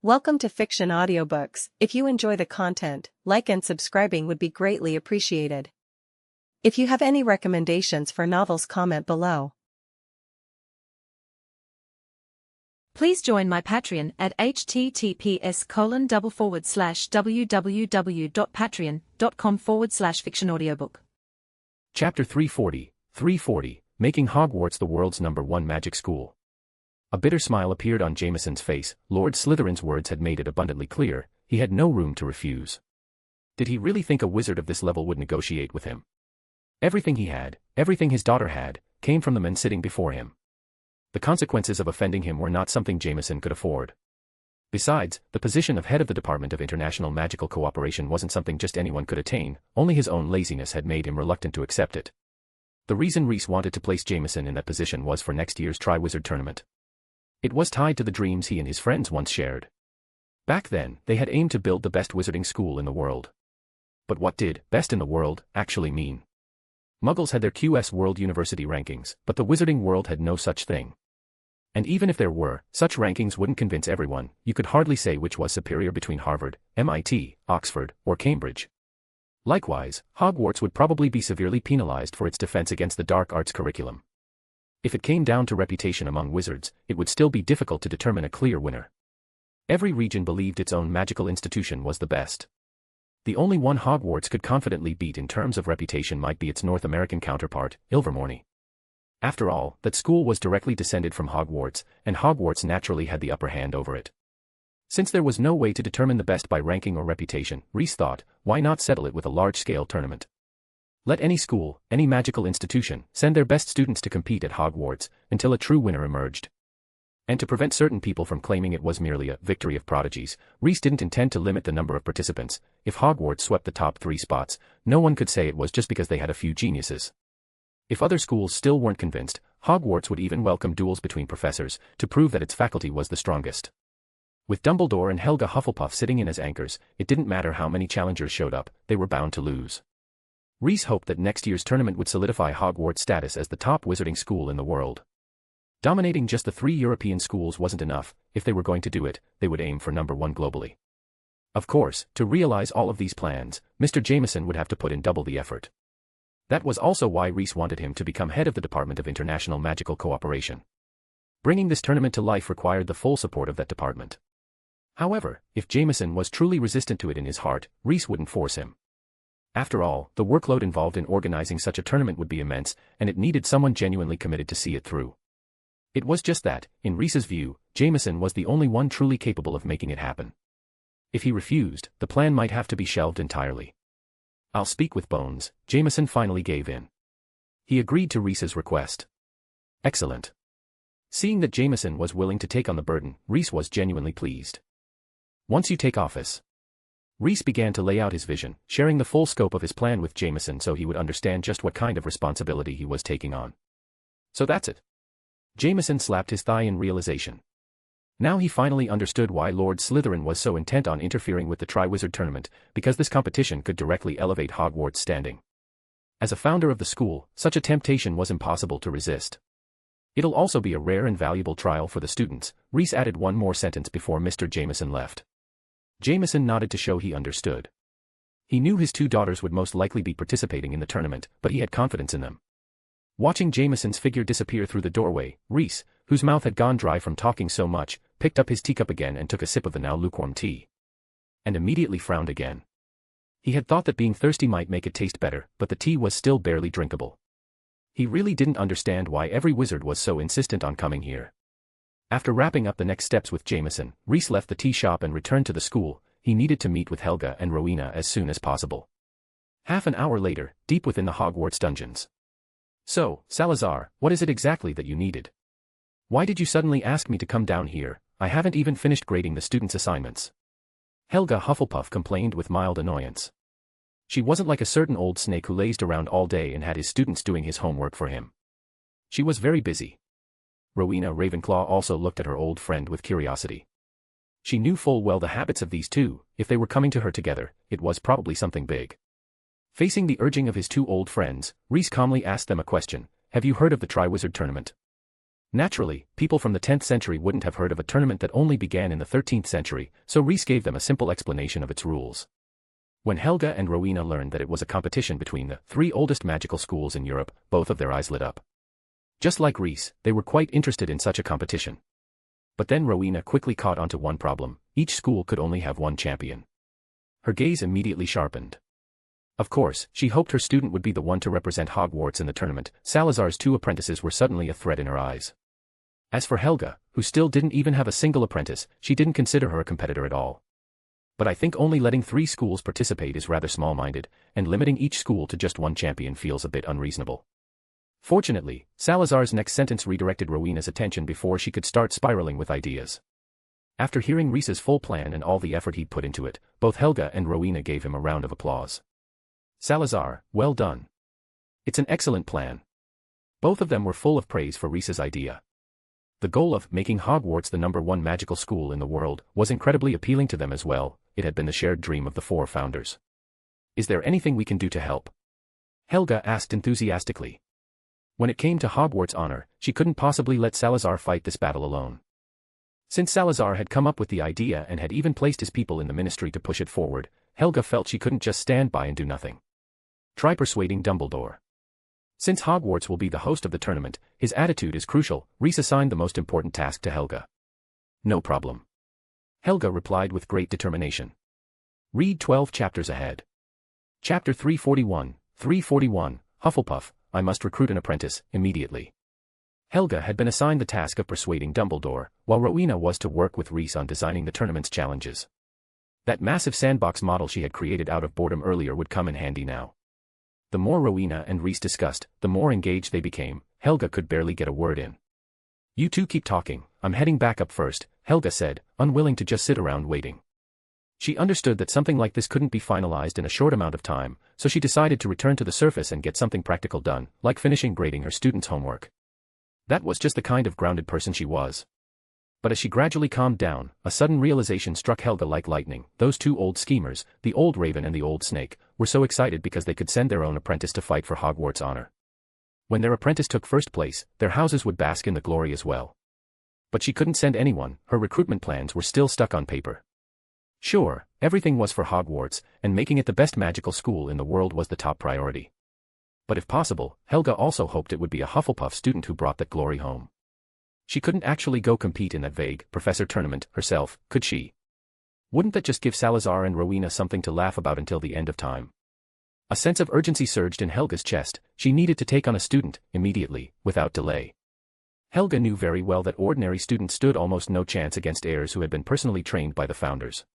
Welcome to Fiction Audiobooks. If you enjoy the content, like and subscribing would be greatly appreciated. If you have any recommendations for novels, comment below. Please join my Patreon at https://www.patreon.com/fictionaudiobook. Chapter 340, Making Hogwarts the world's #1 magic school. A bitter smile appeared on Jameson's face. Lord Slytherin's words had made it abundantly clear, he had no room to refuse. Did he really think a wizard of this level would negotiate with him? Everything he had, everything his daughter had, came from the men sitting before him. The consequences of offending him were not something Jameson could afford. Besides, the position of head of the Department of International Magical Cooperation wasn't something just anyone could attain, only his own laziness had made him reluctant to accept it. The reason Reese wanted to place Jameson in that position was for next year's Triwizard Tournament. It was tied to the dreams he and his friends once shared. Back then, they had aimed to build the best wizarding school in the world. But what did best in the world actually mean? Muggles had their QS World University rankings, but the wizarding world had no such thing. And even if there were, such rankings wouldn't convince everyone. You could hardly say which was superior between Harvard, MIT, Oxford, or Cambridge. Likewise, Hogwarts would probably be severely penalized for its defense against the dark arts curriculum. If it came down to reputation among wizards, it would still be difficult to determine a clear winner. Every region believed its own magical institution was the best. The only one Hogwarts could confidently beat in terms of reputation might be its North American counterpart, Ilvermorny. After all, that school was directly descended from Hogwarts, and Hogwarts naturally had the upper hand over it. Since there was no way to determine the best by ranking or reputation, Reese thought, why not settle it with a large-scale tournament? Let any school, any magical institution, send their best students to compete at Hogwarts, until a true winner emerged. And to prevent certain people from claiming it was merely a victory of prodigies, Reese didn't intend to limit the number of participants. If Hogwarts swept the top 3 spots, no one could say it was just because they had a few geniuses. If other schools still weren't convinced, Hogwarts would even welcome duels between professors, to prove that its faculty was the strongest. With Dumbledore and Helga Hufflepuff sitting in as anchors, it didn't matter how many challengers showed up, they were bound to lose. Reese hoped that next year's tournament would solidify Hogwarts' status as the top wizarding school in the world. Dominating just the 3 European schools wasn't enough. If they were going to do it, they would aim for #1 globally. Of course, to realize all of these plans, Mr. Jameson would have to put in double the effort. That was also why Reese wanted him to become head of the Department of International Magical Cooperation. Bringing this tournament to life required the full support of that department. However, if Jameson was truly resistant to it in his heart, Reese wouldn't force him. After all, the workload involved in organizing such a tournament would be immense, and it needed someone genuinely committed to see it through. It was just that, in Reese's view, Jameson was the only one truly capable of making it happen. If he refused, the plan might have to be shelved entirely. I'll speak with Bones. Jameson finally gave in. He agreed to Reese's request. Excellent. Seeing that Jameson was willing to take on the burden, Reese was genuinely pleased. Once you take office. Reese began to lay out his vision, sharing the full scope of his plan with Jameson so he would understand just what kind of responsibility he was taking on. So that's it. Jameson slapped his thigh in realization. Now he finally understood why Lord Slytherin was so intent on interfering with the Triwizard Tournament, because this competition could directly elevate Hogwarts' standing. As a founder of the school, such a temptation was impossible to resist. It'll also be a rare and valuable trial for the students. Reese added one more sentence before Mr. Jameson left. Jameson nodded to show he understood. He knew his 2 daughters would most likely be participating in the tournament, but he had confidence in them. Watching Jameson's figure disappear through the doorway, Reese, whose mouth had gone dry from talking so much, picked up his teacup again and took a sip of the now lukewarm tea. And immediately frowned again. He had thought that being thirsty might make it taste better, but the tea was still barely drinkable. He really didn't understand why every wizard was so insistent on coming here. After wrapping up the next steps with Jameson, Reese left the tea shop and returned to the school. He needed to meet with Helga and Rowena as soon as possible. Half an hour later, deep within the Hogwarts dungeons. So, Salazar, what is it exactly that you needed? Why did you suddenly ask me to come down here? I haven't even finished grading the students' assignments. Helga Hufflepuff complained with mild annoyance. She wasn't like a certain old snake who lazed around all day and had his students doing his homework for him. She was very busy. Rowena Ravenclaw also looked at her old friend with curiosity. She knew full well the habits of these two. If they were coming to her together, it was probably something big. Facing the urging of his 2 old friends, Reese calmly asked them a question. Have you heard of the Triwizard Tournament? Naturally, people from the 10th century wouldn't have heard of a tournament that only began in the 13th century, so Rhys gave them a simple explanation of its rules. When Helga and Rowena learned that it was a competition between the 3 oldest magical schools in Europe, both of their eyes lit up. Just like Rhys, they were quite interested in such a competition. But then Rowena quickly caught onto one problem: each school could only have one champion. Her gaze immediately sharpened. Of course, she hoped her student would be the one to represent Hogwarts in the tournament. Salazar's 2 apprentices were suddenly a threat in her eyes. As for Helga, who still didn't even have a single apprentice, she didn't consider her a competitor at all. But I think only letting 3 schools participate is rather small-minded, and limiting each school to just one champion feels a bit unreasonable. Fortunately, Salazar's next sentence redirected Rowena's attention before she could start spiraling with ideas. After hearing Rhys's full plan and all the effort he'd put into it, both Helga and Rowena gave him a round of applause. Salazar, well done. It's an excellent plan. Both of them were full of praise for Rhys's idea. The goal of making Hogwarts the #1 magical school in the world was incredibly appealing to them as well. It had been the shared dream of the 4 founders. Is there anything we can do to help? Helga asked enthusiastically. When it came to Hogwarts honor, she couldn't possibly let Salazar fight this battle alone. Since Salazar had come up with the idea and had even placed his people in the ministry to push it forward, Helga felt she couldn't just stand by and do nothing. Try persuading Dumbledore. Since Hogwarts will be the host of the tournament, his attitude is crucial. Rhys assigned the most important task to Helga. No problem. Helga replied with great determination. Read 12 chapters ahead. Chapter 341, Hufflepuff, I must recruit an apprentice, immediately. Helga had been assigned the task of persuading Dumbledore, while Rowena was to work with Rhys on designing the tournament's challenges. That massive sandbox model she had created out of boredom earlier would come in handy now. The more Rowena and Rhys discussed, the more engaged they became. Helga could barely get a word in. You two keep talking, I'm heading back up first, Helga said, unwilling to just sit around waiting. She understood that something like this couldn't be finalized in a short amount of time, so she decided to return to the surface and get something practical done, like finishing grading her students' homework. That was just the kind of grounded person she was. But as she gradually calmed down, a sudden realization struck Helga like lightning. Those 2 old schemers, the old raven and the old snake, were so excited because they could send their own apprentice to fight for Hogwarts honor. When their apprentice took first place, their houses would bask in the glory as well. But she couldn't send anyone, her recruitment plans were still stuck on paper. Sure, everything was for Hogwarts, and making it the best magical school in the world was the top priority. But if possible, Helga also hoped it would be a Hufflepuff student who brought that glory home. She couldn't actually go compete in that vague professor tournament herself, could she? Wouldn't that just give Salazar and Rowena something to laugh about until the end of time? A sense of urgency surged in Helga's chest. She needed to take on a student, immediately, without delay. Helga knew very well that ordinary students stood almost no chance against heirs who had been personally trained by the founders.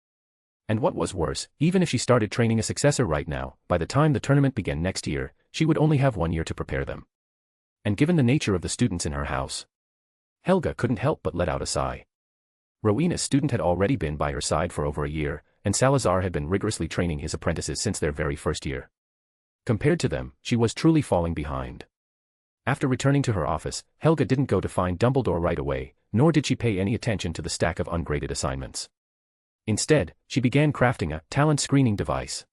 And what was worse, even if she started training a successor right now, by the time the tournament began next year, she would only have 1 year to prepare them. And given the nature of the students in her house, Helga couldn't help but let out a sigh. Rowena's student had already been by her side for over a year, and Salazar had been rigorously training his apprentices since their very first year. Compared to them, she was truly falling behind. After returning to her office, Helga didn't go to find Dumbledore right away, nor did she pay any attention to the stack of ungraded assignments. Instead, she began crafting a talent screening device.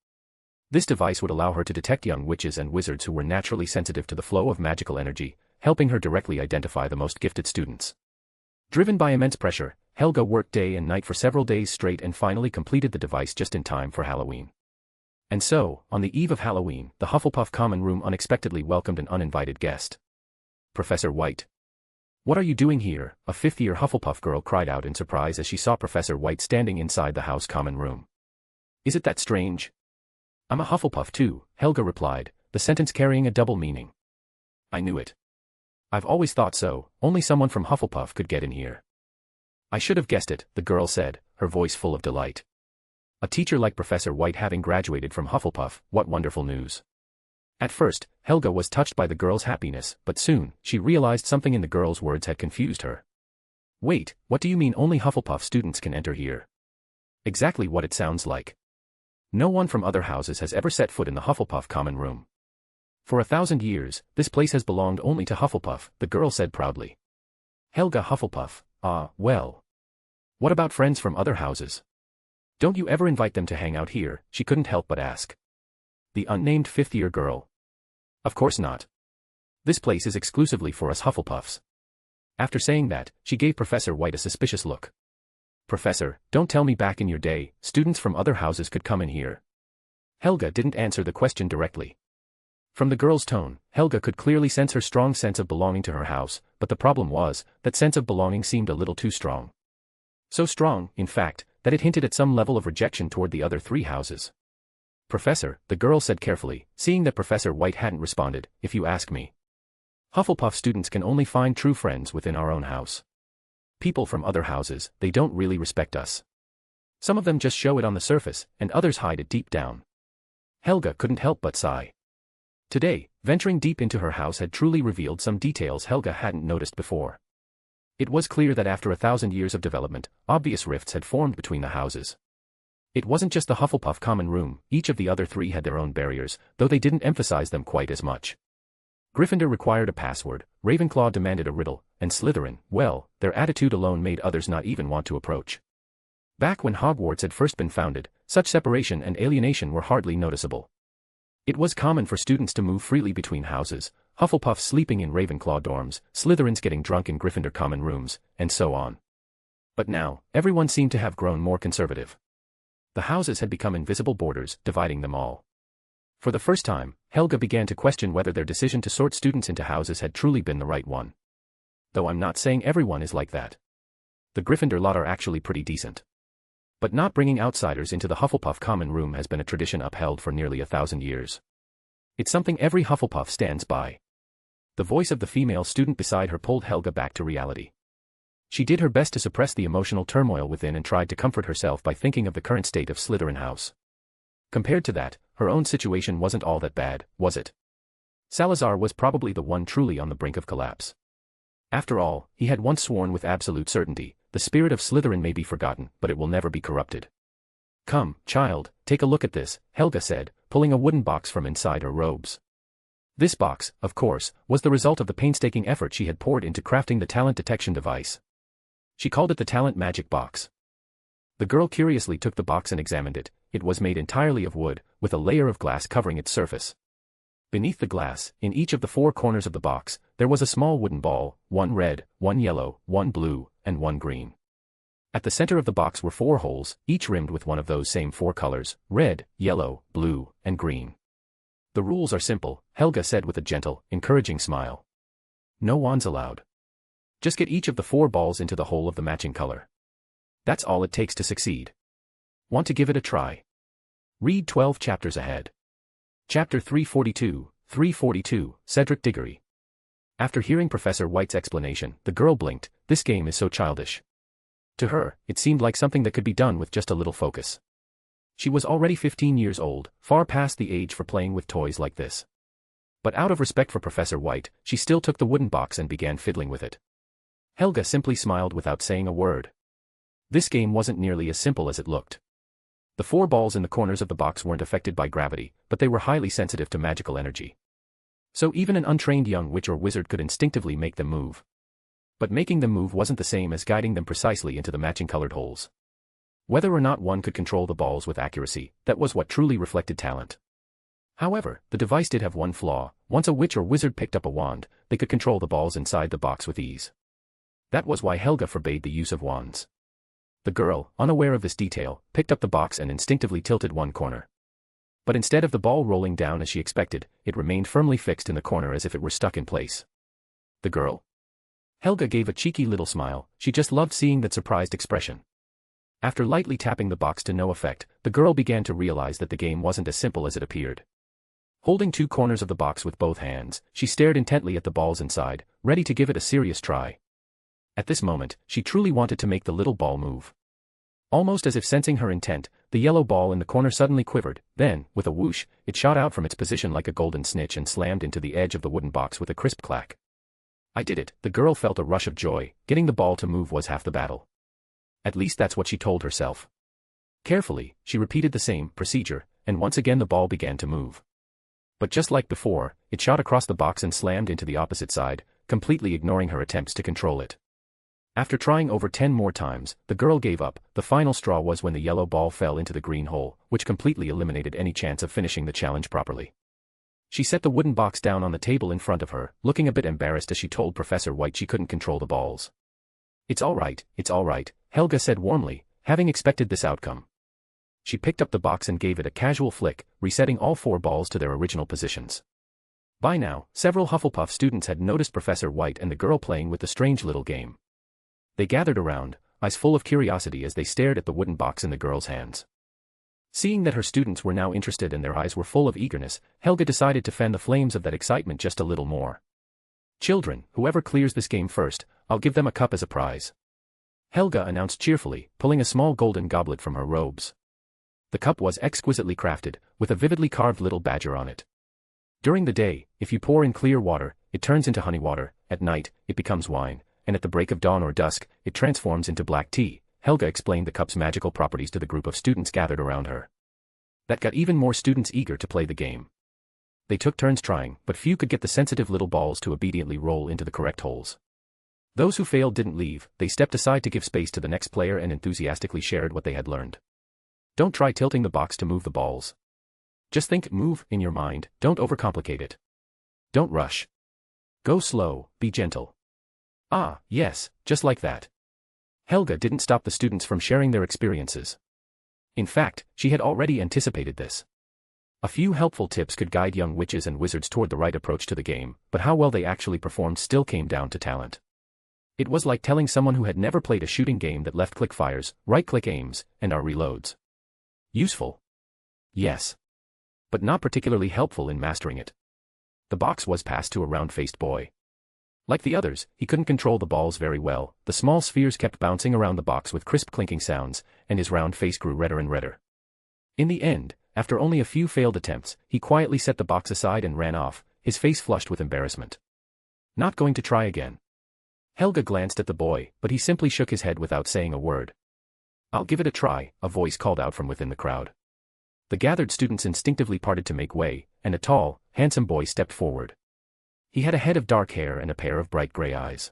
This device would allow her to detect young witches and wizards who were naturally sensitive to the flow of magical energy, helping her directly identify the most gifted students. Driven by immense pressure, Helga worked day and night for several days straight and finally completed the device just in time for Halloween. And so, on the eve of Halloween, the Hufflepuff common room unexpectedly welcomed an uninvited guest. Professor White. What are you doing here? A 5th-year Hufflepuff girl cried out in surprise as she saw Professor White standing inside the house common room. Is it that strange? I'm a Hufflepuff too, Helga replied, the sentence carrying a double meaning. I knew it. I've always thought so, only someone from Hufflepuff could get in here. I should have guessed it, the girl said, her voice full of delight. A teacher like Professor White having graduated from Hufflepuff, what wonderful news. At first, Helga was touched by the girl's happiness, but soon, she realized something in the girl's words had confused her. Wait, what do you mean only Hufflepuff students can enter here? Exactly what it sounds like. No one from other houses has ever set foot in the Hufflepuff common room. For 1,000 years, this place has belonged only to Hufflepuff, the girl said proudly. Helga Hufflepuff, well. What about friends from other houses? Don't you ever invite them to hang out here? She couldn't help but ask. The unnamed 5th-year girl. Of course not. This place is exclusively for us Hufflepuffs. After saying that, she gave Professor White a suspicious look. "Professor, don't tell me back in your day, students from other houses could come in here." Helga didn't answer the question directly. From the girl's tone, Helga could clearly sense her strong sense of belonging to her house, but the problem was, that sense of belonging seemed a little too strong. So strong, in fact, that it hinted at some level of rejection toward the other 3 houses. "Professor," the girl said carefully, seeing that Professor White hadn't responded, "if you ask me. Hufflepuff students can only find true friends within our own house. People from other houses, they don't really respect us. Some of them just show it on the surface, and others hide it deep down." Helga couldn't help but sigh. Today, venturing deep into her house had truly revealed some details Helga hadn't noticed before. It was clear that after 1,000 years of development, obvious rifts had formed between the houses. It wasn't just the Hufflepuff common room, each of the other 3 had their own barriers, though they didn't emphasize them quite as much. Gryffindor required a password, Ravenclaw demanded a riddle, and Slytherin, well, their attitude alone made others not even want to approach. Back when Hogwarts had first been founded, such separation and alienation were hardly noticeable. It was common for students to move freely between houses, Hufflepuffs sleeping in Ravenclaw dorms, Slytherins getting drunk in Gryffindor common rooms, and so on. But now, everyone seemed to have grown more conservative. The houses had become invisible borders, dividing them all. For the first time, Helga began to question whether their decision to sort students into houses had truly been the right one. Though I'm not saying everyone is like that. The Gryffindor lot are actually pretty decent. But not bringing outsiders into the Hufflepuff common room has been a tradition upheld for nearly 1,000 years. It's something every Hufflepuff stands by. The voice of the female student beside her pulled Helga back to reality. She did her best to suppress the emotional turmoil within and tried to comfort herself by thinking of the current state of Slytherin House. Compared to that, her own situation wasn't all that bad, was it? Salazar was probably the one truly on the brink of collapse. After all, he had once sworn with absolute certainty, "The spirit of Slytherin may be forgotten, but it will never be corrupted." "Come, child, take a look at this," Helga said, pulling a wooden box from inside her robes. This box, of course, was the result of the painstaking effort she had poured into crafting the talent detection device. She called it the talent magic box. The girl curiously took the box and examined it. It was made entirely of wood, with a layer of glass covering its surface. Beneath the glass, in each of the 4 corners of the box, there was a small wooden ball, 1 red, 1 yellow, 1 blue, and 1 green. At the center of the box were 4 holes, each rimmed with one of those same 4 colors, red, yellow, blue, and green. "The rules are simple," Helga said with a gentle, encouraging smile. "No wands allowed. Just get each of the 4 balls into the hole of the matching color. That's all it takes to succeed. Want to give it a try? Read 12 chapters ahead." Chapter 342, Cedric Diggory. After hearing Professor White's explanation, the girl blinked. This game is so childish. To her, it seemed like something that could be done with just a little focus. She was already 15 years old, far past the age for playing with toys like this. But out of respect for Professor White, she still took the wooden box and began fiddling with it. Helga simply smiled without saying a word. This game wasn't nearly as simple as it looked. The 4 balls in the corners of the box weren't affected by gravity, but they were highly sensitive to magical energy. So even an untrained young witch or wizard could instinctively make them move. But making them move wasn't the same as guiding them precisely into the matching colored holes. Whether or not one could control the balls with accuracy, that was what truly reflected talent. However, the device did have one flaw. Once a witch or wizard picked up a wand, they could control the balls inside the box with ease. That was why Helga forbade the use of wands. The girl, unaware of this detail, picked up the box and instinctively tilted one corner. But instead of the ball rolling down as she expected, it remained firmly fixed in the corner as if it were stuck in place. The girl? Helga gave a cheeky little smile. She just loved seeing that surprised expression. After lightly tapping the box to no effect, the girl began to realize that the game wasn't as simple as it appeared. Holding 2 corners of the box with both hands, she stared intently at the balls inside, ready to give it a serious try. At this moment, she truly wanted to make the little ball move. Almost as if sensing her intent, the yellow ball in the corner suddenly quivered, then, with a whoosh, it shot out from its position like a golden snitch and slammed into the edge of the wooden box with a crisp clack. I did it. The girl felt a rush of joy. Getting the ball to move was half the battle. At least that's what she told herself. Carefully, she repeated the same procedure, and once again the ball began to move. But just like before, it shot across the box and slammed into the opposite side, completely ignoring her attempts to control it. After trying over 10 more times, the girl gave up. The final straw was when the yellow ball fell into the green hole, which completely eliminated any chance of finishing the challenge properly. She set the wooden box down on the table in front of her, looking a bit embarrassed as she told Professor White she couldn't control the balls. It's all right, Helga said warmly, having expected this outcome. She picked up the box and gave it a casual flick, resetting all 4 balls to their original positions. By now, several Hufflepuff students had noticed Professor White and the girl playing with the strange little game. They gathered around, eyes full of curiosity as they stared at the wooden box in the girl's hands. Seeing that her students were now interested and their eyes were full of eagerness, Helga decided to fan the flames of that excitement just a little more. Children, whoever clears this game first, I'll give them a cup as a prize. Helga announced cheerfully, pulling a small golden goblet from her robes. The cup was exquisitely crafted, with a vividly carved little badger on it. During the day, if you pour in clear water, it turns into honey water, at night, it becomes wine, and at the break of dawn or dusk, it transforms into black tea. Helga explained the cup's magical properties to the group of students gathered around her. That got even more students eager to play the game. They took turns trying, but few could get the sensitive little balls to obediently roll into the correct holes. Those who failed didn't leave, they stepped aside to give space to the next player and enthusiastically shared what they had learned. Don't try tilting the box to move the balls. Just think move in your mind, don't overcomplicate it. Don't rush. Go slow, be gentle. Ah, yes, just like that. Helga didn't stop the students from sharing their experiences. In fact, she had already anticipated this. A few helpful tips could guide young witches and wizards toward the right approach to the game, but how well they actually performed still came down to talent. It was like telling someone who had never played a shooting game that left-click fires, right-click aims, and R reloads. Useful? Yes. But not particularly helpful in mastering it. The box was passed to a round-faced boy. Like the others, he couldn't control the balls very well, the small spheres kept bouncing around the box with crisp clinking sounds, and his round face grew redder and redder. In the end, after only a few failed attempts, he quietly set the box aside and ran off, his face flushed with embarrassment. Not going to try again. Helga glanced at the boy, but he simply shook his head without saying a word. I'll give it a try, a voice called out from within the crowd. The gathered students instinctively parted to make way, and a tall, handsome boy stepped forward. He had a head of dark hair and a pair of bright gray eyes.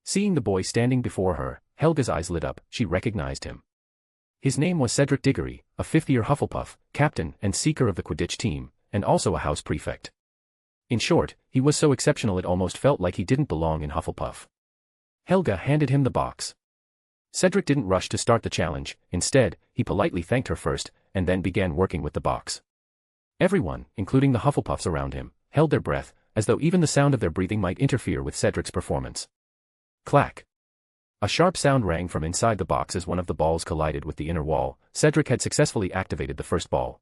Seeing the boy standing before her, Helga's eyes lit up, she recognized him. His name was Cedric Diggory, a 5th-year Hufflepuff, captain and seeker of the Quidditch team, and also a house prefect. In short, he was so exceptional it almost felt like he didn't belong in Hufflepuff. Helga handed him the box. Cedric didn't rush to start the challenge, instead, he politely thanked her first, and then began working with the box. Everyone, including the Hufflepuffs around him, held their breath, as though even the sound of their breathing might interfere with Cedric's performance. Clack! A sharp sound rang from inside the box as one of the balls collided with the inner wall. Cedric had successfully activated the first ball.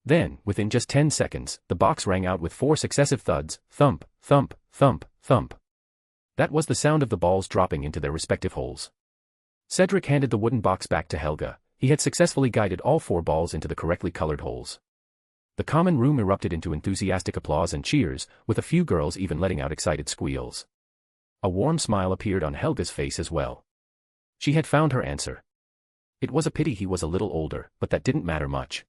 Then, within just 10 seconds, the box rang out with 4 successive thuds, thump, thump, thump, thump. That was the sound of the balls dropping into their respective holes. Cedric handed the wooden box back to Helga. He had successfully guided all 4 balls into the correctly colored holes. The common room erupted into enthusiastic applause and cheers, with a few girls even letting out excited squeals. A warm smile appeared on Helga's face as well. She had found her answer. It was a pity he was a little older, but that didn't matter much.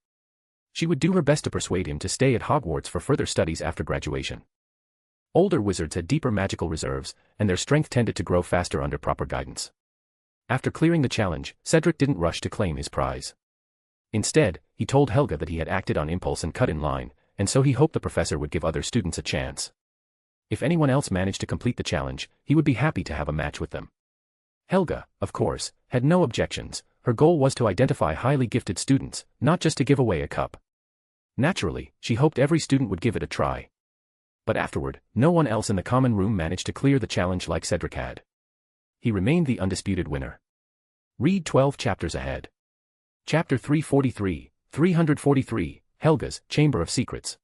She would do her best to persuade him to stay at Hogwarts for further studies after graduation. Older wizards had deeper magical reserves, and their strength tended to grow faster under proper guidance. After clearing the challenge, Cedric didn't rush to claim his prize. Instead, he told Helga that he had acted on impulse and cut in line, and so he hoped the professor would give other students a chance. If anyone else managed to complete the challenge, he would be happy to have a match with them. Helga, of course, had no objections. Her goal was to identify highly gifted students, not just to give away a cup. Naturally, she hoped every student would give it a try. But afterward, no one else in the common room managed to clear the challenge like Cedric had. He remained the undisputed winner. Read 12 chapters ahead. Chapter 343, Helga's Chamber of Secrets.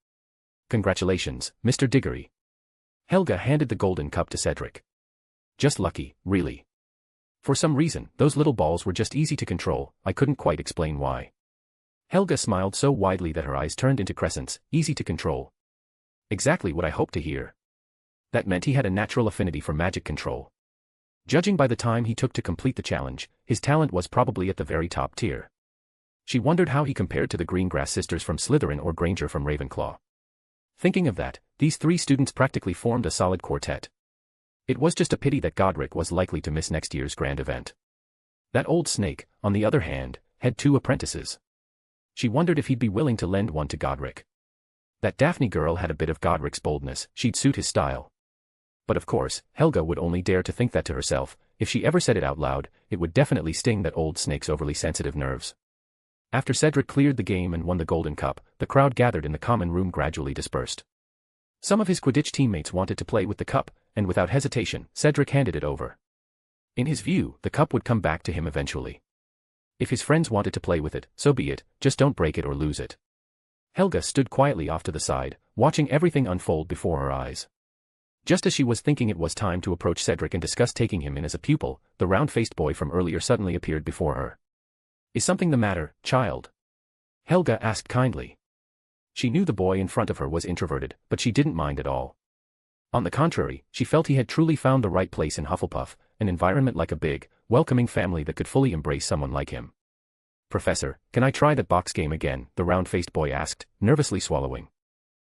Congratulations, Mr. Diggory. Helga handed the golden cup to Cedric. Just lucky, really. For some reason, those little balls were just easy to control, I couldn't quite explain why. Helga smiled so widely that her eyes turned into crescents, easy to control. Exactly what I hoped to hear. That meant he had a natural affinity for magic control. Judging by the time he took to complete the challenge, his talent was probably at the very top tier. She wondered how he compared to the Greengrass sisters from Slytherin or Granger from Ravenclaw. Thinking of that, these 3 students practically formed a solid quartet. It was just a pity that Godric was likely to miss next year's grand event. That old snake, on the other hand, had 2 apprentices. She wondered if he'd be willing to lend one to Godric. That Daphne girl had a bit of Godric's boldness, she'd suit his style. But of course, Helga would only dare to think that to herself. If she ever said it out loud, it would definitely sting that old snake's overly sensitive nerves. After Cedric cleared the game and won the Golden Cup, the crowd gathered in the common room gradually dispersed. Some of his Quidditch teammates wanted to play with the cup, and without hesitation, Cedric handed it over. In his view, the cup would come back to him eventually. If his friends wanted to play with it, so be it, just don't break it or lose it. Helga stood quietly off to the side, watching everything unfold before her eyes. Just as she was thinking it was time to approach Cedric and discuss taking him in as a pupil, the round-faced boy from earlier suddenly appeared before her. "Is something the matter, child?" Helga asked kindly. She knew the boy in front of her was introverted, but she didn't mind at all. On the contrary, she felt he had truly found the right place in Hufflepuff, an environment like a big, welcoming family that could fully embrace someone like him. "Professor, can I try that box game again?" the round-faced boy asked, nervously swallowing.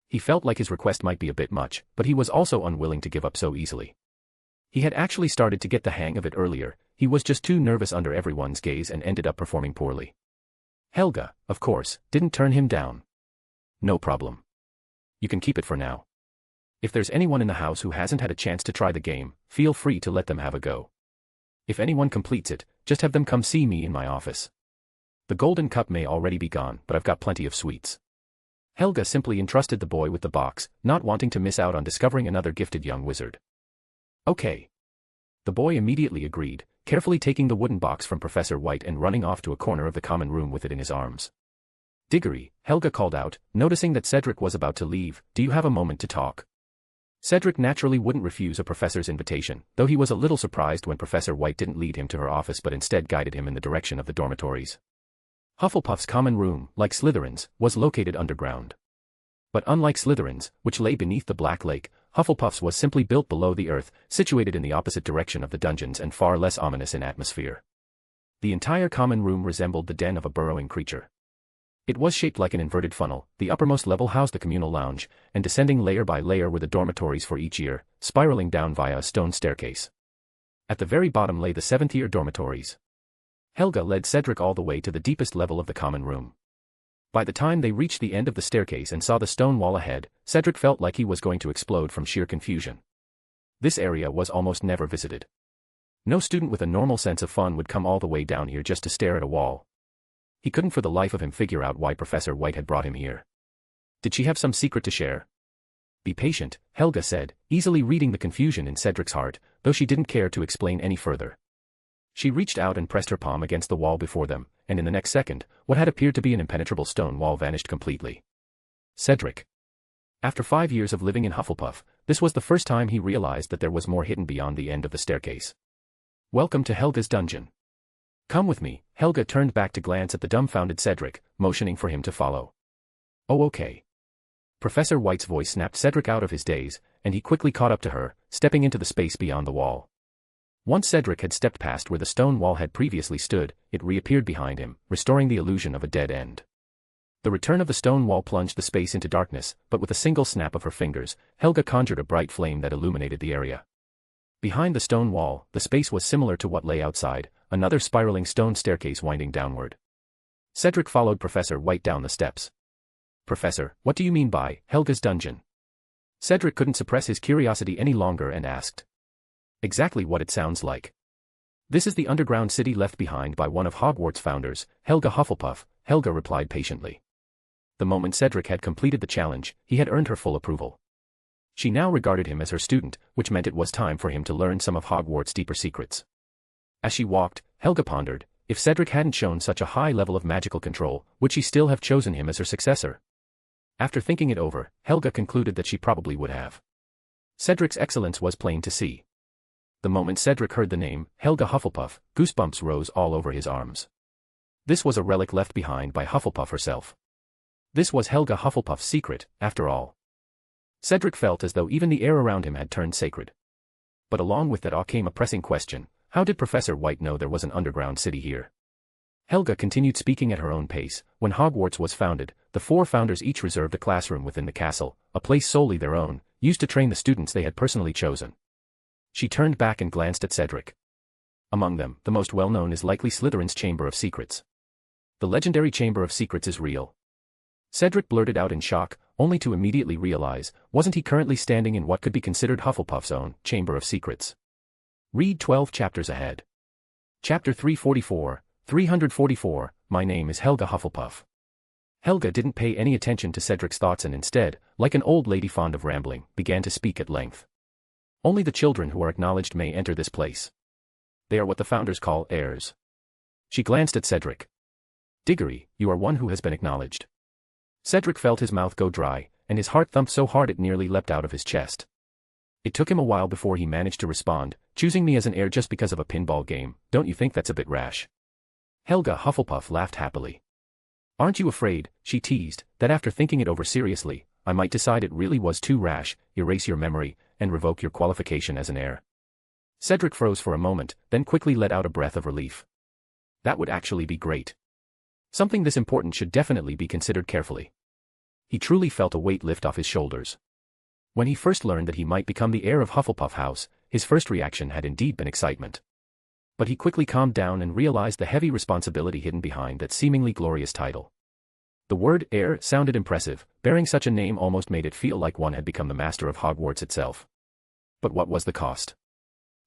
He felt like his request might be a bit much, but he was also unwilling to give up so easily. He had actually started to get the hang of it earlier, he was just too nervous under everyone's gaze and ended up performing poorly. Helga, of course, didn't turn him down. "No problem. You can keep it for now. If there's anyone in the house who hasn't had a chance to try the game, feel free to let them have a go. If anyone completes it, just have them come see me in my office. The Golden Cup may already be gone, but I've got plenty of sweets." Helga simply entrusted the boy with the box, not wanting to miss out on discovering another gifted young wizard. "Okay." The boy immediately agreed, carefully taking the wooden box from Professor White and running off to a corner of the common room with it in his arms. "Diggory," Helga called out, noticing that Cedric was about to leave, "do you have a moment to talk?" Cedric naturally wouldn't refuse a professor's invitation, though he was a little surprised when Professor White didn't lead him to her office but instead guided him in the direction of the dormitories. Hufflepuff's common room, like Slytherin's, was located underground. But unlike Slytherin's, which lay beneath the Black Lake, Hufflepuff's was simply built below the earth, situated in the opposite direction of the dungeons and far less ominous in atmosphere. The entire common room resembled the den of a burrowing creature. It was shaped like an inverted funnel, the uppermost level housed the communal lounge, and descending layer by layer were the dormitories for each year, spiraling down via a stone staircase. At the very bottom lay the seventh-year dormitories. Helga led Cedric all the way to the deepest level of the common room. By the time they reached the end of the staircase and saw the stone wall ahead, Cedric felt like he was going to explode from sheer confusion. This area was almost never visited. No student with a normal sense of fun would come all the way down here just to stare at a wall. He couldn't for the life of him figure out why Professor White had brought him here. Did she have some secret to share? "Be patient," Helga said, easily reading the confusion in Cedric's heart, though she didn't care to explain any further. She reached out and pressed her palm against the wall before them, and in the next second, what had appeared to be an impenetrable stone wall vanished completely. Cedric. After 5 years of living in Hufflepuff, this was the first time he realized that there was more hidden beyond the end of the staircase. "Welcome to Helga's dungeon. Come with me." Helga turned back to glance at the dumbfounded Cedric, motioning for him to follow. "Oh, okay." Professor White's voice snapped Cedric out of his daze, and he quickly caught up to her, stepping into the space beyond the wall. Once Cedric had stepped past where the stone wall had previously stood, it reappeared behind him, restoring the illusion of a dead end. The return of the stone wall plunged the space into darkness, but with a single snap of her fingers, Helga conjured a bright flame that illuminated the area. Behind the stone wall, the space was similar to what lay outside, another spiraling stone staircase winding downward. Cedric followed Professor White down the steps. "Professor, what do you mean by Helga's dungeon?" Cedric couldn't suppress his curiosity any longer and asked. "Exactly what it sounds like. This is the underground city left behind by one of Hogwarts' founders, Helga Hufflepuff," Helga replied patiently. The moment Cedric had completed the challenge, he had earned her full approval. She now regarded him as her student, which meant it was time for him to learn some of Hogwarts' deeper secrets. As she walked, Helga pondered, if Cedric hadn't shown such a high level of magical control, would she still have chosen him as her successor? After thinking it over, Helga concluded that she probably would have. Cedric's excellence was plain to see. The moment Cedric heard the name, Helga Hufflepuff, goosebumps rose all over his arms. This was a relic left behind by Hufflepuff herself. This was Helga Hufflepuff's secret, after all. Cedric felt as though even the air around him had turned sacred. But along with that awe came a pressing question: how did Professor White know there was an underground city here? Helga continued speaking at her own pace. When Hogwarts was founded, the 4 founders each reserved a classroom within the castle, a place solely their own, used to train the students they had personally chosen. She turned back and glanced at Cedric. Among them, the most well-known is likely Slytherin's Chamber of Secrets. The legendary Chamber of Secrets is real. Cedric blurted out in shock, only to immediately realize, wasn't he currently standing in what could be considered Hufflepuff's own Chamber of Secrets? Read 12 chapters ahead. Chapter 344, My name is Helga Hufflepuff. Helga didn't pay any attention to Cedric's thoughts and instead, like an old lady fond of rambling, began to speak at length. Only the children who are acknowledged may enter this place. They are what the founders call heirs. She glanced at Cedric. Diggory, you are one who has been acknowledged. Cedric felt his mouth go dry, and his heart thumped so hard it nearly leapt out of his chest. It took him a while before he managed to respond, choosing me as an heir just because of a pinball game. Don't you think that's a bit rash? Helga Hufflepuff laughed happily. Aren't you afraid, she teased, that after thinking it over seriously, I might decide it really was too rash, erase your memory, and revoke your qualification as an heir? Cedric froze for a moment, then quickly let out a breath of relief. That would actually be great. Something this important should definitely be considered carefully. He truly felt a weight lift off his shoulders. When he first learned that he might become the heir of Hufflepuff House, his first reaction had indeed been excitement. But he quickly calmed down and realized the heavy responsibility hidden behind that seemingly glorious title. The word heir sounded impressive, bearing such a name almost made it feel like one had become the master of Hogwarts itself. But what was the cost?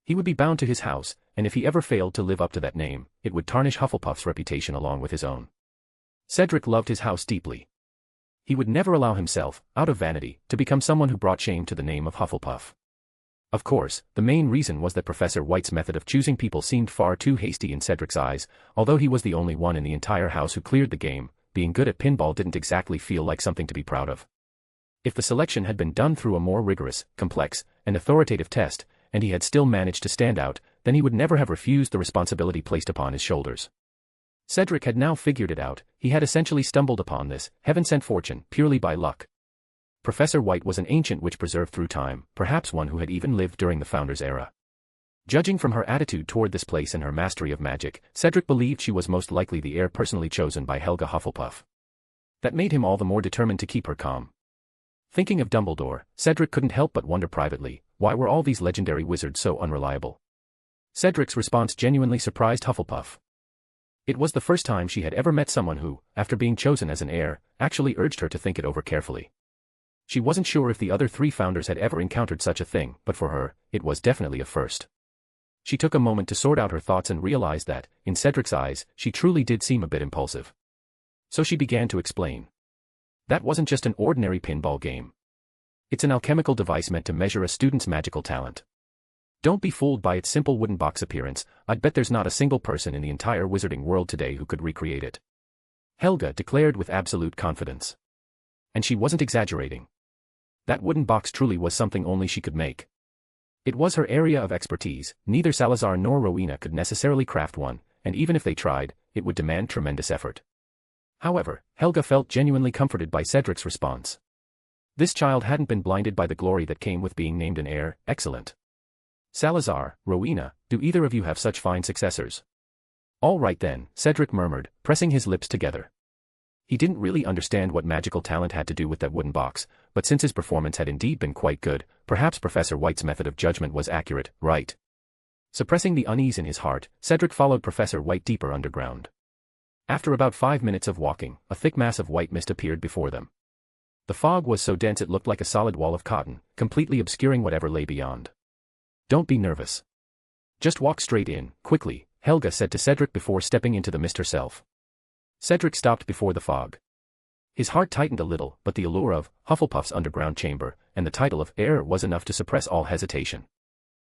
He would be bound to his house, and if he ever failed to live up to that name, it would tarnish Hufflepuff's reputation along with his own. Cedric loved his house deeply. He would never allow himself, out of vanity, to become someone who brought shame to the name of Hufflepuff. Of course, the main reason was that Professor White's method of choosing people seemed far too hasty in Cedric's eyes. Although he was the only one in the entire house who cleared the game, being good at pinball didn't exactly feel like something to be proud of. If the selection had been done through a more rigorous, complex, and authoritative test, and he had still managed to stand out, then he would never have refused the responsibility placed upon his shoulders. Cedric had now figured it out. He had essentially stumbled upon this heaven-sent fortune purely by luck. Professor White was an ancient witch preserved through time, perhaps one who had even lived during the Founders' era. Judging from her attitude toward this place and her mastery of magic, Cedric believed she was most likely the heir personally chosen by Helga Hufflepuff. That made him all the more determined to keep her calm. Thinking of Dumbledore, Cedric couldn't help but wonder privately, why were all these legendary wizards so unreliable? Cedric's response genuinely surprised Hufflepuff. It was the first time she had ever met someone who, after being chosen as an heir, actually urged her to think it over carefully. She wasn't sure if the other 3 founders had ever encountered such a thing, but for her, it was definitely a first. She took a moment to sort out her thoughts and realized that, in Cedric's eyes, she truly did seem a bit impulsive. So she began to explain. That wasn't just an ordinary pinball game. It's an alchemical device meant to measure a student's magical talent. Don't be fooled by its simple wooden box appearance. I'd bet there's not a single person in the entire wizarding world today who could recreate it. Helga declared with absolute confidence. And she wasn't exaggerating. That wooden box truly was something only she could make. It was her area of expertise. Neither Salazar nor Rowena could necessarily craft one, and even if they tried, it would demand tremendous effort. However, Helga felt genuinely comforted by Cedric's response. This child hadn't been blinded by the glory that came with being named an heir. Excellent. Salazar, Rowena, do either of you have such fine successors? All right then, Cedric murmured, pressing his lips together. He didn't really understand what magical talent had to do with that wooden box, but since his performance had indeed been quite good, perhaps Professor White's method of judgment was accurate, right? Suppressing the unease in his heart, Cedric followed Professor White deeper underground. After about 5 minutes of walking, a thick mass of white mist appeared before them. The fog was so dense it looked like a solid wall of cotton, completely obscuring whatever lay beyond. Don't be nervous. Just walk straight in, quickly, Helga said to Cedric before stepping into the mist herself. Cedric stopped before the fog. His heart tightened a little, but the allure of Hufflepuff's underground chamber, and the title of heir was enough to suppress all hesitation.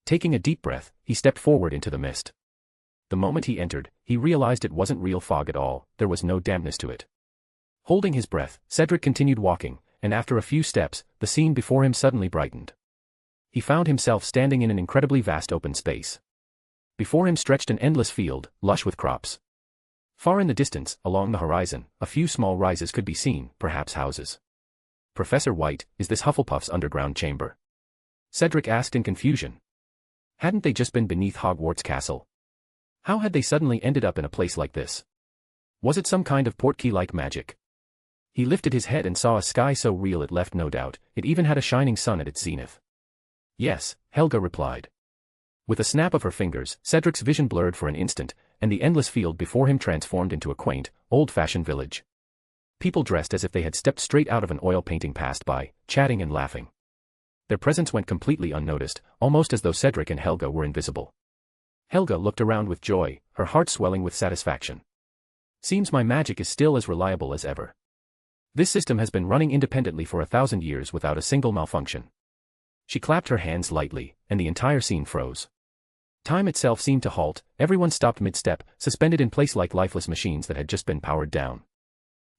Taking a deep breath, he stepped forward into the mist. The moment he entered, he realized it wasn't real fog at all. There was no dampness to it. Holding his breath, Cedric continued walking, and after a few steps, the scene before him suddenly brightened. He found himself standing in an incredibly vast open space. Before him stretched an endless field, lush with crops. Far in the distance, along the horizon, a few small rises could be seen, perhaps houses. Professor White, is this Hufflepuff's underground chamber? Cedric asked in confusion. Hadn't they just been beneath Hogwarts Castle? How had they suddenly ended up in a place like this? Was it some kind of portkey-like magic? He lifted his head and saw a sky so real it left no doubt. It even had a shining sun at its zenith. Yes, Helga replied. With a snap of her fingers, Cedric's vision blurred for an instant, and the endless field before him transformed into a quaint, old-fashioned village. People dressed as if they had stepped straight out of an oil painting passed by, chatting and laughing. Their presence went completely unnoticed, almost as though Cedric and Helga were invisible. Helga looked around with joy, her heart swelling with satisfaction. Seems my magic is still as reliable as ever. This system has been running independently for 1,000 years without a single malfunction. She clapped her hands lightly, and the entire scene froze. Time itself seemed to halt, everyone stopped mid-step, suspended in place like lifeless machines that had just been powered down.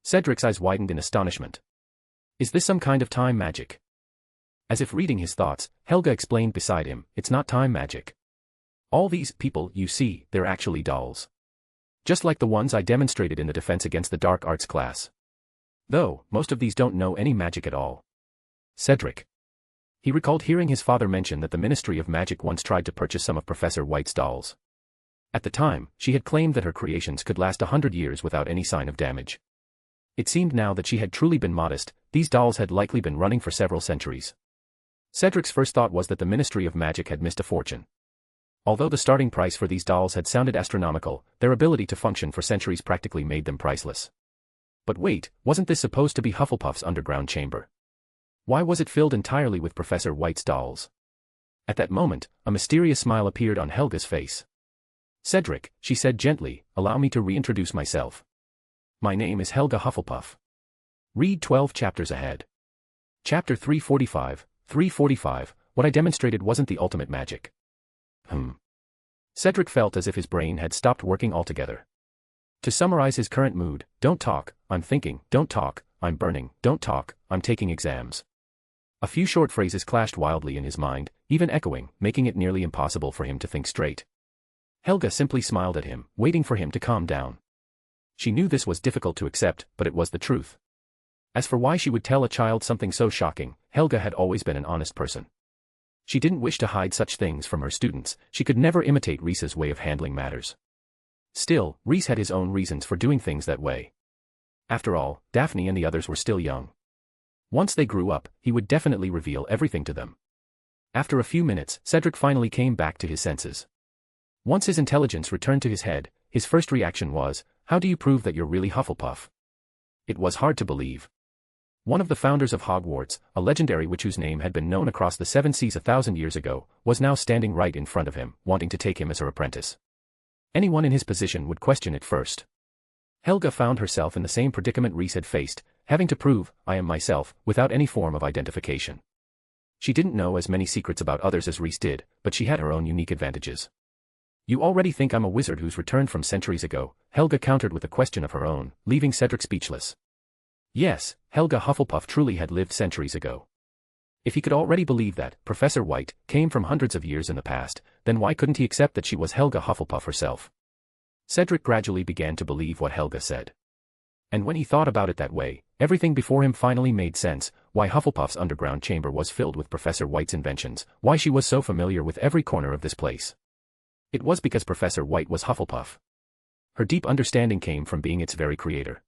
Cedric's eyes widened in astonishment. Is this some kind of time magic? As if reading his thoughts, Helga explained beside him, it's not time magic. All these people you see, they're actually dolls. Just like the ones I demonstrated in the defense against the dark arts class. Though, most of these don't know any magic at all. Cedric. He recalled hearing his father mention that the Ministry of Magic once tried to purchase some of Professor White's dolls. At the time, she had claimed that her creations could last 100 years without any sign of damage. It seemed now that she had truly been modest, these dolls had likely been running for several centuries. Cedric's first thought was that the Ministry of Magic had missed a fortune. Although the starting price for these dolls had sounded astronomical, their ability to function for centuries practically made them priceless. But wait, wasn't this supposed to be Hufflepuff's underground chamber? Why was it filled entirely with Professor White's dolls? At that moment, a mysterious smile appeared on Helga's face. Cedric, she said gently, allow me to reintroduce myself. My name is Helga Hufflepuff. Read 12 chapters ahead. Chapter 345, 345, what I demonstrated wasn't the ultimate magic. Cedric felt as if his brain had stopped working altogether. To summarize his current mood, don't talk, I'm thinking, don't talk, I'm burning, don't talk, I'm taking exams. A few short phrases clashed wildly in his mind, even echoing, making it nearly impossible for him to think straight. Helga simply smiled at him, waiting for him to calm down. She knew this was difficult to accept, but it was the truth. As for why she would tell a child something so shocking, Helga had always been an honest person. She didn't wish to hide such things from her students, she could never imitate Reese's way of handling matters. Still, Reese had his own reasons for doing things that way. After all, Daphne and the others were still young. Once they grew up, he would definitely reveal everything to them. After a few minutes, Cedric finally came back to his senses. Once his intelligence returned to his head, his first reaction was, how do you prove that you're really Hufflepuff? It was hard to believe. One of the founders of Hogwarts, a legendary witch whose name had been known across the 7 seas 1,000 years ago, was now standing right in front of him, wanting to take him as her apprentice. Anyone in his position would question it first. Helga found herself in the same predicament Reese had faced, having to prove, I am myself, without any form of identification. She didn't know as many secrets about others as Reese did, but she had her own unique advantages. You already think I'm a wizard who's returned from centuries ago, Helga countered with a question of her own, leaving Cedric speechless. Yes, Helga Hufflepuff truly had lived centuries ago. If he could already believe that Professor White came from hundreds of years in the past, then why couldn't he accept that she was Helga Hufflepuff herself? Cedric gradually began to believe what Helga said. And when he thought about it that way, everything before him finally made sense, why Hufflepuff's underground chamber was filled with Professor White's inventions, why she was so familiar with every corner of this place. It was because Professor White was Hufflepuff. Her deep understanding came from being its very creator.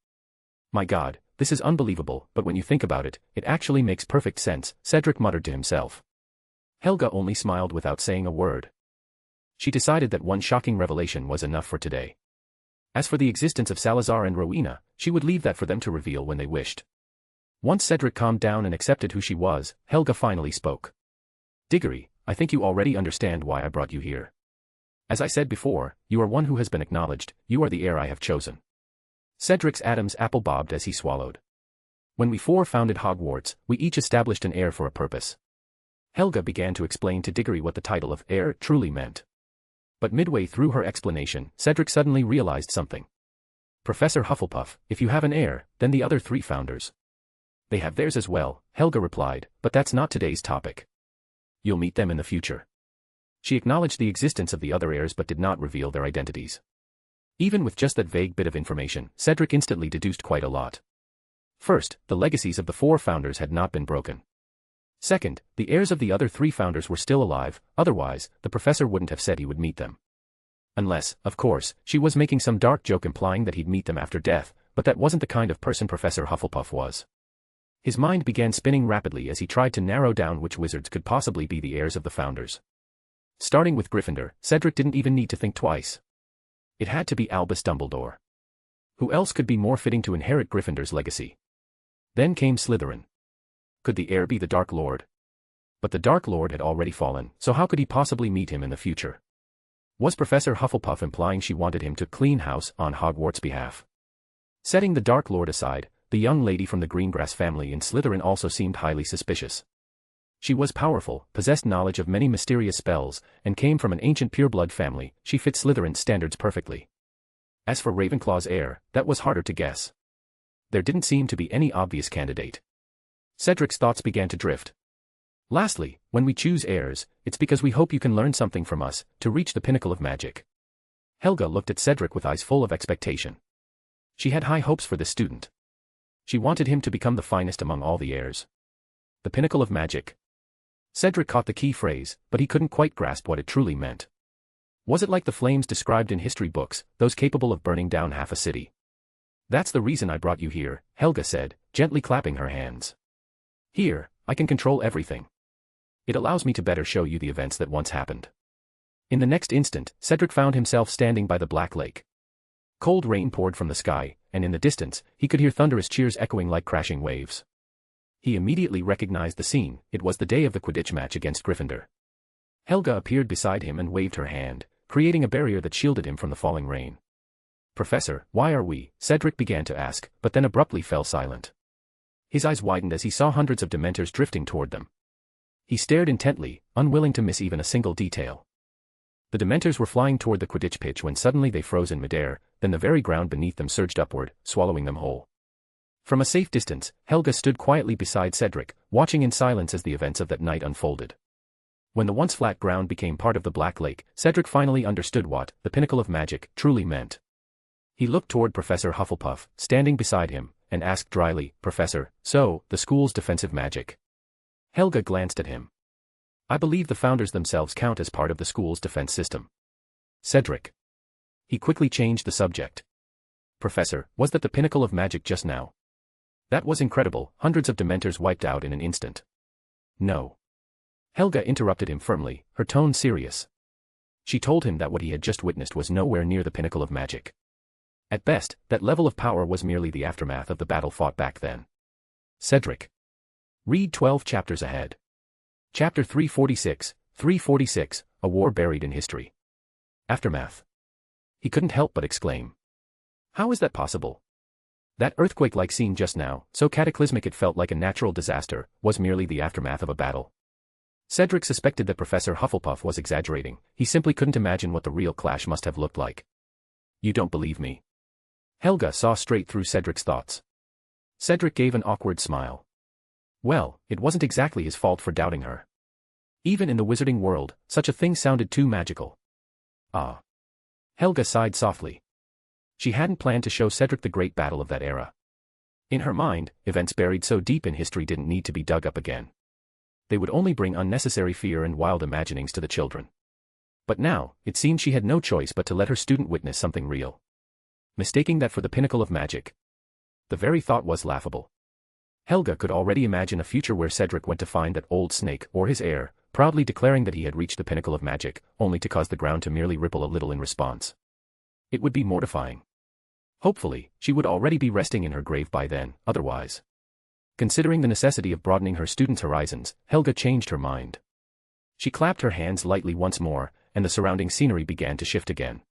My God, this is unbelievable, but when you think about it, it actually makes perfect sense, Cedric muttered to himself. Helga only smiled without saying a word. She decided that one shocking revelation was enough for today. As for the existence of Salazar and Rowena, she would leave that for them to reveal when they wished. Once Cedric calmed down and accepted who she was, Helga finally spoke. Diggory, I think you already understand why I brought you here. As I said before, you are one who has been acknowledged, you are the heir I have chosen. Cedric's Adam's apple bobbed as he swallowed. When we four founded Hogwarts, we each established an heir for a purpose. Helga began to explain to Diggory what the title of heir truly meant. But midway through her explanation, Cedric suddenly realized something. Professor Hufflepuff, if you have an heir, then the other 3 founders. They have theirs as well, Helga replied, but that's not today's topic. You'll meet them in the future. She acknowledged the existence of the other heirs but did not reveal their identities. Even with just that vague bit of information, Cedric instantly deduced quite a lot. First, the legacies of the 4 founders had not been broken. Second, the heirs of the other 3 founders were still alive, otherwise, the professor wouldn't have said he would meet them. Unless, of course, she was making some dark joke implying that he'd meet them after death, but that wasn't the kind of person Professor Hufflepuff was. His mind began spinning rapidly as he tried to narrow down which wizards could possibly be the heirs of the founders. Starting with Gryffindor, Cedric didn't even need to think twice. It had to be Albus Dumbledore. Who else could be more fitting to inherit Gryffindor's legacy? Then came Slytherin. Could the heir be the Dark Lord? But the Dark Lord had already fallen, so how could he possibly meet him in the future? Was Professor Hufflepuff implying she wanted him to clean house on Hogwarts' behalf? Setting the Dark Lord aside, the young lady from the Greengrass family in Slytherin also seemed highly suspicious. She was powerful, possessed knowledge of many mysterious spells, and came from an ancient pureblood family. She fit Slytherin's standards perfectly. As for Ravenclaw's heir, that was harder to guess. There didn't seem to be any obvious candidate. Cedric's thoughts began to drift. Lastly, when we choose heirs, it's because we hope you can learn something from us, to reach the pinnacle of magic. Helga looked at Cedric with eyes full of expectation. She had high hopes for this student. She wanted him to become the finest among all the heirs. The pinnacle of magic. Cedric caught the key phrase, but he couldn't quite grasp what it truly meant. Was it like the flames described in history books, those capable of burning down half a city? That's the reason I brought you here, Helga said, gently clapping her hands. Here, I can control everything. It allows me to better show you the events that once happened. In the next instant, Cedric found himself standing by the Black Lake. Cold rain poured from the sky, and in the distance, he could hear thunderous cheers echoing like crashing waves. He immediately recognized the scene. It was the day of the Quidditch match against Gryffindor. Helga appeared beside him and waved her hand, creating a barrier that shielded him from the falling rain. Professor, why are we? Cedric began to ask, but then abruptly fell silent. His eyes widened as he saw hundreds of Dementors drifting toward them. He stared intently, unwilling to miss even a single detail. The Dementors were flying toward the Quidditch pitch when suddenly they froze in midair, then the very ground beneath them surged upward, swallowing them whole. From a safe distance, Helga stood quietly beside Cedric, watching in silence as the events of that night unfolded. When the once flat ground became part of the Black Lake, Cedric finally understood what the pinnacle of magic truly meant. He looked toward Professor Hufflepuff, standing beside him, and asked dryly, Professor, so, the school's defensive magic? Helga glanced at him. I believe the founders themselves count as part of the school's defense system. Cedric. He quickly changed the subject. Professor, was that the pinnacle of magic just now? That was incredible, hundreds of Dementors wiped out in an instant. No. Helga interrupted him firmly, her tone serious. She told him that what he had just witnessed was nowhere near the pinnacle of magic. At best, that level of power was merely the aftermath of the battle fought back then. Cedric. Read 12 chapters ahead. Chapter 346, A War Buried in History. Aftermath. He couldn't help but exclaim. How is that possible? That earthquake-like scene just now, so cataclysmic it felt like a natural disaster, was merely the aftermath of a battle. Cedric suspected that Professor Hufflepuff was exaggerating. He simply couldn't imagine what the real clash must have looked like. You don't believe me. Helga saw straight through Cedric's thoughts. Cedric gave an awkward smile. Well, it wasn't exactly his fault for doubting her. Even in the wizarding world, such a thing sounded too magical. Ah. Helga sighed softly. She hadn't planned to show Cedric the great battle of that era. In her mind, events buried so deep in history didn't need to be dug up again. They would only bring unnecessary fear and wild imaginings to the children. But now, it seemed she had no choice but to let her student witness something real. Mistaking that for the pinnacle of magic. The very thought was laughable. Helga could already imagine a future where Cedric went to find that old snake or his heir, proudly declaring that he had reached the pinnacle of magic, only to cause the ground to merely ripple a little in response. It would be mortifying. Hopefully, she would already be resting in her grave by then, otherwise. Considering the necessity of broadening her students' horizons, Helga changed her mind. She clapped her hands lightly once more, and the surrounding scenery began to shift again.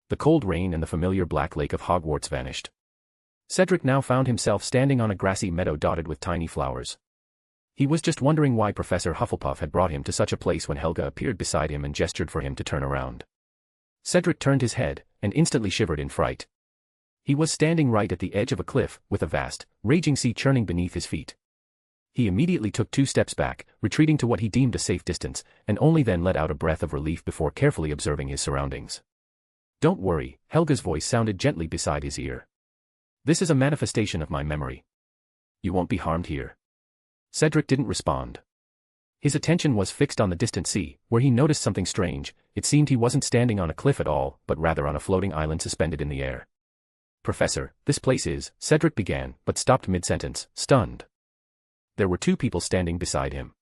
The cold rain and the familiar Black Lake of Hogwarts vanished. Cedric now found himself standing on a grassy meadow dotted with tiny flowers. He was just wondering why Professor Hufflepuff had brought him to such a place when Helga appeared beside him and gestured for him to turn around. Cedric turned his head, and instantly shivered in fright. He was standing right at the edge of a cliff, with a vast, raging sea churning beneath his feet. He immediately took 2 steps back, retreating to what he deemed a safe distance, and only then let out a breath of relief before carefully observing his surroundings. Don't worry, Helga's voice sounded gently beside his ear. This is a manifestation of my memory. You won't be harmed here. Cedric didn't respond. His attention was fixed on the distant sea, where he noticed something strange. It seemed he wasn't standing on a cliff at all, but rather on a floating island suspended in the air. Professor, this place is, Cedric began, but stopped mid-sentence, stunned. There were 2 people standing beside him.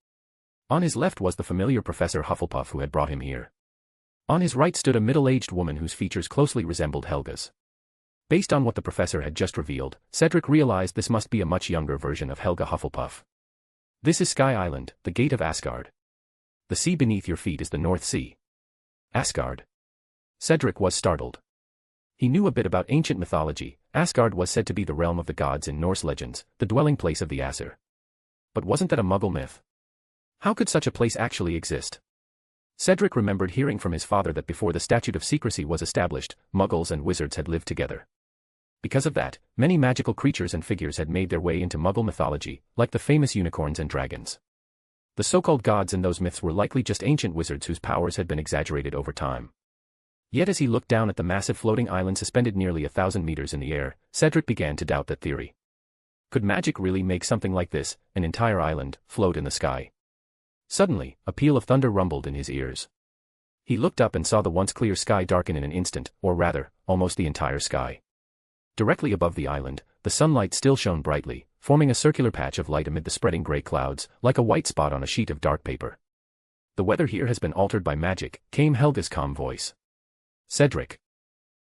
On his left was the familiar Professor Hufflepuff who had brought him here. On his right stood a middle-aged woman whose features closely resembled Helga's. Based on what the professor had just revealed, Cedric realized this must be a much younger version of Helga Hufflepuff. This is Sky Island, the gate of Asgard. The sea beneath your feet is the North Sea. Asgard. Cedric was startled. He knew a bit about ancient mythology. Asgard was said to be the realm of the gods in Norse legends, the dwelling place of the Aesir. But wasn't that a Muggle myth? How could such a place actually exist? Cedric remembered hearing from his father that before the Statute of Secrecy was established, Muggles and wizards had lived together. Because of that, many magical creatures and figures had made their way into Muggle mythology, like the famous unicorns and dragons. The so-called gods in those myths were likely just ancient wizards whose powers had been exaggerated over time. Yet as he looked down at the massive floating island suspended nearly 1,000 meters in the air, Cedric began to doubt that theory. Could magic really make something like this, an entire island, float in the sky? Suddenly, a peal of thunder rumbled in his ears. He looked up and saw the once clear sky darken in an instant, or rather, almost the entire sky. Directly above the island, the sunlight still shone brightly, forming a circular patch of light amid the spreading gray clouds, like a white spot on a sheet of dark paper. "The weather here has been altered by magic," came Helga's calm voice. Cedric.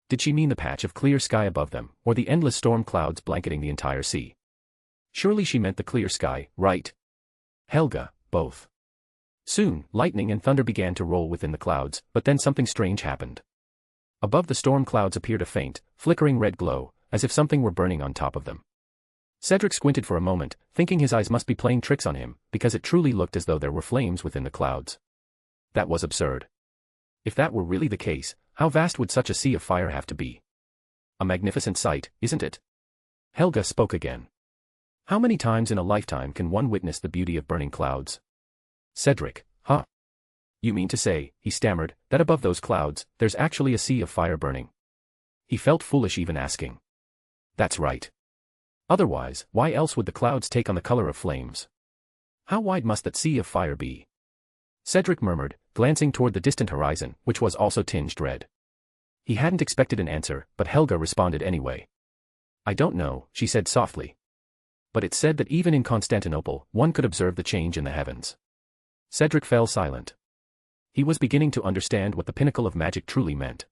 Did she mean the patch of clear sky above them, or the endless storm clouds blanketing the entire sea? Surely she meant the clear sky, right? Helga, both. Soon, lightning and thunder began to roll within the clouds, but then something strange happened. Above the storm clouds appeared a faint, flickering red glow, as if something were burning on top of them. Cedric squinted for a moment, thinking his eyes must be playing tricks on him, because it truly looked as though there were flames within the clouds. That was absurd. If that were really the case, how vast would such a sea of fire have to be? A magnificent sight, isn't it? Helga spoke again. How many times in a lifetime can one witness the beauty of burning clouds? Cedric, huh? You mean to say, he stammered, that above those clouds, there's actually a sea of fire burning? He felt foolish even asking. That's right. Otherwise, why else would the clouds take on the color of flames? How wide must that sea of fire be? Cedric murmured, glancing toward the distant horizon, which was also tinged red. He hadn't expected an answer, but Helga responded anyway. I don't know, she said softly. But it said that even in Constantinople, one could observe the change in the heavens. Cedric fell silent. He was beginning to understand what the pinnacle of magic truly meant.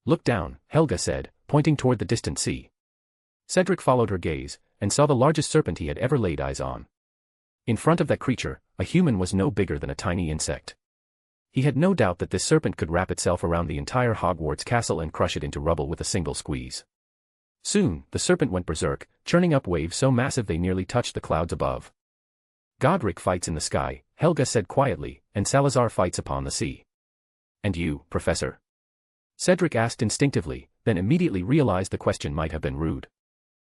Look down, Helga said, pointing toward the distant sea. Cedric followed her gaze, and saw the largest serpent he had ever laid eyes on. In front of that creature, a human was no bigger than a tiny insect. He had no doubt that this serpent could wrap itself around the entire Hogwarts castle and crush it into rubble with a single squeeze. Soon, the serpent went berserk, churning up waves so massive they nearly touched the clouds above. Godric fights in the sky, Helga said quietly, and Salazar fights upon the sea. And you, Professor? Cedric asked instinctively, then immediately realized the question might have been rude.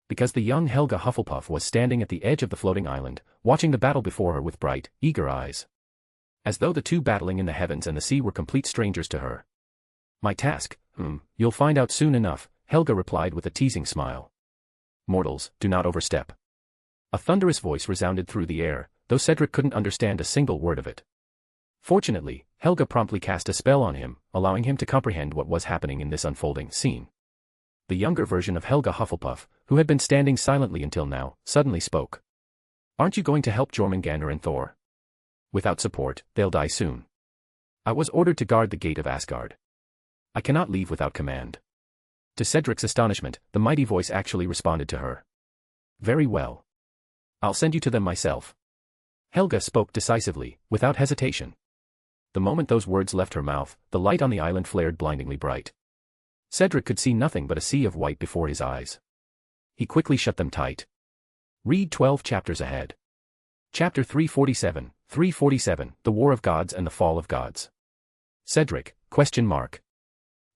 Because the young Helga Hufflepuff was standing at the edge of the floating island, watching the battle before her with bright, eager eyes. As though the two battling in the heavens and the sea were complete strangers to her. My task, you'll find out soon enough, Helga replied with a teasing smile. Mortals, do not overstep. A thunderous voice resounded through the air, though Cedric couldn't understand a single word of it. Fortunately, Helga promptly cast a spell on him, allowing him to comprehend what was happening in this unfolding scene. The younger version of Helga Hufflepuff, who had been standing silently until now, suddenly spoke. Aren't you going to help Jormungandr and Thor? Without support, they'll die soon. I was ordered to guard the gate of Asgard. I cannot leave without command. To Cedric's astonishment, the mighty voice actually responded to her. Very well. I'll send you to them myself. Helga spoke decisively, without hesitation. The moment those words left her mouth, the light on the island flared blindingly bright. Cedric could see nothing but a sea of white before his eyes. He quickly shut them tight. Read 12 chapters ahead. Chapter 347, The War of Gods and the Fall of Gods. Cedric, ?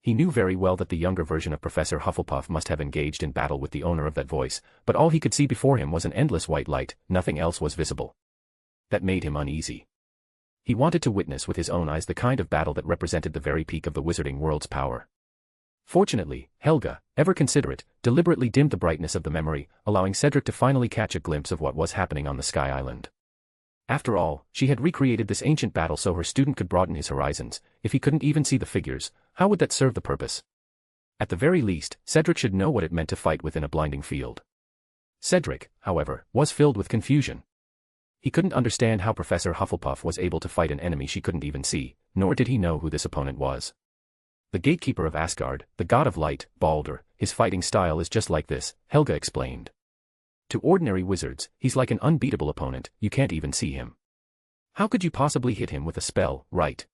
He knew very well that the younger version of Professor Hufflepuff must have engaged in battle with the owner of that voice, but all he could see before him was an endless white light, nothing else was visible. That made him uneasy. He wanted to witness with his own eyes the kind of battle that represented the very peak of the wizarding world's power. Fortunately, Helga, ever considerate, deliberately dimmed the brightness of the memory, allowing Cedric to finally catch a glimpse of what was happening on the Sky Island. After all, she had recreated this ancient battle so her student could broaden his horizons. If he couldn't even see the figures, how would that serve the purpose? At the very least, Cedric should know what it meant to fight within a blinding field. Cedric, however, was filled with confusion. He couldn't understand how Professor Hufflepuff was able to fight an enemy she couldn't even see, nor did he know who this opponent was. The gatekeeper of Asgard, the god of light, Baldur, his fighting style is just like this, Helga explained. To ordinary wizards, he's like an unbeatable opponent, you can't even see him. How could you possibly hit him with a spell, right?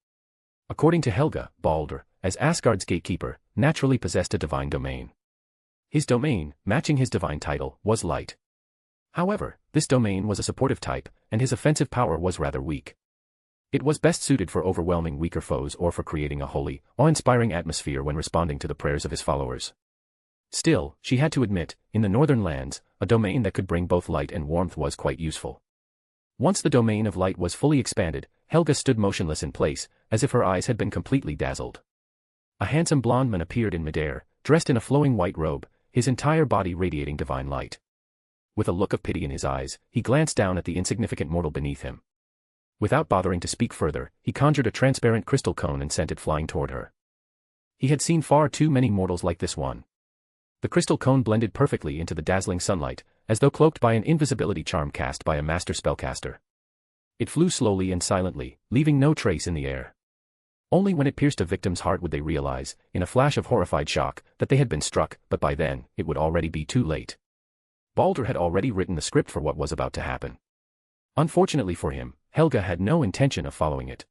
According to Helga, Baldur, as Asgard's gatekeeper, naturally possessed a divine domain. His domain, matching his divine title, was light. However, this domain was a supportive type, and his offensive power was rather weak. It was best suited for overwhelming weaker foes or for creating a holy, awe-inspiring atmosphere when responding to the prayers of his followers. Still, she had to admit, in the northern lands, a domain that could bring both light and warmth was quite useful. Once the domain of light was fully expanded, Helga stood motionless in place, as if her eyes had been completely dazzled. A handsome blonde man appeared in midair, dressed in a flowing white robe, his entire body radiating divine light. With a look of pity in his eyes, he glanced down at the insignificant mortal beneath him. Without bothering to speak further, he conjured a transparent crystal cone and sent it flying toward her. He had seen far too many mortals like this one. The crystal cone blended perfectly into the dazzling sunlight, as though cloaked by an invisibility charm cast by a master spellcaster. It flew slowly and silently, leaving no trace in the air. Only when it pierced a victim's heart would they realize, in a flash of horrified shock, that they had been struck, but by then, it would already be too late. Baldur had already written the script for what was about to happen. Unfortunately for him, Helga had no intention of following it.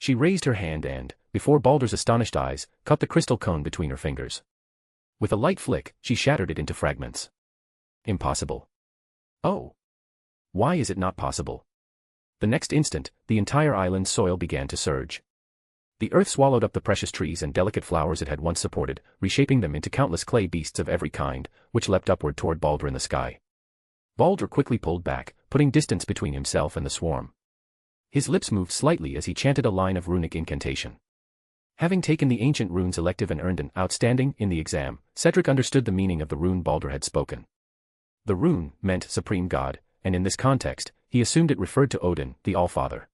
She raised her hand and, before Baldur's astonished eyes, caught the crystal cone between her fingers. With a light flick, she shattered it into fragments. Impossible. Oh. Why is it not possible? The next instant, the entire island's soil began to surge. The earth swallowed up the precious trees and delicate flowers it had once supported, reshaping them into countless clay beasts of every kind, which leapt upward toward Baldur in the sky. Baldur quickly pulled back, putting distance between himself and the swarm. His lips moved slightly as he chanted a line of runic incantation. Having taken the ancient runes elective and earned an outstanding in the exam, Cedric understood the meaning of the rune Baldur had spoken. The rune meant Supreme God, and in this context, he assumed it referred to Odin, the Allfather.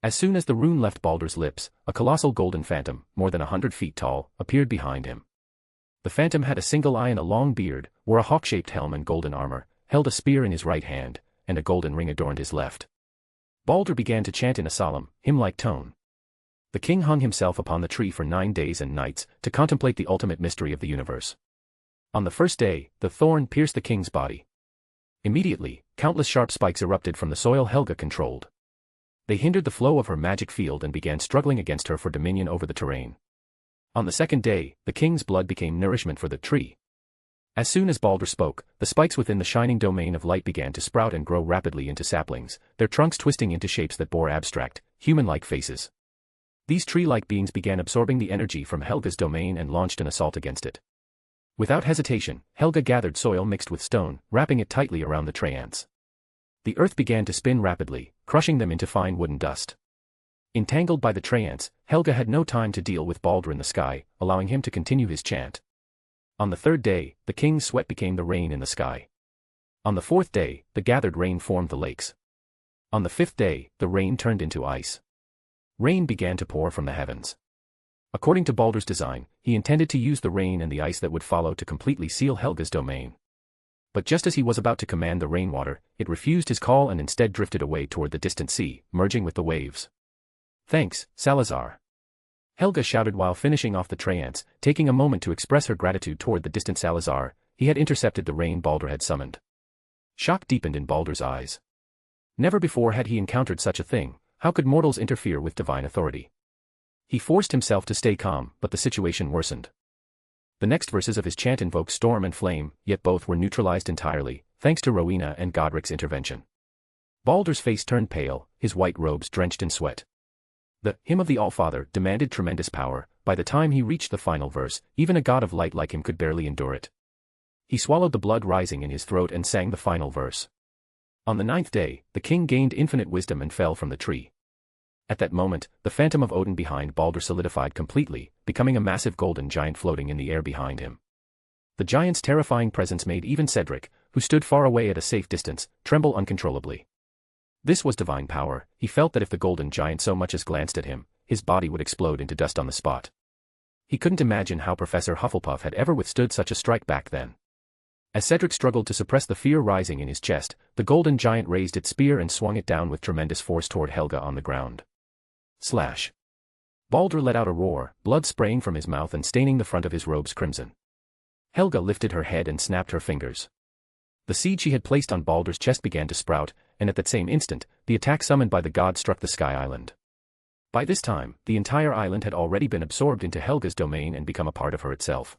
As soon as the rune left Baldur's lips, a colossal golden phantom, more than 100 feet tall, appeared behind him. The phantom had a single eye and a long beard, wore a hawk-shaped helm and golden armor, held a spear in his right hand, and a golden ring adorned his left. Baldur began to chant in a solemn, hymn-like tone. The king hung himself upon the tree for 9 days and nights, to contemplate the ultimate mystery of the universe. On the first day, the thorn pierced the king's body. Immediately, countless sharp spikes erupted from the soil Helga controlled. They hindered the flow of her magic field and began struggling against her for dominion over the terrain. On the second day, the king's blood became nourishment for the tree. As soon as Baldur spoke, the spikes within the shining domain of light began to sprout and grow rapidly into saplings, their trunks twisting into shapes that bore abstract, human-like faces. These tree-like beings began absorbing the energy from Helga's domain and launched an assault against it. Without hesitation, Helga gathered soil mixed with stone, wrapping it tightly around the treants. The earth began to spin rapidly, crushing them into fine wooden dust. Entangled by the treants, Helga had no time to deal with Baldur in the sky, allowing him to continue his chant. On the third day, the king's sweat became the rain in the sky. On the fourth day, the gathered rain formed the lakes. On the fifth day, the rain turned into ice. Rain began to pour from the heavens. According to Baldur's design, he intended to use the rain and the ice that would follow to completely seal Helga's domain. But just as he was about to command the rainwater, it refused his call and instead drifted away toward the distant sea, merging with the waves. "Thanks, Salazar," Helga shouted while finishing off the treants, taking a moment to express her gratitude toward the distant Salazar. He had intercepted the rain Baldur had summoned. Shock deepened in Baldur's eyes. Never before had he encountered such a thing. How could mortals interfere with divine authority? He forced himself to stay calm, but the situation worsened. The next verses of his chant invoked storm and flame, yet both were neutralized entirely, thanks to Rowena and Godric's intervention. Baldur's face turned pale, his white robes drenched in sweat. The hymn of the Allfather demanded tremendous power. By the time he reached the final verse, even a god of light like him could barely endure it. He swallowed the blood rising in his throat and sang the final verse. On the 9th day, the king gained infinite wisdom and fell from the tree. At that moment, the phantom of Odin behind Baldur solidified completely, becoming a massive golden giant floating in the air behind him. The giant's terrifying presence made even Cedric, who stood far away at a safe distance, tremble uncontrollably. This was divine power. He felt that if the golden giant so much as glanced at him, his body would explode into dust on the spot. He couldn't imagine how Professor Hufflepuff had ever withstood such a strike back then. As Cedric struggled to suppress the fear rising in his chest, the golden giant raised its spear and swung it down with tremendous force toward Helga on the ground. Slash. Baldur let out a roar, blood spraying from his mouth and staining the front of his robes crimson. Helga lifted her head and snapped her fingers. The seed she had placed on Baldur's chest began to sprout, and at that same instant, the attack summoned by the god struck the Sky Island. By this time, the entire island had already been absorbed into Helga's domain and become a part of her itself.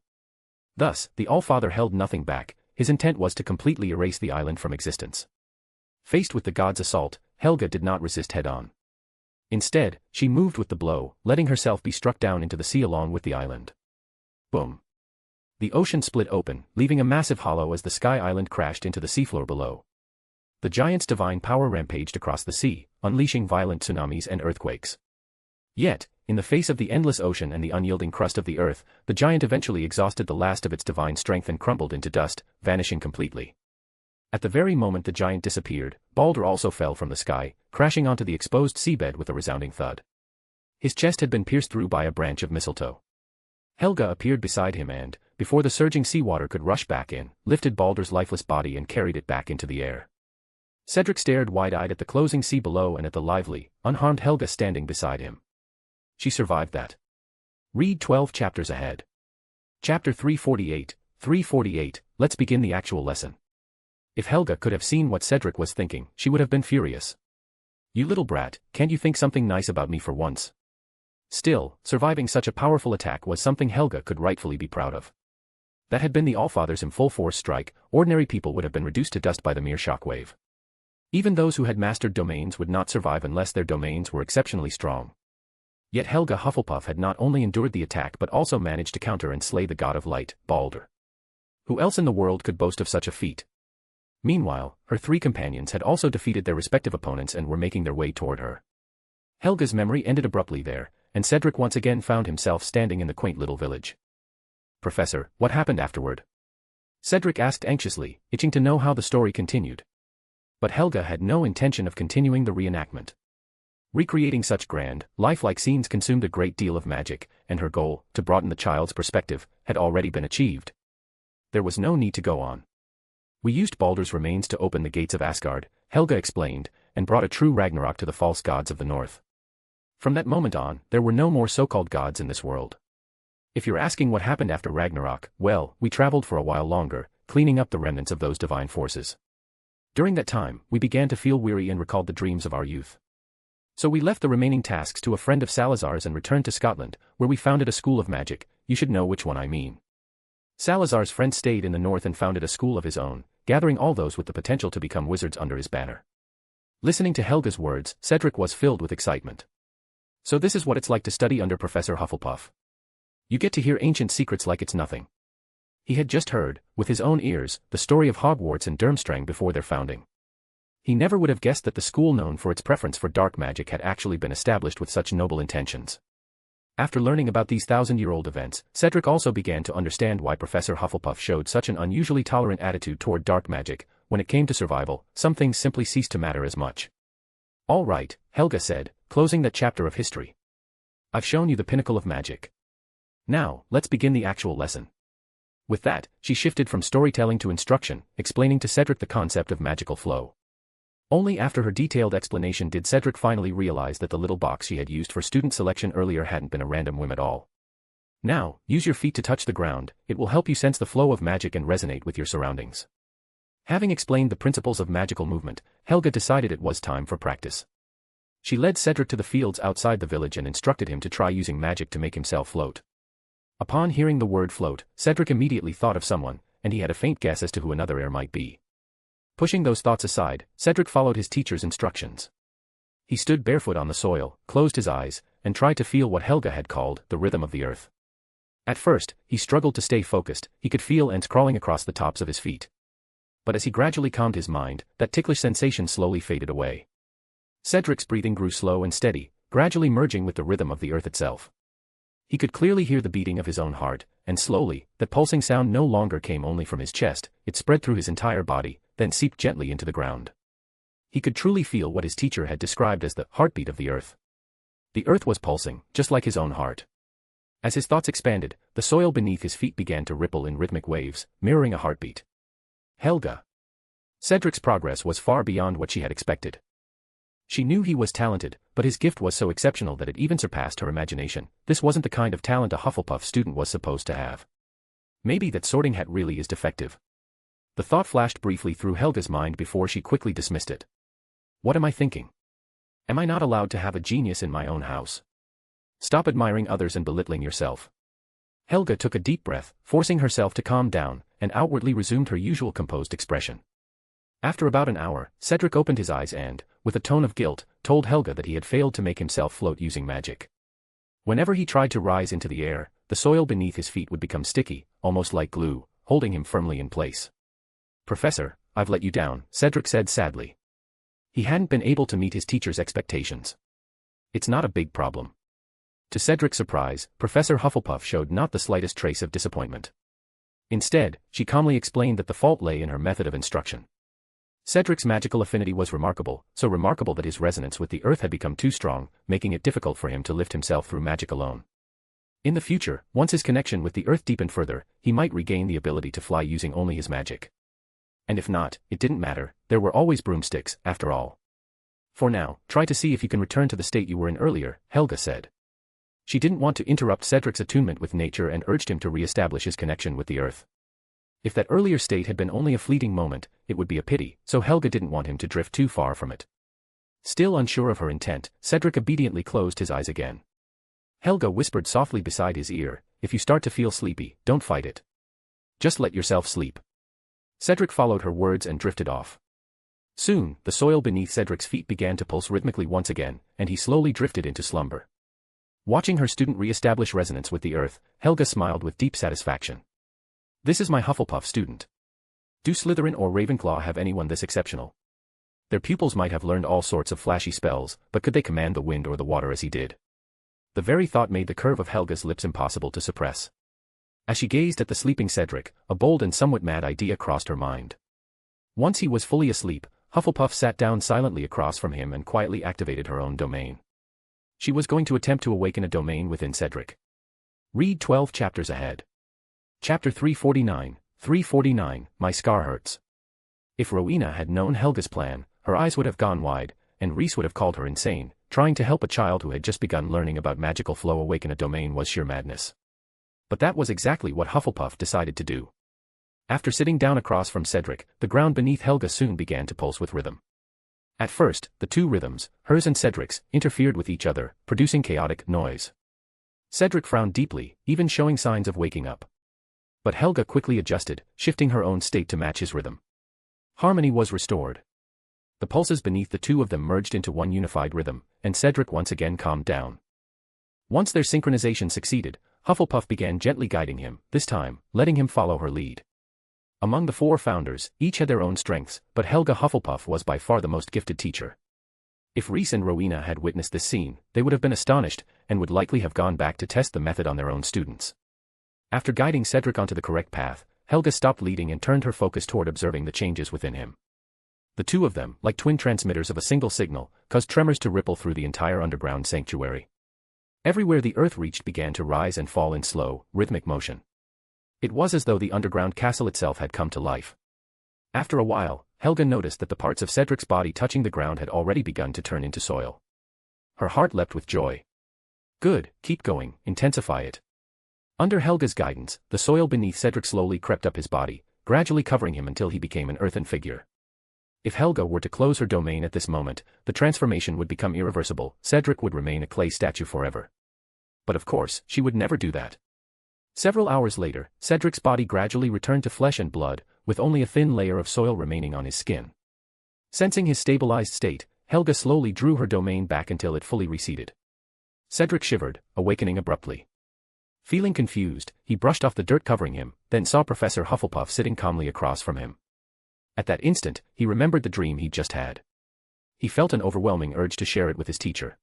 Thus, the Allfather held nothing back. His intent was to completely erase the island from existence. Faced with the god's assault, Helga did not resist head-on. Instead, she moved with the blow, letting herself be struck down into the sea along with the island. Boom. The ocean split open, leaving a massive hollow as the Sky Island crashed into the seafloor below. The giant's divine power rampaged across the sea, unleashing violent tsunamis and earthquakes. Yet, in the face of the endless ocean and the unyielding crust of the earth, the giant eventually exhausted the last of its divine strength and crumbled into dust, vanishing completely. At the very moment the giant disappeared, Baldur also fell from the sky, crashing onto the exposed seabed with a resounding thud. His chest had been pierced through by a branch of mistletoe. Helga appeared beside him and, before the surging seawater could rush back in, lifted Baldur's lifeless body and carried it back into the air. Cedric stared wide-eyed at the closing sea below and at the lively, unharmed Helga standing beside him. She survived that. Read 12 chapters ahead. Chapter 348, 348, let's begin the actual lesson. If Helga could have seen what Cedric was thinking, she would have been furious. You little brat, can't you think something nice about me for once? Still, surviving such a powerful attack was something Helga could rightfully be proud of. That had been the Allfather's in full force strike, ordinary people would have been reduced to dust by the mere shockwave. Even those who had mastered domains would not survive unless their domains were exceptionally strong. Yet Helga Hufflepuff had not only endured the attack but also managed to counter and slay the god of light, Baldur. Who else in the world could boast of such a feat? Meanwhile, her three companions had also defeated their respective opponents and were making their way toward her. Helga's memory ended abruptly there, and Cedric once again found himself standing in the quaint little village. Professor, what happened afterward? Cedric asked anxiously, itching to know how the story continued. But Helga had no intention of continuing the reenactment. Recreating such grand, lifelike scenes consumed a great deal of magic, and her goal, to broaden the child's perspective, had already been achieved. There was no need to go on. We used Baldur's remains to open the gates of Asgard, Helga explained, and brought a true Ragnarok to the false gods of the north. From that moment on, there were no more so-called gods in this world. If you're asking what happened after Ragnarok, well, we traveled for a while longer, cleaning up the remnants of those divine forces. During that time, we began to feel weary and recalled the dreams of our youth. So we left the remaining tasks to a friend of Salazar's and returned to Scotland, where we founded a school of magic. You should know which one I mean. Salazar's friend stayed in the north and founded a school of his own, gathering all those with the potential to become wizards under his banner. Listening to Helga's words, Cedric was filled with excitement. So this is what it's like to study under Professor Hufflepuff. You get to hear ancient secrets like it's nothing. He had just heard, with his own ears, the story of Hogwarts and Durmstrang before their founding. He never would have guessed that the school known for its preference for dark magic had actually been established with such noble intentions. After learning about these thousand-year-old events, Cedric also began to understand why Professor Hufflepuff showed such an unusually tolerant attitude toward dark magic. When it came to survival, some things simply ceased to matter as much. All right, Helga said, closing that chapter of history. I've shown you the pinnacle of magic. Now, let's begin the actual lesson. With that, she shifted from storytelling to instruction, explaining to Cedric the concept of magical flow. Only after her detailed explanation did Cedric finally realize that the little box she had used for student selection earlier hadn't been a random whim at all. Now, use your feet to touch the ground, it will help you sense the flow of magic and resonate with your surroundings. Having explained the principles of magical movement, Helga decided it was time for practice. She led Cedric to the fields outside the village and instructed him to try using magic to make himself float. Upon hearing the word float, Cedric immediately thought of someone, and he had a faint guess as to who another heir might be. Pushing those thoughts aside, Cedric followed his teacher's instructions. He stood barefoot on the soil, closed his eyes, and tried to feel what Helga had called the rhythm of the earth. At first, he struggled to stay focused, he could feel ants crawling across the tops of his feet. But as he gradually calmed his mind, that ticklish sensation slowly faded away. Cedric's breathing grew slow and steady, gradually merging with the rhythm of the earth itself. He could clearly hear the beating of his own heart, and slowly, that pulsing sound no longer came only from his chest, it spread through his entire body, then seeped gently into the ground. He could truly feel what his teacher had described as the heartbeat of the earth. The earth was pulsing, just like his own heart. As his thoughts expanded, the soil beneath his feet began to ripple in rhythmic waves, mirroring a heartbeat. Helga. Cedric's progress was far beyond what she had expected. She knew he was talented, but his gift was so exceptional that it even surpassed her imagination. This wasn't the kind of talent a Hufflepuff student was supposed to have. Maybe that sorting hat really is defective. The thought flashed briefly through Helga's mind before she quickly dismissed it. What am I thinking? Am I not allowed to have a genius in my own house? Stop admiring others and belittling yourself. Helga took a deep breath, forcing herself to calm down, and outwardly resumed her usual composed expression. After about an hour, Cedric opened his eyes and, with a tone of guilt, told Helga that he had failed to make himself float using magic. Whenever he tried to rise into the air, the soil beneath his feet would become sticky, almost like glue, holding him firmly in place. Professor, I've let you down, Cedric said sadly. He hadn't been able to meet his teacher's expectations. It's not a big problem. To Cedric's surprise, Professor Hufflepuff showed not the slightest trace of disappointment. Instead, she calmly explained that the fault lay in her method of instruction. Cedric's magical affinity was remarkable, so remarkable that his resonance with the earth had become too strong, making it difficult for him to lift himself through magic alone. In the future, once his connection with the earth deepened further, he might regain the ability to fly using only his magic. And if not, it didn't matter, there were always broomsticks, after all. For now, try to see if you can return to the state you were in earlier, Helga said. She didn't want to interrupt Cedric's attunement with nature and urged him to re-establish his connection with the earth. If that earlier state had been only a fleeting moment, it would be a pity, so Helga didn't want him to drift too far from it. Still unsure of her intent, Cedric obediently closed his eyes again. Helga whispered softly beside his ear, if you start to feel sleepy, don't fight it. Just let yourself sleep. Cedric followed her words and drifted off. Soon, the soil beneath Cedric's feet began to pulse rhythmically once again, and he slowly drifted into slumber. Watching her student re-establish resonance with the earth, Helga smiled with deep satisfaction. This is my Hufflepuff student. Do Slytherin or Ravenclaw have anyone this exceptional? Their pupils might have learned all sorts of flashy spells, but could they command the wind or the water as he did? The very thought made the curve of Helga's lips impossible to suppress. As she gazed at the sleeping Cedric, a bold and somewhat mad idea crossed her mind. Once he was fully asleep, Hufflepuff sat down silently across from him and quietly activated her own domain. She was going to attempt to awaken a domain within Cedric. Read 12 chapters ahead. Chapter 349, 349, My Scar Hurts. If Rowena had known Helga's plan, her eyes would have gone wide, and Reese would have called her insane. Trying to help a child who had just begun learning about magical flow awaken a domain was sheer madness. But that was exactly what Hufflepuff decided to do. After sitting down across from Cedric, the ground beneath Helga soon began to pulse with rhythm. At first, the two rhythms, hers and Cedric's, interfered with each other, producing chaotic noise. Cedric frowned deeply, even showing signs of waking up. But Helga quickly adjusted, shifting her own state to match his rhythm. Harmony was restored. The pulses beneath the two of them merged into one unified rhythm, and Cedric once again calmed down. Once their synchronization succeeded, Hufflepuff began gently guiding him, this time, letting him follow her lead. Among the four founders, each had their own strengths, but Helga Hufflepuff was by far the most gifted teacher. If Reese and Rowena had witnessed this scene, they would have been astonished, and would likely have gone back to test the method on their own students. After guiding Cedric onto the correct path, Helga stopped leading and turned her focus toward observing the changes within him. The two of them, like twin transmitters of a single signal, caused tremors to ripple through the entire underground sanctuary. Everywhere the earth reached began to rise and fall in slow, rhythmic motion. It was as though the underground castle itself had come to life. After a while, Helga noticed that the parts of Cedric's body touching the ground had already begun to turn into soil. Her heart leapt with joy. Good, keep going, intensify it. Under Helga's guidance, the soil beneath Cedric slowly crept up his body, gradually covering him until he became an earthen figure. If Helga were to close her domain at this moment, the transformation would become irreversible. Cedric would remain a clay statue forever. But of course, she would never do that. Several hours later, Cedric's body gradually returned to flesh and blood, with only a thin layer of soil remaining on his skin. Sensing his stabilized state, Helga slowly drew her domain back until it fully receded. Cedric shivered, awakening abruptly. Feeling confused, he brushed off the dirt covering him, then saw Professor Hufflepuff sitting calmly across from him. At that instant, he remembered the dream he'd just had. He felt an overwhelming urge to share it with his teacher.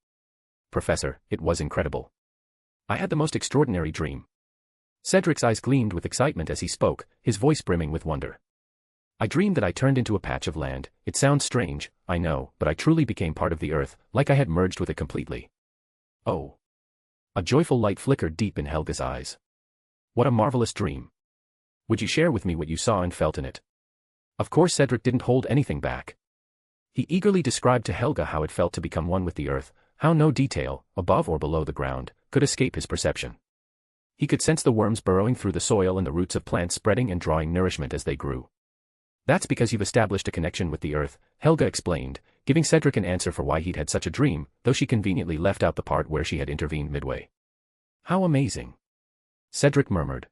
Professor, it was incredible. I had the most extraordinary dream. Cedric's eyes gleamed with excitement as he spoke, his voice brimming with wonder. I dreamed that I turned into a patch of land. It sounds strange, I know, but I truly became part of the earth, like I had merged with it completely. Oh. A joyful light flickered deep in Helga's eyes. What a marvelous dream. Would you share with me what you saw and felt in it? Of course Cedric didn't hold anything back. He eagerly described to Helga how it felt to become one with the earth, how no detail, above or below the ground, could escape his perception. He could sense the worms burrowing through the soil and the roots of plants spreading and drawing nourishment as they grew. That's because you've established a connection with the earth, Helga explained, giving Cedric an answer for why he'd had such a dream, though she conveniently left out the part where she had intervened midway. How amazing! Cedric murmured.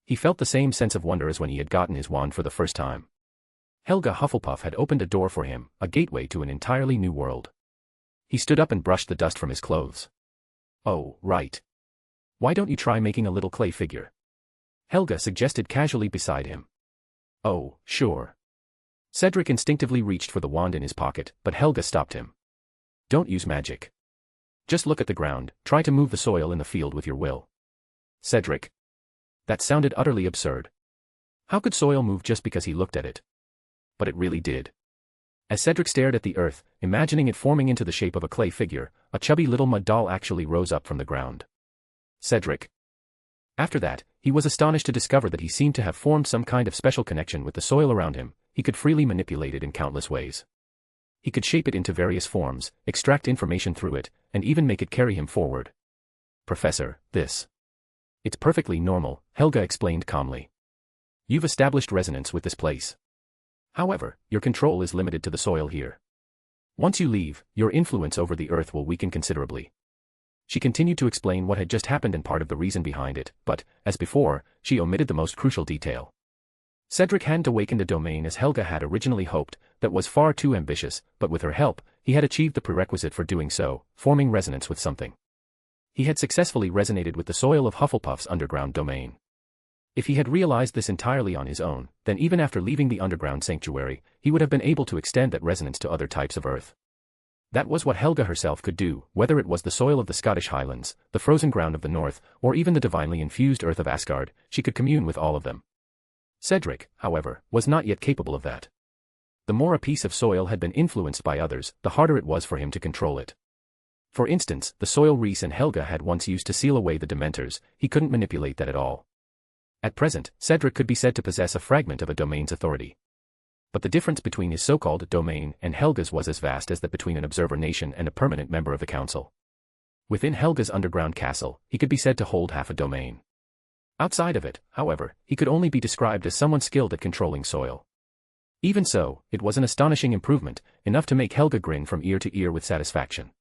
He felt the same sense of wonder as when he had gotten his wand for the first time. Helga Hufflepuff had opened a door for him, a gateway to an entirely new world. He stood up and brushed the dust from his clothes. Oh, right. Why don't you try making a little clay figure? Helga suggested casually beside him. Oh, sure. Cedric instinctively reached for the wand in his pocket, but Helga stopped him. Don't use magic. Just look at the ground, try to move the soil in the field with your will. Cedric. That sounded utterly absurd. How could soil move just because he looked at it? But it really did. As Cedric stared at the earth, imagining it forming into the shape of a clay figure, a chubby little mud doll actually rose up from the ground. Cedric. After that, he was astonished to discover that he seemed to have formed some kind of special connection with the soil around him. He could freely manipulate it in countless ways. He could shape it into various forms, extract information through it, and even make it carry him forward. Professor, it's perfectly normal, Helga explained calmly. You've established resonance with this place. However, your control is limited to the soil here. Once you leave, your influence over the earth will weaken considerably. She continued to explain what had just happened and part of the reason behind it, but, as before, she omitted the most crucial detail. Cedric hadn't awakened a domain as Helga had originally hoped, that was far too ambitious, but with her help, he had achieved the prerequisite for doing so, forming resonance with something. He had successfully resonated with the soil of Hufflepuff's underground domain. If he had realized this entirely on his own, then even after leaving the underground sanctuary, he would have been able to extend that resonance to other types of earth. That was what Helga herself could do, whether it was the soil of the Scottish Highlands, the frozen ground of the north, or even the divinely infused earth of Asgard, she could commune with all of them. Cedric, however, was not yet capable of that. The more a piece of soil had been influenced by others, the harder it was for him to control it. For instance, the soil Rhys and Helga had once used to seal away the Dementors, he couldn't manipulate that at all. At present, Cedric could be said to possess a fragment of a domain's authority. But the difference between his so-called domain and Helga's was as vast as that between an observer nation and a permanent member of the council. Within Helga's underground castle, he could be said to hold half a domain. Outside of it, however, he could only be described as someone skilled at controlling soil. Even so, it was an astonishing improvement, enough to make Helga grin from ear to ear with satisfaction.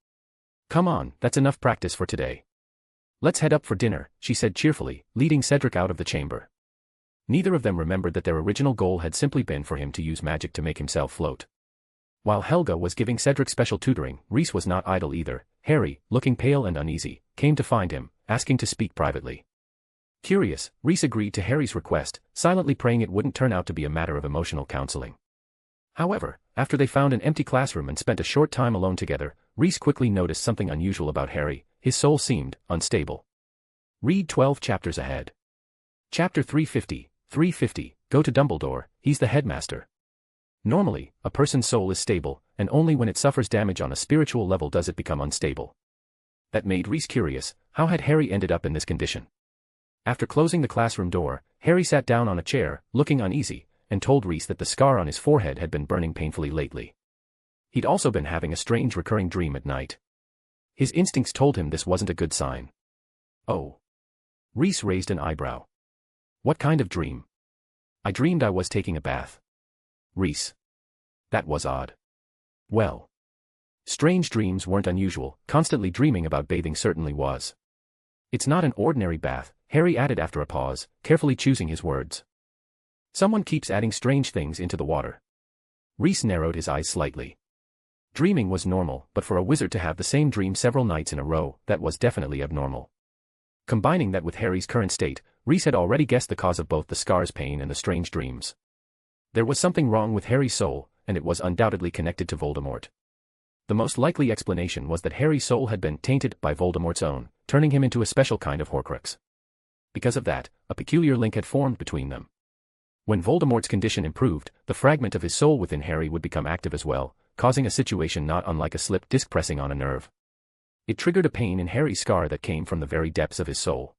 Come on, that's enough practice for today. Let's head up for dinner, she said cheerfully, leading Cedric out of the chamber. Neither of them remembered that their original goal had simply been for him to use magic to make himself float. While Helga was giving Cedric special tutoring, Rhys was not idle either. Harry, looking pale and uneasy, came to find him, asking to speak privately. Curious, Rhys agreed to Harry's request, silently praying it wouldn't turn out to be a matter of emotional counseling. However, after they found an empty classroom and spent a short time alone together, Rhys quickly noticed something unusual about Harry. His soul seemed unstable. Read 12 chapters ahead. Chapter 350, Go to Dumbledore, he's the headmaster. Normally, a person's soul is stable, and only when it suffers damage on a spiritual level does it become unstable. That made Rhys curious, how had Harry ended up in this condition? After closing the classroom door, Harry sat down on a chair, looking uneasy, and told Rhys that the scar on his forehead had been burning painfully lately. He'd also been having a strange recurring dream at night. His instincts told him this wasn't a good sign. Oh. Rhys raised an eyebrow. What kind of dream? I dreamed I was taking a bath. Rhys. That was odd. Well. Strange dreams weren't unusual, constantly dreaming about bathing certainly was. It's not an ordinary bath, Harry added after a pause, carefully choosing his words. Someone keeps adding strange things into the water. Rhys narrowed his eyes slightly. Dreaming was normal, but for a wizard to have the same dream several nights in a row, that was definitely abnormal. Combining that with Harry's current state, Rhys had already guessed the cause of both the scar's pain and the strange dreams. There was something wrong with Harry's soul, and it was undoubtedly connected to Voldemort. The most likely explanation was that Harry's soul had been tainted by Voldemort's own, turning him into a special kind of Horcrux. Because of that, a peculiar link had formed between them. When Voldemort's condition improved, the fragment of his soul within Harry would become active as well, causing a situation not unlike a slip disc pressing on a nerve. It triggered a pain in Harry's scar that came from the very depths of his soul.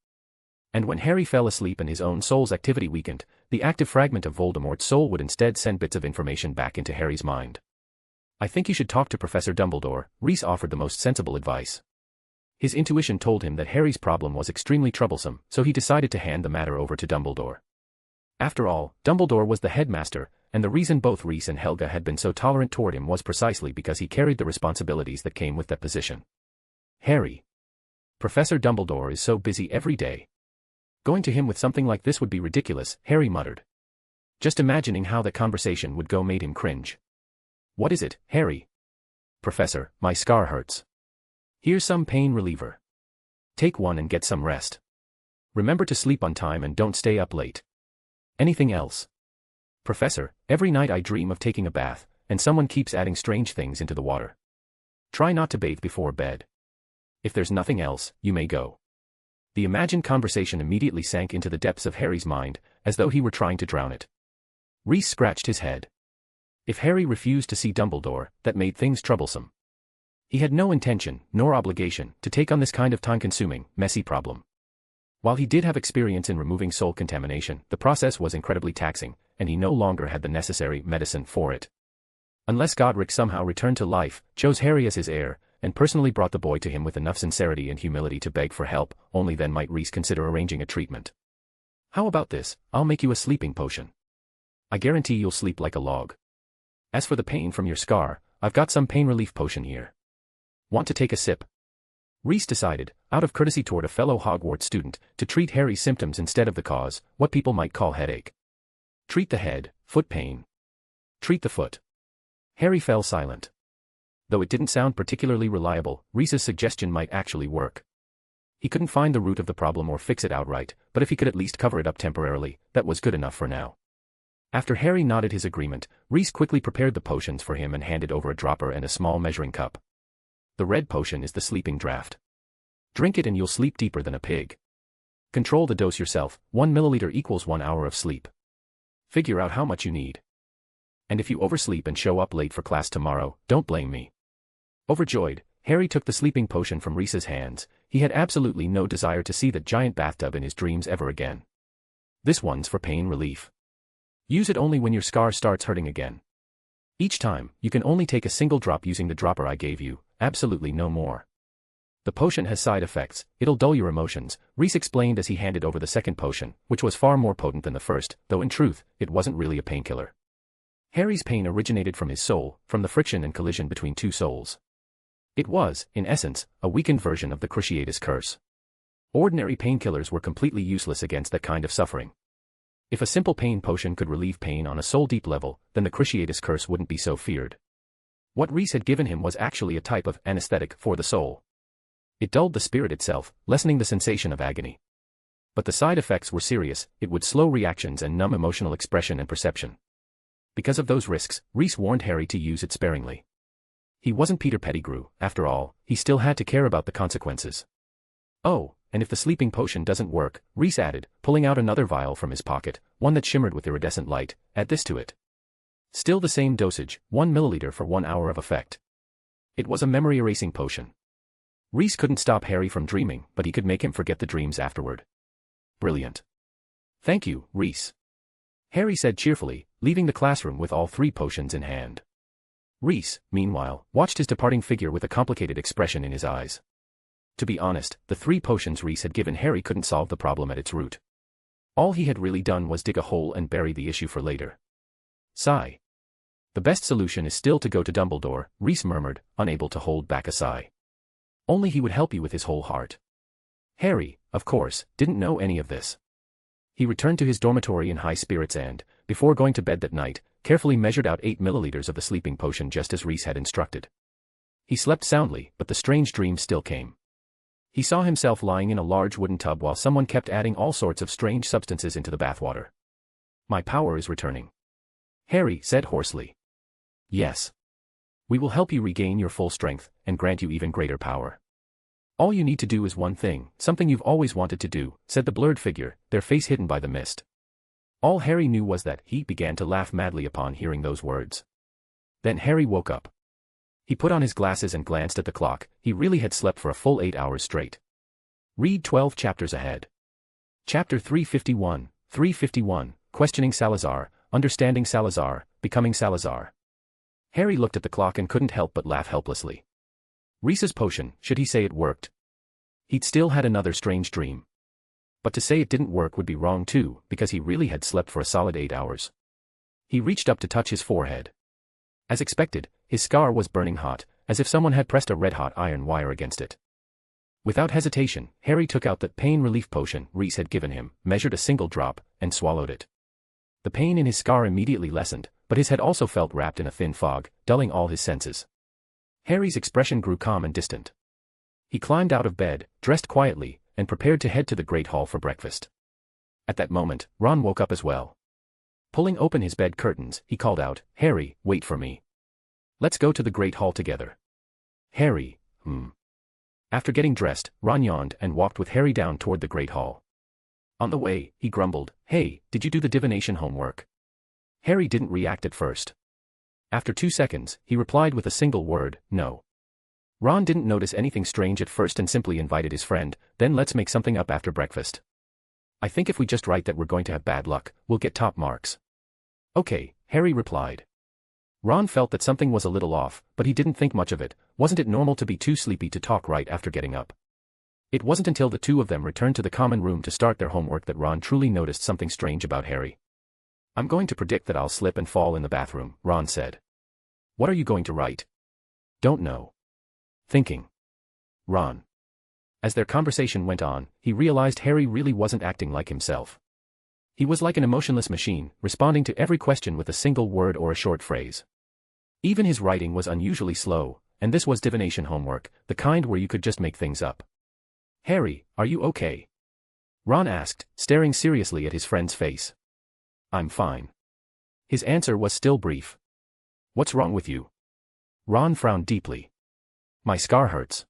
And when Harry fell asleep and his own soul's activity weakened, the active fragment of Voldemort's soul would instead send bits of information back into Harry's mind. I think you should talk to Professor Dumbledore, Reese offered the most sensible advice. His intuition told him that Harry's problem was extremely troublesome, so he decided to hand the matter over to Dumbledore. After all, Dumbledore was the headmaster, and the reason both Reese and Helga had been so tolerant toward him was precisely because he carried the responsibilities that came with that position. Harry. Professor Dumbledore is so busy every day. Going to him with something like this would be ridiculous, Harry muttered. Just imagining how that conversation would go made him cringe. What is it, Harry? Professor, my scar hurts. Here's some pain reliever. Take one and get some rest. Remember to sleep on time and don't stay up late. Anything else? Professor, every night I dream of taking a bath, and someone keeps adding strange things into the water. Try not to bathe before bed. If there's nothing else, you may go. The imagined conversation immediately sank into the depths of Harry's mind, as though he were trying to drown it. Reese scratched his head. If Harry refused to see Dumbledore, that made things troublesome. He had no intention, nor obligation, to take on this kind of time-consuming, messy problem. While he did have experience in removing soul contamination, the process was incredibly taxing, and he no longer had the necessary medicine for it. Unless Godric somehow returned to life, chose Harry as his heir, and personally brought the boy to him with enough sincerity and humility to beg for help, only then might Reese consider arranging a treatment. How about this? I'll make you a sleeping potion. I guarantee you'll sleep like a log. As for the pain from your scar, I've got some pain relief potion here. Want to take a sip? Reese decided, out of courtesy toward a fellow Hogwarts student, to treat Harry's symptoms instead of the cause, what people might call headache. Treat the head, foot pain. Treat the foot. Harry fell silent. Though it didn't sound particularly reliable, Reese's suggestion might actually work. He couldn't find the root of the problem or fix it outright, but if he could at least cover it up temporarily, that was good enough for now. After Harry nodded his agreement, Reese quickly prepared the potions for him and handed over a dropper and a small measuring cup. The red potion is the sleeping draught. Drink it and you'll sleep deeper than a pig. Control the dose yourself, 1 milliliter equals 1 hour of sleep. Figure out how much you need. And if you oversleep and show up late for class tomorrow, don't blame me. Overjoyed, Harry took the sleeping potion from Reese's hands. He had absolutely no desire to see that giant bathtub in his dreams ever again. This one's for pain relief. Use it only when your scar starts hurting again. Each time, you can only take a single drop using the dropper I gave you, absolutely no more. The potion has side effects, it'll dull your emotions, Reese explained as he handed over the second potion, which was far more potent than the first, though in truth, it wasn't really a painkiller. Harry's pain originated from his soul, from the friction and collision between two souls. It was, in essence, a weakened version of the Cruciatus curse. Ordinary painkillers were completely useless against that kind of suffering. If a simple pain potion could relieve pain on a soul-deep level, then the Cruciatus curse wouldn't be so feared. What Reese had given him was actually a type of anesthetic for the soul. It dulled the spirit itself, lessening the sensation of agony. But the side effects were serious, it would slow reactions and numb emotional expression and perception. Because of those risks, Reese warned Harry to use it sparingly. He wasn't Peter Pettigrew, after all, he still had to care about the consequences. Oh, and if the sleeping potion doesn't work, Reese added, pulling out another vial from his pocket, one that shimmered with iridescent light, add this to it. Still the same dosage, 1 milliliter for 1 hour of effect. It was a memory-erasing potion. Reese couldn't stop Harry from dreaming, but he could make him forget the dreams afterward. Brilliant. Thank you, Reese. Harry said cheerfully, leaving the classroom with all 3 potions in hand. Reese, meanwhile, watched his departing figure with a complicated expression in his eyes. To be honest, the 3 potions Reese had given Harry couldn't solve the problem at its root. All he had really done was dig a hole and bury the issue for later. Sigh. The best solution is still to go to Dumbledore, Reese murmured, unable to hold back a sigh. Only he would help you with his whole heart. Harry, of course, didn't know any of this. He returned to his dormitory in high spirits and, before going to bed that night, carefully measured out 8 milliliters of the sleeping potion just as Reese had instructed. He slept soundly, but the strange dream still came. He saw himself lying in a large wooden tub while someone kept adding all sorts of strange substances into the bathwater. My power is returning. Harry said hoarsely. Yes. We will help you regain your full strength, and grant you even greater power. All you need to do is one thing, something you've always wanted to do, said the blurred figure, their face hidden by the mist. All Harry knew was that he began to laugh madly upon hearing those words. Then Harry woke up. He put on his glasses and glanced at the clock, he really had slept for a full 8 hours straight. Read 12 chapters ahead. Chapter 351, Questioning Salazar, Understanding Salazar, Becoming Salazar. Harry looked at the clock and couldn't help but laugh helplessly. Reese's potion, should he say it worked? He'd still had another strange dream. But to say it didn't work would be wrong too, because he really had slept for a solid 8 hours. He reached up to touch his forehead. As expected, his scar was burning hot, as if someone had pressed a red-hot iron wire against it. Without hesitation, Harry took out the pain relief potion Reese had given him, measured a single drop, and swallowed it. The pain in his scar immediately lessened, but his head also felt wrapped in a thin fog, dulling all his senses. Harry's expression grew calm and distant. He climbed out of bed, dressed quietly, and prepared to head to the Great Hall for breakfast. At that moment, Ron woke up as well. Pulling open his bed curtains, he called out, "Harry, wait for me. Let's go to the Great Hall together." Harry, After getting dressed, Ron yawned and walked with Harry down toward the Great Hall. On the way, he grumbled, "Hey, did you do the divination homework?" Harry didn't react at first. After 2 seconds, he replied with a single word, "No." Ron didn't notice anything strange at first and simply invited his friend, "Then let's make something up after breakfast. I think if we just write that we're going to have bad luck, we'll get top marks." "Okay," Harry replied. Ron felt that something was a little off, but he didn't think much of it. Wasn't it normal to be too sleepy to talk right after getting up? It wasn't until the two of them returned to the common room to start their homework that Ron truly noticed something strange about Harry. "I'm going to predict that I'll slip and fall in the bathroom," Ron said. "What are you going to write?" "Don't know." "Thinking." "Ron." As their conversation went on, he realized Harry really wasn't acting like himself. He was like an emotionless machine, responding to every question with a single word or a short phrase. Even his writing was unusually slow, and this was divination homework, the kind where you could just make things up. "Harry, are you okay?" Ron asked, staring seriously at his friend's face. "I'm fine." His answer was still brief. "What's wrong with you?" Ron frowned deeply. "My scar hurts.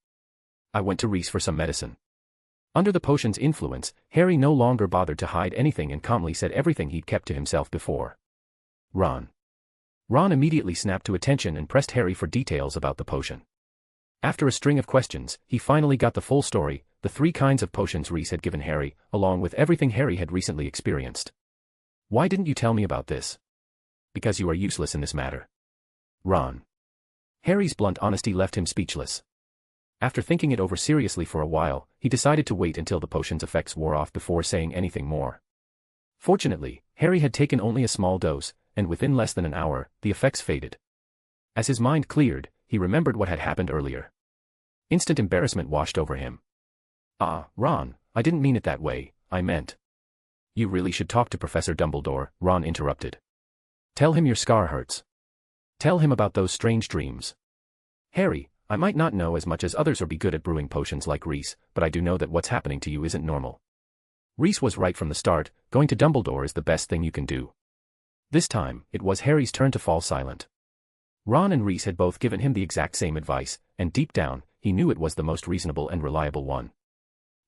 I went to Reese for some medicine." Under the potion's influence, Harry no longer bothered to hide anything and calmly said everything he'd kept to himself before. "Ron." Ron immediately snapped to attention and pressed Harry for details about the potion. After a string of questions, he finally got the full story, the 3 kinds of potions Reese had given Harry, along with everything Harry had recently experienced. "Why didn't you tell me about this?" "Because you are useless in this matter." "Ron." Harry's blunt honesty left him speechless. After thinking it over seriously for a while, he decided to wait until the potion's effects wore off before saying anything more. Fortunately, Harry had taken only a small dose, and within less than an hour, the effects faded. As his mind cleared, he remembered what had happened earlier. Instant embarrassment washed over him. Ron, I didn't mean it that way, I meant." "You really should talk to Professor Dumbledore," Ron interrupted. "Tell him your scar hurts. Tell him about those strange dreams. Harry, I might not know as much as others or be good at brewing potions like Reese, but I do know that what's happening to you isn't normal. Reese was right from the start, going to Dumbledore is the best thing you can do." This time, it was Harry's turn to fall silent. Ron and Reese had both given him the exact same advice, and deep down, he knew it was the most reasonable and reliable one.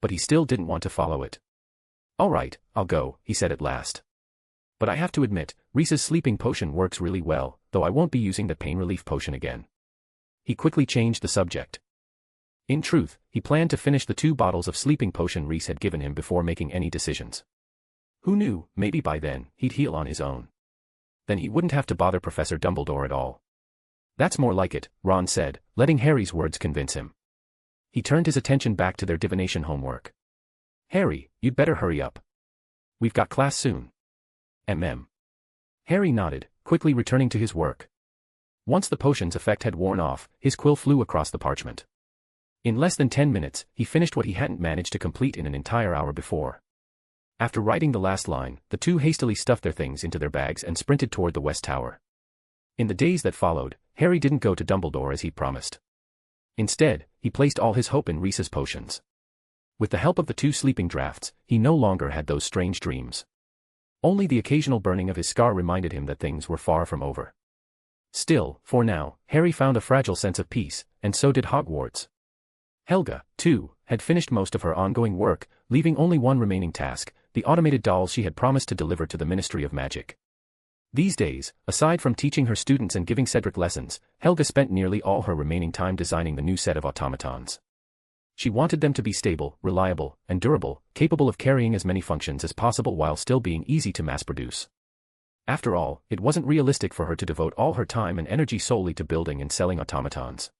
But he still didn't want to follow it. "All right, I'll go," he said at last. "But I have to admit, Reese's sleeping potion works really well, though I won't be using the pain relief potion again." He quickly changed the subject. In truth, he planned to finish the 2 bottles of sleeping potion Reese had given him before making any decisions. Who knew, maybe by then, he'd heal on his own. Then he wouldn't have to bother Professor Dumbledore at all. "That's more like it," Ron said, letting Harry's words convince him. He turned his attention back to their divination homework. "Harry, you'd better hurry up. We've got class soon." Harry nodded, quickly returning to his work. Once the potion's effect had worn off, his quill flew across the parchment. In less than 10 minutes, he finished what he hadn't managed to complete in an entire hour before. After writing the last line, the two hastily stuffed their things into their bags and sprinted toward the West Tower. In the days that followed, Harry didn't go to Dumbledore as he promised. Instead, he placed all his hope in Reese's potions. With the help of the 2 sleeping drafts, he no longer had those strange dreams. Only the occasional burning of his scar reminded him that things were far from over. Still, for now, Harry found a fragile sense of peace, and so did Hogwarts. Helga, too, had finished most of her ongoing work, leaving only one remaining task, the automated dolls she had promised to deliver to the Ministry of Magic. These days, aside from teaching her students and giving Cedric lessons, Helga spent nearly all her remaining time designing the new set of automatons. She wanted them to be stable, reliable, and durable, capable of carrying as many functions as possible while still being easy to mass produce. After all, it wasn't realistic for her to devote all her time and energy solely to building and selling automatons.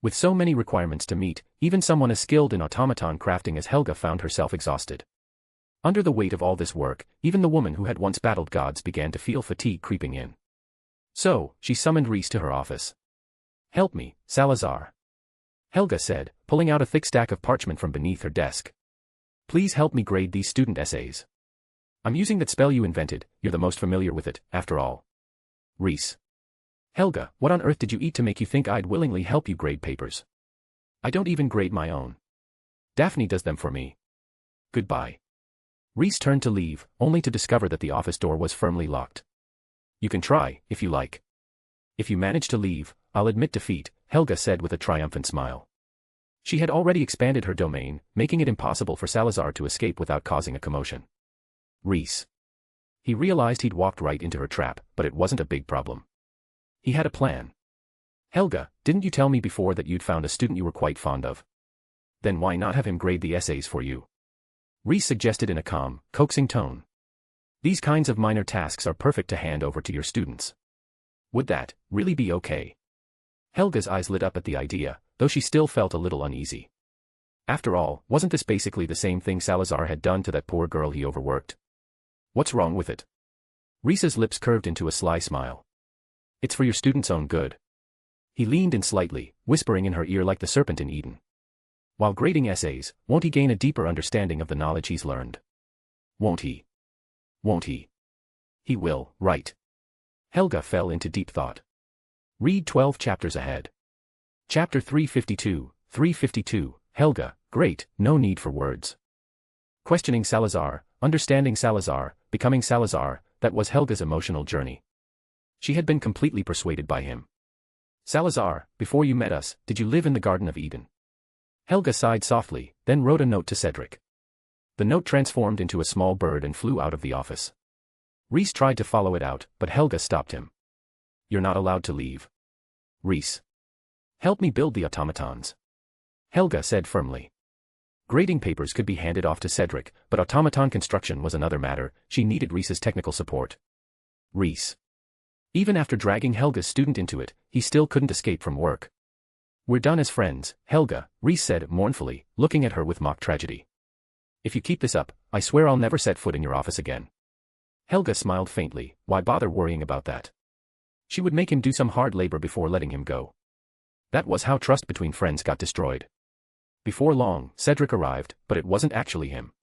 With so many requirements to meet, even someone as skilled in automaton crafting as Helga found herself exhausted. Under the weight of all this work, even the woman who had once battled gods began to feel fatigue creeping in. So, she summoned Rhys to her office. "Help me, Salazar," Helga said, pulling out a thick stack of parchment from beneath her desk. "Please help me grade these student essays. I'm using that spell you invented, you're the most familiar with it, after all." Rhys. "Helga, what on earth did you eat to make you think I'd willingly help you grade papers? I don't even grade my own. Daphne does them for me. Goodbye." Rhys turned to leave, only to discover that the office door was firmly locked. "You can try, if you like. If you manage to leave, I'll admit defeat," Helga said with a triumphant smile. She had already expanded her domain, making it impossible for Salazar to escape without causing a commotion. Rhys. He realized he'd walked right into her trap, but it wasn't a big problem. He had a plan. "Helga, didn't you tell me before that you'd found a student you were quite fond of? Then why not have him grade the essays for you?" Rhys suggested in a calm, coaxing tone. "These kinds of minor tasks are perfect to hand over to your students. Would that really be okay?" Helga's eyes lit up at the idea, though she still felt a little uneasy. After all, wasn't this basically the same thing Salazar had done to that poor girl he overworked? What's wrong with it? Rhys's lips curved into a sly smile. "It's for your students' own good." He leaned in slightly, whispering in her ear like the serpent in Eden. "While grading essays, won't he gain a deeper understanding of the knowledge he's learned? Won't he? Won't he? He will, right?" Helga fell into deep thought. Read 12 chapters ahead. Chapter 352, 352, Helga, great, no need for words. Questioning Salazar, understanding Salazar, becoming Salazar, that was Helga's emotional journey. She had been completely persuaded by him. "Salazar, before you met us, did you live in the Garden of Eden?" Helga sighed softly, then wrote a note to Cedric. The note transformed into a small bird and flew out of the office. Rhys tried to follow it out, but Helga stopped him. "You're not allowed to leave. Rhys. Help me build the automatons," Helga said firmly. Grading papers could be handed off to Cedric, but automaton construction was another matter. She needed Rhys's technical support. Rhys. Even after dragging Helga's student into it, he still couldn't escape from work. "We're done as friends, Helga," Rhys said mournfully, looking at her with mock tragedy. "If you keep this up, I swear I'll never set foot in your office again." Helga smiled faintly. Why bother worrying about that? She would make him do some hard labor before letting him go. That was how trust between friends got destroyed. Before long, Cedric arrived, but it wasn't actually him.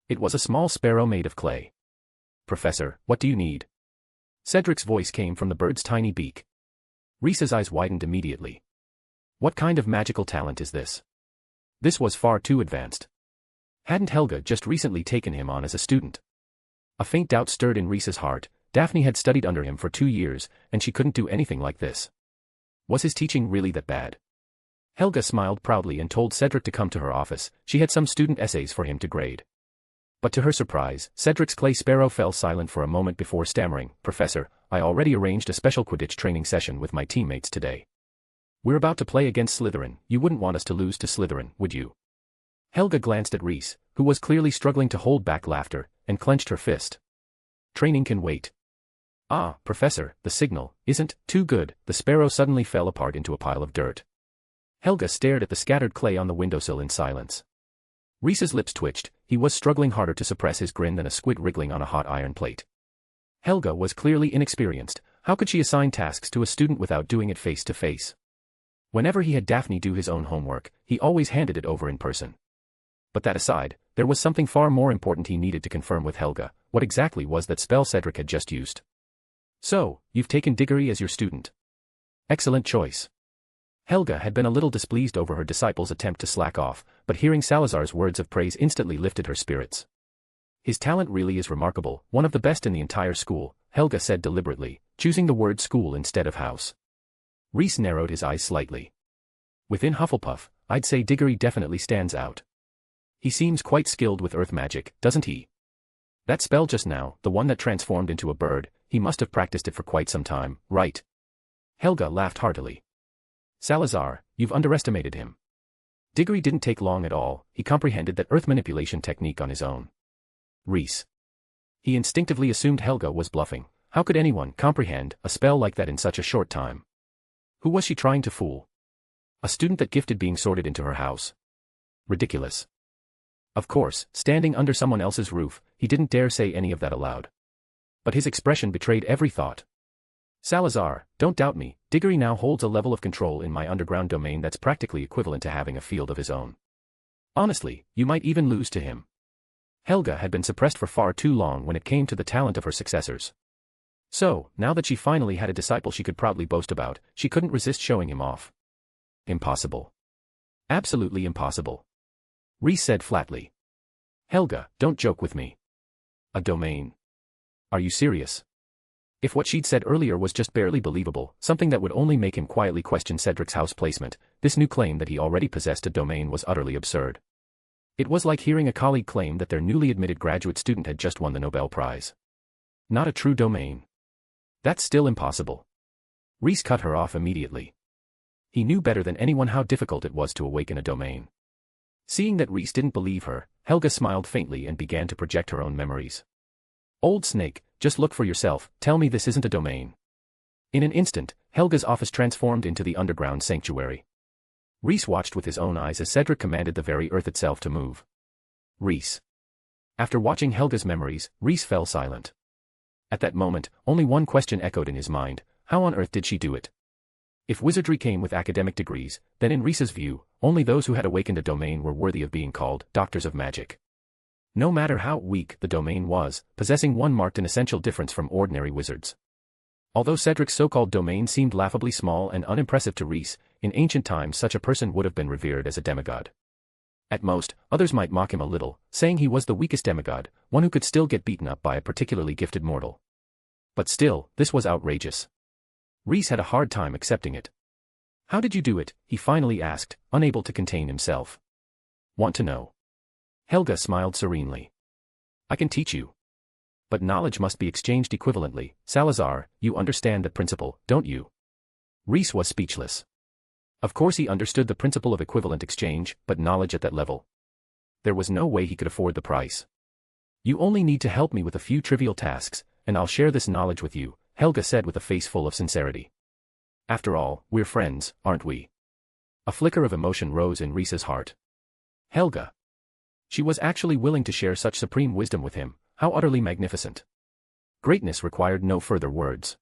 It was a small sparrow made of clay. "Professor, what do you need?" Cedric's voice came from the bird's tiny beak. Rhys's eyes widened immediately. What kind of magical talent is this? This was far too advanced. Hadn't Helga just recently taken him on as a student? A faint doubt stirred in Rhys's heart. Daphne had studied under him for 2 years, and she couldn't do anything like this. Was his teaching really that bad? Helga smiled proudly and told Cedric to come to her office. She had some student essays for him to grade. But to her surprise, Cedric's clay sparrow fell silent for a moment before stammering, "Professor, I already arranged a special Quidditch training session with my teammates today. We're about to play against Slytherin. You wouldn't want us to lose to Slytherin, would you?" Helga glanced at Rhys, who was clearly struggling to hold back laughter, and clenched her fist. "Training can wait." "Ah, Professor, the signal isn't too good." The sparrow suddenly fell apart into a pile of dirt. Helga stared at the scattered clay on the windowsill in silence. Rhys's lips twitched. He was struggling harder to suppress his grin than a squid wriggling on a hot iron plate. Helga was clearly inexperienced. How could she assign tasks to a student without doing it face to face? Whenever he had Daphne do his own homework, he always handed it over in person. But that aside, there was something far more important he needed to confirm with Helga. What exactly was that spell Cedric had just used? "So, you've taken Diggory as your student. Excellent choice." Helga had been a little displeased over her disciple's attempt to slack off, but hearing Salazar's words of praise instantly lifted her spirits. "His talent really is remarkable, one of the best in the entire school," Helga said deliberately, choosing the word school instead of house. Rhys narrowed his eyes slightly. "Within Hufflepuff, I'd say Diggory definitely stands out. He seems quite skilled with earth magic, doesn't he? That spell just now, the one that transformed into a bird, he must have practiced it for quite some time, right?" Helga laughed heartily. "Salazar, you've underestimated him. Diggory didn't take long at all. He comprehended that earth manipulation technique on his own." Rhys. He instinctively assumed Helga was bluffing. How could anyone comprehend a spell like that in such a short time? Who was she trying to fool? A student that gifted being sorted into her house? Ridiculous. Of course, standing under someone else's roof, he didn't dare say any of that aloud. But his expression betrayed every thought. Salazar, don't doubt me, Diggory now holds a level of control in my underground domain that's practically equivalent to having a field of his own. Honestly, you might even lose to him. Helga had been suppressed for far too long when it came to the talent of her successors. So, now that she finally had a disciple she could proudly boast about, she couldn't resist showing him off. Impossible. Absolutely impossible. Rhys said flatly. Helga, don't joke with me. A domain. Are you serious? If what she'd said earlier was just barely believable, something that would only make him quietly question Cedric's house placement, this new claim that he already possessed a domain was utterly absurd. It was like hearing a colleague claim that their newly admitted graduate student had just won the Nobel Prize. Not a true domain. That's still impossible. Rhys cut her off immediately. He knew better than anyone how difficult it was to awaken a domain. Seeing that Rhys didn't believe her, Helga smiled faintly and began to project her own memories. Old snake, just look for yourself, tell me this isn't a domain. In an instant, Helga's office transformed into the underground sanctuary. Rhys watched with his own eyes as Cedric commanded the very earth itself to move. Rhys. After watching Helga's memories, Rhys fell silent. At that moment, only one question echoed in his mind: how on earth did she do it? If wizardry came with academic degrees, then in Rhys's view, only those who had awakened a domain were worthy of being called doctors of magic. No matter how weak the domain was, possessing one marked an essential difference from ordinary wizards. Although Cedric's so-called domain seemed laughably small and unimpressive to Rhys, in ancient times such a person would have been revered as a demigod. At most, others might mock him a little, saying he was the weakest demigod, one who could still get beaten up by a particularly gifted mortal. But still, this was outrageous. Rhys had a hard time accepting it. How did you do it? He finally asked, unable to contain himself. Want to know? Helga smiled serenely. I can teach you. But knowledge must be exchanged equivalently. Salazar, you understand that principle, don't you? Rhys was speechless. Of course he understood the principle of equivalent exchange, but knowledge at that level. There was no way he could afford the price. You only need to help me with a few trivial tasks, and I'll share this knowledge with you, Helga said with a face full of sincerity. After all, we're friends, aren't we? A flicker of emotion rose in Rhys's heart. Helga. She was actually willing to share such supreme wisdom with him. How utterly magnificent. Greatness required no further words.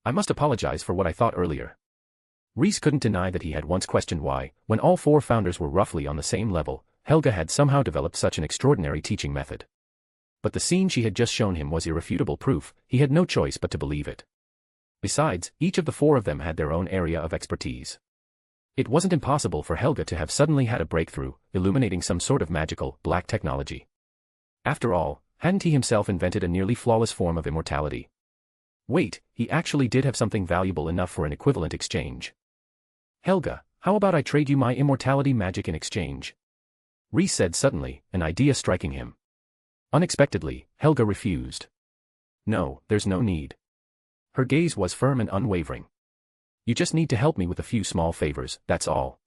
I must apologize for what I thought earlier. Rhys couldn't deny that he had once questioned why, when all four founders were roughly on the same level, Helga had somehow developed such an extraordinary teaching method. But the scene she had just shown him was irrefutable proof. He had no choice but to believe it. Besides, each of the four of them had their own area of expertise. It wasn't impossible for Helga to have suddenly had a breakthrough, illuminating some sort of magical, black technology. After all, hadn't he himself invented a nearly flawless form of immortality? Wait, he actually did have something valuable enough for an equivalent exchange. Helga, how about I trade you my immortality magic in exchange? Rhys said suddenly, an idea striking him. Unexpectedly, Helga refused. No, there's no need. Her gaze was firm and unwavering. You just need to help me with a few small favors, that's all.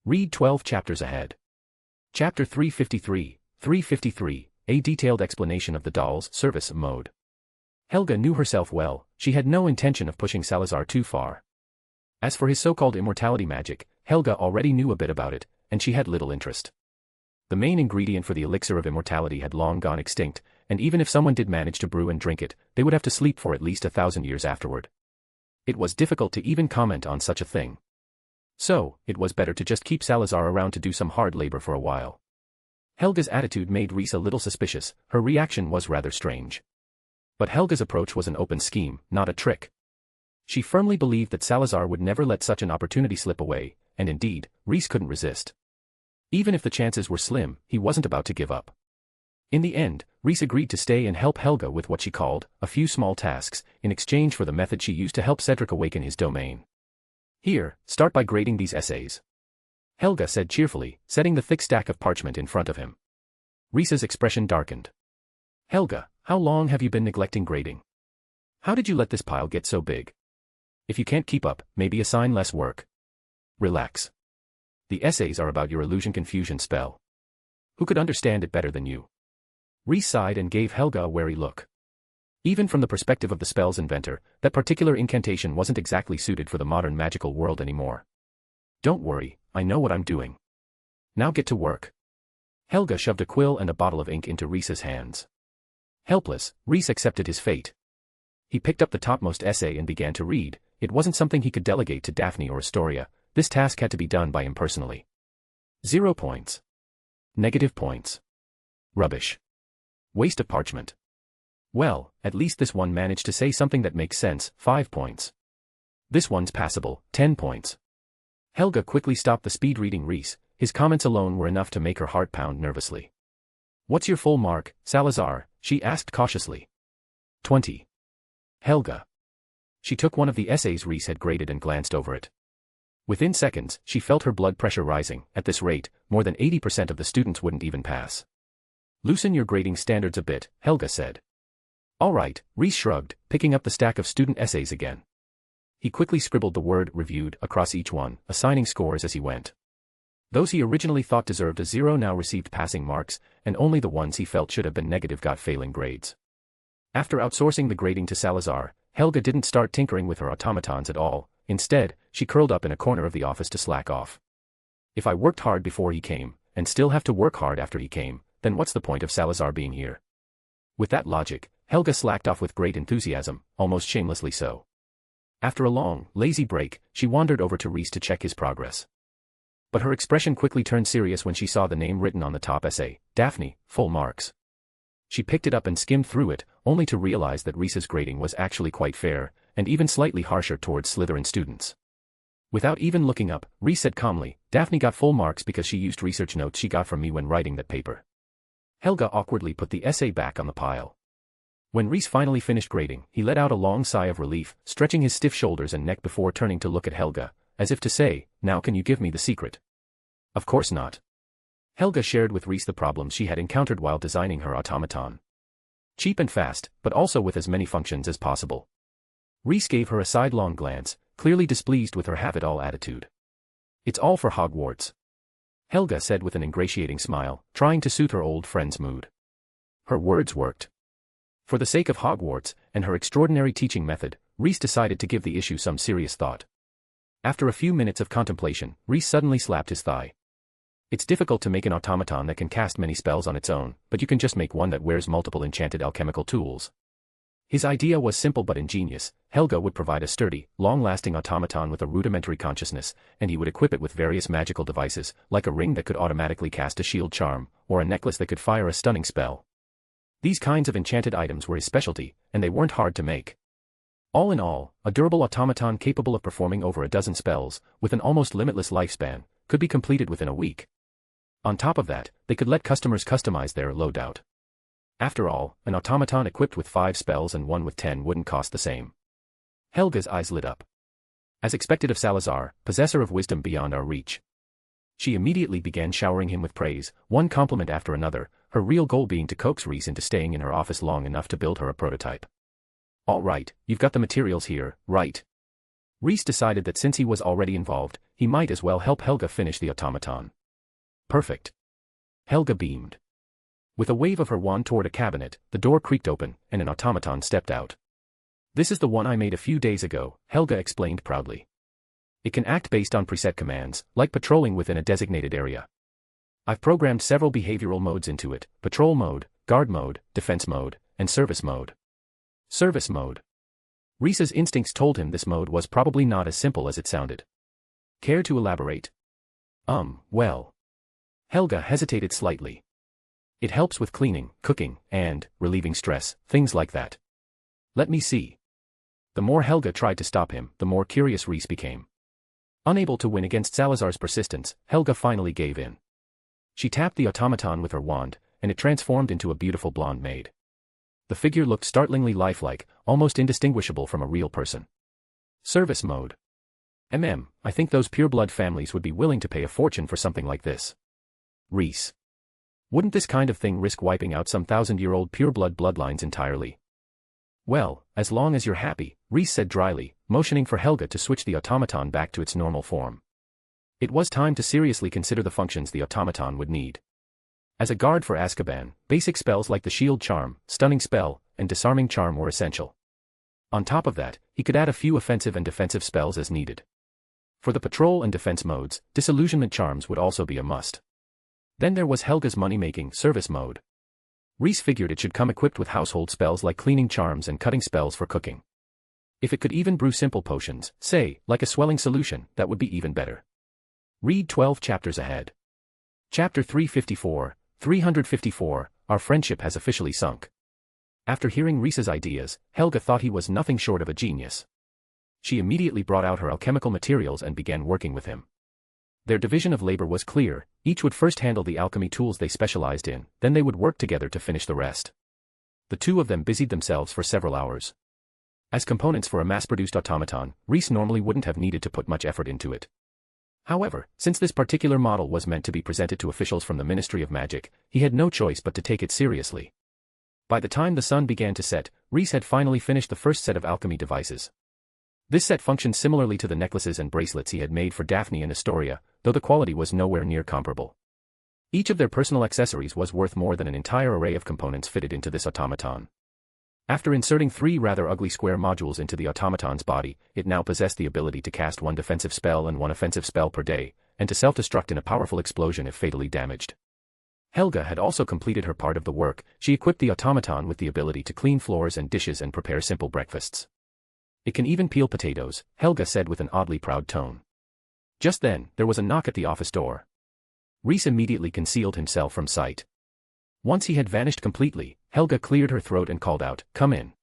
Read 12 chapters ahead. Chapter 353, 353. A detailed explanation of the doll's service mode. Helga knew herself well, she had no intention of pushing Salazar too far. As for his so-called immortality magic, Helga already knew a bit about it, and she had little interest. The main ingredient for the elixir of immortality had long gone extinct, and even if someone did manage to brew and drink it, they would have to sleep for at least 1,000 years afterward. It was difficult to even comment on such a thing. So, it was better to just keep Salazar around to do some hard labor for a while. Helga's attitude made Rhys a little suspicious. Her reaction was rather strange. But Helga's approach was an open scheme, not a trick. She firmly believed that Salazar would never let such an opportunity slip away, and indeed, Rhys couldn't resist. Even if the chances were slim, he wasn't about to give up. In the end, Rhys agreed to stay and help Helga with what she called a few small tasks, in exchange for the method she used to help Cedric awaken his domain. Here, start by grading these essays. Helga said cheerfully, setting the thick stack of parchment in front of him. Rhys's expression darkened. Helga, how long have you been neglecting grading? How did you let this pile get so big? If you can't keep up, maybe assign less work. Relax. The essays are about your illusion confusion spell. Who could understand it better than you? Rhys sighed and gave Helga a wary look. Even from the perspective of the spell's inventor, that particular incantation wasn't exactly suited for the modern magical world anymore. Don't worry, I know what I'm doing. Now get to work. Helga shoved a quill and a bottle of ink into Rhys's hands. Helpless, Rhys accepted his fate. He picked up the topmost essay and began to read. It wasn't something he could delegate to Daphne or Astoria. This task had to be done by him personally. 0 points. Negative points. Rubbish. Waste of parchment. Well, at least this one managed to say something that makes sense, 5 points. This one's passable, 10 points. Helga quickly stopped the speed reading Rhys. His comments alone were enough to make her heart pound nervously. What's your full mark, Salazar? She asked cautiously. 20. Helga. She took one of the essays Rhys had graded and glanced over it. Within seconds, she felt her blood pressure rising. At this rate, more than 80% of the students wouldn't even pass. Loosen your grading standards a bit, Helga said. All right, Rhys shrugged, picking up the stack of student essays again. He quickly scribbled the word reviewed across each one, assigning scores as he went. Those he originally thought deserved a 0 now received passing marks, and only the ones he felt should have been negative got failing grades. After outsourcing the grading to Salazar, Helga didn't start tinkering with her automatons at all. Instead, she curled up in a corner of the office to slack off. If I worked hard before he came, and still have to work hard after he came, then what's the point of Salazar being here? With that logic, Helga slacked off with great enthusiasm, almost shamelessly so. After a long, lazy break, she wandered over to Rhys to check his progress. But her expression quickly turned serious when she saw the name written on the top essay, Daphne, full marks. She picked it up and skimmed through it, only to realize that Rhys's grading was actually quite fair, and even slightly harsher towards Slytherin students. Without even looking up, Rhys said calmly, Daphne got full marks because she used research notes she got from me when writing that paper. Helga awkwardly put the essay back on the pile. When Rhys finally finished grading, he let out a long sigh of relief, stretching his stiff shoulders and neck before turning to look at Helga, as if to say, now can you give me the secret? Of course not. Helga shared with Rhys the problems she had encountered while designing her automaton. Cheap and fast, but also with as many functions as possible. Rhys gave her a sidelong glance, clearly displeased with her have-it-all attitude. It's all for Hogwarts. Helga said with an ingratiating smile, trying to soothe her old friend's mood. Her words worked. For the sake of Hogwarts, and her extraordinary teaching method, Rhys decided to give the issue some serious thought. After a few minutes of contemplation, Rhys suddenly slapped his thigh. It's difficult to make an automaton that can cast many spells on its own, but you can just make one that wears multiple enchanted alchemical tools. His idea was simple but ingenious. Helga would provide a sturdy, long-lasting automaton with a rudimentary consciousness, and he would equip it with various magical devices, like a ring that could automatically cast a shield charm, or a necklace that could fire a stunning spell. These kinds of enchanted items were his specialty, and they weren't hard to make. All in all, a durable automaton capable of performing over a dozen spells, with an almost limitless lifespan, could be completed within a week. On top of that, they could let customers customize their loadout. After all, an automaton equipped with 5 spells and one with 10 wouldn't cost the same. Helga's eyes lit up. As expected of Salazar, possessor of wisdom beyond our reach. She immediately began showering him with praise, one compliment after another, her real goal being to coax Rhys into staying in her office long enough to build her a prototype. All right, you've got the materials here, right? Rhys decided that since he was already involved, he might as well help Helga finish the automaton. Perfect. Helga beamed. With a wave of her wand toward a cabinet, the door creaked open, and an automaton stepped out. This is the one I made a few days ago, Helga explained proudly. It can act based on preset commands, like patrolling within a designated area. I've programmed several behavioral modes into it: patrol mode, guard mode, defense mode, and service mode. Service mode. Rhys's instincts told him this mode was probably not as simple as it sounded. Care to elaborate? Well. Helga hesitated slightly. It helps with cleaning, cooking, and relieving stress, things like that. Let me see. The more Helga tried to stop him, the more curious Rhys became. Unable to win against Salazar's persistence, Helga finally gave in. She tapped the automaton with her wand, and it transformed into a beautiful blonde maid. The figure looked startlingly lifelike, almost indistinguishable from a real person. Service mode. I think those pureblood families would be willing to pay a fortune for something like this. Rhys. Wouldn't this kind of thing risk wiping out some 1,000-year-old pureblood bloodlines entirely? Well, as long as you're happy, Rhys said dryly, motioning for Helga to switch the automaton back to its normal form. It was time to seriously consider the functions the automaton would need. As a guard for Azkaban, basic spells like the Shield Charm, Stunning Spell, and Disarming Charm were essential. On top of that, he could add a few offensive and defensive spells as needed. For the patrol and defense modes, Disillusionment Charms would also be a must. Then there was Helga's money-making service mode. Reese figured it should come equipped with household spells like cleaning charms and cutting spells for cooking. If it could even brew simple potions, say, like a swelling solution, that would be even better. Read 12 chapters ahead. Chapter 354, Our Friendship Has Officially Sunk. After hearing Reese's ideas, Helga thought he was nothing short of a genius. She immediately brought out her alchemical materials and began working with him. Their division of labor was clear: each would first handle the alchemy tools they specialized in, then they would work together to finish the rest. The two of them busied themselves for several hours. As components for a mass-produced automaton, Reese normally wouldn't have needed to put much effort into it. However, since this particular model was meant to be presented to officials from the Ministry of Magic, he had no choice but to take it seriously. By the time the sun began to set, Reese had finally finished the first set of alchemy devices. This set functioned similarly to the necklaces and bracelets he had made for Daphne and Astoria, though the quality was nowhere near comparable. Each of their personal accessories was worth more than an entire array of components fitted into this automaton. After inserting 3 rather ugly square modules into the automaton's body, it now possessed the ability to cast 1 defensive spell and 1 offensive spell per day, and to self-destruct in a powerful explosion if fatally damaged. Helga had also completed her part of the work. She equipped the automaton with the ability to clean floors and dishes and prepare simple breakfasts. It can even peel potatoes, Helga said with an oddly proud tone. Just then, there was a knock at the office door. Reese immediately concealed himself from sight. Once he had vanished completely, Helga cleared her throat and called out, "Come in."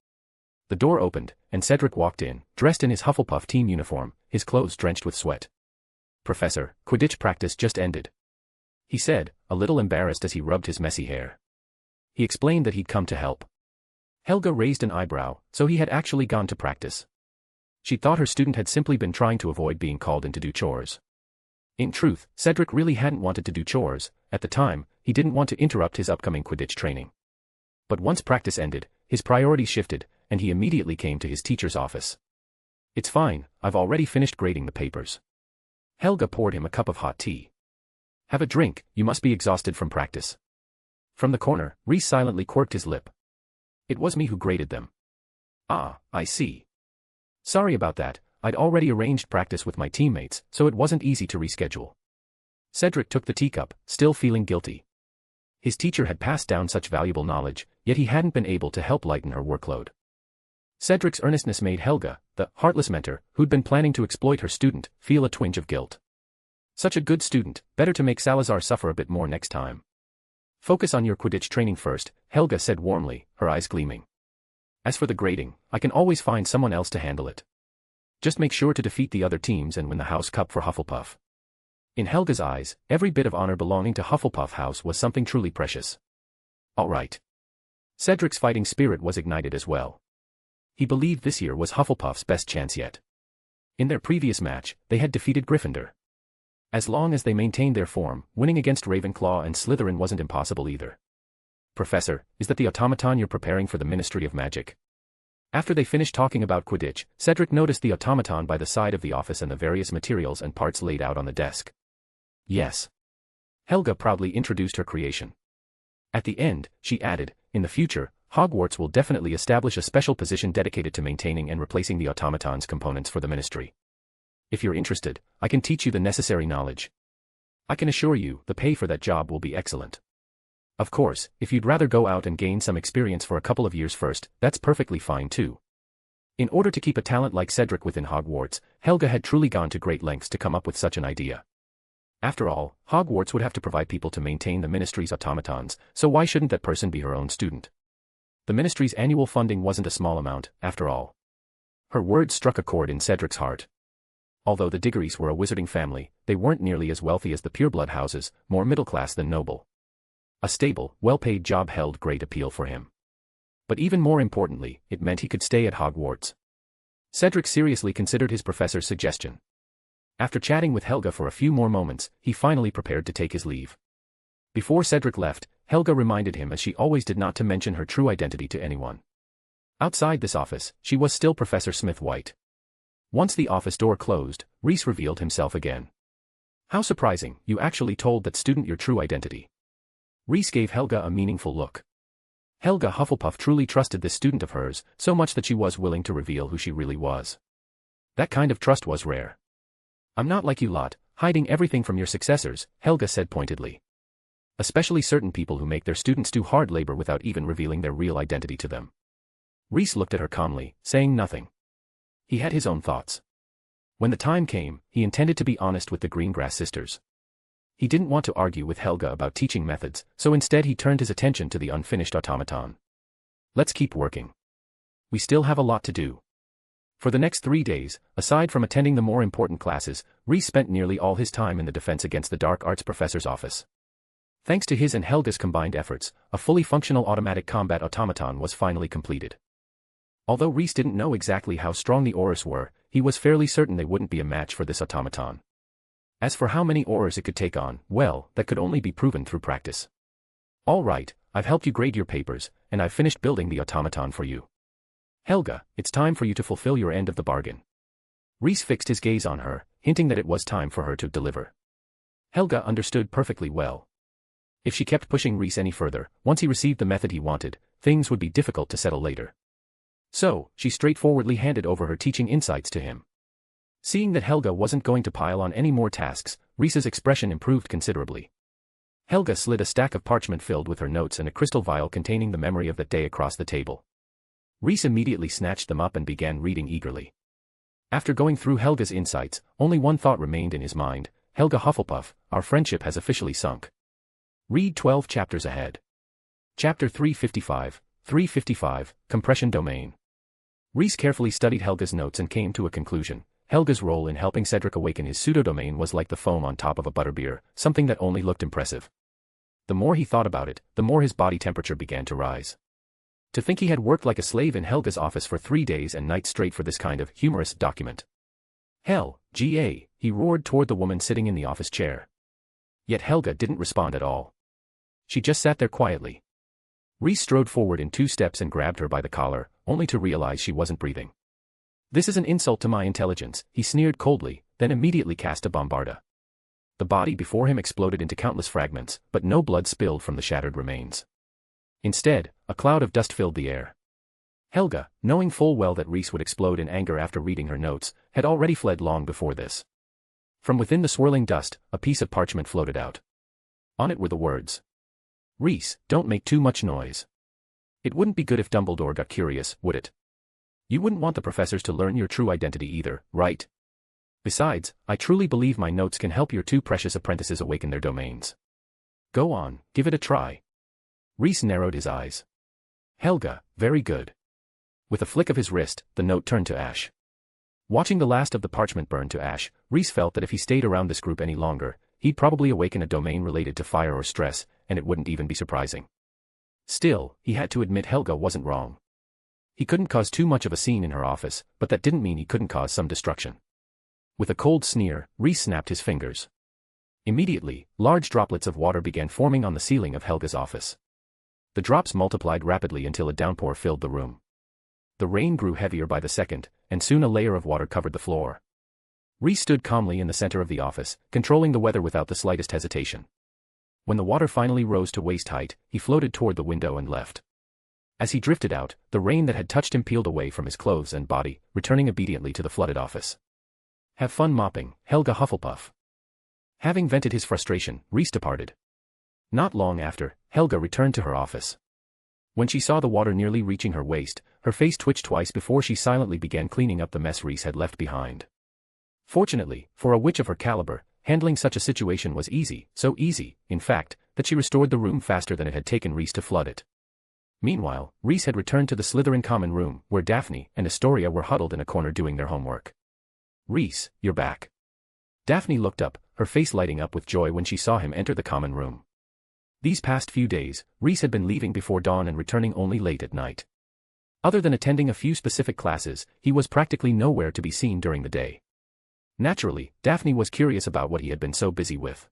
The door opened, and Cedric walked in, dressed in his Hufflepuff team uniform, his clothes drenched with sweat. "Professor, Quidditch practice just ended," he said, a little embarrassed as he rubbed his messy hair. He explained that he'd come to help. Helga raised an eyebrow, so he had actually gone to practice. She thought her student had simply been trying to avoid being called in to do chores. In truth, Cedric really hadn't wanted to do chores. At the time, he didn't want to interrupt his upcoming Quidditch training. But once practice ended, his priorities shifted, and he immediately came to his teacher's office. "It's fine, I've already finished grading the papers." Helga poured him a cup of hot tea. "Have a drink, you must be exhausted from practice." From the corner, Reese silently quirked his lip. "It was me who graded them." "Ah, I see. Sorry about that, I'd already arranged practice with my teammates, so it wasn't easy to reschedule." Cedric took the teacup, still feeling guilty. His teacher had passed down such valuable knowledge, yet he hadn't been able to help lighten her workload. Cedric's earnestness made Helga, the heartless mentor, who'd been planning to exploit her student, feel a twinge of guilt. Such a good student, better to make Salazar suffer a bit more next time. "Focus on your Quidditch training first," Helga said warmly, her eyes gleaming. "As for the grading, I can always find someone else to handle it. Just make sure to defeat the other teams and win the House Cup for Hufflepuff." In Helga's eyes, every bit of honor belonging to Hufflepuff House was something truly precious. All right. Cedric's fighting spirit was ignited as well. He believed this year was Hufflepuff's best chance yet. In their previous match, they had defeated Gryffindor. As long as they maintained their form, winning against Ravenclaw and Slytherin wasn't impossible either. "Professor, is that the automaton you're preparing for the Ministry of Magic?" After they finished talking about Quidditch, Cedric noticed the automaton by the side of the office and the various materials and parts laid out on the desk. "Yes." Helga proudly introduced her creation. At the end, she added, "In the future, Hogwarts will definitely establish a special position dedicated to maintaining and replacing the automaton's components for the Ministry. If you're interested, I can teach you the necessary knowledge. I can assure you, the pay for that job will be excellent. Of course, if you'd rather go out and gain some experience for a couple of years first, that's perfectly fine too." In order to keep a talent like Cedric within Hogwarts, Helga had truly gone to great lengths to come up with such an idea. After all, Hogwarts would have to provide people to maintain the Ministry's automatons, so why shouldn't that person be her own student? The Ministry's annual funding wasn't a small amount, after all. Her words struck a chord in Cedric's heart. Although the Diggorys were a wizarding family, they weren't nearly as wealthy as the pureblood houses, more middle-class than noble. A stable, well-paid job held great appeal for him. But even more importantly, it meant he could stay at Hogwarts. Cedric seriously considered his professor's suggestion. After chatting with Helga for a few more moments, he finally prepared to take his leave. Before Cedric left, Helga reminded him, as she always did, not to mention her true identity to anyone. Outside this office, she was still Professor Smith-White. Once the office door closed, Reese revealed himself again. "How surprising, you actually told that student your true identity." Reese gave Helga a meaningful look. Helga Hufflepuff truly trusted this student of hers, so much that she was willing to reveal who she really was. That kind of trust was rare. "I'm not like you lot, hiding everything from your successors," Helga said pointedly. "Especially certain people who make their students do hard labor without even revealing their real identity to them." Reese looked at her calmly, saying nothing. He had his own thoughts. When the time came, he intended to be honest with the Greengrass sisters. He didn't want to argue with Helga about teaching methods, so instead he turned his attention to the unfinished automaton. "Let's keep working. We still have a lot to do." For the next 3 days, aside from attending the more important classes, Reese spent nearly all his time in the Defense Against the Dark Arts professor's office. Thanks to his and Helga's combined efforts, a fully functional automatic combat automaton was finally completed. Although Reese didn't know exactly how strong the Aurors were, he was fairly certain they wouldn't be a match for this automaton. As for how many Aurors it could take on, well, that could only be proven through practice. "All right, I've helped you grade your papers, and I've finished building the automaton for you. Helga, it's time for you to fulfill your end of the bargain." Reese fixed his gaze on her, hinting that it was time for her to deliver. Helga understood perfectly well. If she kept pushing Reese any further, once he received the method he wanted, things would be difficult to settle later. So, she straightforwardly handed over her teaching insights to him. Seeing that Helga wasn't going to pile on any more tasks, Reese's expression improved considerably. Helga slid a stack of parchment filled with her notes and a crystal vial containing the memory of that day across the table. Reese immediately snatched them up and began reading eagerly. After going through Helga's insights, only one thought remained in his mind: "Helga Hufflepuff, our friendship has officially sunk." Read 12 chapters ahead. Chapter 355, Compression Domain. Reese carefully studied Helga's notes and came to a conclusion. Helga's role in helping Cedric awaken his pseudodomain was like the foam on top of a butterbeer, something that only looked impressive. The more he thought about it, the more his body temperature began to rise. To think he had worked like a slave in Helga's office for 3 days and nights straight for this kind of humorous document. "Hell, GA, he roared toward the woman sitting in the office chair. Yet Helga didn't respond at all. She just sat there quietly. Reese strode forward in 2 steps and grabbed her by the collar, only to realize she wasn't breathing. "This is an insult to my intelligence," he sneered coldly, then immediately cast a bombarda. The body before him exploded into countless fragments, but no blood spilled from the shattered remains. Instead, a cloud of dust filled the air. Helga, knowing full well that Reese would explode in anger after reading her notes, had already fled long before this. From within the swirling dust, a piece of parchment floated out. On it were the words: "Reese, don't make too much noise. It wouldn't be good if Dumbledore got curious, would it? You wouldn't want the professors to learn your true identity either, right? Besides, I truly believe my notes can help your 2 precious apprentices awaken their domains. Go on, give it a try." Reese narrowed his eyes. "Helga, very good." With a flick of his wrist, the note turned to ash. Watching the last of the parchment burn to ash, Reese felt that if he stayed around this group any longer, he'd probably awaken a domain related to fire or stress, and it wouldn't even be surprising. Still, he had to admit Helga wasn't wrong. He couldn't cause too much of a scene in her office, but that didn't mean he couldn't cause some destruction. With a cold sneer, Reese snapped his fingers. Immediately, large droplets of water began forming on the ceiling of Helga's office. The drops multiplied rapidly until a downpour filled the room. The rain grew heavier by the second, and soon a layer of water covered the floor. Reese stood calmly in the center of the office, controlling the weather without the slightest hesitation. When the water finally rose to waist height, he floated toward the window and left. As he drifted out, the rain that had touched him peeled away from his clothes and body, returning obediently to the flooded office. "Have fun mopping, Helga Hufflepuff." Having vented his frustration, Reese departed. Not long after, Helga returned to her office. When she saw the water nearly reaching her waist, her face twitched twice before she silently began cleaning up the mess Reese had left behind. Fortunately, for a witch of her caliber, handling such a situation was easy, so easy, in fact, that she restored the room faster than it had taken Reese to flood it. Meanwhile, Reese had returned to the Slytherin common room, where Daphne and Astoria were huddled in a corner doing their homework. "Reese, you're back." Daphne looked up, her face lighting up with joy when she saw him enter the common room. These past few days, Reese had been leaving before dawn and returning only late at night. Other than attending a few specific classes, he was practically nowhere to be seen during the day. Naturally, Daphne was curious about what he had been so busy with.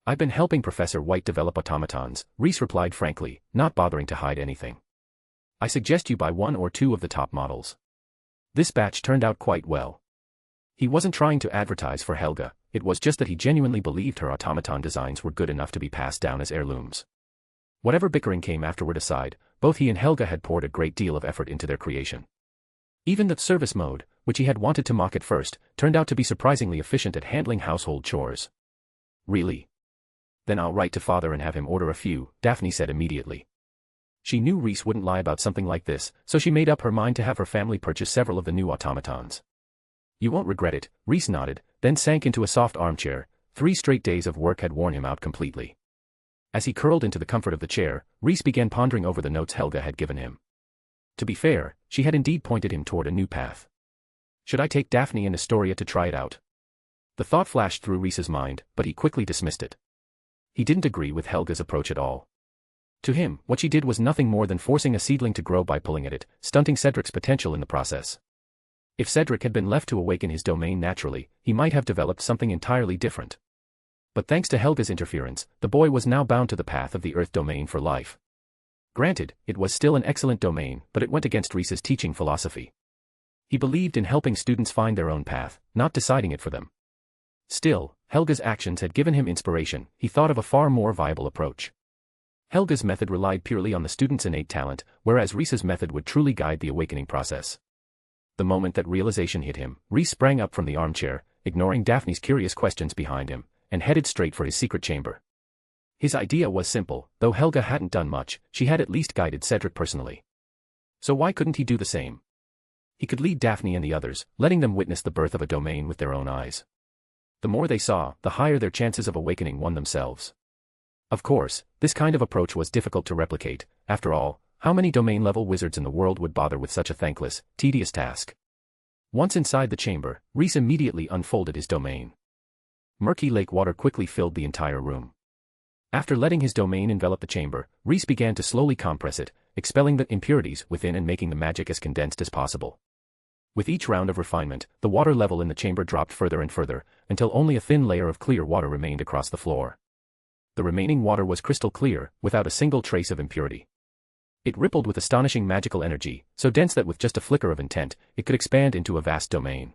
"I've been helping Professor White develop automatons," Reese replied frankly, not bothering to hide anything. "I suggest you buy 1 or 2 of the top models. This batch turned out quite well." He wasn't trying to advertise for Helga, it was just that he genuinely believed her automaton designs were good enough to be passed down as heirlooms. Whatever bickering came afterward aside, both he and Helga had poured a great deal of effort into their creation. Even the service mode, which he had wanted to mock at first, turned out to be surprisingly efficient at handling household chores. Really? Then I'll write to father and have him order a few, Daphne said immediately. She knew Rhys wouldn't lie about something like this, so she made up her mind to have her family purchase several of the new automatons. You won't regret it, Rhys nodded, then sank into a soft armchair. 3 straight days of work had worn him out completely. As he curled into the comfort of the chair, Rhys began pondering over the notes Helga had given him. To be fair, she had indeed pointed him toward a new path. Should I take Daphne and Astoria to try it out? The thought flashed through Rhys's mind, but he quickly dismissed it. He didn't agree with Helga's approach at all. To him, what she did was nothing more than forcing a seedling to grow by pulling at it, stunting Cedric's potential in the process. If Cedric had been left to awaken his domain naturally, he might have developed something entirely different. But thanks to Helga's interference, the boy was now bound to the path of the Earth domain for life. Granted, it was still an excellent domain, but it went against Rhys's teaching philosophy. He believed in helping students find their own path, not deciding it for them. Still, Helga's actions had given him inspiration. He thought of a far more viable approach. Helga's method relied purely on the student's innate talent, whereas Rhys's method would truly guide the awakening process. The moment that realization hit him, Rhys sprang up from the armchair, ignoring Daphne's curious questions behind him, and headed straight for his secret chamber. His idea was simple. Though Helga hadn't done much, she had at least guided Cedric personally. So why couldn't he do the same? He could lead Daphne and the others, letting them witness the birth of a domain with their own eyes. The more they saw, the higher their chances of awakening one themselves. Of course, this kind of approach was difficult to replicate. After all, how many domain-level wizards in the world would bother with such a thankless, tedious task? Once inside the chamber, Rhys immediately unfolded his domain. Murky lake water quickly filled the entire room. After letting his domain envelop the chamber, Rhys began to slowly compress it, expelling the impurities within and making the magic as condensed as possible. With each round of refinement, the water level in the chamber dropped further and further, until only a thin layer of clear water remained across the floor. The remaining water was crystal clear, without a single trace of impurity. It rippled with astonishing magical energy, so dense that with just a flicker of intent, it could expand into a vast domain.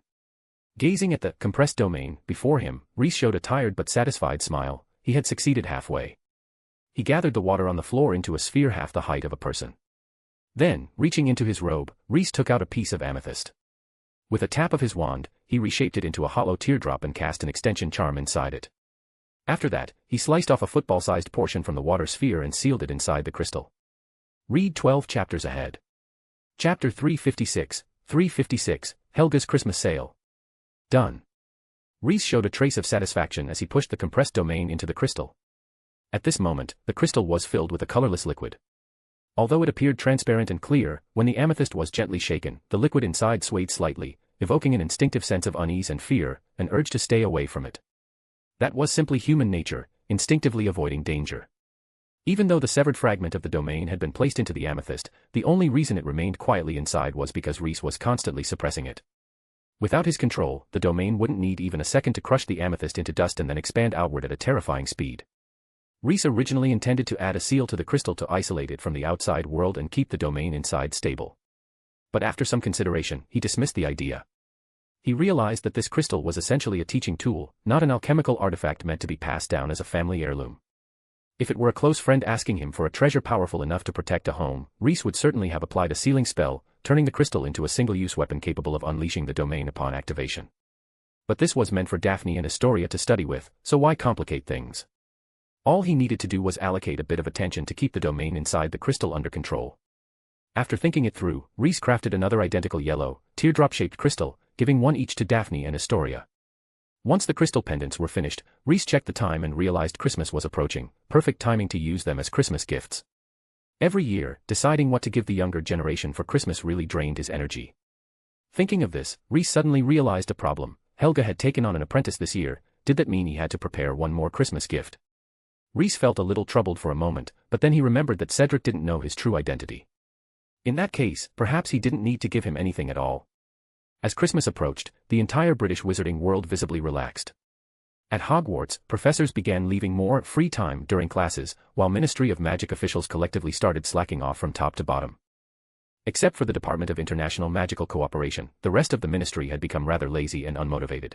Gazing at the compressed domain before him, Rhys showed a tired but satisfied smile. He had succeeded halfway. He gathered the water on the floor into a sphere half the height of a person. Then, reaching into his robe, Rhys took out a piece of amethyst. With a tap of his wand, he reshaped it into a hollow teardrop and cast an extension charm inside it. After that, he sliced off a football-sized portion from the water sphere and sealed it inside the crystal. Read 12 chapters ahead. Chapter 356, Helga's Christmas Sale. Done. Rhys showed a trace of satisfaction as he pushed the compressed domain into the crystal. At this moment, the crystal was filled with a colorless liquid. Although it appeared transparent and clear, when the amethyst was gently shaken, the liquid inside swayed slightly, evoking an instinctive sense of unease and fear, an urge to stay away from it. That was simply human nature, instinctively avoiding danger. Even though the severed fragment of the domain had been placed into the amethyst, the only reason it remained quietly inside was because Rhys was constantly suppressing it. Without his control, the domain wouldn't need even a second to crush the amethyst into dust and then expand outward at a terrifying speed. Rhys originally intended to add a seal to the crystal to isolate it from the outside world and keep the domain inside stable. But after some consideration, he dismissed the idea. He realized that this crystal was essentially a teaching tool, not an alchemical artifact meant to be passed down as a family heirloom. If it were a close friend asking him for a treasure powerful enough to protect a home, Rhys would certainly have applied a sealing spell, turning the crystal into a single-use weapon capable of unleashing the domain upon activation. But this was meant for Daphne and Astoria to study with, so why complicate things? All he needed to do was allocate a bit of attention to keep the domain inside the crystal under control. After thinking it through, Rhys crafted another identical yellow, teardrop-shaped crystal, giving one each to Daphne and Astoria. Once the crystal pendants were finished, Rhys checked the time and realized Christmas was approaching, perfect timing to use them as Christmas gifts. Every year, deciding what to give the younger generation for Christmas really drained his energy. Thinking of this, Rhys suddenly realized a problem. Helga had taken on an apprentice this year. Did that mean he had to prepare one more Christmas gift? Rhys felt a little troubled for a moment, but then he remembered that Cedric didn't know his true identity. In that case, perhaps he didn't need to give him anything at all. As Christmas approached, the entire British wizarding world visibly relaxed. At Hogwarts, professors began leaving more free time during classes, while Ministry of Magic officials collectively started slacking off from top to bottom. Except for the Department of International Magical Cooperation, the rest of the ministry had become rather lazy and unmotivated.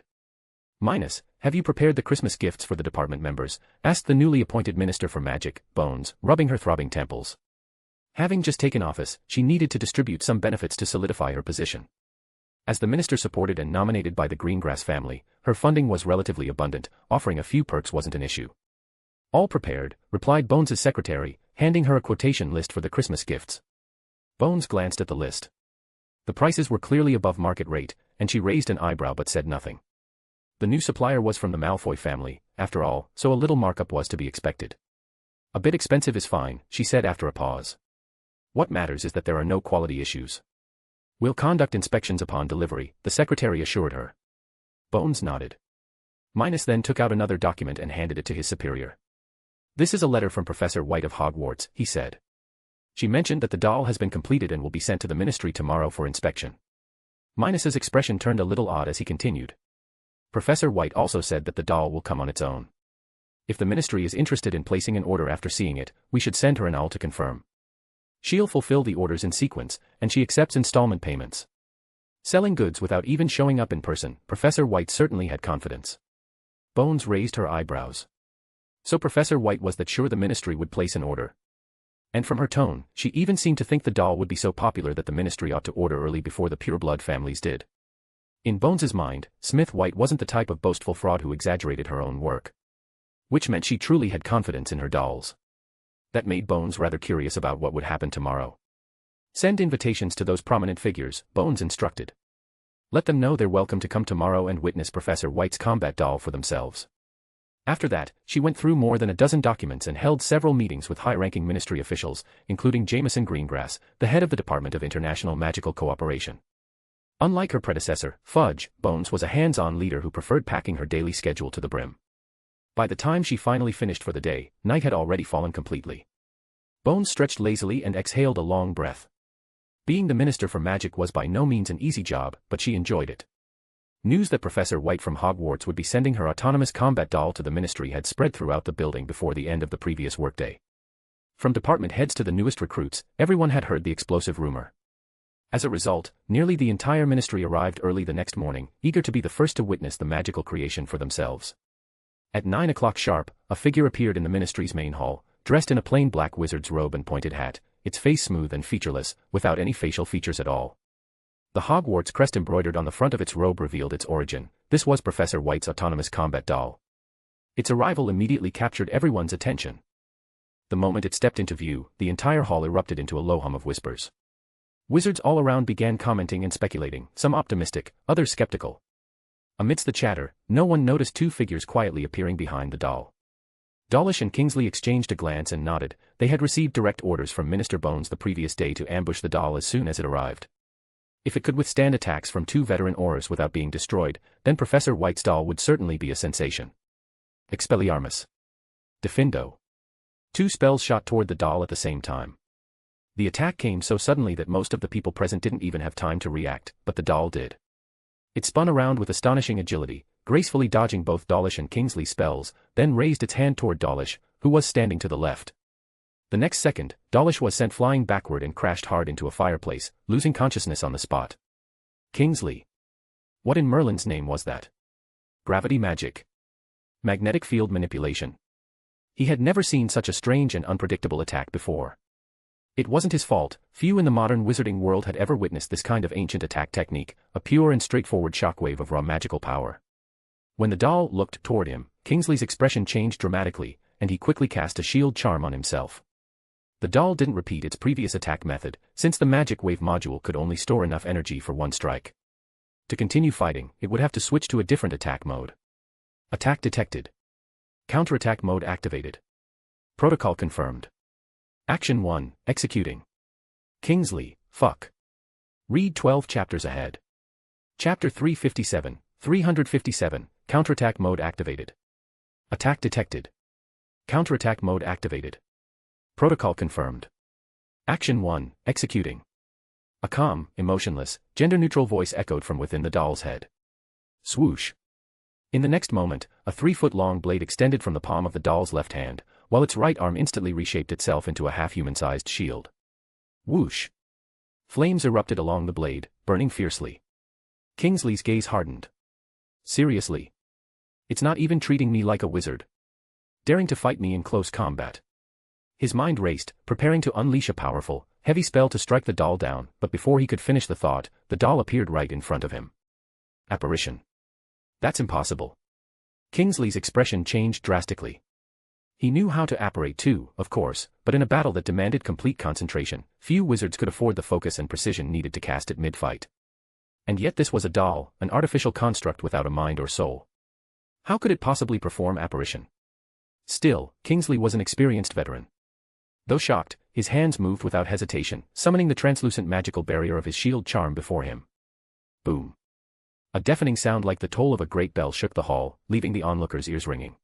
Minus, have you prepared the Christmas gifts for the department members? Asked the newly appointed Minister for Magic, Bones, rubbing her throbbing temples. Having just taken office, she needed to distribute some benefits to solidify her position. As the minister supported and nominated by the Greengrass family, her funding was relatively abundant, offering a few perks wasn't an issue. All prepared, replied Bones' secretary, handing her a quotation list for the Christmas gifts. Bones glanced at the list. The prices were clearly above market rate, and she raised an eyebrow but said nothing. The new supplier was from the Malfoy family, after all, so a little markup was to be expected. A bit expensive is fine, she said after a pause. What matters is that there are no quality issues. We'll conduct inspections upon delivery, the secretary assured her. Bones nodded. Minus then took out another document and handed it to his superior. This is a letter from Professor White of Hogwarts, he said. She mentioned that the doll has been completed and will be sent to the ministry tomorrow for inspection. Minus's expression turned a little odd as he continued. Professor White also said that the doll will come on its own. If the ministry is interested in placing an order after seeing it, we should send her an owl to confirm. She'll fulfill the orders in sequence, and she accepts installment payments. Selling goods without even showing up in person, Professor White certainly had confidence. Bones raised her eyebrows. So Professor White was that sure the ministry would place an order. And from her tone, she even seemed to think the doll would be so popular that the ministry ought to order early before the pureblood families did. In Bones's mind, Smith White wasn't the type of boastful fraud who exaggerated her own work. Which meant she truly had confidence in her dolls. That made Bones rather curious about what would happen tomorrow. Send invitations to those prominent figures, Bones instructed. Let them know they're welcome to come tomorrow and witness Professor White's combat doll for themselves. After that, she went through more than a dozen documents and held several meetings with high-ranking ministry officials, including Jameson Greengrass, the head of the Department of International Magical Cooperation. Unlike her predecessor, Fudge, Bones was a hands-on leader who preferred packing her daily schedule to the brim. By the time she finally finished for the day, night had already fallen completely. Bones stretched lazily and exhaled a long breath. Being the Minister for Magic was by no means an easy job, but she enjoyed it. News that Professor White from Hogwarts would be sending her autonomous combat doll to the ministry had spread throughout the building before the end of the previous workday. From department heads to the newest recruits, everyone had heard the explosive rumor. As a result, nearly the entire ministry arrived early the next morning, eager to be the first to witness the magical creation for themselves. At 9 o'clock sharp, a figure appeared in the ministry's main hall, dressed in a plain black wizard's robe and pointed hat, its face smooth and featureless, without any facial features at all. The Hogwarts crest embroidered on the front of its robe revealed its origin. This was Professor White's autonomous combat doll. Its arrival immediately captured everyone's attention. The moment it stepped into view, the entire hall erupted into a low hum of whispers. Wizards all around began commenting and speculating, some optimistic, others skeptical. Amidst the chatter, no one noticed two figures quietly appearing behind the doll. Dawlish and Kingsley exchanged a glance and nodded. They had received direct orders from Minister Bones the previous day to ambush the doll as soon as it arrived. If it could withstand attacks from two veteran Aurors without being destroyed, then Professor White's doll would certainly be a sensation. Expelliarmus. Diffindo. Two spells shot toward the doll at the same time. The attack came so suddenly that most of the people present didn't even have time to react, but the doll did. It spun around with astonishing agility, gracefully dodging both Dawlish and Kingsley's spells, then raised its hand toward Dawlish, who was standing to the left. The next second, Dawlish was sent flying backward and crashed hard into a fireplace, losing consciousness on the spot. Kingsley. What in Merlin's name was that? Gravity magic. Magnetic field manipulation. He had never seen such a strange and unpredictable attack before. It wasn't his fault, few in the modern wizarding world had ever witnessed this kind of ancient attack technique, a pure and straightforward shockwave of raw magical power. When the doll looked toward him, Kingsley's expression changed dramatically, and he quickly cast a shield charm on himself. The doll didn't repeat its previous attack method, since the magic wave module could only store enough energy for one strike. To continue fighting, it would have to switch to a different attack mode. Attack detected. Counterattack mode activated. Protocol confirmed. Action 1, executing. Kingsley, fuck. Read 12 chapters ahead. Chapter 357, counterattack mode activated. Attack detected. Counterattack mode activated. Protocol confirmed. Action 1, executing. A calm, emotionless, gender-neutral voice echoed from within the doll's head. Swoosh. In the next moment, a 3-foot-long blade extended from the palm of the doll's left hand, while its right arm instantly reshaped itself into a half-human-sized shield. Whoosh. Flames erupted along the blade, burning fiercely. Kingsley's gaze hardened. Seriously? It's not even treating me like a wizard. Daring to fight me in close combat. His mind raced, preparing to unleash a powerful, heavy spell to strike the doll down, but before he could finish the thought, the doll appeared right in front of him. Apparition. That's impossible. Kingsley's expression changed drastically. He knew how to apparate too, of course, but in a battle that demanded complete concentration, few wizards could afford the focus and precision needed to cast it mid-fight. And yet this was a doll, an artificial construct without a mind or soul. How could it possibly perform apparition? Still, Kingsley was an experienced veteran. Though shocked, his hands moved without hesitation, summoning the translucent magical barrier of his shield charm before him. Boom. A deafening sound like the toll of a great bell shook the hall, leaving the onlookers' ears ringing.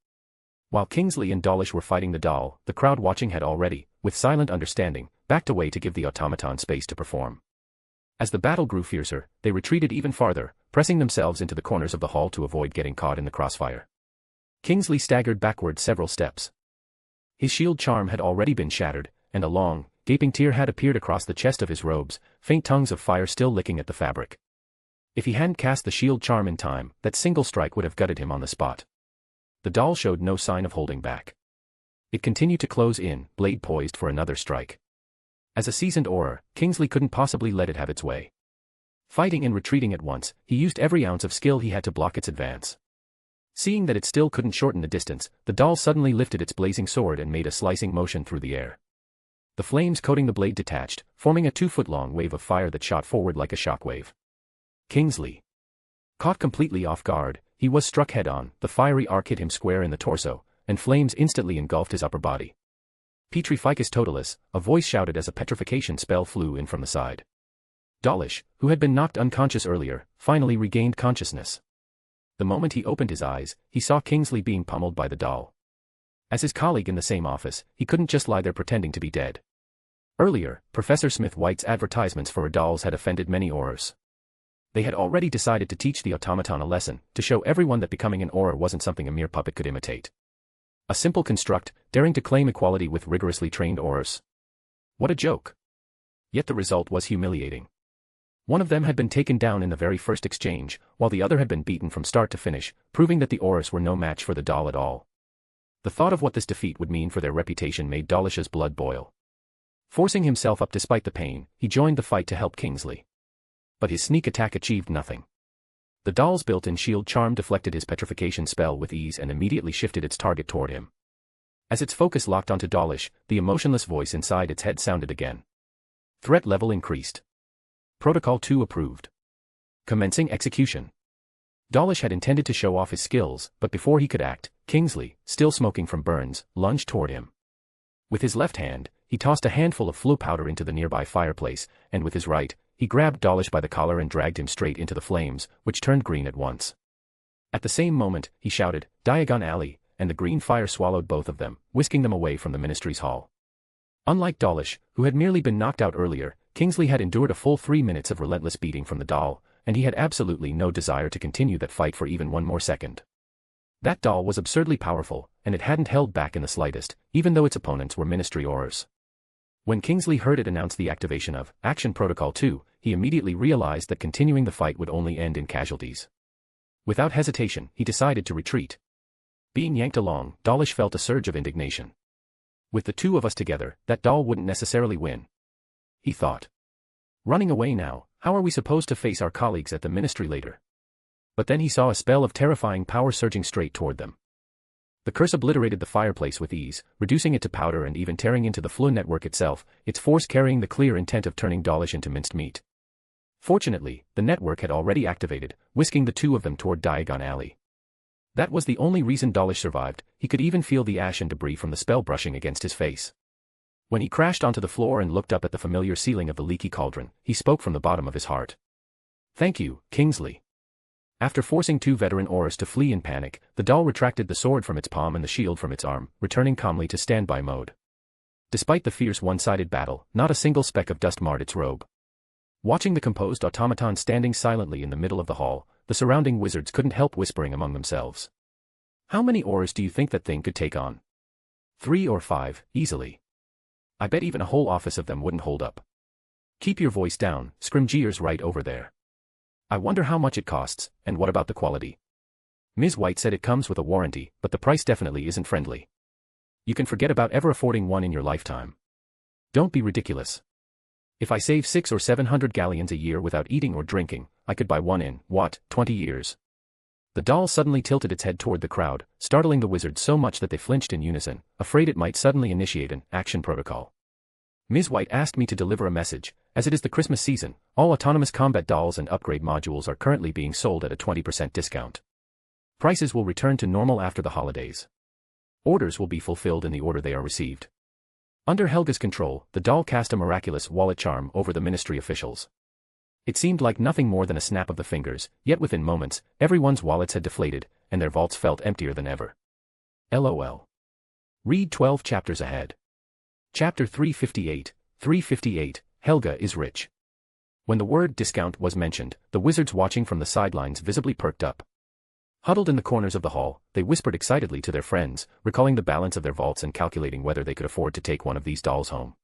While Kingsley and Dawlish were fighting the doll, the crowd watching had already, with silent understanding, backed away to give the automaton space to perform. As the battle grew fiercer, they retreated even farther, pressing themselves into the corners of the hall to avoid getting caught in the crossfire. Kingsley staggered backward several steps. His shield charm had already been shattered, and a long, gaping tear had appeared across the chest of his robes, faint tongues of fire still licking at the fabric. If he hadn't cast the shield charm in time, that single strike would have gutted him on the spot. The doll showed no sign of holding back. It continued to close in, blade poised for another strike. As a seasoned Auror, Kingsley couldn't possibly let it have its way. Fighting and retreating at once, he used every ounce of skill he had to block its advance. Seeing that it still couldn't shorten the distance, the doll suddenly lifted its blazing sword and made a slicing motion through the air. The flames coating the blade detached, forming a 2-foot-long wave of fire that shot forward like a shockwave. Kingsley. Caught completely off guard, he was struck head-on, the fiery arc hit him square in the torso, and flames instantly engulfed his upper body. Petrificus totalis, a voice shouted as a petrification spell flew in from the side. Dawlish, who had been knocked unconscious earlier, finally regained consciousness. The moment he opened his eyes, he saw Kingsley being pummeled by the doll. As his colleague in the same office, he couldn't just lie there pretending to be dead. Earlier, Professor Smith-White's advertisements for dolls had offended many Aurors. They had already decided to teach the automaton a lesson, to show everyone that becoming an Auror wasn't something a mere puppet could imitate. A simple construct, daring to claim equality with rigorously trained Aurors. What a joke. Yet the result was humiliating. One of them had been taken down in the very first exchange, while the other had been beaten from start to finish, proving that the Aurors were no match for the doll at all. The thought of what this defeat would mean for their reputation made Dawlish's blood boil. Forcing himself up despite the pain, he joined the fight to help Kingsley. But his sneak attack achieved nothing. The doll's built-in shield charm deflected his petrification spell with ease and immediately shifted its target toward him. As its focus locked onto Dawlish, the emotionless voice inside its head sounded again. Threat level increased. Protocol 2 approved. Commencing execution. Dawlish had intended to show off his skills, but before he could act, Kingsley, still smoking from burns, lunged toward him. With his left hand, he tossed a handful of flue powder into the nearby fireplace, and with his right, he grabbed Dawlish by the collar and dragged him straight into the flames, which turned green at once. At the same moment, he shouted, "Diagon Alley," and the green fire swallowed both of them, whisking them away from the ministry's hall. Unlike Dawlish, who had merely been knocked out earlier, Kingsley had endured a full 3 minutes of relentless beating from the doll, and he had absolutely no desire to continue that fight for even one more second. That doll was absurdly powerful, and it hadn't held back in the slightest, even though its opponents were ministry Aurors. When Kingsley heard it announce the activation of Action Protocol 2, he immediately realized that continuing the fight would only end in casualties. Without hesitation, he decided to retreat. Being yanked along, Dawlish felt a surge of indignation. With the two of us together, that doll wouldn't necessarily win, he thought. Running away now, how are we supposed to face our colleagues at the ministry later? But then he saw a spell of terrifying power surging straight toward them. The curse obliterated the fireplace with ease, reducing it to powder and even tearing into the flue network itself, its force carrying the clear intent of turning Dawlish into minced meat. Fortunately, the network had already activated, whisking the two of them toward Diagon Alley. That was the only reason Dawlish survived. He could even feel the ash and debris from the spell brushing against his face. When he crashed onto the floor and looked up at the familiar ceiling of the leaky cauldron, he spoke from the bottom of his heart. "Thank you, Kingsley." After forcing two veteran Aurors to flee in panic, the doll retracted the sword from its palm and the shield from its arm, returning calmly to standby mode. Despite the fierce one-sided battle, not a single speck of dust marred its robe. Watching the composed automaton standing silently in the middle of the hall, the surrounding wizards couldn't help whispering among themselves. "How many Aurors do you think that thing could take on?" 3 or 5, easily. I bet even a whole office of them wouldn't hold up. "Keep your voice down, Scrimgeour's right over there." "I wonder how much it costs, and what about the quality?" Ms. White said it comes with a warranty, but the price definitely isn't friendly. You can forget about ever affording one in your lifetime. Don't be ridiculous. If I save 600 or 700 galleons a year without eating or drinking, I could buy one in, 20 years. The doll suddenly tilted its head toward the crowd, startling the wizards so much that they flinched in unison, afraid it might suddenly initiate an action protocol. Ms. White asked me to deliver a message. As it is the Christmas season, all autonomous combat dolls and upgrade modules are currently being sold at a 20% discount. Prices will return to normal after the holidays. Orders will be fulfilled in the order they are received. Under Helga's control, the doll cast a miraculous wallet charm over the ministry officials. It seemed like nothing more than a snap of the fingers, yet within moments, everyone's wallets had deflated, and their vaults felt emptier than ever. LOL. Read 12 chapters ahead. Chapter 358, 358, Helga is rich. When the word discount was mentioned, the wizards watching from the sidelines visibly perked up. Huddled in the corners of the hall, they whispered excitedly to their friends, recalling the balance of their vaults and calculating whether they could afford to take one of these dolls home.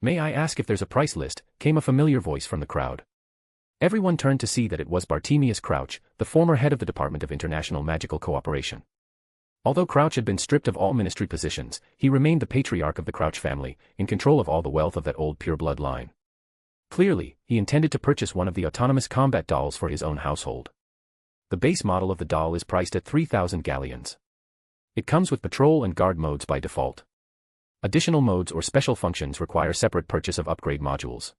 "May I ask if there's a price list?" came a familiar voice from the crowd. Everyone turned to see that it was Bartemius Crouch, the former head of the Department of International Magical Cooperation. Although Crouch had been stripped of all ministry positions, he remained the patriarch of the Crouch family, in control of all the wealth of that old pureblood line. Clearly, he intended to purchase one of the autonomous combat dolls for his own household. The base model of the doll is priced at 3,000 galleons. It comes with patrol and guard modes by default. Additional modes or special functions require separate purchase of upgrade modules.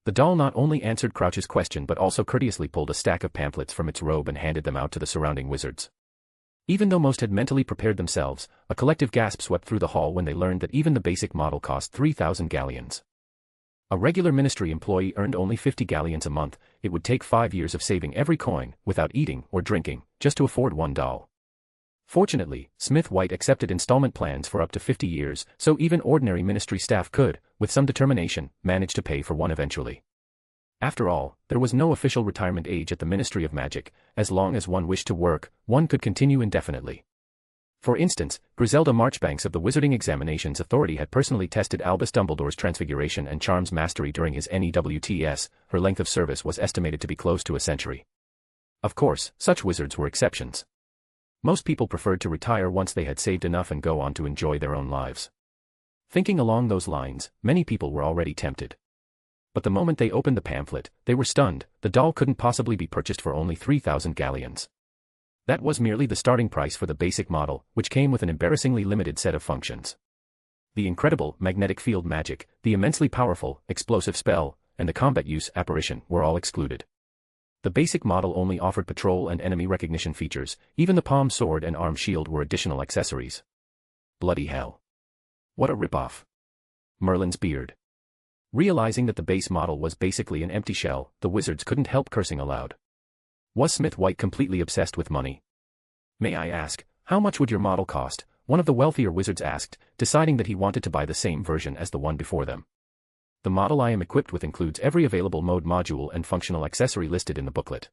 The doll not only answered Crouch's question but also courteously pulled a stack of pamphlets from its robe and handed them out to the surrounding wizards. Even though most had mentally prepared themselves, a collective gasp swept through the hall when they learned that even the basic model cost 3,000 galleons. A regular ministry employee earned only 50 galleons a month. It would take 5 years of saving every coin, without eating or drinking, just to afford one doll. Fortunately, Smith White accepted installment plans for up to 50 years, so even ordinary ministry staff could, with some determination, manage to pay for one eventually. After all, there was no official retirement age at the Ministry of Magic. As long as one wished to work, one could continue indefinitely. For instance, Griselda Marchbanks of the Wizarding Examinations Authority had personally tested Albus Dumbledore's transfiguration and charms mastery during his NEWTS. Her length of service was estimated to be close to a century. Of course, such wizards were exceptions. Most people preferred to retire once they had saved enough and go on to enjoy their own lives. Thinking along those lines, many people were already tempted. But the moment they opened the pamphlet, they were stunned. The doll couldn't possibly be purchased for only 3,000 galleons. That was merely the starting price for the basic model, which came with an embarrassingly limited set of functions. The incredible magnetic field magic, the immensely powerful explosive spell, and the combat use apparition were all excluded. The basic model only offered patrol and enemy recognition features. Even the palm sword and arm shield were additional accessories. Bloody hell. What a ripoff. Merlin's beard. Realizing that the base model was basically an empty shell, the wizards couldn't help cursing aloud. Was Smith White completely obsessed with money? "May I ask, how much would your model cost?" one of the wealthier wizards asked, deciding that he wanted to buy the same version as the one before them. "The model I am equipped with includes every available mode module and functional accessory listed in the booklet.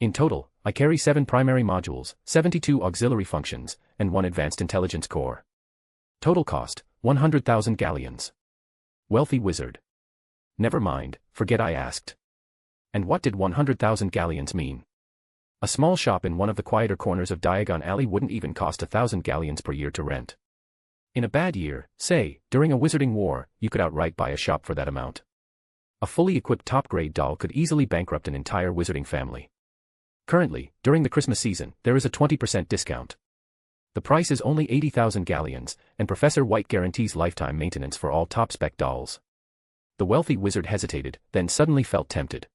In total, I carry 7 primary modules, 72 auxiliary functions, and 1 advanced intelligence core. Total cost, 100,000 galleons." Wealthy wizard. "Never mind, forget I asked." And what did 100,000 galleons mean? A small shop in one of the quieter corners of Diagon Alley wouldn't even cost 1,000 galleons per year to rent. In a bad year, say, during a wizarding war, you could outright buy a shop for that amount. A fully equipped top-grade doll could easily bankrupt an entire wizarding family. Currently, during the Christmas season, there is a 20% discount. The price is only 80,000 galleons, and Professor White guarantees lifetime maintenance for all top-spec dolls. The wealthy wizard hesitated, then suddenly felt tempted.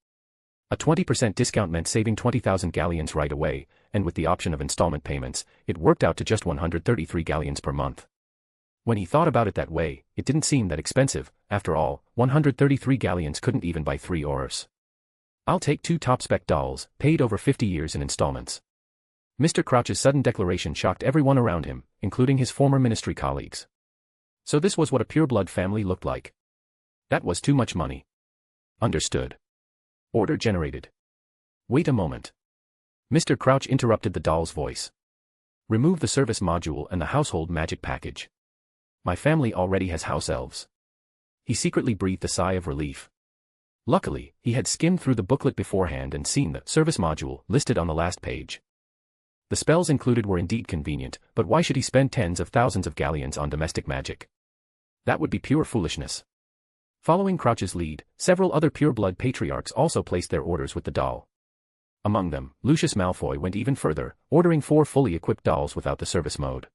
A 20% discount meant saving 20,000 galleons right away, and with the option of installment payments, it worked out to just 133 galleons per month. When he thought about it that way, it didn't seem that expensive. After all, 133 galleons couldn't even buy 3 ores. "I'll take 2 top-spec dolls, paid over 50 years in installments." Mr. Crouch's sudden declaration shocked everyone around him, including his former ministry colleagues. So this was what a pureblood family looked like. That was too much money. Understood. Order generated. Wait a moment. Mr. Crouch interrupted the doll's voice. "Remove the service module and the household magic package. My family already has house elves." He secretly breathed a sigh of relief. Luckily, he had skimmed through the booklet beforehand and seen the service module listed on the last page. The spells included were indeed convenient, but why should he spend tens of thousands of galleons on domestic magic? That would be pure foolishness. Following Crouch's lead, several other pure-blood patriarchs also placed their orders with the doll. Among them, Lucius Malfoy went even further, ordering 4 fully equipped dolls without the service mode.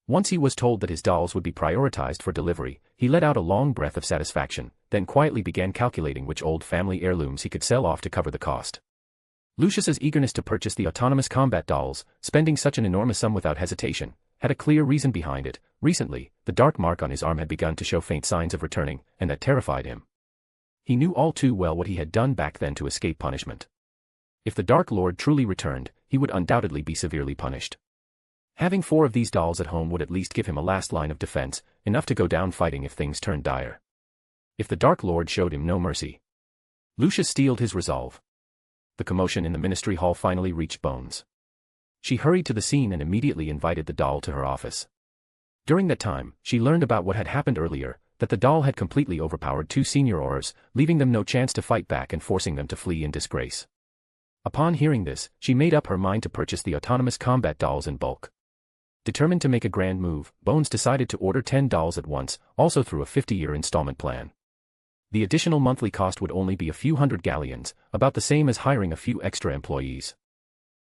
Once he was told that his dolls would be prioritized for delivery, he let out a long breath of satisfaction, then quietly began calculating which old family heirlooms he could sell off to cover the cost. Lucius's eagerness to purchase the autonomous combat dolls, spending such an enormous sum without hesitation, had a clear reason behind it. Recently, the dark mark on his arm had begun to show faint signs of returning, and that terrified him. He knew all too well what he had done back then to escape punishment. If the Dark Lord truly returned, he would undoubtedly be severely punished. Having 4 of these dolls at home would at least give him a last line of defense, enough to go down fighting if things turned dire. If the Dark Lord showed him no mercy, Lucius steeled his resolve. The commotion in the Ministry Hall finally reached Bones. She hurried to the scene and immediately invited the doll to her office. During that time, she learned about what had happened earlier, that the doll had completely overpowered 2 senior Aurors, leaving them no chance to fight back and forcing them to flee in disgrace. Upon hearing this, she made up her mind to purchase the autonomous combat dolls in bulk. Determined to make a grand move, Bones decided to order 10 dolls at once, also through a 50-year installment plan. The additional monthly cost would only be a few hundred galleons, about the same as hiring a few extra employees.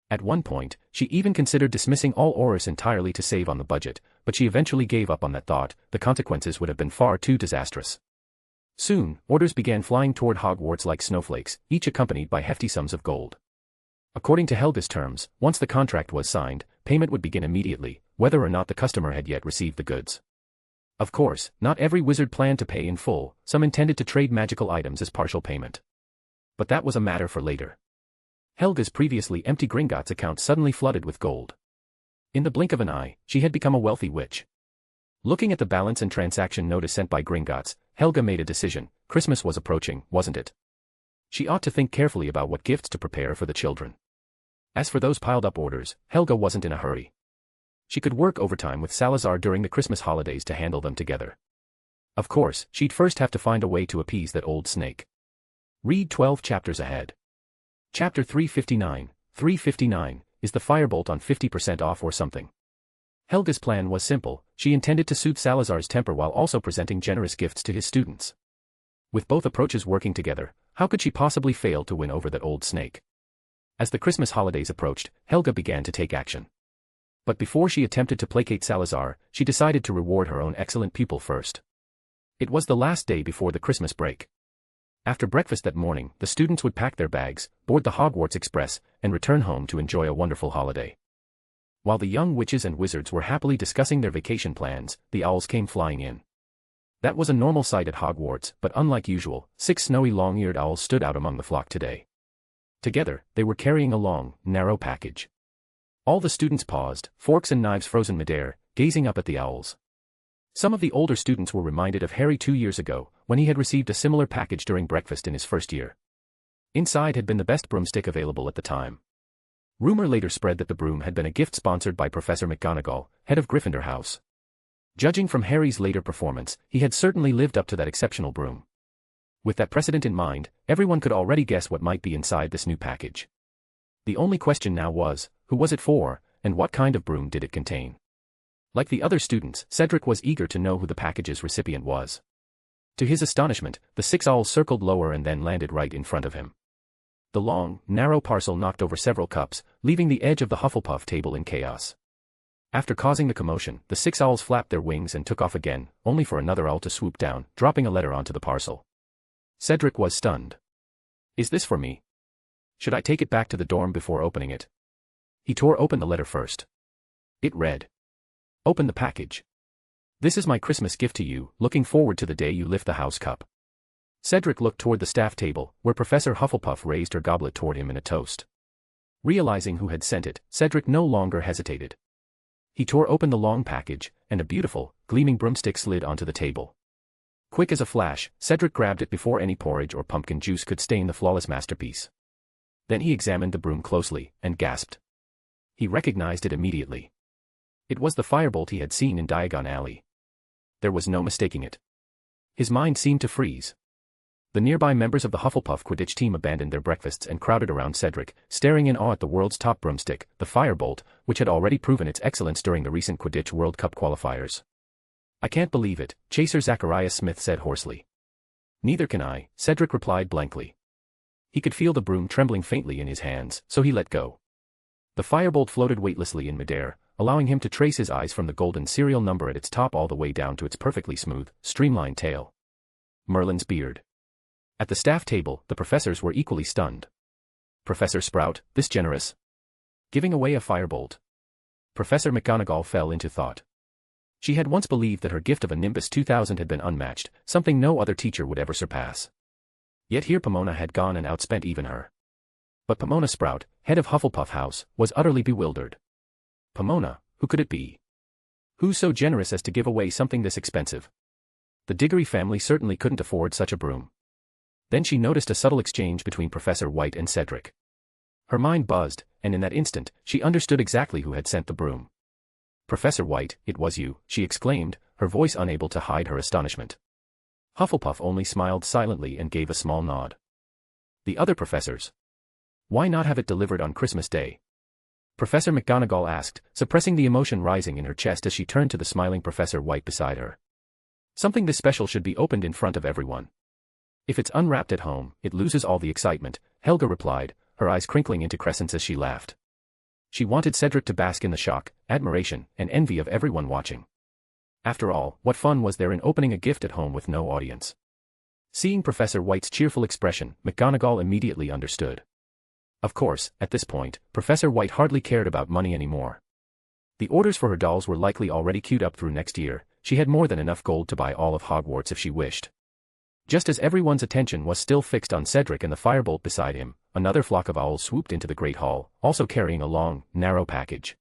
At one point, she even considered dismissing all Aurors entirely to save on the budget, but she eventually gave up on that thought. The consequences would have been far too disastrous. Soon, orders began flying toward Hogwarts like snowflakes, each accompanied by hefty sums of gold. According to Helga's terms, once the contract was signed, payment would begin immediately, whether or not the customer had yet received the goods. Of course, not every wizard planned to pay in full, some intended to trade magical items as partial payment. But that was a matter for later. Helga's previously empty Gringotts account suddenly flooded with gold. In the blink of an eye, she had become a wealthy witch. Looking at the balance and transaction notice sent by Gringotts, Helga made a decision. Christmas was approaching, wasn't it? She ought to think carefully about what gifts to prepare for the children. As for those piled-up orders, Helga wasn't in a hurry. She could work overtime with Salazar during the Christmas holidays to handle them together. Of course, she'd first have to find a way to appease that old snake. Read 12 chapters ahead. Chapter 359, 359, is the firebolt on 50% off or something? Helga's plan was simple. She intended to soothe Salazar's temper while also presenting generous gifts to his students. With both approaches working together, how could she possibly fail to win over that old snake? As the Christmas holidays approached, Helga began to take action. But before she attempted to placate Salazar, she decided to reward her own excellent pupil first. It was the last day before the Christmas break. After breakfast that morning, the students would pack their bags, board the Hogwarts Express, and return home to enjoy a wonderful holiday. While the young witches and wizards were happily discussing their vacation plans, the owls came flying in. That was a normal sight at Hogwarts, but unlike usual, 6 snowy long-eared owls stood out among the flock today. Together, they were carrying a long, narrow package. All the students paused, forks and knives frozen midair, gazing up at the owls. Some of the older students were reminded of Harry 2 years ago, when he had received a similar package during breakfast in his first year. Inside had been the best broomstick available at the time. Rumor later spread that the broom had been a gift sponsored by Professor McGonagall, head of Gryffindor House. Judging from Harry's later performance, he had certainly lived up to that exceptional broom. With that precedent in mind, everyone could already guess what might be inside this new package. The only question now was, who was it for, and what kind of broom did it contain? Like the other students, Cedric was eager to know who the package's recipient was. To his astonishment, the 6 owls circled lower and then landed right in front of him. The long, narrow parcel knocked over several cups, leaving the edge of the Hufflepuff table in chaos. After causing the commotion, the 6 owls flapped their wings and took off again, only for another owl to swoop down, dropping a letter onto the parcel. Cedric was stunned. Is this for me? Should I take it back to the dorm before opening it? He tore open the letter first. It read, "Open the package. This is my Christmas gift to you, looking forward to the day you lift the house cup." Cedric looked toward the staff table, where Professor Hufflepuff raised her goblet toward him in a toast. Realizing who had sent it, Cedric no longer hesitated. He tore open the long package, and a beautiful, gleaming broomstick slid onto the table. Quick as a flash, Cedric grabbed it before any porridge or pumpkin juice could stain the flawless masterpiece. Then he examined the broom closely, and gasped. He recognized it immediately. It was the firebolt he had seen in Diagon Alley. There was no mistaking it. His mind seemed to freeze. The nearby members of the Hufflepuff Quidditch team abandoned their breakfasts and crowded around Cedric, staring in awe at the world's top broomstick, the Firebolt, which had already proven its excellence during the recent Quidditch World Cup qualifiers. "I can't believe it," Chaser Zacharias Smith said hoarsely. "Neither can I," Cedric replied blankly. He could feel the broom trembling faintly in his hands, so he let go. The Firebolt floated weightlessly in midair, allowing him to trace his eyes from the golden serial number at its top all the way down to its perfectly smooth, streamlined tail. Merlin's beard. At the staff table, the professors were equally stunned. Professor Sprout, this generous? Giving away a firebolt. Professor McGonagall fell into thought. She had once believed that her gift of a Nimbus 2000 had been unmatched, something no other teacher would ever surpass. Yet here Pomona had gone and outspent even her. But Pomona Sprout, head of Hufflepuff House, was utterly bewildered. Pomona, who could it be? Who's so generous as to give away something this expensive? The Diggory family certainly couldn't afford such a broom. Then she noticed a subtle exchange between Professor White and Cedric. Her mind buzzed, and in that instant, she understood exactly who had sent the broom. "Professor White, it was you," she exclaimed, her voice unable to hide her astonishment. Hufflepuff only smiled silently and gave a small nod. The other professors? Why not have it delivered on Christmas Day? Professor McGonagall asked, suppressing the emotion rising in her chest as she turned to the smiling Professor White beside her. "Something this special should be opened in front of everyone. If it's unwrapped at home, it loses all the excitement," Helga replied, her eyes crinkling into crescents as she laughed. She wanted Cedric to bask in the shock, admiration, and envy of everyone watching. After all, what fun was there in opening a gift at home with no audience? Seeing Professor White's cheerful expression, McGonagall immediately understood. Of course, at this point, Professor White hardly cared about money anymore. The orders for her dolls were likely already queued up through next year. She had more than enough gold to buy all of Hogwarts if she wished. Just as everyone's attention was still fixed on Cedric and the firebolt beside him, another flock of owls swooped into the Great Hall, also carrying a long, narrow package.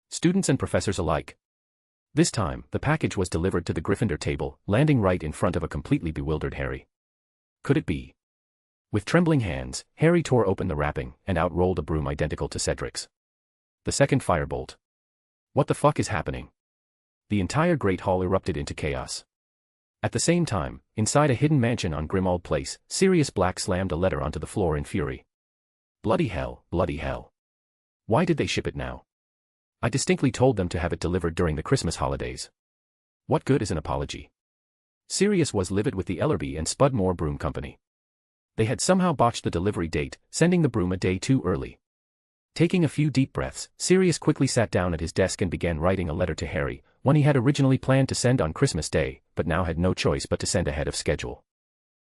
Students and professors alike. This time, the package was delivered to the Gryffindor table, landing right in front of a completely bewildered Harry. Could it be? With trembling hands, Harry tore open the wrapping, and out rolled a broom identical to Cedric's. The second firebolt. What the fuck is happening? The entire Great Hall erupted into chaos. At the same time, inside a hidden mansion on Grimmauld Place, Sirius Black slammed a letter onto the floor in fury. Bloody hell, bloody hell. Why did they ship it now? I distinctly told them to have it delivered during the Christmas holidays. What good is an apology? Sirius was livid with the Ellerby and Spudmore Broom Company. They had somehow botched the delivery date, sending the broom a day too early. Taking a few deep breaths, Sirius quickly sat down at his desk and began writing a letter to Harry, one he had originally planned to send on Christmas Day, but now had no choice but to send ahead of schedule.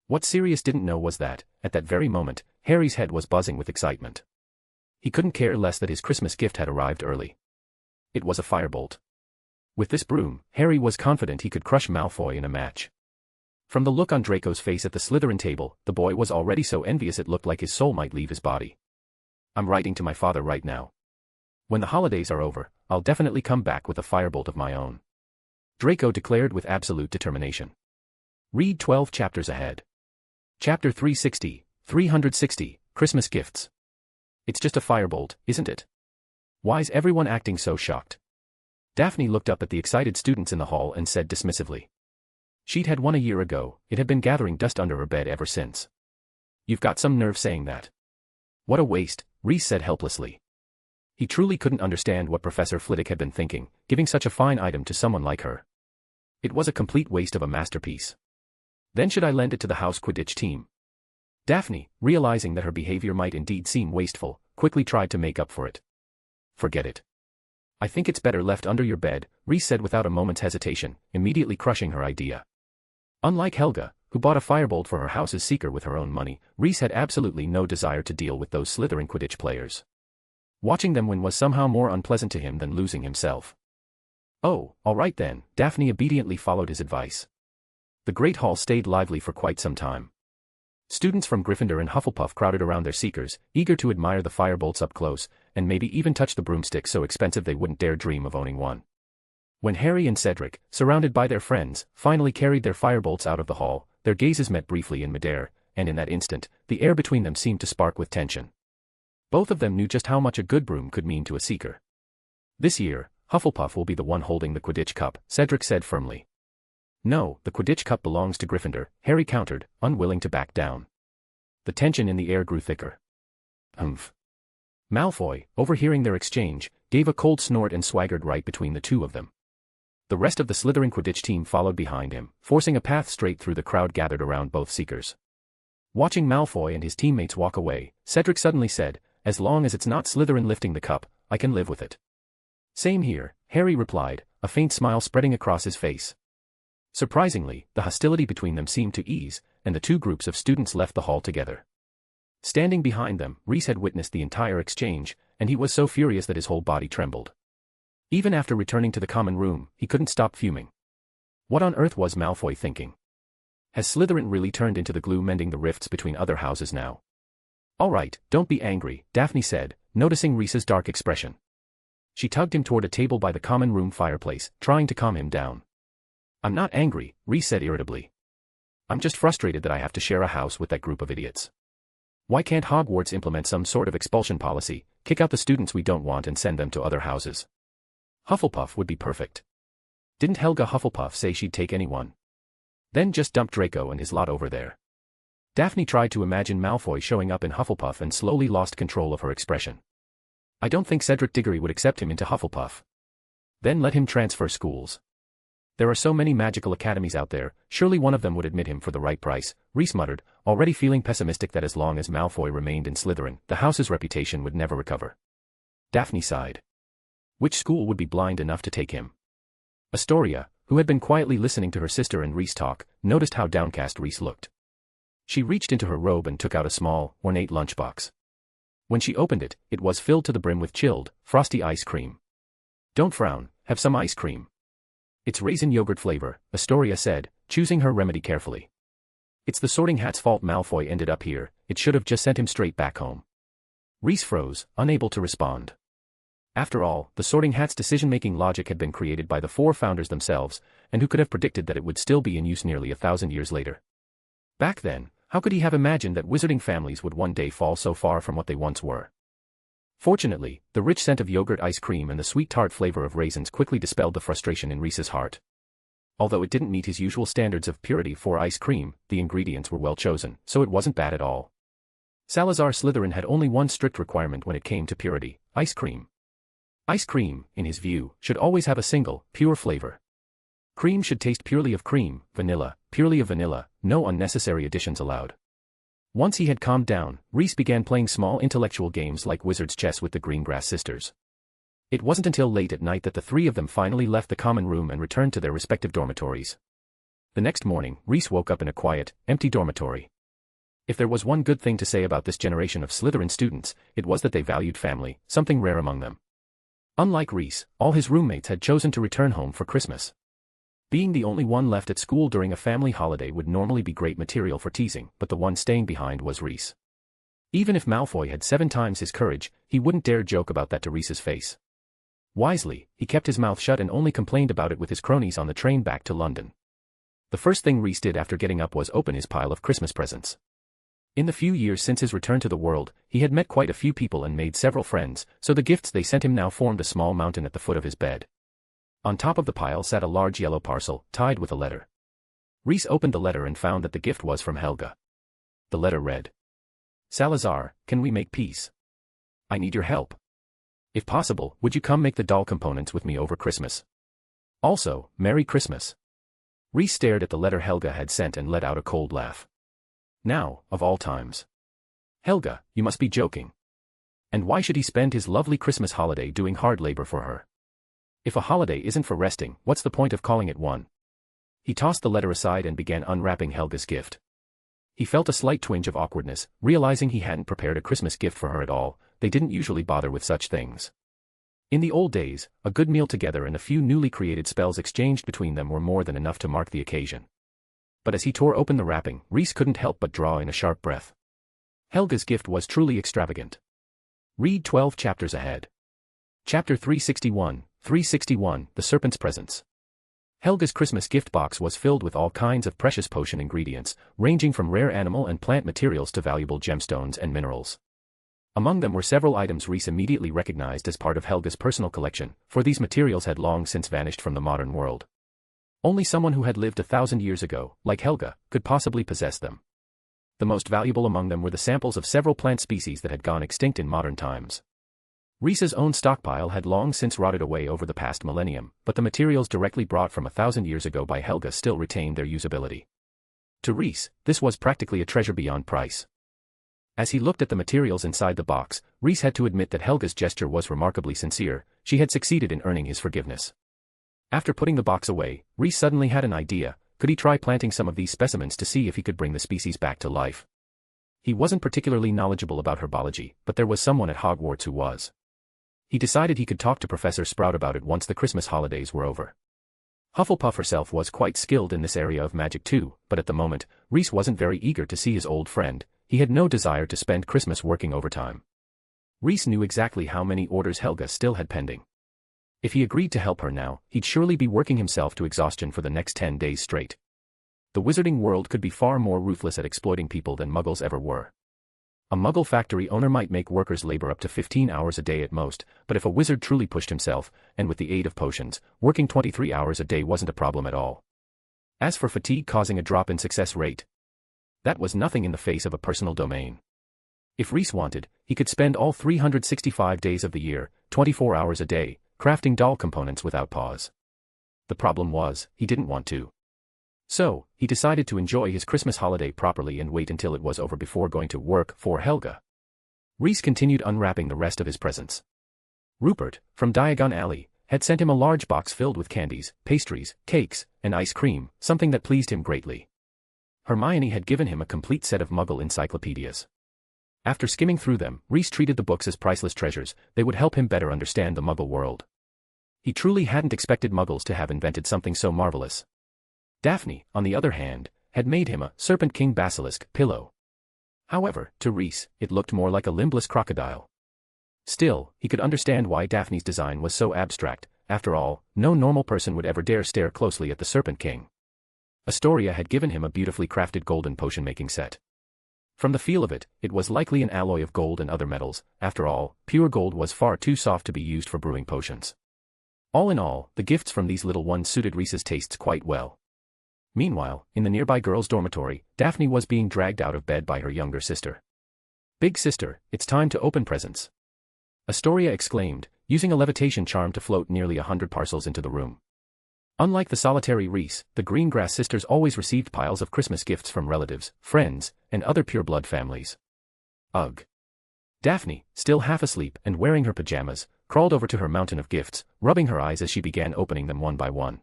What Sirius didn't know was that, at that very moment, Harry's head was buzzing with excitement. He couldn't care less that his Christmas gift had arrived early. It was a firebolt. With this broom, Harry was confident he could crush Malfoy in a match. From the look on Draco's face at the Slytherin table, the boy was already so envious it looked like his soul might leave his body. "I'm writing to my father right now. When the holidays are over, I'll definitely come back with a firebolt of my own," Draco declared with absolute determination. Read 12 chapters ahead. Chapter 360, Christmas Gifts. It's just a firebolt, isn't it? Why's everyone acting so shocked? Daphne looked up at the excited students in the hall and said dismissively. She'd had one a year ago, it had been gathering dust under her bed ever since. "You've got some nerve saying that." "What a waste," Reese said helplessly. He truly couldn't understand what Professor Flitwick had been thinking, giving such a fine item to someone like her. It was a complete waste of a masterpiece. Then should I lend it to the house Quidditch team? Daphne, realizing that her behavior might indeed seem wasteful, quickly tried to make up for it. "Forget it. I think it's better left under your bed," Reese said without a moment's hesitation, immediately crushing her idea. Unlike Helga, who bought a firebolt for her house's seeker with her own money, Reese had absolutely no desire to deal with those Slytherin Quidditch players. Watching them win was somehow more unpleasant to him than losing himself. "Oh, all right then," Daphne obediently followed his advice. The Great Hall stayed lively for quite some time. Students from Gryffindor and Hufflepuff crowded around their seekers, eager to admire the firebolts up close, and maybe even touch the broomstick so expensive they wouldn't dare dream of owning one. When Harry and Cedric, surrounded by their friends, finally carried their firebolts out of the hall, their gazes met briefly in midair, and in that instant, the air between them seemed to spark with tension. Both of them knew just how much a good broom could mean to a seeker. "This year, Hufflepuff will be the one holding the Quidditch Cup," Cedric said firmly. No, the Quidditch Cup belongs to Gryffindor, Harry countered, unwilling to back down. The tension in the air grew thicker. Humph. Malfoy, overhearing their exchange, gave a cold snort and swaggered right between the two of them. The rest of the Slytherin Quidditch team followed behind him, forcing a path straight through the crowd gathered around both seekers. Watching Malfoy and his teammates walk away, Cedric suddenly said, "As long as it's not Slytherin lifting the cup, I can live with it." "Same here," Harry replied, a faint smile spreading across his face. Surprisingly, the hostility between them seemed to ease, and the two groups of students left the hall together. Standing behind them, Reese had witnessed the entire exchange, and he was so furious that his whole body trembled. Even after returning to the common room, he couldn't stop fuming. What on earth was Malfoy thinking? Has Slytherin really turned into the glue mending the rifts between other houses now? "All right, don't be angry," Daphne said, noticing Reese's dark expression. She tugged him toward a table by the common room fireplace, trying to calm him down. "I'm not angry," Reese said irritably. "I'm just frustrated that I have to share a house with that group of idiots. Why can't Hogwarts implement some sort of expulsion policy, kick out the students we don't want and send them to other houses? Hufflepuff would be perfect. Didn't Helga Hufflepuff say she'd take anyone? Then just dump Draco and his lot over there." Daphne tried to imagine Malfoy showing up in Hufflepuff and slowly lost control of her expression. "I don't think Cedric Diggory would accept him into Hufflepuff. Then let him transfer schools. There are so many magical academies out there, surely one of them would admit him for the right price," Reese muttered, already feeling pessimistic that as long as Malfoy remained in Slytherin, the house's reputation would never recover. Daphne sighed. Which school would be blind enough to take him? Astoria, who had been quietly listening to her sister and Reese talk, noticed how downcast Reese looked. She reached into her robe and took out a small, ornate lunchbox. When she opened it, it was filled to the brim with chilled, frosty ice cream. "Don't frown, have some ice cream. It's raisin yogurt flavor," Astoria said, choosing her remedy carefully. "It's the Sorting Hat's fault Malfoy ended up here, it should have just sent him straight back home." Reese froze, unable to respond. After all, the Sorting Hat's decision-making logic had been created by the four founders themselves, and who could have predicted that it would still be in use nearly 1,000 years later? Back then, how could he have imagined that wizarding families would one day fall so far from what they once were? Fortunately, the rich scent of yogurt ice cream and the sweet tart flavor of raisins quickly dispelled the frustration in Reese's heart. Although it didn't meet his usual standards of purity for ice cream, the ingredients were well chosen, so it wasn't bad at all. Salazar Slytherin had only one strict requirement when it came to purity: ice cream. Ice cream, in his view, should always have a single, pure flavor. Cream should taste purely of cream, purely of vanilla, no unnecessary additions allowed. Once he had calmed down, Reese began playing small intellectual games like wizard's chess with the Greengrass sisters. It wasn't until late at night that the three of them finally left the common room and returned to their respective dormitories. The next morning, Reese woke up in a quiet, empty dormitory. If there was one good thing to say about this generation of Slytherin students, it was that they valued family, something rare among them. Unlike Reese, all his roommates had chosen to return home for Christmas. Being the only one left at school during a family holiday would normally be great material for teasing, but the one staying behind was Reese. Even if Malfoy had 7 times his courage, he wouldn't dare joke about that to Reese's face. Wisely, he kept his mouth shut and only complained about it with his cronies on the train back to London. The first thing Reese did after getting up was open his pile of Christmas presents. In the few years since his return to the world, he had met quite a few people and made several friends, so the gifts they sent him now formed a small mountain at the foot of his bed. On top of the pile sat a large yellow parcel, tied with a letter. Reese opened the letter and found that the gift was from Helga. The letter read, "Salazar, can we make peace? I need your help. If possible, would you come make the doll components with me over Christmas? Also, Merry Christmas." Reese stared at the letter Helga had sent and let out a cold laugh. Now, of all times. Helga, you must be joking. And why should he spend his lovely Christmas holiday doing hard labor for her? If a holiday isn't for resting, what's the point of calling it one? He tossed the letter aside and began unwrapping Helga's gift. He felt a slight twinge of awkwardness, realizing he hadn't prepared a Christmas gift for her at all. They didn't usually bother with such things. In the old days, a good meal together and a few newly created spells exchanged between them were more than enough to mark the occasion. But as he tore open the wrapping, Reese couldn't help but draw in a sharp breath. Helga's gift was truly extravagant. Read 12 chapters ahead. Chapter 361, The Serpent's Presents. Helga's Christmas gift box was filled with all kinds of precious potion ingredients, ranging from rare animal and plant materials to valuable gemstones and minerals. Among them were several items Reese immediately recognized as part of Helga's personal collection, for these materials had long since vanished from the modern world. Only someone who had lived 1,000 years ago, like Helga, could possibly possess them. The most valuable among them were the samples of several plant species that had gone extinct in modern times. Reese's own stockpile had long since rotted away over the past millennium, but the materials directly brought from 1,000 years ago by Helga still retained their usability. To Reese, this was practically a treasure beyond price. As he looked at the materials inside the box, Reese had to admit that Helga's gesture was remarkably sincere. She had succeeded in earning his forgiveness. After putting the box away, Reese suddenly had an idea. Could he try planting some of these specimens to see if he could bring the species back to life? He wasn't particularly knowledgeable about herbology, but there was someone at Hogwarts who was. He decided he could talk to Professor Sprout about it once the Christmas holidays were over. Hufflepuff herself was quite skilled in this area of magic too, but at the moment, Reese wasn't very eager to see his old friend. He had no desire to spend Christmas working overtime. Reese knew exactly how many orders Helga still had pending. If he agreed to help her now, he'd surely be working himself to exhaustion for the next 10 days straight. The wizarding world could be far more ruthless at exploiting people than Muggles ever were. A Muggle factory owner might make workers labor up to 15 hours a day at most, but if a wizard truly pushed himself, and with the aid of potions, working 23 hours a day wasn't a problem at all. As for fatigue causing a drop in success rate, that was nothing in the face of a personal domain. If Reese wanted, he could spend all 365 days of the year, 24 hours a day, crafting doll components without pause. The problem was, he didn't want to. So, he decided to enjoy his Christmas holiday properly and wait until it was over before going to work for Helga. Reese continued unwrapping the rest of his presents. Rupert, from Diagon Alley, had sent him a large box filled with candies, pastries, cakes, and ice cream, something that pleased him greatly. Hermione had given him a complete set of Muggle encyclopedias. After skimming through them, Reese treated the books as priceless treasures. They would help him better understand the Muggle world. He truly hadn't expected Muggles to have invented something so marvelous. Daphne, on the other hand, had made him a Serpent King basilisk pillow. However, to Reese, it looked more like a limbless crocodile. Still, he could understand why Daphne's design was so abstract. After all, no normal person would ever dare stare closely at the Serpent King. Astoria had given him a beautifully crafted golden potion-making set. From the feel of it, it was likely an alloy of gold and other metals. After all, pure gold was far too soft to be used for brewing potions. All in all, the gifts from these little ones suited Reese's tastes quite well. Meanwhile, in the nearby girls' dormitory, Daphne was being dragged out of bed by her younger sister. "Big sister, it's time to open presents," Astoria exclaimed, using a levitation charm to float nearly 100 parcels into the room. Unlike the solitary Reese, the Greengrass sisters always received piles of Christmas gifts from relatives, friends, and other pure-blood families. Ugh. Daphne, still half asleep and wearing her pajamas, crawled over to her mountain of gifts, rubbing her eyes as she began opening them one by one.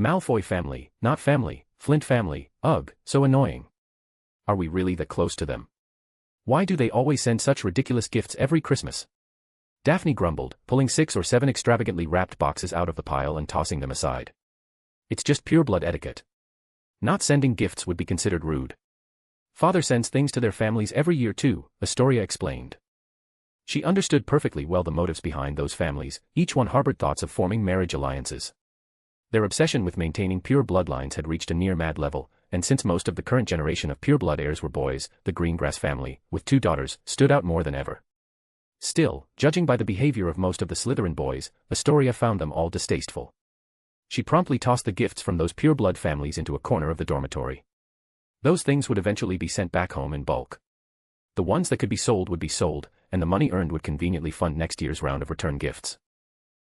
Malfoy family, not family, Flint family, ugh, so annoying. Are we really that close to them? Why do they always send such ridiculous gifts every Christmas? Daphne grumbled, pulling 6 or 7 extravagantly wrapped boxes out of the pile and tossing them aside. It's just pure-blood etiquette. Not sending gifts would be considered rude. Father sends things to their families every year too, Astoria explained. She understood perfectly well the motives behind those families. Each one harbored thoughts of forming marriage alliances. Their obsession with maintaining pure bloodlines had reached a near-mad level, and since most of the current generation of pure-blood heirs were boys, the Greengrass family, with 2 daughters, stood out more than ever. Still, judging by the behavior of most of the Slytherin boys, Astoria found them all distasteful. She promptly tossed the gifts from those pure-blood families into a corner of the dormitory. Those things would eventually be sent back home in bulk. The ones that could be sold would be sold, and the money earned would conveniently fund next year's round of return gifts.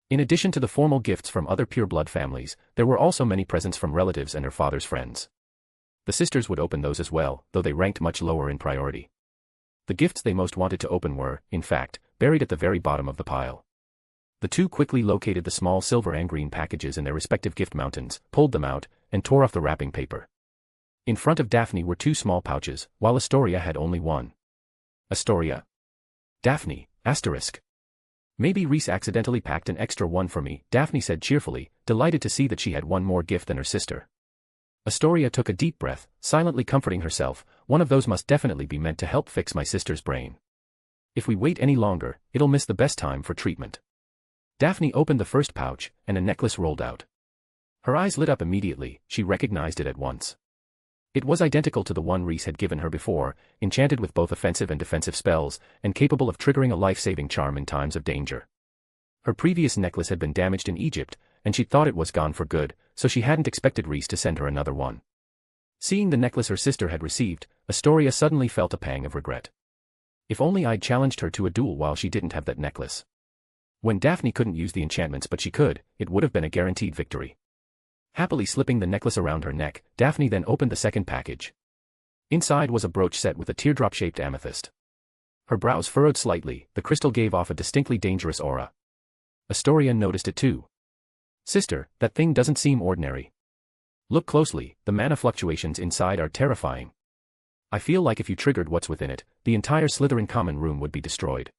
In addition to the formal gifts from other pure-blood families, there were also many presents from relatives and her father's friends. The sisters would open those as well, though they ranked much lower in priority. The gifts they most wanted to open were, in fact, buried at the very bottom of the pile. The two quickly located the small silver and green packages in their respective gift mountains, pulled them out, and tore off the wrapping paper. In front of Daphne were 2 small pouches, while Astoria had only one. Astoria. Daphne, asterisk. Maybe Reese accidentally packed an extra one for me, Daphne said cheerfully, delighted to see that she had one more gift than her sister. Astoria took a deep breath, silently comforting herself. One of those must definitely be meant to help fix my sister's brain. If we wait any longer, it'll miss the best time for treatment. Daphne opened the first pouch, and a necklace rolled out. Her eyes lit up immediately. She recognized it at once. It was identical to the one Reese had given her before, enchanted with both offensive and defensive spells, and capable of triggering a life-saving charm in times of danger. Her previous necklace had been damaged in Egypt, and she thought it was gone for good, so she hadn't expected Reese to send her another one. Seeing the necklace her sister had received, Astoria suddenly felt a pang of regret. If only I'd challenged her to a duel while she didn't have that necklace. When Daphne couldn't use the enchantments but she could, it would have been a guaranteed victory. Happily slipping the necklace around her neck, Daphne then opened the second package. Inside was a brooch set with a teardrop-shaped amethyst. Her brows furrowed slightly, the crystal gave off a distinctly dangerous aura. Astoria noticed it too. "Sister, that thing doesn't seem ordinary. Look closely, the mana fluctuations inside are terrifying. I feel like if you triggered what's within it, the entire Slytherin common room would be destroyed."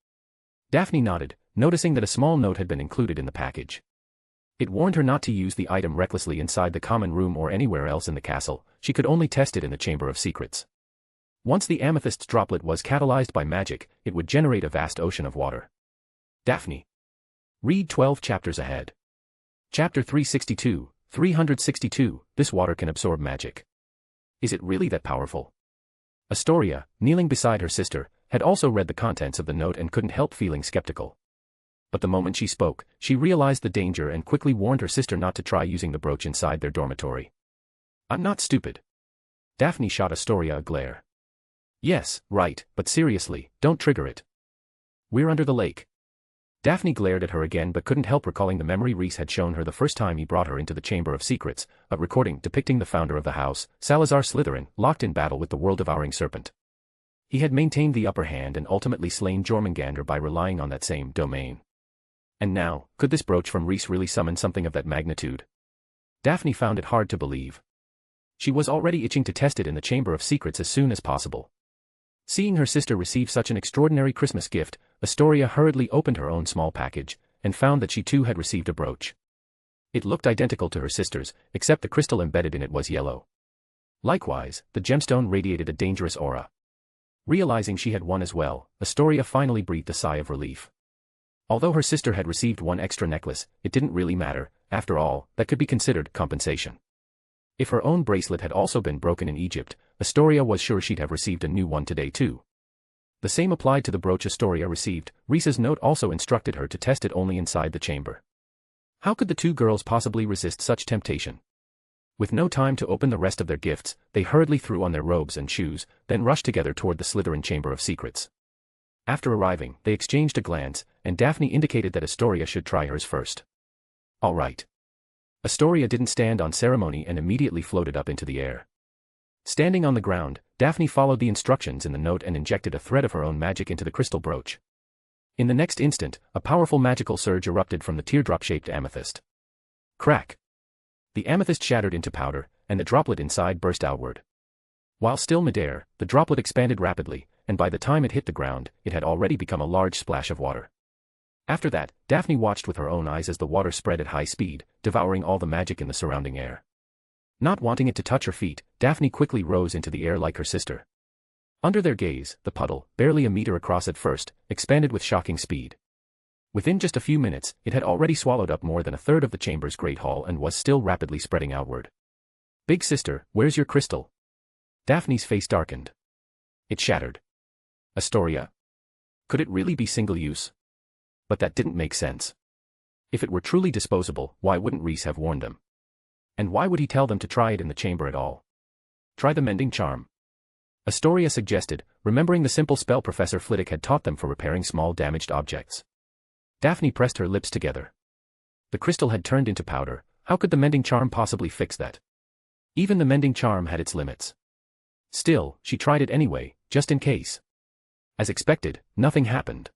Daphne nodded, noticing that a small note had been included in the package. It warned her not to use the item recklessly inside the common room or anywhere else in the castle, she could only test it in the Chamber of Secrets. Once the amethyst's droplet was catalyzed by magic, it would generate a vast ocean of water. Daphne. Read 12 chapters ahead. Chapter 362, 362, this water can absorb magic. Is it really that powerful? Astoria, kneeling beside her sister, had also read the contents of the note and couldn't help feeling skeptical. But the moment she spoke, she realized the danger and quickly warned her sister not to try using the brooch inside their dormitory. "I'm not stupid." Daphne shot Astoria a glare. "Yes, right, but seriously, don't trigger it. We're under the lake." Daphne glared at her again but couldn't help recalling the memory Reese had shown her the first time he brought her into the Chamber of Secrets, a recording depicting the founder of the house, Salazar Slytherin, locked in battle with the world-devouring serpent. He had maintained the upper hand and ultimately slain Jormungandr by relying on that same domain. And now, could this brooch from Reese really summon something of that magnitude? Daphne found it hard to believe. She was already itching to test it in the Chamber of Secrets as soon as possible. Seeing her sister receive such an extraordinary Christmas gift, Astoria hurriedly opened her own small package, and found that she too had received a brooch. It looked identical to her sister's, except the crystal embedded in it was yellow. Likewise, the gemstone radiated a dangerous aura. Realizing she had won as well, Astoria finally breathed a sigh of relief. Although her sister had received one extra necklace, it didn't really matter, after all, that could be considered compensation. If her own bracelet had also been broken in Egypt, Astoria was sure she'd have received a new one today too. The same applied to the brooch Astoria received. Reese's note also instructed her to test it only inside the chamber. How could the two girls possibly resist such temptation? With no time to open the rest of their gifts, they hurriedly threw on their robes and shoes, then rushed together toward the Slytherin Chamber of Secrets. After arriving, they exchanged a glance, and Daphne indicated that Astoria should try hers first. "All right." Astoria didn't stand on ceremony and immediately floated up into the air. Standing on the ground, Daphne followed the instructions in the note and injected a thread of her own magic into the crystal brooch. In the next instant, a powerful magical surge erupted from the teardrop-shaped amethyst. Crack! The amethyst shattered into powder, and the droplet inside burst outward. While still midair, the droplet expanded rapidly, and by the time it hit the ground, it had already become a large splash of water. After that, Daphne watched with her own eyes as the water spread at high speed, devouring all the magic in the surrounding air. Not wanting it to touch her feet, Daphne quickly rose into the air like her sister. Under their gaze, the puddle, barely a meter across at first, expanded with shocking speed. Within just a few minutes, it had already swallowed up more than a third of the chamber's great hall and was still rapidly spreading outward. "Big sister, where's your crystal?" Daphne's face darkened. It shattered. Astoria? Could it really be single-use? But that didn't make sense. If it were truly disposable, why wouldn't Reese have warned them? And why would he tell them to try it in the chamber at all? Try the mending charm. Astoria suggested, remembering the simple spell Professor Flitwick had taught them for repairing small damaged objects. Daphne pressed her lips together. The crystal had turned into powder, how could the mending charm possibly fix that? Even the mending charm had its limits. Still, she tried it anyway, just in case. As expected, nothing happened.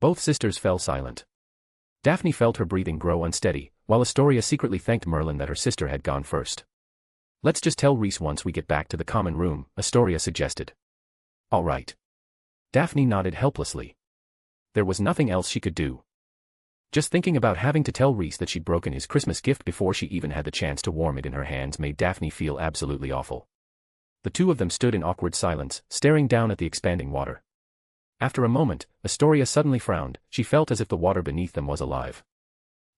Both sisters fell silent. Daphne felt her breathing grow unsteady, while Astoria secretly thanked Merlin that her sister had gone first. "Let's just tell Reese once we get back to the common room," Astoria suggested. "All right." Daphne nodded helplessly. There was nothing else she could do. Just thinking about having to tell Reese that she'd broken his Christmas gift before she even had the chance to warm it in her hands made Daphne feel absolutely awful. The two of them stood in awkward silence, staring down at the expanding water. After a moment, Astoria suddenly frowned. She felt as if the water beneath them was alive.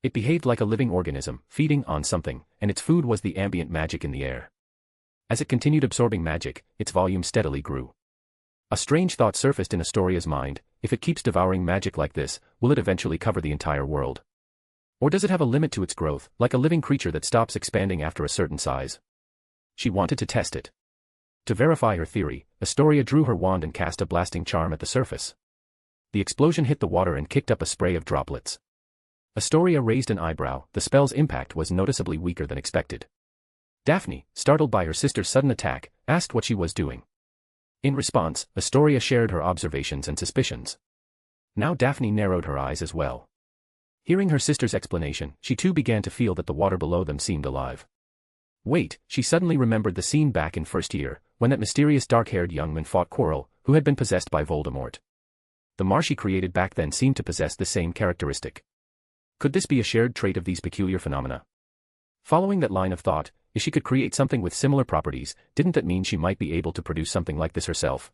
It behaved like a living organism, feeding on something, and its food was the ambient magic in the air. As it continued absorbing magic, its volume steadily grew. A strange thought surfaced in Astoria's mind: if it keeps devouring magic like this, will it eventually cover the entire world? Or does it have a limit to its growth, like a living creature that stops expanding after a certain size? She wanted to test it. To verify her theory, Astoria drew her wand and cast a blasting charm at the surface. The explosion hit the water and kicked up a spray of droplets. Astoria raised an eyebrow. The spell's impact was noticeably weaker than expected. Daphne, startled by her sister's sudden attack, asked what she was doing. In response, Astoria shared her observations and suspicions. Now Daphne narrowed her eyes as well. Hearing her sister's explanation, she too began to feel that the water below them seemed alive. Wait, she suddenly remembered the scene back in first year, when that mysterious dark-haired young man fought Quirrell, who had been possessed by Voldemort. The marsh he created back then seemed to possess the same characteristic. Could this be a shared trait of these peculiar phenomena? Following that line of thought, if she could create something with similar properties, didn't that mean she might be able to produce something like this herself?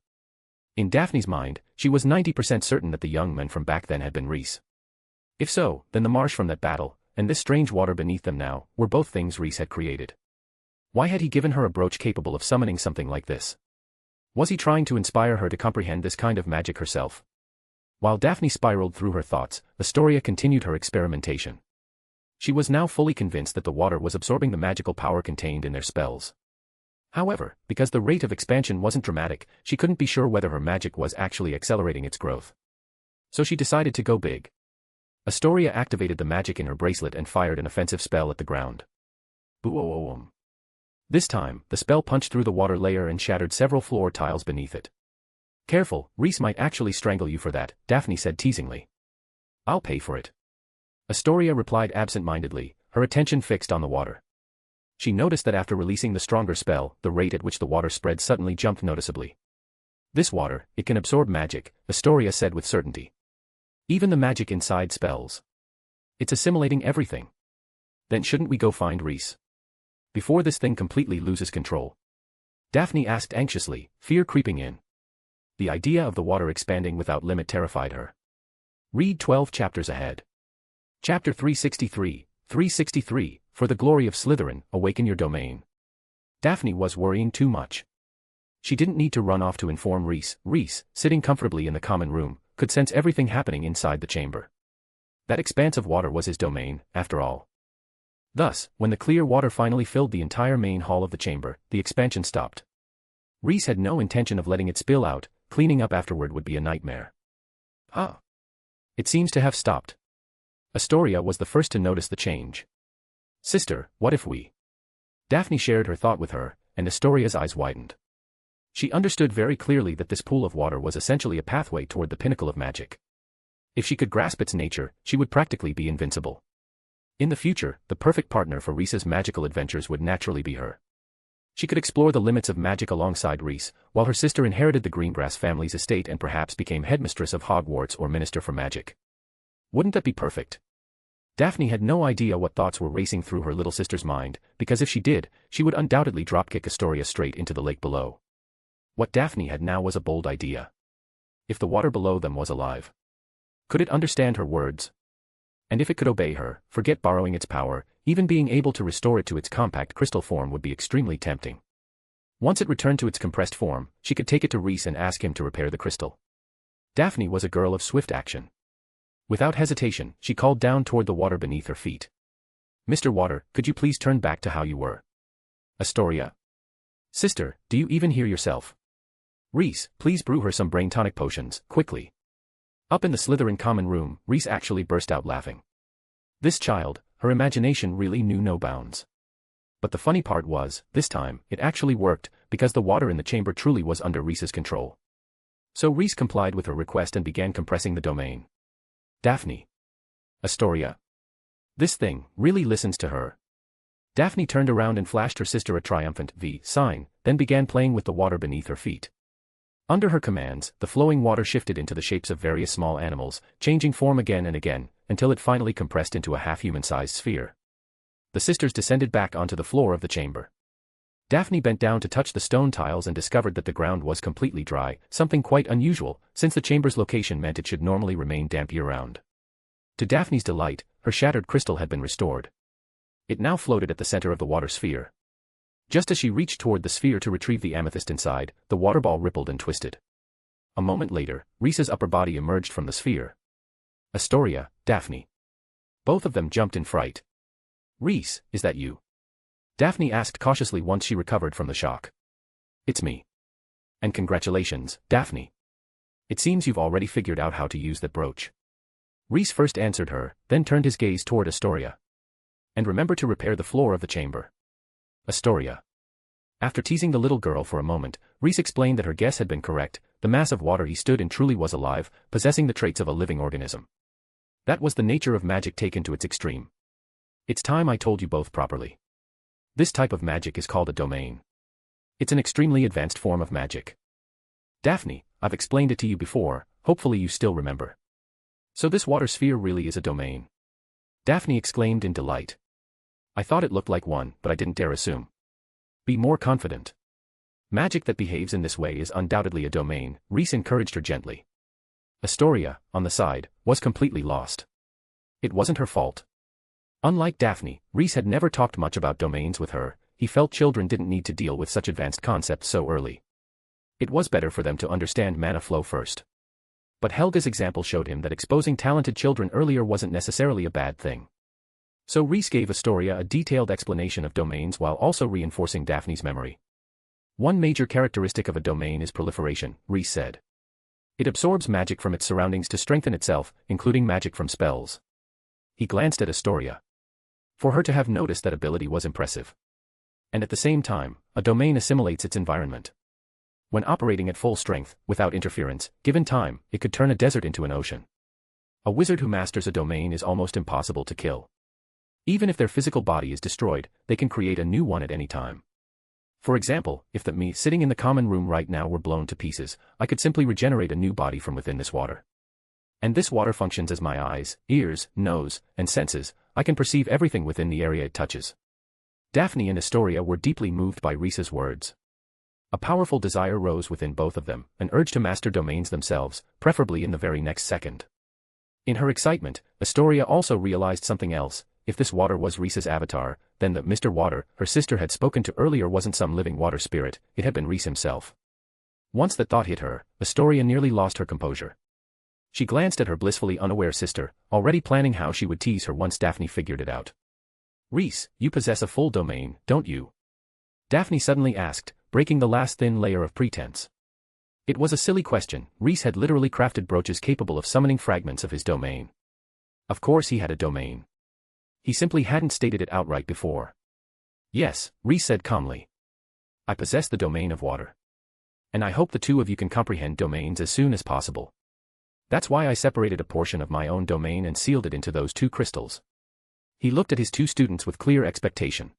In Daphne's mind, she was 90% certain that the young men from back then had been Rhys. If so, then the marsh from that battle, and this strange water beneath them now, were both things Rhys had created. Why had he given her a brooch capable of summoning something like this? Was he trying to inspire her to comprehend this kind of magic herself? While Daphne spiraled through her thoughts, Astoria continued her experimentation. She was now fully convinced that the water was absorbing the magical power contained in their spells. However, because the rate of expansion wasn't dramatic, she couldn't be sure whether her magic was actually accelerating its growth. So she decided to go big. Astoria activated the magic in her bracelet and fired an offensive spell at the ground. Boom! This time, the spell punched through the water layer and shattered several floor tiles beneath it. Careful, Rhys might actually strangle you for that, Daphne said teasingly. I'll pay for it. Astoria replied absent-mindedly, her attention fixed on the water. She noticed that after releasing the stronger spell, the rate at which the water spread suddenly jumped noticeably. This water, it can absorb magic, Astoria said with certainty. Even the magic inside spells. It's assimilating everything. Then shouldn't we go find Rhys? Before this thing completely loses control. Daphne asked anxiously, fear creeping in. The idea of the water expanding without limit terrified her. Read 12 chapters ahead. Chapter 363, For the Glory of Slytherin, Awaken Your Domain. Daphne was worrying too much. She didn't need to run off to inform Rhys. Rhys, sitting comfortably in the common room, could sense everything happening inside the chamber. That expanse of water was his domain, after all. Thus, when the clear water finally filled the entire main hall of the chamber, the expansion stopped. Rhys had no intention of letting it spill out. Cleaning up afterward would be a nightmare. It seems to have stopped. Astoria was the first to notice the change. Sister, what if we? Daphne shared her thought with her, and Astoria's eyes widened. She understood very clearly that this pool of water was essentially a pathway toward the pinnacle of magic. If she could grasp its nature, she would practically be invincible. In the future, the perfect partner for Rhys's magical adventures would naturally be her. She could explore the limits of magic alongside Rhys, while her sister inherited the Greengrass family's estate and perhaps became headmistress of Hogwarts or minister for magic. Wouldn't that be perfect? Daphne had no idea what thoughts were racing through her little sister's mind, because if she did, she would undoubtedly dropkick Astoria straight into the lake below. What Daphne had now was a bold idea. If the water below them was alive, could it understand her words? And if it could obey her, forget borrowing its power, even being able to restore it to its compact crystal form would be extremely tempting. Once it returned to its compressed form, she could take it to Rhys and ask him to repair the crystal. Daphne was a girl of swift action. Without hesitation, she called down toward the water beneath her feet. Mr. Water, could you please turn back to how you were? Astoria. Sister, do you even hear yourself? Rhys, please brew her some brain tonic potions, quickly. Up in the Slytherin common room, Rhys actually burst out laughing. This child, her imagination really knew no bounds. But the funny part was, this time, it actually worked, because the water in the chamber truly was under Rhys's control. So Rhys complied with her request and began compressing the domain. Daphne. Astoria. This thing really listens to her. Daphne turned around and flashed her sister a triumphant V sign, then began playing with the water beneath her feet. Under her commands, the flowing water shifted into the shapes of various small animals, changing form again and again, until it finally compressed into a half-human-sized sphere. The sisters descended back onto the floor of the chamber. Daphne bent down to touch the stone tiles and discovered that the ground was completely dry, something quite unusual, since the chamber's location meant it should normally remain damp year-round. To Daphne's delight, her shattered crystal had been restored. It now floated at the center of the water sphere. Just as she reached toward the sphere to retrieve the amethyst inside, the water ball rippled and twisted. A moment later, Rhys's upper body emerged from the sphere. Astoria, Daphne. Both of them jumped in fright. "Reese, is that you?" Daphne asked cautiously once she recovered from the shock. "It's me. And congratulations, Daphne. It seems you've already figured out how to use that brooch." Reese first answered her, then turned his gaze toward Astoria. "And remember to repair the floor of the chamber." Astoria. After teasing the little girl for a moment, Reese explained that her guess had been correct. The mass of water he stood in truly was alive, possessing the traits of a living organism. That was the nature of magic taken to its extreme. "It's time I told you both properly. This type of magic is called a domain. It's an extremely advanced form of magic. Daphne, I've explained it to you before, hopefully you still remember. So this water sphere really is a domain?" Daphne exclaimed in delight. "I thought it looked like one, but I didn't dare assume. Be more confident. Magic that behaves in this way is undoubtedly a domain," Reese encouraged her gently. Astoria, on the side, was completely lost. It wasn't her fault. Unlike Daphne, Reese had never talked much about domains with her. He felt children didn't need to deal with such advanced concepts so early. It was better for them to understand mana flow first. But Helga's example showed him that exposing talented children earlier wasn't necessarily a bad thing. So Reese gave Astoria a detailed explanation of domains while also reinforcing Daphne's memory. "One major characteristic of a domain is proliferation," Reese said. "It absorbs magic from its surroundings to strengthen itself, including magic from spells." He glanced at Astoria. For her to have noticed that ability was impressive. And at the same time, a domain assimilates its environment. When operating at full strength, without interference, given time, it could turn a desert into an ocean. A wizard who masters a domain is almost impossible to kill. Even if their physical body is destroyed, they can create a new one at any time. For example, if me sitting in the common room right now were blown to pieces, I could simply regenerate a new body from within this water. And this water functions as my eyes, ears, nose, and senses. I can perceive everything within the area it touches. Daphne and Astoria were deeply moved by Reese's words. A powerful desire rose within both of them, an urge to master domains themselves, preferably in the very next second. In her excitement, Astoria also realized something else. If this water was Reese's avatar, then the Mr. Water her sister had spoken to earlier wasn't some living water spirit, it had been Reese himself. Once that thought hit her, Astoria nearly lost her composure. She glanced at her blissfully unaware sister, already planning how she would tease her once Daphne figured it out. "Reese, you possess a full domain, don't you?" Daphne suddenly asked, breaking the last thin layer of pretense. It was a silly question. Reese had literally crafted brooches capable of summoning fragments of his domain. Of course he had a domain. He simply hadn't stated it outright before. "Yes," Reese said calmly. "I possess the domain of water. And I hope the two of you can comprehend domains as soon as possible. That's why I separated a portion of my own domain and sealed it into those two crystals." He looked at his two students with clear expectation.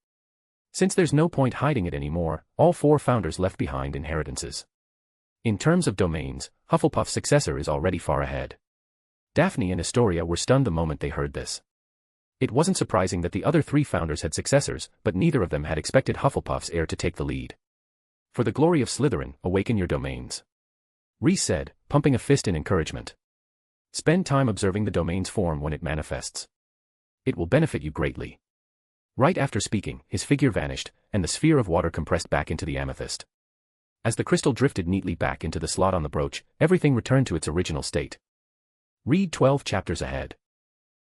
Since there's no point hiding it anymore, all four founders left behind inheritances. In terms of domains, Hufflepuff's successor is already far ahead. Daphne and Astoria were stunned the moment they heard this. It wasn't surprising that the other three founders had successors, but neither of them had expected Hufflepuff's heir to take the lead. "For the glory of Slytherin, awaken your domains," Reese said, pumping a fist in encouragement. "Spend time observing the domain's form when it manifests. It will benefit you greatly." Right after speaking, his figure vanished, and the sphere of water compressed back into the amethyst. As the crystal drifted neatly back into the slot on the brooch, everything returned to its original state. Read 12 chapters ahead.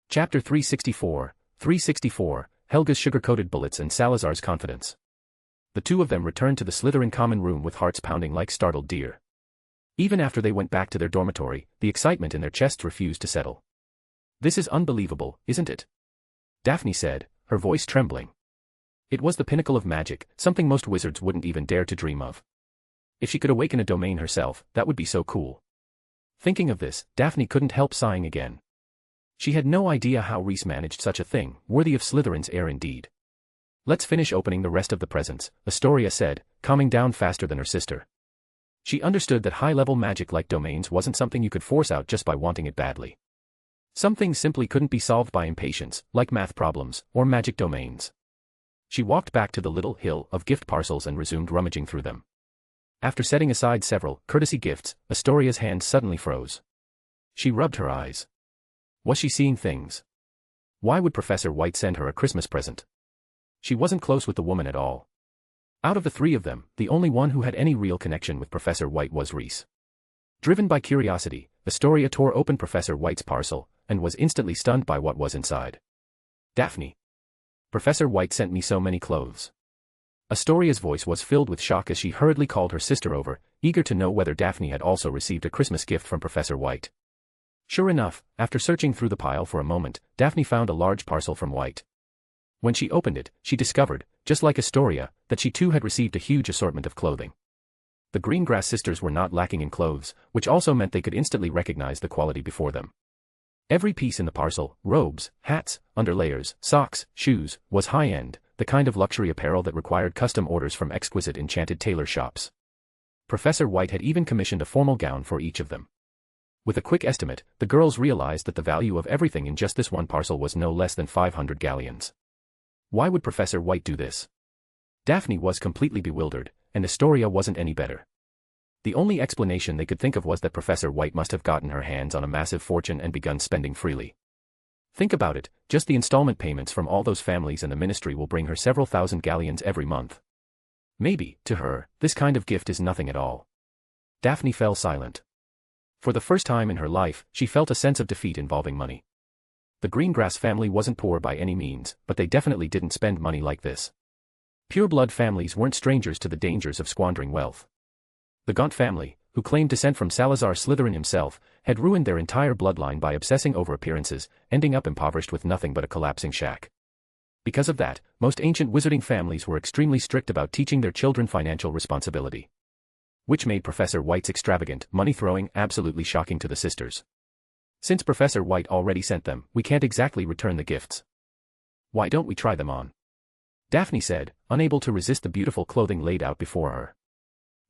Chapter 364, 364, Helga's sugar-coated bullets and Salazar's confidence. The two of them returned to the Slytherin common room with hearts pounding like startled deer. Even after they went back to their dormitory, the excitement in their chests refused to settle. "This is unbelievable, isn't it?" Daphne said, her voice trembling. It was the pinnacle of magic, something most wizards wouldn't even dare to dream of. If she could awaken a domain herself, that would be so cool. Thinking of this, Daphne couldn't help sighing again. She had no idea how Reese managed such a thing, worthy of Slytherin's heir indeed. "Let's finish opening the rest of the presents," Astoria said, calming down faster than her sister. She understood that high-level magic like domains wasn't something you could force out just by wanting it badly. Some things simply couldn't be solved by impatience, like math problems, or magic domains. She walked back to the little hill of gift parcels and resumed rummaging through them. After setting aside several courtesy gifts, Astoria's hands suddenly froze. She rubbed her eyes. Was she seeing things? Why would Professor White send her a Christmas present? She wasn't close with the woman at all. Out of the three of them, the only one who had any real connection with Professor White was Reese. Driven by curiosity, Astoria tore open Professor White's parcel, and was instantly stunned by what was inside. Daphne. Professor White sent me so many clothes. Astoria's voice was filled with shock as she hurriedly called her sister over, eager to know whether Daphne had also received a Christmas gift from Professor White. Sure enough, after searching through the pile for a moment, Daphne found a large parcel from White. When she opened it, she discovered, just like Astoria, that she too had received a huge assortment of clothing. The Greengrass sisters were not lacking in clothes, which also meant they could instantly recognize the quality before them. Every piece in the parcel, robes, hats, underlayers, socks, shoes, was high-end, the kind of luxury apparel that required custom orders from exquisite enchanted tailor shops. Professor White had even commissioned a formal gown for each of them. With a quick estimate, the girls realized that the value of everything in just this one parcel was no less than 500 galleons. Why would Professor White do this? Daphne was completely bewildered, and Astoria wasn't any better. The only explanation they could think of was that Professor White must have gotten her hands on a massive fortune and begun spending freely. Think about it, just the installment payments from all those families and the ministry will bring her several thousand galleons every month. Maybe, to her, this kind of gift is nothing at all. Daphne fell silent. For the first time in her life, she felt a sense of defeat involving money. The Greengrass family wasn't poor by any means, but they definitely didn't spend money like this. Pure-blood families weren't strangers to the dangers of squandering wealth. The Gaunt family, who claimed descent from Salazar Slytherin himself, had ruined their entire bloodline by obsessing over appearances, ending up impoverished with nothing but a collapsing shack. Because of that, most ancient wizarding families were extremely strict about teaching their children financial responsibility. Which made Professor White's extravagant money-throwing absolutely shocking to the sisters. Since Professor White already sent them, we can't exactly return the gifts. Why don't we try them on? Daphne said, unable to resist the beautiful clothing laid out before her.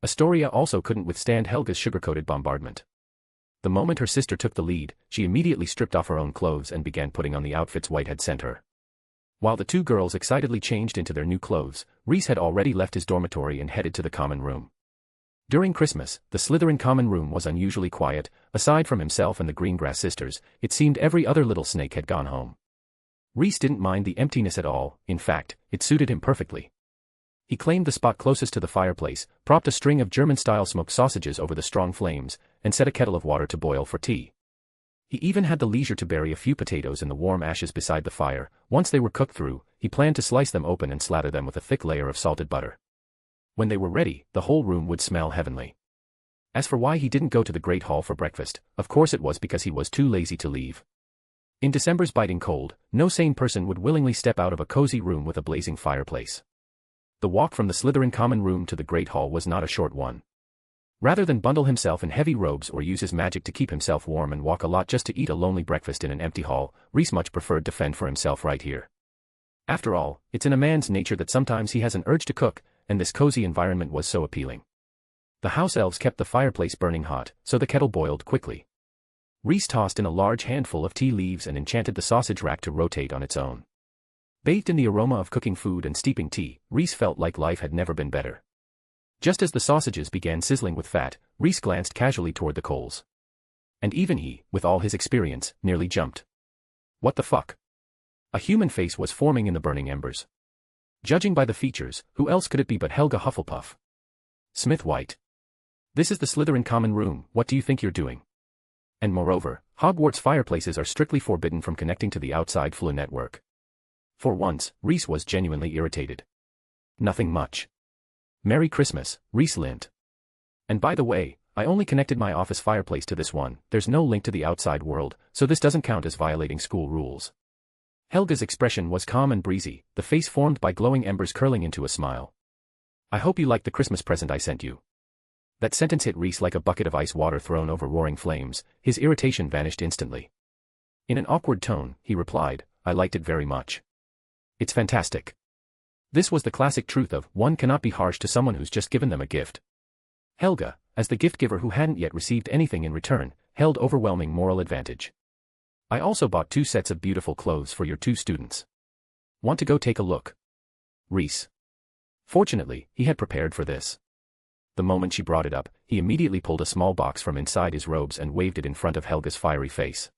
Astoria also couldn't withstand Helga's sugar-coated bombardment. The moment her sister took the lead, she immediately stripped off her own clothes and began putting on the outfits White had sent her. While the two girls excitedly changed into their new clothes, Reese had already left his dormitory and headed to the common room. During Christmas, the Slytherin common room was unusually quiet. Aside from himself and the Greengrass sisters, it seemed every other little snake had gone home. Reese didn't mind the emptiness at all, in fact, it suited him perfectly. He claimed the spot closest to the fireplace, propped a string of German-style smoked sausages over the strong flames, and set a kettle of water to boil for tea. He even had the leisure to bury a few potatoes in the warm ashes beside the fire. Once they were cooked through, he planned to slice them open and slather them with a thick layer of salted butter. When they were ready, the whole room would smell heavenly. As for why he didn't go to the Great Hall for breakfast, of course it was because he was too lazy to leave. In December's biting cold, no sane person would willingly step out of a cozy room with a blazing fireplace. The walk from the Slytherin common room to the Great Hall was not a short one. Rather than bundle himself in heavy robes or use his magic to keep himself warm and walk a lot just to eat a lonely breakfast in an empty hall, Reese much preferred to fend for himself right here. After all, it's in a man's nature that sometimes he has an urge to cook, and this cozy environment was so appealing. The house elves kept the fireplace burning hot, so the kettle boiled quickly. Reese tossed in a large handful of tea leaves and enchanted the sausage rack to rotate on its own. Bathed in the aroma of cooking food and steeping tea, Reese felt like life had never been better. Just as the sausages began sizzling with fat, Reese glanced casually toward the coals. And even he, with all his experience, nearly jumped. What the fuck? A human face was forming in the burning embers. Judging by the features, who else could it be but Helga Hufflepuff? Smith White. This is the Slytherin common room, what do you think you're doing? And moreover, Hogwarts fireplaces are strictly forbidden from connecting to the outside flue network. For once, Reese was genuinely irritated. Nothing much. Merry Christmas, Reese Lint. And by the way, I only connected my office fireplace to this one, there's no link to the outside world, so this doesn't count as violating school rules. Helga's expression was calm and breezy, the face formed by glowing embers curling into a smile. I hope you liked the Christmas present I sent you. That sentence hit Reese like a bucket of ice water thrown over roaring flames. His irritation vanished instantly. In an awkward tone, he replied, I liked it very much. It's fantastic. This was the classic truth of, one cannot be harsh to someone who's just given them a gift. Helga, as the gift giver who hadn't yet received anything in return, held overwhelming moral advantage. I also bought 2 sets of beautiful clothes for your 2 students. Want to go take a look? Reese. Fortunately, he had prepared for this. The moment she brought it up, he immediately pulled a small box from inside his robes and waved it in front of Helga's fiery face.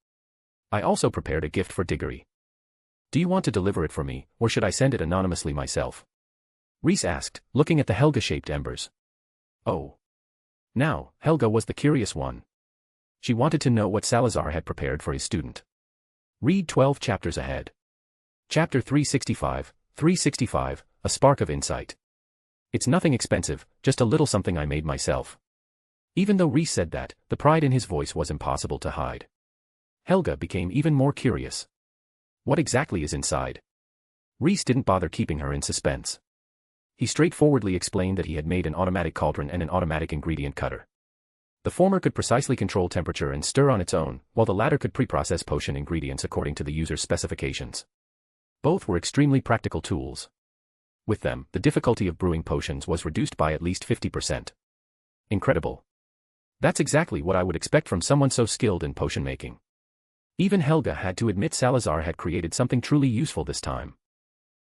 I also prepared a gift for Diggory. Do you want to deliver it for me, or should I send it anonymously myself? Reese asked, looking at the Helga-shaped embers. Oh. Now, Helga was the curious one. She wanted to know what Salazar had prepared for his student. Read 12 chapters ahead. Chapter 365, A Spark of Insight. It's nothing expensive, just a little something I made myself. Even though Reese said that, the pride in his voice was impossible to hide. Helga became even more curious. What exactly is inside? Reese didn't bother keeping her in suspense. He straightforwardly explained that he had made an automatic cauldron and an automatic ingredient cutter. The former could precisely control temperature and stir on its own, while the latter could pre-process potion ingredients according to the user's specifications. Both were extremely practical tools. With them, the difficulty of brewing potions was reduced by at least 50%. Incredible. That's exactly what I would expect from someone so skilled in potion making. Even Helga had to admit Salazar had created something truly useful this time.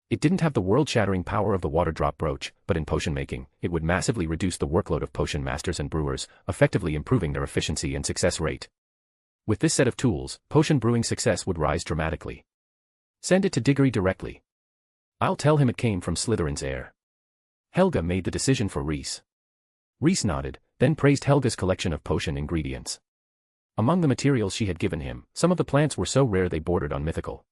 It didn't have the world-shattering power of the water drop brooch, but in potion making, it would massively reduce the workload of potion masters and brewers, effectively improving their efficiency and success rate. With this set of tools, potion brewing success would rise dramatically. Send it to Diggory directly. I'll tell him it came from Slytherin's heir. Helga made the decision for Reese. Reese nodded, then praised Helga's collection of potion ingredients. Among the materials she had given him, some of the plants were so rare they bordered on mythical.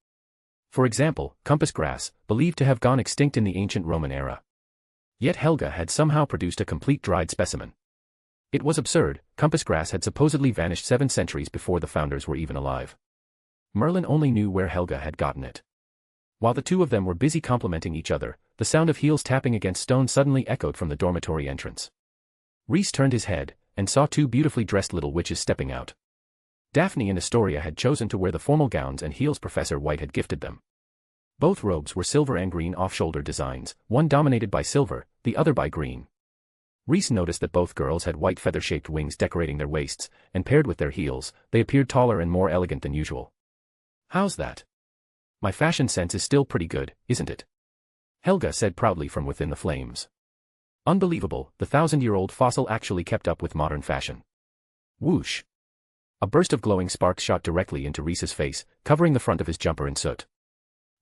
For example, compass grass, believed to have gone extinct in the ancient Roman era. Yet Helga had somehow produced a complete dried specimen. It was absurd. Compass grass had supposedly vanished 7 centuries before the founders were even alive. Merlin only knew where Helga had gotten it. While the two of them were busy complimenting each other, the sound of heels tapping against stone suddenly echoed from the dormitory entrance. Reese turned his head, and saw 2 beautifully dressed little witches stepping out. Daphne and Astoria had chosen to wear the formal gowns and heels Professor White had gifted them. Both robes were silver and green off-shoulder designs, one dominated by silver, the other by green. Reese noticed that both girls had white feather-shaped wings decorating their waists, and paired with their heels, they appeared taller and more elegant than usual. How's that? My fashion sense is still pretty good, isn't it? Helga said proudly from within the flames. Unbelievable, the 1,000-year-old fossil actually kept up with modern fashion. Whoosh! A burst of glowing sparks shot directly into Reese's face, covering the front of his jumper in soot.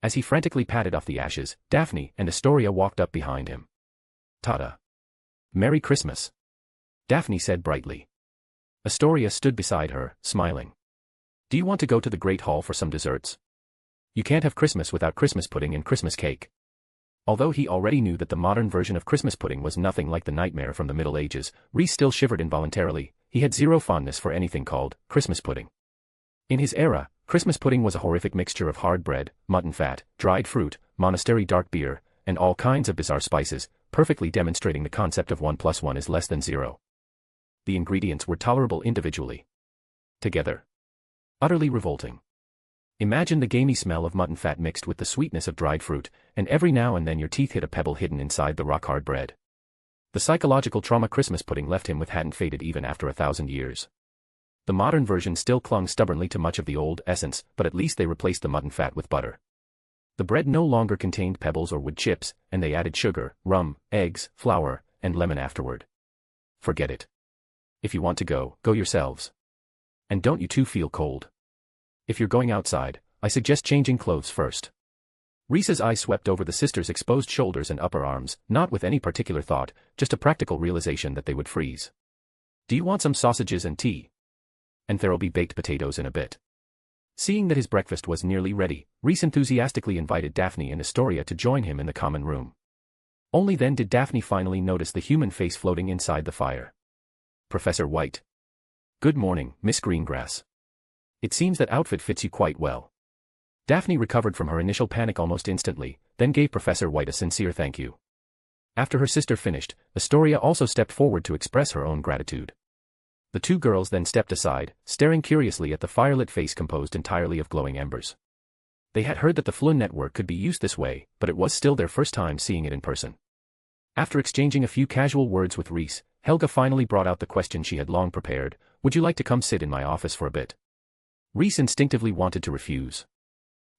As he frantically patted off the ashes, Daphne and Astoria walked up behind him. Ta-da! Merry Christmas! Daphne said brightly. Astoria stood beside her, smiling. Do you want to go to the Great Hall for some desserts? You can't have Christmas without Christmas pudding and Christmas cake. Although he already knew that the modern version of Christmas pudding was nothing like the nightmare from the Middle Ages, Reese still shivered involuntarily. He had zero fondness for anything called Christmas pudding. In his era, Christmas pudding was a horrific mixture of hard bread, mutton fat, dried fruit, monastery dark beer, and all kinds of bizarre spices, perfectly demonstrating the concept of 1 + 1 is less than 0. The ingredients were tolerable individually. Together. Utterly revolting. Imagine the gamey smell of mutton fat mixed with the sweetness of dried fruit, and every now and then your teeth hit a pebble hidden inside the rock-hard bread. The psychological trauma Christmas pudding left him with hadn't faded even after 1,000 years. The modern version still clung stubbornly to much of the old essence, but at least they replaced the mutton fat with butter. The bread no longer contained pebbles or wood chips, and they added sugar, rum, eggs, flour, and lemon afterward. Forget it. If you want to go, go yourselves. And don't you two feel cold? If you're going outside, I suggest changing clothes first. Reese's eye swept over the sisters' exposed shoulders and upper arms, not with any particular thought, just a practical realization that they would freeze. Do you want some sausages and tea? And there'll be baked potatoes in a bit. Seeing that his breakfast was nearly ready, Reese enthusiastically invited Daphne and Astoria to join him in the common room. Only then did Daphne finally notice the human face floating inside the fire. Professor White. Good morning, Miss Greengrass. It seems that outfit fits you quite well. Daphne recovered from her initial panic almost instantly, then gave Professor White a sincere thank you. After her sister finished, Astoria also stepped forward to express her own gratitude. The 2 girls then stepped aside, staring curiously at the firelit face composed entirely of glowing embers. They had heard that the Flun network could be used this way, but it was still their first time seeing it in person. After exchanging a few casual words with Reese, Helga finally brought out the question she had long prepared: would you like to come sit in my office for a bit? Reese instinctively wanted to refuse.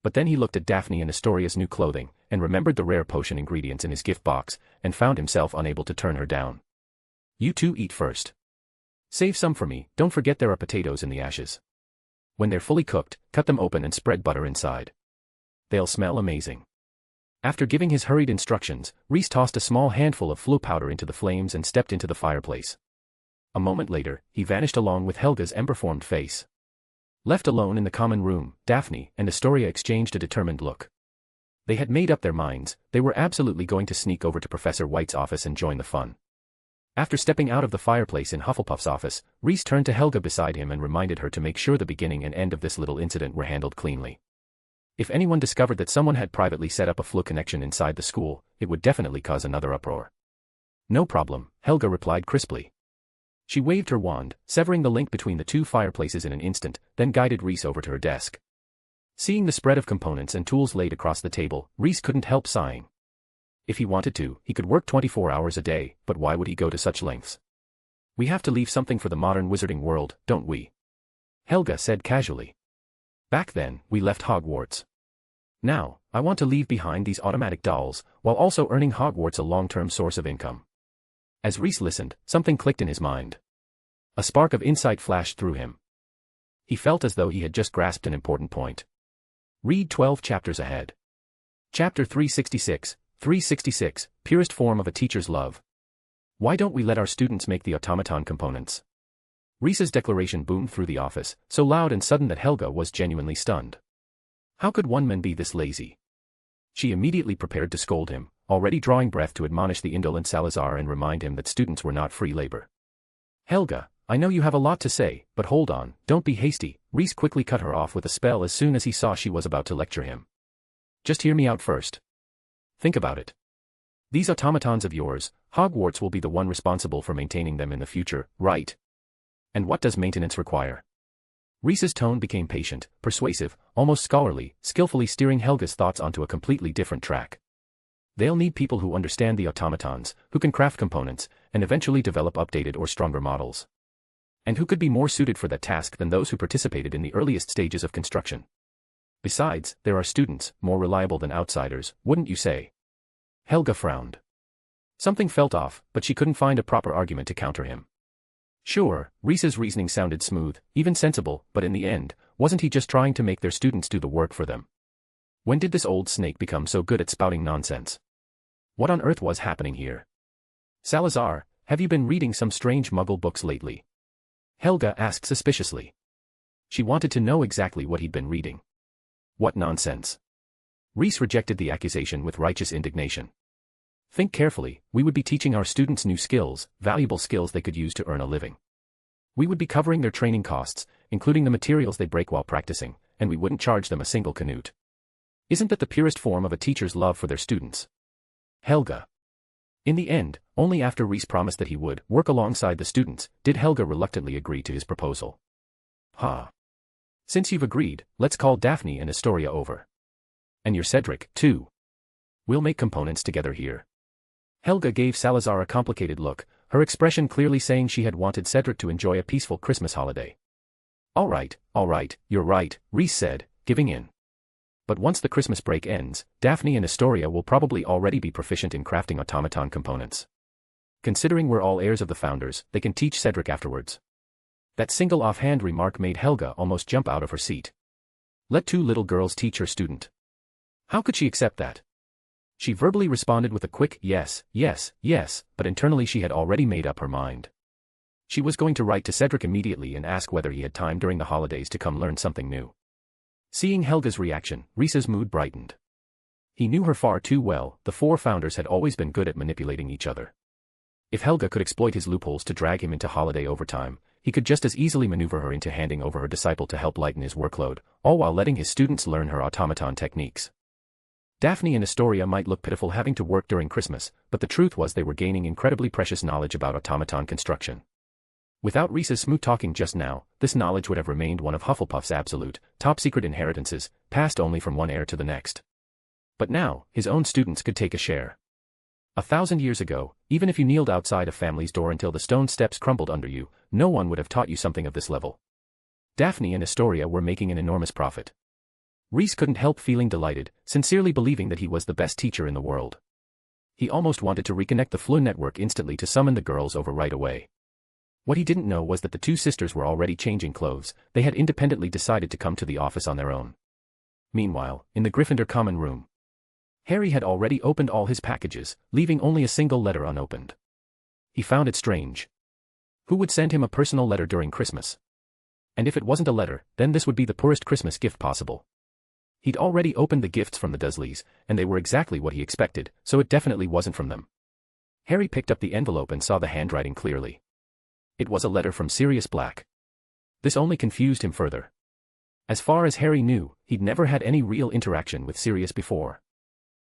But then he looked at Daphne and Astoria's new clothing, and remembered the rare potion ingredients in his gift box, and found himself unable to turn her down. You two eat first. Save some for me, don't forget there are potatoes in the ashes. When they're fully cooked, cut them open and spread butter inside. They'll smell amazing. After giving his hurried instructions, Reese tossed a small handful of flu powder into the flames and stepped into the fireplace. A moment later, he vanished along with Helga's ember-formed face. Left alone in the common room, Daphne and Astoria exchanged a determined look. They had made up their minds, they were absolutely going to sneak over to Professor White's office and join the fun. After stepping out of the fireplace in Hufflepuff's office, Reese turned to Helga beside him and reminded her to make sure the beginning and end of this little incident were handled cleanly. If anyone discovered that someone had privately set up a flu connection inside the school, it would definitely cause another uproar. No problem, Helga replied crisply. She waved her wand, severing the link between the two fireplaces in an instant, then guided Reese over to her desk. Seeing the spread of components and tools laid across the table, Reese couldn't help sighing. If he wanted to, he could work 24 hours a day, but why would he go to such lengths? We have to leave something for the modern wizarding world, don't we? Helga said casually. Back then, we left Hogwarts. Now, I want to leave behind these automatic dolls, while also earning Hogwarts a long-term source of income. As Reese listened, something clicked in his mind. A spark of insight flashed through him. He felt as though he had just grasped an important point. Read 12 chapters ahead. Chapter 366, 366, Purest Form of a Teacher's Love. Why don't we let our students make the automaton components? Reese's declaration boomed through the office, so loud and sudden that Helga was genuinely stunned. How could one man be this lazy? She immediately prepared to scold him, already drawing breath to admonish the indolent Salazar and remind him that students were not free labor. Helga, I know you have a lot to say, but hold on, don't be hasty. Reese quickly cut her off with a spell as soon as he saw she was about to lecture him. Just hear me out first. Think about it. These automatons of yours, Hogwarts will be the one responsible for maintaining them in the future, right? And what does maintenance require? Reese's tone became patient, persuasive, almost scholarly, skillfully steering Helga's thoughts onto a completely different track. They'll need people who understand the automatons, who can craft components, and eventually develop updated or stronger models. And who could be more suited for that task than those who participated in the earliest stages of construction? Besides, there are students, more reliable than outsiders, wouldn't you say? Helga frowned. Something felt off, but she couldn't find a proper argument to counter him. Sure, Reese's reasoning sounded smooth, even sensible, but in the end, wasn't he just trying to make their students do the work for them? When did this old snake become so good at spouting nonsense? What on earth was happening here? Salazar, have you been reading some strange Muggle books lately? Helga asked suspiciously. She wanted to know exactly what he'd been reading. What nonsense? Reese rejected the accusation with righteous indignation. Think carefully, we would be teaching our students new skills, valuable skills they could use to earn a living. We would be covering their training costs, including the materials they break while practicing, and we wouldn't charge them a single canute. Isn't that the purest form of a teacher's love for their students? Helga. In the end, only after Reese promised that he would work alongside the students, did Helga reluctantly agree to his proposal. Since you've agreed, let's call Daphne and Astoria over. And you're Cedric, too. We'll make components together here. Helga gave Salazar a complicated look, her expression clearly saying she had wanted Cedric to enjoy a peaceful Christmas holiday. All right, you're right, Reese said, giving in. But once the Christmas break ends, Daphne and Astoria will probably already be proficient in crafting automaton components. Considering we're all heirs of the founders, they can teach Cedric afterwards. That single offhand remark made Helga almost jump out of her seat. Let two little girls teach her student. How could she accept that? She verbally responded with a quick yes, but internally she had already made up her mind. She was going to write to Cedric immediately and ask whether he had time during the holidays to come learn something new. Seeing Helga's reaction, Reese's mood brightened. He knew her far too well, the four founders had always been good at manipulating each other. If Helga could exploit his loopholes to drag him into holiday overtime, he could just as easily maneuver her into handing over her disciple to help lighten his workload, all while letting his students learn her automaton techniques. Daphne and Astoria might look pitiful having to work during Christmas, but the truth was they were gaining incredibly precious knowledge about automaton construction. Without Reese's smooth talking just now, this knowledge would have remained one of Hufflepuff's absolute, top-secret inheritances, passed only from one heir to the next. But now, his own students could take a share. 1,000 years ago, even if you kneeled outside a family's door until the stone steps crumbled under you, no one would have taught you something of this level. Daphne and Astoria were making an enormous profit. Reese couldn't help feeling delighted, sincerely believing that he was the best teacher in the world. He almost wanted to reconnect the Flu network instantly to summon the girls over right away. What he didn't know was that the two sisters were already changing clothes, they had independently decided to come to the office on their own. Meanwhile, in the Gryffindor common room, Harry had already opened all his packages, leaving only a single letter unopened. He found it strange. Who would send him a personal letter during Christmas? And if it wasn't a letter, then this would be the poorest Christmas gift possible. He'd already opened the gifts from the Dursleys, and they were exactly what he expected, so it definitely wasn't from them. Harry picked up the envelope and saw the handwriting clearly. It was a letter from Sirius Black. This only confused him further. As far as Harry knew, he'd never had any real interaction with Sirius before.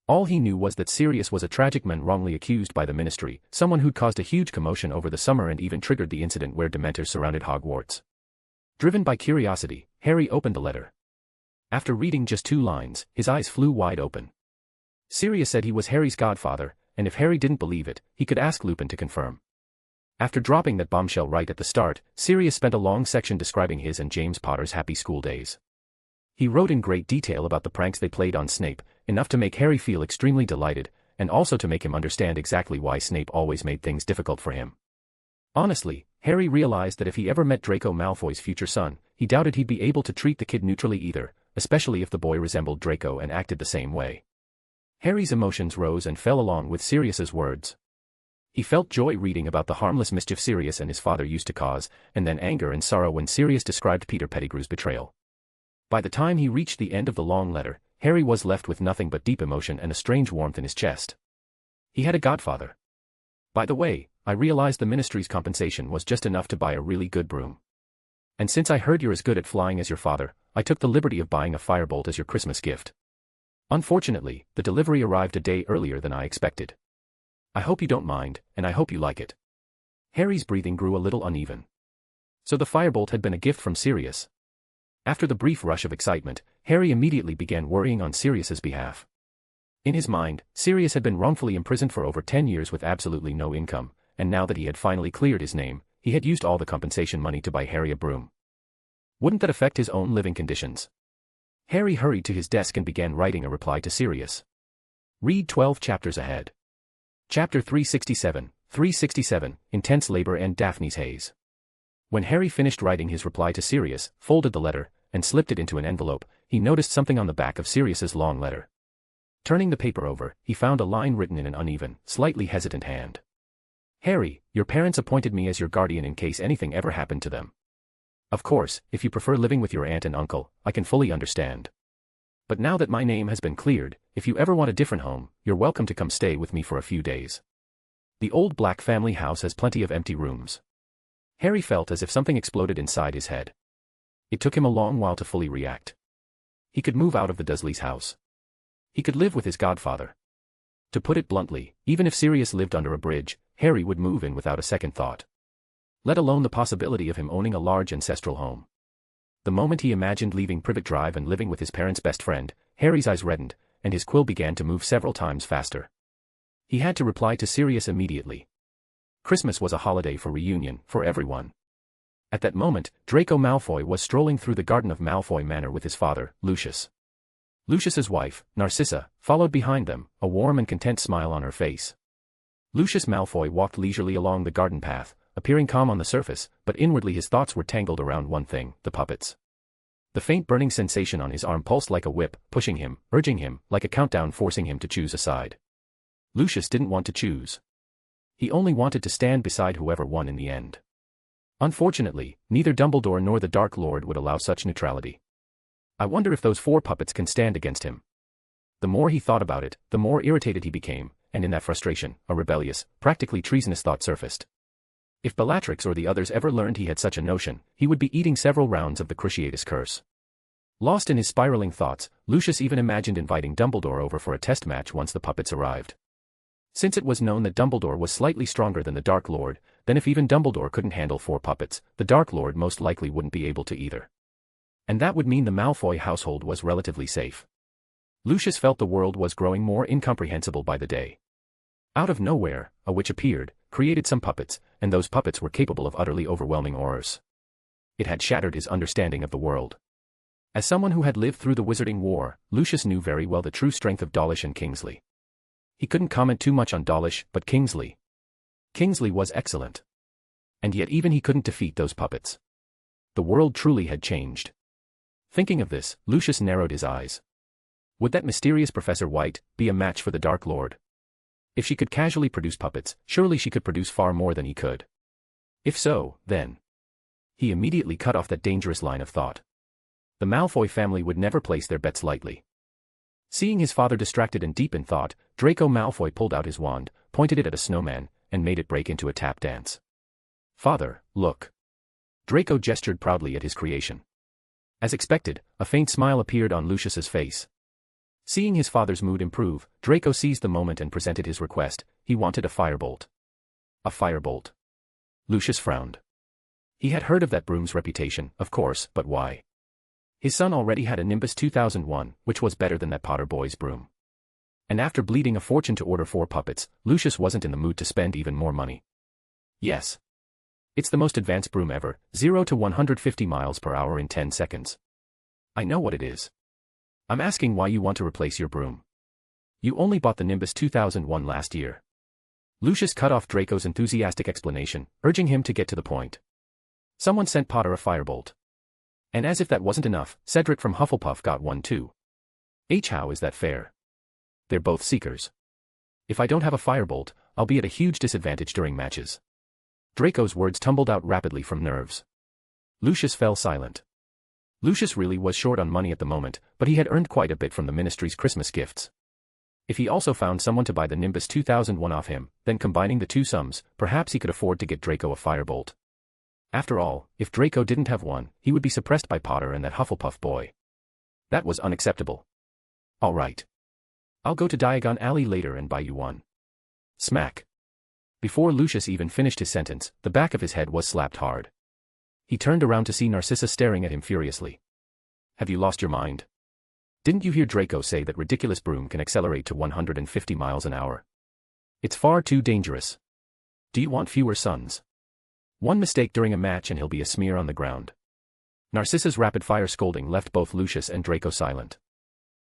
All he knew was that Sirius was a tragic man wrongly accused by the Ministry, someone who'd caused a huge commotion over the summer and even triggered the incident where Dementors surrounded Hogwarts. Driven by curiosity, Harry opened the letter. After reading just 2 lines, his eyes flew wide open. Sirius said he was Harry's godfather, and if Harry didn't believe it, he could ask Lupin to confirm. After dropping that bombshell right at the start, Sirius spent a long section describing his and James Potter's happy school days. He wrote in great detail about the pranks they played on Snape, enough to make Harry feel extremely delighted, and also to make him understand exactly why Snape always made things difficult for him. Honestly, Harry realized that if he ever met Draco Malfoy's future son, he doubted he'd be able to treat the kid neutrally either, especially if the boy resembled Draco and acted the same way. Harry's emotions rose and fell along with Sirius's words. He felt joy reading about the harmless mischief Sirius and his father used to cause, and then anger and sorrow when Sirius described Peter Pettigrew's betrayal. By the time he reached the end of the long letter, Harry was left with nothing but deep emotion and a strange warmth in his chest. He had a godfather. By the way, I realized the Ministry's compensation was just enough to buy a really good broom. And since I heard you're as good at flying as your father, I took the liberty of buying a firebolt as your Christmas gift. Unfortunately, the delivery arrived a day earlier than I expected. I hope you don't mind, and I hope you like it. Harry's breathing grew a little uneven. So the firebolt had been a gift from Sirius. After the brief rush of excitement, Harry immediately began worrying on Sirius's behalf. In his mind, Sirius had been wrongfully imprisoned for over 10 years with absolutely no income, and now that he had finally cleared his name, he had used all the compensation money to buy Harry a broom. Wouldn't that affect his own living conditions? Harry hurried to his desk and began writing a reply to Sirius. Read 12 chapters ahead. Chapter 367, Intense Labor and Daphne's Haze. When Harry finished writing his reply to Sirius, folded the letter, and slipped it into an envelope, he noticed something on the back of Sirius's long letter. Turning the paper over, he found a line written in an uneven, slightly hesitant hand. Harry, your parents appointed me as your guardian in case anything ever happened to them. Of course, if you prefer living with your aunt and uncle, I can fully understand. But now that my name has been cleared, if you ever want a different home, you're welcome to come stay with me for a few days. The old Black family house has plenty of empty rooms. Harry felt as if something exploded inside his head. It took him a long while to fully react. He could move out of the Dursleys' house. He could live with his godfather. To put it bluntly, even if Sirius lived under a bridge, Harry would move in without a second thought. Let alone the possibility of him owning a large ancestral home. The moment he imagined leaving Privet Drive and living with his parents' best friend, Harry's eyes reddened, and his quill began to move several times faster. He had to reply to Sirius immediately. Christmas was a holiday for reunion, for everyone. At that moment, Draco Malfoy was strolling through the garden of Malfoy Manor with his father, Lucius. Lucius's wife, Narcissa, followed behind them, a warm and content smile on her face. Lucius Malfoy walked leisurely along the garden path, appearing calm on the surface, but inwardly his thoughts were tangled around one thing, the puppets. The faint burning sensation on his arm pulsed like a whip, pushing him, urging him, like a countdown forcing him to choose a side. Lucius didn't want to choose. He only wanted to stand beside whoever won in the end. Unfortunately, neither Dumbledore nor the Dark Lord would allow such neutrality. I wonder if those 4 puppets can stand against him. The more he thought about it, the more irritated he became, and in that frustration, a rebellious, practically treasonous thought surfaced. If Bellatrix or the others ever learned he had such a notion, he would be eating several rounds of the Cruciatus Curse. Lost in his spiraling thoughts, Lucius even imagined inviting Dumbledore over for a test match once the puppets arrived. Since it was known that Dumbledore was slightly stronger than the Dark Lord, then if even Dumbledore couldn't handle 4 puppets, the Dark Lord most likely wouldn't be able to either. And that would mean the Malfoy household was relatively safe. Lucius felt the world was growing more incomprehensible by the day. Out of nowhere, a witch appeared, created some puppets, and those puppets were capable of utterly overwhelming horrors. It had shattered his understanding of the world. As someone who had lived through the Wizarding War, Lucius knew very well the true strength of Dawlish and Kingsley. He couldn't comment too much on Dawlish, but Kingsley. Kingsley was excellent. And yet even he couldn't defeat those puppets. The world truly had changed. Thinking of this, Lucius narrowed his eyes. Would that mysterious Professor White be a match for the Dark Lord? If she could casually produce puppets, surely she could produce far more than he could. If so, then... He immediately cut off that dangerous line of thought. The Malfoy family would never place their bets lightly. Seeing his father distracted and deep in thought, Draco Malfoy pulled out his wand, pointed it at a snowman, and made it break into a tap dance. "Father, look." Draco gestured proudly at his creation. As expected, a faint smile appeared on Lucius's face. Seeing his father's mood improve, Draco seized the moment and presented his request. He wanted a firebolt. A firebolt. Lucius frowned. He had heard of that broom's reputation, of course, but why? His son already had a Nimbus 2001, which was better than that Potter boy's broom. And after bleeding a fortune to order 4 puppets, Lucius wasn't in the mood to spend even more money. Yes. It's the most advanced broom ever, 0 to 150 miles per hour in 10 seconds. I know what it is. I'm asking why you want to replace your broom. You only bought the Nimbus 2001 last year. Lucius cut off Draco's enthusiastic explanation, urging him to get to the point. Someone sent Potter a firebolt. And as if that wasn't enough, Cedric from Hufflepuff got one too. How is that fair? They're both seekers. If I don't have a firebolt, I'll be at a huge disadvantage during matches. Draco's words tumbled out rapidly from nerves. Lucius fell silent. Lucius really was short on money at the moment, but he had earned quite a bit from the Ministry's Christmas gifts. If he also found someone to buy the Nimbus 2001 off him, then combining the two sums, perhaps he could afford to get Draco a firebolt. After all, if Draco didn't have one, he would be suppressed by Potter and that Hufflepuff boy. That was unacceptable. All right. I'll go to Diagon Alley later and buy you one. Smack. Before Lucius even finished his sentence, the back of his head was slapped hard. He turned around to see Narcissa staring at him furiously. Have you lost your mind? Didn't you hear Draco say that ridiculous broom can accelerate to 150 miles an hour? It's far too dangerous. Do you want fewer sons? One mistake during a match and he'll be a smear on the ground. Narcissa's rapid-fire scolding left both Lucius and Draco silent.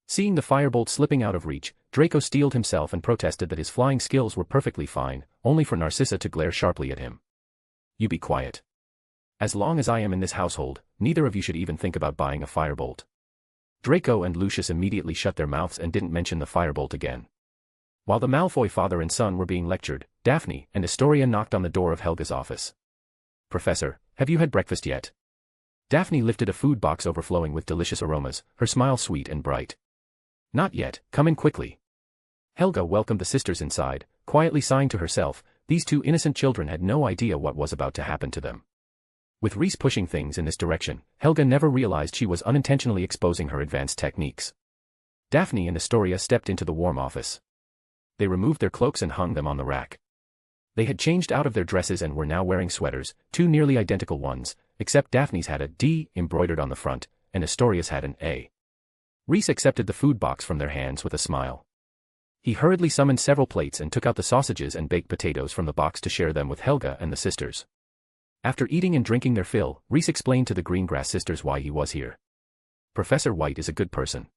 Seeing the firebolt slipping out of reach, Draco steeled himself and protested that his flying skills were perfectly fine, only for Narcissa to glare sharply at him. You be quiet. As long as I am in this household, neither of you should even think about buying a firebolt. Draco and Lucius immediately shut their mouths and didn't mention the firebolt again. While the Malfoy father and son were being lectured, Daphne and Astoria knocked on the door of Helga's office. Professor, have you had breakfast yet? Daphne lifted a food box overflowing with delicious aromas, her smile sweet and bright. Not yet, come in quickly. Helga welcomed the sisters inside, quietly sighing to herself. These two innocent children had no idea what was about to happen to them. With Reese pushing things in this direction, Helga never realized she was unintentionally exposing her advanced techniques. Daphne and Astoria stepped into the warm office. They removed their cloaks and hung them on the rack. They had changed out of their dresses and were now wearing sweaters, two nearly identical ones, except Daphne's had a D embroidered on the front, and Astoria's had an A. Reese accepted the food box from their hands with a smile. He hurriedly summoned several plates and took out the sausages and baked potatoes from the box to share them with Helga and the sisters. After eating and drinking their fill, Reese explained to the Greengrass sisters why he was here. Professor White is a good person.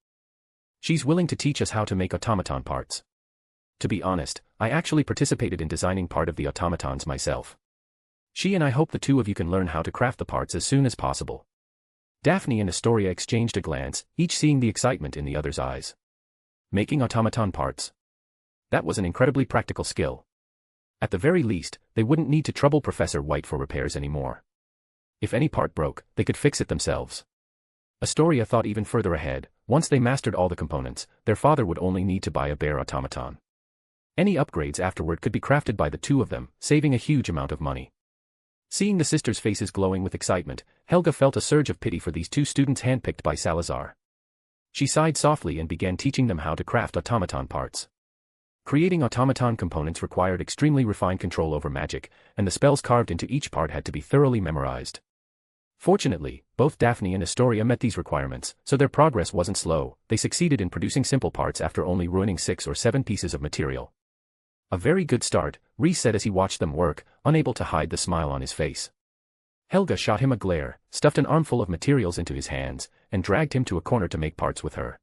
She's willing to teach us how to make automaton parts. To be honest, I actually participated in designing part of the automatons myself. She and I hope the two of you can learn how to craft the parts as soon as possible. Daphne and Astoria exchanged a glance, each seeing the excitement in the other's eyes. Making automaton parts. That was an incredibly practical skill. At the very least, they wouldn't need to trouble Professor White for repairs anymore. If any part broke, they could fix it themselves. Astoria thought even further ahead. Once they mastered all the components, their father would only need to buy a bare automaton. Any upgrades afterward could be crafted by the two of them, saving a huge amount of money. Seeing the sisters' faces glowing with excitement, Helga felt a surge of pity for these two students handpicked by Salazar. She sighed softly and began teaching them how to craft automaton parts. Creating automaton components required extremely refined control over magic, and the spells carved into each part had to be thoroughly memorized. Fortunately, both Daphne and Astoria met these requirements, so their progress wasn't slow. They succeeded in producing simple parts after only ruining 6 or 7 pieces of material. A very good start, Reese said as he watched them work, unable to hide the smile on his face. Helga shot him a glare, stuffed an armful of materials into his hands, and dragged him to a corner to make parts with her.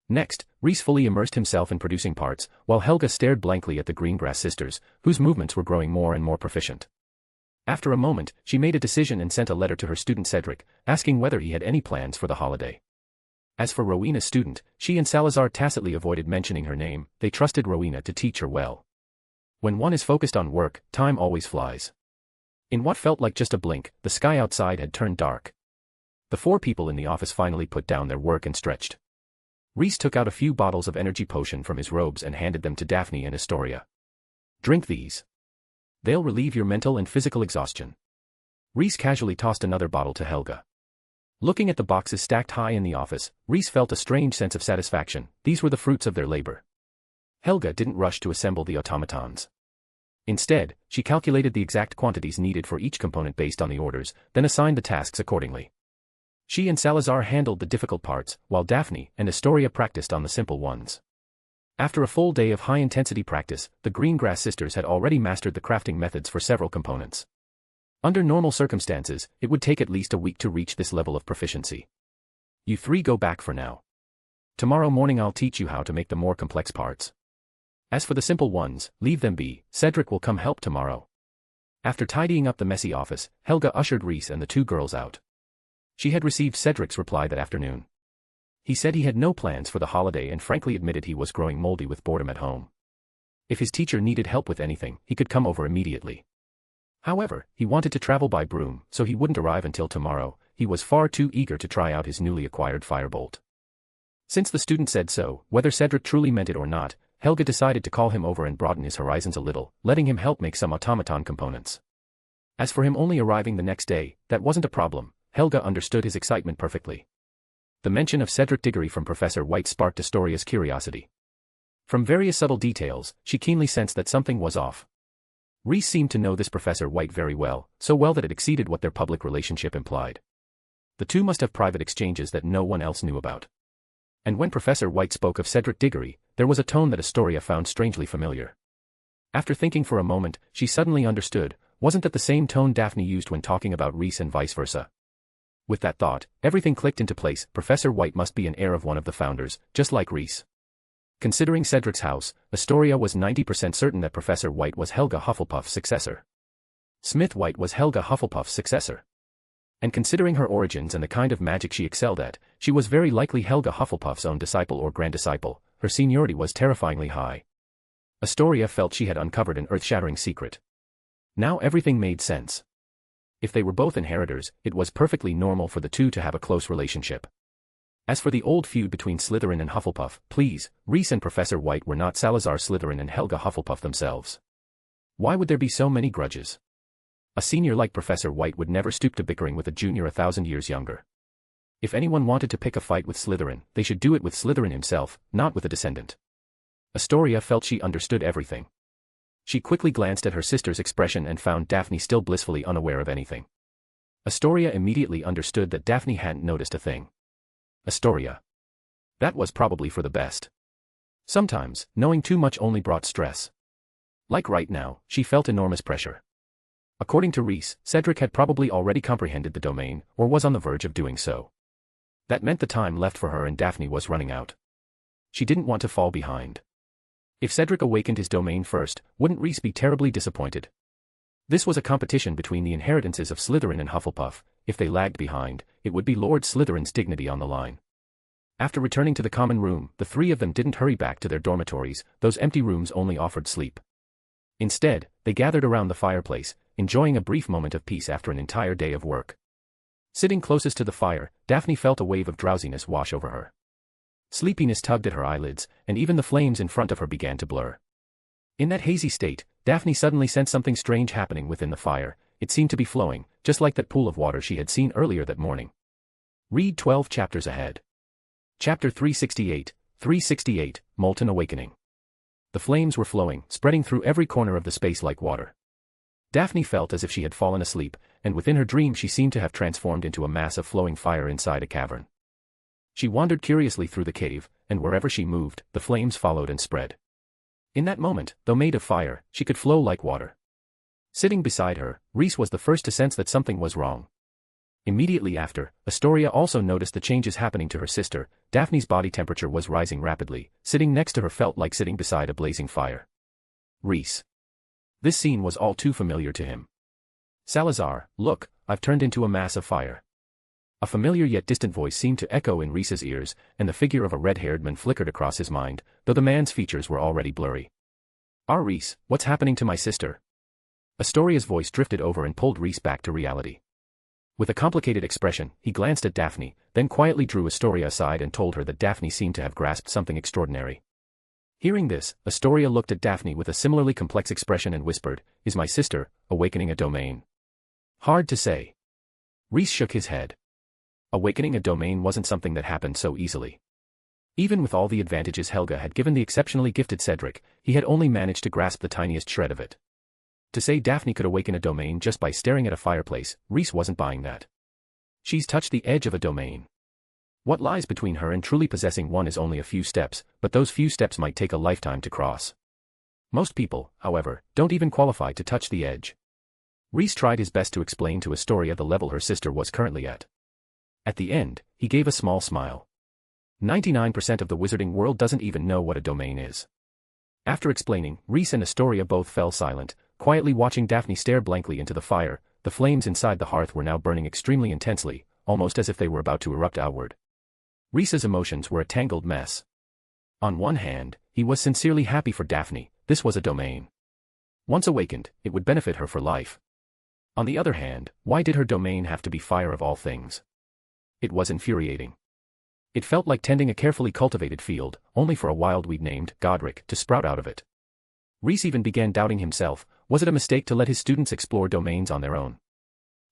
Next, Reese fully immersed himself in producing parts, while Helga stared blankly at the Greengrass sisters, whose movements were growing more and more proficient. After a moment, she made a decision and sent a letter to her student Cedric, asking whether he had any plans for the holiday. As for Rowena's student, she and Salazar tacitly avoided mentioning her name. They trusted Rowena to teach her well. When one is focused on work, time always flies. In what felt like just a blink, the sky outside had turned dark. The 4 people in the office finally put down their work and stretched. Reese took out a few bottles of energy potion from his robes and handed them to Daphne and Astoria. "Drink these. They'll relieve your mental and physical exhaustion." Reese casually tossed another bottle to Helga. Looking at the boxes stacked high in the office, Reese felt a strange sense of satisfaction. These were the fruits of their labor. Helga didn't rush to assemble the automatons. Instead, she calculated the exact quantities needed for each component based on the orders, then assigned the tasks accordingly. She and Salazar handled the difficult parts, while Daphne and Astoria practiced on the simple ones. After a full day of high-intensity practice, the Greengrass sisters had already mastered the crafting methods for several components. Under normal circumstances, it would take at least a week to reach this level of proficiency. "You 3 go back for now. Tomorrow morning I'll teach you how to make the more complex parts. As for the simple ones, leave them be. Cedric will come help tomorrow." After tidying up the messy office, Helga ushered Reese and the 2 girls out. She had received Cedric's reply that afternoon. He said he had no plans for the holiday and frankly admitted he was growing moldy with boredom at home. If his teacher needed help with anything, he could come over immediately. However, he wanted to travel by broom, so he wouldn't arrive until tomorrow. He was far too eager to try out his newly acquired firebolt. Since the student said so, whether Cedric truly meant it or not, Helga decided to call him over and broaden his horizons a little, letting him help make some automaton components. As for him only arriving the next day, that wasn't a problem. Helga understood his excitement perfectly. The mention of Cedric Diggory from Professor White sparked Astoria's curiosity. From various subtle details, she keenly sensed that something was off. Reese seemed to know this Professor White very well, so well that it exceeded what their public relationship implied. The 2 must have private exchanges that no one else knew about. And when Professor White spoke of Cedric Diggory, there was a tone that Astoria found strangely familiar. After thinking for a moment, she suddenly understood. Wasn't that the same tone Daphne used when talking about Reese and vice versa? With that thought, everything clicked into place. Professor White must be an heir of one of the founders, just like Reese. Considering Cedric's house, Astoria was 90% certain that Professor White was Helga Hufflepuff's successor. Smith White was Helga Hufflepuff's successor. And considering her origins and the kind of magic she excelled at, she was very likely Helga Hufflepuff's own disciple or grand-disciple. Her seniority was terrifyingly high. Astoria felt she had uncovered an earth-shattering secret. Now everything made sense. If they were both inheritors, it was perfectly normal for the 2 to have a close relationship. As for the old feud between Slytherin and Hufflepuff, please, Reese and Professor White were not Salazar Slytherin and Helga Hufflepuff themselves. Why would there be so many grudges? A senior like Professor White would never stoop to bickering with a junior 1,000 years younger. If anyone wanted to pick a fight with Slytherin, they should do it with Slytherin himself, not with a descendant. Astoria felt she understood everything. She quickly glanced at her sister's expression and found Daphne still blissfully unaware of anything. Astoria immediately understood that Daphne hadn't noticed a thing. Astoria. That was probably for the best. Sometimes, knowing too much only brought stress. Like right now, she felt enormous pressure. According to Reese, Cedric had probably already comprehended the domain, or was on the verge of doing so. That meant the time left for her and Daphne was running out. She didn't want to fall behind. If Cedric awakened his domain first, wouldn't Reese be terribly disappointed? This was a competition between the inheritances of Slytherin and Hufflepuff. If they lagged behind, it would be Lord Slytherin's dignity on the line. After returning to the common room, the 3 of them didn't hurry back to their dormitories. Those empty rooms only offered sleep. Instead, they gathered around the fireplace, enjoying a brief moment of peace after an entire day of work. Sitting closest to the fire, Daphne felt a wave of drowsiness wash over her. Sleepiness tugged at her eyelids, and even the flames in front of her began to blur. In that hazy state, Daphne suddenly sensed something strange happening within the fire. It seemed to be flowing, just like that pool of water she had seen earlier that morning. Read 12 chapters ahead. Chapter 368, Molten Awakening. The flames were flowing, spreading through every corner of the space like water. Daphne felt as if she had fallen asleep, and within her dream she seemed to have transformed into a mass of flowing fire inside a cavern. She wandered curiously through the cave, and wherever she moved, the flames followed and spread. In that moment, though made of fire, she could flow like water. Sitting beside her, Reese was the first to sense that something was wrong. Immediately after, Astoria also noticed the changes happening to her sister. Daphne's body temperature was rising rapidly. Sitting next to her felt like sitting beside a blazing fire. Reese. This scene was all too familiar to him. Salazar, look, I've turned into a mass of fire. A familiar yet distant voice seemed to echo in Reese's ears, and the figure of a red-haired man flickered across his mind, though the man's features were already blurry. Reese, what's happening to my sister? Astoria's voice drifted over and pulled Reese back to reality. With a complicated expression, he glanced at Daphne, then quietly drew Astoria aside and told her that Daphne seemed to have grasped something extraordinary. Hearing this, Astoria looked at Daphne with a similarly complex expression and whispered, "Is my sister awakening a domain?" "Hard to say." Rhys shook his head. Awakening a domain wasn't something that happened so easily. Even with all the advantages Helga had given the exceptionally gifted Cedric, he had only managed to grasp the tiniest shred of it. To say Daphne could awaken a domain just by staring at a fireplace, Rhys wasn't buying that. She's touched the edge of a domain. What lies between her and truly possessing one is only a few steps, but those few steps might take a lifetime to cross. Most people, however, don't even qualify to touch the edge. Rhys tried his best to explain to Astoria the level her sister was currently at. At the end, he gave a small smile. 99% of the wizarding world doesn't even know what a domain is. After explaining, Rhys and Astoria both fell silent, quietly watching Daphne stare blankly into the fire. The flames inside the hearth were now burning extremely intensely, almost as if they were about to erupt outward. Rhys's emotions were a tangled mess. On one hand, he was sincerely happy for Daphne. This was a domain. Once awakened, it would benefit her for life. On the other hand, why did her domain have to be fire of all things? It was infuriating. It felt like tending a carefully cultivated field, only for a wild weed named Godric to sprout out of it. Rhys even began doubting himself. Was it a mistake to let his students explore domains on their own?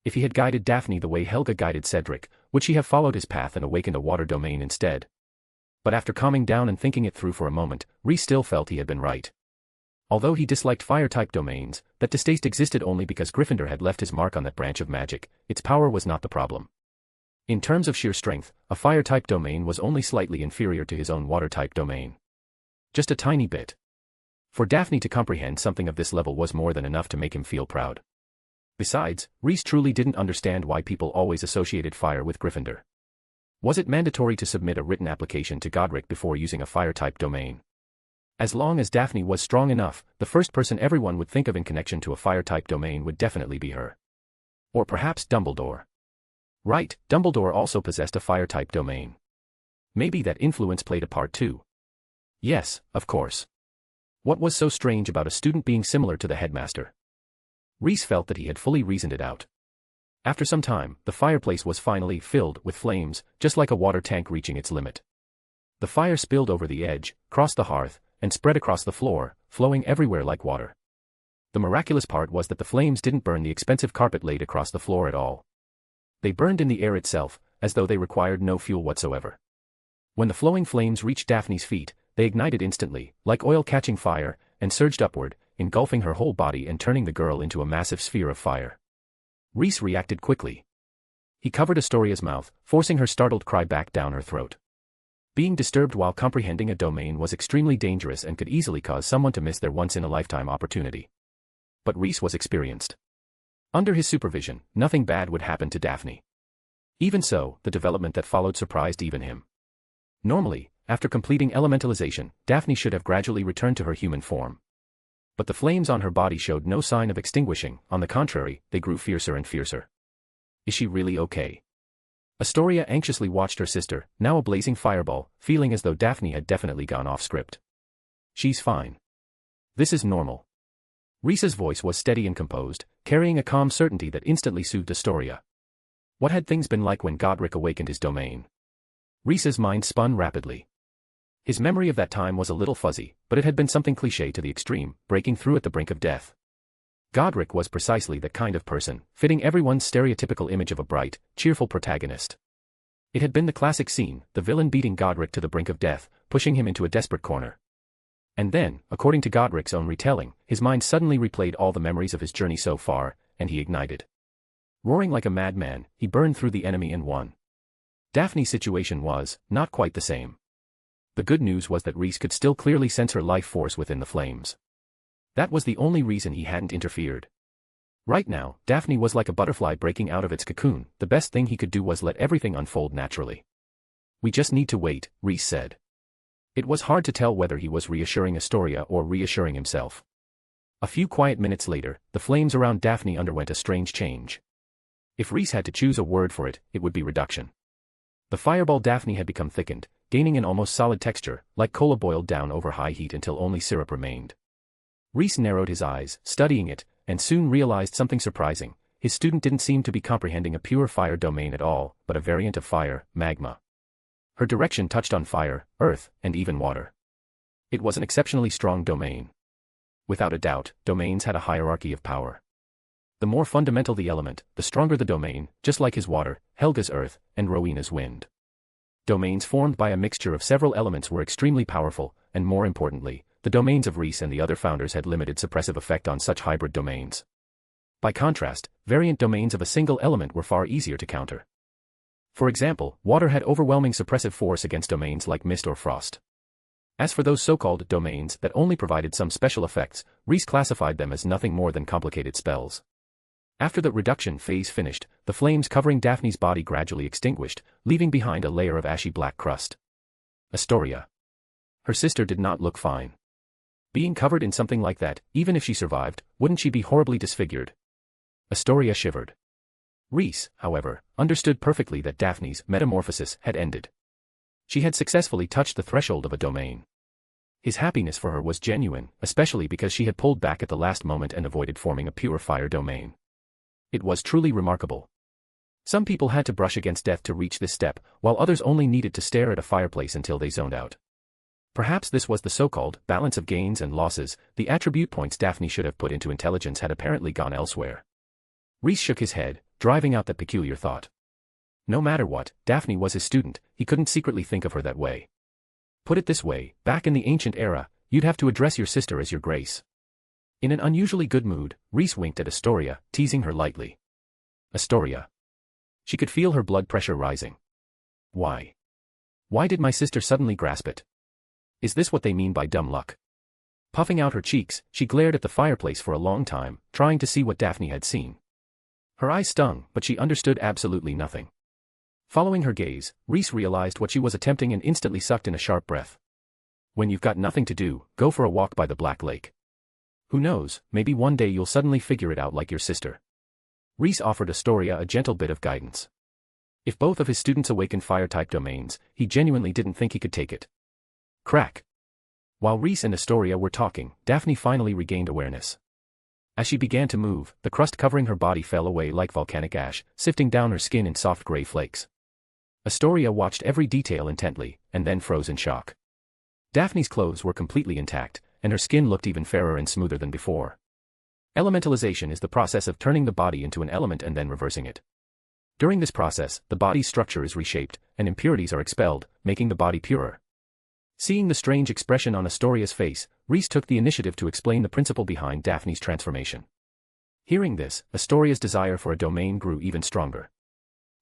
If he had guided Daphne the way Helga guided Cedric, would she have followed his path and awakened a water domain instead? But after calming down and thinking it through for a moment, Rhys still felt he had been right. Although he disliked fire-type domains, that distaste existed only because Gryffindor had left his mark on that branch of magic. Its power was not the problem. In terms of sheer strength, a fire-type domain was only slightly inferior to his own water-type domain. Just a tiny bit. For Daphne to comprehend something of this level was more than enough to make him feel proud. Besides, Rhys truly didn't understand why people always associated fire with Gryffindor. Was it mandatory to submit a written application to Godric before using a fire-type domain? As long as Daphne was strong enough, the first person everyone would think of in connection to a fire-type domain would definitely be her. Or perhaps Dumbledore. Right, Dumbledore also possessed a fire-type domain. Maybe that influence played a part too. Yes, of course. What was so strange about a student being similar to the headmaster? Rhys felt that he had fully reasoned it out. After some time, the fireplace was finally filled with flames, just like a water tank reaching its limit. The fire spilled over the edge, crossed the hearth, and spread across the floor, flowing everywhere like water. The miraculous part was that the flames didn't burn the expensive carpet laid across the floor at all. They burned in the air itself, as though they required no fuel whatsoever. When the flowing flames reached Daphne's feet, they ignited instantly, like oil catching fire, and surged upward, engulfing her whole body and turning the girl into a massive sphere of fire. Rhys reacted quickly. He covered Astoria's mouth, forcing her startled cry back down her throat. Being disturbed while comprehending a domain was extremely dangerous and could easily cause someone to miss their once-in-a-lifetime opportunity. But Rhys was experienced. Under his supervision, nothing bad would happen to Daphne. Even so, the development that followed surprised even him. Normally, after completing elementalization, Daphne should have gradually returned to her human form. But the flames on her body showed no sign of extinguishing. On the contrary, they grew fiercer and fiercer. Is she really okay? Astoria anxiously watched her sister, now a blazing fireball, feeling as though Daphne had definitely gone off script. She's fine. This is normal. Rhys's voice was steady and composed, carrying a calm certainty that instantly soothed Astoria. What had things been like when Godric awakened his domain? Rhys's mind spun rapidly. His memory of that time was a little fuzzy, but it had been something cliché to the extreme, breaking through at the brink of death. Godric was precisely that kind of person, fitting everyone's stereotypical image of a bright, cheerful protagonist. It had been the classic scene, the villain beating Godric to the brink of death, pushing him into a desperate corner. And then, according to Godric's own retelling, his mind suddenly replayed all the memories of his journey so far, and he ignited. Roaring like a madman, he burned through the enemy and won. Daphne's situation was not quite the same. The good news was that Rhys could still clearly sense her life force within the flames. That was the only reason he hadn't interfered. Right now, Daphne was like a butterfly breaking out of its cocoon. The best thing he could do was let everything unfold naturally. We just need to wait, Rhys said. It was hard to tell whether he was reassuring Astoria or reassuring himself. A few quiet minutes later, the flames around Daphne underwent a strange change. If Rhys had to choose a word for it, it would be reduction. The fireball Daphne had become thickened, gaining an almost solid texture, like cola boiled down over high heat until only syrup remained. Rhys narrowed his eyes, studying it, and soon realized something surprising. his student didn't seem to be comprehending a pure fire domain at all, but a variant of fire, magma. Her direction touched on fire, earth, and even water. It was an exceptionally strong domain. Without a doubt, domains had a hierarchy of power. The more fundamental the element, the stronger the domain, just like his water, Helga's earth, and Rowena's wind. Domains formed by a mixture of several elements were extremely powerful, and more importantly, the domains of Rhys and the other founders had limited suppressive effect on such hybrid domains. By contrast, variant domains of a single element were far easier to counter. For example, water had overwhelming suppressive force against domains like mist or frost. As for those so-called domains that only provided some special effects, Rhys classified them as nothing more than complicated spells. After the reduction phase finished, the flames covering Daphne's body gradually extinguished, leaving behind a layer of ashy black crust. Astoria. Her sister did not look fine. Being covered in something like that, even if she survived, wouldn't she be horribly disfigured? Astoria shivered. Rhys, however, understood perfectly that Daphne's metamorphosis had ended. She had successfully touched the threshold of a domain. His happiness for her was genuine, especially because she had pulled back at the last moment and avoided forming a pure fire domain. It was truly remarkable. Some people had to brush against death to reach this step, while others only needed to stare at a fireplace until they zoned out. Perhaps this was the so-called balance of gains and losses. The attribute points Daphne should have put into intelligence had apparently gone elsewhere. Rhys shook his head, driving out that peculiar thought. No matter what, Daphne was his student, he couldn't secretly think of her that way. Put it this way, back in the ancient era, you'd have to address your sister as your grace. In an unusually good mood, Rhys winked at Astoria, teasing her lightly. Astoria. She could feel her blood pressure rising. Why? Why did my sister suddenly grasp it? Is this what they mean by dumb luck? Puffing out her cheeks, she glared at the fireplace for a long time, trying to see what Daphne had seen. Her eyes stung, but she understood absolutely nothing. Following her gaze, Rhys realized what she was attempting and instantly sucked in a sharp breath. When you've got nothing to do, go for a walk by the Black Lake. Who knows, maybe one day you'll suddenly figure it out like your sister. Rhys offered Astoria a gentle bit of guidance. If both of his students awakened fire-type domains, he genuinely didn't think he could take it. Crack. While Rhys and Astoria were talking, Daphne finally regained awareness. As she began to move, the crust covering her body fell away like volcanic ash, sifting down her skin in soft gray flakes. Astoria watched every detail intently, and then froze in shock. Daphne's clothes were completely intact, and her skin looked even fairer and smoother than before. Elementalization is the process of turning the body into an element and then reversing it. During this process, the body's structure is reshaped, and impurities are expelled, making the body purer. Seeing the strange expression on Astoria's face, Rhys took the initiative to explain the principle behind Daphne's transformation. Hearing this, Astoria's desire for a domain grew even stronger.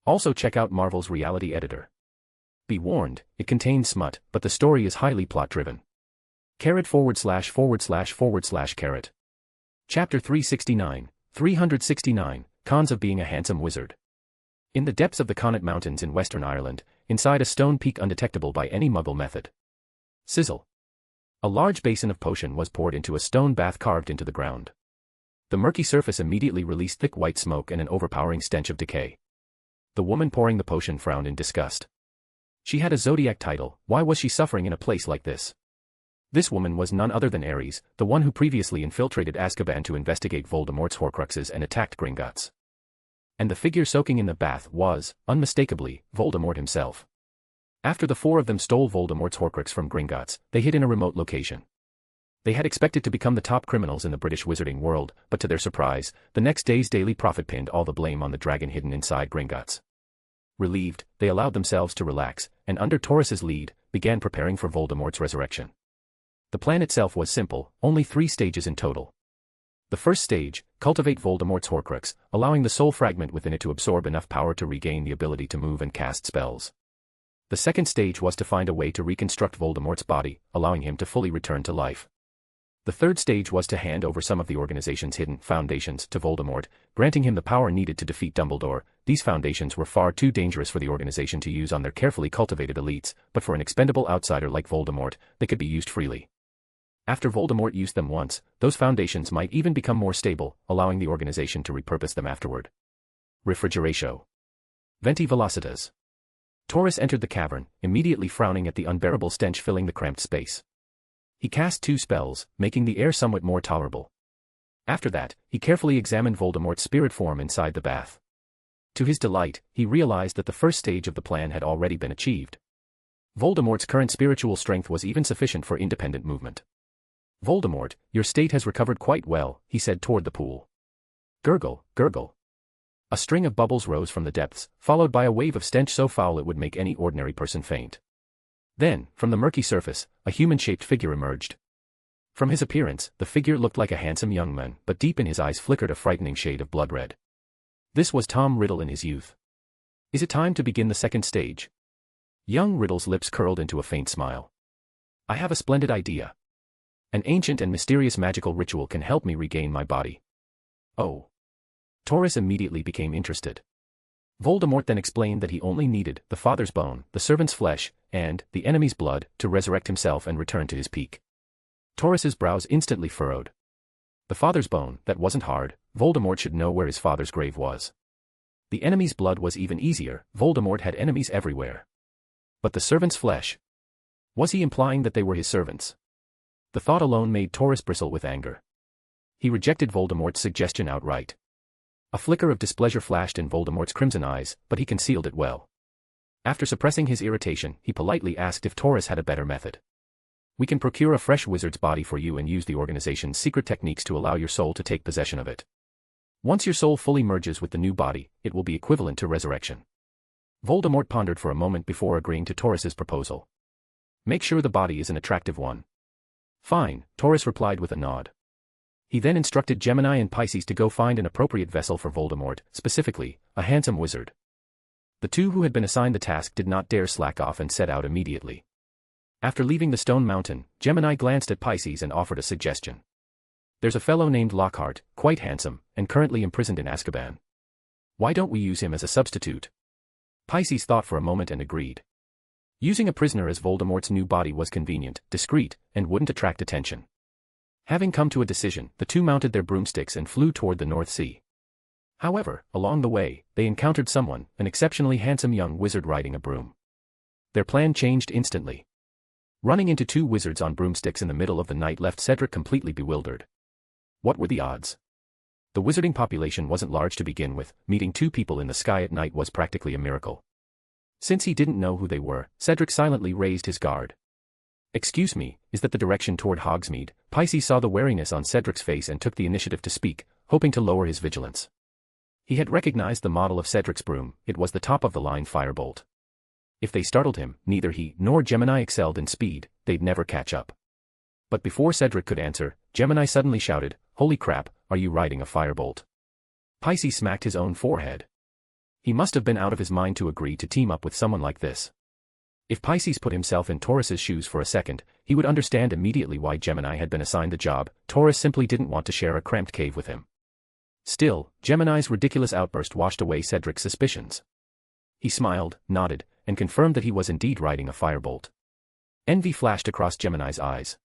Also check out Marvel's reality editor. Be warned, it contains smut, but the story is highly plot-driven. // Chapter 369, Cons of Being a Handsome Wizard. In the depths of the Connaught Mountains in Western Ireland, inside a stone peak undetectable by any Muggle method. Sizzle. A large basin of potion was poured into a stone bath carved into the ground. The murky surface immediately released thick white smoke and an overpowering stench of decay. The woman pouring the potion frowned in disgust. She had a zodiac title, why was she suffering in a place like this? This woman was none other than Ares, the one who previously infiltrated Azkaban to investigate Voldemort's Horcruxes and attacked Gringotts. And the figure soaking in the bath was, unmistakably, Voldemort himself. After the four of them stole Voldemort's Horcrux from Gringotts, they hid in a remote location. They had expected to become the top criminals in the British wizarding world, but to their surprise, the next day's Daily Prophet pinned all the blame on the dragon hidden inside Gringotts. Relieved, they allowed themselves to relax, and under Taurus's lead, began preparing for Voldemort's resurrection. The plan itself was simple, only 3 stages in total. The first stage, cultivate Voldemort's Horcrux, allowing the soul fragment within it to absorb enough power to regain the ability to move and cast spells. The second stage was to find a way to reconstruct Voldemort's body, allowing him to fully return to life. The third stage was to hand over some of the organization's hidden foundations to Voldemort, granting him the power needed to defeat Dumbledore. These foundations were far too dangerous for the organization to use on their carefully cultivated elites, but for an expendable outsider like Voldemort, they could be used freely. After Voldemort used them once, those foundations might even become more stable, allowing the organization to repurpose them afterward. Refrigeratio. Venti velocitas. Taurus entered the cavern, immediately frowning at the unbearable stench filling the cramped space. He cast 2 spells, making the air somewhat more tolerable. After that, he carefully examined Voldemort's spirit form inside the bath. To his delight, he realized that the first stage of the plan had already been achieved. Voldemort's current spiritual strength was even sufficient for independent movement. "Voldemort, your state has recovered quite well," he said toward the pool. Gurgle, gurgle. A string of bubbles rose from the depths, followed by a wave of stench so foul it would make any ordinary person faint. Then, from the murky surface, a human-shaped figure emerged. From his appearance, the figure looked like a handsome young man, but deep in his eyes flickered a frightening shade of blood red. This was Tom Riddle in his youth. "Is it time to begin the second stage?" Young Riddle's lips curled into a faint smile. "I have a splendid idea. An ancient and mysterious magical ritual can help me regain my body." "Oh." Taurus immediately became interested. Voldemort then explained that he only needed the father's bone, the servant's flesh, and the enemy's blood to resurrect himself and return to his peak. Taurus's brows instantly furrowed. The father's bone, that wasn't hard. Voldemort should know where his father's grave was. The enemy's blood was even easier. Voldemort had enemies everywhere. But the servant's flesh? Was he implying that they were his servants? The thought alone made Taurus bristle with anger. He rejected Voldemort's suggestion outright. A flicker of displeasure flashed in Voldemort's crimson eyes, but he concealed it well. After suppressing his irritation, he politely asked if Taurus had a better method. "We can procure a fresh wizard's body for you and use the organization's secret techniques to allow your soul to take possession of it. Once your soul fully merges with the new body, it will be equivalent to resurrection." Voldemort pondered for a moment before agreeing to Taurus's proposal. "Make sure the body is an attractive one." "Fine," Taurus replied with a nod. He then instructed Gemini and Pisces to go find an appropriate vessel for Voldemort, specifically, a handsome wizard. The two who had been assigned the task did not dare slack off and set out immediately. After leaving the stone mountain, Gemini glanced at Pisces and offered a suggestion. "There's a fellow named Lockhart, quite handsome, and currently imprisoned in Azkaban. Why don't we use him as a substitute?" Pisces thought for a moment and agreed. Using a prisoner as Voldemort's new body was convenient, discreet, and wouldn't attract attention. Having come to a decision, the two mounted their broomsticks and flew toward the North Sea. However, along the way, they encountered someone, an exceptionally handsome young wizard riding a broom. Their plan changed instantly. Running into two wizards on broomsticks in the middle of the night left Cedric completely bewildered. What were the odds? The wizarding population wasn't large to begin with. Meeting two people in the sky at night was practically a miracle. Since he didn't know who they were, Cedric silently raised his guard. "Excuse me, is that the direction toward Hogsmeade?" Pisces saw the wariness on Cedric's face and took the initiative to speak, hoping to lower his vigilance. He had recognized the model of Cedric's broom. It was the top-of-the-line firebolt. If they startled him, neither he nor Gemini excelled in speed. They'd never catch up. But before Cedric could answer, Gemini suddenly shouted, "Holy crap, are you riding a firebolt?" Pisces smacked his own forehead. He must have been out of his mind to agree to team up with someone like this. If Pisces put himself in Taurus's shoes for a second, he would understand immediately why Gemini had been assigned the job. Taurus simply didn't want to share a cramped cave with him. Still, Gemini's ridiculous outburst washed away Cedric's suspicions. He smiled, nodded, and confirmed that he was indeed riding a firebolt. Envy flashed across Gemini's eyes.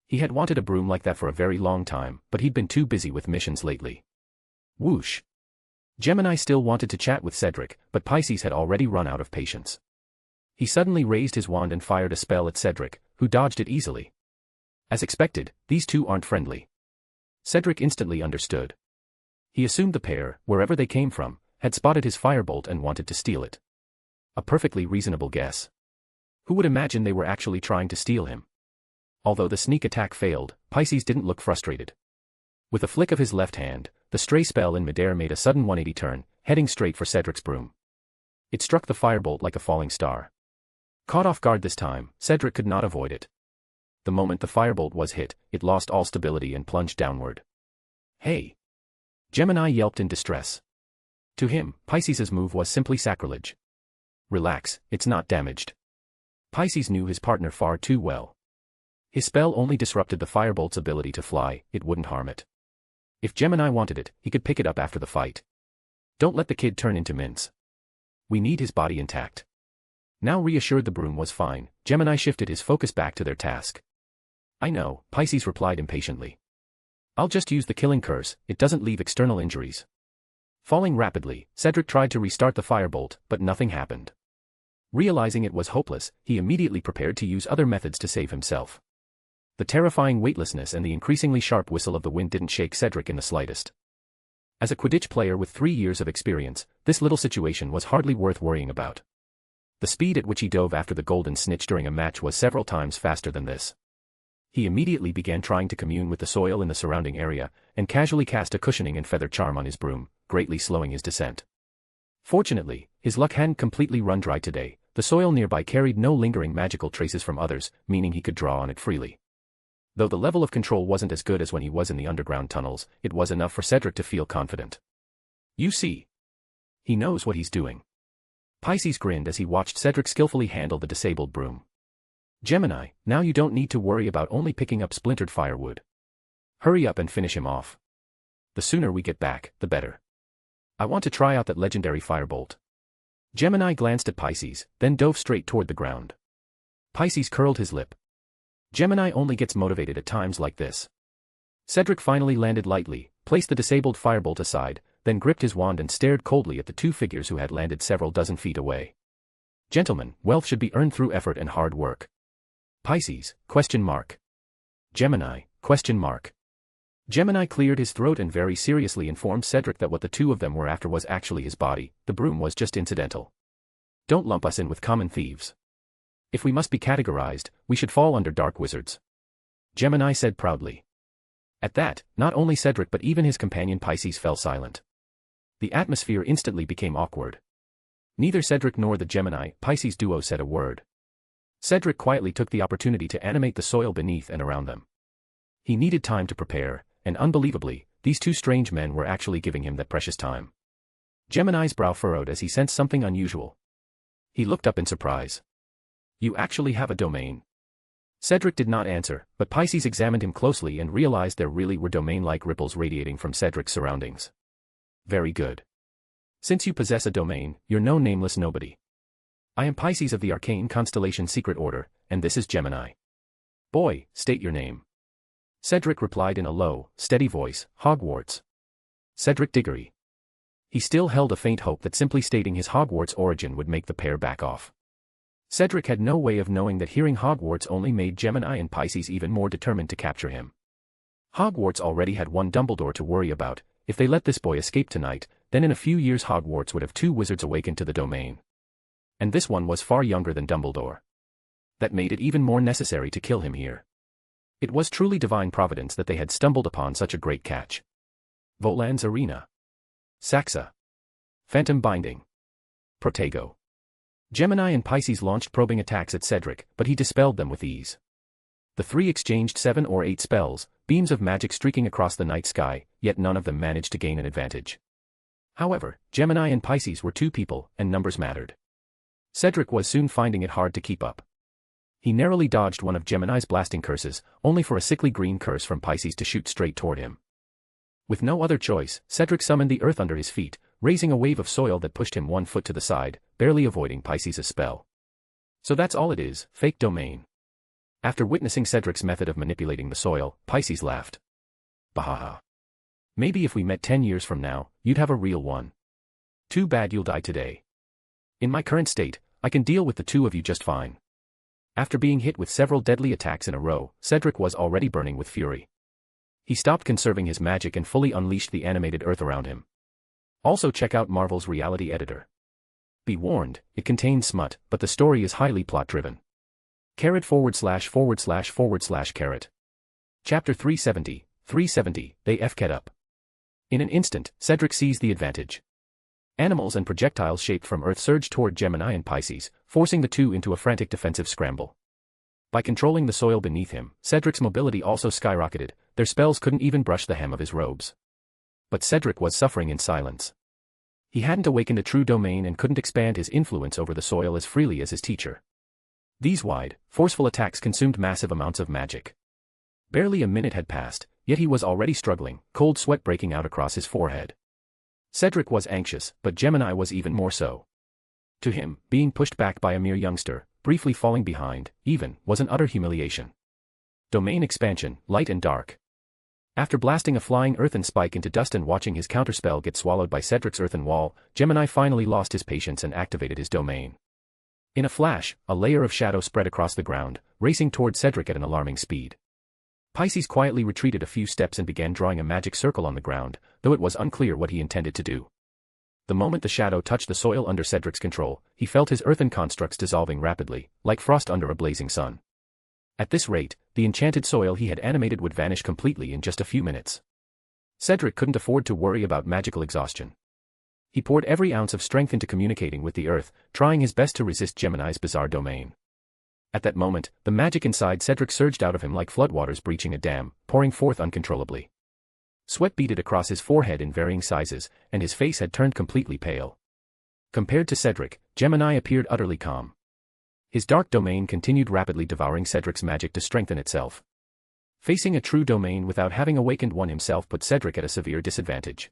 He had wanted a broom like that for a very long time, but he'd been too busy with missions lately. Whoosh! Gemini still wanted to chat with Cedric, but Pisces had already run out of patience. He suddenly raised his wand and fired a spell at Cedric, who dodged it easily. As expected, these two aren't friendly. Cedric instantly understood. He assumed the pair, wherever they came from, had spotted his firebolt and wanted to steal it. A perfectly reasonable guess. Who would imagine they were actually trying to steal him? Although the sneak attack failed, Pisces didn't look frustrated. With a flick of his left hand, the stray spell in midair made a sudden 180 turn, heading straight for Cedric's broom. It struck the firebolt like a falling star. Caught off guard this time, Cedric could not avoid it. The moment the firebolt was hit, it lost all stability and plunged downward. "Hey!" Gemini yelped in distress. To him, Pisces' move was simply sacrilege. "Relax, it's not damaged." Pisces knew his partner far too well. His spell only disrupted the firebolt's ability to fly, it wouldn't harm it. If Gemini wanted it, he could pick it up after the fight. Don't let the kid turn into mince. We need his body intact. Now reassured the broom was fine, Gemini shifted his focus back to their task. "I know," Pisces replied impatiently. "I'll just use the killing curse, it doesn't leave external injuries." Falling rapidly, Cedric tried to restart the firebolt, but nothing happened. Realizing it was hopeless, he immediately prepared to use other methods to save himself. The terrifying weightlessness and the increasingly sharp whistle of the wind didn't shake Cedric in the slightest. As a Quidditch player with 3 years of experience, this little situation was hardly worth worrying about. The speed at which he dove after the golden snitch during a match was several times faster than this. He immediately began trying to commune with the soil in the surrounding area, and casually cast a cushioning and feather charm on his broom, greatly slowing his descent. Fortunately, his luck hadn't completely run dry today. The soil nearby carried no lingering magical traces from others, meaning he could draw on it freely. Though the level of control wasn't as good as when he was in the underground tunnels, it was enough for Cedric to feel confident. You see. He knows what he's doing. Pisces grinned as he watched Cedric skillfully handle the disabled broom. Gemini, now you don't need to worry about only picking up splintered firewood. Hurry up and finish him off. The sooner we get back, the better. I want to try out that legendary firebolt. Gemini glanced at Pisces, then dove straight toward the ground. Pisces curled his lip. Gemini only gets motivated at times like this. Cedric finally landed lightly, placed the disabled firebolt aside, then gripped his wand and stared coldly at the two figures who had landed several dozen feet away. Gentlemen, wealth should be earned through effort and hard work. Pisces, ? Gemini, ? Gemini cleared his throat and very seriously informed Cedric that what the two of them were after was actually his body. The broom was just incidental. Don't lump us in with common thieves. If we must be categorized, we should fall under dark wizards. Gemini said proudly. At that, not only Cedric but even his companion Pisces fell silent. The atmosphere instantly became awkward. Neither Cedric nor the Gemini-Pisces duo said a word. Cedric quietly took the opportunity to animate the soil beneath and around them. He needed time to prepare, and unbelievably, these two strange men were actually giving him that precious time. Gemini's brow furrowed as he sensed something unusual. He looked up in surprise. You actually have a domain? Cedric did not answer, but Pisces examined him closely and realized there really were domain-like ripples radiating from Cedric's surroundings. Very good. Since you possess a domain, you're no nameless nobody. I am Pisces of the Arcane Constellation Secret Order, and this is Gemini. Boy, state your name. Cedric replied in a low, steady voice, Hogwarts. Cedric Diggory. He still held a faint hope that simply stating his Hogwarts origin would make the pair back off. Cedric had no way of knowing that hearing Hogwarts only made Gemini and Pisces even more determined to capture him. Hogwarts already had one Dumbledore to worry about. If they let this boy escape tonight, then in a few years Hogwarts would have two wizards awakened to the domain. And this one was far younger than Dumbledore. That made it even more necessary to kill him here. It was truly divine providence that they had stumbled upon such a great catch. Volan's Arena. Saxa. Phantom Binding. Protego. Gemini and Pisces launched probing attacks at Cedric, but he dispelled them with ease. The three exchanged 7 or 8 spells, beams of magic streaking across the night sky, yet none of them managed to gain an advantage. However, Gemini and Pisces were two people, and numbers mattered. Cedric was soon finding it hard to keep up. He narrowly dodged one of Gemini's blasting curses, only for a sickly green curse from Pisces to shoot straight toward him. With no other choice, Cedric summoned the earth under his feet, raising a wave of soil that pushed him 1 foot to the side, barely avoiding Pisces' spell. So that's all it is, fake domain. After witnessing Cedric's method of manipulating the soil, Pisces laughed. Bahaha. Maybe if we met 10 years from now, you'd have a real one. Too bad you'll die today. In my current state, I can deal with the two of you just fine. After being hit with several deadly attacks in a row, Cedric was already burning with fury. He stopped conserving his magic and fully unleashed the animated earth around him. Also check out Marvel's reality editor. Be warned, it contains smut, but the story is highly plot-driven. // Chapter 370, they FK'd up. In an instant, Cedric seized the advantage. Animals and projectiles shaped from Earth surged toward Gemini and Pisces, forcing the two into a frantic defensive scramble. By controlling the soil beneath him, Cedric's mobility also skyrocketed. Their spells couldn't even brush the hem of his robes. But Cedric was suffering in silence. He hadn't awakened a true domain and couldn't expand his influence over the soil as freely as his teacher. These wide, forceful attacks consumed massive amounts of magic. Barely a minute had passed, yet he was already struggling, cold sweat breaking out across his forehead. Cedric was anxious, but Gemini was even more so. To him, being pushed back by a mere youngster, briefly falling behind, even, was an utter humiliation. Domain expansion, light and dark. After blasting a flying earthen spike into dust and watching his counterspell get swallowed by Cedric's earthen wall, Gemini finally lost his patience and activated his domain. In a flash, a layer of shadow spread across the ground, racing toward Cedric at an alarming speed. Pisces quietly retreated a few steps and began drawing a magic circle on the ground, though it was unclear what he intended to do. The moment the shadow touched the soil under Cedric's control, he felt his earthen constructs dissolving rapidly, like frost under a blazing sun. At this rate, the enchanted soil he had animated would vanish completely in just a few minutes. Cedric couldn't afford to worry about magical exhaustion. He poured every ounce of strength into communicating with the earth, trying his best to resist Gemini's bizarre domain. At that moment, the magic inside Cedric surged out of him like floodwaters breaching a dam, pouring forth uncontrollably. Sweat beaded across his forehead in varying sizes, and his face had turned completely pale. Compared to Cedric, Gemini appeared utterly calm. His dark domain continued rapidly devouring Cedric's magic to strengthen itself. Facing a true domain without having awakened one himself put Cedric at a severe disadvantage.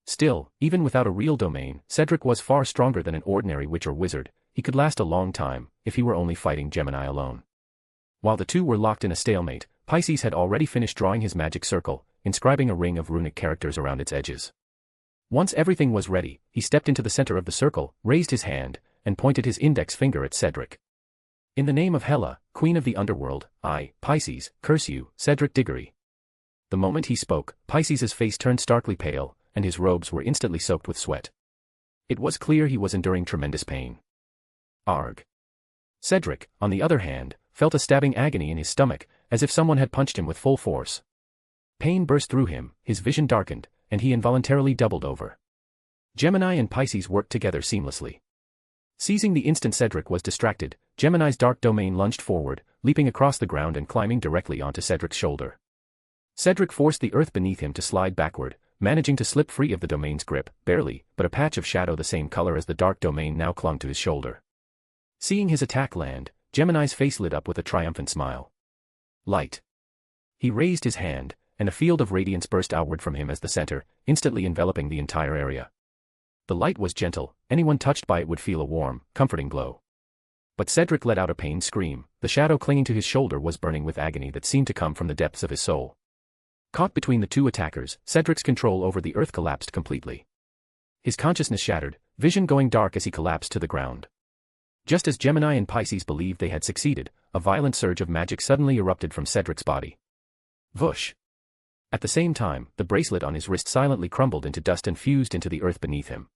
Still, even without a real domain, Cedric was far stronger than an ordinary witch or wizard. He could last a long time, if he were only fighting Gemini alone. While the two were locked in a stalemate, Pisces had already finished drawing his magic circle, inscribing a ring of runic characters around its edges. Once everything was ready, he stepped into the center of the circle, raised his hand, and pointed his index finger at Cedric. In the name of Hela, Queen of the Underworld, I, Pisces, curse you, Cedric Diggory. The moment he spoke, Pisces' face turned starkly pale, and his robes were instantly soaked with sweat. It was clear he was enduring tremendous pain. Arg. Cedric, on the other hand, felt a stabbing agony in his stomach, as if someone had punched him with full force. Pain burst through him, his vision darkened, and he involuntarily doubled over. Gemini and Pisces worked together seamlessly. Seizing the instant Cedric was distracted, Gemini's dark domain lunged forward, leaping across the ground and climbing directly onto Cedric's shoulder. Cedric forced the earth beneath him to slide backward, managing to slip free of the domain's grip, barely, but a patch of shadow the same color as the dark domain now clung to his shoulder. Seeing his attack land, Gemini's face lit up with a triumphant smile. Light. He raised his hand, and a field of radiance burst outward from him as the center, instantly enveloping the entire area. The light was gentle, anyone touched by it would feel a warm, comforting glow. But Cedric let out a pained scream, the shadow clinging to his shoulder was burning with agony that seemed to come from the depths of his soul. Caught between the two attackers, Cedric's control over the earth collapsed completely. His consciousness shattered, vision going dark as he collapsed to the ground. Just as Gemini and Pisces believed they had succeeded, a violent surge of magic suddenly erupted from Cedric's body. Whoosh! At the same time, the bracelet on his wrist silently crumbled into dust and fused into the earth beneath him.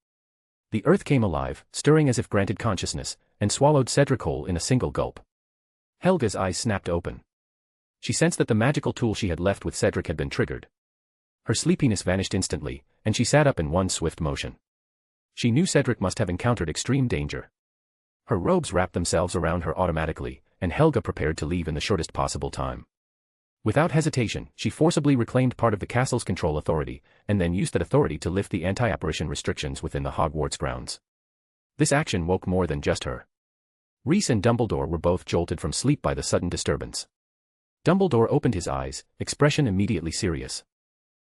The earth came alive, stirring as if granted consciousness, and swallowed Cedric whole in a single gulp. Helga's eyes snapped open. She sensed that the magical tool she had left with Cedric had been triggered. Her sleepiness vanished instantly, and she sat up in one swift motion. She knew Cedric must have encountered extreme danger. Her robes wrapped themselves around her automatically, and Helga prepared to leave in the shortest possible time. Without hesitation, she forcibly reclaimed part of the castle's control authority, and then used that authority to lift the anti-apparition restrictions within the Hogwarts grounds. This action woke more than just her. Reese and Dumbledore were both jolted from sleep by the sudden disturbance. Dumbledore opened his eyes, expression immediately serious.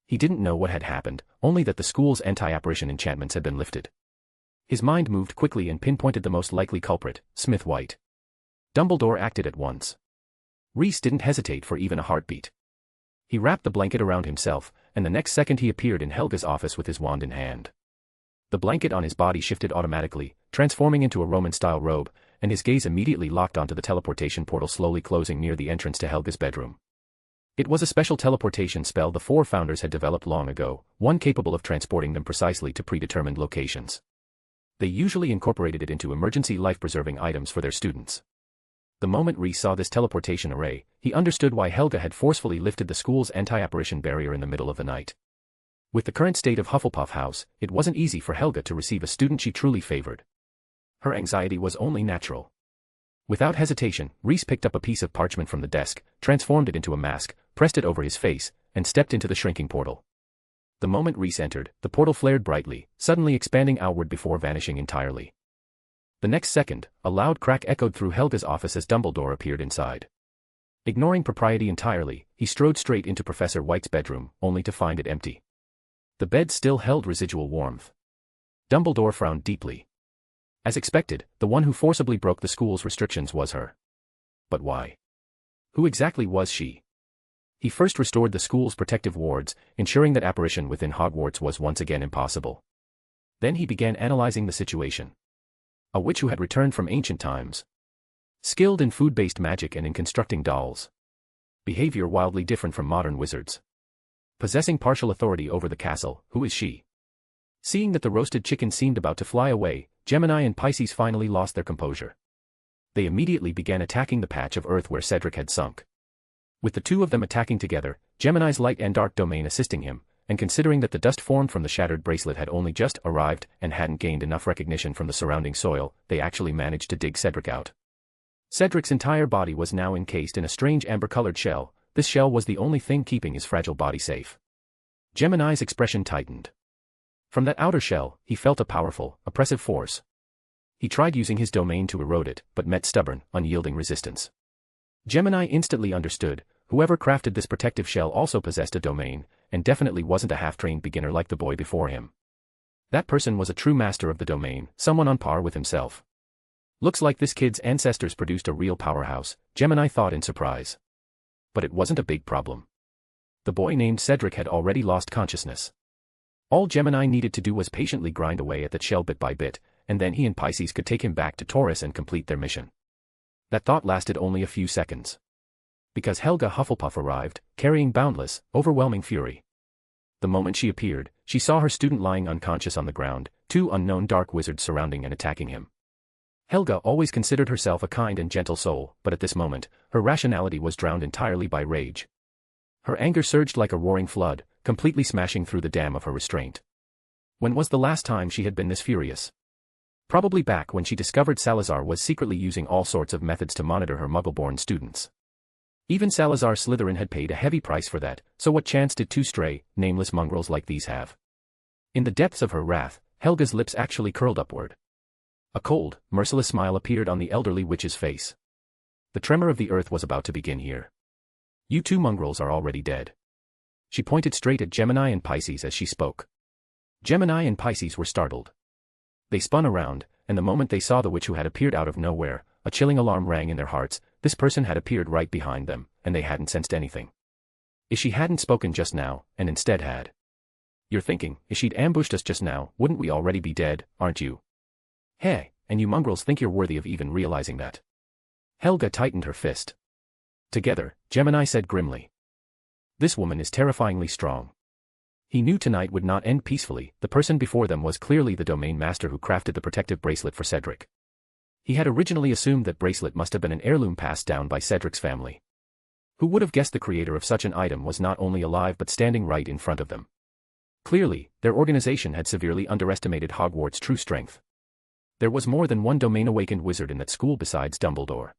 He didn't know what had happened, only that the school's anti-apparition enchantments had been lifted. His mind moved quickly and pinpointed the most likely culprit, Smith White. Dumbledore acted at once. Reese didn't hesitate for even a heartbeat. He wrapped the blanket around himself, and the next second he appeared in Helga's office with his wand in hand. The blanket on his body shifted automatically, transforming into a Roman-style robe, and his gaze immediately locked onto the teleportation portal slowly closing near the entrance to Helga's bedroom. It was a special teleportation spell the four founders had developed long ago, one capable of transporting them precisely to predetermined locations. They usually incorporated it into emergency life-preserving items for their students. The moment Reese saw this teleportation array, he understood why Helga had forcefully lifted the school's anti-apparition barrier in the middle of the night. With the current state of Hufflepuff House, it wasn't easy for Helga to receive a student she truly favored. Her anxiety was only natural. Without hesitation, Reese picked up a piece of parchment from the desk, transformed it into a mask, pressed it over his face, and stepped into the shrinking portal. The moment Reese entered, the portal flared brightly, suddenly expanding outward before vanishing entirely. The next second, a loud crack echoed through Helga's office as Dumbledore appeared inside. Ignoring propriety entirely, he strode straight into Professor White's bedroom, only to find it empty. The bed still held residual warmth. Dumbledore frowned deeply. As expected, the one who forcibly broke the school's restrictions was her. But why? Who exactly was she? He first restored the school's protective wards, ensuring that apparition within Hogwarts was once again impossible. Then he began analyzing the situation. A witch who had returned from ancient times. Skilled in food-based magic and in constructing dolls. Behavior wildly different from modern wizards. Possessing partial authority over the castle, who is she? Seeing that the roasted chicken seemed about to fly away, Gemini and Pisces finally lost their composure. They immediately began attacking the patch of earth where Cedric had sunk. With the two of them attacking together, Gemini's light and dark domain assisting him, and considering that the dust formed from the shattered bracelet had only just arrived and hadn't gained enough recognition from the surrounding soil, they actually managed to dig Cedric out. Cedric's entire body was now encased in a strange amber-colored shell. This shell was the only thing keeping his fragile body safe. Gemini's expression tightened. From that outer shell, he felt a powerful, oppressive force. He tried using his domain to erode it, but met stubborn, unyielding resistance. Gemini instantly understood, whoever crafted this protective shell also possessed a domain, and definitely wasn't a half-trained beginner like the boy before him. That person was a true master of the domain, someone on par with himself. Looks like this kid's ancestors produced a real powerhouse, Gemini thought in surprise. But it wasn't a big problem. The boy named Cedric had already lost consciousness. All Gemini needed to do was patiently grind away at that shell bit by bit, and then he and Pisces could take him back to Taurus and complete their mission. That thought lasted only a few seconds. Because Helga Hufflepuff arrived, carrying boundless, overwhelming fury. The moment she appeared, she saw her student lying unconscious on the ground, two unknown dark wizards surrounding and attacking him. Helga always considered herself a kind and gentle soul, but at this moment, her rationality was drowned entirely by rage. Her anger surged like a roaring flood, completely smashing through the dam of her restraint. When was the last time she had been this furious? Probably back when she discovered Salazar was secretly using all sorts of methods to monitor her Muggle-born students. Even Salazar Slytherin had paid a heavy price for that, so what chance did two stray, nameless mongrels like these have? In the depths of her wrath, Helga's lips actually curled upward. A cold, merciless smile appeared on the elderly witch's face. The tremor of the earth was about to begin here. You two mongrels are already dead. She pointed straight at Gemini and Pisces as she spoke. Gemini and Pisces were startled. They spun around, and the moment they saw the witch who had appeared out of nowhere, a chilling alarm rang in their hearts. This person had appeared right behind them, and they hadn't sensed anything. If she hadn't spoken just now, and instead had. You're thinking, if she'd ambushed us just now, wouldn't we already be dead, aren't you? Hey, and you mongrels think you're worthy of even realizing that. Helga tightened her fist. Together, Gemini said grimly. This woman is terrifyingly strong. He knew tonight would not end peacefully. The person before them was clearly the domain master who crafted the protective bracelet for Cedric. He had originally assumed that bracelet must have been an heirloom passed down by Cedric's family. Who would have guessed the creator of such an item was not only alive but standing right in front of them? Clearly, their organization had severely underestimated Hogwarts' true strength. There was more than one domain-awakened wizard in that school besides Dumbledore.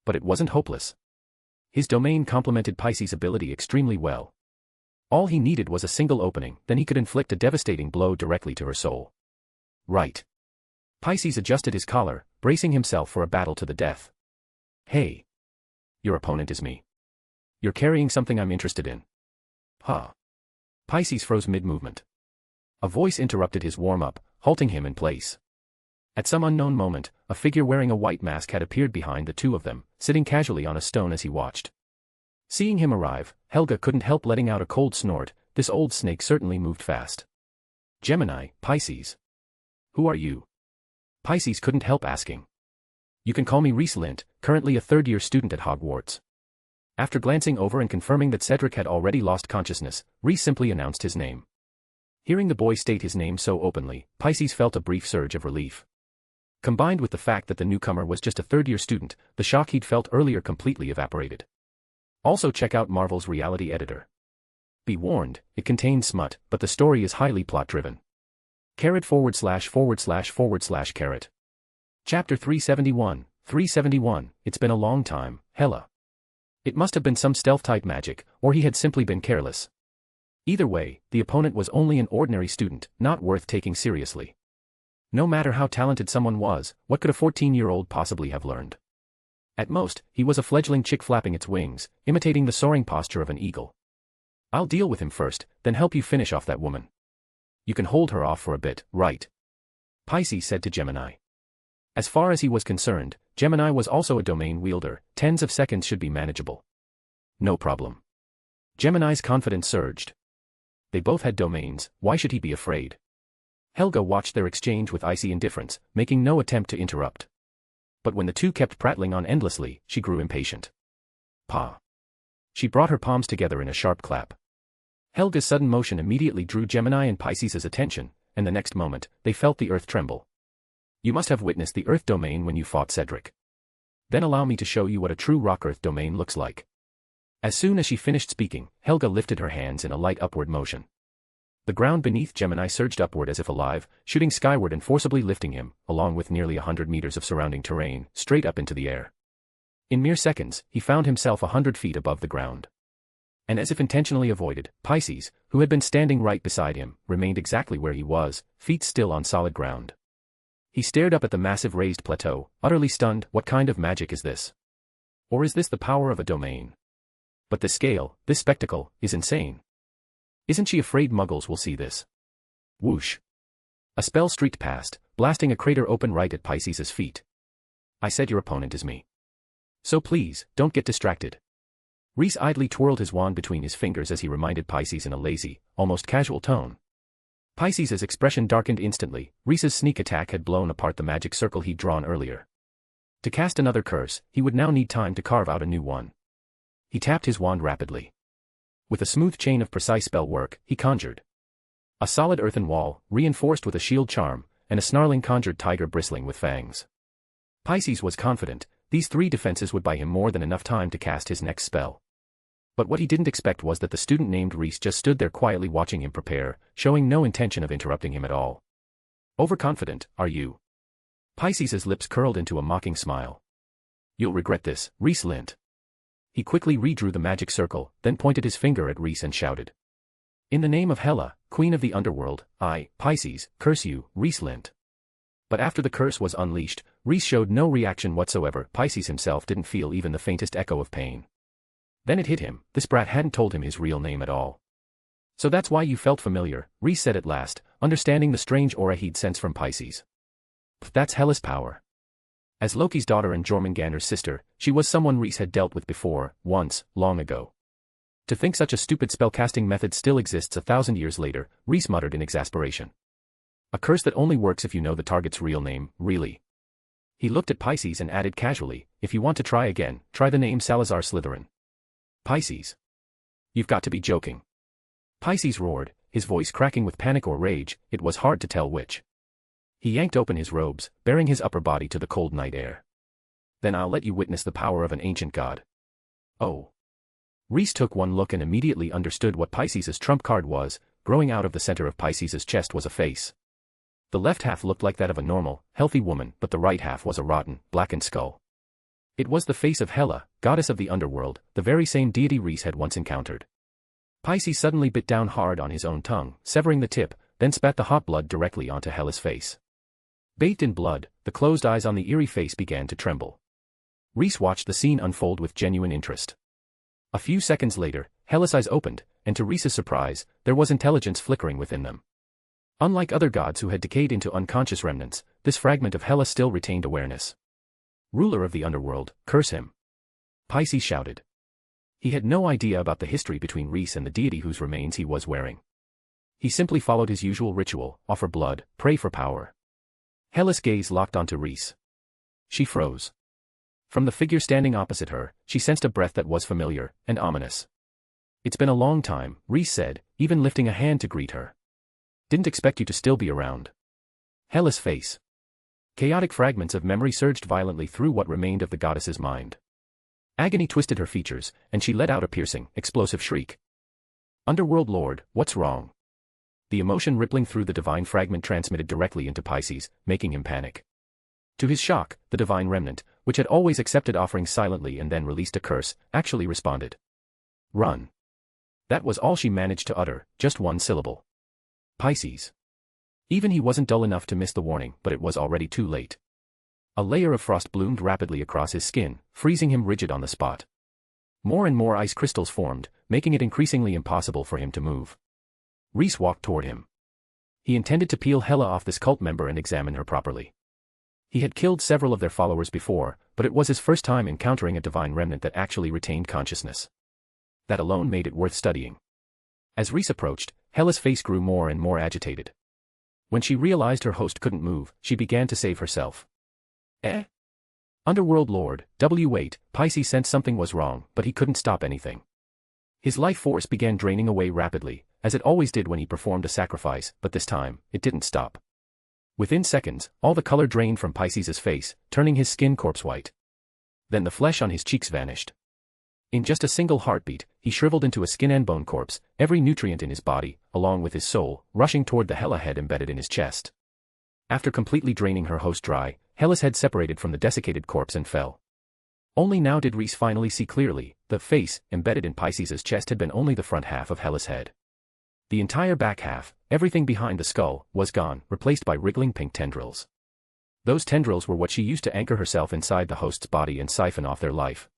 But it wasn't hopeless. His domain complemented Pisces' ability extremely well. All he needed was a single opening, then he could inflict a devastating blow directly to her soul. Right. Pisces adjusted his collar, bracing himself for a battle to the death. Hey. Your opponent is me. You're carrying something I'm interested in. Huh. Pisces froze mid-movement. A voice interrupted his warm-up, halting him in place. At some unknown moment, a figure wearing a white mask had appeared behind the two of them, sitting casually on a stone as he watched. Seeing him arrive, Helga couldn't help letting out a cold snort. This old snake certainly moved fast. Gemini, Pisces. Who are you? Pisces couldn't help asking. You can call me Reese Lint, currently a third-year student at Hogwarts. After glancing over and confirming that Cedric had already lost consciousness, Reese simply announced his name. Hearing the boy state his name so openly, Pisces felt a brief surge of relief. Combined with the fact that the newcomer was just a third-year student, the shock he'd felt earlier completely evaporated. Also check out Marvel's reality editor. Be warned, it contains smut, but the story is highly plot-driven. // Chapter 371, It's been a long time, Hela. It must have been some stealth-type magic, or he had simply been careless. Either way, the opponent was only an ordinary student, not worth taking seriously. No matter how talented someone was, what could a 14-year-old possibly have learned? At most, he was a fledgling chick flapping its wings, imitating the soaring posture of an eagle. I'll deal with him first, then help you finish off that woman. You can hold her off for a bit, right? Pisces said to Gemini. As far as he was concerned, Gemini was also a domain wielder. Tens of seconds should be manageable. No problem. Gemini's confidence surged. They both had domains, why should he be afraid? Helga watched their exchange with icy indifference, making no attempt to interrupt. But when the two kept prattling on endlessly, she grew impatient. Pa. She brought her palms together in a sharp clap. Helga's sudden motion immediately drew Gemini and Pisces' attention, and the next moment, they felt the earth tremble. You must have witnessed the earth domain when you fought Cedric. Then allow me to show you what a true rock earth domain looks like. As soon as she finished speaking, Helga lifted her hands in a light upward motion. The ground beneath Gemini surged upward as if alive, shooting skyward and forcibly lifting him, along with nearly 100 meters of surrounding terrain, straight up into the air. In mere seconds, he found himself 100 feet above the ground. And as if intentionally avoided, Pisces, who had been standing right beside him, remained exactly where he was, feet still on solid ground. He stared up at the massive raised plateau, utterly stunned. What kind of magic is this? Or is this the power of a domain? But this scale, this spectacle, is insane. Isn't she afraid Muggles will see this? Whoosh. A spell streaked past, blasting a crater open right at Pisces' feet. I said your opponent is me. So please, don't get distracted. Rhys idly twirled his wand between his fingers as he reminded Pisces in a lazy, almost casual tone. Pisces' expression darkened instantly. Rhys's sneak attack had blown apart the magic circle he'd drawn earlier. To cast another curse, he would now need time to carve out a new one. He tapped his wand rapidly. With a smooth chain of precise spell work, he conjured a solid earthen wall, reinforced with a shield charm, and a snarling conjured tiger bristling with fangs. Pisces was confident these 3 defenses would buy him more than enough time to cast his next spell. But what he didn't expect was that the student named Rhys just stood there quietly watching him prepare, showing no intention of interrupting him at all. Overconfident, are you? Pisces' lips curled into a mocking smile. You'll regret this, Rhys Lint. He quickly redrew the magic circle, then pointed his finger at Rhys and shouted. In the name of Hela, Queen of the Underworld, I, Pisces, curse you, Rhys Lint. But after the curse was unleashed, Rhys showed no reaction whatsoever. Pisces himself didn't feel even the faintest echo of pain. Then it hit him, this brat hadn't told him his real name at all. So that's why you felt familiar, Rhys said at last, understanding the strange aura he'd sensed from Pisces. That's Hela's power. As Loki's daughter and Jormungandr's sister, she was someone Rhys had dealt with before, once, long ago. To think such a stupid spellcasting method still exists 1,000 years later, Rhys muttered in exasperation. A curse that only works if you know the target's real name, really. He looked at Pisces and added casually, if you want to try again, try the name Salazar Slytherin. Pisces. You've got to be joking. Pisces roared, his voice cracking with panic or rage, it was hard to tell which. He yanked open his robes, baring his upper body to the cold night air. Then I'll let you witness the power of an ancient god. Oh. Rhys took one look and immediately understood what Pisces' trump card was. Growing out of the center of Pisces' chest was a face. The left half looked like that of a normal, healthy woman, but the right half was a rotten, blackened skull. It was the face of Hela, goddess of the underworld, the very same deity Rhys had once encountered. Pisces suddenly bit down hard on his own tongue, severing the tip, then spat the hot blood directly onto Hela's face. Bathed in blood, the closed eyes on the eerie face began to tremble. Rhys watched the scene unfold with genuine interest. A few seconds later, Hela's eyes opened, and to Rhys's surprise, there was intelligence flickering within them. Unlike other gods who had decayed into unconscious remnants, this fragment of Hela still retained awareness. Ruler of the underworld, curse him. Pisces shouted. He had no idea about the history between Rhys and the deity whose remains he was wearing. He simply followed his usual ritual, offer blood, pray for power. Hela's gaze locked onto Rhys. She froze. From the figure standing opposite her, she sensed a breath that was familiar, and ominous. It's been a long time, Rhys said, even lifting a hand to greet her. Didn't expect you to still be around. Hela's face. Chaotic fragments of memory surged violently through what remained of the goddess's mind. Agony twisted her features, and she let out a piercing, explosive shriek. Underworld Lord, what's wrong? The emotion rippling through the divine fragment transmitted directly into Pisces, making him panic. To his shock, the divine remnant, which had always accepted offerings silently and then released a curse, actually responded. Run. That was all she managed to utter, just one syllable. Pisces. Even he wasn't dull enough to miss the warning, but it was already too late. A layer of frost bloomed rapidly across his skin, freezing him rigid on the spot. More and more ice crystals formed, making it increasingly impossible for him to move. Rhys walked toward him. He intended to peel Hela off this cult member and examine her properly. He had killed several of their followers before, but it was his first time encountering a divine remnant that actually retained consciousness. That alone made it worth studying. As Rhys approached, Hela's face grew more and more agitated. When she realized her host couldn't move, she began to save herself. Eh? Underworld Lord, wait, Pisces sensed something was wrong, but he couldn't stop anything. His life force began draining away rapidly, as it always did when he performed a sacrifice, but this time, it didn't stop. Within seconds, all the color drained from Pisces' face, turning his skin corpse white. Then the flesh on his cheeks vanished. In just a single heartbeat, he shriveled into a skin and bone corpse, every nutrient in his body, along with his soul, rushing toward the Hela head embedded in his chest. After completely draining her host dry, Hela's head separated from the desiccated corpse and fell. Only now did Rhys finally see clearly. The face, embedded in Pisces' chest, had been only the front half of Hela's head. The entire back half, everything behind the skull, was gone, replaced by wriggling pink tendrils. Those tendrils were what she used to anchor herself inside the host's body and siphon off their life.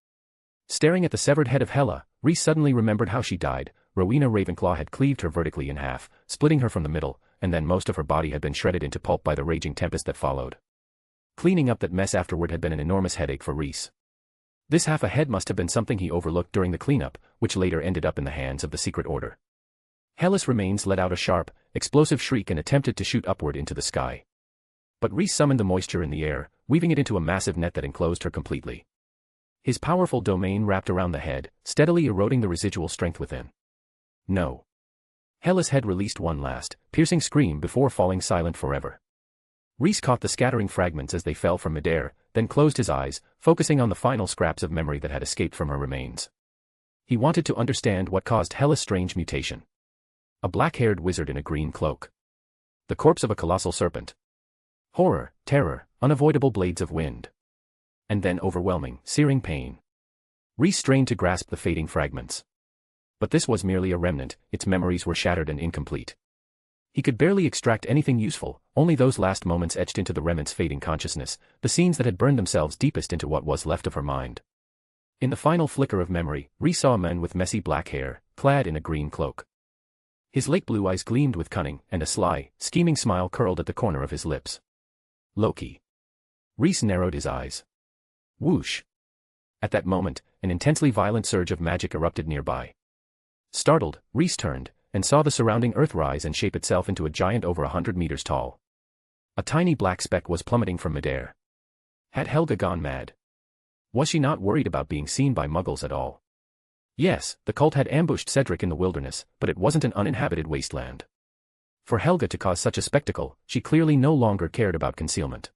Staring at the severed head of Hela, Rhys suddenly remembered how she died. Rowena Ravenclaw had cleaved her vertically in half, splitting her from the middle, and then most of her body had been shredded into pulp by the raging tempest that followed. Cleaning up that mess afterward had been an enormous headache for Rhys. This half a head must have been something he overlooked during the cleanup, which later ended up in the hands of the Secret Order. Hela's remains let out a sharp, explosive shriek and attempted to shoot upward into the sky. But Rhys summoned the moisture in the air, weaving it into a massive net that enclosed her completely. His powerful domain wrapped around the head, steadily eroding the residual strength within. No. Hela's head released one last, piercing scream before falling silent forever. Rhys caught the scattering fragments as they fell from midair, then closed his eyes, focusing on the final scraps of memory that had escaped from her remains. He wanted to understand what caused Hela's strange mutation. A black-haired wizard in a green cloak. The corpse of a colossal serpent. Horror, terror, unavoidable blades of wind. And then overwhelming, searing pain. Rhys strained to grasp the fading fragments. But this was merely a remnant, its memories were shattered and incomplete. He could barely extract anything useful, only those last moments etched into the remnant's fading consciousness, the scenes that had burned themselves deepest into what was left of her mind. In the final flicker of memory, Rhys saw a man with messy black hair, clad in a green cloak. His lake blue eyes gleamed with cunning, and a sly, scheming smile curled at the corner of his lips. Loki. Rhys narrowed his eyes. Whoosh. At that moment, an intensely violent surge of magic erupted nearby. Startled, Rhys turned, and saw the surrounding earth rise and shape itself into a giant over 100 meters tall. A tiny black speck was plummeting from midair. Had Helga gone mad? Was she not worried about being seen by Muggles at all? Yes, the cult had ambushed Cedric in the wilderness, but it wasn't an uninhabited wasteland. For Helga to cause such a spectacle, she clearly no longer cared about concealment.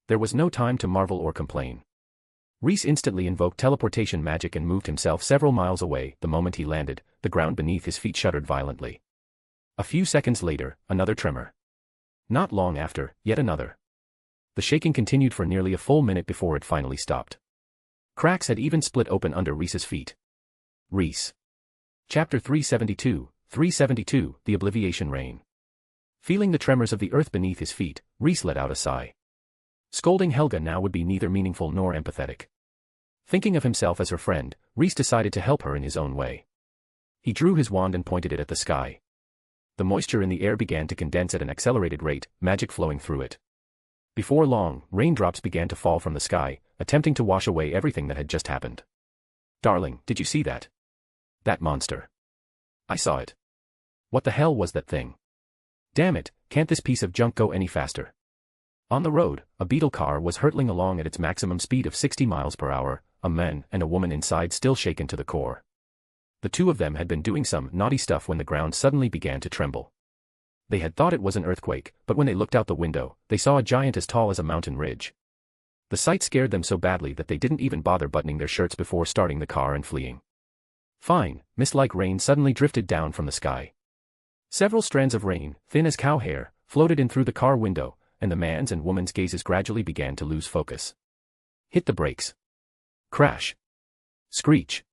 There was no time to marvel or complain. Rhys instantly invoked teleportation magic and moved himself several miles away. The moment he landed, the ground beneath his feet shuddered violently. A few seconds later, another tremor. Not long after, yet another. The shaking continued for nearly a full minute before it finally stopped. Cracks had even split open under Rhys's feet. Rhys. Chapter 372, The Obliviation Rain. Feeling the tremors of the earth beneath his feet, Rhys let out a sigh. Scolding Helga now would be neither meaningful nor empathetic. Thinking of himself as her friend, Rhys decided to help her in his own way. He drew his wand and pointed it at the sky. The moisture in the air began to condense at an accelerated rate, magic flowing through it. Before long, raindrops began to fall from the sky, attempting to wash away everything that had just happened. Darling, did you see that? That monster. I saw it. What the hell was that thing? Damn it, can't this piece of junk go any faster? On the road, a beetle car was hurtling along at its maximum speed of 60 miles per hour, a man and a woman inside still shaken to the core. The two of them had been doing some naughty stuff when the ground suddenly began to tremble. They had thought it was an earthquake, but when they looked out the window, they saw a giant as tall as a mountain ridge. The sight scared them so badly that they didn't even bother buttoning their shirts before starting the car and fleeing. Fine, mist-like rain suddenly drifted down from the sky. Several strands of rain, thin as cow hair, floated in through the car window, and the man's and woman's gazes gradually began to lose focus. Hit the brakes. Crash. Screech.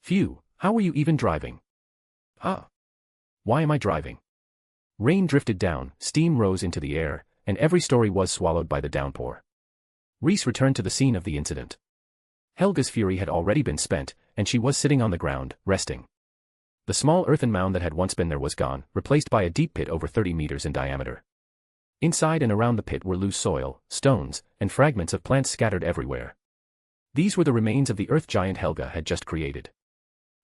Phew, how were you even driving? Why am I driving? Rain drifted down, steam rose into the air, and every story was swallowed by the downpour. Rhys returned to the scene of the incident. Helga's fury had already been spent, and she was sitting on the ground, resting. The small earthen mound that had once been there was gone, replaced by a deep pit over 30 meters in diameter. Inside and around the pit were loose soil, stones, and fragments of plants scattered everywhere. These were the remains of the earth giant Helga had just created.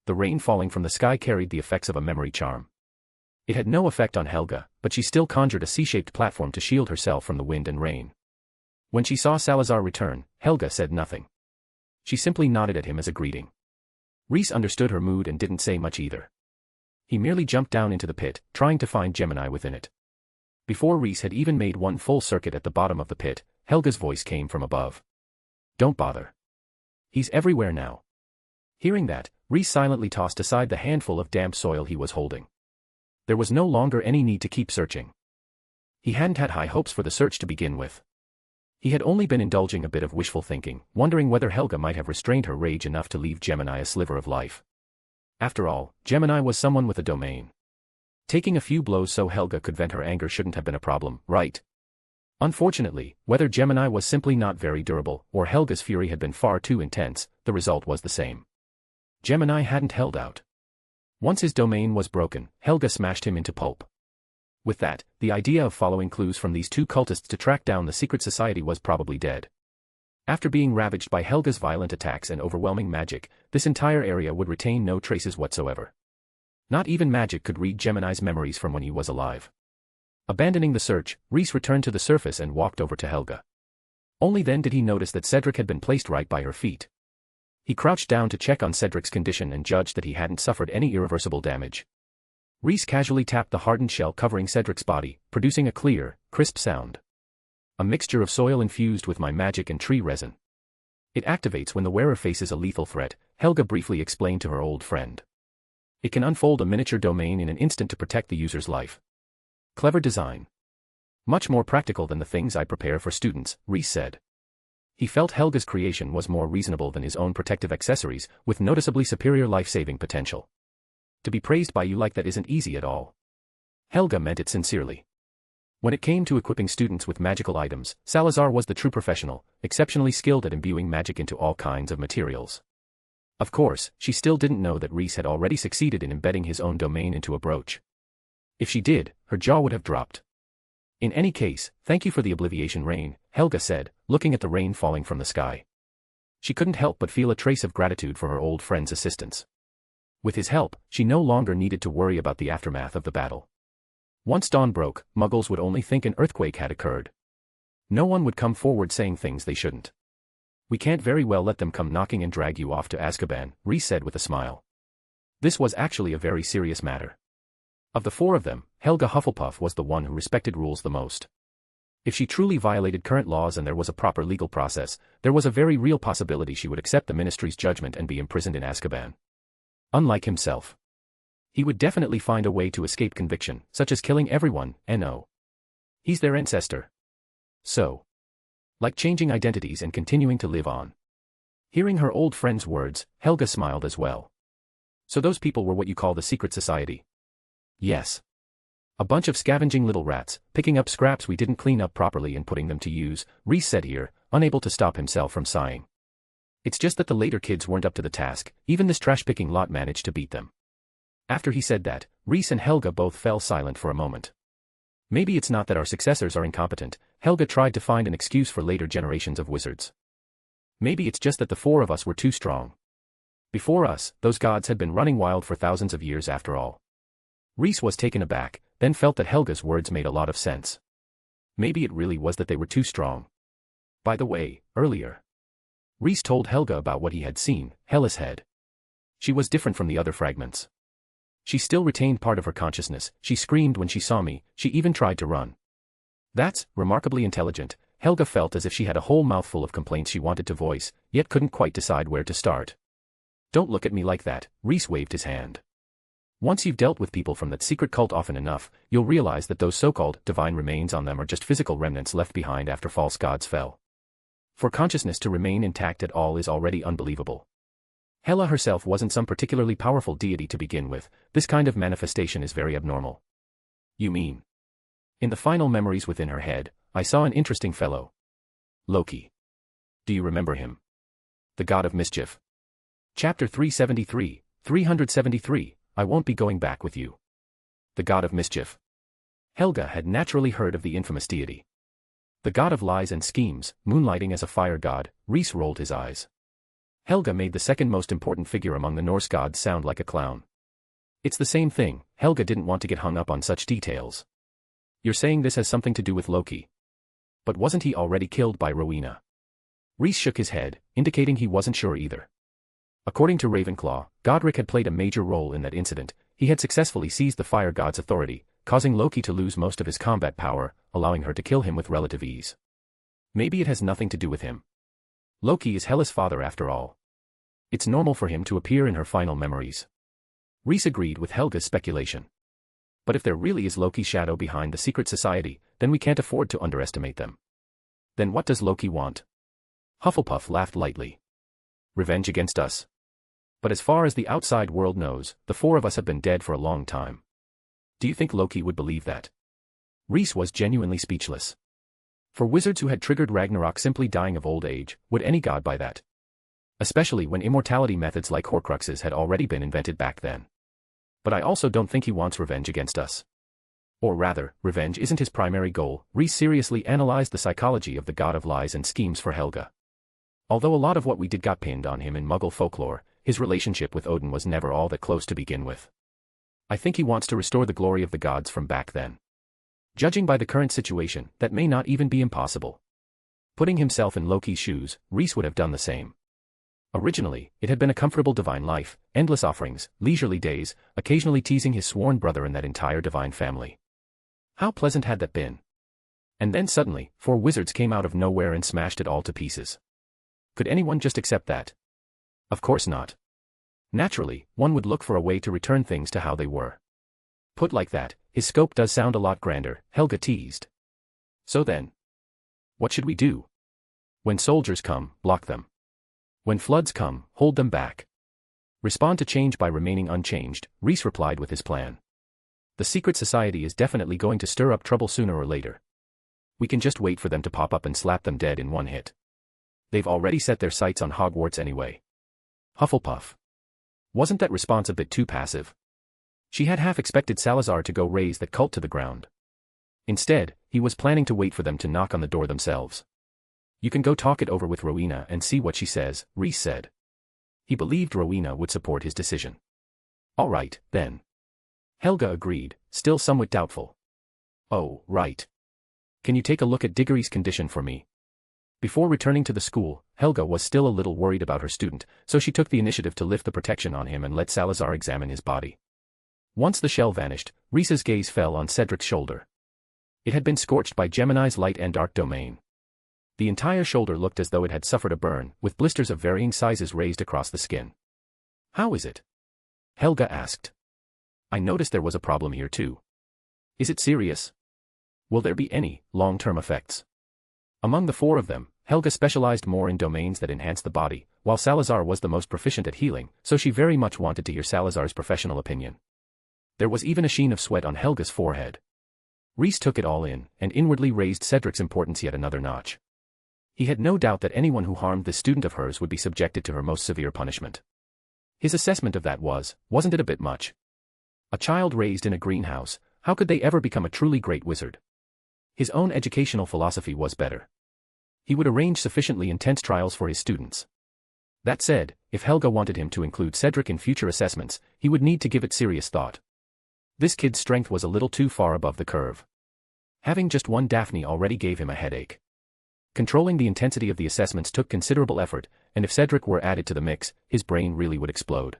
The rain falling from the sky carried the effects of a memory charm. It had no effect on Helga, but she still conjured a C-shaped platform to shield herself from the wind and rain. When she saw Salazar return, Helga said nothing. She simply nodded at him as a greeting. Rhys understood her mood and didn't say much either. He merely jumped down into the pit, trying to find Gemini within it. Before Rhys had even made one full circuit at the bottom of the pit, Helga's voice came from above. "Don't bother. He's everywhere now." Hearing that, Rhys silently tossed aside the handful of damp soil he was holding. There was no longer any need to keep searching. He hadn't had high hopes for the search to begin with. He had only been indulging a bit of wishful thinking, wondering whether Helga might have restrained her rage enough to leave Gemini a sliver of life. After all, Gemini was someone with a domain. Taking a few blows so Helga could vent her anger shouldn't have been a problem, right? Unfortunately, whether Gemini was simply not very durable, or Helga's fury had been far too intense, the result was the same. Gemini hadn't held out. Once his domain was broken, Helga smashed him into pulp. With that, the idea of following clues from these two cultists to track down the secret society was probably dead. After being ravaged by Helga's violent attacks and overwhelming magic, this entire area would retain no traces whatsoever. Not even magic could read Gemini's memories from when he was alive. Abandoning the search, Rhys returned to the surface and walked over to Helga. Only then did he notice that Cedric had been placed right by her feet. He crouched down to check on Cedric's condition and judged that he hadn't suffered any irreversible damage. Rhys casually tapped the hardened shell covering Cedric's body, producing a clear, crisp sound. "A mixture of soil infused with my magic and tree resin. It activates when the wearer faces a lethal threat," Helga briefly explained to her old friend. "It can unfold a miniature domain in an instant to protect the user's life. Clever design. Much more practical than the things I prepare for students," Rhys said. He felt Helga's creation was more reasonable than his own protective accessories, with noticeably superior life-saving potential. "To be praised by you like that isn't easy at all." Helga meant it sincerely. When it came to equipping students with magical items, Salazar was the true professional, exceptionally skilled at imbuing magic into all kinds of materials. Of course, she still didn't know that Rhys had already succeeded in embedding his own domain into a brooch. If she did, her jaw would have dropped. "In any case, thank you for the obliviation rain," Helga said, looking at the rain falling from the sky. She couldn't help but feel a trace of gratitude for her old friend's assistance. With his help, she no longer needed to worry about the aftermath of the battle. Once dawn broke, Muggles would only think an earthquake had occurred. No one would come forward saying things they shouldn't. "We can't very well let them come knocking and drag you off to Azkaban," Rhys said with a smile. This was actually a very serious matter. Of the four of them, Helga Hufflepuff was the one who respected rules the most. If she truly violated current laws and there was a proper legal process, there was a very real possibility she would accept the Ministry's judgment and be imprisoned in Azkaban. Unlike himself, he would definitely find a way to escape conviction, such as killing everyone, no. He's their ancestor. So, like changing identities and continuing to live on. Hearing her old friend's words, Helga smiled as well. "So those people were what you call the secret society?" "Yes. A bunch of scavenging little rats, picking up scraps we didn't clean up properly and putting them to use," Rhys said here, unable to stop himself from sighing. "It's just that the later kids weren't up to the task, even this trash-picking lot managed to beat them." After he said that, Rhys and Helga both fell silent for a moment. "Maybe it's not that our successors are incompetent," Helga tried to find an excuse for later generations of wizards. "Maybe it's just that the four of us were too strong. Before us, those gods had been running wild for thousands of years after all." Rhys was taken aback, then felt that Helga's words made a lot of sense. Maybe it really was that they were too strong. By the way, earlier, Rhys told Helga about what he had seen, Hella's head. She was different from the other fragments. She still retained part of her consciousness, she screamed when she saw me, she even tried to run. That's remarkably intelligent. Helga felt as if she had a whole mouthful of complaints she wanted to voice, yet couldn't quite decide where to start. "Don't look at me like that," Rhys waved his hand. "Once you've dealt with people from that secret cult often enough, you'll realize that those so-called divine remains on them are just physical remnants left behind after false gods fell. For consciousness to remain intact at all is already unbelievable. Hela herself wasn't some particularly powerful deity to begin with, this kind of manifestation is very abnormal." "You mean?" "In the final memories within her head, I saw an interesting fellow. Loki. Do you remember him? The god of mischief. Chapter 373, I won't be going back with you. The god of mischief." Helga had naturally heard of the infamous deity. The god of lies and schemes, moonlighting as a fire god. Rhys rolled his eyes. Helga made the second most important figure among the Norse gods sound like a clown. It's the same thing, Helga didn't want to get hung up on such details. "You're saying this has something to do with Loki? But wasn't he already killed by Rowena?" Rhys shook his head, indicating he wasn't sure either. According to Ravenclaw, Godric had played a major role in that incident. He had successfully seized the fire god's authority, causing Loki to lose most of his combat power, allowing her to kill him with relative ease. Maybe it has nothing to do with him. Loki is Hela's father after all. It's normal for him to appear in her final memories. Rhys agreed with Helga's speculation. But if there really is Loki's shadow behind the secret society, then we can't afford to underestimate them. Then what does Loki want? Hufflepuff laughed lightly. Revenge against us. But as far as the outside world knows, the four of us have been dead for a long time. Do you think Loki would believe that? Rhys was genuinely speechless. For wizards who had triggered Ragnarok simply dying of old age, would any god buy that? Especially when immortality methods like Horcruxes had already been invented back then. But I also don't think he wants revenge against us. Or rather, revenge isn't his primary goal. Rhys seriously analyzed the psychology of the god of lies and schemes for Helga. Although a lot of what we did got pinned on him in Muggle folklore, his relationship with Odin was never all that close to begin with. I think he wants to restore the glory of the gods from back then. Judging by the current situation, that may not even be impossible. Putting himself in Loki's shoes, Rhys would have done the same. Originally, it had been a comfortable divine life, endless offerings, leisurely days, occasionally teasing his sworn brother and that entire divine family. How pleasant had that been? And then suddenly, 4 wizards came out of nowhere and smashed it all to pieces. Could anyone just accept that? Of course not. Naturally, one would look for a way to return things to how they were. Put like that, his scope does sound a lot grander, Helga teased. So then, what should we do? When soldiers come, block them. When floods come, hold them back. Respond to change by remaining unchanged, Rhys replied with his plan. The secret society is definitely going to stir up trouble sooner or later. We can just wait for them to pop up and slap them dead in one hit. They've already set their sights on Hogwarts anyway. Hufflepuff. Wasn't that response a bit too passive? She had half expected Salazar to go raze that cult to the ground. Instead, he was planning to wait for them to knock on the door themselves. You can go talk it over with Rowena and see what she says, Rhys said. He believed Rowena would support his decision. All right, then. Helga agreed, still somewhat doubtful. Oh, right. Can you take a look at Diggory's condition for me? Before returning to the school, Helga was still a little worried about her student, so she took the initiative to lift the protection on him and let Salazar examine his body. Once the shell vanished, Rhys's gaze fell on Cedric's shoulder. It had been scorched by Gemini's light and dark domain. The entire shoulder looked as though it had suffered a burn, with blisters of varying sizes raised across the skin. How is it? Helga asked. I noticed there was a problem here too. Is it serious? Will there be any long-term effects? Among the 4 of them, Helga specialized more in domains that enhance the body, while Salazar was the most proficient at healing, so she very much wanted to hear Salazar's professional opinion. There was even a sheen of sweat on Helga's forehead. Rhys took it all in, and inwardly raised Cedric's importance yet another notch. He had no doubt that anyone who harmed this student of hers would be subjected to her most severe punishment. His assessment of that wasn't it a bit much? A child raised in a greenhouse, how could they ever become a truly great wizard? His own educational philosophy was better. He would arrange sufficiently intense trials for his students. That said, if Helga wanted him to include Cedric in future assessments, he would need to give it serious thought. This kid's strength was a little too far above the curve. Having just one Daphne already gave him a headache. Controlling the intensity of the assessments took considerable effort, and if Cedric were added to the mix, his brain really would explode.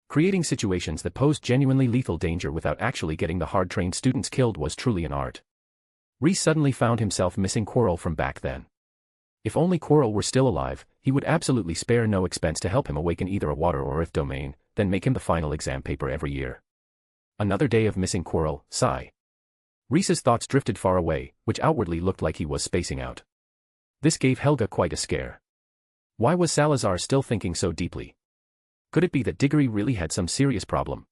Creating situations that posed genuinely lethal danger without actually getting the hard-trained students killed was truly an art. Rhys suddenly found himself missing Quirrell from back then. If only Quirrell were still alive, he would absolutely spare no expense to help him awaken either a water or earth domain, then make him the final exam paper every year. Another day of missing Quirrell, sigh. Rhys's thoughts drifted far away, which outwardly looked like he was spacing out. This gave Helga quite a scare. Why was Salazar still thinking so deeply? Could it be that Diggory really had some serious problem?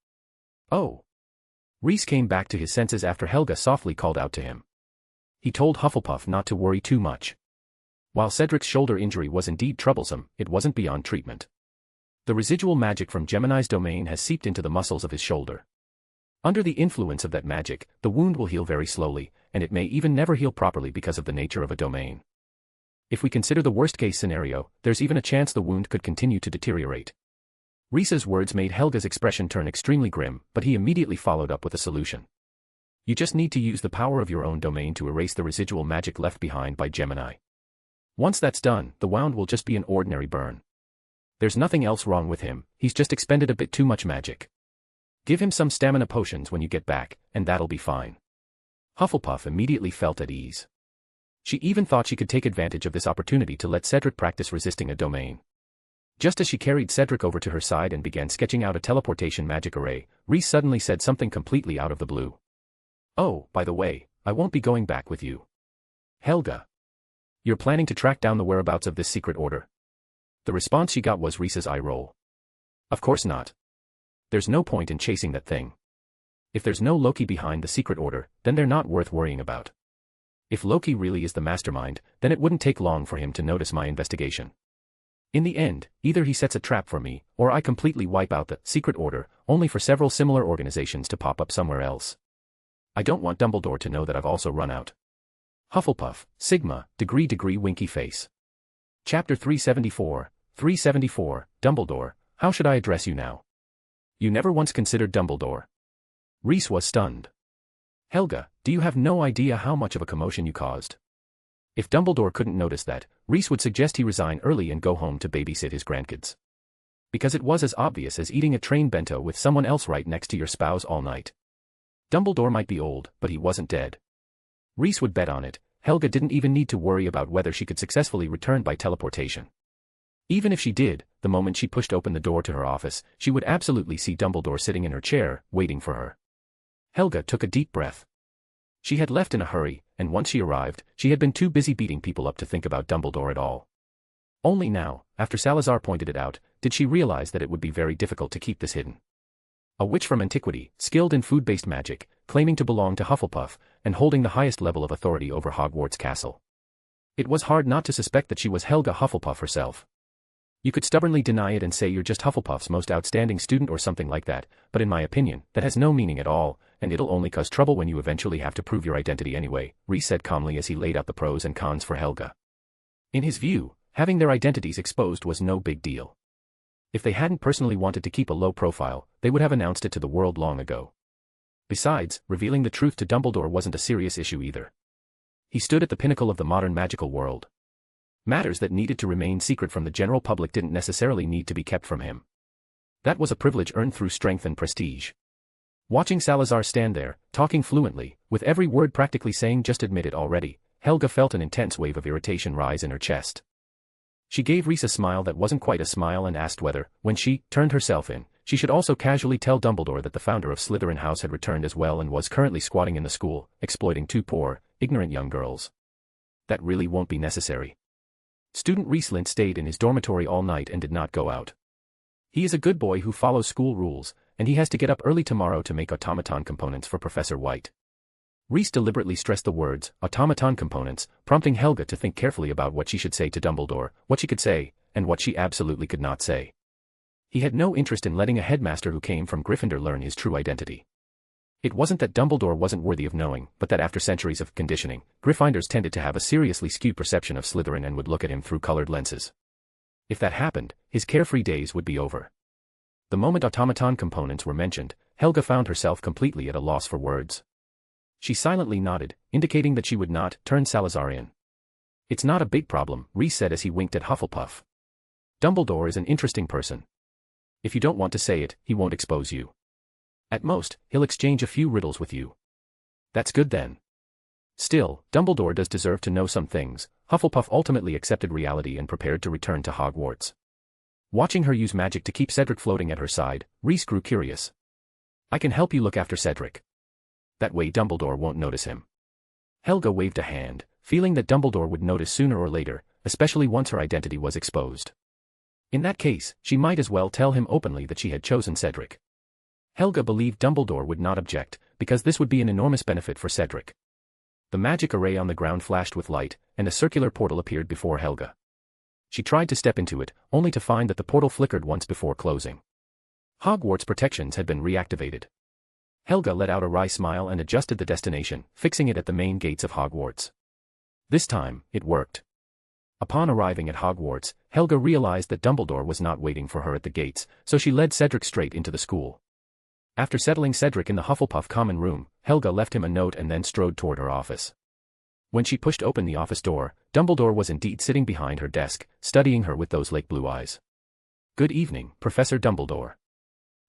Oh. Rhys came back to his senses after Helga softly called out to him. He told Hufflepuff not to worry too much. While Cedric's shoulder injury was indeed troublesome, it wasn't beyond treatment. The residual magic from Gemini's domain has seeped into the muscles of his shoulder. Under the influence of that magic, the wound will heal very slowly, and it may even never heal properly because of the nature of a domain. If we consider the worst-case scenario, there's even a chance the wound could continue to deteriorate. Rhys's words made Helga's expression turn extremely grim, but he immediately followed up with a solution. You just need to use the power of your own domain to erase the residual magic left behind by Gemini. Once that's done, the wound will just be an ordinary burn. There's nothing else wrong with him, he's just expended a bit too much magic. Give him some stamina potions when you get back, and that'll be fine. Hufflepuff immediately felt at ease. She even thought she could take advantage of this opportunity to let Cedric practice resisting a domain. Just as she carried Cedric over to her side and began sketching out a teleportation magic array, Reese suddenly said something completely out of the blue. "Oh, by the way, I won't be going back with you. Helga. You're planning to track down the whereabouts of this secret order?" The response she got was Reese's eye roll. "Of course not. There's no point in chasing that thing. If there's no Loki behind the secret order, then they're not worth worrying about. If Loki really is the mastermind, then it wouldn't take long for him to notice my investigation. In the end, either he sets a trap for me, or I completely wipe out the secret order, only for several similar organizations to pop up somewhere else. I don't want Dumbledore to know that I've also run out." Hufflepuff, Sigma, degree winky face. Chapter 374, Dumbledore, how should I address you now? You never once considered Dumbledore. Reese was stunned. Helga, do you have no idea how much of a commotion you caused? If Dumbledore couldn't notice that, Reese would suggest he resign early and go home to babysit his grandkids. Because it was as obvious as eating a train bento with someone else right next to your spouse all night. Dumbledore might be old, but he wasn't dead. Reese would bet on it. Helga didn't even need to worry about whether she could successfully return by teleportation. Even if she did, the moment she pushed open the door to her office, she would absolutely see Dumbledore sitting in her chair, waiting for her. Helga took a deep breath. She had left in a hurry, and once she arrived, she had been too busy beating people up to think about Dumbledore at all. Only now, after Salazar pointed it out, did she realize that it would be very difficult to keep this hidden. A witch from antiquity, skilled in food-based magic, claiming to belong to Hufflepuff, and holding the highest level of authority over Hogwarts Castle. It was hard not to suspect that she was Helga Hufflepuff herself. You could stubbornly deny it and say you're just Hufflepuff's most outstanding student or something like that, but in my opinion, that has no meaning at all, and it'll only cause trouble when you eventually have to prove your identity anyway, Reese said calmly as he laid out the pros and cons for Helga. In his view, having their identities exposed was no big deal. If they hadn't personally wanted to keep a low profile, they would have announced it to the world long ago. Besides, revealing the truth to Dumbledore wasn't a serious issue either. He stood at the pinnacle of the modern magical world. Matters that needed to remain secret from the general public didn't necessarily need to be kept from him. That was a privilege earned through strength and prestige. Watching Salazar stand there, talking fluently, with every word practically saying "just admit it already," Helga felt an intense wave of irritation rise in her chest. She gave Reese a smile that wasn't quite a smile and asked whether, when she turned herself in, she should also casually tell Dumbledore that the founder of Slytherin House had returned as well and was currently squatting in the school, exploiting two poor, ignorant young girls. That really won't be necessary. Student Reese Lint stayed in his dormitory all night and did not go out. He is a good boy who follows school rules, and he has to get up early tomorrow to make automaton components for Professor White. Reese deliberately stressed the words, automaton components, prompting Helga to think carefully about what she should say to Dumbledore, what she could say, and what she absolutely could not say. He had no interest in letting a headmaster who came from Gryffindor learn his true identity. It wasn't that Dumbledore wasn't worthy of knowing, but that after centuries of conditioning, Gryffindors tended to have a seriously skewed perception of Slytherin and would look at him through colored lenses. If that happened, his carefree days would be over. The moment automaton components were mentioned, Helga found herself completely at a loss for words. She silently nodded, indicating that she would not turn Salazar in. It's not a big problem, Reese said as he winked at Hufflepuff. Dumbledore is an interesting person. If you don't want to say it, he won't expose you. At most, he'll exchange a few riddles with you. That's good then. Still, Dumbledore does deserve to know some things. Hufflepuff ultimately accepted reality and prepared to return to Hogwarts. Watching her use magic to keep Cedric floating at her side, Reese grew curious. I can help you look after Cedric. That way Dumbledore won't notice him. Helga waved a hand, feeling that Dumbledore would notice sooner or later, especially once her identity was exposed. In that case, she might as well tell him openly that she had chosen Cedric. Helga believed Dumbledore would not object, because this would be an enormous benefit for Cedric. The magic array on the ground flashed with light, and a circular portal appeared before Helga. She tried to step into it, only to find that the portal flickered once before closing. Hogwarts protections had been reactivated. Helga let out a wry smile and adjusted the destination, fixing it at the main gates of Hogwarts. This time, it worked. Upon arriving at Hogwarts, Helga realized that Dumbledore was not waiting for her at the gates, so she led Cedric straight into the school. After settling Cedric in the Hufflepuff common room, Helga left him a note and then strode toward her office. When she pushed open the office door, Dumbledore was indeed sitting behind her desk, studying her with those lake blue eyes. Good evening, Professor Dumbledore.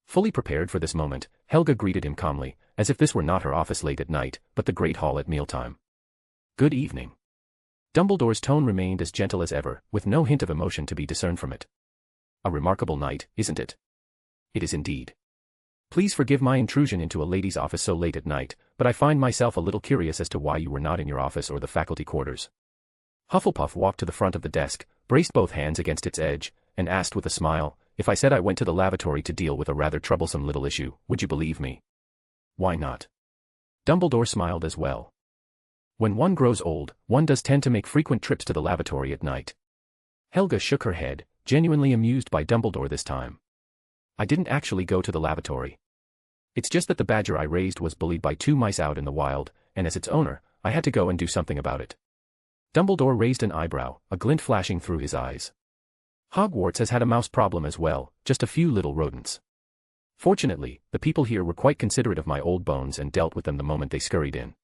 Fully prepared for this moment, Helga greeted him calmly, as if this were not her office late at night, but the Great Hall at mealtime. Good evening. Dumbledore's tone remained as gentle as ever, with no hint of emotion to be discerned from it. A remarkable night, isn't it? It is indeed. Please forgive my intrusion into a lady's office so late at night, but I find myself a little curious as to why you were not in your office or the faculty quarters. Hufflepuff walked to the front of the desk, braced both hands against its edge, and asked with a smile, if I said I went to the lavatory to deal with a rather troublesome little issue, would you believe me? Why not? Dumbledore smiled as well. When one grows old, one does tend to make frequent trips to the lavatory at night. Helga shook her head, genuinely amused by Dumbledore this time. I didn't actually go to the lavatory. It's just that the badger I raised was bullied by 2 mice out in the wild, and as its owner, I had to go and do something about it. Dumbledore raised an eyebrow, a glint flashing through his eyes. Hogwarts has had a mouse problem as well, just a few little rodents. Fortunately, the people here were quite considerate of my old bones and dealt with them the moment they scurried in.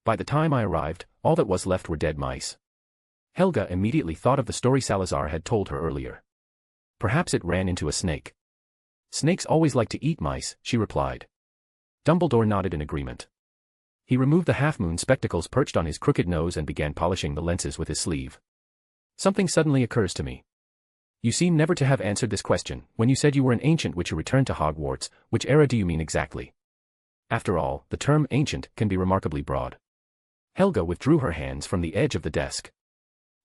By the time I arrived, all that was left were dead mice. Helga immediately thought of the story Salazar had told her earlier. Perhaps it ran into a snake. Snakes always like to eat mice, she replied. Dumbledore nodded in agreement. He removed the half-moon spectacles perched on his crooked nose and began polishing the lenses with his sleeve. Something suddenly occurs to me. You seem never to have answered this question. When you said you were an ancient witch who returned to Hogwarts, which era do you mean exactly? After all, the term ancient can be remarkably broad. Helga withdrew her hands from the edge of the desk.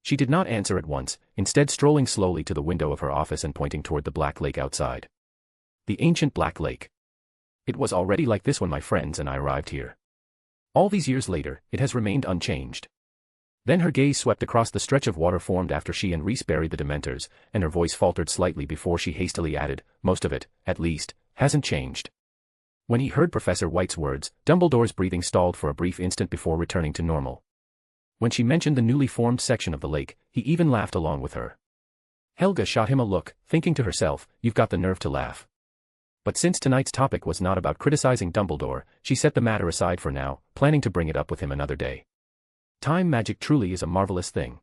She did not answer at once, instead strolling slowly to the window of her office and pointing toward the Black Lake outside. The ancient Black Lake. It was already like this when my friends and I arrived here. All these years later, it has remained unchanged. Then her gaze swept across the stretch of water formed after she and Reese buried the Dementors, and her voice faltered slightly before she hastily added, most of it, at least, hasn't changed. When he heard Professor White's words, Dumbledore's breathing stalled for a brief instant before returning to normal. When she mentioned the newly formed section of the lake, he even laughed along with her. Helga shot him a look, thinking to herself, you've got the nerve to laugh. But since tonight's topic was not about criticizing Dumbledore, she set the matter aside for now, planning to bring it up with him another day. Time magic truly is a marvelous thing.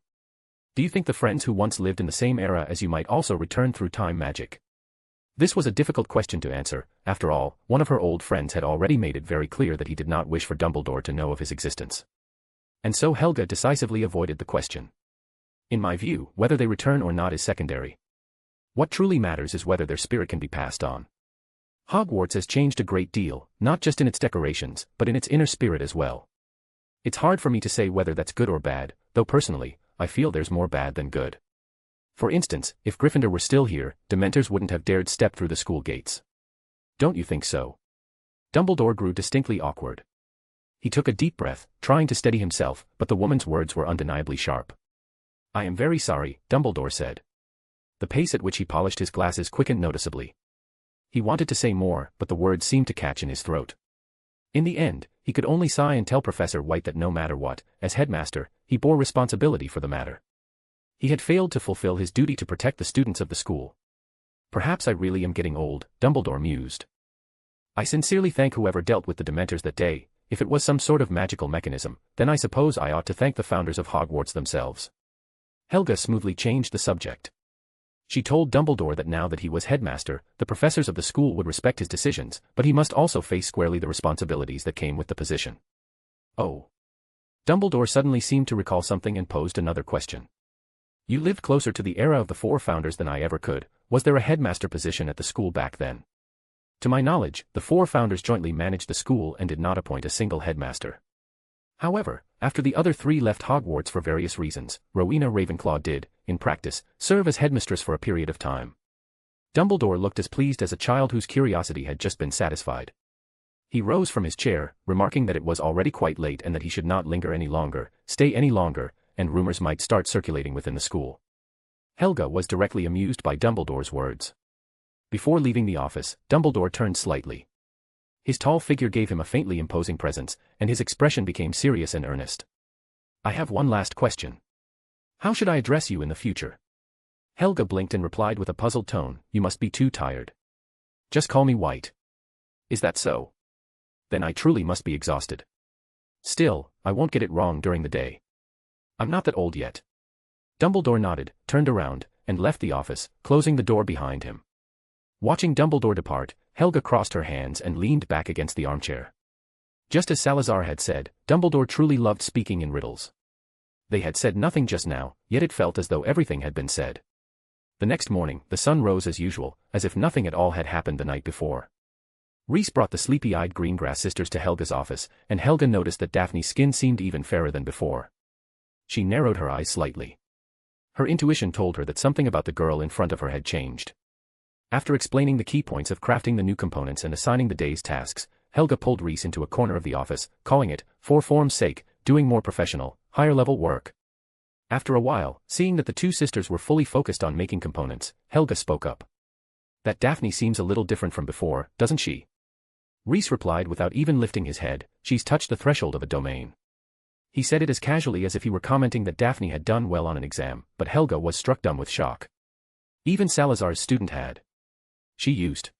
Do you think the friends who once lived in the same era as you might also return through time magic? This was a difficult question to answer. After all, one of her old friends had already made it very clear that he did not wish for Dumbledore to know of his existence. And so Helga decisively avoided the question. In my view, whether they return or not is secondary. What truly matters is whether their spirit can be passed on. Hogwarts has changed a great deal, not just in its decorations, but in its inner spirit as well. It's hard for me to say whether that's good or bad, though personally, I feel there's more bad than good. For instance, if Gryffindor were still here, Dementors wouldn't have dared step through the school gates. Don't you think so? Dumbledore grew distinctly awkward. He took a deep breath, trying to steady himself, but the woman's words were undeniably sharp. I am very sorry, Dumbledore said. The pace at which he polished his glasses quickened noticeably. He wanted to say more, but the words seemed to catch in his throat. In the end, he could only sigh and tell Professor White that no matter what, as headmaster, he bore responsibility for the matter. He had failed to fulfill his duty to protect the students of the school. Perhaps I really am getting old, Dumbledore mused. I sincerely thank whoever dealt with the Dementors that day. If it was some sort of magical mechanism, then I suppose I ought to thank the founders of Hogwarts themselves. Helga smoothly changed the subject. She told Dumbledore that now that he was headmaster, the professors of the school would respect his decisions, but he must also face squarely the responsibilities that came with the position. Oh. Dumbledore suddenly seemed to recall something and posed another question. You lived closer to the era of the 4 founders than I ever could. Was there a headmaster position at the school back then? To my knowledge, the 4 founders jointly managed the school and did not appoint a single headmaster. However, after the other 3 left Hogwarts for various reasons, Rowena Ravenclaw did, in practice, serve as headmistress for a period of time. Dumbledore looked as pleased as a child whose curiosity had just been satisfied. He rose from his chair, remarking that it was already quite late and that he should not stay any longer, and rumors might start circulating within the school. Helga was directly amused by Dumbledore's words. Before leaving the office, Dumbledore turned slightly. His tall figure gave him a faintly imposing presence, and his expression became serious and earnest. I have one last question. How should I address you in the future? Helga blinked and replied with a puzzled tone, you must be too tired. Just call me White. Is that so? Then I truly must be exhausted. Still, I won't get it wrong during the day. I'm not that old yet. Dumbledore nodded, turned around, and left the office, closing the door behind him. Watching Dumbledore depart, Helga crossed her hands and leaned back against the armchair. Just as Salazar had said, Dumbledore truly loved speaking in riddles. They had said nothing just now, yet it felt as though everything had been said. The next morning, the sun rose as usual, as if nothing at all had happened the night before. Reese brought the sleepy-eyed Greengrass sisters to Helga's office, and Helga noticed that Daphne's skin seemed even fairer than before. She narrowed her eyes slightly. Her intuition told her that something about the girl in front of her had changed. After explaining the key points of crafting the new components and assigning the day's tasks, Helga pulled Reese into a corner of the office, calling it, for form's sake, doing more professional, higher-level work. After a while, seeing that the two sisters were fully focused on making components, Helga spoke up. That Daphne seems a little different from before, doesn't she? Reese replied without even lifting his head, she's touched the threshold of a domain. He said it as casually as if he were commenting that Daphne had done well on an exam, but Helga was struck dumb with shock. Even Salazar's student had. She used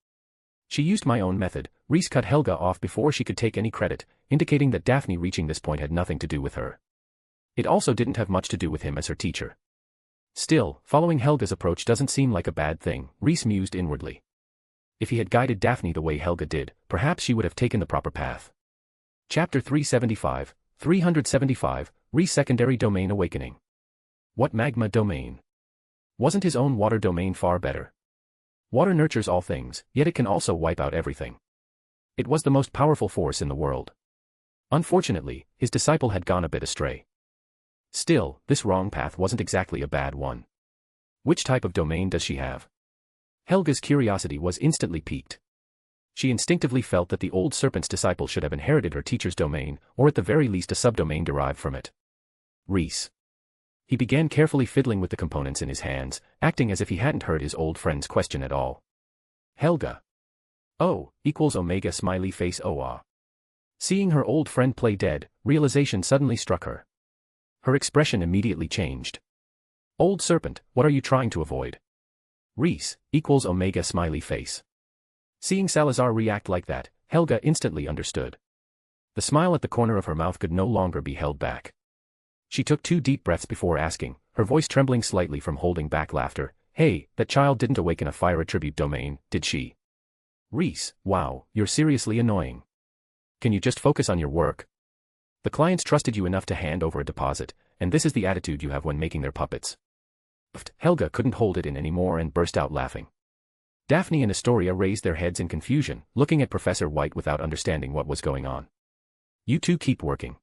my own method. Reese cut Helga off before she could take any credit, indicating that Daphne reaching this point had nothing to do with her. It also didn't have much to do with him as her teacher. Still, following Helga's approach doesn't seem like a bad thing, Reese mused inwardly. If he had guided Daphne the way Helga did, perhaps she would have taken the proper path. Chapter 375, Reese Secondary Domain Awakening. What magma domain? Wasn't his own water domain far better? Water nurtures all things, yet it can also wipe out everything. It was the most powerful force in the world. Unfortunately, his disciple had gone a bit astray. Still, this wrong path wasn't exactly a bad one. Which type of domain does she have? Helga's curiosity was instantly piqued. She instinctively felt that the old serpent's disciple should have inherited her teacher's domain, or at the very least a subdomain derived from it. Reese. He began carefully fiddling with the components in his hands, acting as if he hadn't heard his old friend's question at all. Helga. O equals omega smiley face OA. Seeing her old friend play dead, realization suddenly struck her. Her expression immediately changed. Old serpent, what are you trying to avoid? Reese equals omega smiley face. Seeing Salazar react like that, Helga instantly understood. The smile at the corner of her mouth could no longer be held back. She took 2 deep breaths before asking, her voice trembling slightly from holding back laughter, "Hey, that child didn't awaken a fire attribute domain, did she?" Reese, wow, you're seriously annoying. Can you just focus on your work? The clients trusted you enough to hand over a deposit, and this is the attitude you have when making their puppets. Helga couldn't hold it in anymore and burst out laughing. Daphne and Astoria raised their heads in confusion, looking at Professor White without understanding what was going on. You two keep working.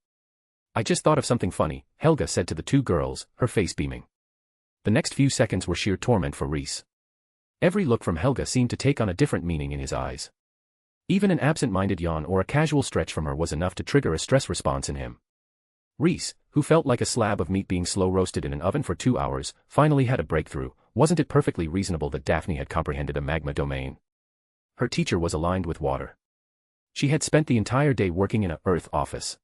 I just thought of something funny, Helga said to the 2 girls, her face beaming. The next few seconds were sheer torment for Reese. Every look from Helga seemed to take on a different meaning in his eyes. Even an absent-minded yawn or a casual stretch from her was enough to trigger a stress response in him. Reese, who felt like a slab of meat being slow-roasted in an oven for 2 hours, finally had a breakthrough. Wasn't it perfectly reasonable that Daphne had comprehended a magma domain? Her teacher was aligned with water. She had spent the entire day working in a Earth office.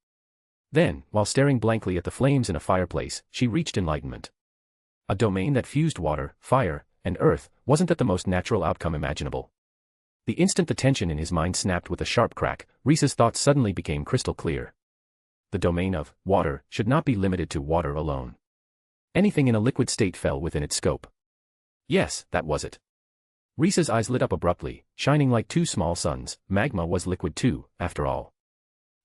Then, while staring blankly at the flames in a fireplace, she reached enlightenment. A domain that fused water, fire, and earth, wasn't that the most natural outcome imaginable? The instant the tension in his mind snapped with a sharp crack, Reese's thoughts suddenly became crystal clear. The domain of water should not be limited to water alone. Anything in a liquid state fell within its scope. Yes, that was it. Reese's eyes lit up abruptly, shining like 2 small suns. Magma was liquid too, after all.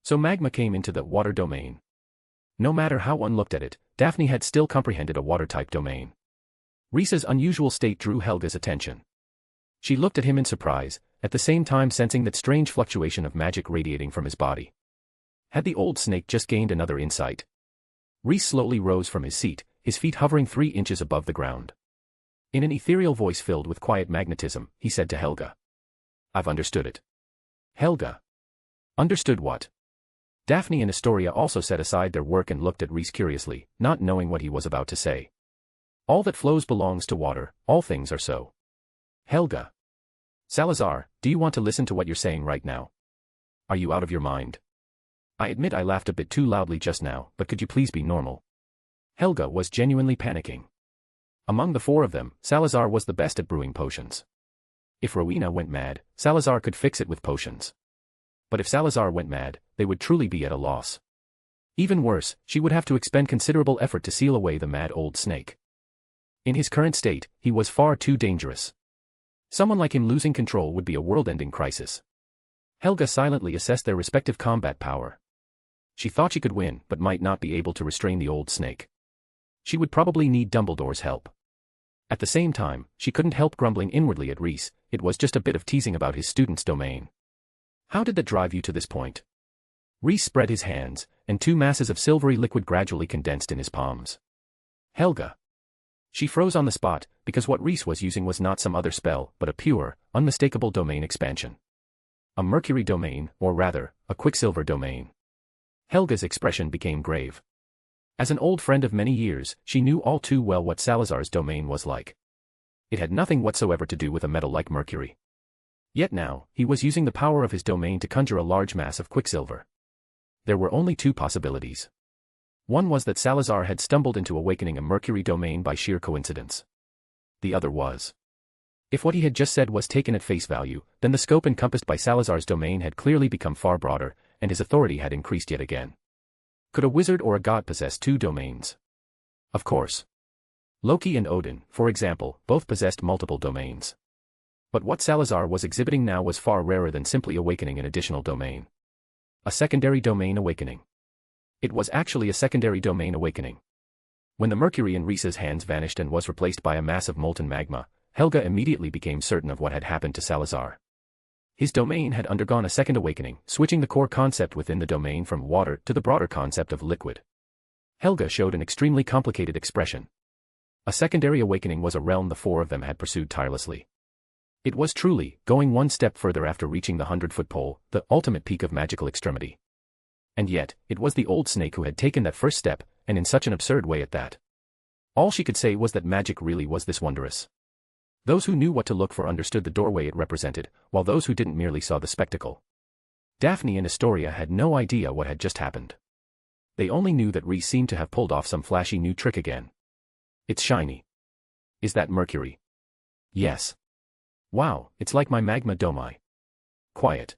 So magma came into the water domain. No matter how one looked at it, Daphne had still comprehended a water-type domain. Reese's unusual state drew Helga's attention. She looked at him in surprise, at the same time sensing that strange fluctuation of magic radiating from his body. Had the old snake just gained another insight? Reese slowly rose from his seat, his feet hovering 3 inches above the ground. In an ethereal voice filled with quiet magnetism, he said to Helga. I've understood it. Helga. Understood what? Daphne and Astoria also set aside their work and looked at Reese curiously, not knowing what he was about to say. All that flows belongs to water, all things are so. Helga. Salazar, do you want to listen to what you're saying right now? Are you out of your mind? I admit I laughed a bit too loudly just now, but could you please be normal? Helga was genuinely panicking. Among the 4 of them, Salazar was the best at brewing potions. If Rowena went mad, Salazar could fix it with potions. But if Salazar went mad, they would truly be at a loss. Even worse, she would have to expend considerable effort to seal away the mad old snake. In his current state, he was far too dangerous. Someone like him losing control would be a world-ending crisis. Helga silently assessed their respective combat power. She thought she could win, but might not be able to restrain the old snake. She would probably need Dumbledore's help. At the same time, she couldn't help grumbling inwardly at Reese. It was just a bit of teasing about his student's domain. How did that drive you to this point? Reese spread his hands, and two masses of silvery liquid gradually condensed in his palms. Helga. She froze on the spot, because what Reese was using was not some other spell, but a pure, unmistakable domain expansion. A Mercury domain, or rather, a Quicksilver domain. Helga's expression became grave. As an old friend of many years, she knew all too well what Salazar's domain was like. It had nothing whatsoever to do with a metal like Mercury. Yet now, he was using the power of his domain to conjure a large mass of Quicksilver. There were only two possibilities. One was that Salazar had stumbled into awakening a Mercury domain by sheer coincidence. The other was, if what he had just said was taken at face value, then the scope encompassed by Salazar's domain had clearly become far broader, and his authority had increased yet again. Could a wizard or a god possess two domains? Of course. Loki and Odin, for example, both possessed multiple domains. But what Salazar was exhibiting now was far rarer than simply awakening an additional domain. A secondary domain awakening. It was actually a secondary domain awakening. When the Mercury in Reese's hands vanished and was replaced by a mass of molten magma, Helga immediately became certain of what had happened to Salazar. His domain had undergone a second awakening, switching the core concept within the domain from water to the broader concept of liquid. Helga showed an extremely complicated expression. A secondary awakening was a realm the four of them had pursued tirelessly. It was truly going one step further after reaching the 100-foot pole, the ultimate peak of magical extremity. And yet, it was the old snake who had taken that first step, and in such an absurd way at that. All she could say was that magic really was this wondrous. Those who knew what to look for understood the doorway it represented, while those who didn't merely saw the spectacle. Daphne and Astoria had no idea what had just happened. They only knew that Reese seemed to have pulled off some flashy new trick again. It's shiny. Is that Mercury? Yes. Wow, it's like my magma domi. Quiet.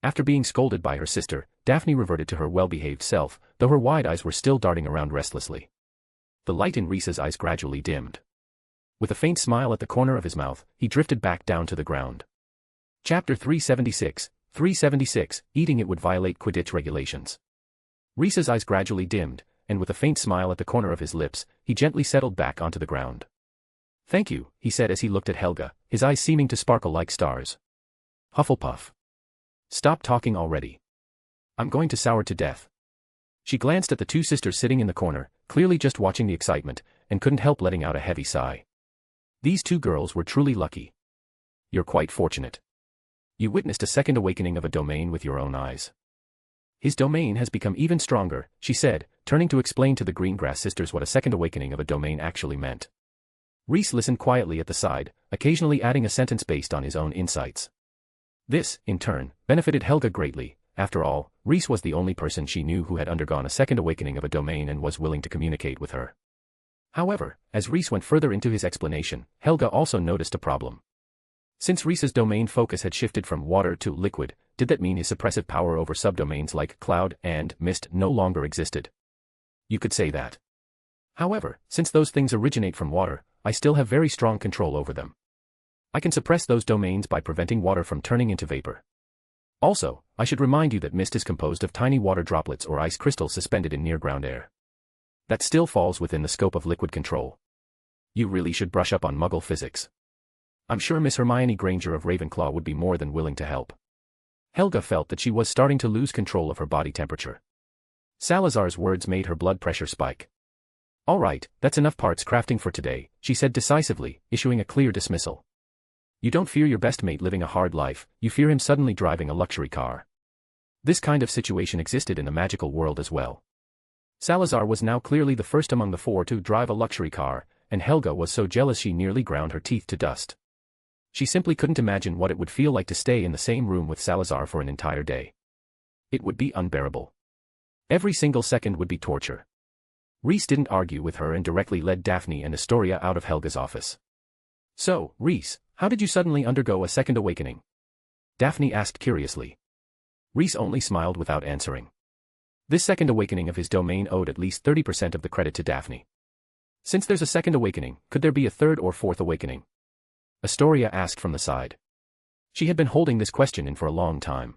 After being scolded by her sister, Daphne reverted to her well-behaved self, though her wide eyes were still darting around restlessly. The light in Reese's eyes gradually dimmed. With a faint smile at the corner of his mouth, he drifted back down to the ground. Chapter 376, 376, eating it would violate Quidditch regulations. Reese's eyes gradually dimmed, and with a faint smile at the corner of his lips, he gently settled back onto the ground. Thank you, he said as he looked at Helga, his eyes seeming to sparkle like stars. Hufflepuff. Stop talking already. I'm going to sour to death. She glanced at the two sisters sitting in the corner, clearly just watching the excitement, and couldn't help letting out a heavy sigh. These two girls were truly lucky. You're quite fortunate. You witnessed a second awakening of a domain with your own eyes. His domain has become even stronger, she said, turning to explain to the Greengrass sisters what a second awakening of a domain actually meant. Reese listened quietly at the side, occasionally adding a sentence based on his own insights. This, in turn, benefited Helga greatly. After all, Reese was the only person she knew who had undergone a second awakening of a domain and was willing to communicate with her. However, as Reese went further into his explanation, Helga also noticed a problem. Since Reese's domain focus had shifted from water to liquid, did that mean his suppressive power over subdomains like cloud and mist no longer existed? You could say that. However, since those things originate from water, I still have very strong control over them. I can suppress those domains by preventing water from turning into vapor. Also, I should remind you that mist is composed of tiny water droplets or ice crystals suspended in near-ground air. That still falls within the scope of liquid control. You really should brush up on Muggle physics. I'm sure Miss Hermione Granger of Ravenclaw would be more than willing to help. Helga felt that she was starting to lose control of her body temperature. Salazar's words made her blood pressure spike. All right, that's enough parts crafting for today, she said decisively, issuing a clear dismissal. You don't fear your best mate living a hard life, you fear him suddenly driving a luxury car. This kind of situation existed in the magical world as well. Salazar was now clearly the first among the four to drive a luxury car, and Helga was so jealous she nearly ground her teeth to dust. She simply couldn't imagine what it would feel like to stay in the same room with Salazar for an entire day. It would be unbearable. Every single second would be torture. Reese didn't argue with her and directly led Daphne and Astoria out of Helga's office. So, Reese, how did you suddenly undergo a second awakening? Daphne asked curiously. Reese only smiled without answering. This second awakening of his domain owed at least 30% of the credit to Daphne. Since there's a second awakening, could there be a third or fourth awakening? Astoria asked from the side. She had been holding this question in for a long time.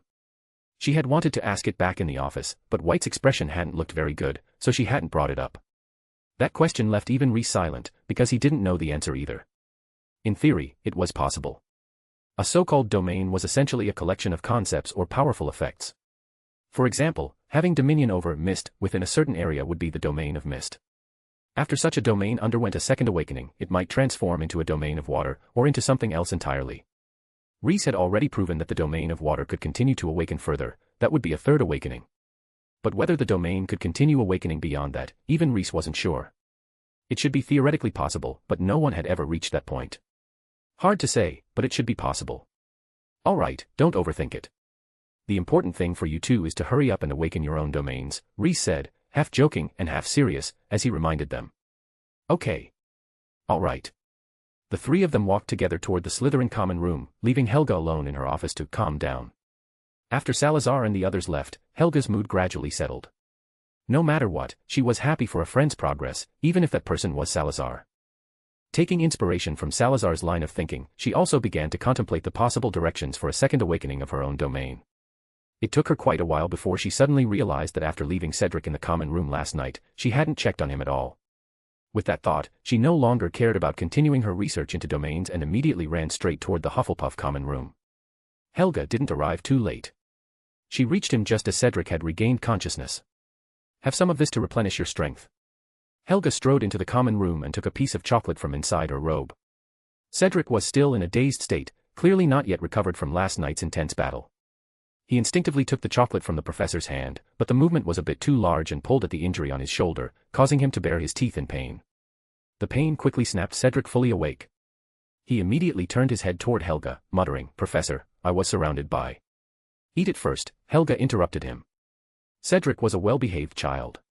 She had wanted to ask it back in the office, but White's expression hadn't looked very good, so she hadn't brought it up. That question left even Reese silent, because he didn't know the answer either. In theory, it was possible. A so-called domain was essentially a collection of concepts or powerful effects. For example, having dominion over mist within a certain area would be the domain of mist. After such a domain underwent a second awakening, it might transform into a domain of water, or into something else entirely. Reese had already proven that the domain of water could continue to awaken further, that would be a third awakening. But whether the domain could continue awakening beyond that, even Reese wasn't sure. It should be theoretically possible, but no one had ever reached that point. Hard to say, but it should be possible. Alright, don't overthink it. The important thing for you two is to hurry up and awaken your own domains, Reese said, half joking and half serious, as he reminded them. Okay. Alright. The three of them walked together toward the Slytherin common room, leaving Helga alone in her office to calm down. After Salazar and the others left, Helga's mood gradually settled. No matter what, she was happy for a friend's progress, even if that person was Salazar. Taking inspiration from Salazar's line of thinking, she also began to contemplate the possible directions for a second awakening of her own domain. It took her quite a while before she suddenly realized that after leaving Cedric in the common room last night, she hadn't checked on him at all. With that thought, she no longer cared about continuing her research into domains and immediately ran straight toward the Hufflepuff common room. Helga didn't arrive too late. She reached him just as Cedric had regained consciousness. Have some of this to replenish your strength. Helga strode into the common room and took a piece of chocolate from inside her robe. Cedric was still in a dazed state, clearly not yet recovered from last night's intense battle. He instinctively took the chocolate from the professor's hand, but the movement was a bit too large and pulled at the injury on his shoulder, causing him to bare his teeth in pain. The pain quickly snapped Cedric fully awake. He immediately turned his head toward Helga, muttering, "Professor, I was surrounded by..." "Eat it first," Helga interrupted him. Cedric was a well-behaved child.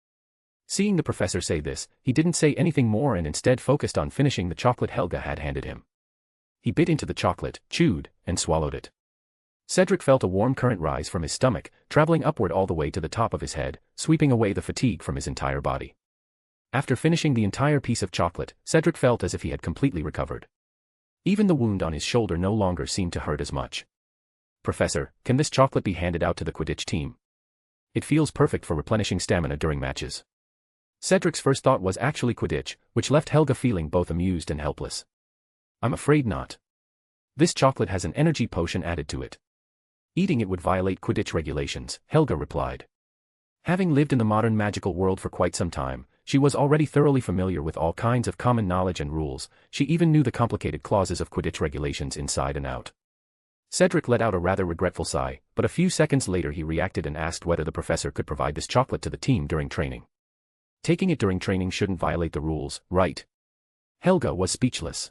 Seeing the professor say this, he didn't say anything more and instead focused on finishing the chocolate Helga had handed him. He bit into the chocolate, chewed, and swallowed it. Cedric felt a warm current rise from his stomach, traveling upward all the way to the top of his head, sweeping away the fatigue from his entire body. After finishing the entire piece of chocolate, Cedric felt as if he had completely recovered. Even the wound on his shoulder no longer seemed to hurt as much. "Professor, can this chocolate be handed out to the Quidditch team? It feels perfect for replenishing stamina during matches." Cedric's first thought was actually Quidditch, which left Helga feeling both amused and helpless. "I'm afraid not. This chocolate has an energy potion added to it. Eating it would violate Quidditch regulations," Helga replied. Having lived in the modern magical world for quite some time, she was already thoroughly familiar with all kinds of common knowledge and rules. She even knew the complicated clauses of Quidditch regulations inside and out. Cedric let out a rather regretful sigh, but a few seconds later he reacted and asked whether the professor could provide this chocolate to the team during training. Taking it during training shouldn't violate the rules, right? Helga was speechless.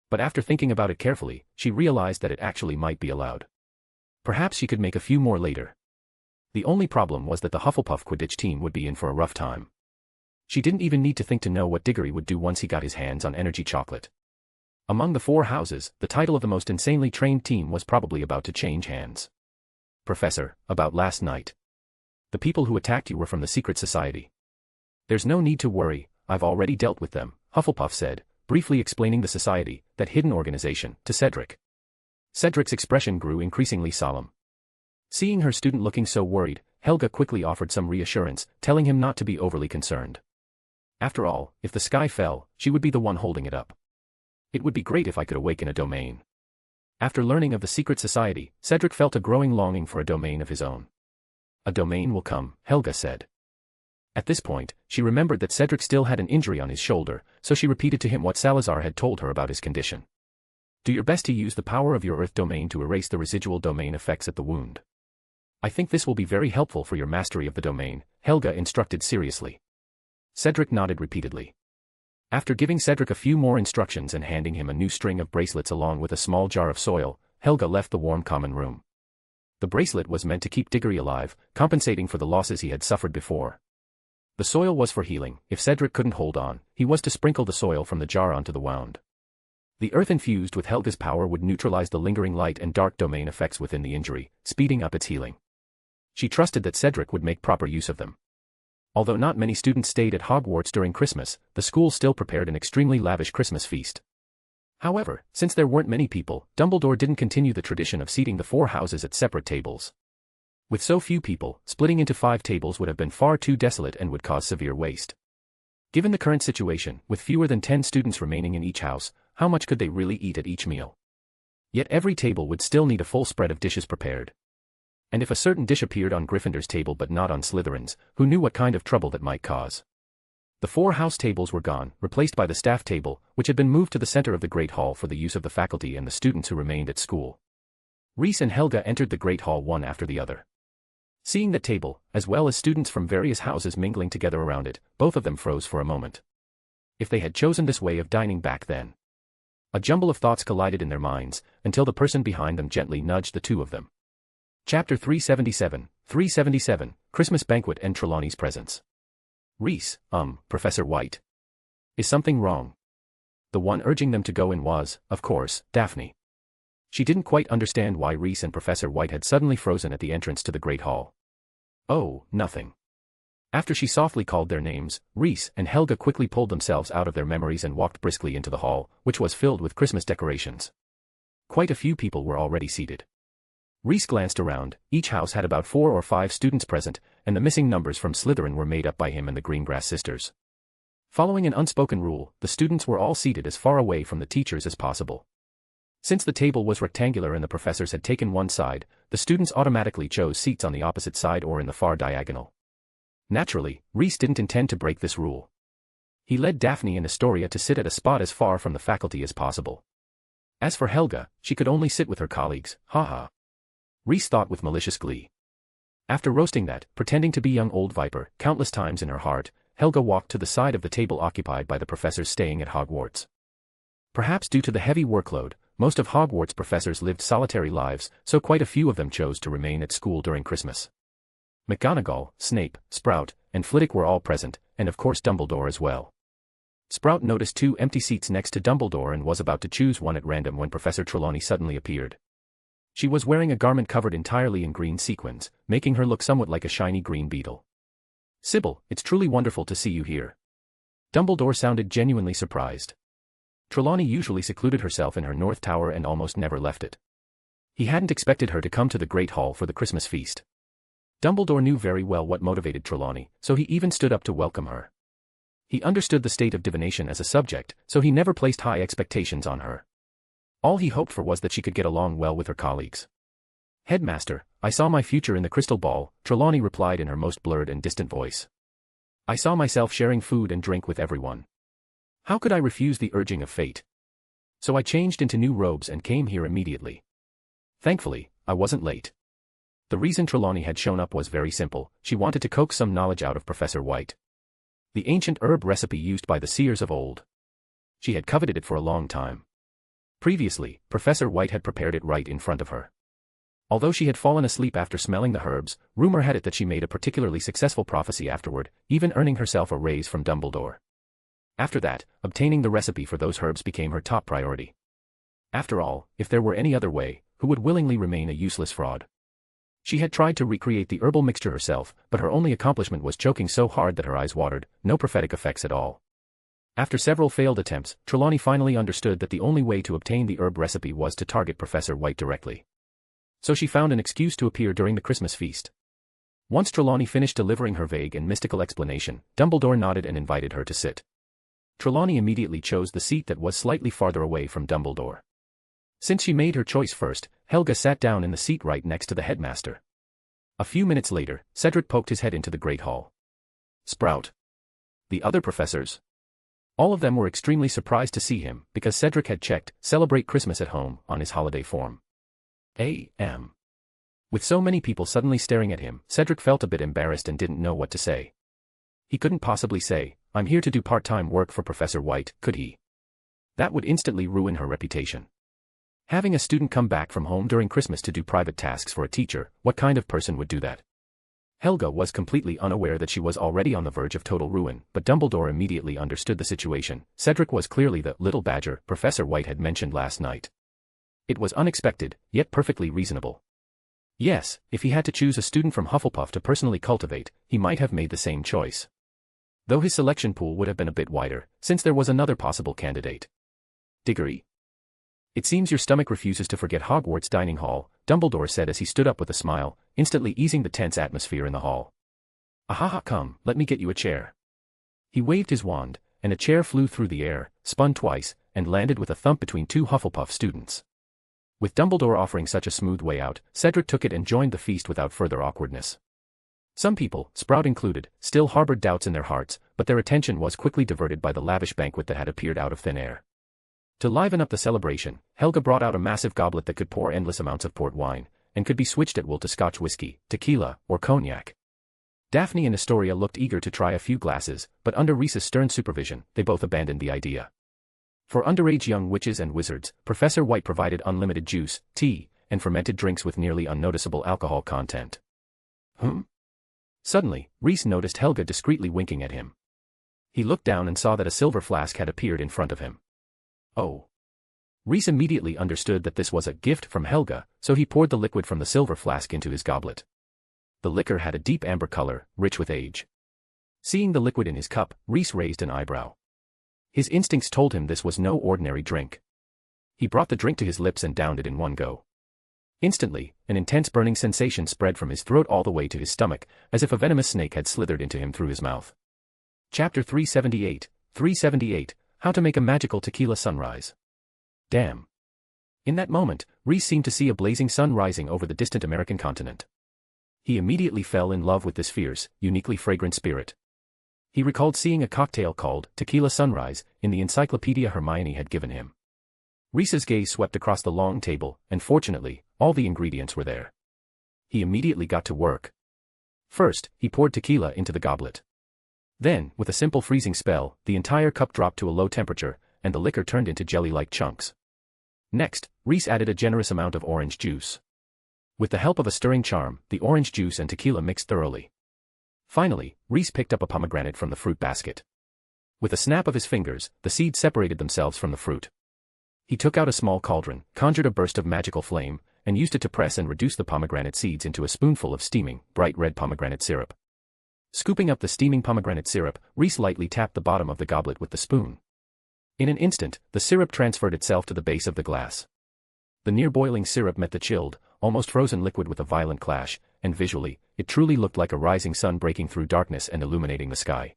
But after thinking about it carefully, she realized that it actually might be allowed. Perhaps she could make a few more later. The only problem was that the Hufflepuff Quidditch team would be in for a rough time. She didn't even need to think to know what Diggory would do once he got his hands on energy chocolate. Among the four houses, the title of the most insanely trained team was probably about to change hands. "Professor, about last night. The people who attacked you were from the secret society." "There's no need to worry, I've already dealt with them," Hufflepuff said, briefly explaining the society, that hidden organization, to Cedric. Cedric's expression grew increasingly solemn. Seeing her student looking so worried, Helga quickly offered some reassurance, telling him not to be overly concerned. After all, if the sky fell, she would be the one holding it up. "It would be great if I could awaken a domain." After learning of the secret society, Cedric felt a growing longing for a domain of his own. "A domain will come," Helga said. At this point, she remembered that Cedric still had an injury on his shoulder, so she repeated to him what Salazar had told her about his condition. "Do your best to use the power of your Earth domain to erase the residual domain effects at the wound. I think this will be very helpful for your mastery of the domain," Helga instructed seriously. Cedric nodded repeatedly. After giving Cedric a few more instructions and handing him a new string of bracelets along with a small jar of soil, Helga left the warm common room. The bracelet was meant to keep Diggory alive, compensating for the losses he had suffered before. The soil was for healing. If Cedric couldn't hold on, he was to sprinkle the soil from the jar onto the wound. The earth infused with Helga's power would neutralize the lingering light and dark domain effects within the injury, speeding up its healing. She trusted that Cedric would make proper use of them. Although not many students stayed at Hogwarts during Christmas, the school still prepared an extremely lavish Christmas feast. However, since there weren't many people, Dumbledore didn't continue the tradition of seating the 4 houses at separate tables. With so few people, splitting into 5 tables would have been far too desolate and would cause severe waste. Given the current situation, with fewer than 10 students remaining in each house, how much could they really eat at each meal? Yet every table would still need a full spread of dishes prepared. And if a certain dish appeared on Gryffindor's table but not on Slytherin's, who knew what kind of trouble that might cause? The 4 house tables were gone, replaced by the staff table, which had been moved to the center of the Great Hall for the use of the faculty and the students who remained at school. Rhys and Helga entered the Great Hall one after the other. Seeing that table, as well as students from various houses mingling together around it, both of them froze for a moment. If they had chosen this way of dining back then. A jumble of thoughts collided in their minds, until the person behind them gently nudged the two of them. Chapter 377, Christmas Banquet and Trelawney's Presents. Rhys, Professor White. Is something wrong? The one urging them to go in was, of course, Daphne. She didn't quite understand why Rhys and Professor White had suddenly frozen at the entrance to the Great Hall. Oh, nothing. After she softly called their names, Rhys and Helga quickly pulled themselves out of their memories and walked briskly into the hall, which was filled with Christmas decorations. Quite a few people were already seated. Rhys glanced around. Each house had about 4 or 5 students present, and the missing numbers from Slytherin were made up by him and the Greengrass sisters. Following an unspoken rule, the students were all seated as far away from the teachers as possible. Since the table was rectangular and the professors had taken one side, the students automatically chose seats on the opposite side or in the far diagonal. Naturally, Rhys didn't intend to break this rule. He led Daphne and Astoria to sit at a spot as far from the faculty as possible. As for Helga, she could only sit with her colleagues, haha. Rhys thought with malicious glee. After roasting that, pretending to be young old viper, countless times in her heart, Helga walked to the side of the table occupied by the professors staying at Hogwarts. Perhaps due to the heavy workload, most of Hogwarts' professors lived solitary lives, so quite a few of them chose to remain at school during Christmas. McGonagall, Snape, Sprout, and Flitwick were all present, and of course Dumbledore as well. Sprout noticed 2 empty seats next to Dumbledore and was about to choose one at random when Professor Trelawney suddenly appeared. She was wearing a garment covered entirely in green sequins, making her look somewhat like a shiny green beetle. Sybil, it's truly wonderful to see you here. Dumbledore sounded genuinely surprised. Trelawney usually secluded herself in her North Tower and almost never left it. He hadn't expected her to come to the Great Hall for the Christmas feast. Dumbledore knew very well what motivated Trelawney, so he even stood up to welcome her. He understood the state of divination as a subject, so he never placed high expectations on her. All he hoped for was that she could get along well with her colleagues. Headmaster, I saw my future in the crystal ball, Trelawney replied in her most blurred and distant voice. I saw myself sharing food and drink with everyone. How could I refuse the urging of fate? So I changed into new robes and came here immediately. Thankfully, I wasn't late. The reason Trelawney had shown up was very simple. She wanted to coax some knowledge out of Professor White. The ancient herb recipe used by the seers of old. She had coveted it for a long time. Previously, Professor White had prepared it right in front of her. Although she had fallen asleep after smelling the herbs, rumor had it that she made a particularly successful prophecy afterward, even earning herself a raise from Dumbledore. After that, obtaining the recipe for those herbs became her top priority. After all, if there were any other way, who would willingly remain a useless fraud? She had tried to recreate the herbal mixture herself, but her only accomplishment was choking so hard that her eyes watered, no prophetic effects at all. After several failed attempts, Trelawney finally understood that the only way to obtain the herb recipe was to target Professor White directly. So she found an excuse to appear during the Christmas feast. Once Trelawney finished delivering her vague and mystical explanation, Dumbledore nodded and invited her to sit. Trelawney immediately chose the seat that was slightly farther away from Dumbledore. Since she made her choice first, Helga sat down in the seat right next to the headmaster. A few minutes later, Cedric poked his head into the Great Hall. Sprout. The other professors. All of them were extremely surprised to see him, because Cedric had checked, celebrate Christmas at home, on his holiday form. A.M. With so many people suddenly staring at him, Cedric felt a bit embarrassed and didn't know what to say. He couldn't possibly say, I'm here to do part-time work for Professor White, could he? That would instantly ruin her reputation. Having a student come back from home during Christmas to do private tasks for a teacher, what kind of person would do that? Helga was completely unaware that she was already on the verge of total ruin, but Dumbledore immediately understood the situation. Cedric was clearly the little badger Professor White had mentioned last night. It was unexpected, yet perfectly reasonable. Yes, if he had to choose a student from Hufflepuff to personally cultivate, he might have made the same choice. Though his selection pool would have been a bit wider, since there was another possible candidate. Diggory. It seems your stomach refuses to forget Hogwarts dining hall, Dumbledore said as he stood up with a smile, instantly easing the tense atmosphere in the hall. Ahaha, come, let me get you a chair. He waved his wand, and a chair flew through the air, spun twice, and landed with a thump between two Hufflepuff students. With Dumbledore offering such a smooth way out, Cedric took it and joined the feast without further awkwardness. Some people, Sprout included, still harbored doubts in their hearts, but their attention was quickly diverted by the lavish banquet that had appeared out of thin air. To liven up the celebration, Helga brought out a massive goblet that could pour endless amounts of port wine, and could be switched at will to Scotch whiskey, tequila, or cognac. Daphne and Astoria looked eager to try a few glasses, but under Reese's stern supervision, they both abandoned the idea. For underage young witches and wizards, Professor White provided unlimited juice, tea, and fermented drinks with nearly unnoticeable alcohol content. Suddenly, Reese noticed Helga discreetly winking at him. He looked down and saw that a silver flask had appeared in front of him. Oh. Reese immediately understood that this was a gift from Helga, so he poured the liquid from the silver flask into his goblet. The liquor had a deep amber color, rich with age. Seeing the liquid in his cup, Reese raised an eyebrow. His instincts told him this was no ordinary drink. He brought the drink to his lips and downed it in one go. Instantly, an intense burning sensation spread from his throat all the way to his stomach, as if a venomous snake had slithered into him through his mouth. Chapter 378, How to Make a Magical Tequila Sunrise. Damn. In that moment, Reese seemed to see a blazing sun rising over the distant American continent. He immediately fell in love with this fierce, uniquely fragrant spirit. He recalled seeing a cocktail called Tequila Sunrise in the encyclopedia Hermione had given him. Reese's gaze swept across the long table, and fortunately, all the ingredients were there. He immediately got to work. First, he poured tequila into the goblet. Then, with a simple freezing spell, the entire cup dropped to a low temperature, and the liquor turned into jelly-like chunks. Next, Reese added a generous amount of orange juice. With the help of a stirring charm, the orange juice and tequila mixed thoroughly. Finally, Reese picked up a pomegranate from the fruit basket. With a snap of his fingers, the seeds separated themselves from the fruit. He took out a small cauldron, conjured a burst of magical flame, and used it to press and reduce the pomegranate seeds into a spoonful of steaming, bright red pomegranate syrup. Scooping up the steaming pomegranate syrup, Reese lightly tapped the bottom of the goblet with the spoon. In an instant, the syrup transferred itself to the base of the glass. The near-boiling syrup met the chilled, almost frozen liquid with a violent clash, and visually, it truly looked like a rising sun breaking through darkness and illuminating the sky.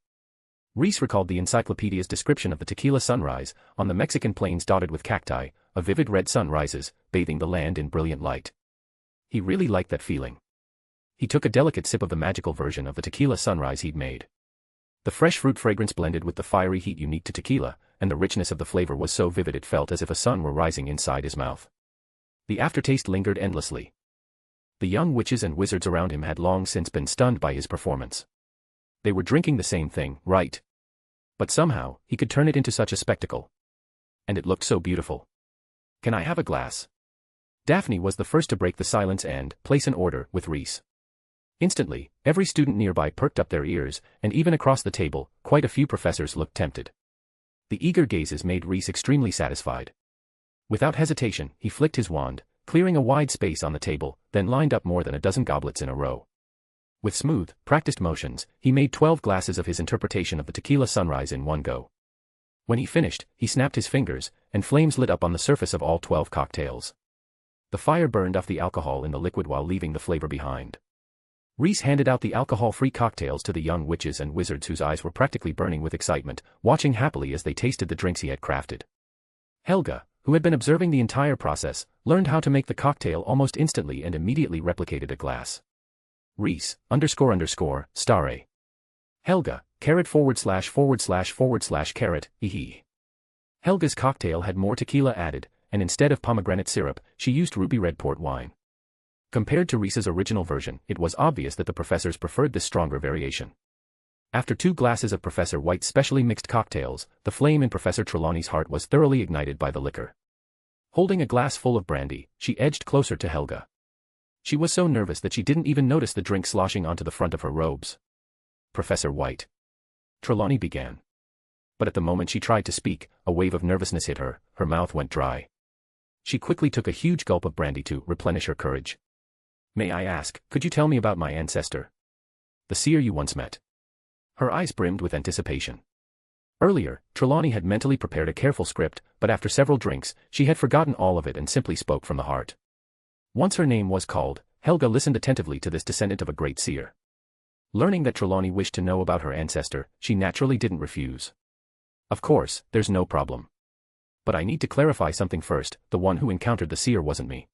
Reese recalled the encyclopedia's description of the tequila sunrise, on the Mexican plains dotted with cacti, a vivid red sun rises, bathing the land in brilliant light. He really liked that feeling. He took a delicate sip of the magical version of the tequila sunrise he'd made. The fresh fruit fragrance blended with the fiery heat unique to tequila, and the richness of the flavor was so vivid it felt as if a sun were rising inside his mouth. The aftertaste lingered endlessly. The young witches and wizards around him had long since been stunned by his performance. They were drinking the same thing, right? But somehow, he could turn it into such a spectacle. And it looked so beautiful. Can I have a glass? Daphne was the first to break the silence and place an order with Reese. Instantly, every student nearby perked up their ears, and even across the table, quite a few professors looked tempted. The eager gazes made Reese extremely satisfied. Without hesitation, he flicked his wand, clearing a wide space on the table, then lined up more than a dozen goblets in a row. With smooth, practiced motions, he made 12 glasses of his interpretation of the tequila sunrise in one go. When he finished, he snapped his fingers, and flames lit up on the surface of all 12 cocktails. The fire burned off the alcohol in the liquid while leaving the flavor behind. Reese handed out the alcohol-free cocktails to the young witches and wizards whose eyes were practically burning with excitement, watching happily as they tasted the drinks he had crafted. Helga, who had been observing the entire process, learned how to make the cocktail almost instantly and immediately replicated a glass. Reese, __, star A. Helga, carrot / carrot, ehe. Helga's cocktail had more tequila added, and instead of pomegranate syrup, she used ruby red port wine. Compared to Reese's original version, it was obvious that the professors preferred this stronger variation. After 2 glasses of Professor White's specially mixed cocktails, the flame in Professor Trelawney's heart was thoroughly ignited by the liquor. Holding a glass full of brandy, she edged closer to Helga. She was so nervous that she didn't even notice the drink sloshing onto the front of her robes. Professor White. Trelawney began. But at the moment she tried to speak, a wave of nervousness hit her, her mouth went dry. She quickly took a huge gulp of brandy to replenish her courage. May I ask, could you tell me about my ancestor? The seer you once met. Her eyes brimmed with anticipation. Earlier, Trelawney had mentally prepared a careful script, but after several drinks, she had forgotten all of it and simply spoke from the heart. Once her name was called, Helga listened attentively to this descendant of a great seer. Learning that Trelawney wished to know about her ancestor, she naturally didn't refuse. Of course, there's no problem. But I need to clarify something first, the one who encountered the seer wasn't me.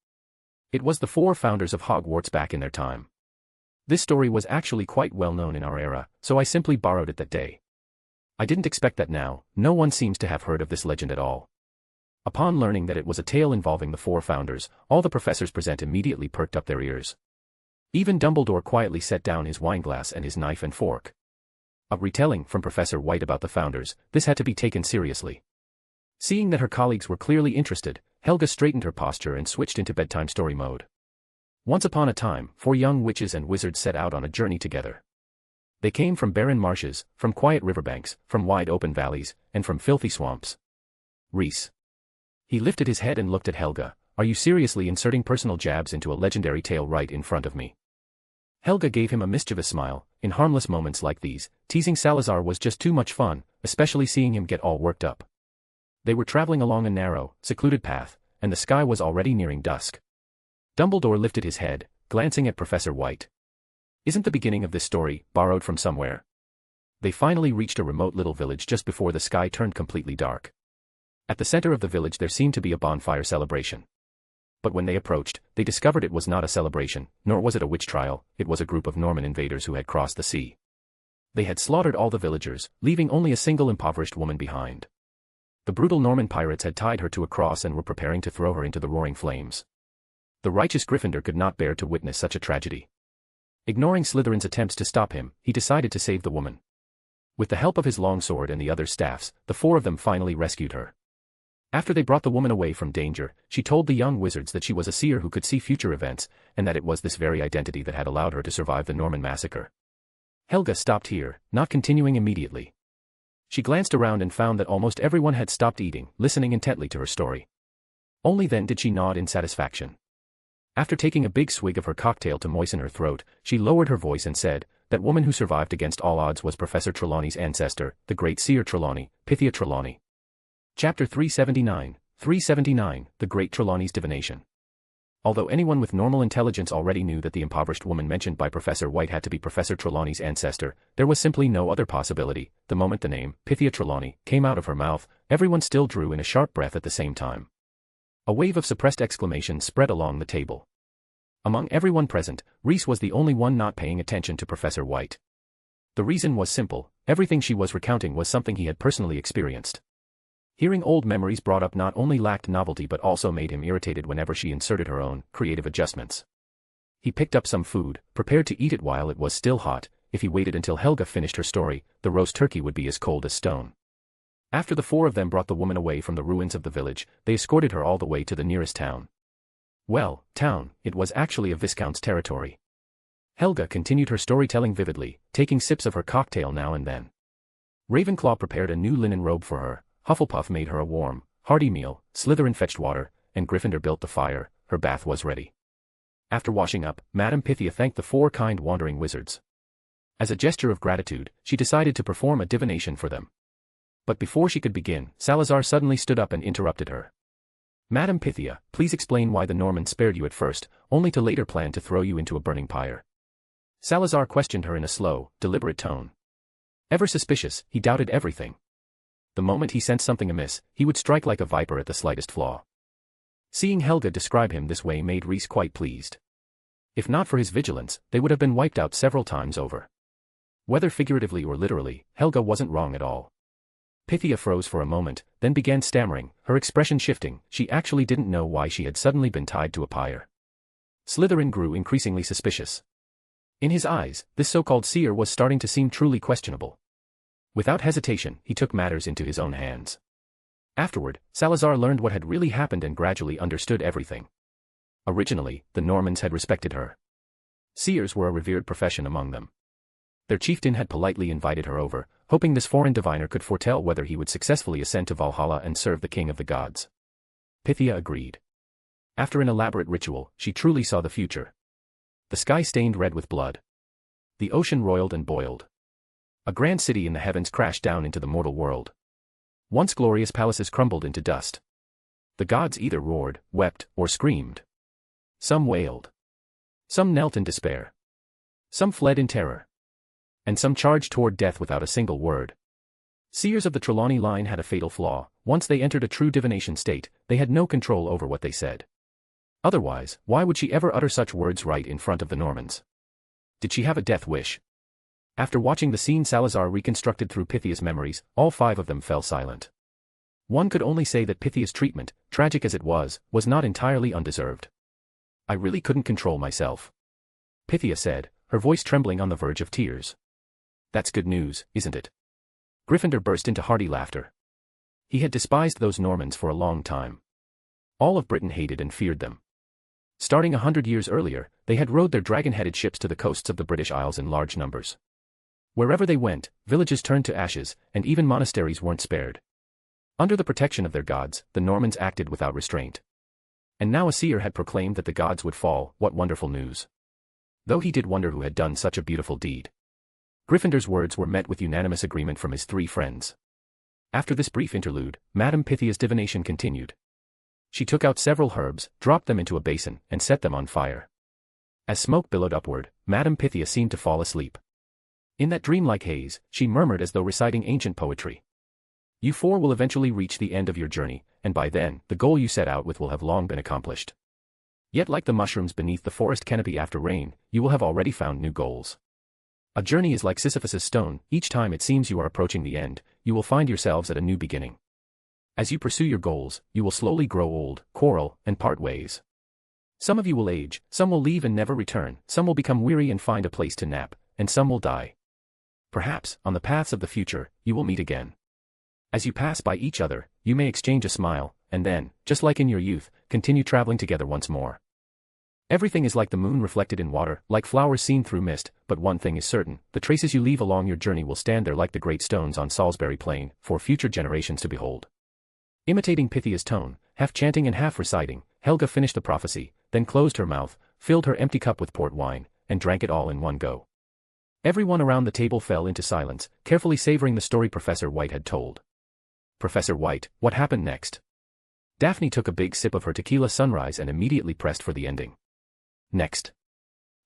It was the 4 founders of Hogwarts back in their time. This story was actually quite well known in our era, so I simply borrowed it that day. I didn't expect that now, no one seems to have heard of this legend at all. Upon learning that it was a tale involving the 4 founders, all the professors present immediately perked up their ears. Even Dumbledore quietly set down his wineglass and his knife and fork. A retelling from Professor White about the founders, this had to be taken seriously. Seeing that her colleagues were clearly interested, Helga straightened her posture and switched into bedtime story mode. Once upon a time, 4 young witches and wizards set out on a journey together. They came from barren marshes, from quiet riverbanks, from wide open valleys, and from filthy swamps. Reese. He lifted his head and looked at Helga. Are you seriously inserting personal jabs into a legendary tale right in front of me? Helga gave him a mischievous smile. In harmless moments like these, teasing Salazar was just too much fun, especially seeing him get all worked up. They were traveling along a narrow, secluded path, and the sky was already nearing dusk. Dumbledore lifted his head, glancing at Professor White. Isn't the beginning of this story borrowed from somewhere? They finally reached a remote little village just before the sky turned completely dark. At the center of the village there seemed to be a bonfire celebration. But when they approached, they discovered it was not a celebration, nor was it a witch trial, it was a group of Norman invaders who had crossed the sea. They had slaughtered all the villagers, leaving only a single impoverished woman behind. The brutal Norman pirates had tied her to a cross and were preparing to throw her into the roaring flames. The righteous Gryffindor could not bear to witness such a tragedy. Ignoring Slytherin's attempts to stop him, he decided to save the woman. With the help of his longsword and the other staffs, the 4 of them finally rescued her. After they brought the woman away from danger, she told the young wizards that she was a seer who could see future events, and that it was this very identity that had allowed her to survive the Norman massacre. Helga stopped here, not continuing immediately. She glanced around and found that almost everyone had stopped eating, listening intently to her story. Only then did she nod in satisfaction. After taking a big swig of her cocktail to moisten her throat, she lowered her voice and said, that woman who survived against all odds was Professor Trelawney's ancestor, the great seer Trelawney, Pythia Trelawney. Chapter 379, The Great Trelawney's Divination. Although anyone with normal intelligence already knew that the impoverished woman mentioned by Professor White had to be Professor Trelawney's ancestor, there was simply no other possibility. The moment the name, Pythia Trelawney, came out of her mouth, everyone still drew in a sharp breath at the same time. A wave of suppressed exclamations spread along the table. Among everyone present, Reese was the only one not paying attention to Professor White. The reason was simple, everything she was recounting was something he had personally experienced. Hearing old memories brought up not only lacked novelty but also made him irritated whenever she inserted her own creative adjustments. He picked up some food, prepared to eat it while it was still hot. If he waited until Helga finished her story, the roast turkey would be as cold as stone. After the 4 of them brought the woman away from the ruins of the village, they escorted her all the way to the nearest town. Well, town, it was actually a viscount's territory. Helga continued her storytelling vividly, taking sips of her cocktail now and then. Ravenclaw prepared a new linen robe for her, Hufflepuff made her a warm, hearty meal, Slytherin fetched water, and Gryffindor built the fire. Her bath was ready. After washing up, Madame Pythia thanked the 4 kind wandering wizards. As a gesture of gratitude, she decided to perform a divination for them. But before she could begin, Salazar suddenly stood up and interrupted her. Madame Pythia, please explain why the Normans spared you at first, only to later plan to throw you into a burning pyre. Salazar questioned her in a slow, deliberate tone. Ever suspicious, he doubted everything. The moment he sensed something amiss, he would strike like a viper at the slightest flaw. Seeing Helga describe him this way made Reese quite pleased. If not for his vigilance, they would have been wiped out several times over. Whether figuratively or literally, Helga wasn't wrong at all. Pythia froze for a moment, then began stammering, her expression shifting. She actually didn't know why she had suddenly been tied to a pyre. Slytherin grew increasingly suspicious. In his eyes, this so-called seer was starting to seem truly questionable. Without hesitation, he took matters into his own hands. Afterward, Salazar learned what had really happened and gradually understood everything. Originally, the Normans had respected her. Seers were a revered profession among them. Their chieftain had politely invited her over, hoping this foreign diviner could foretell whether he would successfully ascend to Valhalla and serve the king of the gods. Pythia agreed. After an elaborate ritual, she truly saw the future. The sky stained red with blood. The ocean roiled and boiled. A grand city in the heavens crashed down into the mortal world. Once glorious palaces crumbled into dust. The gods either roared, wept, or screamed. Some wailed. Some knelt in despair. Some fled in terror. And some charged toward death without a single word. Seers of the Trelawney line had a fatal flaw. Once they entered a true divination state, they had no control over what they said. Otherwise, why would she ever utter such words right in front of the Normans? Did she have a death wish? After watching the scene Salazar reconstructed through Pythia's memories, all 5 of them fell silent. One could only say that Pythia's treatment, tragic as it was not entirely undeserved. I really couldn't control myself, Pythia said, her voice trembling on the verge of tears. That's good news, isn't it? Gryffindor burst into hearty laughter. He had despised those Normans for a long time. All of Britain hated and feared them. Starting 100 years earlier, they had rowed their dragon-headed ships to the coasts of the British Isles in large numbers. Wherever they went, villages turned to ashes, and even monasteries weren't spared. Under the protection of their gods, the Normans acted without restraint. And now a seer had proclaimed that the gods would fall. What wonderful news. Though he did wonder who had done such a beautiful deed. Gryffindor's words were met with unanimous agreement from his 3 friends. After this brief interlude, Madame Pythia's divination continued. She took out several herbs, dropped them into a basin, and set them on fire. As smoke billowed upward, Madame Pythia seemed to fall asleep. In that dreamlike haze, she murmured as though reciting ancient poetry. You 4 will eventually reach the end of your journey, and by then, the goal you set out with will have long been accomplished. Yet like the mushrooms beneath the forest canopy after rain, you will have already found new goals. A journey is like Sisyphus's stone. Each time it seems you are approaching the end, you will find yourselves at a new beginning. As you pursue your goals, you will slowly grow old, quarrel, and part ways. Some of you will age, some will leave and never return, some will become weary and find a place to nap, and some will die. Perhaps, on the paths of the future, you will meet again. As you pass by each other, you may exchange a smile, and then, just like in your youth, continue traveling together once more. Everything is like the moon reflected in water, like flowers seen through mist, but one thing is certain, the traces you leave along your journey will stand there like the great stones on Salisbury Plain, for future generations to behold. Imitating Pythia's tone, half chanting and half reciting, Helga finished the prophecy, then closed her mouth, filled her empty cup with port wine, and drank it all in one go. Everyone around the table fell into silence, carefully savoring the story Professor White had told. Professor White, what happened next? Daphne took a big sip of her tequila sunrise and immediately pressed for the ending. Next.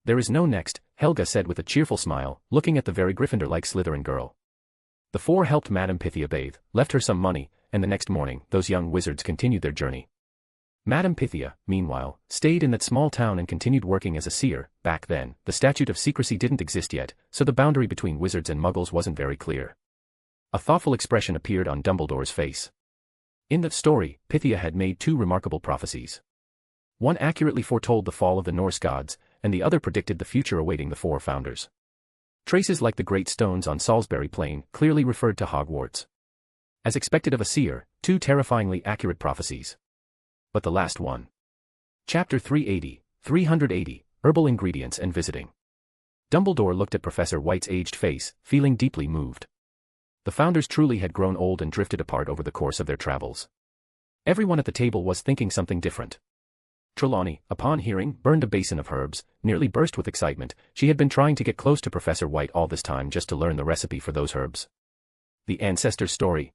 There is no next, Helga said with a cheerful smile, looking at the very Gryffindor-like Slytherin girl. The 4 helped Madame Pythia bathe, left her some money, and the next morning, those young wizards continued their journey. Madame Pythia, meanwhile, stayed in that small town and continued working as a seer. Back then, the statute of secrecy didn't exist yet, so the boundary between wizards and muggles wasn't very clear. A thoughtful expression appeared on Dumbledore's face. In that story, Pythia had made 2 remarkable prophecies. One accurately foretold the fall of the Norse gods, and the other predicted the future awaiting the 4 founders. Traces like the great stones on Salisbury Plain clearly referred to Hogwarts. As expected of a seer, 2 terrifyingly accurate prophecies. But the last one. Chapter 380, Herbal Ingredients and Visiting. Dumbledore looked at Professor White's aged face, feeling deeply moved. The founders truly had grown old and drifted apart over the course of their travels. Everyone at the table was thinking something different. Trelawney, upon hearing, burned a basin of herbs, nearly burst with excitement. She had been trying to get close to Professor White all this time just to learn the recipe for those herbs. The ancestor's story.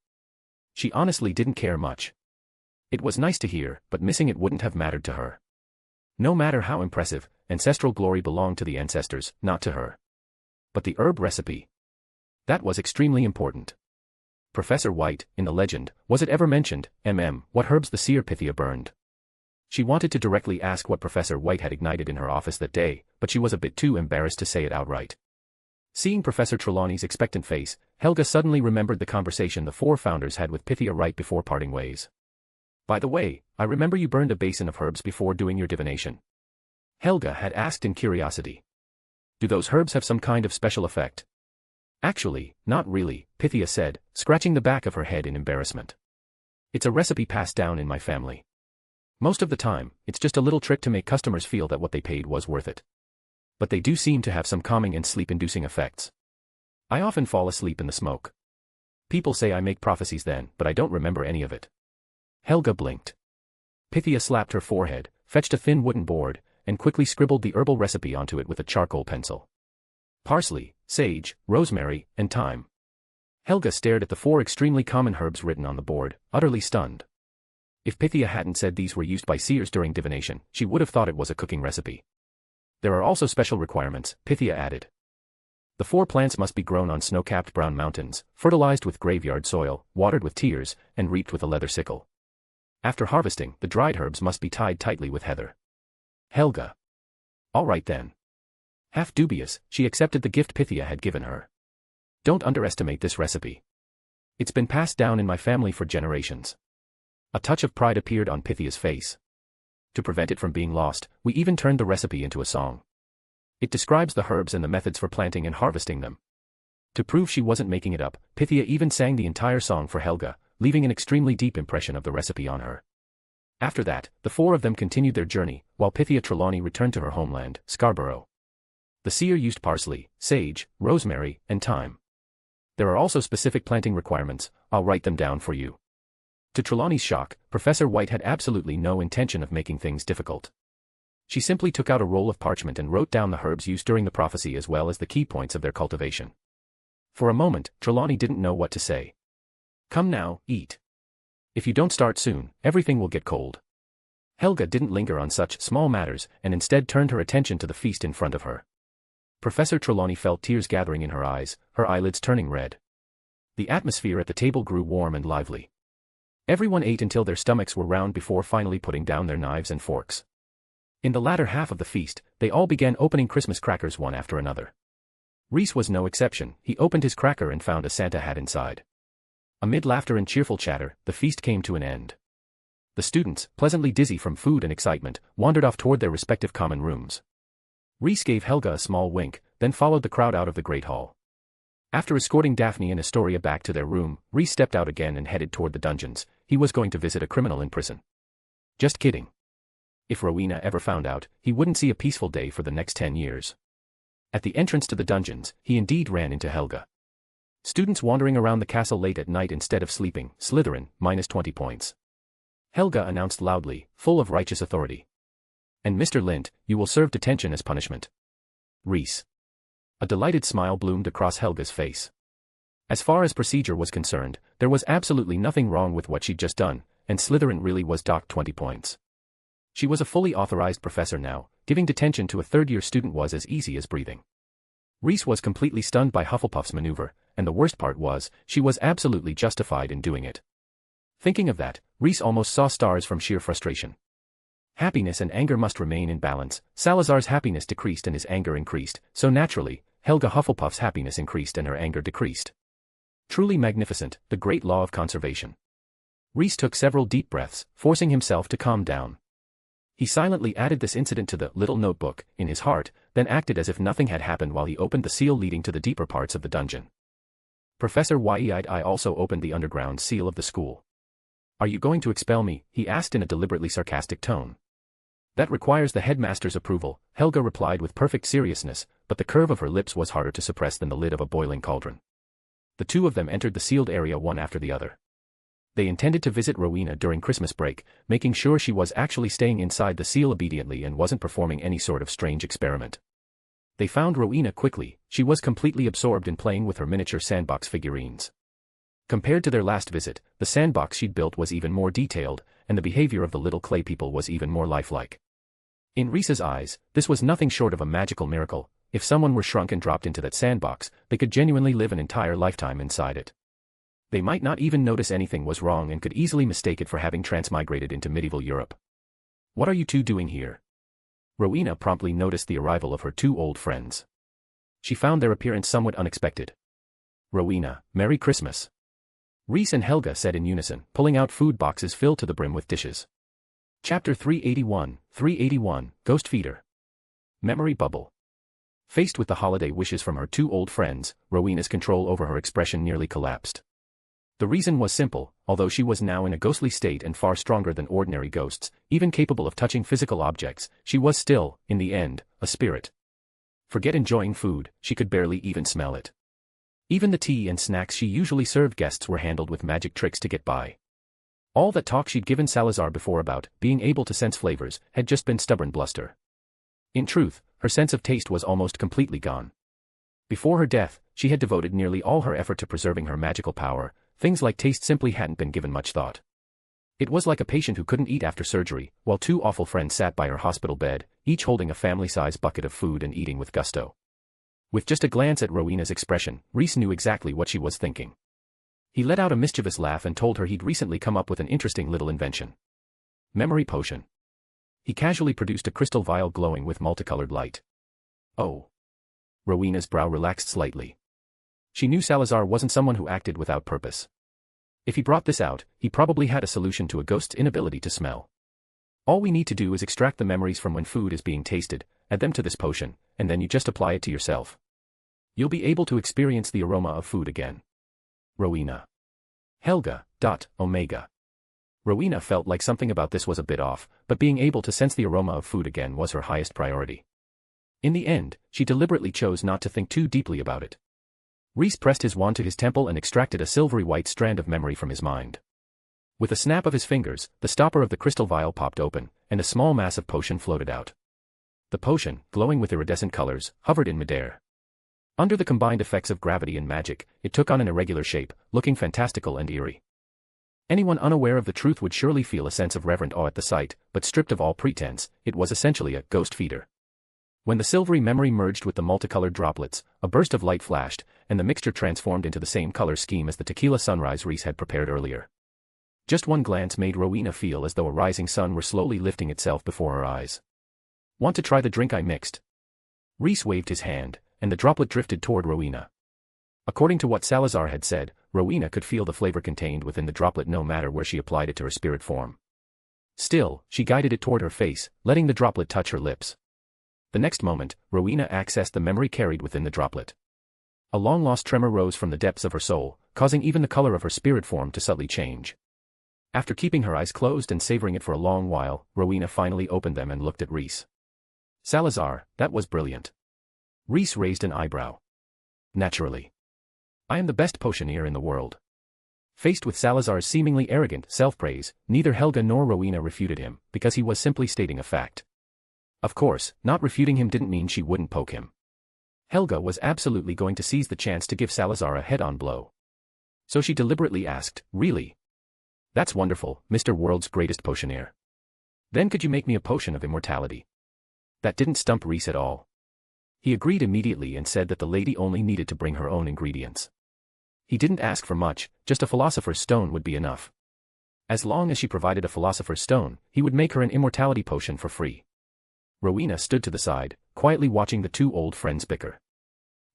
She honestly didn't care much. It was nice to hear, but missing it wouldn't have mattered to her. No matter how impressive, ancestral glory belonged to the ancestors, not to her. But the herb recipe. That was extremely important. Professor White, in the legend, was it ever mentioned, what herbs the seer Pythia burned? She wanted to directly ask what Professor White had ignited in her office that day, but she was a bit too embarrassed to say it outright. Seeing Professor Trelawney's expectant face, Helga suddenly remembered the conversation the 4 founders had with Pythia right before parting ways. By the way, I remember you burned a basin of herbs before doing your divination. Helga had asked in curiosity. Do those herbs have some kind of special effect? Actually, not really, Pythia said, scratching the back of her head in embarrassment. It's a recipe passed down in my family. Most of the time, it's just a little trick to make customers feel that what they paid was worth it. But they do seem to have some calming and sleep-inducing effects. I often fall asleep in the smoke. People say I make prophecies then, but I don't remember any of it. Helga blinked. Pythia slapped her forehead, fetched a thin wooden board, and quickly scribbled the herbal recipe onto it with a charcoal pencil. Parsley, sage, rosemary, and thyme. Helga stared at the 4 extremely common herbs written on the board, utterly stunned. If Pythia hadn't said these were used by seers during divination, she would have thought it was a cooking recipe. There are also special requirements, Pythia added. The 4 plants must be grown on snow-capped brown mountains, fertilized with graveyard soil, watered with tears, and reaped with a leather sickle. After harvesting, the dried herbs must be tied tightly with heather. Helga. All right then. Half dubious, she accepted the gift Pythia had given her. Don't underestimate this recipe. It's been passed down in my family for generations. A touch of pride appeared on Pythia's face. To prevent it from being lost, we even turned the recipe into a song. It describes the herbs and the methods for planting and harvesting them. To prove she wasn't making it up, Pythia even sang the entire song for Helga, leaving an extremely deep impression of the recipe on her. After that, the 4 of them continued their journey, while Pythia Trelawney returned to her homeland, Scarborough. The seer used parsley, sage, rosemary, and thyme. There are also specific planting requirements, I'll write them down for you. To Trelawney's shock, Professor White had absolutely no intention of making things difficult. She simply took out a roll of parchment and wrote down the herbs used during the prophecy as well as the key points of their cultivation. For a moment, Trelawney didn't know what to say. Come now, eat. If you don't start soon, everything will get cold. Helga didn't linger on such small matters and instead turned her attention to the feast in front of her. Professor Trelawney felt tears gathering in her eyes, her eyelids turning red. The atmosphere at the table grew warm and lively. Everyone ate until their stomachs were round before finally putting down their knives and forks. In the latter half of the feast, they all began opening Christmas crackers one after another. Reese was no exception. He opened his cracker and found a Santa hat inside. Amid laughter and cheerful chatter, the feast came to an end. The students, pleasantly dizzy from food and excitement, wandered off toward their respective common rooms. Reese gave Helga a small wink, then followed the crowd out of the Great Hall. After escorting Daphne and Astoria back to their room, Reese stepped out again and headed toward the dungeons. He was going to visit a criminal in prison. Just kidding. If Rowena ever found out, he wouldn't see a peaceful day for the next 10 years. At the entrance to the dungeons, he indeed ran into Helga. Students wandering around the castle late at night instead of sleeping, Slytherin, minus 20 points. Helga announced loudly, full of righteous authority. And Mr. Lint, you will serve detention as punishment. Reese. A delighted smile bloomed across Helga's face. As far as procedure was concerned, there was absolutely nothing wrong with what she'd just done, and Slytherin really was docked 20 points. She was a fully authorized professor now. Giving detention to a third-year student was as easy as breathing. Reese was completely stunned by Hufflepuff's maneuver, and the worst part was, she was absolutely justified in doing it. Thinking of that, Reese almost saw stars from sheer frustration. Happiness and anger must remain in balance. Salazar's happiness decreased and his anger increased, so naturally, Helga Hufflepuff's happiness increased and her anger decreased. Truly magnificent, the great law of conservation. Reese took several deep breaths, forcing himself to calm down. He silently added this incident to the little notebook in his heart, then acted as if nothing had happened while he opened the seal leading to the deeper parts of the dungeon. Professor Yeii also opened the underground seal of the school. Are you going to expel me? He asked in a deliberately sarcastic tone. That requires the headmaster's approval, Helga replied with perfect seriousness, but the curve of her lips was harder to suppress than the lid of a boiling cauldron. The 2 of them entered the sealed area one after the other. They intended to visit Rowena during Christmas break, making sure she was actually staying inside the seal obediently and wasn't performing any sort of strange experiment. They found Rowena quickly. She was completely absorbed in playing with her miniature sandbox figurines. Compared to their last visit, the sandbox she'd built was even more detailed, and the behavior of the little clay people was even more lifelike. In Reese's eyes, this was nothing short of a magical miracle. If someone were shrunk and dropped into that sandbox, they could genuinely live an entire lifetime inside it. They might not even notice anything was wrong and could easily mistake it for having transmigrated into medieval Europe. What are you 2 doing here? Rowena promptly noticed the arrival of her 2 old friends. She found their appearance somewhat unexpected. Rowena, Merry Christmas. Reese and Helga said in unison, pulling out food boxes filled to the brim with dishes. Chapter 381, Ghost Feeder. Memory Bubble. Faced with the holiday wishes from her 2 old friends, Rowena's control over her expression nearly collapsed. The reason was simple. Although she was now in a ghostly state and far stronger than ordinary ghosts, even capable of touching physical objects, she was still, in the end, a spirit. Forget enjoying food, she could barely even smell it. Even the tea and snacks she usually served guests were handled with magic tricks to get by. All that talk she'd given Salazar before about being able to sense flavors had just been stubborn bluster. In truth, her sense of taste was almost completely gone. Before her death, she had devoted nearly all her effort to preserving her magical power. Things like taste simply hadn't been given much thought. It was like a patient who couldn't eat after surgery, while two awful friends sat by her hospital bed, each holding a family-size bucket of food and eating with gusto. With just a glance at Rowena's expression, Rhys knew exactly what she was thinking. He let out a mischievous laugh and told her he'd recently come up with an interesting little invention. Memory potion. He casually produced a crystal vial glowing with multicolored light. Oh. Rowena's brow relaxed slightly. She knew Salazar wasn't someone who acted without purpose. If he brought this out, he probably had a solution to a ghost's inability to smell. All we need to do is extract the memories from when food is being tasted, add them to this potion, and then you just apply it to yourself. You'll be able to experience the aroma of food again. Rowena. Helga. Omega. Rowena felt like something about this was a bit off, but being able to sense the aroma of food again was her highest priority. In the end, she deliberately chose not to think too deeply about it. Rhys pressed his wand to his temple and extracted a silvery white strand of memory from his mind. With a snap of his fingers, the stopper of the crystal vial popped open, and a small mass of potion floated out. The potion, glowing with iridescent colors, hovered in midair. Under the combined effects of gravity and magic, it took on an irregular shape, looking fantastical and eerie. Anyone unaware of the truth would surely feel a sense of reverent awe at the sight, but stripped of all pretense, it was essentially a ghost feeder. When the silvery memory merged with the multicolored droplets, a burst of light flashed, and the mixture transformed into the same color scheme as the tequila sunrise Rhys had prepared earlier. Just one glance made Rowena feel as though a rising sun were slowly lifting itself before her eyes. Want to try the drink I mixed? Rhys waved his hand, and the droplet drifted toward Rowena. According to what Salazar had said, Rowena could feel the flavor contained within the droplet no matter where she applied it to her spirit form. Still, she guided it toward her face, letting the droplet touch her lips. The next moment, Rowena accessed the memory carried within the droplet. A long-lost tremor rose from the depths of her soul, causing even the color of her spirit form to subtly change. After keeping her eyes closed and savoring it for a long while, Rowena finally opened them and looked at Rhys. Salazar, that was brilliant. Rhys raised an eyebrow. Naturally. I am the best potioneer in the world. Faced with Salazar's seemingly arrogant self-praise, neither Helga nor Rowena refuted him, because he was simply stating a fact. Of course, not refuting him didn't mean she wouldn't poke him. Helga was absolutely going to seize the chance to give Salazar a head-on blow. So she deliberately asked, really? That's wonderful, Mr. World's Greatest Potioneer. Then could you make me a potion of immortality? That didn't stump Rhys at all. He agreed immediately and said that the lady only needed to bring her own ingredients. He didn't ask for much, just a philosopher's stone would be enough. As long as she provided a philosopher's stone, he would make her an immortality potion for free. Rowena stood to the side, quietly watching the two old friends bicker.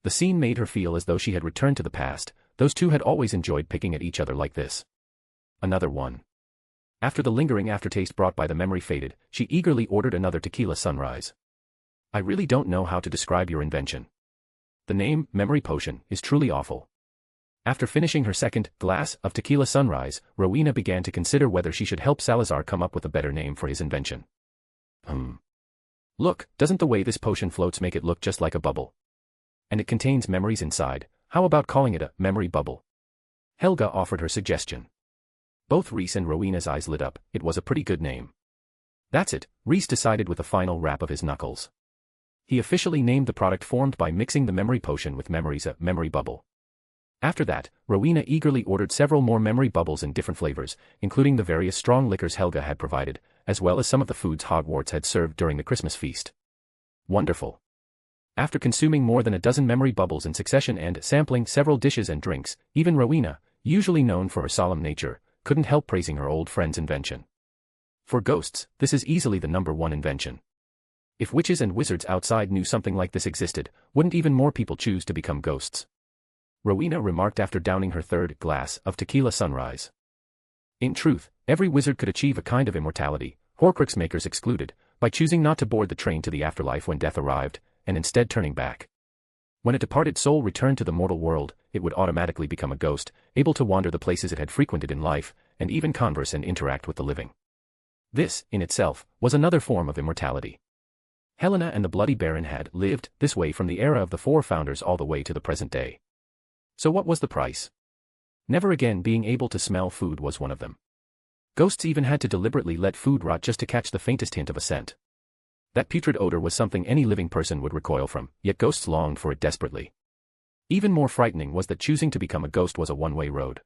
The scene made her feel as though she had returned to the past. Those two had always enjoyed picking at each other like this. Another one. After the lingering aftertaste brought by the memory faded, she eagerly ordered another tequila sunrise. I really don't know how to describe your invention. The name, Memory Potion, is truly awful. After finishing her second glass of tequila sunrise, Rowena began to consider whether she should help Salazar come up with a better name for his invention. Look, doesn't the way this potion floats make it look just like a bubble? And it contains memories inside, how about calling it a memory bubble? Helga offered her suggestion. Both Rhys and Rowena's eyes lit up. It was a pretty good name. That's it, Rhys decided with a final rap of his knuckles. He officially named the product formed by mixing the memory potion with memories a memory bubble. After that, Rowena eagerly ordered several more memory bubbles in different flavors, including the various strong liquors Helga had provided, as well as some of the foods Hogwarts had served during the Christmas feast. Wonderful. After consuming more than a dozen memory bubbles in succession and sampling several dishes and drinks, even Rowena, usually known for her solemn nature, couldn't help praising her old friend's invention. For ghosts, this is easily the #1 invention. If witches and wizards outside knew something like this existed, wouldn't even more people choose to become ghosts? Rowena remarked after downing her third glass of tequila sunrise. In truth, every wizard could achieve a kind of immortality, Horcrux makers excluded, by choosing not to board the train to the afterlife when death arrived, and instead turning back. When a departed soul returned to the mortal world, it would automatically become a ghost, able to wander the places it had frequented in life, and even converse and interact with the living. This, in itself, was another form of immortality. Helena and the Bloody Baron had lived this way from the era of the four founders all the way to the present day. So what was the price? Never again being able to smell food was one of them. Ghosts even had to deliberately let food rot just to catch the faintest hint of a scent. That putrid odor was something any living person would recoil from, yet ghosts longed for it desperately. Even more frightening was that choosing to become a ghost was a one-way road.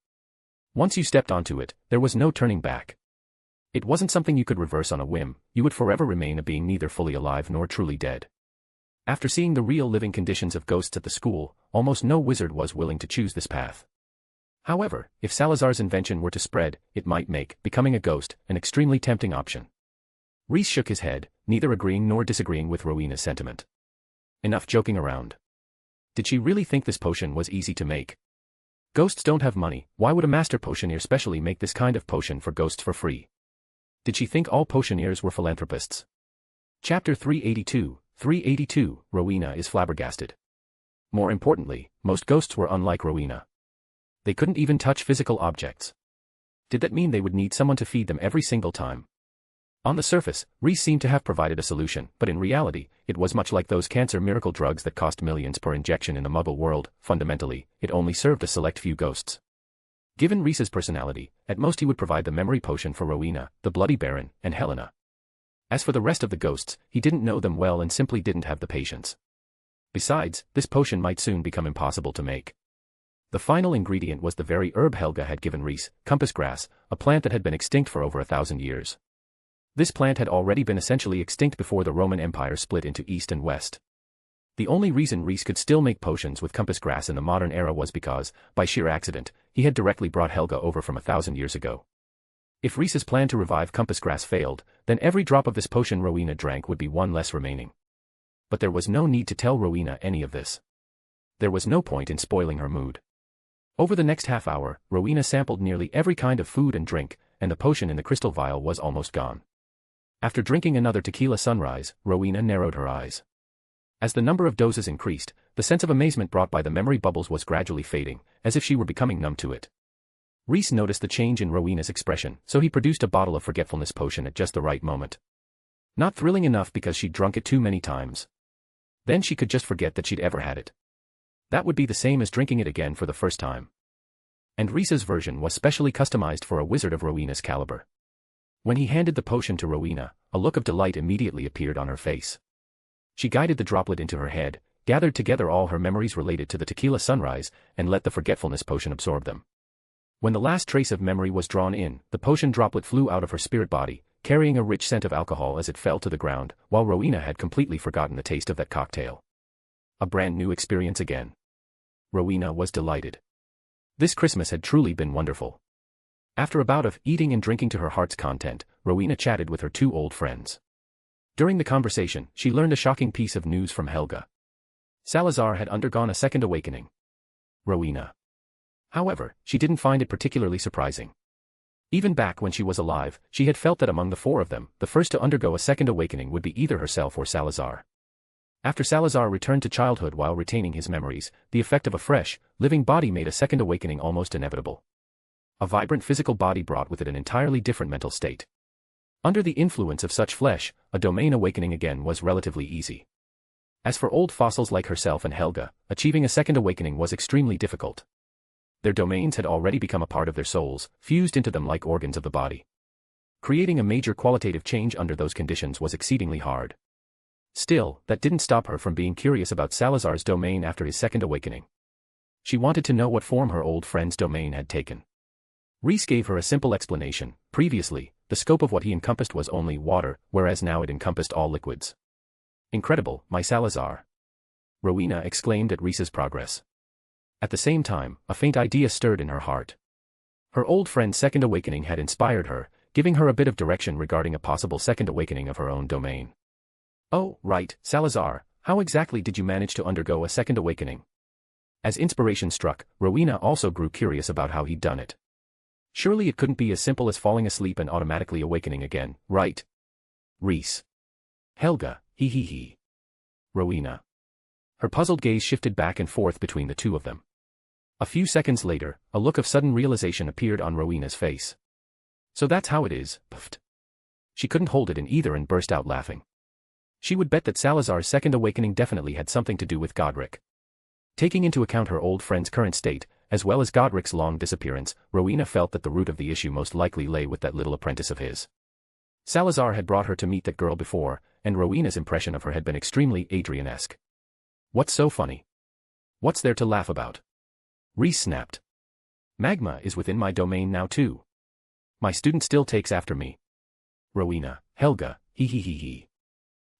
Once you stepped onto it, there was no turning back. It wasn't something you could reverse on a whim, you would forever remain a being neither fully alive nor truly dead. After seeing the real living conditions of ghosts at the school, almost no wizard was willing to choose this path. However, if Salazar's invention were to spread, it might make becoming a ghost an extremely tempting option. Reese shook his head, neither agreeing nor disagreeing with Rowena's sentiment. Enough joking around. Did she really think this potion was easy to make? Ghosts don't have money, why would a master potioneer specially make this kind of potion for ghosts for free? Did she think all potioneers were philanthropists? Chapter 382, 382, Rowena is flabbergasted. More importantly, most ghosts were unlike Rowena. They couldn't even touch physical objects. Did that mean they would need someone to feed them every single time? On the surface, Reese seemed to have provided a solution, but in reality, it was much like those cancer miracle drugs that cost millions per injection in the Muggle world. Fundamentally, it only served a select few ghosts. Given Reese's personality, at most he would provide the memory potion for Rowena, the Bloody Baron, and Helena. As for the rest of the ghosts, he didn't know them well and simply didn't have the patience. Besides, this potion might soon become impossible to make. The final ingredient was the very herb Helga had given Reese, compass grass, a plant that had been extinct for over 1,000 years. This plant had already been essentially extinct before the Roman Empire split into East and West. The only reason Reese could still make potions with compass grass in the modern era was because, by sheer accident, he had directly brought Helga over from 1,000 years ago. If Reese's plan to revive compass grass failed, then every drop of this potion Rowena drank would be one less remaining. But there was no need to tell Rowena any of this. There was no point in spoiling her mood. Over the next half hour, Rowena sampled nearly every kind of food and drink, and the potion in the crystal vial was almost gone. After drinking another tequila sunrise, Rowena narrowed her eyes. As the number of doses increased, the sense of amazement brought by the memory bubbles was gradually fading, as if she were becoming numb to it. Reese noticed the change in Rowena's expression, so he produced a bottle of forgetfulness potion at just the right moment. Not thrilling enough because she'd drunk it too many times. Then she could just forget that she'd ever had it. That would be the same as drinking it again for the first time. And Reese's version was specially customized for a wizard of Rowena's caliber. When he handed the potion to Rowena, a look of delight immediately appeared on her face. She guided the droplet into her head, gathered together all her memories related to the tequila sunrise, and let the forgetfulness potion absorb them. When the last trace of memory was drawn in, the potion droplet flew out of her spirit body, carrying a rich scent of alcohol as it fell to the ground, while Rowena had completely forgotten the taste of that cocktail. A brand new experience again. Rowena was delighted. This Christmas had truly been wonderful. After a bout of eating and drinking to her heart's content, Rowena chatted with her two old friends. During the conversation, she learned a shocking piece of news from Helga. Salazar had undergone a second awakening. Rowena. However, she didn't find it particularly surprising. Even back when she was alive, she had felt that among the four of them, the first to undergo a second awakening would be either herself or Salazar. After Salazar returned to childhood while retaining his memories, the effect of a fresh, living body made a second awakening almost inevitable. A vibrant physical body brought with it an entirely different mental state. Under the influence of such flesh, a domain awakening again was relatively easy. As for old fossils like herself and Helga, achieving a second awakening was extremely difficult. Their domains had already become a part of their souls, fused into them like organs of the body. Creating a major qualitative change under those conditions was exceedingly hard. Still, that didn't stop her from being curious about Salazar's domain after his second awakening. She wanted to know what form her old friend's domain had taken. Reese gave her a simple explanation. Previously, the scope of what he encompassed was only water, whereas now it encompassed all liquids. Incredible, my Salazar! Rowena exclaimed at Reese's progress. At the same time, a faint idea stirred in her heart. Her old friend's second awakening had inspired her, giving her a bit of direction regarding a possible second awakening of her own domain. Oh, right, Salazar, how exactly did you manage to undergo a second awakening? As inspiration struck, Rowena also grew curious about how he'd done it. Surely it couldn't be as simple as falling asleep and automatically awakening again, right? Reese. Helga, he. Rowena. Her puzzled gaze shifted back and forth between the two of them. A few seconds later, a look of sudden realization appeared on Rowena's face. So that's how it is, puffed. She couldn't hold it in either and burst out laughing. She would bet that Salazar's second awakening definitely had something to do with Godric. Taking into account her old friend's current state, as well as Godric's long disappearance, Rowena felt that the root of the issue most likely lay with that little apprentice of his. Salazar had brought her to meet that girl before, and Rowena's impression of her had been extremely Adrian-esque. What's so funny? What's there to laugh about? Rhys snapped. Magma is within my domain now too. My student still takes after me. Rowena, Helga, he.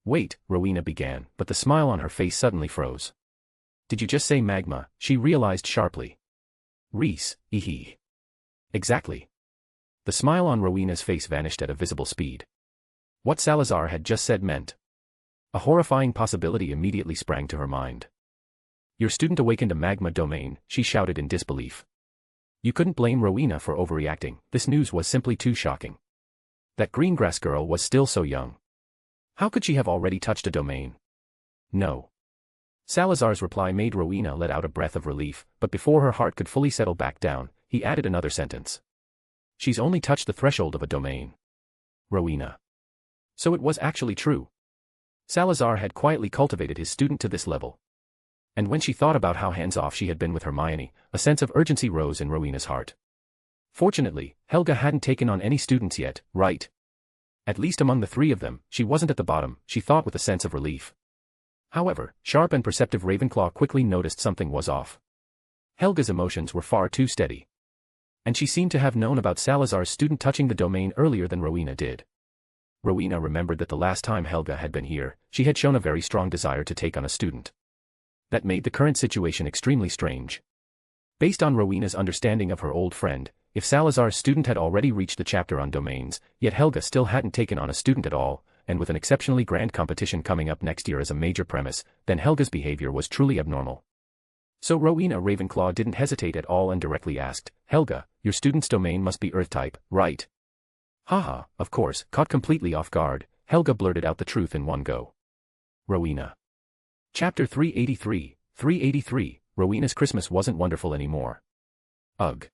Wait, Rowena began, but the smile on her face suddenly froze. Did you just say magma? She realized sharply. Rhys, he. Exactly. The smile on Rowena's face vanished at a visible speed. What Salazar had just said meant. A horrifying possibility immediately sprang to her mind. Your student awakened a magma domain, she shouted in disbelief. You couldn't blame Rowena for overreacting, this news was simply too shocking. That greengrass girl was still so young. How could she have already touched a domain? No. Salazar's reply made Rowena let out a breath of relief, but before her heart could fully settle back down, he added another sentence. She's only touched the threshold of a domain. Rowena. So it was actually true. Salazar had quietly cultivated his student to this level. And when she thought about how hands-off she had been with Hermione, a sense of urgency rose in Rowena's heart. Fortunately, Helga hadn't taken on any students yet, right? At least among the three of them, she wasn't at the bottom, she thought with a sense of relief. However, sharp and perceptive Ravenclaw quickly noticed something was off. Helga's emotions were far too steady. And she seemed to have known about Salazar's student touching the domain earlier than Rowena did. Rowena remembered that the last time Helga had been here, she had shown a very strong desire to take on a student. That made the current situation extremely strange. Based on Rowena's understanding of her old friend, if Salazar's student had already reached the chapter on domains, yet Helga still hadn't taken on a student at all, and with an exceptionally grand competition coming up next year as a major premise, then Helga's behavior was truly abnormal. So Rowena Ravenclaw didn't hesitate at all and directly asked, Helga, your student's domain must be Earth-type, right? Haha, of course, caught completely off guard, Helga blurted out the truth in one go. Rowena. Chapter 383, Rowena's Christmas wasn't wonderful anymore. Ugh.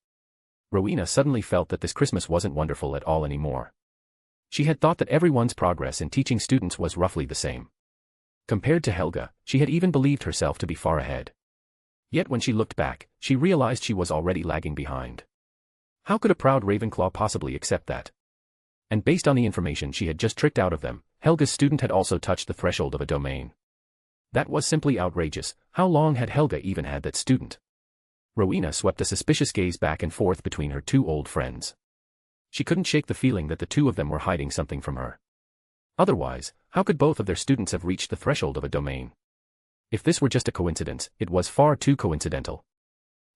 Rowena suddenly felt that this Christmas wasn't wonderful at all anymore. She had thought that everyone's progress in teaching students was roughly the same. Compared to Helga, she had even believed herself to be far ahead. Yet when she looked back, she realized she was already lagging behind. How could a proud Ravenclaw possibly accept that? And based on the information she had just tricked out of them, Helga's student had also touched the threshold of a domain. That was simply outrageous. How long had Helga even had that student? Rowena swept a suspicious gaze back and forth between her two old friends. She couldn't shake the feeling that the two of them were hiding something from her. Otherwise, how could both of their students have reached the threshold of a domain? If this were just a coincidence, it was far too coincidental.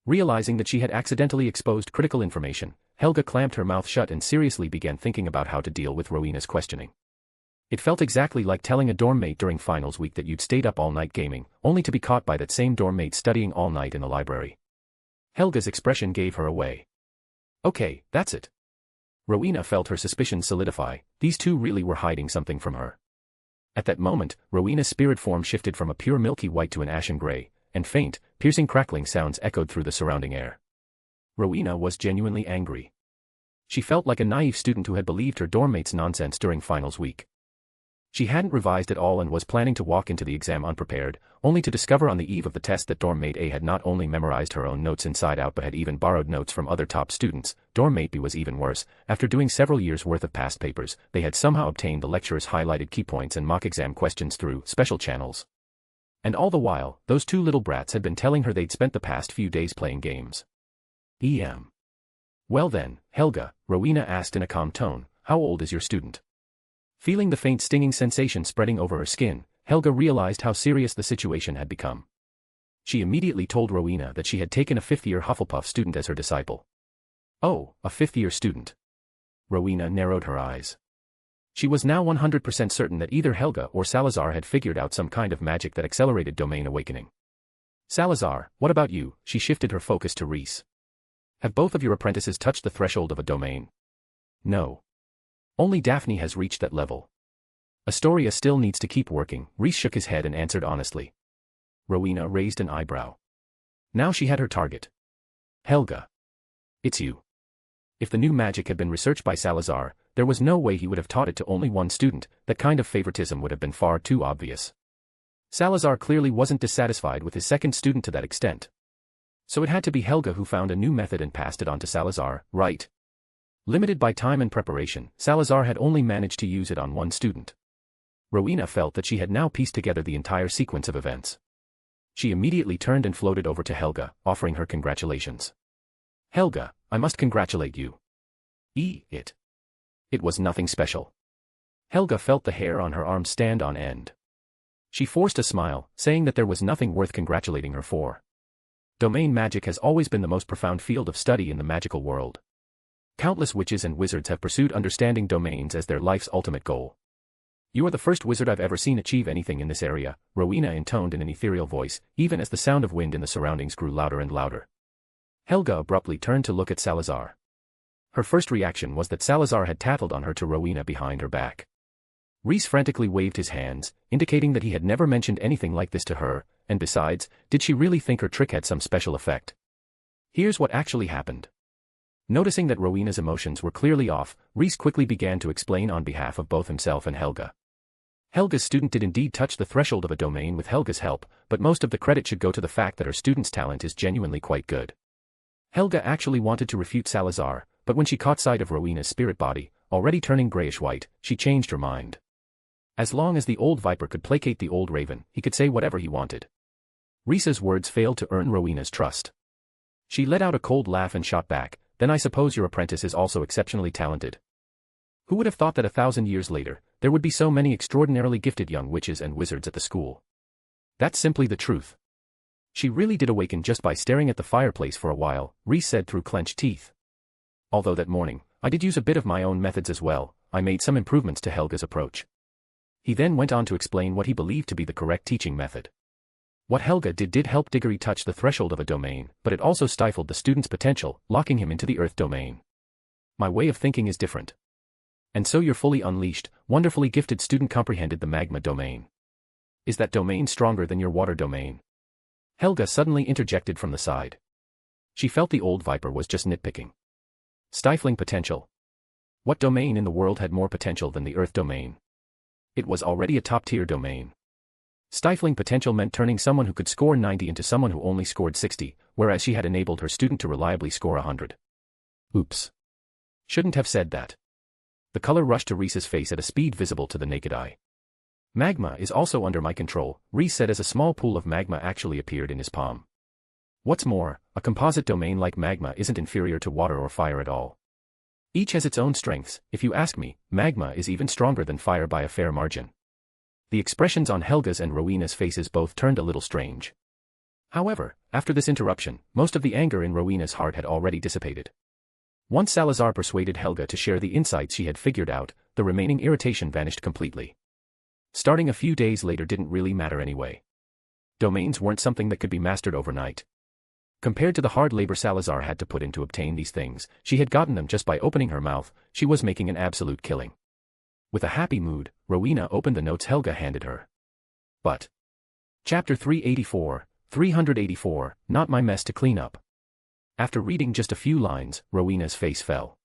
Realizing that she had accidentally exposed critical information, Helga clamped her mouth shut and seriously began thinking about how to deal with Rowena's questioning. It felt exactly like telling a dorm mate during finals week that you'd stayed up all night gaming, only to be caught by that same dorm mate studying all night in the library. Helga's expression gave her away. Okay, that's it. Rowena felt her suspicions solidify, these two really were hiding something from her. At that moment, Rowena's spirit form shifted from a pure milky white to an ashen gray, and faint, piercing crackling sounds echoed through the surrounding air. Rowena was genuinely angry. She felt like a naive student who had believed her dorm mate's nonsense during finals week. She hadn't revised at all and was planning to walk into the exam unprepared, only to discover on the eve of the test that dorm mate A had not only memorized her own notes inside out but had even borrowed notes from other top students. Dorm mate B was even worse. After doing several years' worth of past papers, they had somehow obtained the lecturer's highlighted key points and mock exam questions through special channels. And all the while, those two little brats had been telling her they'd spent the past few days playing games. Well then, Helga, Rowena asked in a calm tone, how old is your student? Feeling the faint stinging sensation spreading over her skin, Helga realized how serious the situation had become. She immediately told Rowena that she had taken a fifth-year Hufflepuff student as her disciple. Oh, a fifth-year student. Rowena narrowed her eyes. She was now 100% certain that either Helga or Salazar had figured out some kind of magic that accelerated domain awakening. Salazar, what about you? She shifted her focus to Rhys. Have both of your apprentices touched the threshold of a domain? No. Only Daphne has reached that level. Astoria still needs to keep working. Rhys shook his head and answered honestly. Rowena raised an eyebrow. Now she had her target. Helga. It's you. If the new magic had been researched by Salazar, there was no way he would have taught it to only one student. That kind of favoritism would have been far too obvious. Salazar clearly wasn't dissatisfied with his second student to that extent. So it had to be Helga who found a new method and passed it on to Salazar, right? Limited by time and preparation, Salazar had only managed to use it on one student. Rowena felt that she had now pieced together the entire sequence of events. She immediately turned and floated over to Helga, offering her congratulations. "Helga, I must congratulate you." It was nothing special. Helga felt the hair on her arms stand on end. She forced a smile, saying that there was nothing worth congratulating her for. Domain magic has always been the most profound field of study in the magical world. Countless witches and wizards have pursued understanding domains as their life's ultimate goal. "You are the first wizard I've ever seen achieve anything in this area," Rowena intoned in an ethereal voice, even as the sound of wind in the surroundings grew louder and louder. Helga abruptly turned to look at Salazar. Her first reaction was that Salazar had tattled on her to Rowena behind her back. Rhys frantically waved his hands, indicating that he had never mentioned anything like this to her, and besides, did she really think her trick had some special effect? Here's what actually happened. Noticing that Rowena's emotions were clearly off, Rhys quickly began to explain on behalf of both himself and Helga. Helga's student did indeed touch the threshold of a domain with Helga's help, but most of the credit should go to the fact that her student's talent is genuinely quite good. Helga actually wanted to refute Salazar, but when she caught sight of Rowena's spirit body, already turning grayish-white, she changed her mind. As long as the old viper could placate the old raven, he could say whatever he wanted. Rhys's words failed to earn Rowena's trust. She let out a cold laugh and shot back, "Then I suppose your apprentice is also exceptionally talented." Who would have thought that 1,000 years later, there would be so many extraordinarily gifted young witches and wizards at the school? That's simply the truth. She really did awaken just by staring at the fireplace for a while, Rhys said through clenched teeth. Although that morning, I did use a bit of my own methods as well, I made some improvements to Helga's approach. He then went on to explain what he believed to be the correct teaching method. What Helga did help Diggory touch the threshold of a domain, but it also stifled the student's potential, locking him into the Earth domain. My way of thinking is different. And so your fully unleashed, wonderfully gifted student comprehended the magma domain. Is that domain stronger than your water domain? Helga suddenly interjected from the side. She felt the old viper was just nitpicking. Stifling potential. What domain in the world had more potential than the Earth domain? It was already a top-tier domain. Stifling potential meant turning someone who could score 90 into someone who only scored 60, whereas she had enabled her student to reliably score 100. Oops. Shouldn't have said that. The color rushed to Rhys's face at a speed visible to the naked eye. Magma is also under my control, Rhys said as a small pool of magma actually appeared in his palm. What's more, a composite domain like magma isn't inferior to water or fire at all. Each has its own strengths. If you ask me, magma is even stronger than fire by a fair margin. The expressions on Helga's and Rowena's faces both turned a little strange. However, after this interruption, most of the anger in Rowena's heart had already dissipated. Once Salazar persuaded Helga to share the insights she had figured out, the remaining irritation vanished completely. Starting a few days later didn't really matter anyway. Domains weren't something that could be mastered overnight. Compared to the hard labor Salazar had to put in to obtain these things, she had gotten them just by opening her mouth. She was making an absolute killing. With a happy mood, Rowena opened the notes Helga handed her. But. Chapter 384, Not My Mess to Clean Up. After reading just a few lines, Rowena's face fell.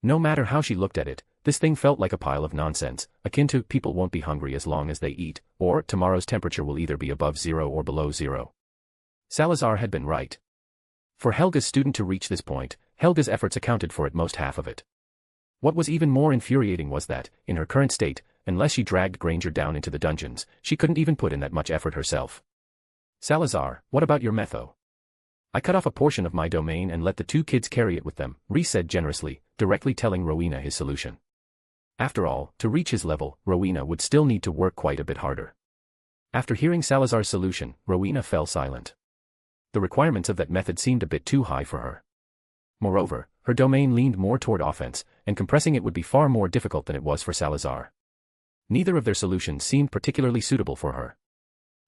No matter how she looked at it, this thing felt like a pile of nonsense, akin to people won't be hungry as long as they eat, or tomorrow's temperature will either be above 0 or below 0. Salazar had been right. For Helga's student to reach this point, Helga's efforts accounted for at most half of it. What was even more infuriating was that, in her current state, unless she dragged Granger down into the dungeons, she couldn't even put in that much effort herself. Salazar, what about your metho? I cut off a portion of my domain and let the two kids carry it with them, Rhys said generously, directly telling Rowena his solution. After all, to reach his level, Rowena would still need to work quite a bit harder. After hearing Salazar's solution, Rowena fell silent. The requirements of that method seemed a bit too high for her. Moreover, her domain leaned more toward offense, and compressing it would be far more difficult than it was for Salazar. Neither of their solutions seemed particularly suitable for her.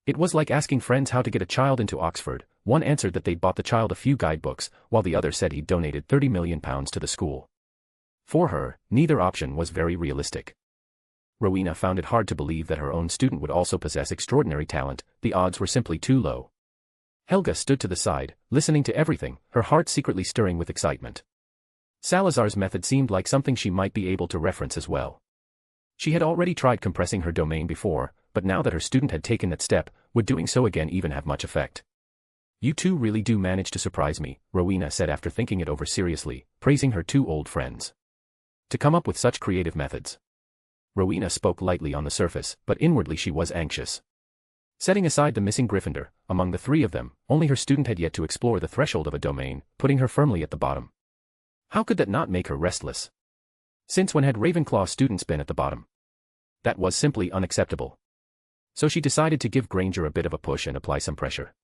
It was like asking friends how to get a child into Oxford. One answered that they'd bought the child a few guidebooks, while the other said he'd donated £30 million to the school. For her, neither option was very realistic. Rowena found it hard to believe that her own student would also possess extraordinary talent. The odds were simply too low. Helga stood to the side, listening to everything, her heart secretly stirring with excitement. Salazar's method seemed like something she might be able to reference as well. She had already tried compressing her domain before, but now that her student had taken that step, would doing so again even have much effect? You two really do manage to surprise me, Rowena said after thinking it over seriously, praising her two old friends. To come up with such creative methods. Rowena spoke lightly on the surface, but inwardly she was anxious. Setting aside the missing Gryffindor, among the three of them, only her student had yet to explore the threshold of a domain, putting her firmly at the bottom. How could that not make her restless? Since when had Ravenclaw students been at the bottom? That was simply unacceptable. So she decided to give Granger a bit of a push and apply some pressure.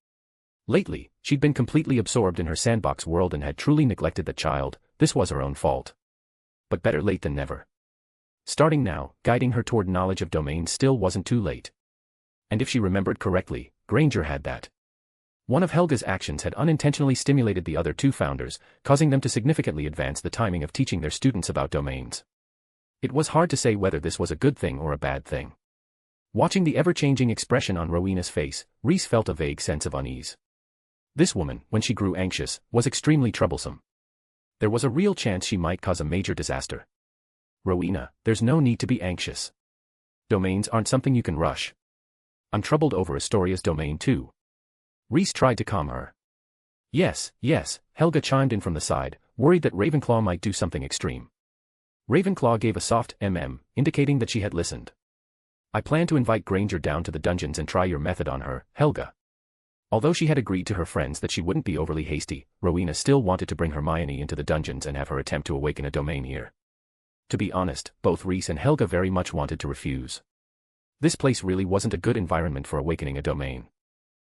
Lately, she'd been completely absorbed in her sandbox world and had truly neglected the child. This was her own fault. But better late than never. Starting now, guiding her toward knowledge of domains still wasn't too late. And if she remembered correctly, Granger had that. One of Helga's actions had unintentionally stimulated the other two founders, causing them to significantly advance the timing of teaching their students about domains. It was hard to say whether this was a good thing or a bad thing. Watching the ever-changing expression on Rowena's face, Rhys felt a vague sense of unease. This woman, when she grew anxious, was extremely troublesome. There was a real chance she might cause a major disaster. Rowena, there's no need to be anxious. Domains aren't something you can rush. I'm troubled over Astoria's domain too. Rhys tried to calm her. Yes, Helga chimed in from the side, worried that Ravenclaw might do something extreme. Ravenclaw gave a soft indicating that she had listened. I plan to invite Granger down to the dungeons and try your method on her, Helga. Although she had agreed to her friends that she wouldn't be overly hasty, Rowena still wanted to bring Hermione into the dungeons and have her attempt to awaken a domain here. To be honest, both Rhys and Helga very much wanted to refuse. This place really wasn't a good environment for awakening a domain.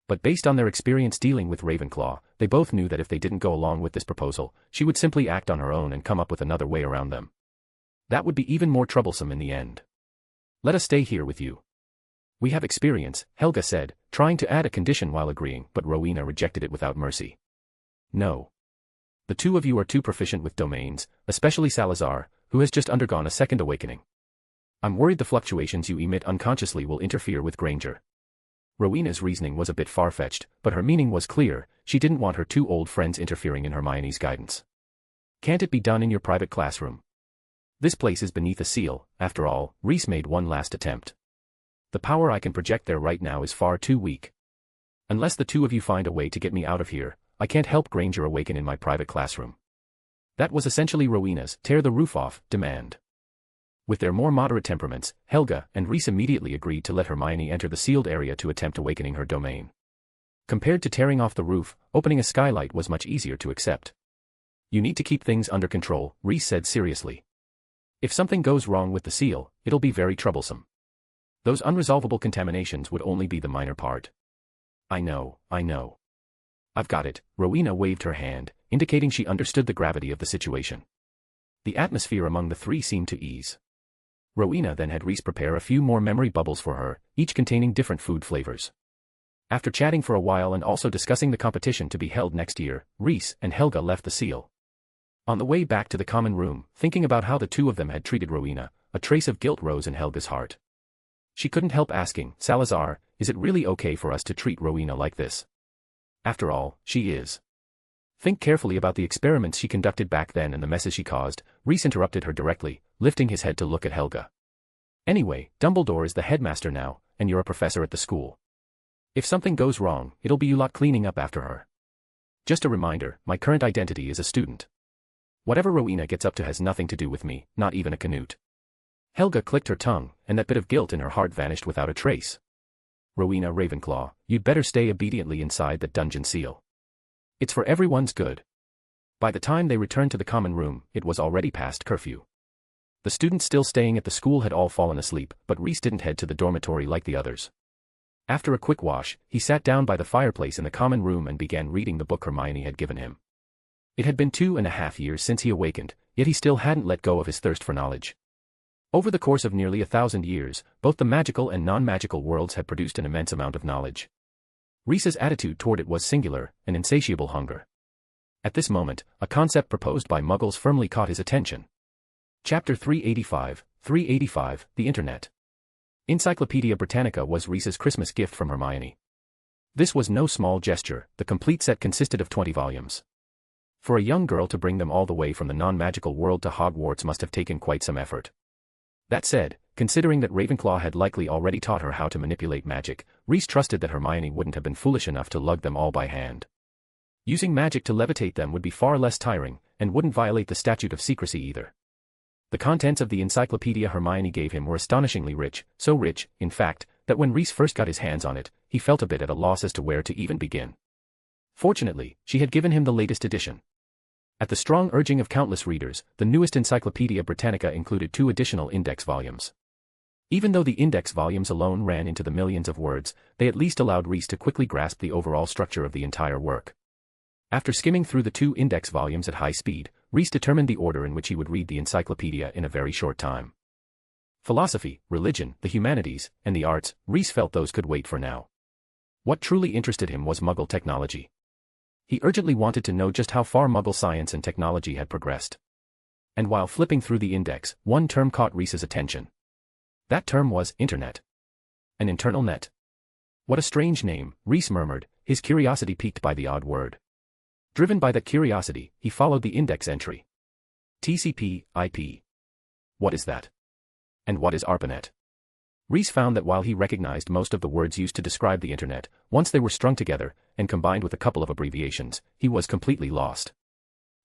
But based on their experience dealing with Ravenclaw, they both knew that if they didn't go along with this proposal, she would simply act on her own and come up with another way around them. That would be even more troublesome in the end. Let us stay here with you. We have experience, Helga said, trying to add a condition while agreeing, but Rowena rejected it without mercy. No. The two of you are too proficient with domains, especially Salazar, who has just undergone a second awakening. I'm worried the fluctuations you emit unconsciously will interfere with Granger. Rowena's reasoning was a bit far-fetched, but her meaning was clear. She didn't want her two old friends interfering in Hermione's guidance. Can't it be done in your private classroom? This place is beneath a seal, after all. Rhys made one last attempt. The power I can project there right now is far too weak. Unless the two of you find a way to get me out of here, I can't help Granger awaken in my private classroom. That was essentially Rowena's tear the roof off demand. With their more moderate temperaments, Helga and Rhys immediately agreed to let Hermione enter the sealed area to attempt awakening her domain. Compared to tearing off the roof, opening a skylight was much easier to accept. You need to keep things under control, Rhys said seriously. If something goes wrong with the seal, it'll be very troublesome. Those unresolvable contaminations would only be the minor part. I know. I've got it. Rowena waved her hand, indicating she understood the gravity of the situation. The atmosphere among the three seemed to ease. Rowena then had Rhys prepare a few more memory bubbles for her, each containing different food flavors. After chatting for a while and also discussing the competition to be held next year, Rhys and Helga left the seal. On the way back to the common room, thinking about how the two of them had treated Rowena, a trace of guilt rose in Helga's heart. She couldn't help asking, Salazar, is it really okay for us to treat Rowena like this? After all, she is. Think carefully about the experiments she conducted back then and the messes she caused. Rhys interrupted her directly, lifting his head to look at Helga. Anyway, Dumbledore is the headmaster now, and you're a professor at the school. If something goes wrong, it'll be you lot cleaning up after her. Just a reminder, my current identity is a student. Whatever Rowena gets up to has nothing to do with me, not even a Canute. Helga clicked her tongue, and that bit of guilt in her heart vanished without a trace. Rowena Ravenclaw, you'd better stay obediently inside that dungeon seal. It's for everyone's good. By the time they returned to the common room, it was already past curfew. The students still staying at the school had all fallen asleep, but Rhys didn't head to the dormitory like the others. After a quick wash, he sat down by the fireplace in the common room and began reading the book Hermione had given him. It had been 2.5 years since he awakened, yet he still hadn't let go of his thirst for knowledge. Over the course of nearly 1,000 years, both the magical and non-magical worlds had produced an immense amount of knowledge. Rhys's attitude toward it was singular, an insatiable hunger. At this moment, a concept proposed by Muggles firmly caught his attention. Chapter 385, The Internet. Encyclopedia Britannica was Rhys's Christmas gift from Hermione. This was no small gesture. The complete set consisted of 20 volumes. For a young girl to bring them all the way from the non-magical world to Hogwarts must have taken quite some effort. That said, considering that Ravenclaw had likely already taught her how to manipulate magic, Rhys trusted that Hermione wouldn't have been foolish enough to lug them all by hand. Using magic to levitate them would be far less tiring, and wouldn't violate the statute of secrecy either. The contents of the encyclopedia Hermione gave him were astonishingly rich, so rich, in fact, that when Reese first got his hands on it, he felt a bit at a loss as to where to even begin. Fortunately, she had given him the latest edition. At the strong urging of countless readers, the newest Encyclopedia Britannica included 2 additional index volumes. Even though the index volumes alone ran into the millions of words, they at least allowed Reese to quickly grasp the overall structure of the entire work. After skimming through the 2 index volumes at high speed, Reese determined the order in which he would read the encyclopedia in a very short time. Philosophy, religion, the humanities, and the arts, Reese felt those could wait for now. What truly interested him was Muggle technology. He urgently wanted to know just how far Muggle science and technology had progressed. And while flipping through the index, one term caught Reese's attention. That term was internet. An internal net. What a strange name, Reese murmured, his curiosity piqued by the odd word. Driven by that curiosity, he followed the index entry. TCP/IP. What is that? And what is ARPANET? Reese found that while he recognized most of the words used to describe the internet, once they were strung together, and combined with a couple of abbreviations, he was completely lost.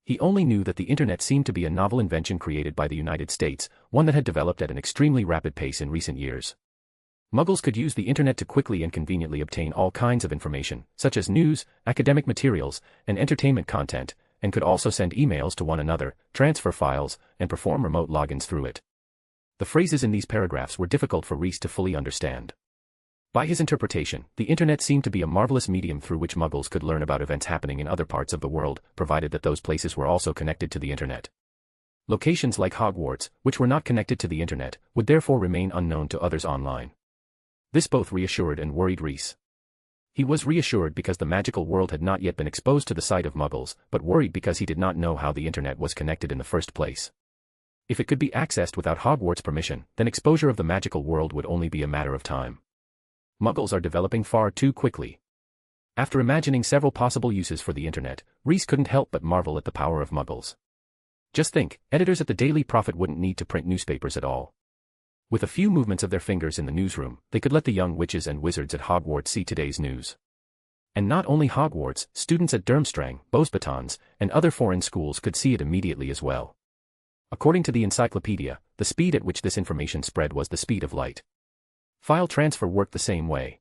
He only knew that the internet seemed to be a novel invention created by the United States, one that had developed at an extremely rapid pace in recent years. Muggles could use the internet to quickly and conveniently obtain all kinds of information, such as news, academic materials, and entertainment content, and could also send emails to one another, transfer files, and perform remote logins through it. The phrases in these paragraphs were difficult for Reese to fully understand. By his interpretation, the internet seemed to be a marvelous medium through which Muggles could learn about events happening in other parts of the world, provided that those places were also connected to the internet. Locations like Hogwarts, which were not connected to the internet, would therefore remain unknown to others online. This both reassured and worried Reese. He was reassured because the magical world had not yet been exposed to the sight of Muggles, but worried because he did not know how the internet was connected in the first place. If it could be accessed without Hogwarts' permission, then exposure of the magical world would only be a matter of time. Muggles are developing far too quickly. After imagining several possible uses for the internet, Reese couldn't help but marvel at the power of Muggles. Just think, editors at the Daily Prophet wouldn't need to print newspapers at all. With a few movements of their fingers in the newsroom, they could let the young witches and wizards at Hogwarts see today's news. And not only Hogwarts, students at Durmstrang, Beauxbatons, and other foreign schools could see it immediately as well. According to the encyclopedia, the speed at which this information spread was the speed of light. File transfer worked the same way.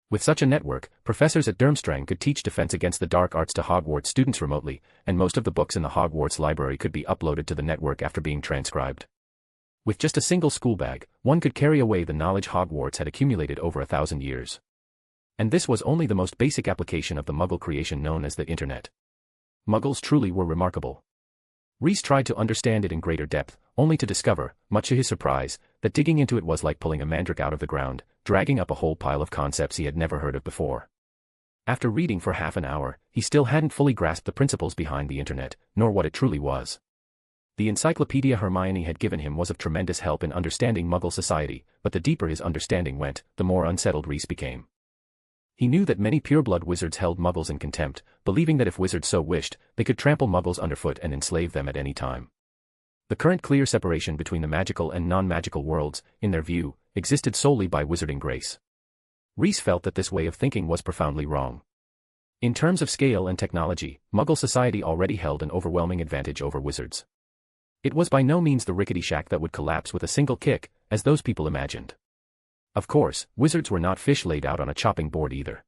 With such a network, professors at Durmstrang could teach defense against the dark arts to Hogwarts students remotely, and most of the books in the Hogwarts library could be uploaded to the network after being transcribed. With just a single school bag, one could carry away the knowledge Hogwarts had accumulated over 1,000 years. And this was only the most basic application of the Muggle creation known as the internet. Muggles truly were remarkable. Reese tried to understand it in greater depth, only to discover, much to his surprise, that digging into it was like pulling a mandrake out of the ground, dragging up a whole pile of concepts he had never heard of before. After reading for half an hour, he still hadn't fully grasped the principles behind the internet, nor what it truly was. The encyclopedia Hermione had given him was of tremendous help in understanding Muggle society, but the deeper his understanding went, the more unsettled Reese became. He knew that many pureblood wizards held Muggles in contempt, believing that if wizards so wished, they could trample Muggles underfoot and enslave them at any time. The current clear separation between the magical and non-magical worlds, in their view, existed solely by wizarding grace. Reese felt that this way of thinking was profoundly wrong. In terms of scale and technology, Muggle society already held an overwhelming advantage over wizards. It was by no means the rickety shack that would collapse with a single kick, as those people imagined. Of course, wizards were not fish laid out on a chopping board either.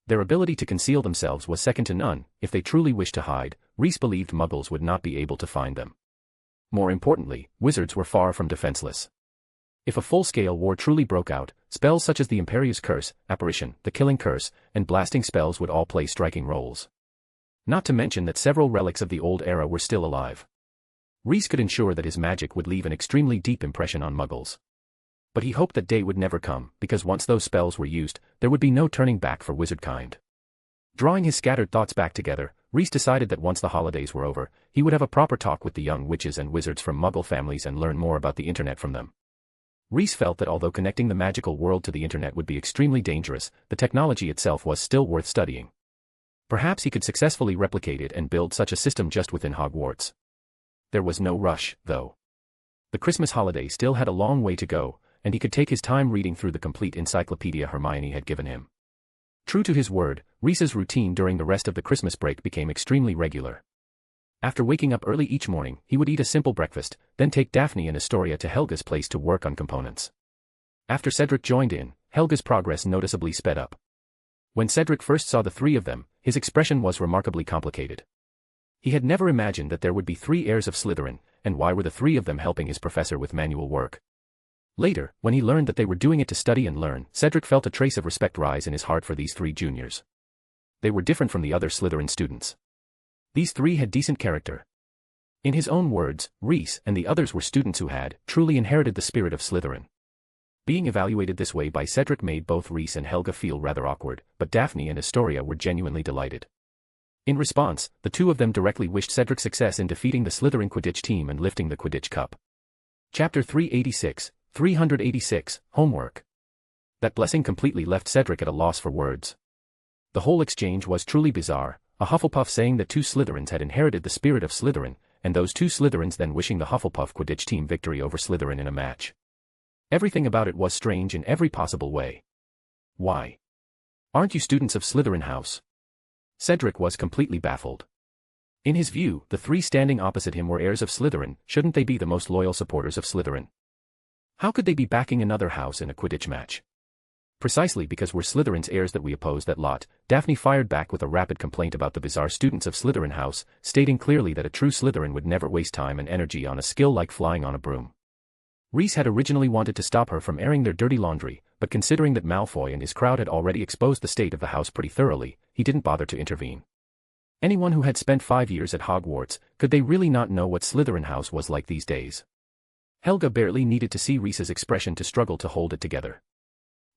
Their ability to conceal themselves was second to none. If they truly wished to hide, Reese believed Muggles would not be able to find them. More importantly, wizards were far from defenseless. If a full-scale war truly broke out, spells such as the Imperious Curse, Apparition, the Killing Curse, and Blasting spells would all play striking roles. Not to mention that several relics of the old era were still alive. Reese could ensure that his magic would leave an extremely deep impression on Muggles. But he hoped that day would never come, because once those spells were used, there would be no turning back for wizardkind. Drawing his scattered thoughts back together, Reese decided that once the holidays were over, he would have a proper talk with the young witches and wizards from Muggle families and learn more about the internet from them. Reese felt that although connecting the magical world to the internet would be extremely dangerous, the technology itself was still worth studying. Perhaps he could successfully replicate it and build such a system just within Hogwarts. There was no rush, though. The Christmas holiday still had a long way to go, and he could take his time reading through the complete encyclopedia Hermione had given him. True to his word, Reese's routine during the rest of the Christmas break became extremely regular. After waking up early each morning, he would eat a simple breakfast, then take Daphne and Astoria to Helga's place to work on components. After Cedric joined in, Helga's progress noticeably sped up. When Cedric first saw the three of them, his expression was remarkably complicated. He had never imagined that there would be 3 heirs of Slytherin, and why were the 3 of them helping his professor with manual work? Later, when he learned that they were doing it to study and learn, Cedric felt a trace of respect rise in his heart for these 3 juniors. They were different from the other Slytherin students. These 3 had decent character. In his own words, Reese and the others were students who had truly inherited the spirit of Slytherin. Being evaluated this way by Cedric made both Reese and Helga feel rather awkward, but Daphne and Astoria were genuinely delighted. In response, the 2 of them directly wished Cedric success in defeating the Slytherin Quidditch team and lifting the Quidditch Cup. Chapter 386, Homework. That blessing completely left Cedric at a loss for words. The whole exchange was truly bizarre, a Hufflepuff saying that 2 Slytherins had inherited the spirit of Slytherin, and those 2 Slytherins then wishing the Hufflepuff Quidditch team victory over Slytherin in a match. Everything about it was strange in every possible way. Why? Aren't you students of Slytherin House? Cedric was completely baffled. In his view, the 3 standing opposite him were heirs of Slytherin. Shouldn't they be the most loyal supporters of Slytherin? How could they be backing another house in a Quidditch match? Precisely because we're Slytherin's heirs that we oppose that lot, Daphne fired back with a rapid complaint about the bizarre students of Slytherin House, stating clearly that a true Slytherin would never waste time and energy on a skill like flying on a broom. Reese had originally wanted to stop her from airing their dirty laundry, but considering that Malfoy and his crowd had already exposed the state of the house pretty thoroughly, he didn't bother to intervene. Anyone who had spent 5 years at Hogwarts, could they really not know what Slytherin House was like these days? Helga barely needed to see Reese's expression to struggle to hold it together.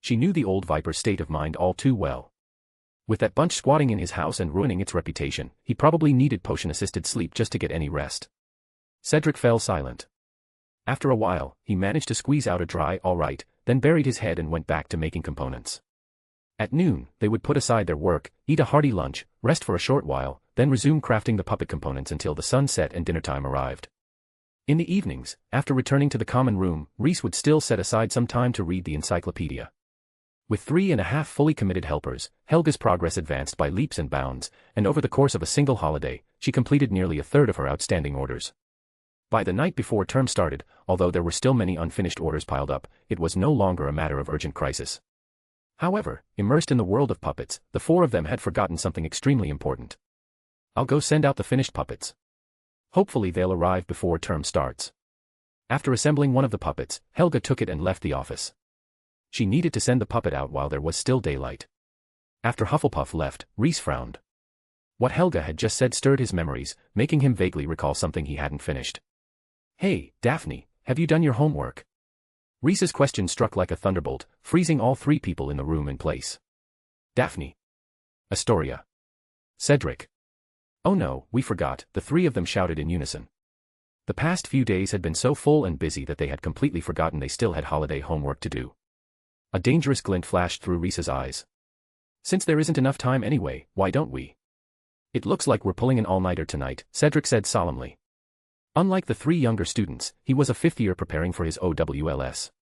She knew the old Viper's state of mind all too well. With that bunch squatting in his house and ruining its reputation, he probably needed potion-assisted sleep just to get any rest. Cedric fell silent. After a while, he managed to squeeze out a dry "all right," then buried his head and went back to making components. At noon, they would put aside their work, eat a hearty lunch, rest for a short while, then resume crafting the puppet components until the sun set and dinner time arrived. In the evenings, after returning to the common room, Reese would still set aside some time to read the encyclopedia. With 3.5 fully committed helpers, Helga's progress advanced by leaps and bounds, and over the course of a single holiday, she completed nearly a third of her outstanding orders. By the night before term started, although there were still many unfinished orders piled up, it was no longer a matter of urgent crisis. However, immersed in the world of puppets, the 4 of them had forgotten something extremely important. "I'll go send out the finished puppets. Hopefully they'll arrive before term starts." After assembling one of the puppets, Helga took it and left the office. She needed to send the puppet out while there was still daylight. After Hufflepuff left, Reese frowned. What Helga had just said stirred his memories, making him vaguely recall something he hadn't finished. "Hey, Daphne, have you done your homework?" Reese's question struck like a thunderbolt, freezing all 3 people in the room in place. Daphne. Astoria. Cedric. "Oh no, we forgot," the 3 of them shouted in unison. The past few days had been so full and busy that they had completely forgotten they still had holiday homework to do. A dangerous glint flashed through Reese's eyes. "Since there isn't enough time anyway, why don't we?" "It looks like we're pulling an all-nighter tonight," Cedric said solemnly. Unlike the 3 younger students, he was a 5th year preparing for his OWLS.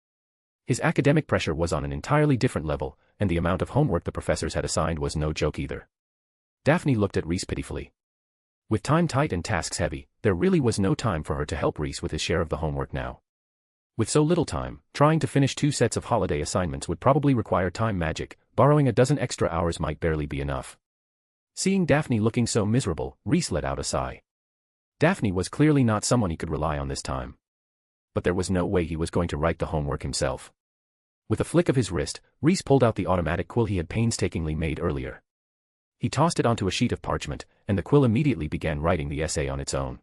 His academic pressure was on an entirely different level, and the amount of homework the professors had assigned was no joke either. Daphne looked at Reese pitifully. With time tight and tasks heavy, there really was no time for her to help Reese with his share of the homework now. With so little time, trying to finish 2 sets of holiday assignments would probably require time magic. Borrowing a dozen extra hours might barely be enough. Seeing Daphne looking so miserable, Reese let out a sigh. Daphne was clearly not someone he could rely on this time. But there was no way he was going to write the homework himself. With a flick of his wrist, Reese pulled out the automatic quill he had painstakingly made earlier. He tossed it onto a sheet of parchment, and the quill immediately began writing the essay on its own.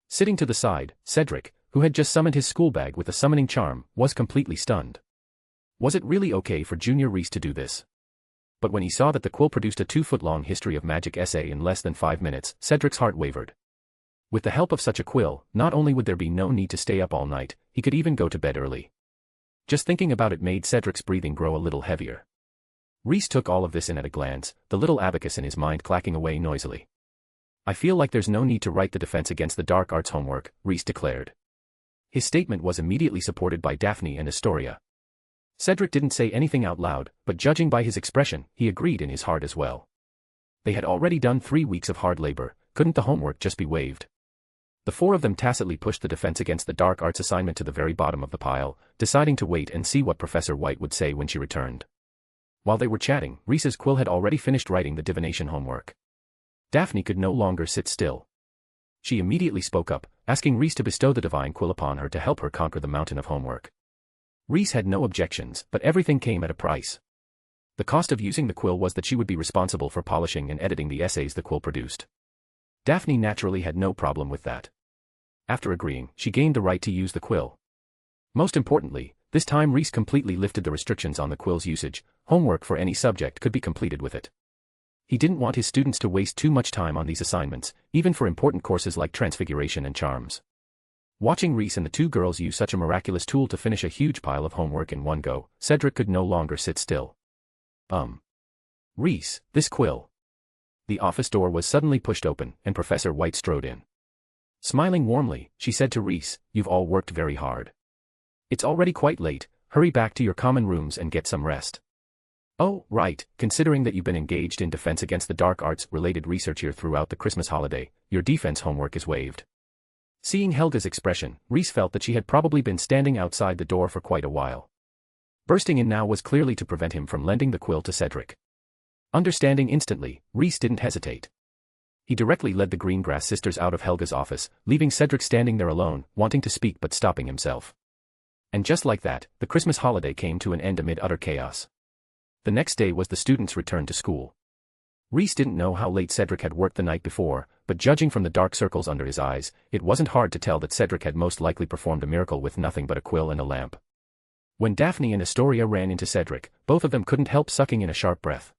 Sitting to the side, Cedric, who had just summoned his school bag with a summoning charm, was completely stunned. Was it really okay for Junior Reese to do this? But when he saw that the quill produced a 2-foot-long history of magic essay in less than 5 minutes, Cedric's heart wavered. With the help of such a quill, not only would there be no need to stay up all night, he could even go to bed early. Just thinking about it made Cedric's breathing grow a little heavier. Reese took all of this in at a glance, the little abacus in his mind clacking away noisily. "I feel like there's no need to write the defense against the dark arts homework," Reese declared. His statement was immediately supported by Daphne and Astoria. Cedric didn't say anything out loud, but judging by his expression, he agreed in his heart as well. They had already done 3 weeks of hard labor, couldn't the homework just be waived? The four of them tacitly pushed the defense against the dark arts assignment to the very bottom of the pile, deciding to wait and see what Professor White would say when she returned. While they were chatting, Reese's quill had already finished writing the divination homework. Daphne could no longer sit still. She immediately spoke up, asking Reese to bestow the divine quill upon her to help her conquer the mountain of homework. Reese had no objections, but everything came at a price. The cost of using the quill was that she would be responsible for polishing and editing the essays the quill produced. Daphne naturally had no problem with that. After agreeing, she gained the right to use the quill. Most importantly, this time Reese completely lifted the restrictions on the quill's usage. Homework for any subject could be completed with it. He didn't want his students to waste too much time on these assignments, even for important courses like transfiguration and charms. Watching Reese and the two girls use such a miraculous tool to finish a huge pile of homework in one go, Cedric could no longer sit still. Reese, this quill. The office door was suddenly pushed open, and Professor White strode in. Smiling warmly, she said to Reese, "You've all worked very hard. It's already quite late, hurry back to your common rooms and get some rest." "Oh, right, considering that you've been engaged in defense against the dark arts-related research here throughout the Christmas holiday, your defense homework is waived." Seeing Helga's expression, Reese felt that she had probably been standing outside the door for quite a while. Bursting in now was clearly to prevent him from lending the quill to Cedric. Understanding instantly, Reese didn't hesitate. He directly led the Greengrass sisters out of Helga's office, leaving Cedric standing there alone, wanting to speak but stopping himself. And just like that, the Christmas holiday came to an end amid utter chaos. The next day was the students' return to school. Reese didn't know how late Cedric had worked the night before, but judging from the dark circles under his eyes, it wasn't hard to tell that Cedric had most likely performed a miracle with nothing but a quill and a lamp. When Daphne and Astoria ran into Cedric, both of them couldn't help sucking in a sharp breath.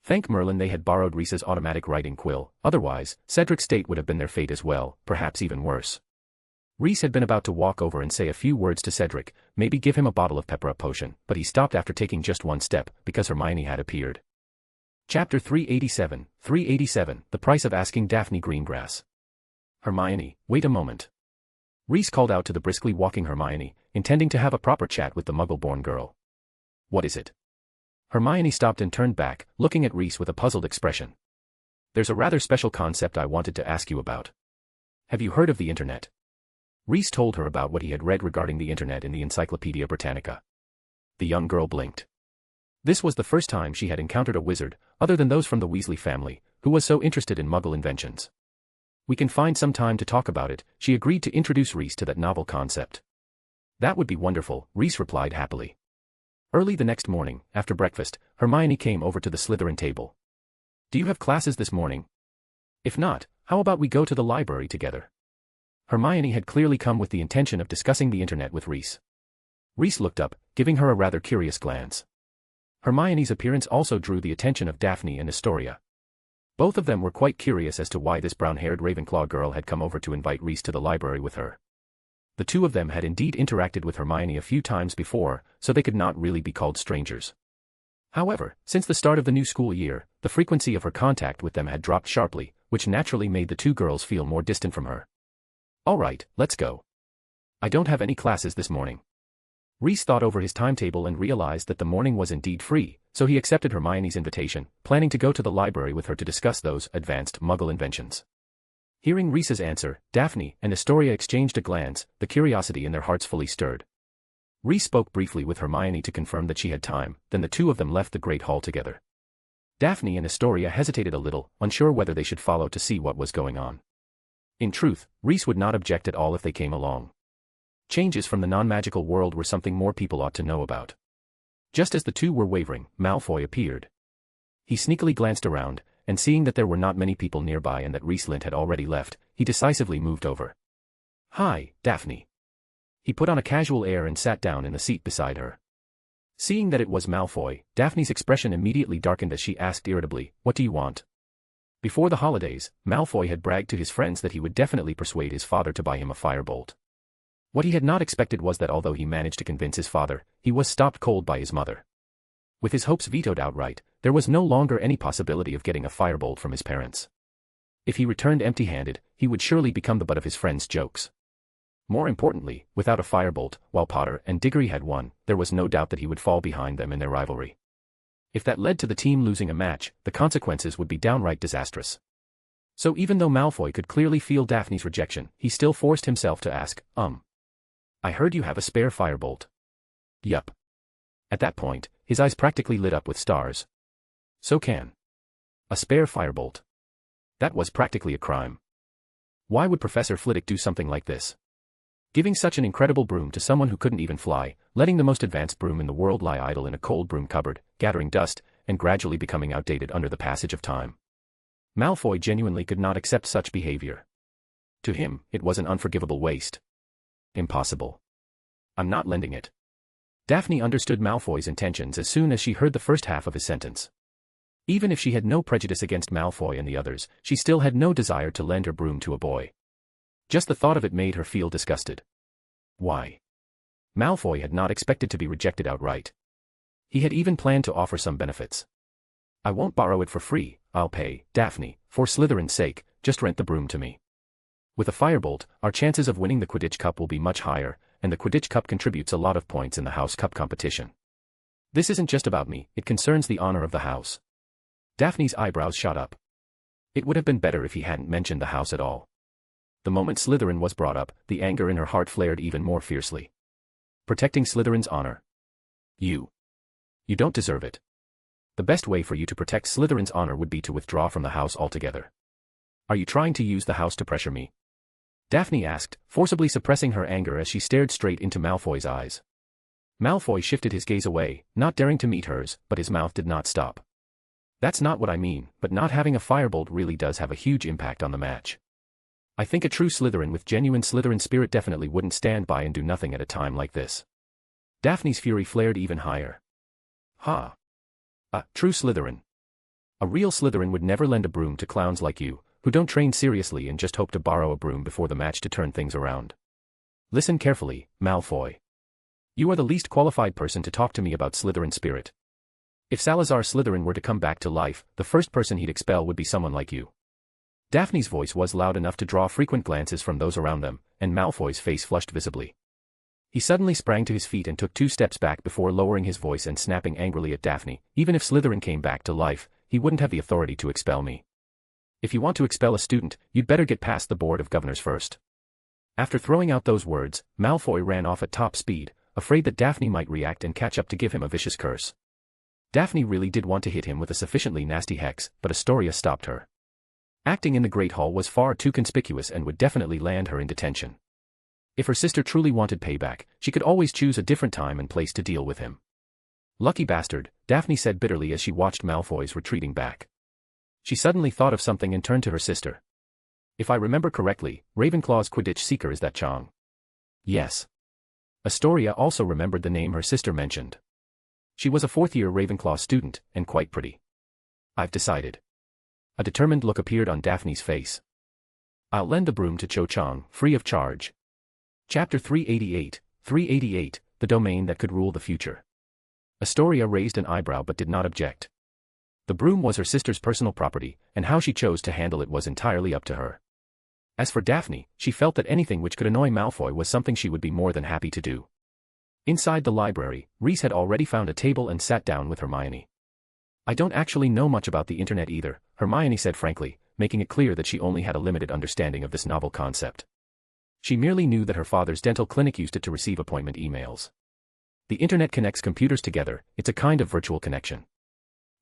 Thank Merlin they had borrowed Reese's automatic writing quill, otherwise, Cedric's fate would have been their fate as well, perhaps even worse. Reese had been about to walk over and say a few words to Cedric, maybe give him a bottle of pepper-up potion, but he stopped after taking just one step, because Hermione had appeared. Chapter 387, The Price of Asking Daphne Greengrass. "Hermione, wait a moment." Reese called out to the briskly walking Hermione, intending to have a proper chat with the Muggle-born girl. "What is it?" Hermione stopped and turned back, looking at Reese with a puzzled expression. "There's a rather special concept I wanted to ask you about. Have you heard of the internet?" Reese told her about what he had read regarding the internet in the Encyclopedia Britannica. The young girl blinked. This was the first time she had encountered a wizard, other than those from the Weasley family, who was so interested in Muggle inventions. "We can find some time to talk about it," she agreed to introduce Reese to that novel concept. "That would be wonderful," Reese replied happily. Early the next morning, after breakfast, Hermione came over to the Slytherin table. "Do you have classes this morning? If not, how about we go to the library together?" Hermione had clearly come with the intention of discussing the internet with Reese. Reese looked up, giving her a rather curious glance. Hermione's appearance also drew the attention of Daphne and Astoria. Both of them were quite curious as to why this brown-haired Ravenclaw girl had come over to invite Reese to the library with her. The two of them had indeed interacted with Hermione a few times before, so they could not really be called strangers. However, since the start of the new school year, the frequency of her contact with them had dropped sharply, which naturally made the two girls feel more distant from her. "All right, let's go. I don't have any classes this morning." Reese thought over his timetable and realized that the morning was indeed free, so he accepted Hermione's invitation, planning to go to the library with her to discuss those advanced Muggle inventions. Hearing Reese's answer, Daphne and Astoria exchanged a glance, the curiosity in their hearts fully stirred. Reese spoke briefly with Hermione to confirm that she had time, then the two of them left the Great Hall together. Daphne and Astoria hesitated a little, unsure whether they should follow to see what was going on. In truth, Reese would not object at all if they came along. Changes from the non-magical world were something more people ought to know about. Just as the two were wavering, Malfoy appeared. He sneakily glanced around, and seeing that there were not many people nearby and that Reese Lint had already left, he decisively moved over. "Hi, Daphne." He put on a casual air and sat down in the seat beside her. Seeing that it was Malfoy, Daphne's expression immediately darkened as she asked irritably, "What do you want?" Before the holidays, Malfoy had bragged to his friends that he would definitely persuade his father to buy him a firebolt. What he had not expected was that although he managed to convince his father, he was stopped cold by his mother. With his hopes vetoed outright, there was no longer any possibility of getting a firebolt from his parents. If he returned empty-handed, he would surely become the butt of his friends' jokes. More importantly, without a firebolt, while Potter and Diggory had won, there was no doubt that he would fall behind them in their rivalry. If that led to the team losing a match, the consequences would be downright disastrous. So even though Malfoy could clearly feel Daphne's rejection, he still forced himself to ask, I heard you have a spare firebolt. Yup. At that point, his eyes practically lit up with stars. So can. A spare firebolt. That was practically a crime. Why would Professor Flitwick do something like this? Giving such an incredible broom to someone who couldn't even fly, letting the most advanced broom in the world lie idle in a cold broom cupboard, gathering dust, and gradually becoming outdated under the passage of time. Malfoy genuinely could not accept such behavior. To him, it was an unforgivable waste. Impossible. I'm not lending it. Daphne understood Malfoy's intentions as soon as she heard the first half of his sentence. Even if she had no prejudice against Malfoy and the others, she still had no desire to lend her broom to a boy. Just the thought of it made her feel disgusted. Why? Malfoy had not expected to be rejected outright. He had even planned to offer some benefits. I won't borrow it for free, I'll pay, Daphne, for Slytherin's sake, just rent the broom to me. With a firebolt, our chances of winning the Quidditch Cup will be much higher, and the Quidditch Cup contributes a lot of points in the House Cup competition. This isn't just about me, it concerns the honor of the house. Daphne's eyebrows shot up. It would have been better if he hadn't mentioned the house at all. The moment Slytherin was brought up, the anger in her heart flared even more fiercely. Protecting Slytherin's honor. You don't deserve it. The best way for you to protect Slytherin's honor would be to withdraw from the house altogether. Are you trying to use the house to pressure me? Daphne asked, forcibly suppressing her anger as she stared straight into Malfoy's eyes. Malfoy shifted his gaze away, not daring to meet hers, but his mouth did not stop. That's not what I mean, but not having a firebolt really does have a huge impact on the match. I think a true Slytherin with genuine Slytherin spirit definitely wouldn't stand by and do nothing at a time like this. Daphne's fury flared even higher. Ha! A true Slytherin. A real Slytherin would never lend a broom to clowns like you, who don't train seriously and just hope to borrow a broom before the match to turn things around. Listen carefully, Malfoy. You are the least qualified person to talk to me about Slytherin spirit. If Salazar Slytherin were to come back to life, the first person he'd expel would be someone like you. Daphne's voice was loud enough to draw frequent glances from those around them, and Malfoy's face flushed visibly. He suddenly sprang to his feet and took 2 steps back before lowering his voice and snapping angrily at Daphne. Even if Slytherin came back to life, he wouldn't have the authority to expel me. If you want to expel a student, you'd better get past the Board of Governors first. After throwing out those words, Malfoy ran off at top speed, afraid that Daphne might react and catch up to give him a vicious curse. Daphne really did want to hit him with a sufficiently nasty hex, but Astoria stopped her. Acting in the Great Hall was far too conspicuous and would definitely land her in detention. If her sister truly wanted payback, she could always choose a different time and place to deal with him. Lucky bastard, Daphne said bitterly as she watched Malfoy's retreating back. She suddenly thought of something and turned to her sister. If I remember correctly, Ravenclaw's Quidditch seeker is that Chong. Yes. Astoria also remembered the name her sister mentioned. She was a 4th-year Ravenclaw student, and quite pretty. I've decided. A determined look appeared on Daphne's face. I'll lend the broom to Cho Chang, free of charge. Chapter 388, 388, The Domain That Could Rule the Future. Astoria raised an eyebrow but did not object. The broom was her sister's personal property, and how she chose to handle it was entirely up to her. As for Daphne, she felt that anything which could annoy Malfoy was something she would be more than happy to do. Inside the library, Reese had already found a table and sat down with Hermione. I don't actually know much about the internet either, Hermione said frankly, making it clear that she only had a limited understanding of this novel concept. She merely knew that her father's dental clinic used it to receive appointment emails. The internet connects computers together, it's a kind of virtual connection.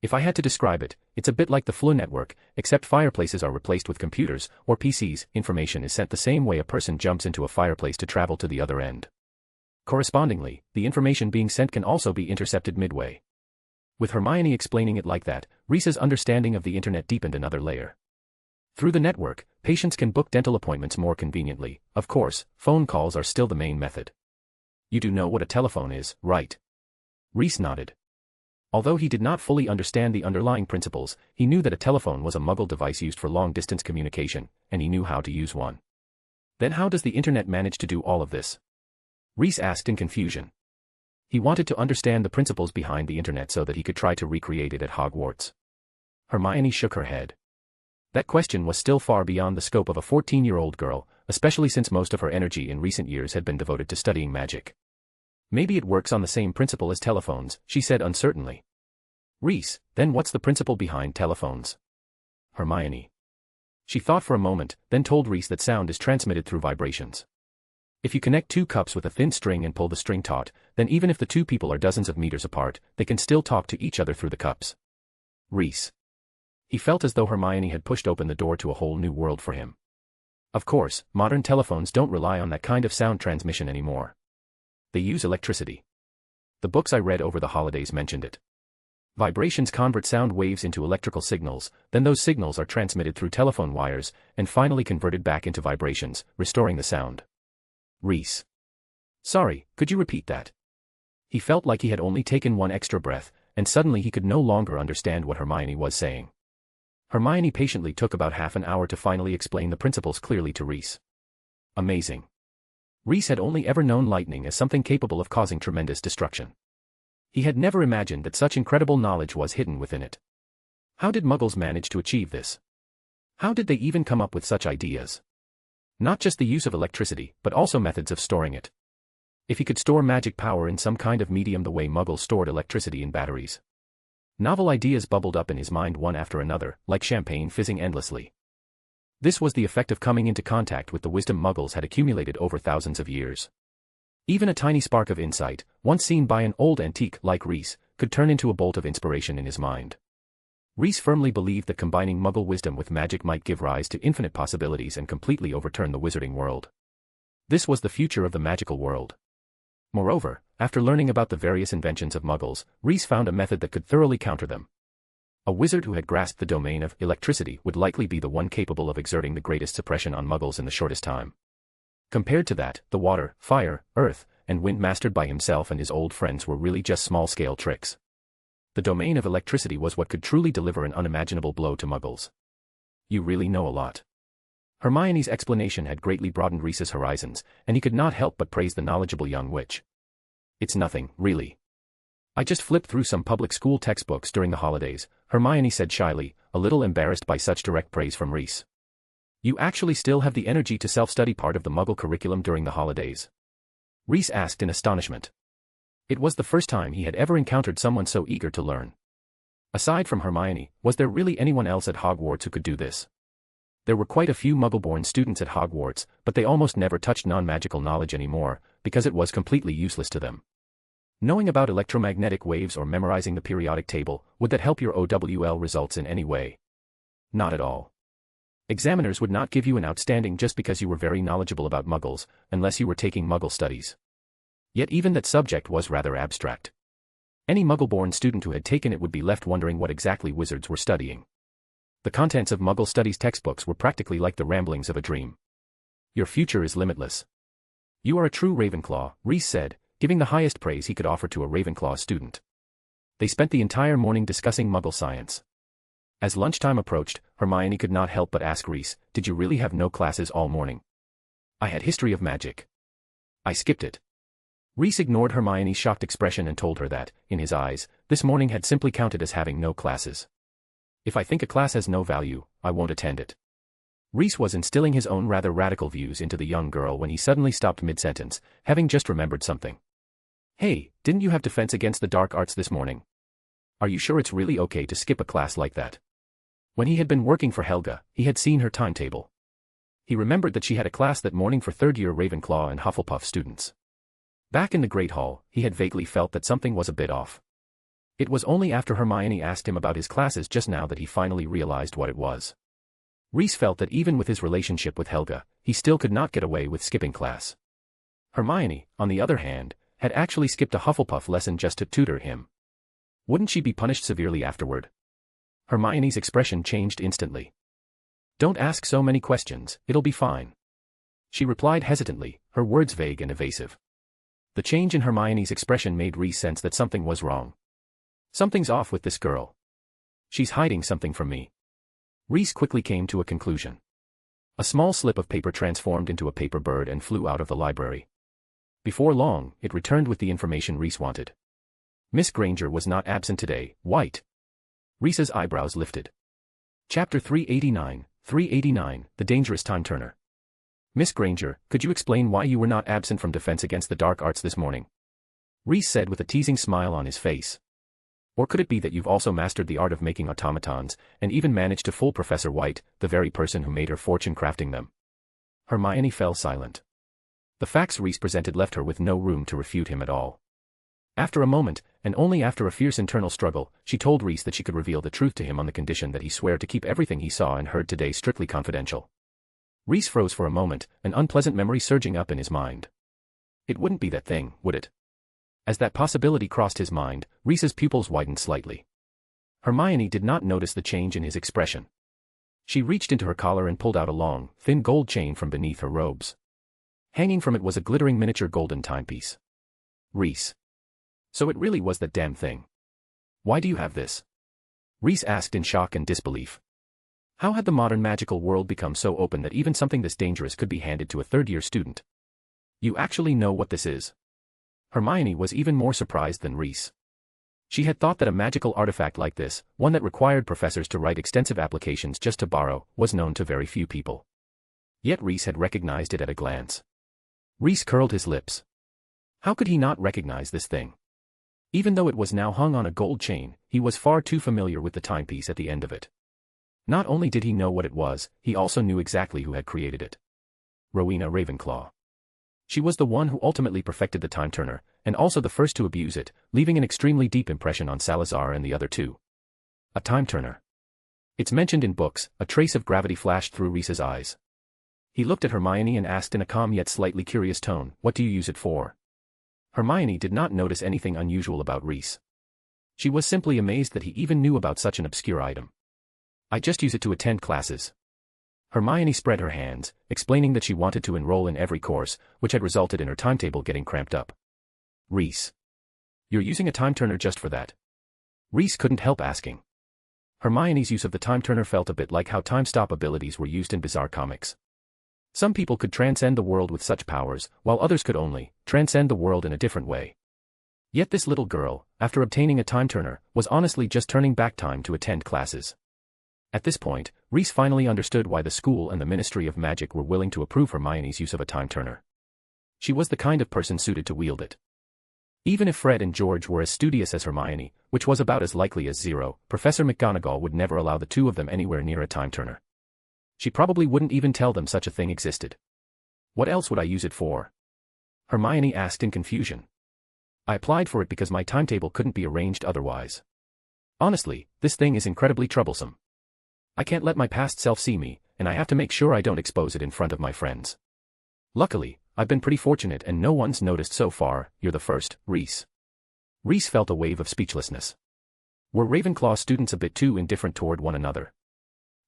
If I had to describe it, it's a bit like the Flu network, except fireplaces are replaced with computers, or PCs, information is sent the same way a person jumps into a fireplace to travel to the other end. Correspondingly, the information being sent can also be intercepted midway. With Hermione explaining it like that, Reese's understanding of the internet deepened another layer. Through the network, patients can book dental appointments more conveniently. Of course, phone calls are still the main method. You do know what a telephone is, right? Reese nodded. Although he did not fully understand the underlying principles, he knew that a telephone was a Muggle device used for long-distance communication, and he knew how to use one. Then how does the internet manage to do all of this? Reese asked in confusion. He wanted to understand the principles behind the internet so that he could try to recreate it at Hogwarts. Hermione shook her head. That question was still far beyond the scope of a 14-year-old girl, especially since most of her energy in recent years had been devoted to studying magic. Maybe it works on the same principle as telephones, she said uncertainly. Reese, then what's the principle behind telephones? Hermione. She thought for a moment, then told Reese that sound is transmitted through vibrations. If you connect two cups with a thin string and pull the string taut, then even if the two people are dozens of meters apart, they can still talk to each other through the cups. Reese. He felt as though Hermione had pushed open the door to a whole new world for him. Of course, modern telephones don't rely on that kind of sound transmission anymore. They use electricity. The books I read over the holidays mentioned it. Vibrations convert sound waves into electrical signals, then those signals are transmitted through telephone wires, and finally converted back into vibrations, restoring the sound. Reese. Sorry, could you repeat that? He felt like he had only taken one extra breath, and suddenly he could no longer understand what Hermione was saying. Hermione patiently took about half an hour to finally explain the principles clearly to Reese. Amazing. Reese had only ever known lightning as something capable of causing tremendous destruction. He had never imagined that such incredible knowledge was hidden within it. How did Muggles manage to achieve this? How did they even come up with such ideas? Not just the use of electricity, but also methods of storing it. If he could store magic power in some kind of medium the way Muggles stored electricity in batteries. Novel ideas bubbled up in his mind one after another, like champagne fizzing endlessly. This was the effect of coming into contact with the wisdom Muggles had accumulated over thousands of years. Even a tiny spark of insight, once seen by an old antique like Reese, could turn into a bolt of inspiration in his mind. Reese firmly believed that combining Muggle wisdom with magic might give rise to infinite possibilities and completely overturn the wizarding world. This was the future of the magical world. Moreover, after learning about the various inventions of Muggles, Reese found a method that could thoroughly counter them. A wizard who had grasped the domain of electricity would likely be the one capable of exerting the greatest suppression on Muggles in the shortest time. Compared to that, the water, fire, earth, and wind mastered by himself and his old friends were really just small-scale tricks. The domain of electricity was what could truly deliver an unimaginable blow to Muggles. You really know a lot. Hermione's explanation had greatly broadened Reese's horizons, and he could not help but praise the knowledgeable young witch. It's nothing, really. I just flipped through some public school textbooks during the holidays, Hermione said shyly, a little embarrassed by such direct praise from Reese. You actually still have the energy to self-study part of the Muggle curriculum during the holidays? Reese asked in astonishment. It was the first time he had ever encountered someone so eager to learn. Aside from Hermione, was there really anyone else at Hogwarts who could do this? There were quite a few Muggle-born students at Hogwarts, but they almost never touched non-magical knowledge anymore, because it was completely useless to them. Knowing about electromagnetic waves or memorizing the periodic table, would that help your OWL results in any way? Not at all. Examiners would not give you an outstanding just because you were very knowledgeable about Muggles, unless you were taking Muggle studies. Yet even that subject was rather abstract. Any Muggle-born student who had taken it would be left wondering what exactly wizards were studying. The contents of Muggle studies textbooks were practically like the ramblings of a dream. Your future is limitless. You are a true Ravenclaw, Reese said, giving the highest praise he could offer to a Ravenclaw student. They spent the entire morning discussing Muggle science. As lunchtime approached, Hermione could not help but ask Reese, did you really have no classes all morning? I had history of magic. I skipped it. Reese ignored Hermione's shocked expression and told her that, in his eyes, this morning had simply counted as having no classes. If I think a class has no value, I won't attend it. Reese was instilling his own rather radical views into the young girl when he suddenly stopped mid-sentence, having just remembered something. Hey, didn't you have defense against the dark arts this morning? Are you sure it's really okay to skip a class like that? When he had been working for Helga, he had seen her timetable. He remembered that she had a class that morning for third-year Ravenclaw and Hufflepuff students. Back in the Great Hall, he had vaguely felt that something was a bit off. It was only after Hermione asked him about his classes just now that he finally realized what it was. Reese felt that even with his relationship with Helga, he still could not get away with skipping class. Hermione, on the other hand, had actually skipped a Hufflepuff lesson just to tutor him. Wouldn't she be punished severely afterward? Hermione's expression changed instantly. Don't ask so many questions, it'll be fine. She replied hesitantly, her words vague and evasive. The change in Hermione's expression made Reese sense that something was wrong. Something's off with this girl. She's hiding something from me. Reese quickly came to a conclusion. A small slip of paper transformed into a paper bird and flew out of the library. Before long, it returned with the information Reese wanted. Miss Granger was not absent today, White. Reese's eyebrows lifted. Chapter 389, The Dangerous Time Turner. Miss Granger, could you explain why you were not absent from defense against the dark arts this morning? Reese said with a teasing smile on his face. Or could it be that you've also mastered the art of making automatons, and even managed to fool Professor White, the very person who made her fortune crafting them? Hermione fell silent. The facts Reese presented left her with no room to refute him at all. After a moment, and only after a fierce internal struggle, she told Reese that she could reveal the truth to him on the condition that he swear to keep everything he saw and heard today strictly confidential. Reese froze for a moment, an unpleasant memory surging up in his mind. It wouldn't be that thing, would it? As that possibility crossed his mind, Reese's pupils widened slightly. Hermione did not notice the change in his expression. She reached into her collar and pulled out a long, thin gold chain from beneath her robes. Hanging from it was a glittering miniature golden timepiece. Reese. So it really was that damn thing. Why do you have this? Reese asked in shock and disbelief. How had the modern magical world become so open that even something this dangerous could be handed to a third-year student? You actually know what this is? Hermione was even more surprised than Reese. She had thought that a magical artifact like this, one that required professors to write extensive applications just to borrow, was known to very few people. Yet Reese had recognized it at a glance. Reese curled his lips. How could he not recognize this thing? Even though it was now hung on a gold chain, he was far too familiar with the timepiece at the end of it. Not only did he know what it was, he also knew exactly who had created it. Rowena Ravenclaw. She was the one who ultimately perfected the time turner, and also the first to abuse it, leaving an extremely deep impression on Salazar and the other two. A time turner. It's mentioned in books. A trace of gravity flashed through Reese's eyes. He looked at Hermione and asked in a calm yet slightly curious tone, "What do you use it for?" Hermione did not notice anything unusual about Reese. She was simply amazed that he even knew about such an obscure item. "I just use it to attend classes." Hermione spread her hands, explaining that she wanted to enroll in every course, which had resulted in her timetable getting cramped up. Reese. You're using a time turner just for that? Reese couldn't help asking. Hermione's use of the time turner felt a bit like how time stop abilities were used in bizarre comics. Some people could transcend the world with such powers, while others could only transcend the world in a different way. Yet this little girl, after obtaining a time turner, was honestly just turning back time to attend classes. At this point, Reese finally understood why the school and the Ministry of Magic were willing to approve Hermione's use of a time turner. She was the kind of person suited to wield it. Even if Fred and George were as studious as Hermione, which was about as likely as zero, Professor McGonagall would never allow the two of them anywhere near a time turner. She probably wouldn't even tell them such a thing existed. What else would I use it for? Hermione asked in confusion. I applied for it because my timetable couldn't be arranged otherwise. Honestly, this thing is incredibly troublesome. I can't let my past self see me, and I have to make sure I don't expose it in front of my friends. Luckily, I've been pretty fortunate and no one's noticed so far. You're the first, Reese. Reese felt a wave of speechlessness. Were Ravenclaw students a bit too indifferent toward one another?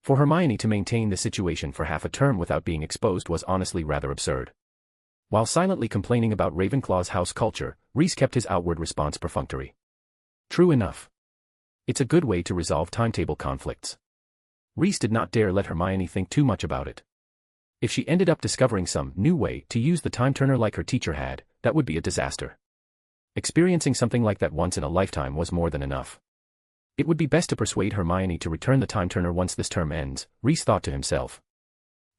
For Hermione to maintain the situation for half a term without being exposed was honestly rather absurd. While silently complaining about Ravenclaw's house culture, Reese kept his outward response perfunctory. True enough. It's a good way to resolve timetable conflicts. Reese did not dare let Hermione think too much about it. If she ended up discovering some new way to use the time turner like her teacher had, that would be a disaster. Experiencing something like that once in a lifetime was more than enough. It would be best to persuade Hermione to return the time turner once this term ends, Reese thought to himself.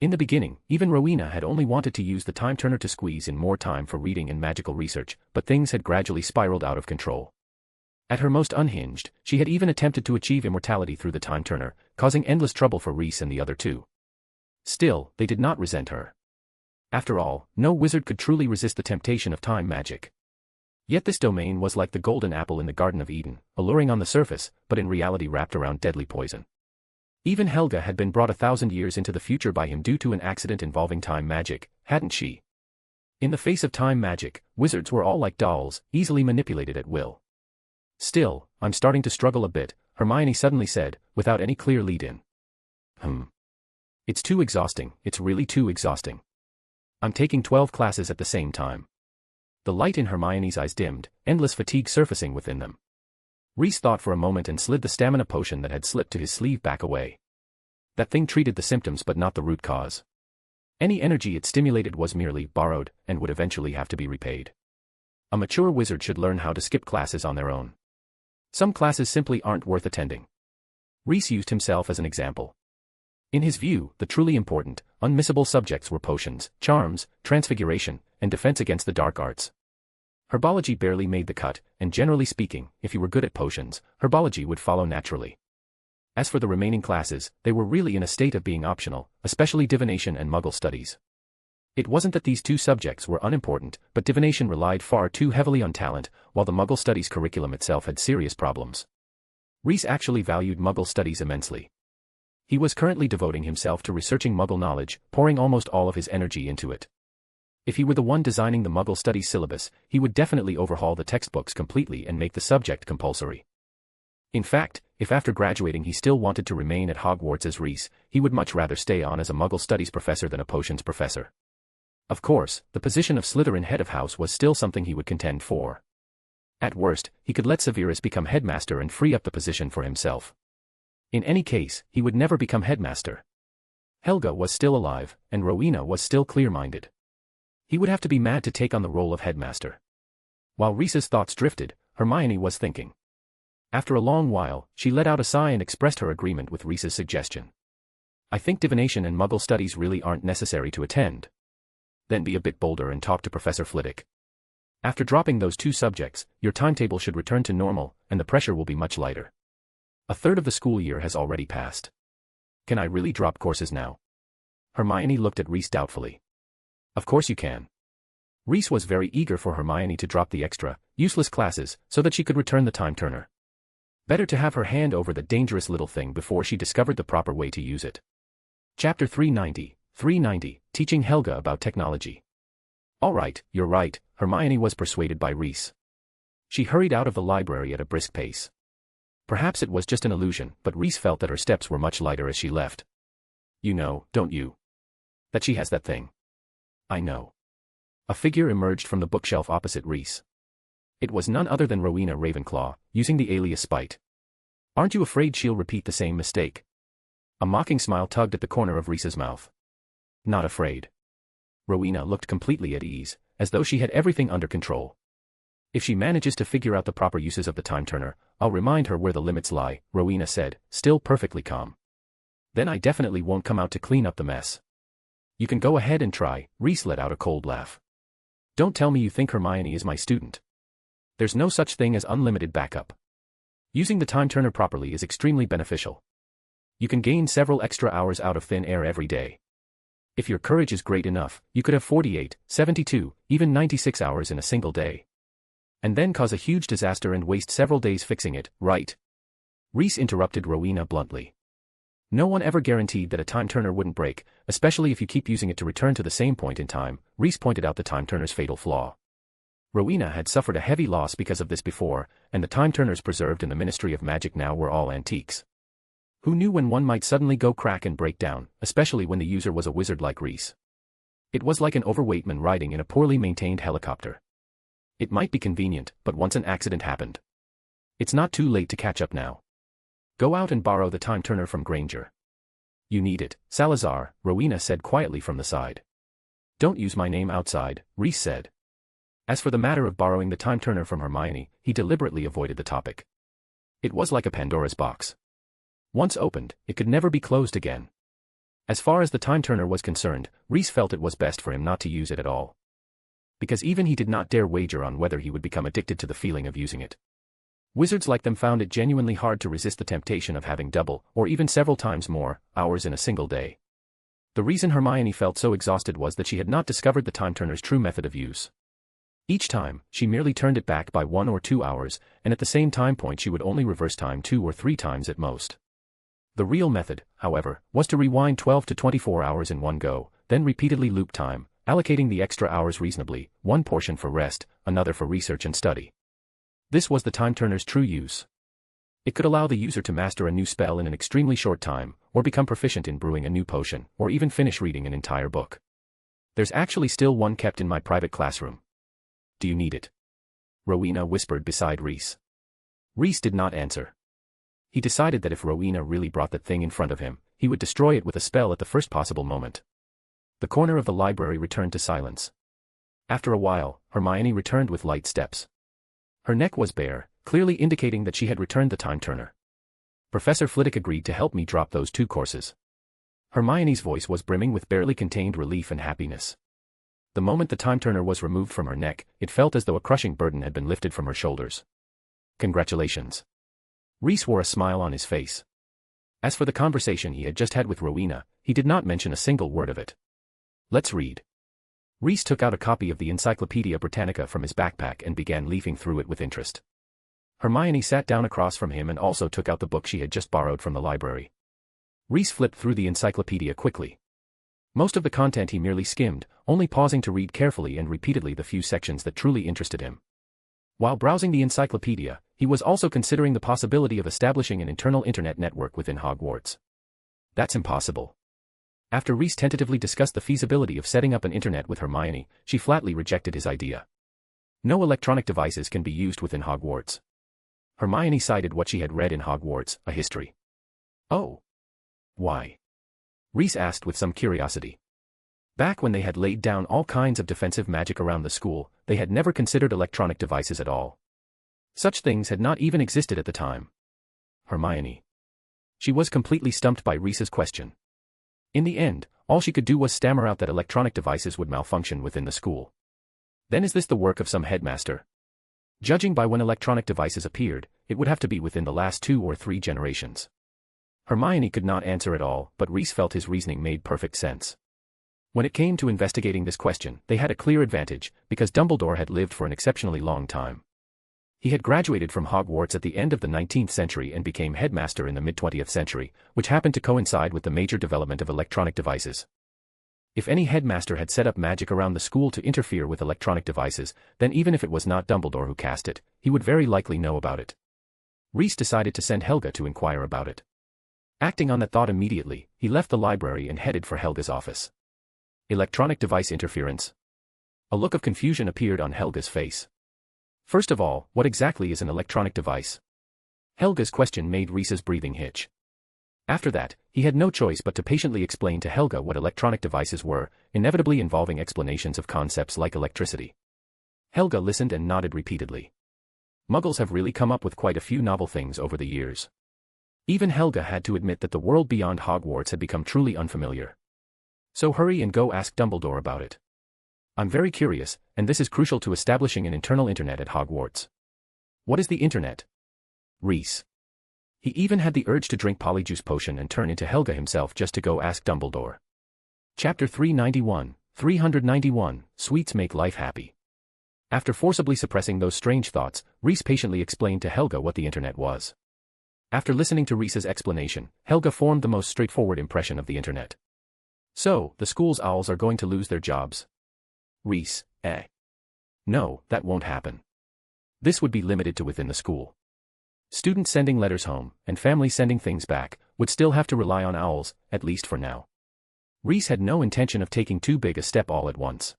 In the beginning, even Rowena had only wanted to use the time turner to squeeze in more time for reading and magical research, but things had gradually spiraled out of control. At her most unhinged, she had even attempted to achieve immortality through the time turner, causing endless trouble for Reese and the other two. Still, they did not resent her. After all, no wizard could truly resist the temptation of time magic. Yet this domain was like the golden apple in the Garden of Eden, alluring on the surface, but in reality wrapped around deadly poison. Even Helga had been brought 1,000 years into the future by him due to an accident involving time magic, hadn't she? In the face of time magic, wizards were all like dolls, easily manipulated at will. Still, I'm starting to struggle a bit, Hermione suddenly said, without any clear lead-in. It's too exhausting, it's really too exhausting. I'm taking 12 classes at the same time. The light in Hermione's eyes dimmed, endless fatigue surfacing within them. Reese thought for a moment and slid the stamina potion that had slipped to his sleeve back away. That thing treated the symptoms but not the root cause. Any energy it stimulated was merely borrowed, and would eventually have to be repaid. A mature wizard should learn how to skip classes on their own. Some classes simply aren't worth attending. Reese used himself as an example. In his view, the truly important, unmissable subjects were potions, charms, transfiguration, and defense against the dark arts. Herbology barely made the cut, and generally speaking, if you were good at potions, herbology would follow naturally. As for the remaining classes, they were really in a state of being optional, especially divination and Muggle studies. It wasn't that these two subjects were unimportant, but divination relied far too heavily on talent, while the Muggle studies curriculum itself had serious problems. Rhys actually valued Muggle studies immensely. He was currently devoting himself to researching Muggle knowledge, pouring almost all of his energy into it. If he were the one designing the Muggle studies syllabus, he would definitely overhaul the textbooks completely and make the subject compulsory. In fact, if after graduating he still wanted to remain at Hogwarts as Rhys, he would much rather stay on as a Muggle studies professor than a potions professor. Of course, the position of Slytherin head of house was still something he would contend for. At worst, he could let Severus become headmaster and free up the position for himself. In any case, he would never become headmaster. Helga was still alive, and Rowena was still clear-minded. He would have to be mad to take on the role of headmaster. While Rhys's thoughts drifted, Hermione was thinking. After a long while, she let out a sigh and expressed her agreement with Rhys's suggestion. I think divination and Muggle studies really aren't necessary to attend. Then be a bit bolder and talk to Professor Flitwick. After dropping those two subjects, your timetable should return to normal, and the pressure will be much lighter. A third of the school year has already passed. Can I really drop courses now? Hermione looked at Rhys doubtfully. Of course you can. Rhys was very eager for Hermione to drop the extra, useless classes, so that she could return the time turner. Better to have her hand over the dangerous little thing before she discovered the proper way to use it. Chapter 390, Teaching Helga about Technology. All right, you're right, Hermione was persuaded by Rhys. She hurried out of the library at a brisk pace. Perhaps it was just an illusion, but Rhys felt that her steps were much lighter as she left. You know, don't you? That she has that thing. I know. A figure emerged from the bookshelf opposite Rhys. It was none other than Rowena Ravenclaw, using the alias Spite. Aren't you afraid she'll repeat the same mistake? A mocking smile tugged at the corner of Rhys's mouth. Not afraid. Rowena looked completely at ease, as though she had everything under control. If she manages to figure out the proper uses of the time turner, I'll remind her where the limits lie, Rowena said, still perfectly calm. Then I definitely won't come out to clean up the mess. You can go ahead and try, Rhys let out a cold laugh. Don't tell me you think Hermione is my student. There's no such thing as unlimited backup. Using the time turner properly is extremely beneficial. You can gain several extra hours out of thin air every day. If your courage is great enough, you could have 48, 72, even 96 hours in a single day. And then cause a huge disaster and waste several days fixing it, right? Rhys interrupted Rowena bluntly. No one ever guaranteed that a time turner wouldn't break, especially if you keep using it to return to the same point in time, Rhys pointed out the time turner's fatal flaw. Rowena had suffered a heavy loss because of this before, and the time turners preserved in the Ministry of Magic now were all antiques. Who knew when one might suddenly go crack and break down, especially when the user was a wizard like Rhys? It was like an overweight man riding in a poorly maintained helicopter. It might be convenient, but once an accident happened. It's not too late to catch up now. Go out and borrow the time turner from Granger. You need it, Salazar, Rowena said quietly from the side. Don't use my name outside, Rhys said. As for the matter of borrowing the time turner from Hermione, he deliberately avoided the topic. It was like a Pandora's box. Once opened, it could never be closed again. As far as the time turner was concerned, Rhys felt it was best for him not to use it at all. Because even he did not dare wager on whether he would become addicted to the feeling of using it. Wizards like them found it genuinely hard to resist the temptation of having double, or even several times more, hours in a single day. The reason Hermione felt so exhausted was that she had not discovered the time turner's true method of use. Each time, she merely turned it back by 1 or 2 hours, and at the same time point she would only reverse time 2 or 3 times at most. The real method, however, was to rewind 12 to 24 hours in one go, then repeatedly loop time, allocating the extra hours reasonably, one portion for rest, another for research and study. This was the time turner's true use. It could allow the user to master a new spell in an extremely short time, or become proficient in brewing a new potion, or even finish reading an entire book. There's actually still one kept in my private classroom. Do you need it? Rowena whispered beside Rhys. Rhys did not answer. He decided that if Rowena really brought that thing in front of him, he would destroy it with a spell at the first possible moment. The corner of the library returned to silence. After a while, Hermione returned with light steps. Her neck was bare, clearly indicating that she had returned the time turner. Professor Flitwick agreed to help me drop those 2 courses. Hermione's voice was brimming with barely contained relief and happiness. The moment the time turner was removed from her neck, it felt as though a crushing burden had been lifted from her shoulders. Congratulations. Reese wore a smile on his face. As for the conversation he had just had with Rowena, he did not mention a single word of it. Let's read. Reese took out a copy of the Encyclopedia Britannica from his backpack and began leafing through it with interest. Hermione sat down across from him and also took out the book she had just borrowed from the library. Reese flipped through the encyclopedia quickly. Most of the content he merely skimmed, only pausing to read carefully and repeatedly the few sections that truly interested him. While browsing the encyclopedia, he was also considering the possibility of establishing an internal internet network within Hogwarts. That's impossible. After Reese tentatively discussed the feasibility of setting up an internet with Hermione, she flatly rejected his idea. No electronic devices can be used within Hogwarts. Hermione cited what she had read in Hogwarts, a history. Oh. Why? Reese asked with some curiosity. Back when they had laid down all kinds of defensive magic around the school, they had never considered electronic devices at all. Such things had not even existed at the time. Hermione. She was completely stumped by Reese's question. In the end, all she could do was stammer out that electronic devices would malfunction within the school. Then is this the work of some headmaster? Judging by when electronic devices appeared, it would have to be within the last 2 or 3 generations. Hermione could not answer at all, but Reese felt his reasoning made perfect sense. When it came to investigating this question, they had a clear advantage, because Dumbledore had lived for an exceptionally long time. He had graduated from Hogwarts at the end of the 19th century and became headmaster in the mid-20th century, which happened to coincide with the major development of electronic devices. If any headmaster had set up magic around the school to interfere with electronic devices, then even if it was not Dumbledore who cast it, he would very likely know about it. Reese decided to send Helga to inquire about it. Acting on that thought immediately, he left the library and headed for Helga's office. Electronic device interference? A look of confusion appeared on Helga's face. First of all, what exactly is an electronic device? Helga's question made Reese's breathing hitch. After that, he had no choice but to patiently explain to Helga what electronic devices were, inevitably involving explanations of concepts like electricity. Helga listened and nodded repeatedly. Muggles have really come up with quite a few novel things over the years. Even Helga had to admit that the world beyond Hogwarts had become truly unfamiliar. So hurry and go ask Dumbledore about it. I'm very curious, and this is crucial to establishing an internal internet at Hogwarts. What is the internet? Reese. He even had the urge to drink Polyjuice potion and turn into Helga himself just to go ask Dumbledore. Chapter 391, Sweets Make Life Happy. After forcibly suppressing those strange thoughts, Reese patiently explained to Helga what the internet was. After listening to Reese's explanation, Helga formed the most straightforward impression of the internet. So, the school's owls are going to lose their jobs. Reese, eh? No, that won't happen. This would be limited to within the school. Students sending letters home, and families sending things back, would still have to rely on owls, at least for now. Reese had no intention of taking too big a step all at once.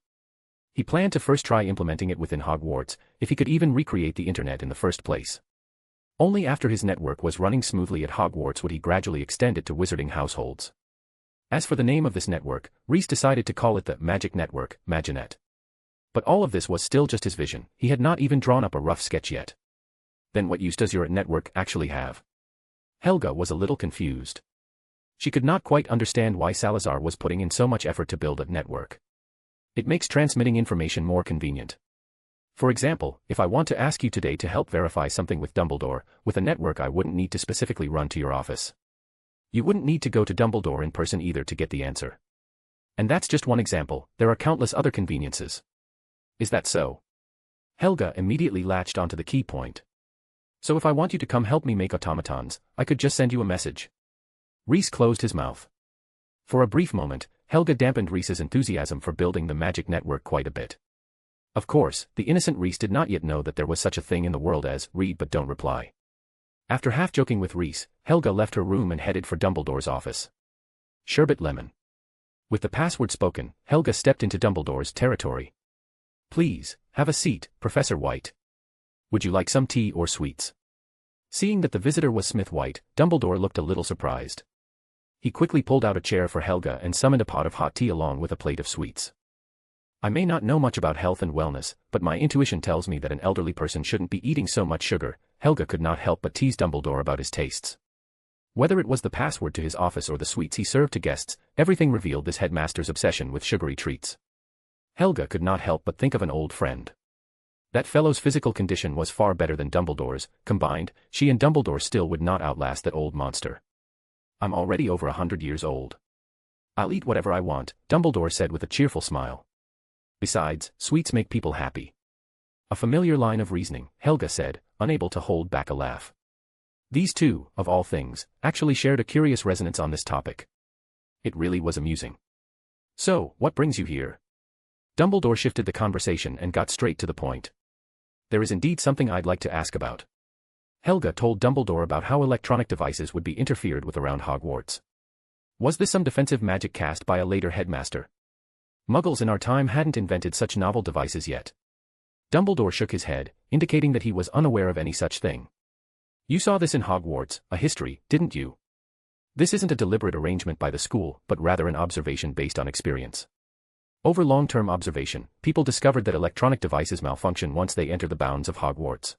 He planned to first try implementing it within Hogwarts, if he could even recreate the internet in the first place. Only after his network was running smoothly at Hogwarts would he gradually extend it to wizarding households. As for the name of this network, Reese decided to call it the Magic Network, Maginet. But all of this was still just his vision, he had not even drawn up a rough sketch yet. Then what use does your network actually have? Helga was a little confused. She could not quite understand why Salazar was putting in so much effort to build a network. It makes transmitting information more convenient. For example, if I want to ask you today to help verify something with Dumbledore, with a network I wouldn't need to specifically run to your office. You wouldn't need to go to Dumbledore in person either to get the answer. And that's just one example, there are countless other conveniences. Is that so? Helga immediately latched onto the key point. So if I want you to come help me make automatons, I could just send you a message. Reese closed his mouth. For a brief moment, Helga dampened Reese's enthusiasm for building the magic network quite a bit. Of course, the innocent Reese did not yet know that there was such a thing in the world as read but don't reply. After half-joking with Reese, Helga left her room and headed for Dumbledore's office. Sherbet lemon. With the password spoken, Helga stepped into Dumbledore's territory. Please, have a seat, Professor White. Would you like some tea or sweets? Seeing that the visitor was Smith White, Dumbledore looked a little surprised. He quickly pulled out a chair for Helga and summoned a pot of hot tea along with a plate of sweets. I may not know much about health and wellness, but my intuition tells me that an elderly person shouldn't be eating so much sugar. Helga could not help but tease Dumbledore about his tastes. Whether it was the password to his office or the sweets he served to guests, everything revealed this headmaster's obsession with sugary treats. Helga could not help but think of an old friend. That fellow's physical condition was far better than Dumbledore's. Combined, she and Dumbledore still would not outlast that old monster. I'm already over 100 years old. I'll eat whatever I want, Dumbledore said with a cheerful smile. Besides, sweets make people happy. A familiar line of reasoning, Helga said, unable to hold back a laugh. These two, of all things, actually shared a curious resonance on this topic. It really was amusing. So, what brings you here? Dumbledore shifted the conversation and got straight to the point. There is indeed something I'd like to ask about. Helga told Dumbledore about how electronic devices would be interfered with around Hogwarts. Was this some defensive magic cast by a later headmaster? Muggles in our time hadn't invented such novel devices yet. Dumbledore shook his head, indicating that he was unaware of any such thing. You saw this in Hogwarts, a history, didn't you? This isn't a deliberate arrangement by the school, but rather an observation based on experience. Over long-term observation, people discovered that electronic devices malfunction once they enter the bounds of Hogwarts.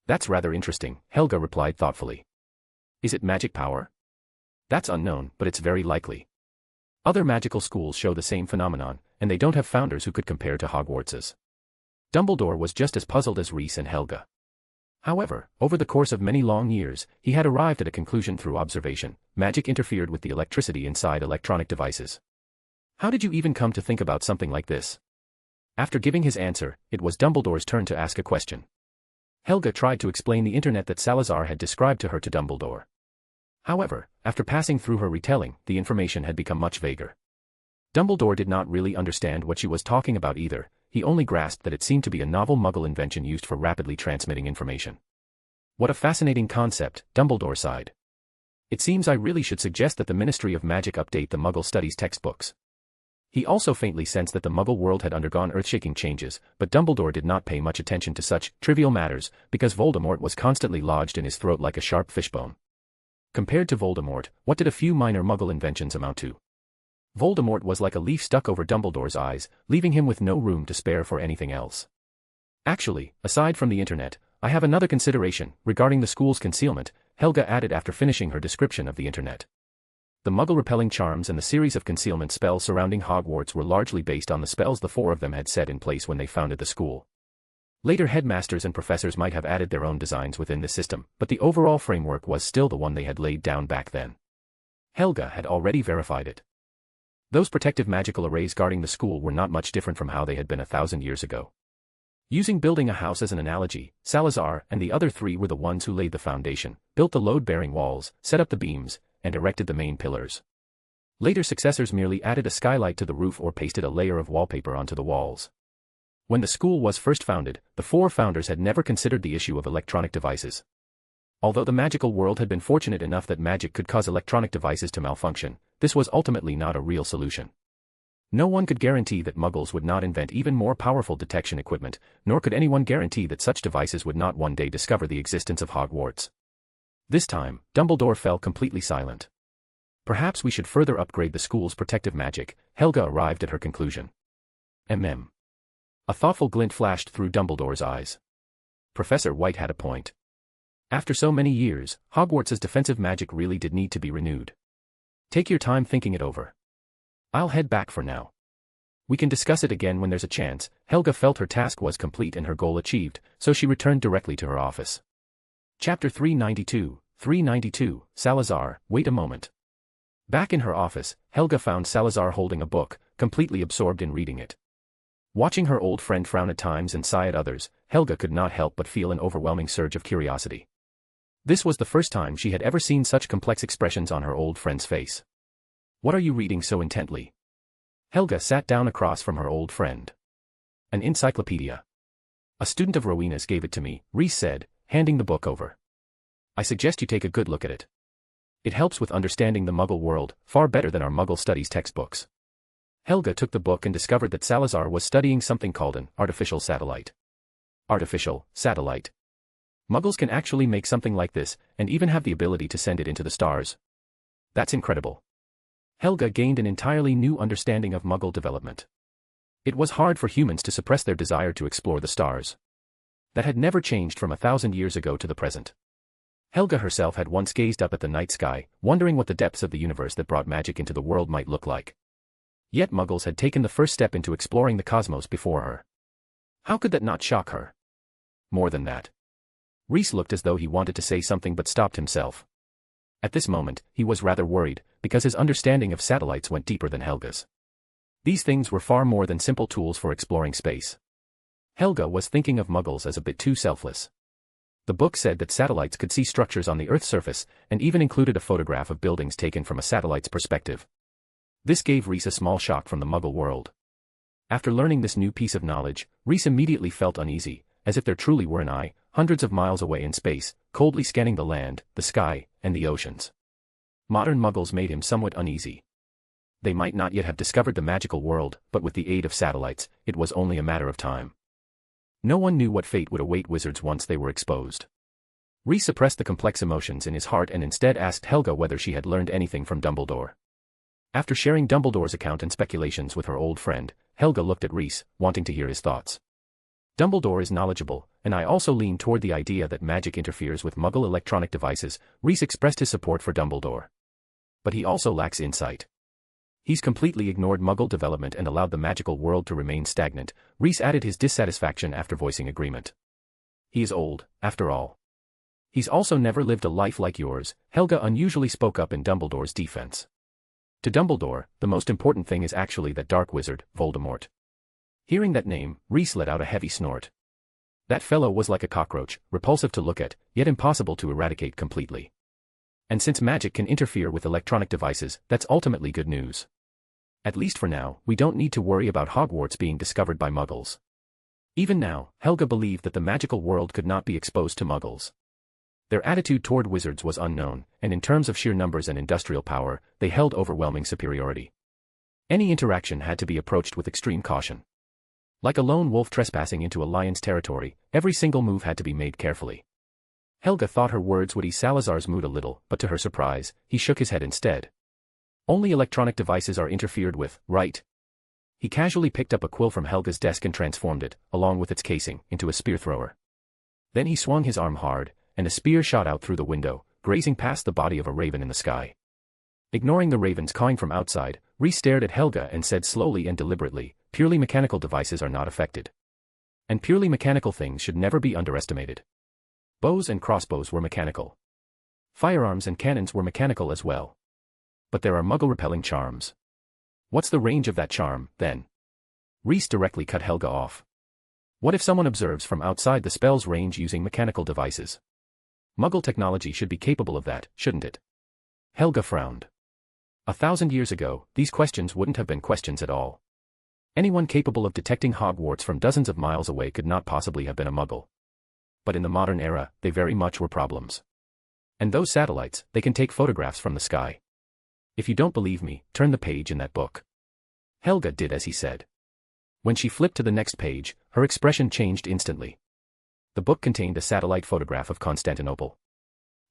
That's rather interesting, Helga replied thoughtfully. Is it magic power? That's unknown, but it's very likely. Other magical schools show the same phenomenon, and they don't have founders who could compare to Hogwarts's. Dumbledore was just as puzzled as Reese and Helga. However, over the course of many long years, he had arrived at a conclusion through observation: magic interfered with the electricity inside electronic devices. How did you even come to think about something like this? After giving his answer, it was Dumbledore's turn to ask a question. Helga tried to explain the internet that Salazar had described to her to Dumbledore. However, after passing through her retelling, the information had become much vaguer. Dumbledore did not really understand what she was talking about either. He only grasped that it seemed to be a novel Muggle invention used for rapidly transmitting information. What a fascinating concept, Dumbledore sighed. It seems I really should suggest that the Ministry of Magic update the Muggle studies textbooks. He also faintly sensed that the Muggle world had undergone earth-shaking changes, but Dumbledore did not pay much attention to such trivial matters, because Voldemort was constantly lodged in his throat like a sharp fishbone. Compared to Voldemort, what did a few minor Muggle inventions amount to? Voldemort was like a leaf stuck over Dumbledore's eyes, leaving him with no room to spare for anything else. Actually, aside from the internet, I have another consideration regarding the school's concealment, Helga added after finishing her description of the internet. The Muggle-repelling charms and the series of concealment spells surrounding Hogwarts were largely based on the spells the four of them had set in place when they founded the school. Later headmasters and professors might have added their own designs within the system, but the overall framework was still the one they had laid down back then. Helga had already verified it. Those protective magical arrays guarding the school were not much different from how they had been 1,000 years ago. Using building a house as an analogy, Salazar and the other three were the ones who laid the foundation, built the load-bearing walls, set up the beams, and erected the main pillars. Later successors merely added a skylight to the roof or pasted a layer of wallpaper onto the walls. When the school was first founded, the four founders had never considered the issue of electronic devices. Although the magical world had been fortunate enough that magic could cause electronic devices to malfunction, this was ultimately not a real solution. No one could guarantee that Muggles would not invent even more powerful detection equipment, nor could anyone guarantee that such devices would not one day discover the existence of Hogwarts. This time, Dumbledore fell completely silent. Perhaps we should further upgrade the school's protective magic, Helga arrived at her conclusion. A thoughtful glint flashed through Dumbledore's eyes. Professor White had a point. After so many years, Hogwarts's defensive magic really did need to be renewed. Take your time thinking it over. I'll head back for now. We can discuss it again when there's a chance. Helga felt her task was complete and her goal achieved, so she returned directly to her office. Chapter 392, Salazar, wait a moment. Back in her office, Helga found Salazar holding a book, completely absorbed in reading it. Watching her old friend frown at times and sigh at others, Helga could not help but feel an overwhelming surge of curiosity. This was the first time she had ever seen such complex expressions on her old friend's face. What are you reading so intently? Helga sat down across from her old friend. An encyclopedia. A student of Rowena's gave it to me, Reese said, handing the book over. I suggest you take a good look at it. It helps with understanding the Muggle world, far better than our Muggle studies textbooks. Helga took the book and discovered that Salazar was studying something called an artificial satellite. Artificial satellite. Muggles can actually make something like this, and even have the ability to send it into the stars. That's incredible. Helga gained an entirely new understanding of Muggle development. It was hard for humans to suppress their desire to explore the stars. That had never changed from 1,000 years ago to the present. Helga herself had once gazed up at the night sky, wondering what the depths of the universe that brought magic into the world might look like. Yet Muggles had taken the first step into exploring the cosmos before her. How could that not shock her? More than that. Rhys looked as though he wanted to say something but stopped himself. At this moment, he was rather worried, because his understanding of satellites went deeper than Helga's. These things were far more than simple tools for exploring space. Helga was thinking of Muggles as a bit too selfless. The book said that satellites could see structures on the Earth's surface, and even included a photograph of buildings taken from a satellite's perspective. This gave Rhys a small shock from the Muggle world. After learning this new piece of knowledge, Rhys immediately felt uneasy, as if there truly were an eye, hundreds of miles away in space, coldly scanning the land, the sky, and the oceans. Modern Muggles made him somewhat uneasy. They might not yet have discovered the magical world, but with the aid of satellites, it was only a matter of time. No one knew what fate would await wizards once they were exposed. Rhys suppressed the complex emotions in his heart and instead asked Helga whether she had learned anything from Dumbledore. After sharing Dumbledore's account and speculations with her old friend, Helga looked at Rhys, wanting to hear his thoughts. Dumbledore is knowledgeable, and I also lean toward the idea that magic interferes with Muggle electronic devices. Rhys expressed his support for Dumbledore. But he also lacks insight. He's completely ignored Muggle development and allowed the magical world to remain stagnant. Rhys added his dissatisfaction after voicing agreement. He is old, after all. He's also never lived a life like yours. Helga unusually spoke up in Dumbledore's defense. To Dumbledore, the most important thing is actually that dark wizard, Voldemort. Hearing that name, Rhys let out a heavy snort. That fellow was like a cockroach, repulsive to look at, yet impossible to eradicate completely. And since magic can interfere with electronic devices, that's ultimately good news. At least for now, we don't need to worry about Hogwarts being discovered by Muggles. Even now, Helga believed that the magical world could not be exposed to Muggles. Their attitude toward wizards was unknown, and in terms of sheer numbers and industrial power, they held overwhelming superiority. Any interaction had to be approached with extreme caution. Like a lone wolf trespassing into a lion's territory, every single move had to be made carefully. Helga thought her words would ease Salazar's mood a little, but to her surprise, he shook his head instead. Only electronic devices are interfered with, right? He casually picked up a quill from Helga's desk and transformed it, along with its casing, into a spear thrower. Then he swung his arm hard, and a spear shot out through the window, grazing past the body of a raven in the sky. Ignoring the ravens cawing from outside, Rhys stared at Helga and said slowly and deliberately, "Purely mechanical devices are not affected. And purely mechanical things should never be underestimated. Bows and crossbows were mechanical. Firearms and cannons were mechanical as well. But there are Muggle-repelling charms. What's the range of that charm, then?" Rhys directly cut Helga off. What if someone observes from outside the spell's range using mechanical devices? Muggle technology should be capable of that, shouldn't it? Helga frowned. 1,000 years ago, these questions wouldn't have been questions at all. Anyone capable of detecting Hogwarts from dozens of miles away could not possibly have been a Muggle. But in the modern era, they very much were problems. And those satellites, they can take photographs from the sky. If you don't believe me, turn the page in that book. Helga did as he said. When she flipped to the next page, her expression changed instantly. The book contained a satellite photograph of Constantinople.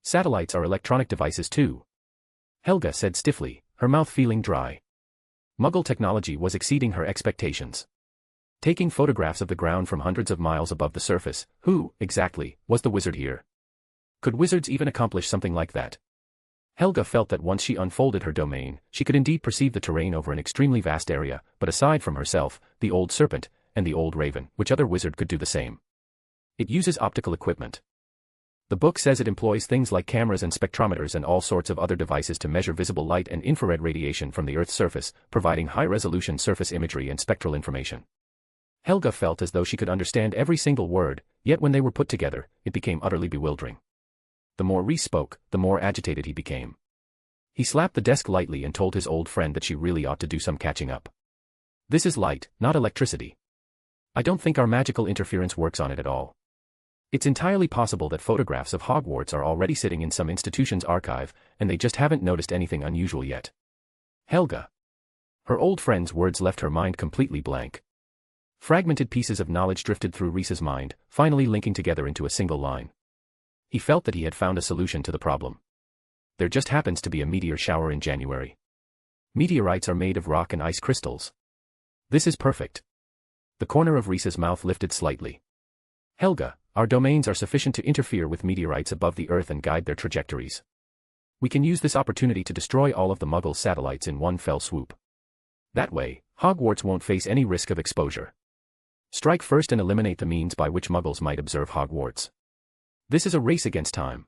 Satellites are electronic devices too. Helga said stiffly, her mouth feeling dry. Muggle technology was exceeding her expectations. Taking photographs of the ground from hundreds of miles above the surface, who, exactly, was the wizard here? Could wizards even accomplish something like that? Helga felt that once she unfolded her domain, she could indeed perceive the terrain over an extremely vast area, but aside from herself, the old serpent, and the old raven, which other wizard could do the same? It uses optical equipment. The book says it employs things like cameras and spectrometers and all sorts of other devices to measure visible light and infrared radiation from the Earth's surface, providing high-resolution surface imagery and spectral information. Helga felt as though she could understand every single word, yet when they were put together, it became utterly bewildering. The more Rhys spoke, the more agitated he became. He slapped the desk lightly and told his old friend that she really ought to do some catching up. This is light, not electricity. I don't think our magical interference works on it at all. It's entirely possible that photographs of Hogwarts are already sitting in some institution's archive, and they just haven't noticed anything unusual yet. Helga. Her old friend's words left her mind completely blank. Fragmented pieces of knowledge drifted through Rhys's mind, finally linking together into a single line. He felt that he had found a solution to the problem. There just happens to be a meteor shower in January. Meteorites are made of rock and ice crystals. This is perfect. The corner of Rhys's mouth lifted slightly. Helga, our domains are sufficient to interfere with meteorites above the Earth and guide their trajectories. We can use this opportunity to destroy all of the Muggle satellites in one fell swoop. That way, Hogwarts won't face any risk of exposure. Strike first and eliminate the means by which Muggles might observe Hogwarts. This is a race against time.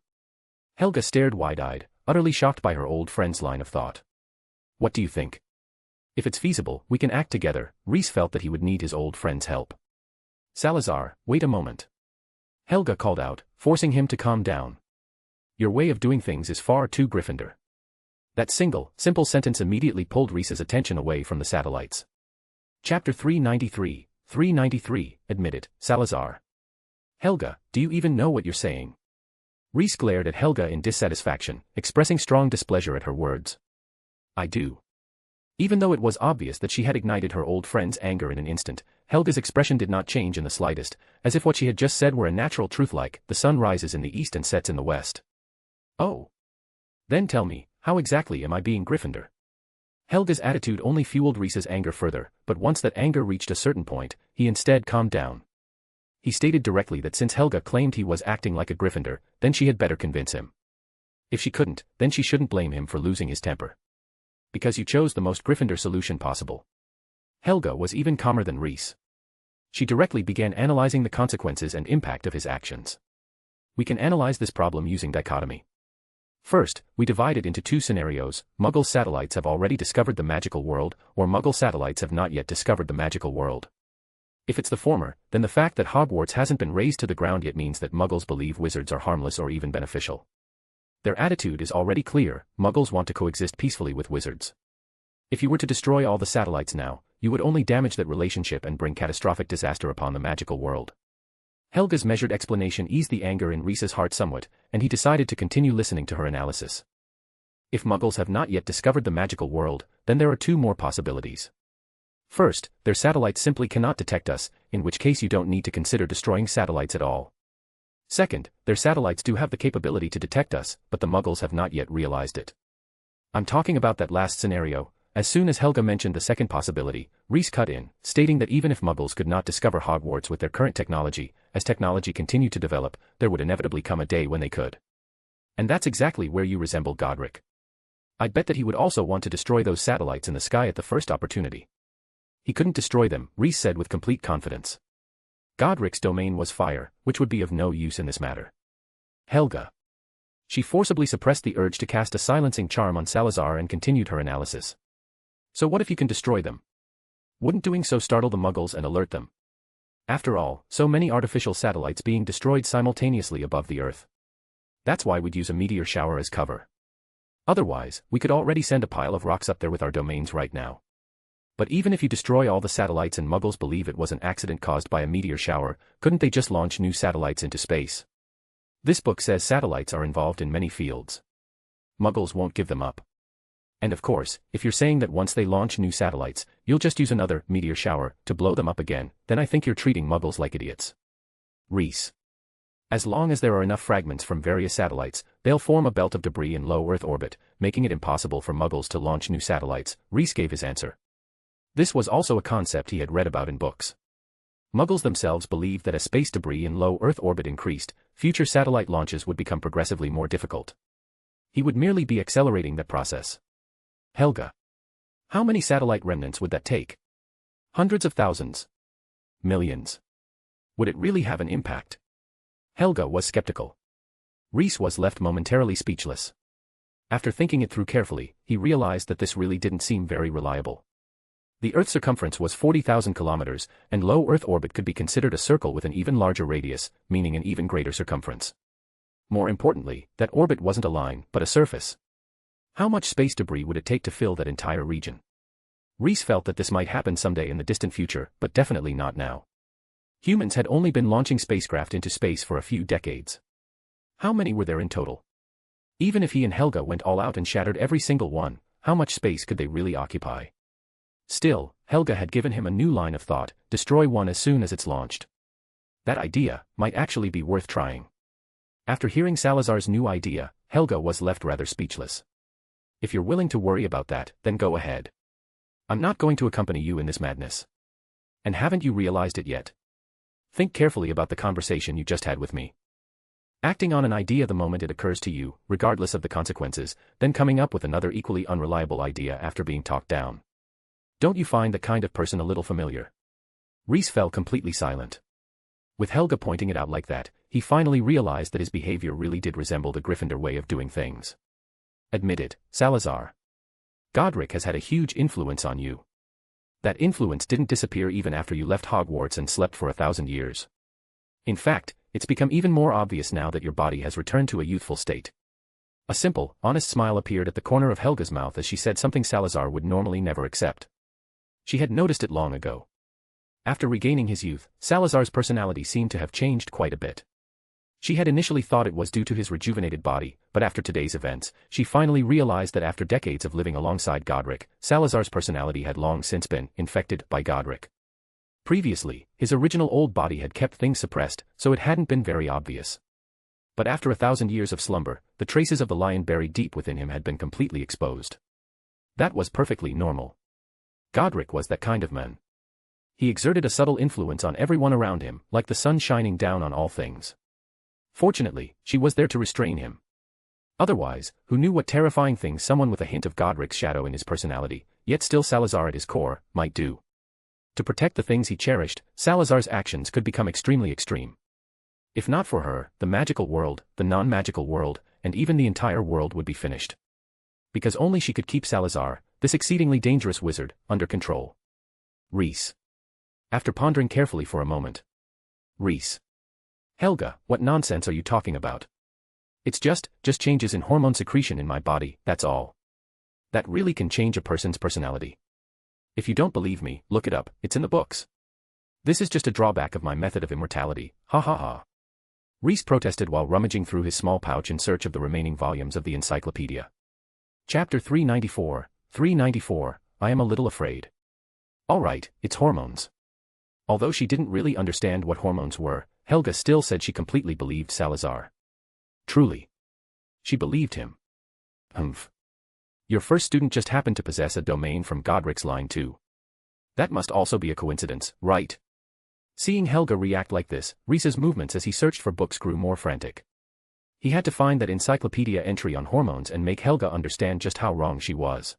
Helga stared wide-eyed, utterly shocked by her old friend's line of thought. What do you think? If it's feasible, we can act together. Reese felt that he would need his old friend's help. Salazar, wait a moment. Helga called out, forcing him to calm down. Your way of doing things is far too Gryffindor. That simple sentence immediately pulled Reese's attention away from the satellites. Chapter 393, admitted, Salazar. Helga, do you even know what you're saying? Reese glared at Helga in dissatisfaction, expressing strong displeasure at her words. I do. Even though it was obvious that she had ignited her old friend's anger in an instant, Helga's expression did not change in the slightest, as if what she had just said were a natural truth like, the sun rises in the east and sets in the west. Oh. Then tell me, how exactly am I being Gryffindor? Helga's attitude only fueled Reese's anger further, but once that anger reached a certain point, he instead calmed down. He stated directly that since Helga claimed he was acting like a Gryffindor, then she had better convince him. If she couldn't, then she shouldn't blame him for losing his temper. Because you chose the most Gryffindor solution possible. Helga was even calmer than Reese. She directly began analyzing the consequences and impact of his actions. We can analyze this problem using dichotomy. First, we divide it into two scenarios: Muggle satellites have already discovered the magical world, or Muggle satellites have not yet discovered the magical world. If it's the former, then the fact that Hogwarts hasn't been razed to the ground yet means that Muggles believe wizards are harmless or even beneficial. Their attitude is already clear: Muggles want to coexist peacefully with wizards. If you were to destroy all the satellites now, you would only damage that relationship and bring catastrophic disaster upon the magical world. Helga's measured explanation eased the anger in Reese's heart somewhat, and he decided to continue listening to her analysis. If Muggles have not yet discovered the magical world, then there are two more possibilities. First, their satellites simply cannot detect us, in which case you don't need to consider destroying satellites at all. Second, their satellites do have the capability to detect us, but the Muggles have not yet realized it. I'm talking about that last scenario. As soon as Helga mentioned the second possibility, Reese cut in, stating that even if Muggles could not discover Hogwarts with their current technology, as technology continued to develop, there would inevitably come a day when they could. And that's exactly where you resemble Godric. I'd bet that he would also want to destroy those satellites in the sky at the first opportunity. He couldn't destroy them, Reese said with complete confidence. Godric's domain was fire, which would be of no use in this matter. Helga. She forcibly suppressed the urge to cast a silencing charm on Salazar and continued her analysis. So what if you can destroy them? Wouldn't doing so startle the Muggles and alert them? After all, so many artificial satellites being destroyed simultaneously above the Earth. That's why we'd use a meteor shower as cover. Otherwise, we could already send a pile of rocks up there with our domains right now. But even if you destroy all the satellites and Muggles believe it was an accident caused by a meteor shower, couldn't they just launch new satellites into space? This book says satellites are involved in many fields. Muggles won't give them up. And of course, if you're saying that once they launch new satellites, you'll just use another meteor shower to blow them up again, then I think you're treating Muggles like idiots. Reese. As long as there are enough fragments from various satellites, they'll form a belt of debris in low Earth orbit, making it impossible for Muggles to launch new satellites, Reese gave his answer. This was also a concept he had read about in books. Muggles themselves believed that as space debris in low Earth orbit increased, future satellite launches would become progressively more difficult. He would merely be accelerating that process. Helga. How many satellite remnants would that take? Hundreds of thousands? Millions? Would it really have an impact? Helga was skeptical. Reese was left momentarily speechless. After thinking it through carefully, he realized that this really didn't seem very reliable. The Earth's circumference was 40,000 kilometers, and low Earth orbit could be considered a circle with an even larger radius, meaning an even greater circumference. More importantly, that orbit wasn't a line, but a surface. How much space debris would it take to fill that entire region? Reese felt that this might happen someday in the distant future, but definitely not now. Humans had only been launching spacecraft into space for a few decades. How many were there in total? Even if he and Helga went all out and shattered every single one, how much space could they really occupy? Still, Helga had given him a new line of thought: destroy one as soon as it's launched. That idea might actually be worth trying. After hearing Salazar's new idea, Helga was left rather speechless. If you're willing to worry about that, then go ahead. I'm not going to accompany you in this madness. And haven't you realized it yet? Think carefully about the conversation you just had with me. Acting on an idea the moment it occurs to you, regardless of the consequences, then coming up with another equally unreliable idea after being talked down. Don't you find that kind of person a little familiar? Reese fell completely silent. With Helga pointing it out like that, he finally realized that his behavior really did resemble the Gryffindor way of doing things. Admit it, Salazar. Godric has had a huge influence on you. That influence didn't disappear even after you left Hogwarts and slept for 1,000 years. In fact, it's become even more obvious now that your body has returned to a youthful state. A simple, honest smile appeared at the corner of Helga's mouth as she said something Salazar would normally never accept. She had noticed it long ago. After regaining his youth, Salazar's personality seemed to have changed quite a bit. She had initially thought it was due to his rejuvenated body, but after today's events, she finally realized that after decades of living alongside Godric, Salazar's personality had long since been infected by Godric. Previously, his original old body had kept things suppressed, so it hadn't been very obvious. But after 1,000 years of slumber, the traces of the lion buried deep within him had been completely exposed. That was perfectly normal. Godric was that kind of man. He exerted a subtle influence on everyone around him, like the sun shining down on all things. Fortunately, she was there to restrain him. Otherwise, who knew what terrifying things someone with a hint of Godric's shadow in his personality, yet still Salazar at his core, might do. To protect the things he cherished, Salazar's actions could become extremely extreme. If not for her, the magical world, the non-magical world, and even the entire world would be finished. Because only she could keep Salazar, this exceedingly dangerous wizard, under control. Reese. After pondering carefully for a moment. Reese. Helga, what nonsense are you talking about? It's just changes in hormone secretion in my body, that's all. That really can change a person's personality. If you don't believe me, look it up, it's in the books. This is just a drawback of my method of immortality, ha ha ha. Reese protested while rummaging through his small pouch in search of the remaining volumes of the encyclopedia. Chapter 394, I am a little afraid. Alright, it's hormones. Although she didn't really understand what hormones were, Helga still said she completely believed Salazar. Truly. She believed him. Humph. Your first student just happened to possess a domain from Godric's line too. That must also be a coincidence, right? Seeing Helga react like this, Reese's movements as he searched for books grew more frantic. He had to find that encyclopedia entry on hormones and make Helga understand just how wrong she was.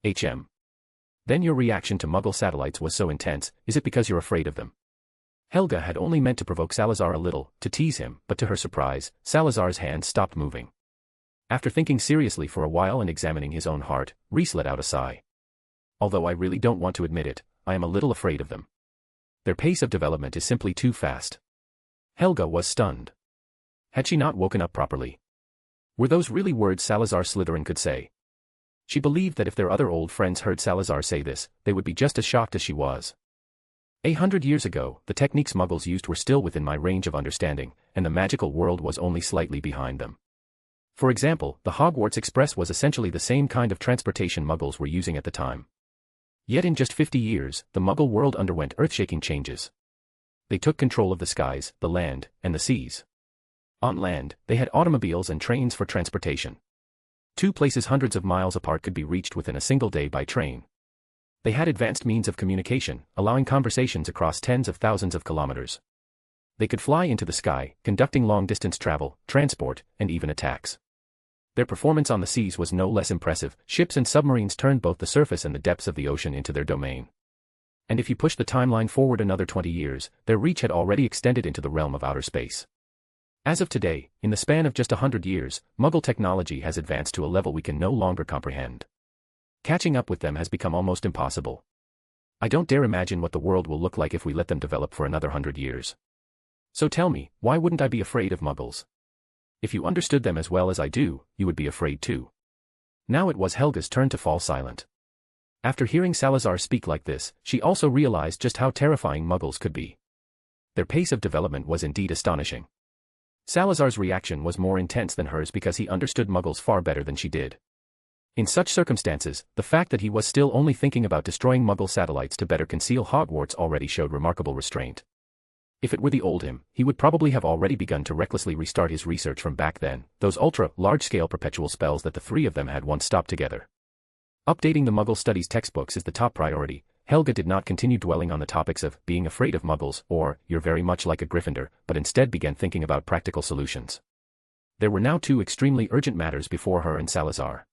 Then your reaction to Muggle satellites was so intense, is it because you're afraid of them? Helga had only meant to provoke Salazar a little, to tease him, but to her surprise, Salazar's hand stopped moving. After thinking seriously for a while and examining his own heart, Reese let out a sigh. Although I really don't want to admit it, I am a little afraid of them. Their pace of development is simply too fast. Helga was stunned. Had she not woken up properly? Were those really words Salazar Slytherin could say? She believed that if their other old friends heard Salazar say this, they would be just as shocked as she was. 100 years ago, the techniques Muggles used were still within my range of understanding, and the magical world was only slightly behind them. For example, the Hogwarts Express was essentially the same kind of transportation Muggles were using at the time. Yet in just 50 years, the Muggle world underwent earth-shaking changes. They took control of the skies, the land, and the seas. On land, they had automobiles and trains for transportation. Two places hundreds of miles apart could be reached within a single day by train. They had advanced means of communication, allowing conversations across tens of thousands of kilometers. They could fly into the sky, conducting long-distance travel, transport, and even attacks. Their performance on the seas was no less impressive. Ships and submarines turned both the surface and the depths of the ocean into their domain. And if you push the timeline forward another 20 years, their reach had already extended into the realm of outer space. As of today, in the span of just 100 years, Muggle technology has advanced to a level we can no longer comprehend. Catching up with them has become almost impossible. I don't dare imagine what the world will look like if we let them develop for another 100 years. So tell me, why wouldn't I be afraid of Muggles? If you understood them as well as I do, you would be afraid too. Now it was Helga's turn to fall silent. After hearing Salazar speak like this, she also realized just how terrifying Muggles could be. Their pace of development was indeed astonishing. Salazar's reaction was more intense than hers because he understood Muggles far better than she did. In such circumstances, the fact that he was still only thinking about destroying Muggle satellites to better conceal Hogwarts already showed remarkable restraint. If it were the old him, he would probably have already begun to recklessly restart his research from back then, those ultra-large-scale perpetual spells that the three of them had once stopped together. Updating the Muggle studies textbooks is the top priority. Helga did not continue dwelling on the topics of being afraid of Muggles or you're very much like a Gryffindor, but instead began thinking about practical solutions. There were now two extremely urgent matters before her and Salazar.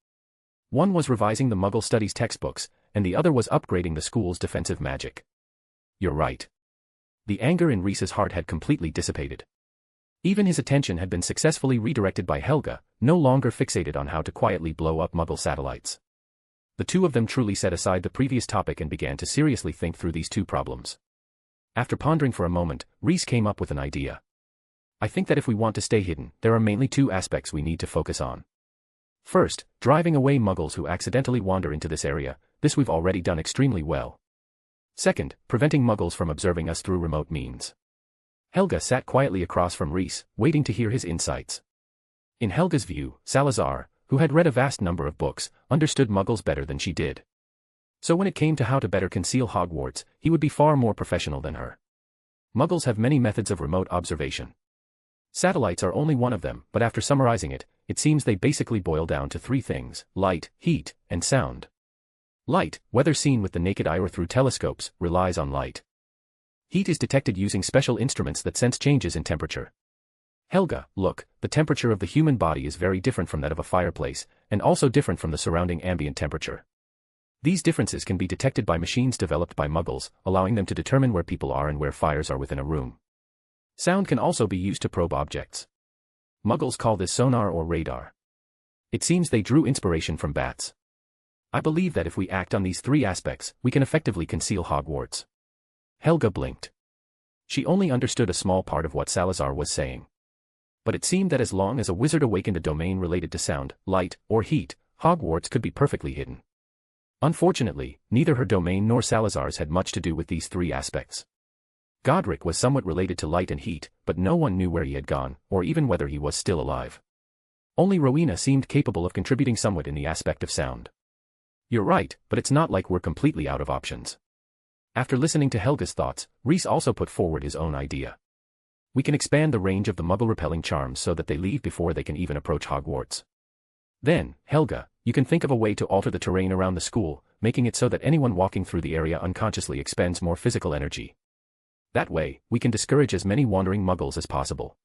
One was revising the Muggle studies textbooks, and the other was upgrading the school's defensive magic. You're right. The anger in Rhys's heart had completely dissipated. Even his attention had been successfully redirected by Helga, no longer fixated on how to quietly blow up Muggle satellites. The two of them truly set aside the previous topic and began to seriously think through these two problems. After pondering for a moment, Rhys came up with an idea. I think that if we want to stay hidden, there are mainly two aspects we need to focus on. First, driving away Muggles who accidentally wander into this area. This we've already done extremely well. Second, preventing Muggles from observing us through remote means. Helga sat quietly across from Rhys, waiting to hear his insights. In Helga's view, Salazar, who had read a vast number of books, understood Muggles better than she did. So when it came to how to better conceal Hogwarts, he would be far more professional than her. Muggles have many methods of remote observation. Satellites are only one of them, but after summarizing it, it seems they basically boil down to three things: light, heat, and sound. Light, whether seen with the naked eye or through telescopes, relies on light. Heat is detected using special instruments that sense changes in temperature. Helga, look, the temperature of the human body is very different from that of a fireplace, and also different from the surrounding ambient temperature. These differences can be detected by machines developed by Muggles, allowing them to determine where people are and where fires are within a room. Sound can also be used to probe objects. Muggles call this sonar or radar. It seems they drew inspiration from bats. I believe that if we act on these three aspects, we can effectively conceal Hogwarts. Helga blinked. She only understood a small part of what Salazar was saying. But it seemed that as long as a wizard awakened a domain related to sound, light, or heat, Hogwarts could be perfectly hidden. Unfortunately, neither her domain nor Salazar's had much to do with these three aspects. Godric was somewhat related to light and heat, but no one knew where he had gone, or even whether he was still alive. Only Rowena seemed capable of contributing somewhat in the aspect of sound. You're right, but it's not like we're completely out of options. After listening to Helga's thoughts, Rhys also put forward his own idea. We can expand the range of the Muggle-repelling charms so that they leave before they can even approach Hogwarts. Then, Helga, you can think of a way to alter the terrain around the school, making it so that anyone walking through the area unconsciously expends more physical energy. That way, we can discourage as many wandering Muggles as possible.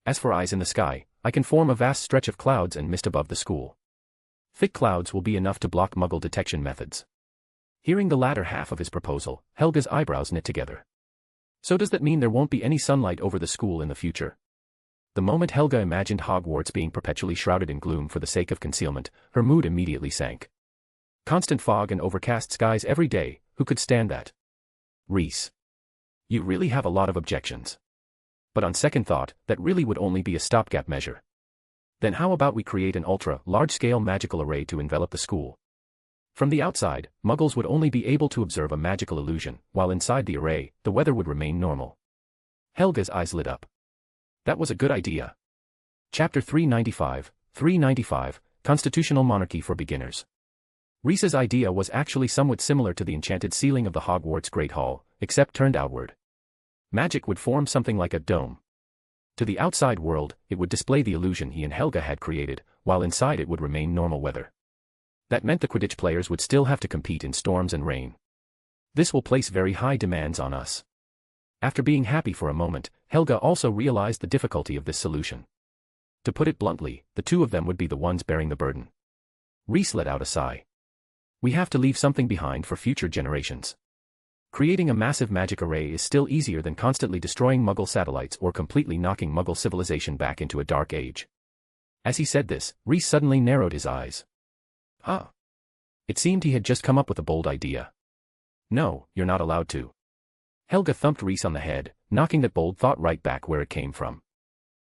As for eyes in the sky, I can form a vast stretch of clouds and mist above the school. Thick clouds will be enough to block Muggle detection methods. Hearing the latter half of his proposal, Helga's eyebrows knit together. So does that mean there won't be any sunlight over the school in the future? The moment Helga imagined Hogwarts being perpetually shrouded in gloom for the sake of concealment, her mood immediately sank. Constant fog and overcast skies every day, who could stand that? Rhys. You really have a lot of objections. But on second thought, that really would only be a stopgap measure. Then how about we create an ultra-large-scale magical array to envelop the school? From the outside, Muggles would only be able to observe a magical illusion, while inside the array, the weather would remain normal. Helga's eyes lit up. That was a good idea. Chapter 395, Constitutional Monarchy for Beginners. Rhys's idea was actually somewhat similar to the enchanted ceiling of the Hogwarts Great Hall, except turned outward. Magic would form something like a dome. To the outside world, it would display the illusion he and Helga had created, while inside it would remain normal weather. That meant the Quidditch players would still have to compete in storms and rain. This will place very high demands on us. After being happy for a moment, Helga also realized the difficulty of this solution. To put it bluntly, the two of them would be the ones bearing the burden. Rhys let out a sigh. We have to leave something behind for future generations. Creating a massive magic array is still easier than constantly destroying Muggle satellites or completely knocking Muggle civilization back into a dark age. As he said this, Rhys suddenly narrowed his eyes. Huh. It seemed he had just come up with a bold idea. No, you're not allowed to. Helga thumped Rhys on the head, knocking that bold thought right back where it came from.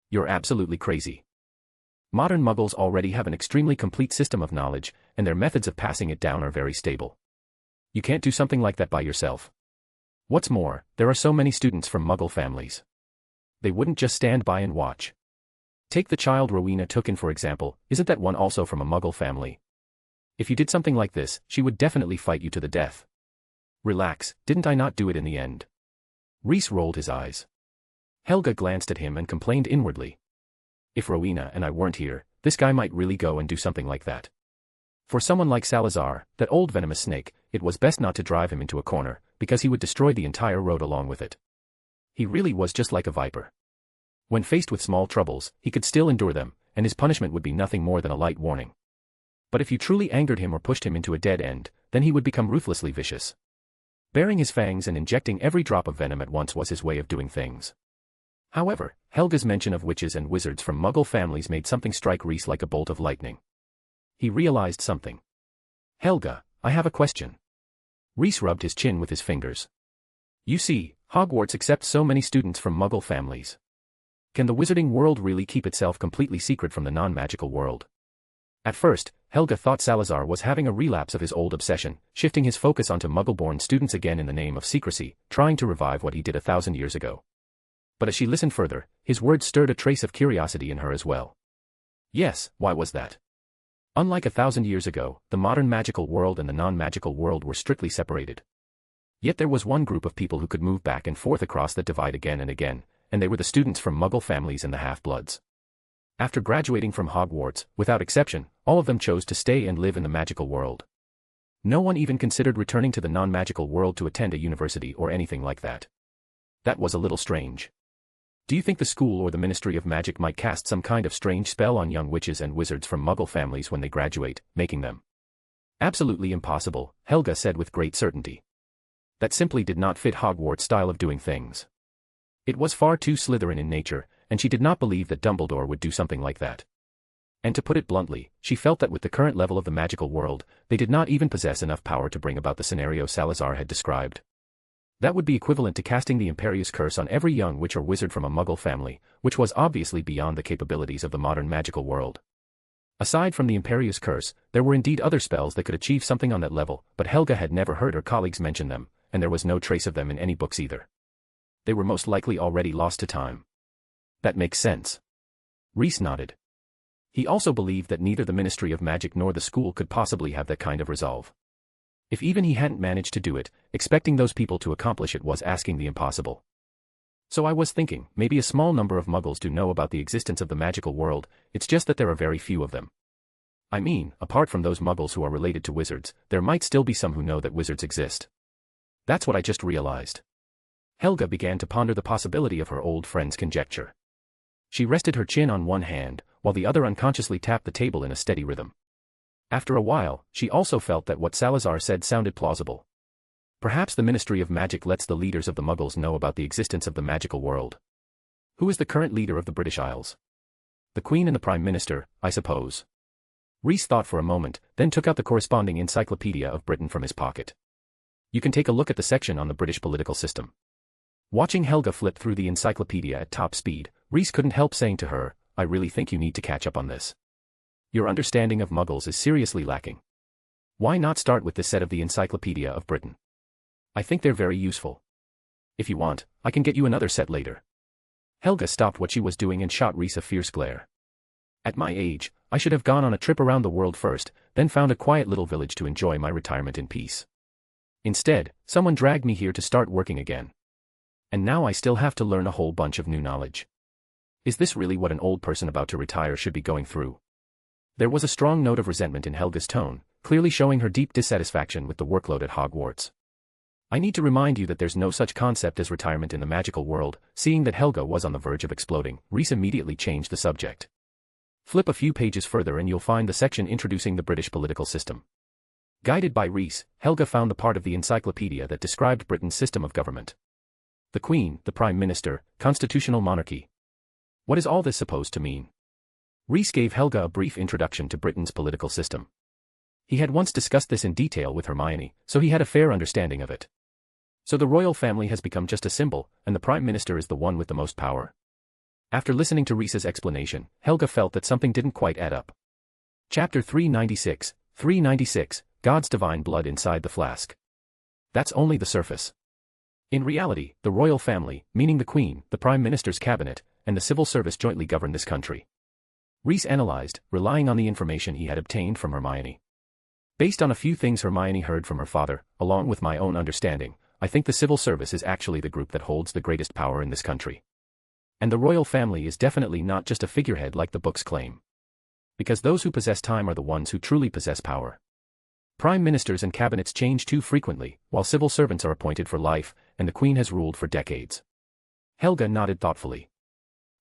You're absolutely crazy. Modern Muggles already have an extremely complete system of knowledge, and their methods of passing it down are very stable. You can't do something like that by yourself. What's more, there are so many students from Muggle families. They wouldn't just stand by and watch. Take the child Rowena took in for example, isn't that one also from a Muggle family? If you did something like this, she would definitely fight you to the death. Relax, didn't I not do it in the end? Rhys rolled his eyes. Helga glanced at him and complained inwardly. If Rowena and I weren't here, this guy might really go and do something like that. For someone like Salazar, that old venomous snake, it was best not to drive him into a corner, because he would destroy the entire road along with it. He really was just like a viper. When faced with small troubles, he could still endure them, and his punishment would be nothing more than a light warning. But if you truly angered him or pushed him into a dead end, then he would become ruthlessly vicious. Baring his fangs and injecting every drop of venom at once was his way of doing things. However, Helga's mention of witches and wizards from Muggle families made something strike Rhys like a bolt of lightning. He realized something. "Helga, I have a question." Rhys rubbed his chin with his fingers. "You see, Hogwarts accepts so many students from Muggle families. Can the wizarding world really keep itself completely secret from the non-magical world?" At first, Helga thought Salazar was having a relapse of his old obsession, shifting his focus onto Muggle-born students again in the name of secrecy, trying to revive what he did 1,000 years ago. But as she listened further, his words stirred a trace of curiosity in her as well. Yes, why was that? Unlike 1,000 years ago, the modern magical world and the non-magical world were strictly separated. Yet there was one group of people who could move back and forth across that divide again and again, and they were the students from Muggle families and the half-bloods. After graduating from Hogwarts, without exception, all of them chose to stay and live in the magical world. No one even considered returning to the non-magical world to attend a university or anything like that. That was a little strange. Do you think the school or the Ministry of Magic might cast some kind of strange spell on young witches and wizards from Muggle families when they graduate, making them? Absolutely impossible, Helga said with great certainty. That simply did not fit Hogwarts' style of doing things. It was far too Slytherin in nature, and she did not believe that Dumbledore would do something like that. And to put it bluntly, she felt that with the current level of the magical world, they did not even possess enough power to bring about the scenario Salazar had described. That would be equivalent to casting the Imperius Curse on every young witch or wizard from a Muggle family, which was obviously beyond the capabilities of the modern magical world. Aside from the Imperius Curse, there were indeed other spells that could achieve something on that level, but Helga had never heard her colleagues mention them, and there was no trace of them in any books either. They were most likely already lost to time. That makes sense. Rhys nodded. He also believed that neither the Ministry of Magic nor the school could possibly have that kind of resolve. If even he hadn't managed to do it, expecting those people to accomplish it was asking the impossible. So I was thinking, maybe a small number of Muggles do know about the existence of the magical world, it's just that there are very few of them. I mean, apart from those Muggles who are related to wizards, there might still be some who know that wizards exist. That's what I just realized. Helga began to ponder the possibility of her old friend's conjecture. She rested her chin on one hand, while the other unconsciously tapped the table in a steady rhythm. After a while, she also felt that what Salazar said sounded plausible. Perhaps the Ministry of Magic lets the leaders of the Muggles know about the existence of the magical world. Who is the current leader of the British Isles? The Queen and the Prime Minister, I suppose. Rhys thought for a moment, then took out the corresponding Encyclopedia of Britain from his pocket. You can take a look at the section on the British political system. Watching Helga flip through the encyclopedia at top speed, Rhys couldn't help saying to her, I really think you need to catch up on this. Your understanding of Muggles is seriously lacking. Why not start with this set of the Encyclopedia of Britain? I think they're very useful. If you want, I can get you another set later. Helga stopped what she was doing and shot Rhys a fierce glare. At my age, I should have gone on a trip around the world first, then found a quiet little village to enjoy my retirement in peace. Instead, someone dragged me here to start working again. And now I still have to learn a whole bunch of new knowledge. Is this really what an old person about to retire should be going through? There was a strong note of resentment in Helga's tone, clearly showing her deep dissatisfaction with the workload at Hogwarts. I need to remind you that there's no such concept as retirement in the magical world. Seeing that Helga was on the verge of exploding, Rhys immediately changed the subject. Flip a few pages further and you'll find the section introducing the British political system. Guided by Rhys, Helga found the part of the encyclopedia that described Britain's system of government. The Queen, the Prime Minister, constitutional monarchy. What is all this supposed to mean? Rhys gave Helga a brief introduction to Britain's political system. He had once discussed this in detail with Hermione, so he had a fair understanding of it. So the royal family has become just a symbol, and the Prime Minister is the one with the most power. After listening to Rhys's explanation, Helga felt that something didn't quite add up. Chapter 396, 396, God's divine blood inside the flask. That's only the surface. In reality, the royal family, meaning the Queen, the Prime Minister's cabinet, and the civil service jointly govern this country. Rhys analyzed, relying on the information he had obtained from Hermione. Based on a few things Hermione heard from her father, along with my own understanding, I think the civil service is actually the group that holds the greatest power in this country. And the royal family is definitely not just a figurehead like the books claim. Because those who possess time are the ones who truly possess power. Prime ministers and cabinets change too frequently, while civil servants are appointed for life, and the Queen has ruled for decades. Helga nodded thoughtfully.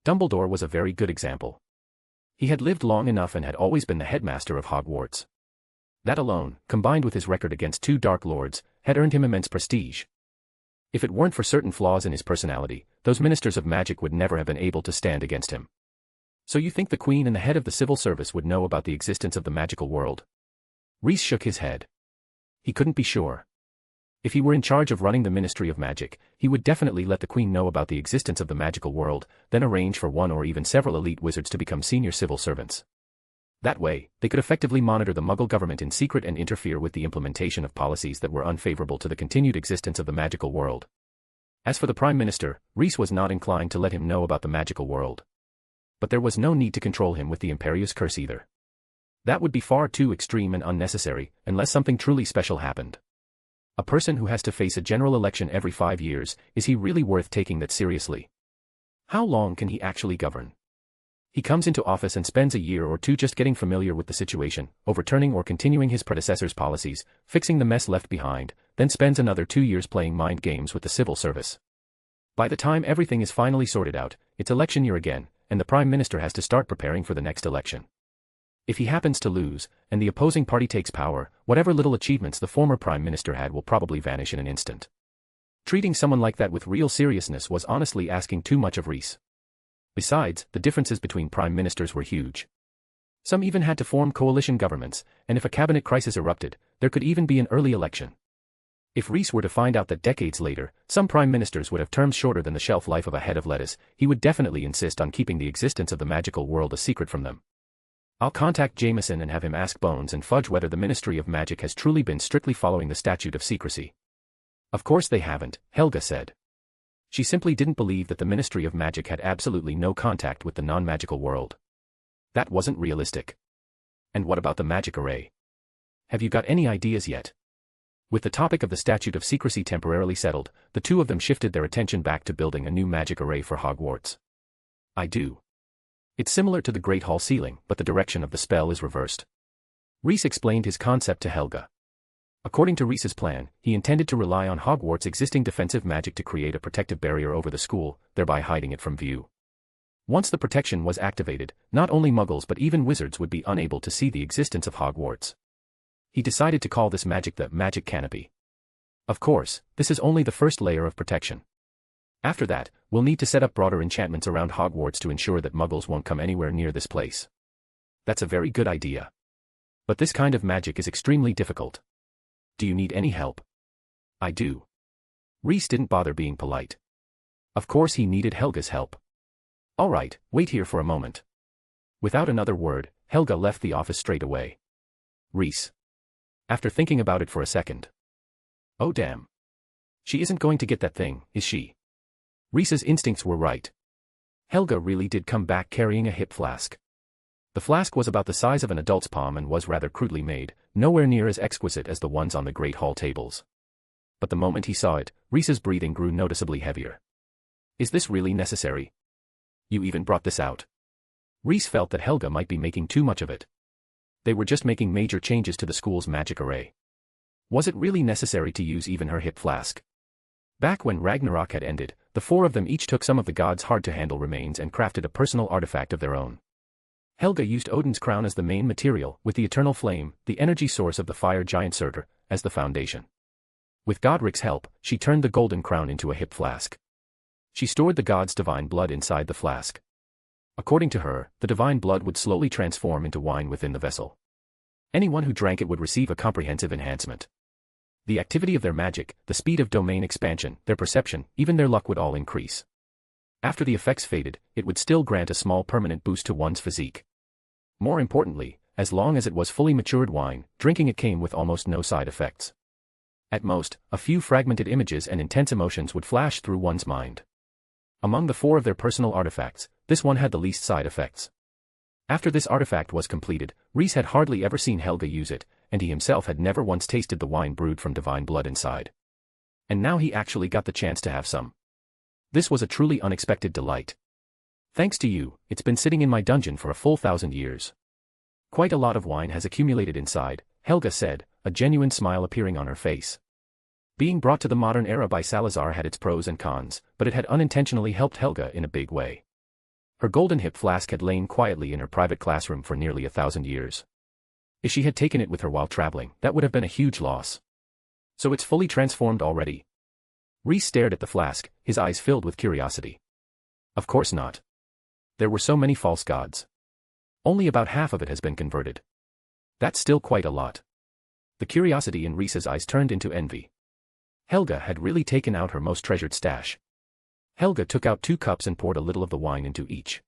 Dumbledore was a very good example. He had lived long enough and had always been the headmaster of Hogwarts. That alone, combined with his record against two Dark Lords, had earned him immense prestige. If it weren't for certain flaws in his personality, those ministers of magic would never have been able to stand against him. So you think the Queen and the head of the civil service would know about the existence of the magical world? Reese shook his head. He couldn't be sure. If he were in charge of running the Ministry of Magic, he would definitely let the Queen know about the existence of the magical world, then arrange for one or even several elite wizards to become senior civil servants. That way, they could effectively monitor the Muggle government in secret and interfere with the implementation of policies that were unfavorable to the continued existence of the magical world. As for the Prime Minister, Reese was not inclined to let him know about the magical world. But there was no need to control him with the Imperious Curse either. That would be far too extreme and unnecessary, unless something truly special happened. A person who has to face a general election every 5 years, is he really worth taking that seriously? How long can he actually govern? He comes into office and spends a year or two just getting familiar with the situation, overturning or continuing his predecessor's policies, fixing the mess left behind, then spends another 2 years playing mind games with the civil service. By the time everything is finally sorted out, it's election year again, and the Prime Minister has to start preparing for the next election. If he happens to lose, and the opposing party takes power, whatever little achievements the former Prime Minister had will probably vanish in an instant. Treating someone like that with real seriousness was honestly asking too much of Reese. Besides, the differences between prime ministers were huge. Some even had to form coalition governments, and if a cabinet crisis erupted, there could even be an early election. If Reese were to find out that decades later, some prime ministers would have terms shorter than the shelf life of a head of lettuce, he would definitely insist on keeping the existence of the magical world a secret from them. I'll contact Jameson and have him ask Bones and Fudge whether the Ministry of Magic has truly been strictly following the statute of secrecy. Of course they haven't, Helga said. She simply didn't believe that the Ministry of Magic had absolutely no contact with the non-magical world. That wasn't realistic. And what about the magic array? Have you got any ideas yet? With the topic of the statute of secrecy temporarily settled, the two of them shifted their attention back to building a new magic array for Hogwarts. I do. It's similar to the Great Hall ceiling, but the direction of the spell is reversed. Reese explained his concept to Helga. According to Reese's plan, he intended to rely on Hogwarts' existing defensive magic to create a protective barrier over the school, thereby hiding it from view. Once the protection was activated, not only Muggles but even wizards would be unable to see the existence of Hogwarts. He decided to call this magic the Magic Canopy. Of course, this is only the first layer of protection. After that, we'll need to set up broader enchantments around Hogwarts to ensure that Muggles won't come anywhere near this place. That's a very good idea. But this kind of magic is extremely difficult. Do you need any help? I do. Reese didn't bother being polite. Of course he needed Helga's help. All right, wait here for a moment. Without another word, Helga left the office straight away. Reese. After thinking about it for a second. Oh damn. She isn't going to get that thing, is she? Reese's instincts were right. Helga really did come back carrying a hip flask. The flask was about the size of an adult's palm and was rather crudely made, nowhere near as exquisite as the ones on the Great Hall tables. But the moment he saw it, Reese's breathing grew noticeably heavier. Is this really necessary? You even brought this out. Reese felt that Helga might be making too much of it. They were just making major changes to the school's magic array. Was it really necessary to use even her hip flask? Back when Ragnarok had ended, the four of them each took some of the gods' hard-to-handle remains and crafted a personal artifact of their own. Helga used Odin's crown as the main material, with the eternal flame, the energy source of the fire giant Surtur, as the foundation. With Godric's help, she turned the golden crown into a hip flask. She stored the god's divine blood inside the flask. According to her, the divine blood would slowly transform into wine within the vessel. Anyone who drank it would receive a comprehensive enhancement. The activity of their magic, the speed of domain expansion, their perception, even their luck would all increase. After the effects faded, it would still grant a small permanent boost to one's physique. More importantly, as long as it was fully matured wine, drinking it came with almost no side effects. At most, a few fragmented images and intense emotions would flash through one's mind. Among the four of their personal artifacts, this one had the least side effects. After this artifact was completed, Reese had hardly ever seen Helga use it, and he himself had never once tasted the wine brewed from divine blood inside. And now he actually got the chance to have some. This was a truly unexpected delight. Thanks to you, it's been sitting in my dungeon for a full 1,000 years. Quite a lot of wine has accumulated inside, Helga said, a genuine smile appearing on her face. Being brought to the modern era by Salazar had its pros and cons, but it had unintentionally helped Helga in a big way. Her golden hip flask had lain quietly in her private classroom for nearly 1,000 years. If she had taken it with her while traveling, that would have been a huge loss. So it's fully transformed already? Reese stared at the flask, his eyes filled with curiosity. Of course not. There were so many false gods. Only about half of it has been converted. That's still quite a lot. The curiosity in Reese's eyes turned into envy. Helga had really taken out her most treasured stash. Helga took out 2 cups and poured a little of the wine into each.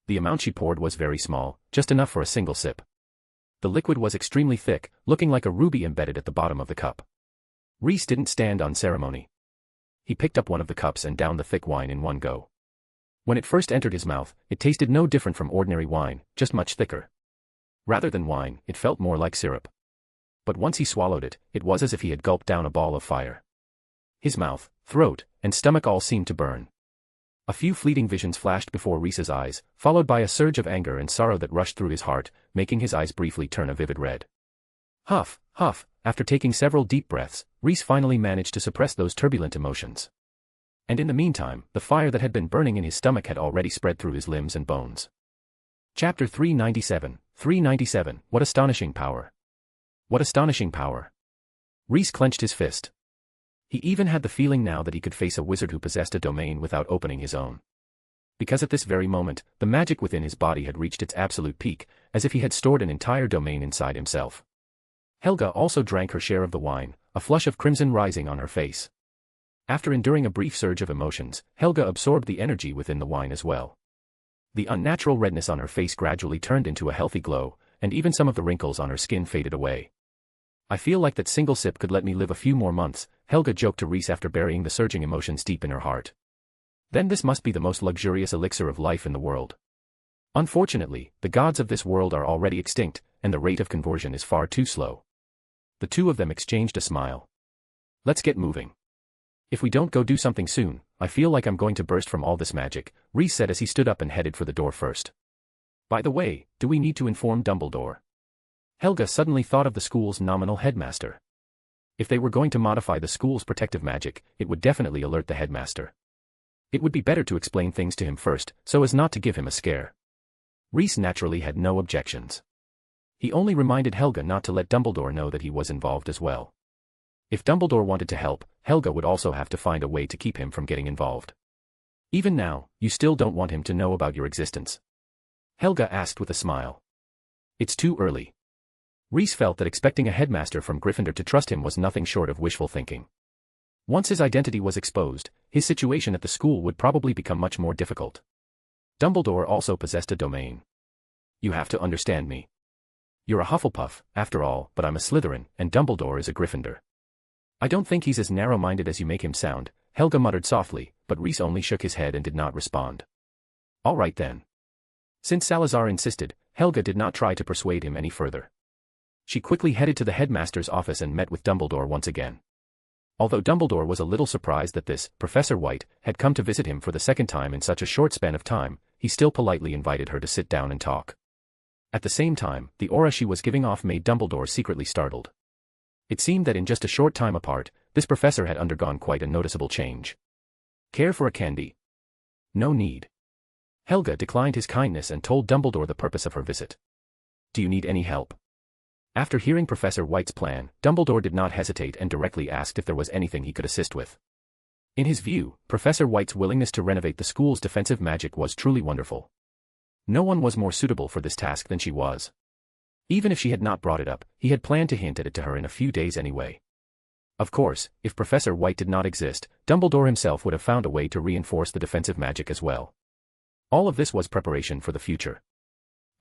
The amount she poured was very small, just enough for a single sip. The liquid was extremely thick, looking like a ruby embedded at the bottom of the cup. Reese didn't stand on ceremony. He picked up one of the cups and downed the thick wine in one go. When it first entered his mouth, it tasted no different from ordinary wine, just much thicker. Rather than wine, it felt more like syrup. But once he swallowed it, it was as if he had gulped down a ball of fire. His mouth, throat, and stomach all seemed to burn. A few fleeting visions flashed before Reese's eyes, followed by a surge of anger and sorrow that rushed through his heart, making his eyes briefly turn a vivid red. Huff, huff, after taking several deep breaths, Reese finally managed to suppress those turbulent emotions. And in the meantime, the fire that had been burning in his stomach had already spread through his limbs and bones. Chapter 397. What astonishing power! What astonishing power! Reese clenched his fist. He even had the feeling now that he could face a wizard who possessed a domain without opening his own. Because at this very moment, the magic within his body had reached its absolute peak, as if he had stored an entire domain inside himself. Helga also drank her share of the wine, a flush of crimson rising on her face. After enduring a brief surge of emotions, Helga absorbed the energy within the wine as well. The unnatural redness on her face gradually turned into a healthy glow, and even some of the wrinkles on her skin faded away. I feel like that single sip could let me live a few more months, Helga joked to Reese after burying the surging emotions deep in her heart. Then this must be the most luxurious elixir of life in the world. Unfortunately, the gods of this world are already extinct, and the rate of conversion is far too slow. The two of them exchanged a smile. Let's get moving. If we don't go do something soon, I feel like I'm going to burst from all this magic, Reese said as he stood up and headed for the door first. By the way, do we need to inform Dumbledore? Helga suddenly thought of the school's nominal headmaster. If they were going to modify the school's protective magic, it would definitely alert the headmaster. It would be better to explain things to him first, so as not to give him a scare. Reese naturally had no objections. He only reminded Helga not to let Dumbledore know that he was involved as well. If Dumbledore wanted to help, Helga would also have to find a way to keep him from getting involved. Even now, you still don't want him to know about your existence? Helga asked with a smile. It's too early. Reese felt that expecting a headmaster from Gryffindor to trust him was nothing short of wishful thinking. Once his identity was exposed, his situation at the school would probably become much more difficult. Dumbledore also possessed a domain. You have to understand me. You're a Hufflepuff, after all, but I'm a Slytherin, and Dumbledore is a Gryffindor. I don't think he's as narrow-minded as you make him sound, Helga muttered softly, but Reese only shook his head and did not respond. All right then. Since Salazar insisted, Helga did not try to persuade him any further. She quickly headed to the headmaster's office and met with Dumbledore once again. Although Dumbledore was a little surprised that this, Professor White, had come to visit him for the second time in such a short span of time, he still politely invited her to sit down and talk. At the same time, the aura she was giving off made Dumbledore secretly startled. It seemed that in just a short time apart, this professor had undergone quite a noticeable change. Care for a candy? No need. Helga declined his kindness and told Dumbledore the purpose of her visit. Do you need any help? After hearing Professor White's plan, Dumbledore did not hesitate and directly asked if there was anything he could assist with. In his view, Professor White's willingness to renovate the school's defensive magic was truly wonderful. No one was more suitable for this task than she was. Even if she had not brought it up, he had planned to hint at it to her in a few days anyway. Of course, if Professor White did not exist, Dumbledore himself would have found a way to reinforce the defensive magic as well. All of this was preparation for the future.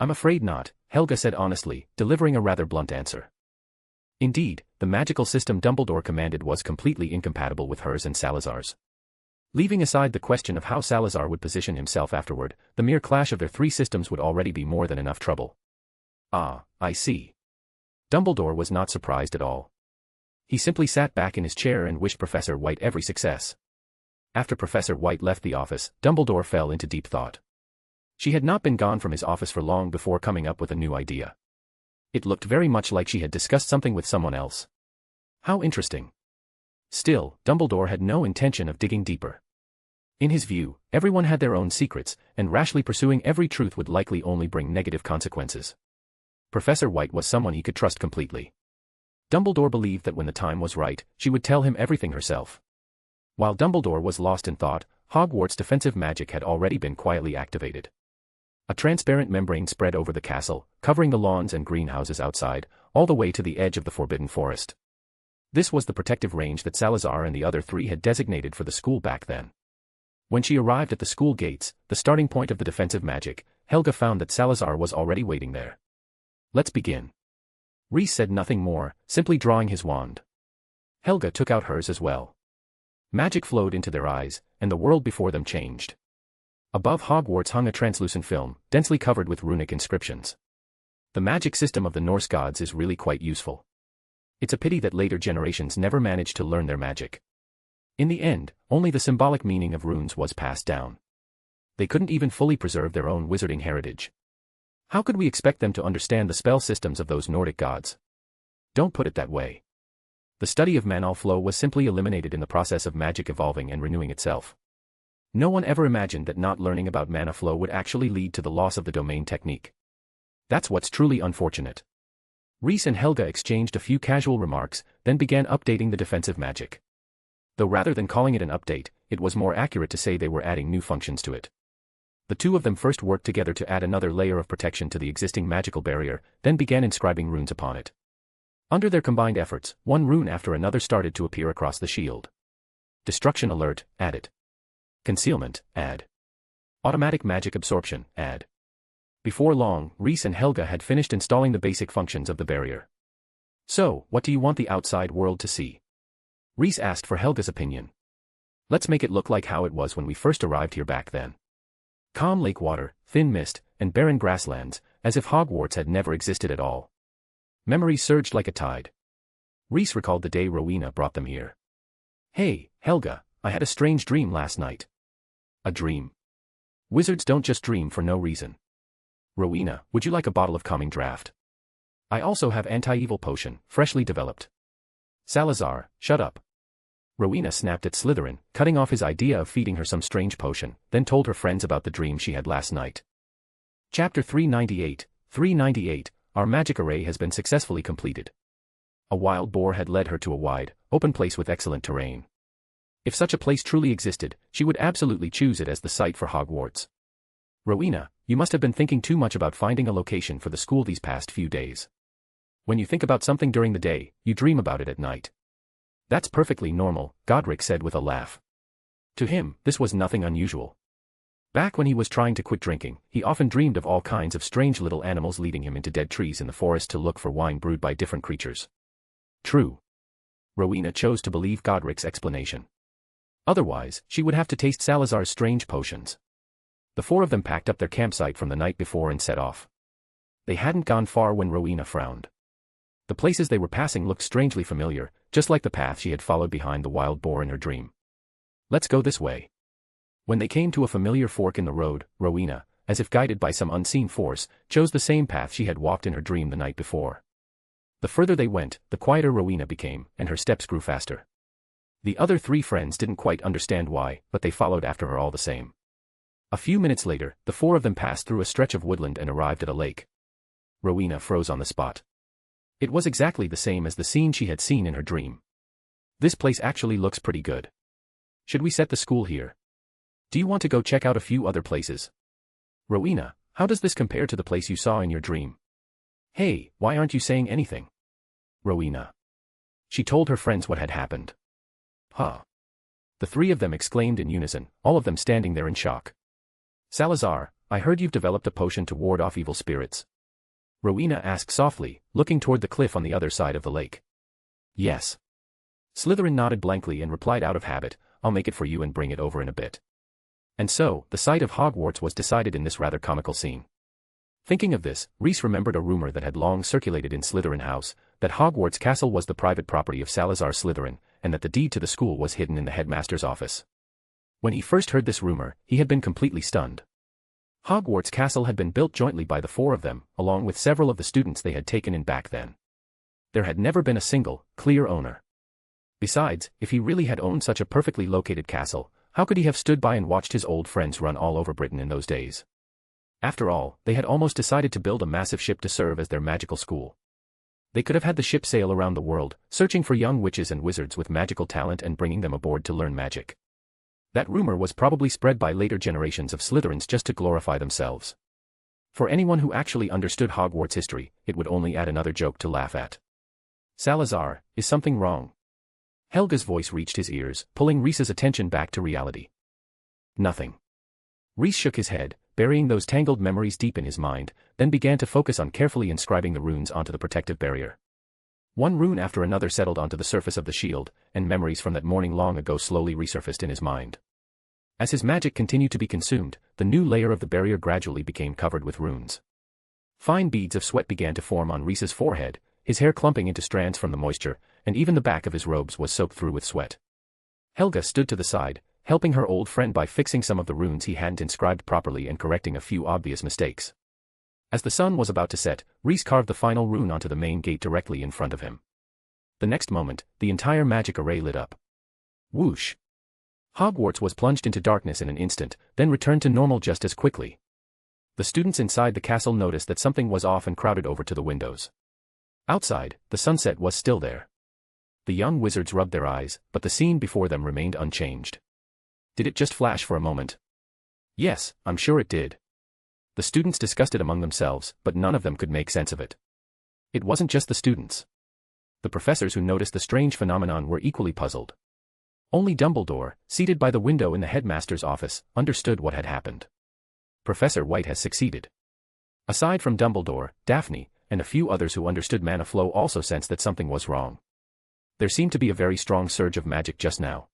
I'm afraid not, Helga said honestly, delivering a rather blunt answer. Indeed, the magical system Dumbledore commanded was completely incompatible with hers and Salazar's. Leaving aside the question of how Salazar would position himself afterward, the mere clash of their three systems would already be more than enough trouble. Ah, I see. Dumbledore was not surprised at all. He simply sat back in his chair and wished Professor White every success. After Professor White left the office, Dumbledore fell into deep thought. She had not been gone from his office for long before coming up with a new idea. It looked very much like she had discussed something with someone else. How interesting. Still, Dumbledore had no intention of digging deeper. In his view, everyone had their own secrets, and rashly pursuing every truth would likely only bring negative consequences. Professor White was someone he could trust completely. Dumbledore believed that when the time was right, she would tell him everything herself. While Dumbledore was lost in thought, Hogwarts' defensive magic had already been quietly activated. A transparent membrane spread over the castle, covering the lawns and greenhouses outside, all the way to the edge of the Forbidden Forest. This was the protective range that Salazar and the other three had designated for the school back then. When she arrived at the school gates, the starting point of the defensive magic, Helga found that Salazar was already waiting there. "Let's begin." Reese said nothing more, simply drawing his wand. Helga took out hers as well. Magic flowed into their eyes, and the world before them changed. Above Hogwarts hung a translucent film, densely covered with runic inscriptions. The magic system of the Norse gods is really quite useful. It's a pity that later generations never managed to learn their magic. In the end, only the symbolic meaning of runes was passed down. They couldn't even fully preserve their own wizarding heritage. How could we expect them to understand the spell systems of those Nordic gods? Don't put it that way. The study of mana flow was simply eliminated in the process of magic evolving and renewing itself. No one ever imagined that not learning about mana flow would actually lead to the loss of the domain technique. That's what's truly unfortunate. Reese and Helga exchanged a few casual remarks, then began updating the defensive magic. Though rather than calling it an update, it was more accurate to say they were adding new functions to it. The two of them first worked together to add another layer of protection to the existing magical barrier, then began inscribing runes upon it. Under their combined efforts, one rune after another started to appear across the shield. Destruction alert, added. Concealment, add. Automatic magic absorption, add. Before long, Reese and Helga had finished installing the basic functions of the barrier. "So, what do you want the outside world to see?" Reese asked for Helga's opinion. "Let's make it look like how it was when we first arrived here back then. Calm lake water, thin mist, and barren grasslands, as if Hogwarts had never existed at all." Memories surged like a tide. Reese recalled the day Rowena brought them here. "Hey, Helga, I had a strange dream last night." "A dream? Wizards don't just dream for no reason." "Rowena, would you like a bottle of calming draft? I also have anti-evil potion, freshly developed." "Salazar, shut up." Rowena snapped at Slytherin, cutting off his idea of feeding her some strange potion, then told her friends about the dream she had last night. Chapter 398, 398, Our magic array has been successfully completed. A wild boar had led her to a wide, open place with excellent terrain. If such a place truly existed, she would absolutely choose it as the site for Hogwarts. "Rowena, you must have been thinking too much about finding a location for the school these past few days. When you think about something during the day, you dream about it at night." "That's perfectly normal," Godric said with a laugh. To him, this was nothing unusual. Back when he was trying to quit drinking, he often dreamed of all kinds of strange little animals leading him into dead trees in the forest to look for wine brewed by different creatures. True. Rowena chose to believe Godric's explanation. Otherwise, she would have to taste Salazar's strange potions. The four of them packed up their campsite from the night before and set off. They hadn't gone far when Rowena frowned. The places they were passing looked strangely familiar, just like the path she had followed behind the wild boar in her dream. "Let's go this way." When they came to a familiar fork in the road, Rowena, as if guided by some unseen force, chose the same path she had walked in her dream the night before. The further they went, the quieter Rowena became, and her steps grew faster. The other three friends didn't quite understand why, but they followed after her all the same. A few minutes later, the four of them passed through a stretch of woodland and arrived at a lake. Rowena froze on the spot. It was exactly the same as the scene she had seen in her dream. "This place actually looks pretty good. Should we set the school here? Do you want to go check out a few other places?" "Rowena, how does this compare to the place you saw in your dream?" "Hey, why aren't you saying anything?" "Rowena." She told her friends what had happened. "Huh." The three of them exclaimed in unison, all of them standing there in shock. "Salazar, I heard you've developed a potion to ward off evil spirits." Rowena asked softly, looking toward the cliff on the other side of the lake. "Yes." Slytherin nodded blankly and replied out of habit, "I'll make it for you and bring it over in a bit." And so, the site of Hogwarts was decided in this rather comical scene. Thinking of this, Reese remembered a rumor that had long circulated in Slytherin House, that Hogwarts Castle was the private property of Salazar Slytherin, and that the deed to the school was hidden in the headmaster's office. When he first heard this rumor, he had been completely stunned. Hogwarts Castle had been built jointly by the four of them, along with several of the students they had taken in back then. There had never been a single, clear owner. Besides, if he really had owned such a perfectly located castle, how could he have stood by and watched his old friends run all over Britain in those days? After all, they had almost decided to build a massive ship to serve as their magical school. They could have had the ship sail around the world, searching for young witches and wizards with magical talent and bringing them aboard to learn magic. That rumor was probably spread by later generations of Slytherins just to glorify themselves. For anyone who actually understood Hogwarts history, it would only add another joke to laugh at. Salazar, is something wrong? Helga's voice reached his ears, pulling Rhys's attention back to reality. Nothing. Rhys shook his head, burying those tangled memories deep in his mind, then began to focus on carefully inscribing the runes onto the protective barrier. One rune after another settled onto the surface of the shield, and memories from that morning long ago slowly resurfaced in his mind. As his magic continued to be consumed, the new layer of the barrier gradually became covered with runes. Fine beads of sweat began to form on Rhys's forehead, his hair clumping into strands from the moisture, and even the back of his robes was soaked through with sweat. Helga stood to the side, helping her old friend by fixing some of the runes he hadn't inscribed properly and correcting a few obvious mistakes. As the sun was about to set, Rhys carved the final rune onto the main gate directly in front of him. The next moment, the entire magic array lit up. Whoosh! Hogwarts was plunged into darkness in an instant, then returned to normal just as quickly. The students inside the castle noticed that something was off and crowded over to the windows. Outside, the sunset was still there. The young wizards rubbed their eyes, but the scene before them remained unchanged. Did it just flash for a moment? Yes, I'm sure it did. The students discussed it among themselves, but none of them could make sense of it. It wasn't just the students. The professors who noticed the strange phenomenon were equally puzzled. Only Dumbledore, seated by the window in the headmaster's office, understood what had happened. Professor White has succeeded. Aside from Dumbledore, Daphne, and a few others who understood mana flow also sensed that something was wrong. There seemed to be a very strong surge of magic just now.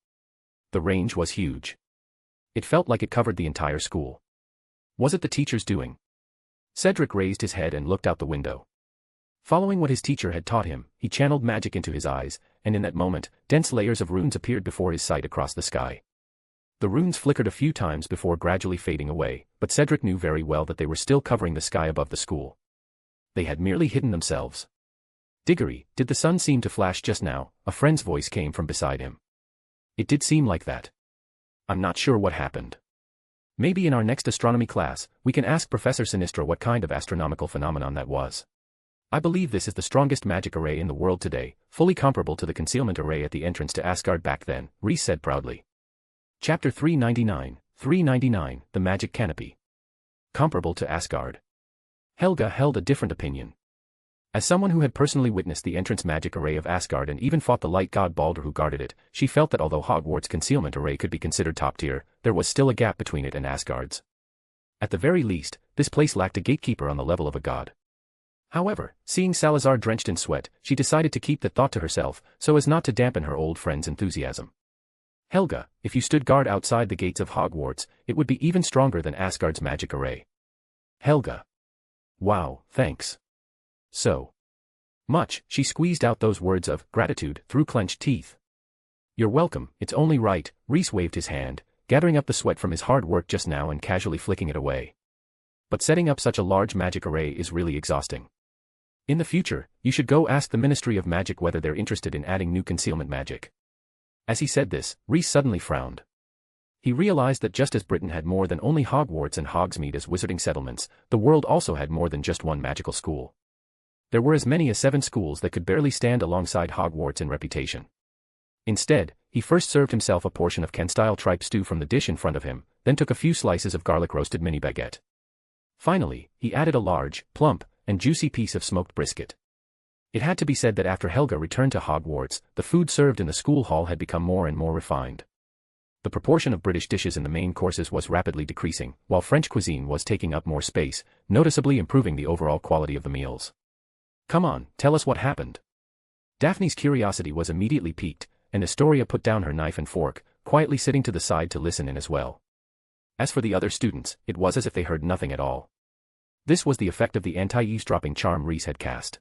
The range was huge. It felt like it covered the entire school. Was it the teacher's doing? Cedric raised his head and looked out the window. Following what his teacher had taught him, he channeled magic into his eyes, and in that moment, dense layers of runes appeared before his sight across the sky. The runes flickered a few times before gradually fading away, but Cedric knew very well that they were still covering the sky above the school. They had merely hidden themselves. Diggory, did the sun seem to flash just now? A friend's voice came from beside him. It did seem like that. I'm not sure what happened. Maybe in our next astronomy class, we can ask Professor Sinistra what kind of astronomical phenomenon that was. I believe this is the strongest magic array in the world today, fully comparable to the concealment array at the entrance to Asgard back then, Rhys said proudly. Chapter 399, The Magic Canopy. Comparable to Asgard. Helga held a different opinion. As someone who had personally witnessed the entrance magic array of Asgard and even fought the light god Baldur who guarded it, she felt that although Hogwarts' concealment array could be considered top tier, there was still a gap between it and Asgard's. At the very least, this place lacked a gatekeeper on the level of a god. However, seeing Salazar drenched in sweat, she decided to keep that thought to herself, so as not to dampen her old friend's enthusiasm. Helga, if you stood guard outside the gates of Hogwarts, it would be even stronger than Asgard's magic array. Helga. Wow, thanks. So much, she squeezed out those words of gratitude through clenched teeth. You're welcome, it's only right, Rhys waved his hand, gathering up the sweat from his hard work just now and casually flicking it away. But setting up such a large magic array is really exhausting. In the future, you should go ask the Ministry of Magic whether they're interested in adding new concealment magic. As he said this, Rhys suddenly frowned. He realized that just as Britain had more than only Hogwarts and Hogsmeade as wizarding settlements, the world also had more than just one magical school. There were as many as 7 schools that could barely stand alongside Hogwarts in reputation. Instead, he first served himself a portion of Ken-style tripe stew from the dish in front of him, then took a few slices of garlic-roasted mini baguette. Finally, he added a large, plump, and juicy piece of smoked brisket. It had to be said that after Helga returned to Hogwarts, the food served in the school hall had become more and more refined. The proportion of British dishes in the main courses was rapidly decreasing, while French cuisine was taking up more space, noticeably improving the overall quality of the meals. Come on, tell us what happened. Daphne's curiosity was immediately piqued, and Astoria put down her knife and fork, quietly sitting to the side to listen in as well. As for the other students, it was as if they heard nothing at all. This was the effect of the anti-eavesdropping charm Rhys had cast.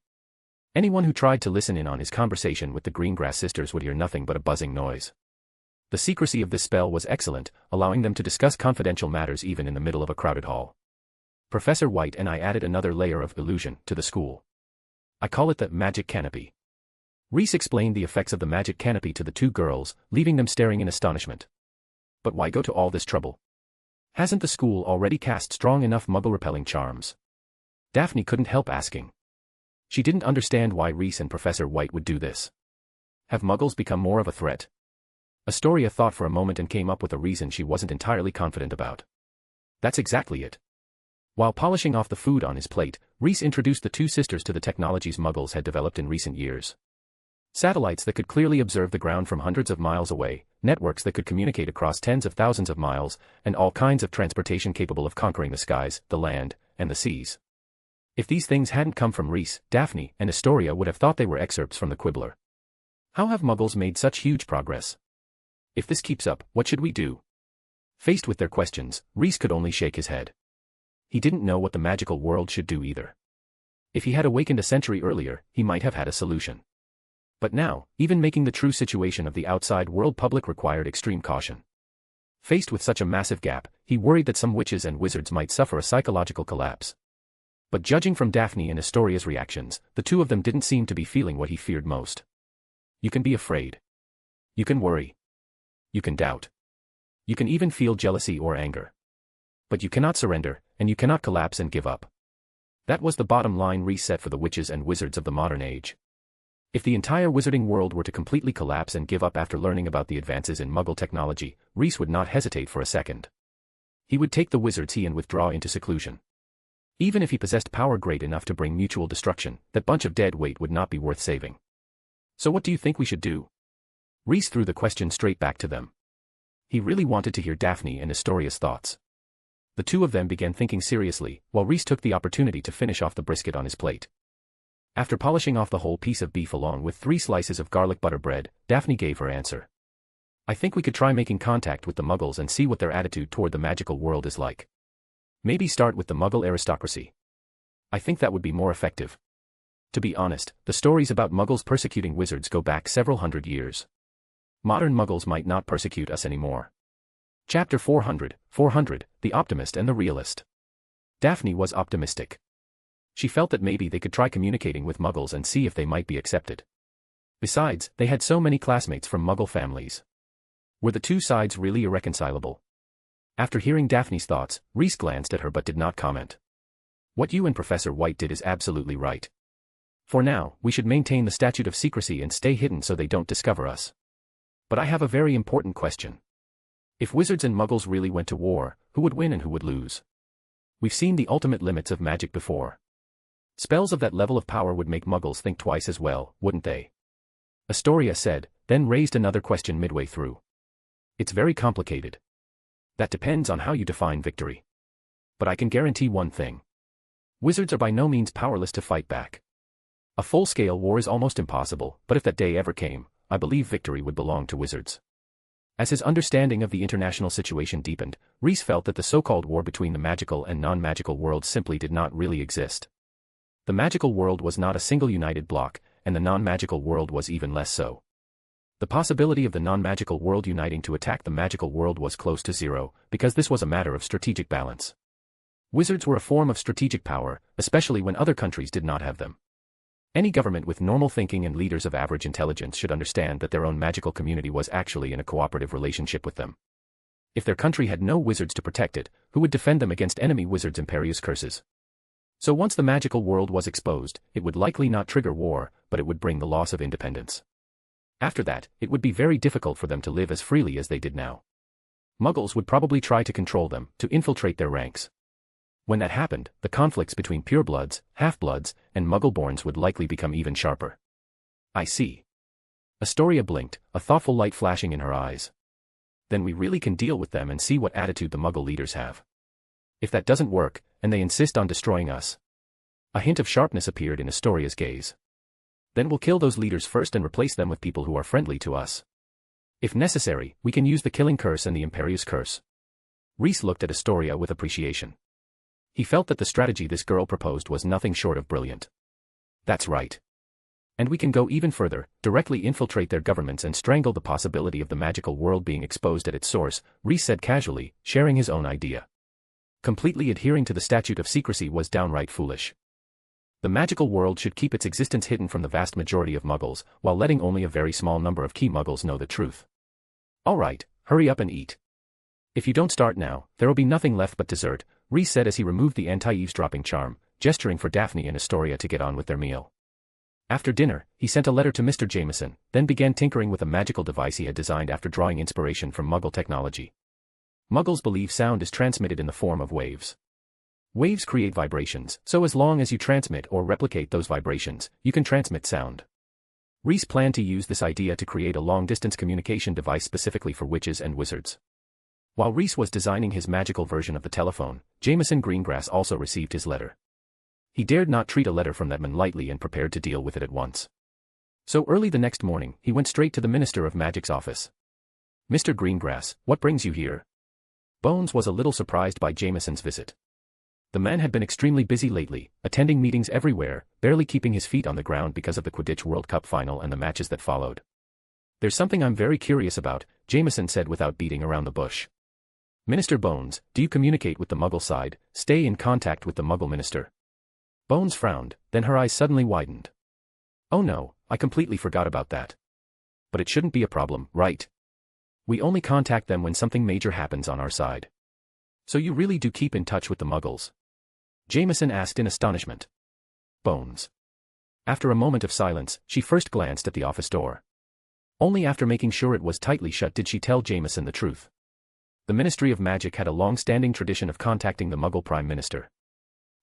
Anyone who tried to listen in on his conversation with the Greengrass sisters would hear nothing but a buzzing noise. The secrecy of this spell was excellent, allowing them to discuss confidential matters even in the middle of a crowded hall. Professor White and I added another layer of illusion to the school. I call it the magic canopy. Rhys explained the effects of the magic canopy to the 2 girls, leaving them staring in astonishment. But why go to all this trouble? Hasn't the school already cast strong enough Muggle-repelling charms? Daphne couldn't help asking. She didn't understand why Reese and Professor White would do this. Have Muggles become more of a threat? Astoria thought for a moment and came up with a reason she wasn't entirely confident about. That's exactly it. While polishing off the food on his plate, Reese introduced the two sisters to the technologies Muggles had developed in recent years. Satellites that could clearly observe the ground from hundreds of miles away, networks that could communicate across tens of thousands of miles, and all kinds of transportation capable of conquering the skies, the land, and the seas. If these things hadn't come from Reese, Daphne, and Astoria would have thought they were excerpts from the Quibbler. How have Muggles made such huge progress? If this keeps up, what should we do? Faced with their questions, Reese could only shake his head. He didn't know what the magical world should do either. If he had awakened a century earlier, he might have had a solution. But now, even making the true situation of the outside world public required extreme caution. Faced with such a massive gap, he worried that some witches and wizards might suffer a psychological collapse. But judging from Daphne and Astoria's reactions, the two of them didn't seem to be feeling what he feared most. You can be afraid. You can worry. You can doubt. You can even feel jealousy or anger. But you cannot surrender, and you cannot collapse and give up. That was the bottom line Reese set for the witches and wizards of the modern age. If the entire wizarding world were to completely collapse and give up after learning about the advances in Muggle technology, Reese would not hesitate for a second. He would take the wizards and withdraw into seclusion. Even if he possessed power great enough to bring mutual destruction, that bunch of dead weight would not be worth saving. So what do you think we should do? Reese threw the question straight back to them. He really wanted to hear Daphne and Astoria's thoughts. The two of them began thinking seriously, while Reese took the opportunity to finish off the brisket on his plate. After polishing off the whole piece of beef along with 3 slices of garlic butter bread, Daphne gave her answer. I think we could try making contact with the Muggles and see what their attitude toward the magical world is like. Maybe start with the Muggle aristocracy. I think that would be more effective. To be honest, the stories about Muggles persecuting wizards go back several hundred years. Modern Muggles might not persecute us anymore. Chapter 400, The Optimist and the Realist. Daphne was optimistic. She felt that maybe they could try communicating with Muggles and see if they might be accepted. Besides, they had so many classmates from Muggle families. Were the two sides really irreconcilable? After hearing Daphne's thoughts, Reese glanced at her but did not comment. What you and Professor White did is absolutely right. For now, we should maintain the statute of secrecy and stay hidden so they don't discover us. But I have a very important question. If wizards and Muggles really went to war, who would win and who would lose? We've seen the ultimate limits of magic before. Spells of that level of power would make Muggles think twice as well, wouldn't they? Astoria said, then raised another question midway through. It's very complicated. That depends on how you define victory. But I can guarantee one thing. Wizards are by no means powerless to fight back. A full-scale war is almost impossible, but if that day ever came, I believe victory would belong to wizards. As his understanding of the international situation deepened, Reese felt that the so-called war between the magical and non-magical worlds simply did not really exist. The magical world was not a single united block, and the non-magical world was even less so. The possibility of the non-magical world uniting to attack the magical world was close to zero, because this was a matter of strategic balance. Wizards were a form of strategic power, especially when other countries did not have them. Any government with normal thinking and leaders of average intelligence should understand that their own magical community was actually in a cooperative relationship with them. If their country had no wizards to protect it, who would defend them against enemy wizards' imperious curses? So once the magical world was exposed, it would likely not trigger war, but it would bring the loss of independence. After that, it would be very difficult for them to live as freely as they did now. Muggles would probably try to control them, to infiltrate their ranks. When that happened, the conflicts between purebloods, half-bloods, and Muggle-borns would likely become even sharper. I see. Astoria blinked, a thoughtful light flashing in her eyes. Then we really can deal with them and see what attitude the Muggle leaders have. If that doesn't work, and they insist on destroying us. A hint of sharpness appeared in Astoria's gaze. Then we'll kill those leaders first and replace them with people who are friendly to us. If necessary, we can use the killing curse and the imperious curse. Reese looked at Astoria with appreciation. He felt that the strategy this girl proposed was nothing short of brilliant. That's right. And we can go even further, directly infiltrate their governments and strangle the possibility of the magical world being exposed at its source, Reese said casually, sharing his own idea. Completely adhering to the statute of secrecy was downright foolish. The magical world should keep its existence hidden from the vast majority of Muggles, while letting only a very small number of key Muggles know the truth. All right, hurry up and eat. If you don't start now, there'll be nothing left but dessert, Reese said as he removed the anti-eavesdropping charm, gesturing for Daphne and Astoria to get on with their meal. After dinner, he sent a letter to Mr. Jameson, then began tinkering with a magical device he had designed after drawing inspiration from Muggle technology. Muggles believe sound is transmitted in the form of waves. Waves create vibrations, so as long as you transmit or replicate those vibrations, you can transmit sound. Reese planned to use this idea to create a long-distance communication device specifically for witches and wizards. While Reese was designing his magical version of the telephone, Jameson Greengrass also received his letter. He dared not treat a letter from that man lightly and prepared to deal with it at once. So early the next morning, he went straight to the Minister of Magic's office. "Mr. Greengrass, what brings you here?" Bones was a little surprised by Jameson's visit. The man had been extremely busy lately, attending meetings everywhere, barely keeping his feet on the ground because of the Quidditch World Cup final and the matches that followed. "There's something I'm very curious about," Jameson said without beating around the bush. "Minister Bones, do you communicate with the Muggle side, stay in contact with the Muggle minister?" Bones frowned, then her eyes suddenly widened. "Oh no, I completely forgot about that. But it shouldn't be a problem, right? We only contact them when something major happens on our side." "So you really do keep in touch with the Muggles?" Jameson asked in astonishment. Bones. After a moment of silence, she first glanced at the office door. Only after making sure it was tightly shut did she tell Jameson the truth. The Ministry of Magic had a long-standing tradition of contacting the Muggle Prime Minister.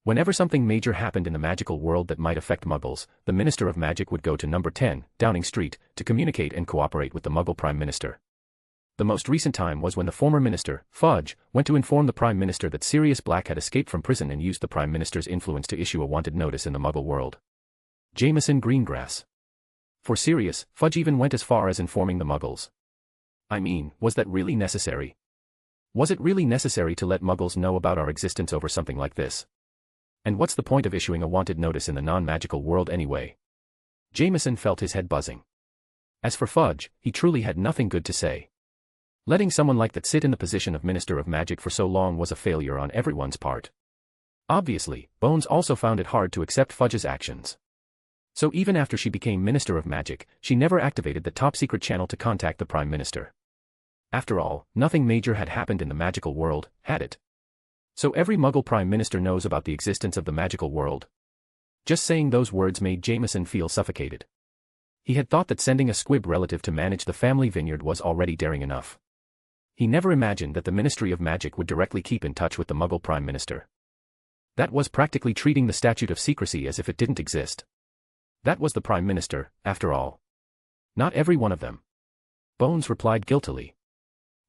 Whenever something major happened in the magical world that might affect Muggles, the Minister of Magic would go to number 10, Downing Street, to communicate and cooperate with the Muggle Prime Minister. The most recent time was when the former minister, Fudge, went to inform the Prime Minister that Sirius Black had escaped from prison and used the Prime Minister's influence to issue a wanted notice in the Muggle world. Jameson Greengrass. For Sirius, Fudge even went as far as informing the Muggles. I mean, was that really necessary? Was it really necessary to let Muggles know about our existence over something like this? And what's the point of issuing a wanted notice in the non-magical world anyway? Jameson felt his head buzzing. As for Fudge, he truly had nothing good to say. Letting someone like that sit in the position of Minister of Magic for so long was a failure on everyone's part. Obviously, Bones also found it hard to accept Fudge's actions. So even after she became Minister of Magic, she never activated the top-secret channel to contact the Prime Minister. After all, nothing major had happened in the magical world, had it? So every Muggle Prime Minister knows about the existence of the magical world. Just saying those words made Jameson feel suffocated. He had thought that sending a squib relative to manage the family vineyard was already daring enough. He never imagined that the Ministry of Magic would directly keep in touch with the Muggle Prime Minister. That was practically treating the statute of secrecy as if it didn't exist. That was the Prime Minister, after all. Not every one of them. Bones replied guiltily.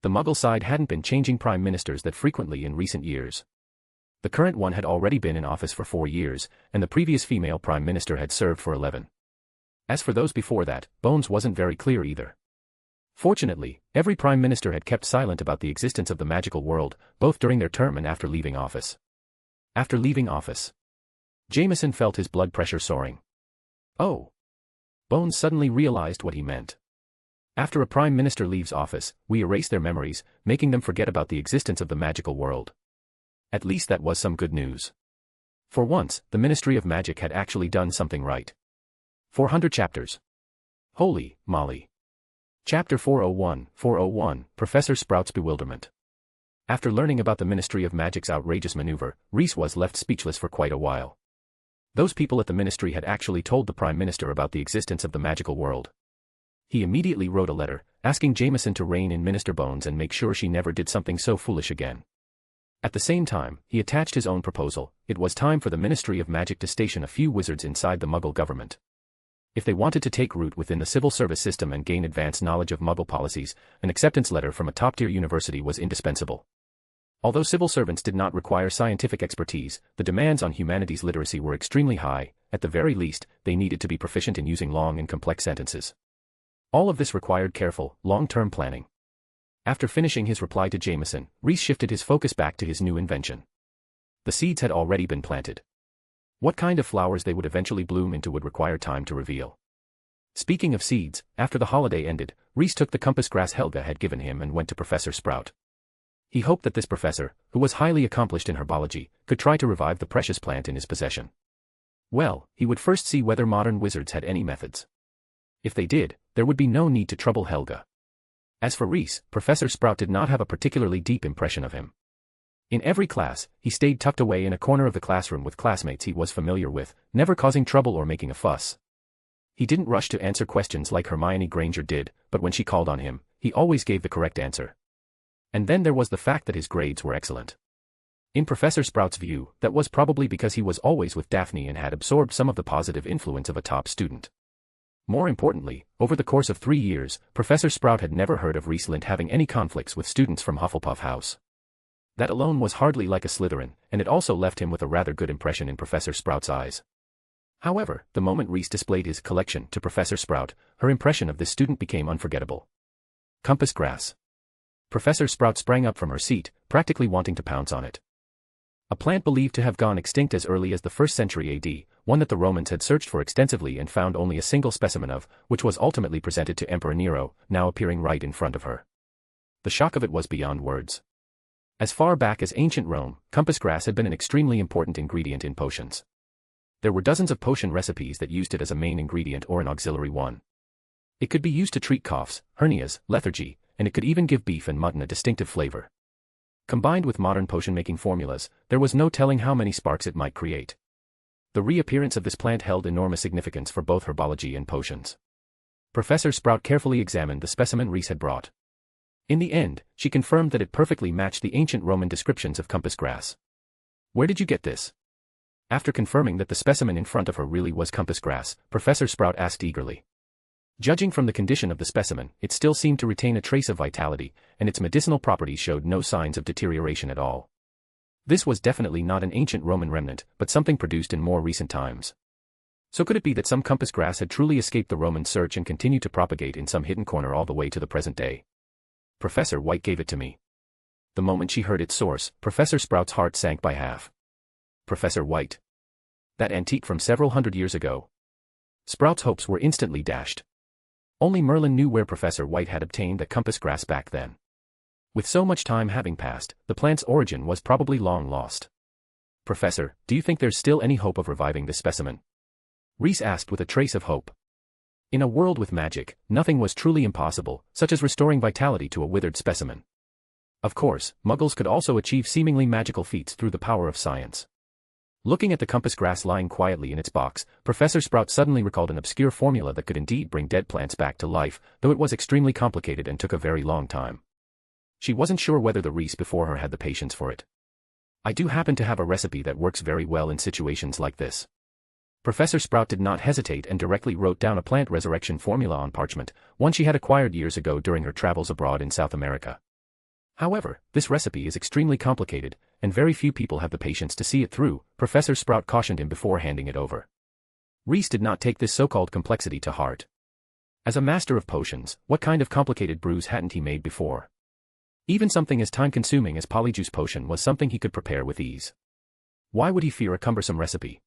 The Muggle side hadn't been changing Prime Ministers that frequently in recent years. The current one had already been in office for 4 years, and the previous female Prime Minister had served for 11. As for those before that, Bones wasn't very clear either. Fortunately, every Prime Minister had kept silent about the existence of the magical world, both during their term and after leaving office. After leaving office. Jameson felt his blood pressure soaring. Oh. Bones suddenly realized what he meant. After a Prime Minister leaves office, we erase their memories, making them forget about the existence of the magical world. At least that was some good news. For once, the Ministry of Magic had actually done something right. 400 chapters. Holy moly. Chapter 401, Professor Sprout's Bewilderment. After learning about the Ministry of Magic's outrageous maneuver, Reese was left speechless for quite a while. Those people at the Ministry had actually told the Prime Minister about the existence of the magical world. He immediately wrote a letter, asking Jameson to rein in Minister Bones and make sure she never did something so foolish again. At the same time, he attached his own proposal. It was time for the Ministry of Magic to station a few wizards inside the Muggle government. If they wanted to take root within the civil service system and gain advanced knowledge of Muggle policies, an acceptance letter from a top-tier university was indispensable. Although civil servants did not require scientific expertise, the demands on humanities literacy were extremely high. At the very least, they needed to be proficient in using long and complex sentences. All of this required careful, long-term planning. After finishing his reply to Jameson, Reese shifted his focus back to his new invention. The seeds had already been planted. What kind of flowers they would eventually bloom into would require time to reveal. Speaking of seeds, after the holiday ended, Reese took the compass grass Helga had given him and went to Professor Sprout. He hoped that this professor, who was highly accomplished in herbology, could try to revive the precious plant in his possession. Well, he would first see whether modern wizards had any methods. If they did, there would be no need to trouble Helga. As for Reese, Professor Sprout did not have a particularly deep impression of him. In every class, he stayed tucked away in a corner of the classroom with classmates he was familiar with, never causing trouble or making a fuss. He didn't rush to answer questions like Hermione Granger did, but when she called on him, he always gave the correct answer. And then there was the fact that his grades were excellent. In Professor Sprout's view, that was probably because he was always with Daphne and had absorbed some of the positive influence of a top student. More importantly, over the course of 3 years, Professor Sprout had never heard of Reese Lint having any conflicts with students from Hufflepuff House. That alone was hardly like a Slytherin, and it also left him with a rather good impression in Professor Sprout's eyes. However, the moment Reese displayed his collection to Professor Sprout, her impression of this student became unforgettable. Compass grass. Professor Sprout sprang up from her seat, practically wanting to pounce on it. A plant believed to have gone extinct as early as the 1st century AD, one that the Romans had searched for extensively and found only a single specimen of, which was ultimately presented to Emperor Nero, now appearing right in front of her. The shock of it was beyond words. As far back as ancient Rome, compass grass had been an extremely important ingredient in potions. There were dozens of potion recipes that used it as a main ingredient or an auxiliary one. It could be used to treat coughs, hernias, lethargy, and it could even give beef and mutton a distinctive flavor. Combined with modern potion-making formulas, there was no telling how many sparks it might create. The reappearance of this plant held enormous significance for both herbology and potions. Professor Sprout carefully examined the specimen Reese had brought. In the end, she confirmed that it perfectly matched the ancient Roman descriptions of compass grass. "Where did you get this?" After confirming that the specimen in front of her really was compass grass, Professor Sprout asked eagerly. Judging from the condition of the specimen, it still seemed to retain a trace of vitality, and its medicinal properties showed no signs of deterioration at all. This was definitely not an ancient Roman remnant, but something produced in more recent times. So could it be that some compass grass had truly escaped the Roman search and continued to propagate in some hidden corner all the way to the present day? "Professor White gave it to me." The moment she heard its source, Professor Sprout's heart sank by half. Professor White. That antique from several hundred years ago. Sprout's hopes were instantly dashed. Only Merlin knew where Professor White had obtained the compass grass back then. With so much time having passed, the plant's origin was probably long lost. "Professor, do you think there's still any hope of reviving this specimen?" Reese asked with a trace of hope. In a world with magic, nothing was truly impossible, such as restoring vitality to a withered specimen. Of course, Muggles could also achieve seemingly magical feats through the power of science. Looking at the compass grass lying quietly in its box, Professor Sprout suddenly recalled an obscure formula that could indeed bring dead plants back to life, though it was extremely complicated and took a very long time. She wasn't sure whether the Reese before her had the patience for it. "I do happen to have a recipe that works very well in situations like this." Professor Sprout did not hesitate and directly wrote down a plant resurrection formula on parchment, one she had acquired years ago during her travels abroad in South America. However, this recipe is extremely complicated, and very few people have the patience to see it through, Professor Sprout cautioned him before handing it over. Reese did not take this so-called complexity to heart. As a master of potions, what kind of complicated brews hadn't he made before? Even something as time-consuming as Polyjuice Potion was something he could prepare with ease. Why would he fear a cumbersome recipe?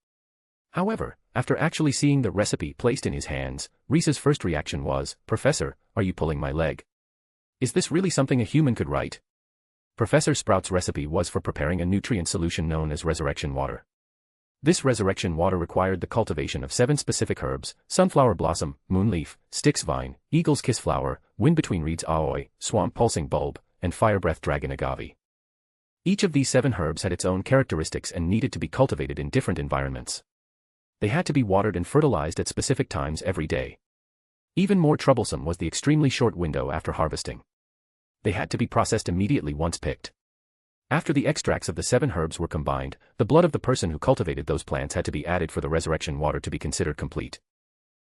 However, after actually seeing the recipe placed in his hands, Reese's first reaction was, "Professor, are you pulling my leg? Is this really something a human could write?" Professor Sprout's recipe was for preparing a nutrient solution known as resurrection water. This resurrection water required the cultivation of 7 specific herbs: sunflower blossom, moonleaf, Styx vine, eagle's kiss flower, wind between reeds aoi, swamp pulsing bulb, and firebreath dragon agave. Each of these 7 herbs had its own characteristics and needed to be cultivated in different environments. They had to be watered and fertilized at specific times every day. Even more troublesome was the extremely short window after harvesting. They had to be processed immediately once picked. After the extracts of the 7 herbs were combined, the blood of the person who cultivated those plants had to be added for the resurrection water to be considered complete.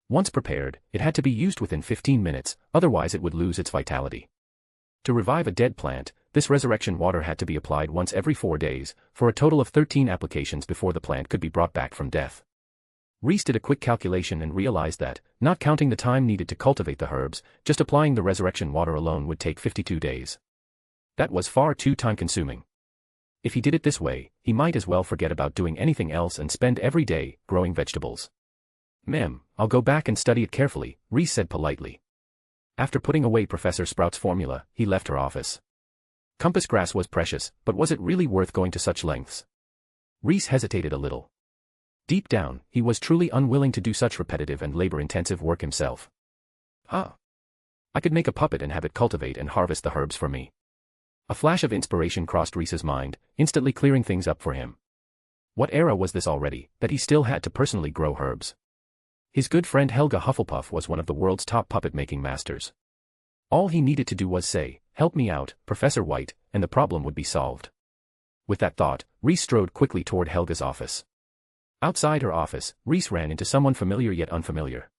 Once prepared, it had to be used within 15 minutes, otherwise it would lose its vitality. To revive a dead plant, this resurrection water had to be applied once every 4 days, for a total of 13 applications before the plant could be brought back from death. Reese did a quick calculation and realized that, not counting the time needed to cultivate the herbs, just applying the resurrection water alone would take 52 days. That was far too time-consuming. If he did it this way, he might as well forget about doing anything else and spend every day growing vegetables. "Ma'am, I'll go back and study it carefully," Reese said politely. After putting away Professor Sprout's formula, he left her office. Compass grass was precious, but was it really worth going to such lengths? Reese hesitated a little. Deep down, he was truly unwilling to do such repetitive and labor-intensive work himself. I could make a puppet and have it cultivate and harvest the herbs for me. A flash of inspiration crossed Reese's mind, instantly clearing things up for him. What era was this already, that he still had to personally grow herbs? His good friend Helga Hufflepuff was one of the world's top puppet-making masters. All he needed to do was say, "Help me out, Professor White," and the problem would be solved. With that thought, Reese strode quickly toward Helga's office. Outside her office, Reese ran into someone familiar yet unfamiliar.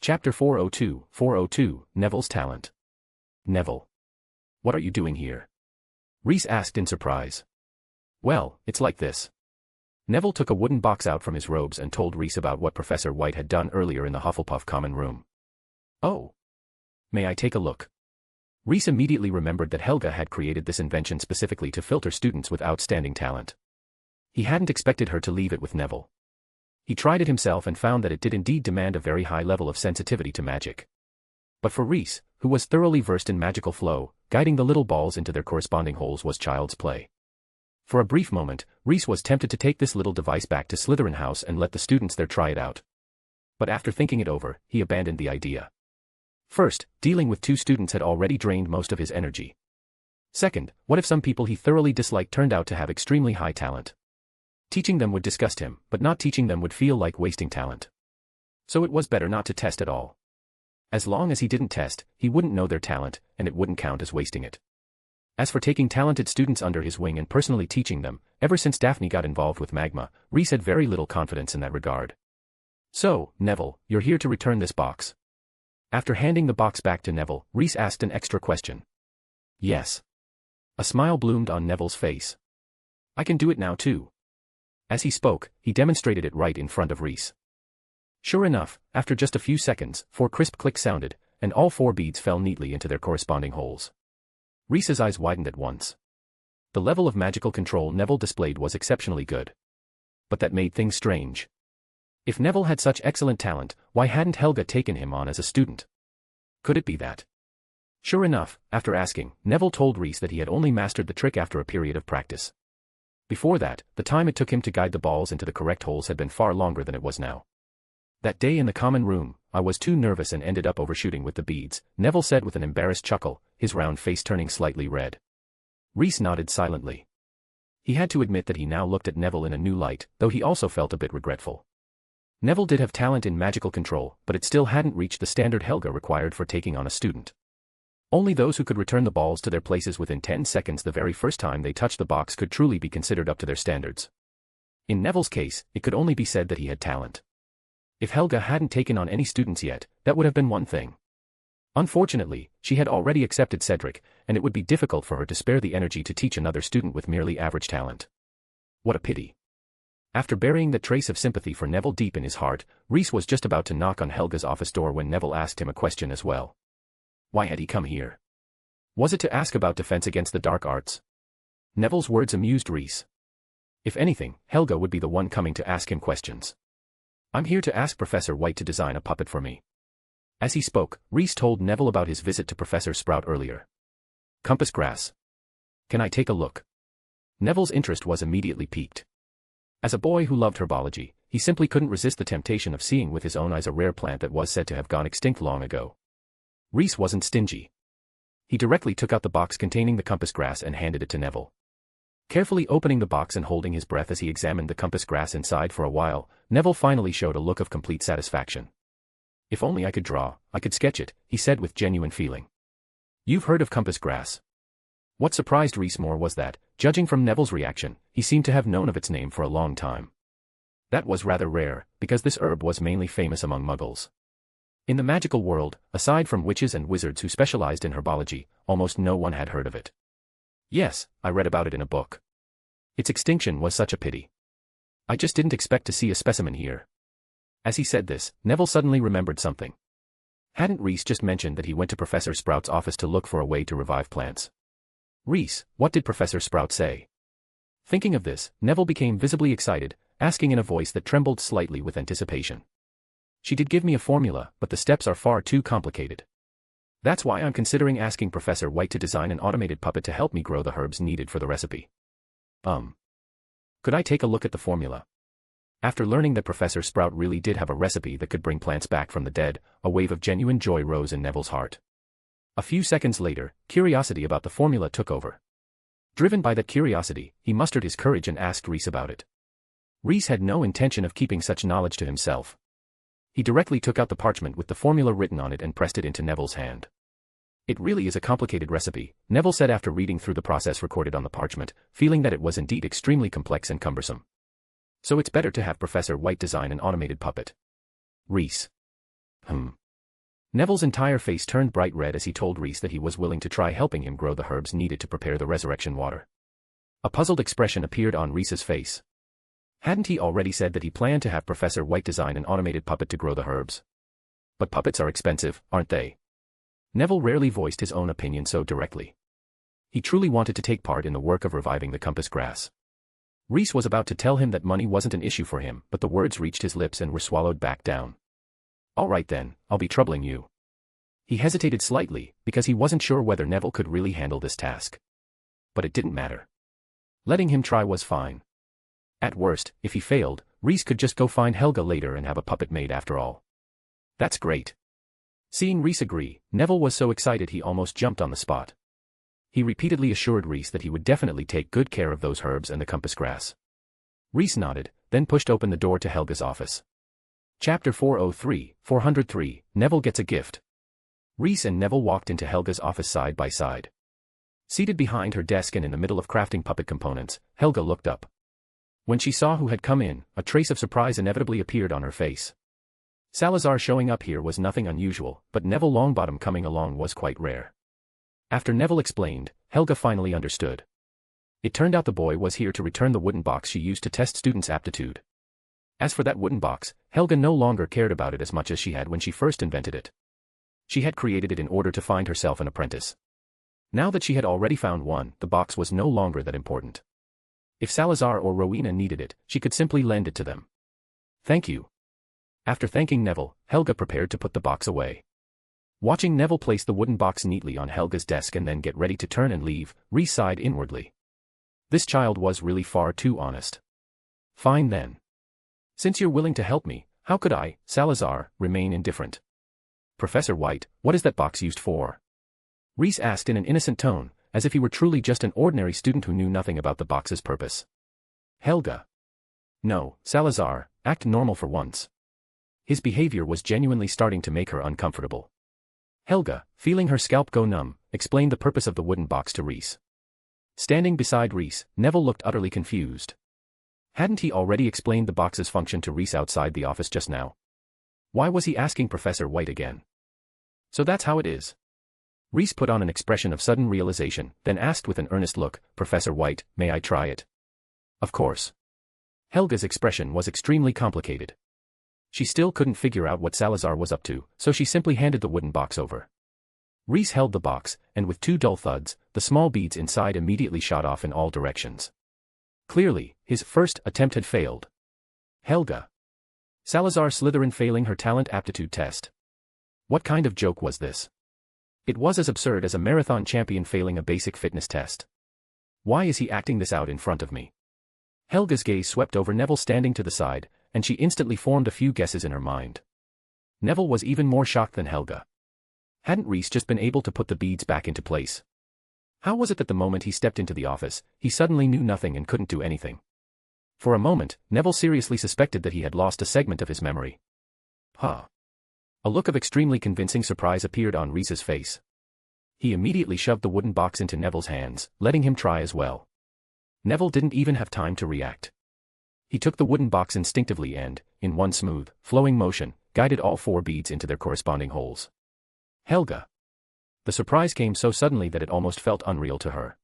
Chapter 402, Neville's Talent. Neville. What are you doing here? Reese asked in surprise. Well, it's like this. Neville took a wooden box out from his robes and told Reese about what Professor White had done earlier in the Hufflepuff common room. Oh. May I take a look? Reese immediately remembered that Helga had created this invention specifically to filter students with outstanding talent. He hadn't expected her to leave it with Neville. He tried it himself and found that it did indeed demand a very high level of sensitivity to magic. But for Reese, who was thoroughly versed in magical flow, guiding the little balls into their corresponding holes was child's play. For a brief moment, Reese was tempted to take this little device back to Slytherin House and let the students there try it out. But after thinking it over, he abandoned the idea. First, dealing with 2 students had already drained most of his energy. Second, what if some people he thoroughly disliked turned out to have extremely high talent? Teaching them would disgust him, but not teaching them would feel like wasting talent. So it was better not to test at all. As long as he didn't test, he wouldn't know their talent, and it wouldn't count as wasting it. As for taking talented students under his wing and personally teaching them, ever since Daphne got involved with Magma, Reese had very little confidence in that regard. So, Neville, you're here to return this box. After handing the box back to Neville, Reese asked an extra question. Yes. A smile bloomed on Neville's face. I can do it now too. As he spoke, he demonstrated it right in front of Reese. Sure enough, after just a few seconds, 4 crisp clicks sounded, and all 4 beads fell neatly into their corresponding holes. Reese's eyes widened at once. The level of magical control Neville displayed was exceptionally good. But that made things strange. If Neville had such excellent talent, why hadn't Helga taken him on as a student? Could it be that? Sure enough, after asking, Neville told Reese that he had only mastered the trick after a period of practice. Before that, the time it took him to guide the balls into the correct holes had been far longer than it was now. That day in the common room, I was too nervous and ended up overshooting with the beads, Neville said with an embarrassed chuckle, his round face turning slightly red. Reese nodded silently. He had to admit that he now looked at Neville in a new light, though he also felt a bit regretful. Neville did have talent in magical control, but it still hadn't reached the standard Helga required for taking on a student. Only those who could return the balls to their places within 10 seconds the very first time they touched the box could truly be considered up to their standards. In Neville's case, it could only be said that he had talent. If Helga hadn't taken on any students yet, that would have been one thing. Unfortunately, she had already accepted Cedric, and it would be difficult for her to spare the energy to teach another student with merely average talent. What a pity. After burying the trace of sympathy for Neville deep in his heart, Reese was just about to knock on Helga's office door when Neville asked him a question as well. Why had he come here? Was it to ask about defense against the dark arts? Neville's words amused Reese. If anything, Helga would be the one coming to ask him questions. I'm here to ask Professor White to design a puppet for me. As he spoke, Reese told Neville about his visit to Professor Sprout earlier. Compass grass. Can I take a look? Neville's interest was immediately piqued. As a boy who loved herbology, he simply couldn't resist the temptation of seeing with his own eyes a rare plant that was said to have gone extinct long ago. Reese wasn't stingy. He directly took out the box containing the compass grass and handed it to Neville. Carefully opening the box and holding his breath as he examined the compass grass inside for a while, Neville finally showed a look of complete satisfaction. If only I could draw, I could sketch it, he said with genuine feeling. You've heard of compass grass. What surprised Reese more was that, judging from Neville's reaction, he seemed to have known of its name for a long time. That was rather rare, because this herb was mainly famous among Muggles. In the magical world, aside from witches and wizards who specialized in herbology, almost no one had heard of it. Yes, I read about it in a book. Its extinction was such a pity. I just didn't expect to see a specimen here. As he said this, Neville suddenly remembered something. Hadn't Reese just mentioned that he went to Professor Sprout's office to look for a way to revive plants? Reese, what did Professor Sprout say? Thinking of this, Neville became visibly excited, asking in a voice that trembled slightly with anticipation. She did give me a formula, but the steps are far too complicated. That's why I'm considering asking Professor White to design an automated puppet to help me grow the herbs needed for the recipe. Could I take a look at the formula? After learning that Professor Sprout really did have a recipe that could bring plants back from the dead, a wave of genuine joy rose in Neville's heart. A few seconds later, curiosity about the formula took over. Driven by that curiosity, he mustered his courage and asked Reese about it. Reese had no intention of keeping such knowledge to himself. He directly took out the parchment with the formula written on it and pressed it into Neville's hand. "It really is a complicated recipe," Neville said after reading through the process recorded on the parchment, feeling that it was indeed extremely complex and cumbersome. "So it's better to have Professor White design an automated puppet." Reese. Neville's entire face turned bright red as he told Reese that he was willing to try helping him grow the herbs needed to prepare the resurrection water. A puzzled expression appeared on Reese's face. Hadn't he already said that he planned to have Professor White design an automated puppet to grow the herbs? But puppets are expensive, aren't they? Neville rarely voiced his own opinion so directly. He truly wanted to take part in the work of reviving the compass grass. Reese was about to tell him that money wasn't an issue for him, but the words reached his lips and were swallowed back down. "All right then, I'll be troubling you." He hesitated slightly, because he wasn't sure whether Neville could really handle this task. But it didn't matter. Letting him try was fine. At worst, if he failed, Reese could just go find Helga later and have a puppet made after all. That's great. Seeing Reese agree, Neville was so excited he almost jumped on the spot. He repeatedly assured Reese that he would definitely take good care of those herbs and the compass grass. Reese nodded, then pushed open the door to Helga's office. Chapter 403, Neville gets a gift. Reese and Neville walked into Helga's office side by side. Seated behind her desk and in the middle of crafting puppet components, Helga looked up. When she saw who had come in, a trace of surprise inevitably appeared on her face. Salazar showing up here was nothing unusual, but Neville Longbottom coming along was quite rare. After Neville explained, Helga finally understood. It turned out the boy was here to return the wooden box she used to test students' aptitude. As for that wooden box, Helga no longer cared about it as much as she had when she first invented it. She had created it in order to find herself an apprentice. Now that she had already found one, the box was no longer that important. If Salazar or Rowena needed it, she could simply lend it to them. "Thank you." After thanking Neville, Helga prepared to put the box away. Watching Neville place the wooden box neatly on Helga's desk and then get ready to turn and leave, Reese sighed inwardly. This child was really far too honest. "Fine then. Since you're willing to help me, how could I, Salazar, remain indifferent?" "Professor White, what is that box used for?" Reese asked in an innocent tone, as if he were truly just an ordinary student who knew nothing about the box's purpose. Helga. "No, Salazar, act normal for once." His behavior was genuinely starting to make her uncomfortable. Helga, feeling her scalp go numb, explained the purpose of the wooden box to Reese. Standing beside Reese, Neville looked utterly confused. Hadn't he already explained the box's function to Reese outside the office just now? Why was he asking Professor White again? "So that's how it is." Reese put on an expression of sudden realization, then asked with an earnest look, "Professor White, may I try it?" "Of course." Helga's expression was extremely complicated. She still couldn't figure out what Salazar was up to, so she simply handed the wooden box over. Reese held the box, and with two dull thuds, the small beads inside immediately shot off in all directions. Clearly, his first attempt had failed. Helga. Salazar Slytherin failing her talent aptitude test. What kind of joke was this? It was as absurd as a marathon champion failing a basic fitness test. Why is he acting this out in front of me? Helga's gaze swept over Neville standing to the side, and she instantly formed a few guesses in her mind. Neville was even more shocked than Helga. Hadn't Reese just been able to put the beads back into place? How was it that the moment he stepped into the office, he suddenly knew nothing and couldn't do anything? For a moment, Neville seriously suspected that he had lost a segment of his memory. Huh. A look of extremely convincing surprise appeared on Reese's face. He immediately shoved the wooden box into Neville's hands, letting him try as well. Neville didn't even have time to react. He took the wooden box instinctively and, in one smooth, flowing motion, guided all four beads into their corresponding holes. Helga. The surprise came so suddenly that it almost felt unreal to her.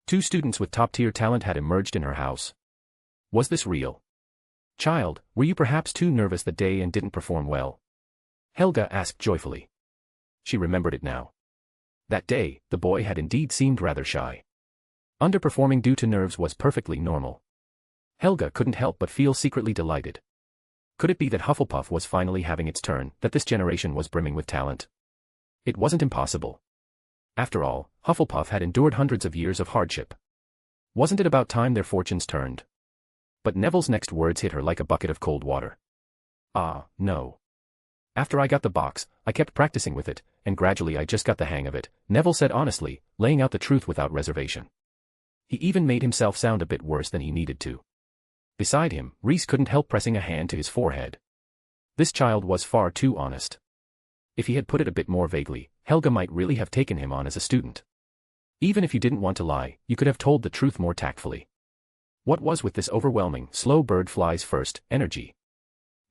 Two students with top-tier talent had emerged in her house. Was this real? "Child, were you perhaps too nervous that day and didn't perform well?" Helga asked joyfully. She remembered it now. That day, the boy had indeed seemed rather shy. Underperforming due to nerves was perfectly normal. Helga couldn't help but feel secretly delighted. Could it be that Hufflepuff was finally having its turn, that this generation was brimming with talent? It wasn't impossible. After all, Hufflepuff had endured hundreds of years of hardship. Wasn't it about time their fortunes turned? But Neville's next words hit her like a bucket of cold water. Ah, no. After I got the box, I kept practicing with it, and gradually I just got the hang of it, Neville said honestly, laying out the truth without reservation. He even made himself sound a bit worse than he needed to. Beside him, Reese couldn't help pressing a hand to his forehead. This child was far too honest. If he had put it a bit more vaguely, Helga might really have taken him on as a student. Even if you didn't want to lie, you could have told the truth more tactfully. What was with this overwhelming, slow bird flies first, energy?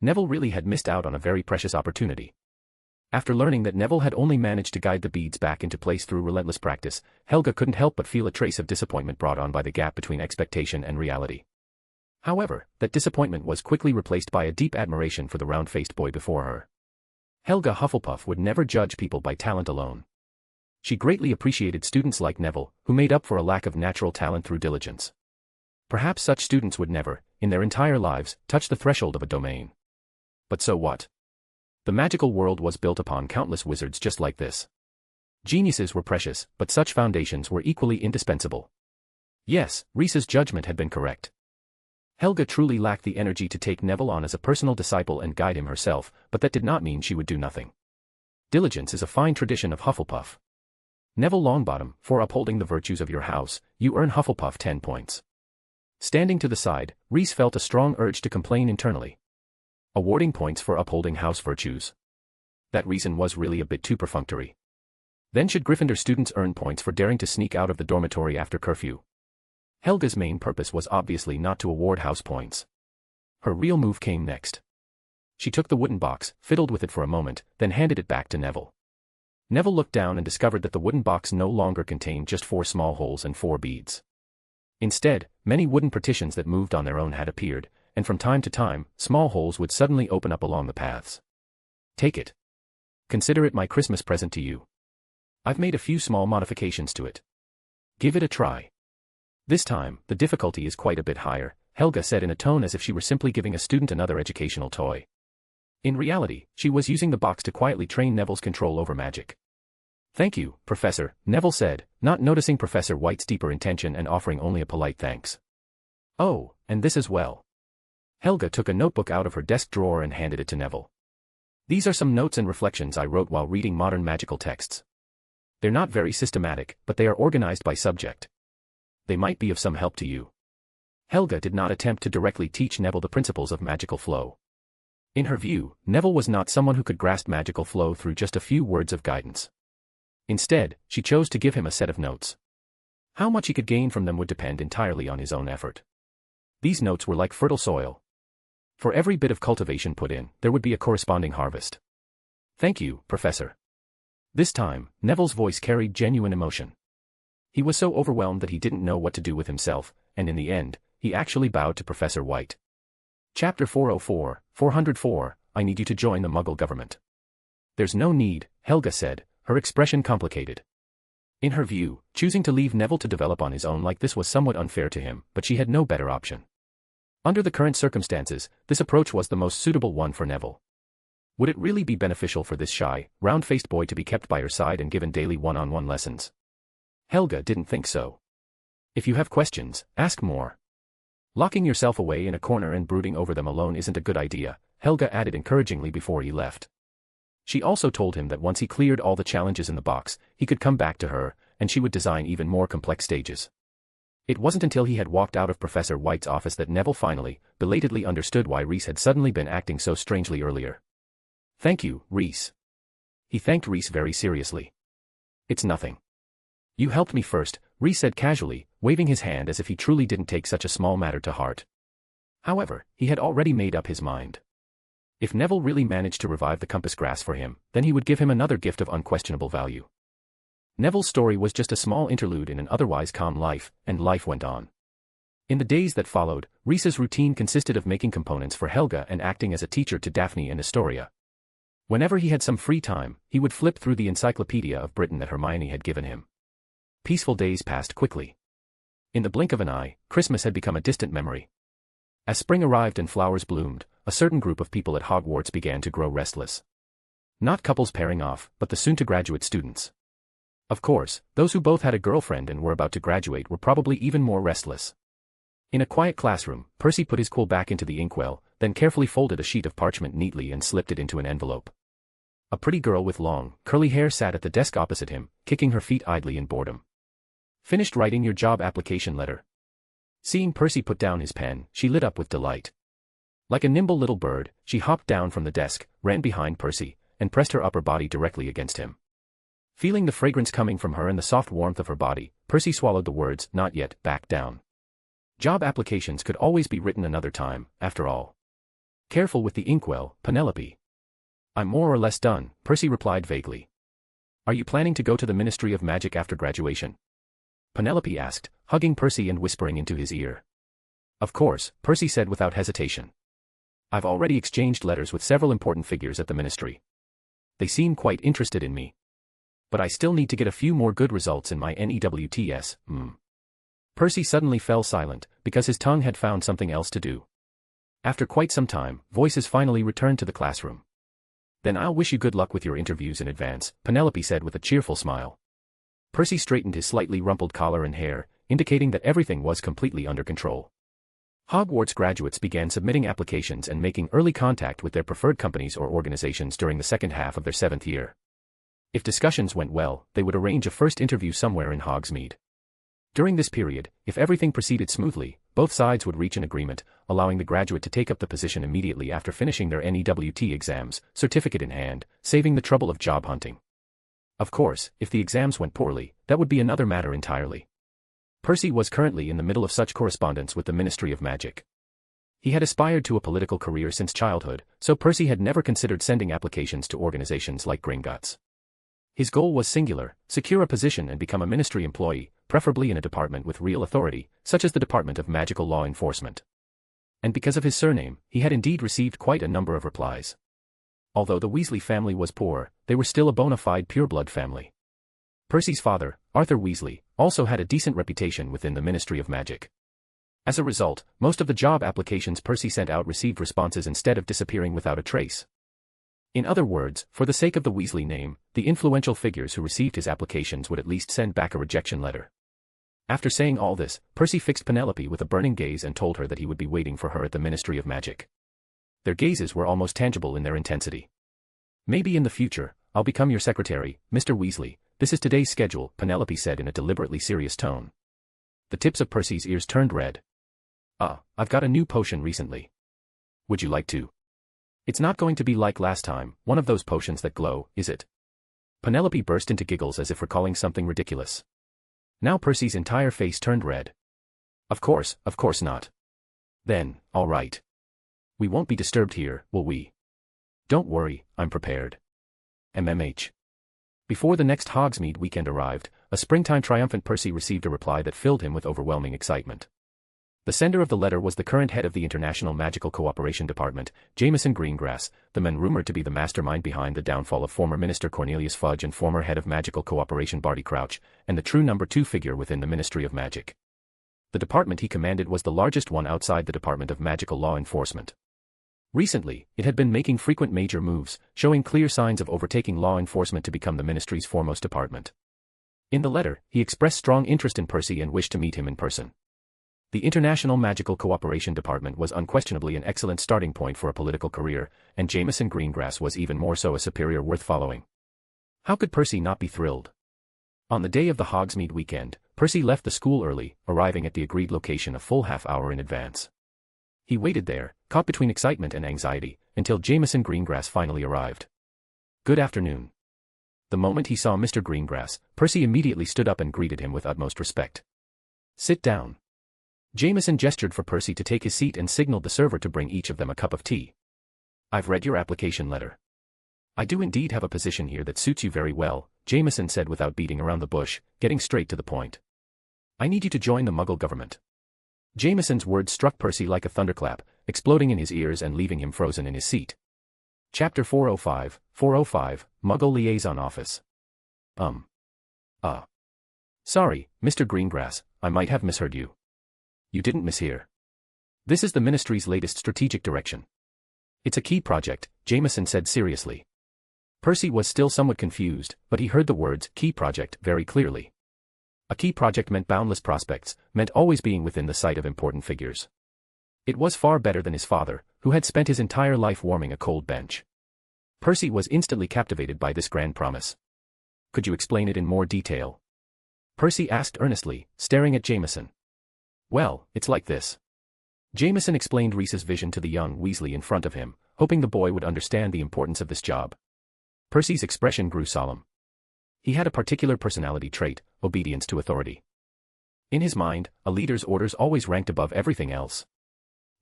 Neville really had missed out on a very precious opportunity. After learning that Neville had only managed to guide the beads back into place through relentless practice, Helga couldn't help but feel a trace of disappointment brought on by the gap between expectation and reality. However, that disappointment was quickly replaced by a deep admiration for the round-faced boy before her. Helga Hufflepuff would never judge people by talent alone. She greatly appreciated students like Neville, who made up for a lack of natural talent through diligence. Perhaps such students would never, in their entire lives, touch the threshold of a domain. But so what? The magical world was built upon countless wizards just like this. Geniuses were precious, but such foundations were equally indispensable. Yes, Reese's judgment had been correct. Helga truly lacked the energy to take Neville on as a personal disciple and guide him herself, but that did not mean she would do nothing. Diligence is a fine tradition of Hufflepuff. Neville Longbottom, for upholding the virtues of your house, you earn Hufflepuff 10 points. Standing to the side, Reese felt a strong urge to complain internally. Awarding points for upholding house virtues. That reason was really a bit too perfunctory. Then should Gryffindor students earn points for daring to sneak out of the dormitory after curfew? Helga's main purpose was obviously not to award house points. Her real move came next. She took the wooden box, fiddled with it for a moment, then handed it back to Neville. Neville looked down and discovered that the wooden box no longer contained just 4 small holes and 4 beads. Instead, many wooden partitions that moved on their own had appeared, and from time to time, small holes would suddenly open up along the paths. Take it. Consider it my Christmas present to you. I've made a few small modifications to it. Give it a try. This time, the difficulty is quite a bit higher, Helga said in a tone as if she were simply giving a student another educational toy. In reality, she was using the box to quietly train Neville's control over magic. Thank you, Professor, Neville said, not noticing Professor White's deeper intention and offering only a polite thanks. Oh, and this as well. Helga took a notebook out of her desk drawer and handed it to Neville. These are some notes and reflections I wrote while reading modern magical texts. They're not very systematic, but they are organized by subject. They might be of some help to you. Helga did not attempt to directly teach Neville the principles of magical flow. In her view, Neville was not someone who could grasp magical flow through just a few words of guidance. Instead, she chose to give him a set of notes. How much he could gain from them would depend entirely on his own effort. These notes were like fertile soil. For every bit of cultivation put in, there would be a corresponding harvest. Thank you, Professor. This time, Neville's voice carried genuine emotion. He was so overwhelmed that he didn't know what to do with himself, and in the end, he actually bowed to Professor White. Chapter 404, 404, I need you to join the Muggle government. There's no need, Helga said, her expression complicated. In her view, choosing to leave Neville to develop on his own like this was somewhat unfair to him, but she had no better option. Under the current circumstances, this approach was the most suitable one for Neville. Would it really be beneficial for this shy, round-faced boy to be kept by her side and given daily one-on-one lessons? Helga didn't think so. If you have questions, ask more. Locking yourself away in a corner and brooding over them alone isn't a good idea, Helga added encouragingly before he left. She also told him that once he cleared all the challenges in the box, he could come back to her, and she would design even more complex stages. It wasn't until he had walked out of Professor White's office that Neville finally, belatedly understood why Reese had suddenly been acting so strangely earlier. Thank you, Reese. He thanked Reese very seriously. It's nothing. You helped me first, Reese said casually, waving his hand as if he truly didn't take such a small matter to heart. However, he had already made up his mind. If Neville really managed to revive the compass grass for him, then he would give him another gift of unquestionable value. Neville's story was just a small interlude in an otherwise calm life, and life went on. In the days that followed, Reese's routine consisted of making components for Helga and acting as a teacher to Daphne and Astoria. Whenever he had some free time, he would flip through the Encyclopedia of Britain that Hermione had given him. Peaceful days passed quickly. In the blink of an eye, Christmas had become a distant memory. As spring arrived and flowers bloomed, a certain group of people at Hogwarts began to grow restless. Not couples pairing off, but the soon-to-graduate students. Of course, those who both had a girlfriend and were about to graduate were probably even more restless. In a quiet classroom, Percy put his quill back into the inkwell, then carefully folded a sheet of parchment neatly and slipped it into an envelope. A pretty girl with long, curly hair sat at the desk opposite him, kicking her feet idly in boredom. "Finished writing your job application letter?" Seeing Percy put down his pen, she lit up with delight. Like a nimble little bird, she hopped down from the desk, ran behind Percy, and pressed her upper body directly against him. Feeling the fragrance coming from her and the soft warmth of her body, Percy swallowed the words, "Not yet," back down. Job applications could always be written another time, after all. "Careful with the inkwell, Penelope." "I'm more or less done," Percy replied vaguely. "Are you planning to go to the Ministry of Magic after graduation?" Penelope asked, hugging Percy and whispering into his ear. "Of course," Percy said without hesitation. "I've already exchanged letters with several important figures at the ministry. They seem quite interested in me. But I still need to get a few more good results in my NEWTS. Percy suddenly fell silent, because his tongue had found something else to do. After quite some time, voices finally returned to the classroom. "Then I'll wish you good luck with your interviews in advance," Penelope said with a cheerful smile. Percy straightened his slightly rumpled collar and hair, indicating that everything was completely under control. Hogwarts graduates began submitting applications and making early contact with their preferred companies or organizations during the second half of their 7th year. If discussions went well, they would arrange a first interview somewhere in Hogsmeade. During this period, if everything proceeded smoothly, both sides would reach an agreement, allowing the graduate to take up the position immediately after finishing their NEWT exams, certificate in hand, saving the trouble of job hunting. Of course, if the exams went poorly, that would be another matter entirely. Percy was currently in the middle of such correspondence with the Ministry of Magic. He had aspired to a political career since childhood, so Percy had never considered sending applications to organizations like Gringotts. His goal was singular: secure a position and become a ministry employee, preferably in a department with real authority, such as the Department of Magical Law Enforcement. And because of his surname, he had indeed received quite a number of replies. Although the Weasley family was poor, they were still a bona fide pureblood family. Percy's father, Arthur Weasley, also had a decent reputation within the Ministry of Magic. As a result, most of the job applications Percy sent out received responses instead of disappearing without a trace. In other words, for the sake of the Weasley name, the influential figures who received his applications would at least send back a rejection letter. After saying all this, Percy fixed Penelope with a burning gaze and told her that he would be waiting for her at the Ministry of Magic. Their gazes were almost tangible in their intensity. "Maybe in the future, I'll become your secretary, Mr. Weasley. This is today's schedule," Penelope said in a deliberately serious tone. The tips of Percy's ears turned red. I've got a new potion recently. Would you like to?" "It's not going to be like last time, one of those potions that glow, is it?" Penelope burst into giggles as if recalling something ridiculous. Now Percy's entire face turned red. Of course not." "Then, all right. We won't be disturbed here, will we?" "Don't worry, I'm prepared. MMH. Before the next Hogsmeade weekend arrived, a springtime triumphant Percy received a reply that filled him with overwhelming excitement. The sender of the letter was the current head of the International Magical Cooperation Department, Jameson Greengrass, the man rumored to be the mastermind behind the downfall of former Minister Cornelius Fudge and former head of Magical Cooperation Barty Crouch, and the true number 2 figure within the Ministry of Magic. The department he commanded was the largest one outside the Department of Magical Law Enforcement. Recently, it had been making frequent major moves, showing clear signs of overtaking law enforcement to become the ministry's foremost department. In the letter, he expressed strong interest in Percy and wished to meet him in person. The International Magical Cooperation Department was unquestionably an excellent starting point for a political career, and Jameson Greengrass was even more so a superior worth following. How could Percy not be thrilled? On the day of the Hogsmeade weekend, Percy left the school early, arriving at the agreed location a full half-hour in advance. He waited there, caught between excitement and anxiety, until Jameson Greengrass finally arrived. "Good afternoon." The moment he saw Mr. Greengrass, Percy immediately stood up and greeted him with utmost respect. "Sit down." Jameson gestured for Percy to take his seat and signaled the server to bring each of them a cup of tea. "I've read your application letter. I do indeed have a position here that suits you very well," Jameson said without beating around the bush, getting straight to the point. "I need you to join the Muggle government." Jameson's words struck Percy like a thunderclap, exploding in his ears and leaving him frozen in his seat. Chapter 405, Muggle Liaison Office. Sorry, Mr. Greengrass, I might have misheard you. You didn't mishear. This is the Ministry's latest strategic direction. It's a key project, Jameson said seriously. Percy was still somewhat confused, but he heard the words key project very clearly. A key project meant boundless prospects, meant always being within the sight of important figures. It was far better than his father, who had spent his entire life warming a cold bench. Percy was instantly captivated by this grand promise. Could you explain it in more detail? Percy asked earnestly, staring at Jameson. Well, it's like this. Jameson explained Reese's vision to the young Weasley in front of him, hoping the boy would understand the importance of this job. Percy's expression grew solemn. He had a particular personality trait, obedience to authority. In his mind, a leader's orders always ranked above everything else.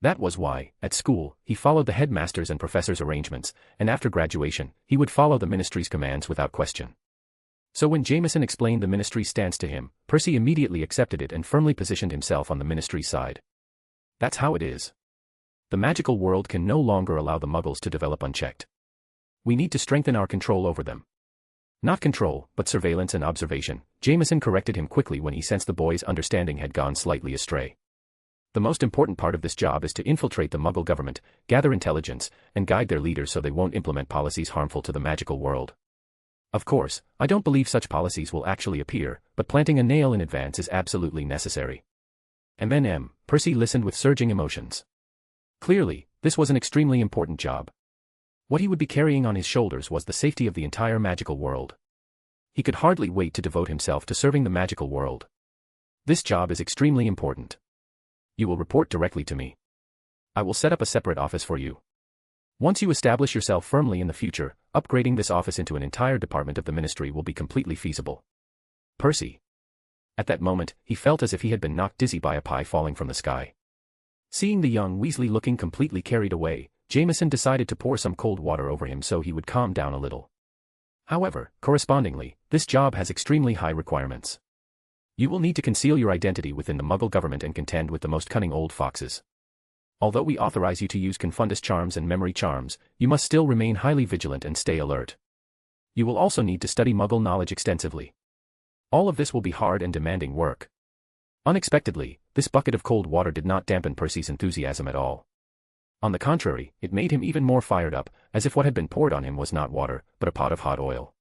That was why, at school, he followed the headmaster's and professor's arrangements, and after graduation, he would follow the ministry's commands without question. So when Jameson explained the ministry's stance to him, Percy immediately accepted it and firmly positioned himself on the ministry's side. That's how it is. The magical world can no longer allow the Muggles to develop unchecked. We need to strengthen our control over them. Not control, but surveillance and observation. Jameson corrected him quickly when he sensed the boy's understanding had gone slightly astray. The most important part of this job is to infiltrate the Muggle government, gather intelligence, and guide their leaders so they won't implement policies harmful to the magical world. Of course, I don't believe such policies will actually appear, but planting a nail in advance is absolutely necessary. Percy listened with surging emotions. Clearly, this was an extremely important job. What he would be carrying on his shoulders was the safety of the entire magical world. He could hardly wait to devote himself to serving the magical world. This job is extremely important. You will report directly to me. I will set up a separate office for you. Once you establish yourself firmly in the future, upgrading this office into an entire department of the ministry will be completely feasible. Percy. At that moment, he felt as if he had been knocked dizzy by a pie falling from the sky. Seeing the young Weasley looking completely carried away, Jameson decided to pour some cold water over him so he would calm down a little. However, correspondingly, this job has extremely high requirements. You will need to conceal your identity within the Muggle government and contend with the most cunning old foxes. Although we authorize you to use Confundus charms and memory charms, you must still remain highly vigilant and stay alert. You will also need to study Muggle knowledge extensively. All of this will be hard and demanding work. Unexpectedly, this bucket of cold water did not dampen Percy's enthusiasm at all. On the contrary, it made him even more fired up, as if what had been poured on him was not water, but a pot of hot oil.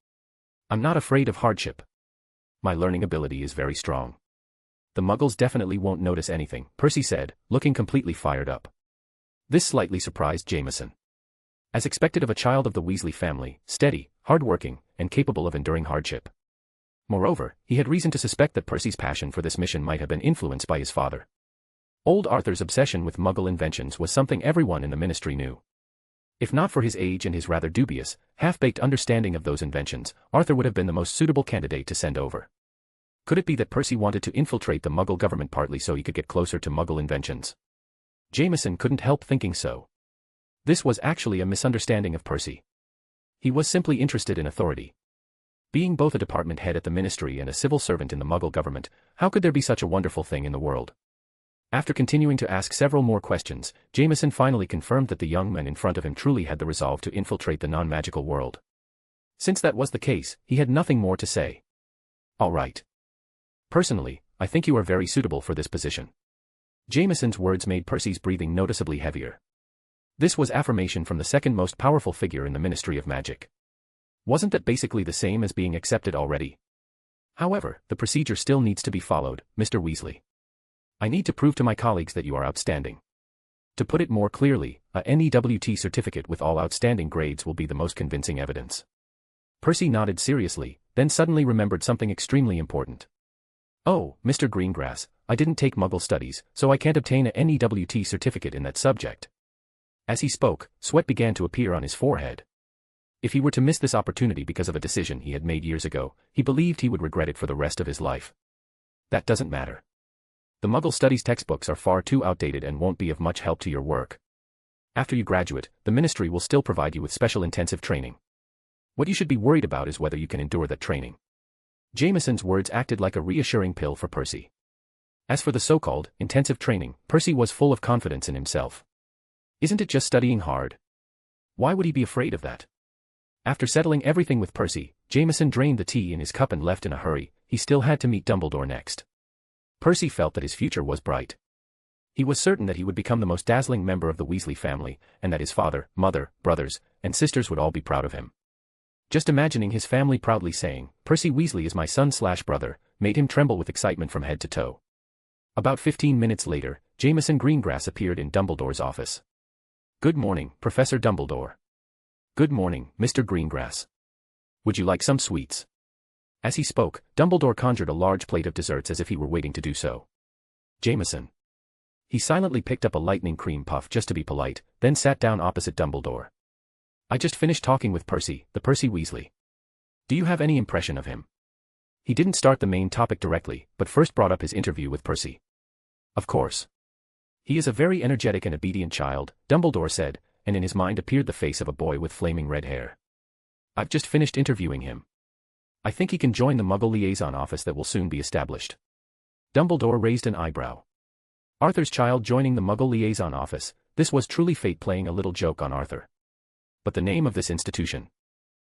I'm not afraid of hardship. My learning ability is very strong. The Muggles definitely won't notice anything, Percy said, looking completely fired up. This slightly surprised Jameson. As expected of a child of the Weasley family, steady, hard-working, and capable of enduring hardship. Moreover, he had reason to suspect that Percy's passion for this mission might have been influenced by his father. Old Arthur's obsession with Muggle inventions was something everyone in the ministry knew. If not for his age and his rather dubious, half-baked understanding of those inventions, Arthur would have been the most suitable candidate to send over. Could it be that Percy wanted to infiltrate the Muggle government partly so he could get closer to Muggle inventions? Jameson couldn't help thinking so. This was actually a misunderstanding of Percy. He was simply interested in authority. Being both a department head at the ministry and a civil servant in the Muggle government, how could there be such a wonderful thing in the world? After continuing to ask several more questions, Jameson finally confirmed that the young men in front of him truly had the resolve to infiltrate the non-magical world. Since that was the case, he had nothing more to say. All right. Personally, I think you are very suitable for this position. Jameson's words made Percy's breathing noticeably heavier. This was affirmation from the second most powerful figure in the Ministry of Magic. Wasn't that basically the same as being accepted already? However, the procedure still needs to be followed, Mr. Weasley. I need to prove to my colleagues that you are outstanding. To put it more clearly, a NEWT certificate with all outstanding grades will be the most convincing evidence. Percy nodded seriously, then suddenly remembered something extremely important. Oh, Mr. Greengrass, I didn't take Muggle studies, so I can't obtain a NEWT certificate in that subject. As he spoke, sweat began to appear on his forehead. If he were to miss this opportunity because of a decision he had made years ago, he believed he would regret it for the rest of his life. That doesn't matter. The Muggle studies textbooks are far too outdated and won't be of much help to your work. After you graduate, the ministry will still provide you with special intensive training. What you should be worried about is whether you can endure that training. Jameson's words acted like a reassuring pill for Percy. As for the so-called intensive training, Percy was full of confidence in himself. Isn't it just studying hard? Why would he be afraid of that? After settling everything with Percy, Jameson drained the tea in his cup and left in a hurry. He still had to meet Dumbledore next. Percy felt that his future was bright. He was certain that he would become the most dazzling member of the Weasley family, and that his father, mother, brothers, and sisters would all be proud of him. Just imagining his family proudly saying, "Percy Weasley is my son/brother," made him tremble with excitement from head to toe. About 15 minutes later, Jameson Greengrass appeared in Dumbledore's office. "Good morning, Professor Dumbledore." Good morning, Mr. Greengrass. Would you like some sweets? As he spoke, Dumbledore conjured a large plate of desserts as if he were waiting to do so. Jameson. He silently picked up a lightning cream puff just to be polite, then sat down opposite Dumbledore. I just finished talking with Percy, the Percy Weasley. Do you have any impression of him? He didn't start the main topic directly, but first brought up his interview with Percy. Of course. He is a very energetic and obedient child, Dumbledore said, and in his mind appeared the face of a boy with flaming red hair. I've just finished interviewing him. I think he can join the Muggle liaison office that will soon be established. Dumbledore raised an eyebrow. Arthur's child joining the Muggle liaison office, this was truly fate playing a little joke on Arthur. But the name of this institution?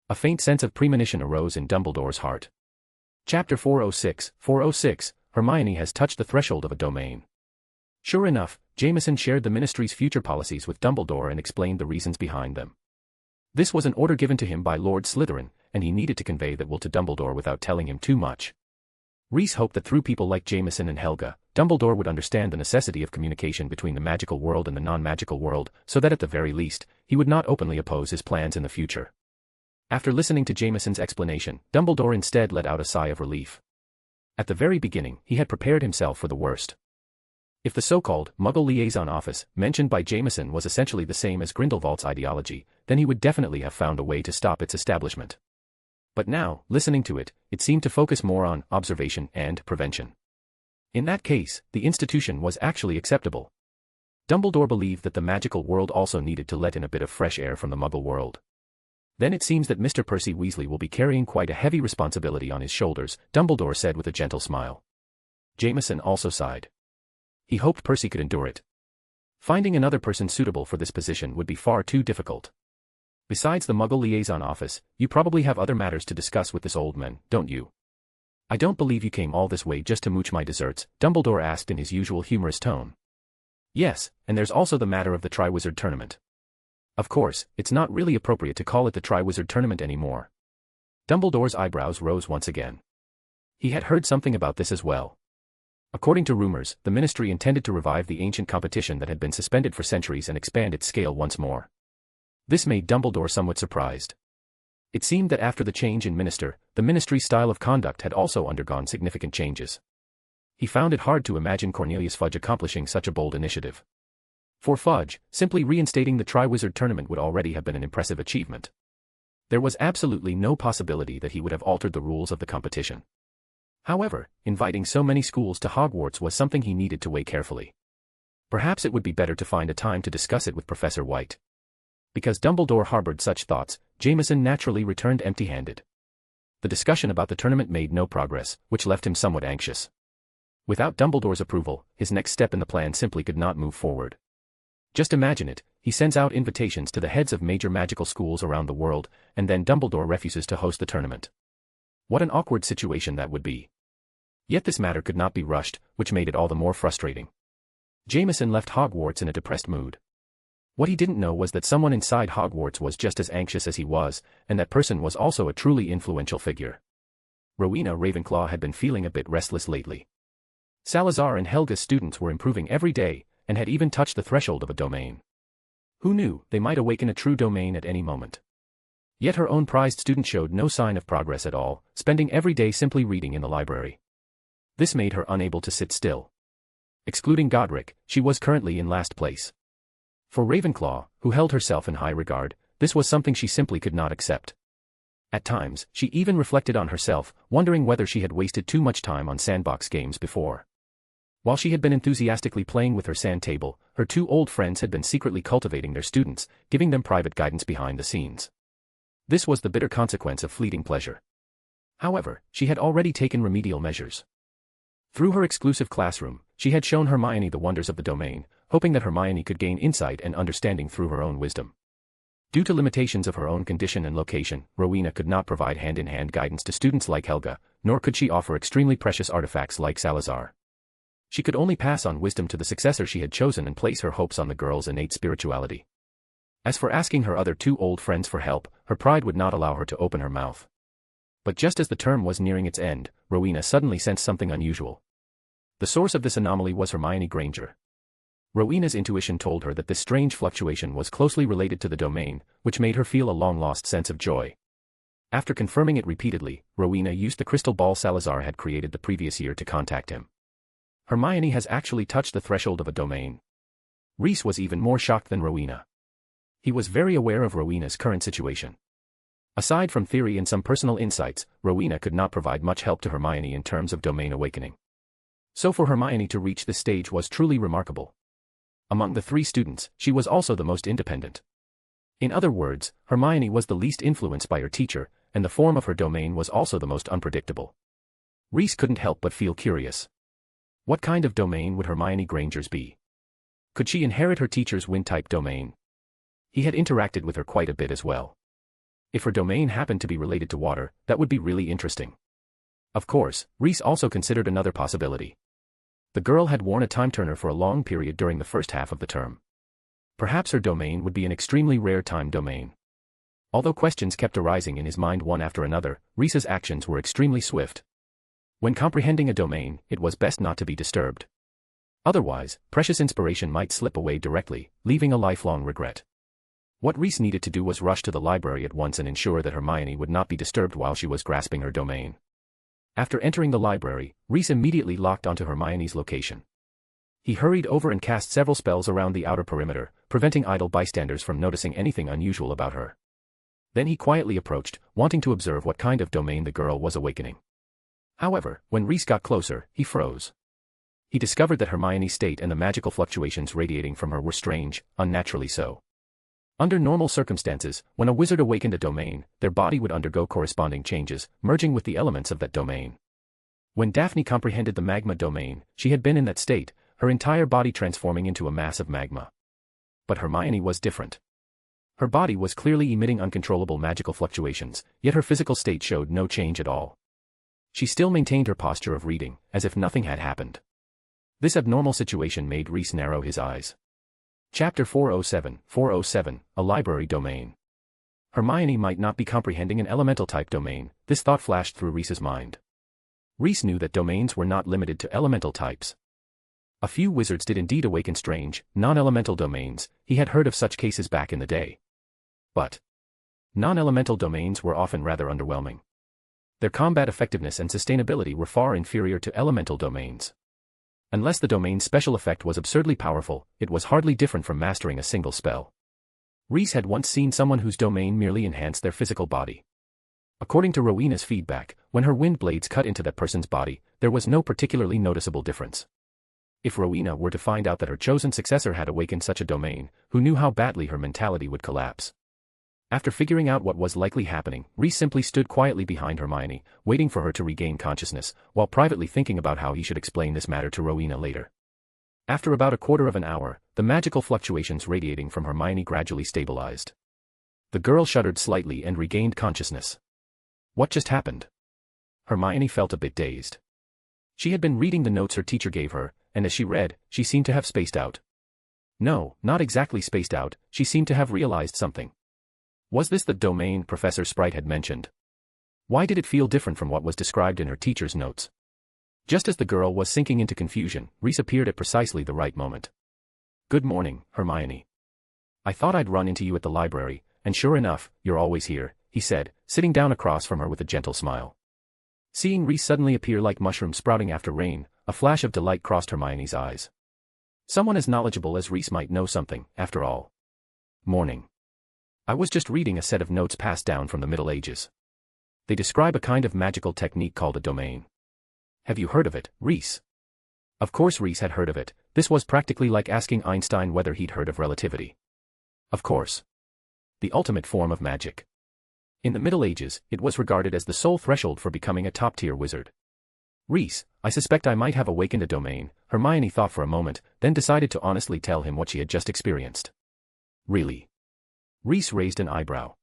A faint sense of premonition arose in Dumbledore's heart. Chapter 406, 406, Hermione has touched the threshold of a domain. Sure enough, Jameson shared the Ministry's future policies with Dumbledore and explained the reasons behind them. This was an order given to him by Lord Slytherin, and he needed to convey that will to Dumbledore without telling him too much. Reese hoped that through people like Jameson and Helga, Dumbledore would understand the necessity of communication between the magical world and the non-magical world, so that at the very least, he would not openly oppose his plans in the future. After listening to Jameson's explanation, Dumbledore instead let out a sigh of relief. At the very beginning, he had prepared himself for the worst. If the so-called Muggle liaison office, mentioned by Jameson, was essentially the same as Grindelwald's ideology, then he would definitely have found a way to stop its establishment. But now, listening to it, it seemed to focus more on observation and prevention. In that case, the institution was actually acceptable. Dumbledore believed that the magical world also needed to let in a bit of fresh air from the Muggle world. Then it seems that Mr. Percy Weasley will be carrying quite a heavy responsibility on his shoulders, Dumbledore said with a gentle smile. Jameson also sighed. He hoped Percy could endure it. Finding another person suitable for this position would be far too difficult. Besides the Muggle liaison office, you probably have other matters to discuss with this old man, don't you? I don't believe you came all this way just to mooch my desserts, Dumbledore asked in his usual humorous tone. Yes, and there's also the matter of the Triwizard Tournament. Of course, it's not really appropriate to call it the Triwizard Tournament anymore. Dumbledore's eyebrows rose once again. He had heard something about this as well. According to rumors, the Ministry intended to revive the ancient competition that had been suspended for centuries and expand its scale once more. This made Dumbledore somewhat surprised. It seemed that after the change in Minister, the Ministry's style of conduct had also undergone significant changes. He found it hard to imagine Cornelius Fudge accomplishing such a bold initiative. For Fudge, simply reinstating the Triwizard Tournament would already have been an impressive achievement. There was absolutely no possibility that he would have altered the rules of the competition. However, inviting so many schools to Hogwarts was something he needed to weigh carefully. Perhaps it would be better to find a time to discuss it with Professor White. Because Dumbledore harbored such thoughts, Jameson naturally returned empty-handed. The discussion about the tournament made no progress, which left him somewhat anxious. Without Dumbledore's approval, his next step in the plan simply could not move forward. Just imagine it, he sends out invitations to the heads of major magical schools around the world, and then Dumbledore refuses to host the tournament. What an awkward situation that would be. Yet this matter could not be rushed, which made it all the more frustrating. Jameson left Hogwarts in a depressed mood. What he didn't know was that someone inside Hogwarts was just as anxious as he was, and that person was also a truly influential figure. Rowena Ravenclaw had been feeling a bit restless lately. Salazar and Helga's students were improving every day, and had even touched the threshold of a domain. Who knew, they might awaken a true domain at any moment. Yet her own prized student showed no sign of progress at all, spending every day simply reading in the library. This made her unable to sit still. Excluding Godric, she was currently in last place. For Ravenclaw, who held herself in high regard, this was something she simply could not accept. At times, she even reflected on herself, wondering whether she had wasted too much time on sandbox games before. While she had been enthusiastically playing with her sand table, her two old friends had been secretly cultivating their students, giving them private guidance behind the scenes. This was the bitter consequence of fleeting pleasure. However, she had already taken remedial measures. Through her exclusive classroom, she had shown Hermione the wonders of the domain, hoping that Hermione could gain insight and understanding through her own wisdom. Due to limitations of her own condition and location, Rowena could not provide hand-in-hand guidance to students like Helga, nor could she offer extremely precious artifacts like Salazar. She could only pass on wisdom to the successor she had chosen and place her hopes on the girl's innate spirituality. As for asking her other two old friends for help, her pride would not allow her to open her mouth. But just as the term was nearing its end, Rowena suddenly sensed something unusual. The source of this anomaly was Hermione Granger. Rowena's intuition told her that this strange fluctuation was closely related to the domain, which made her feel a long-lost sense of joy. After confirming it repeatedly, Rowena used the crystal ball Salazar had created the previous year to contact him. Hermione has actually touched the threshold of a domain. Reese was even more shocked than Rowena. He was very aware of Rowena's current situation. Aside from theory and some personal insights, Rowena could not provide much help to Hermione in terms of domain awakening. So for Hermione to reach this stage was truly remarkable. Among the 3 students, she was also the most independent. In other words, Hermione was the least influenced by her teacher, and the form of her domain was also the most unpredictable. Reese couldn't help but feel curious. What kind of domain would Hermione Granger's be? Could she inherit her teacher's wind-type domain? He had interacted with her quite a bit as well. If her domain happened to be related to water, that would be really interesting. Of course, Reese also considered another possibility. The girl had worn a time-turner for a long period during the first half of the term. Perhaps her domain would be an extremely rare time domain. Although questions kept arising in his mind one after another, Reese's actions were extremely swift. When comprehending a domain, it was best not to be disturbed. Otherwise, precious inspiration might slip away directly, leaving a lifelong regret. What Reese needed to do was rush to the library at once and ensure that Hermione would not be disturbed while she was grasping her domain. After entering the library, Reese immediately locked onto Hermione's location. He hurried over and cast several spells around the outer perimeter, preventing idle bystanders from noticing anything unusual about her. Then he quietly approached, wanting to observe what kind of domain the girl was awakening. However, when Reese got closer, he froze. He discovered that Hermione's state and the magical fluctuations radiating from her were strange, unnaturally so. Under normal circumstances, when a wizard awakened a domain, their body would undergo corresponding changes, merging with the elements of that domain. When Daphne comprehended the magma domain, she had been in that state, her entire body transforming into a mass of magma. But Hermione was different. Her body was clearly emitting uncontrollable magical fluctuations, yet her physical state showed no change at all. She still maintained her posture of reading, as if nothing had happened. This abnormal situation made Reese narrow his eyes. Chapter 407, a library domain. Hermione might not be comprehending an elemental-type domain, this thought flashed through Reese's mind. Reese knew that domains were not limited to elemental types. A few wizards did indeed awaken strange, non-elemental domains, he had heard of such cases back in the day. But non-elemental domains were often rather underwhelming. Their combat effectiveness and sustainability were far inferior to elemental domains. Unless the domain's special effect was absurdly powerful, it was hardly different from mastering a single spell. Reese had once seen someone whose domain merely enhanced their physical body. According to Rowena's feedback, when her wind blades cut into that person's body, there was no particularly noticeable difference. If Rowena were to find out that her chosen successor had awakened such a domain, who knew how badly her mentality would collapse? After figuring out what was likely happening, Reese simply stood quietly behind Hermione, waiting for her to regain consciousness, while privately thinking about how he should explain this matter to Rowena later. After about a quarter of an hour, the magical fluctuations radiating from Hermione gradually stabilized. The girl shuddered slightly and regained consciousness. What just happened? Hermione felt a bit dazed. She had been reading the notes her teacher gave her, and as she read, she seemed to have spaced out. No, not exactly spaced out, she seemed to have realized something. Was this the domain Professor Sprite had mentioned? Why did it feel different from what was described in her teacher's notes? Just as the girl was sinking into confusion, Reese appeared at precisely the right moment. Good morning, Hermione. I thought I'd run into you at the library, and sure enough, you're always here, he said, sitting down across from her with a gentle smile. Seeing Reese suddenly appear like mushrooms sprouting after rain, a flash of delight crossed Hermione's eyes. Someone as knowledgeable as Reese might know something, after all. Morning. I was just reading a set of notes passed down from the Middle Ages. They describe a kind of magical technique called a domain. Have you heard of it, Reese? Of course Reese had heard of it. This was practically like asking Einstein whether he'd heard of relativity. Of course. The ultimate form of magic. In the Middle Ages, it was regarded as the sole threshold for becoming a top-tier wizard. Reese, I suspect I might have awakened a domain, Hermione thought for a moment, then decided to honestly tell him what she had just experienced. Really? Reese raised an eyebrow.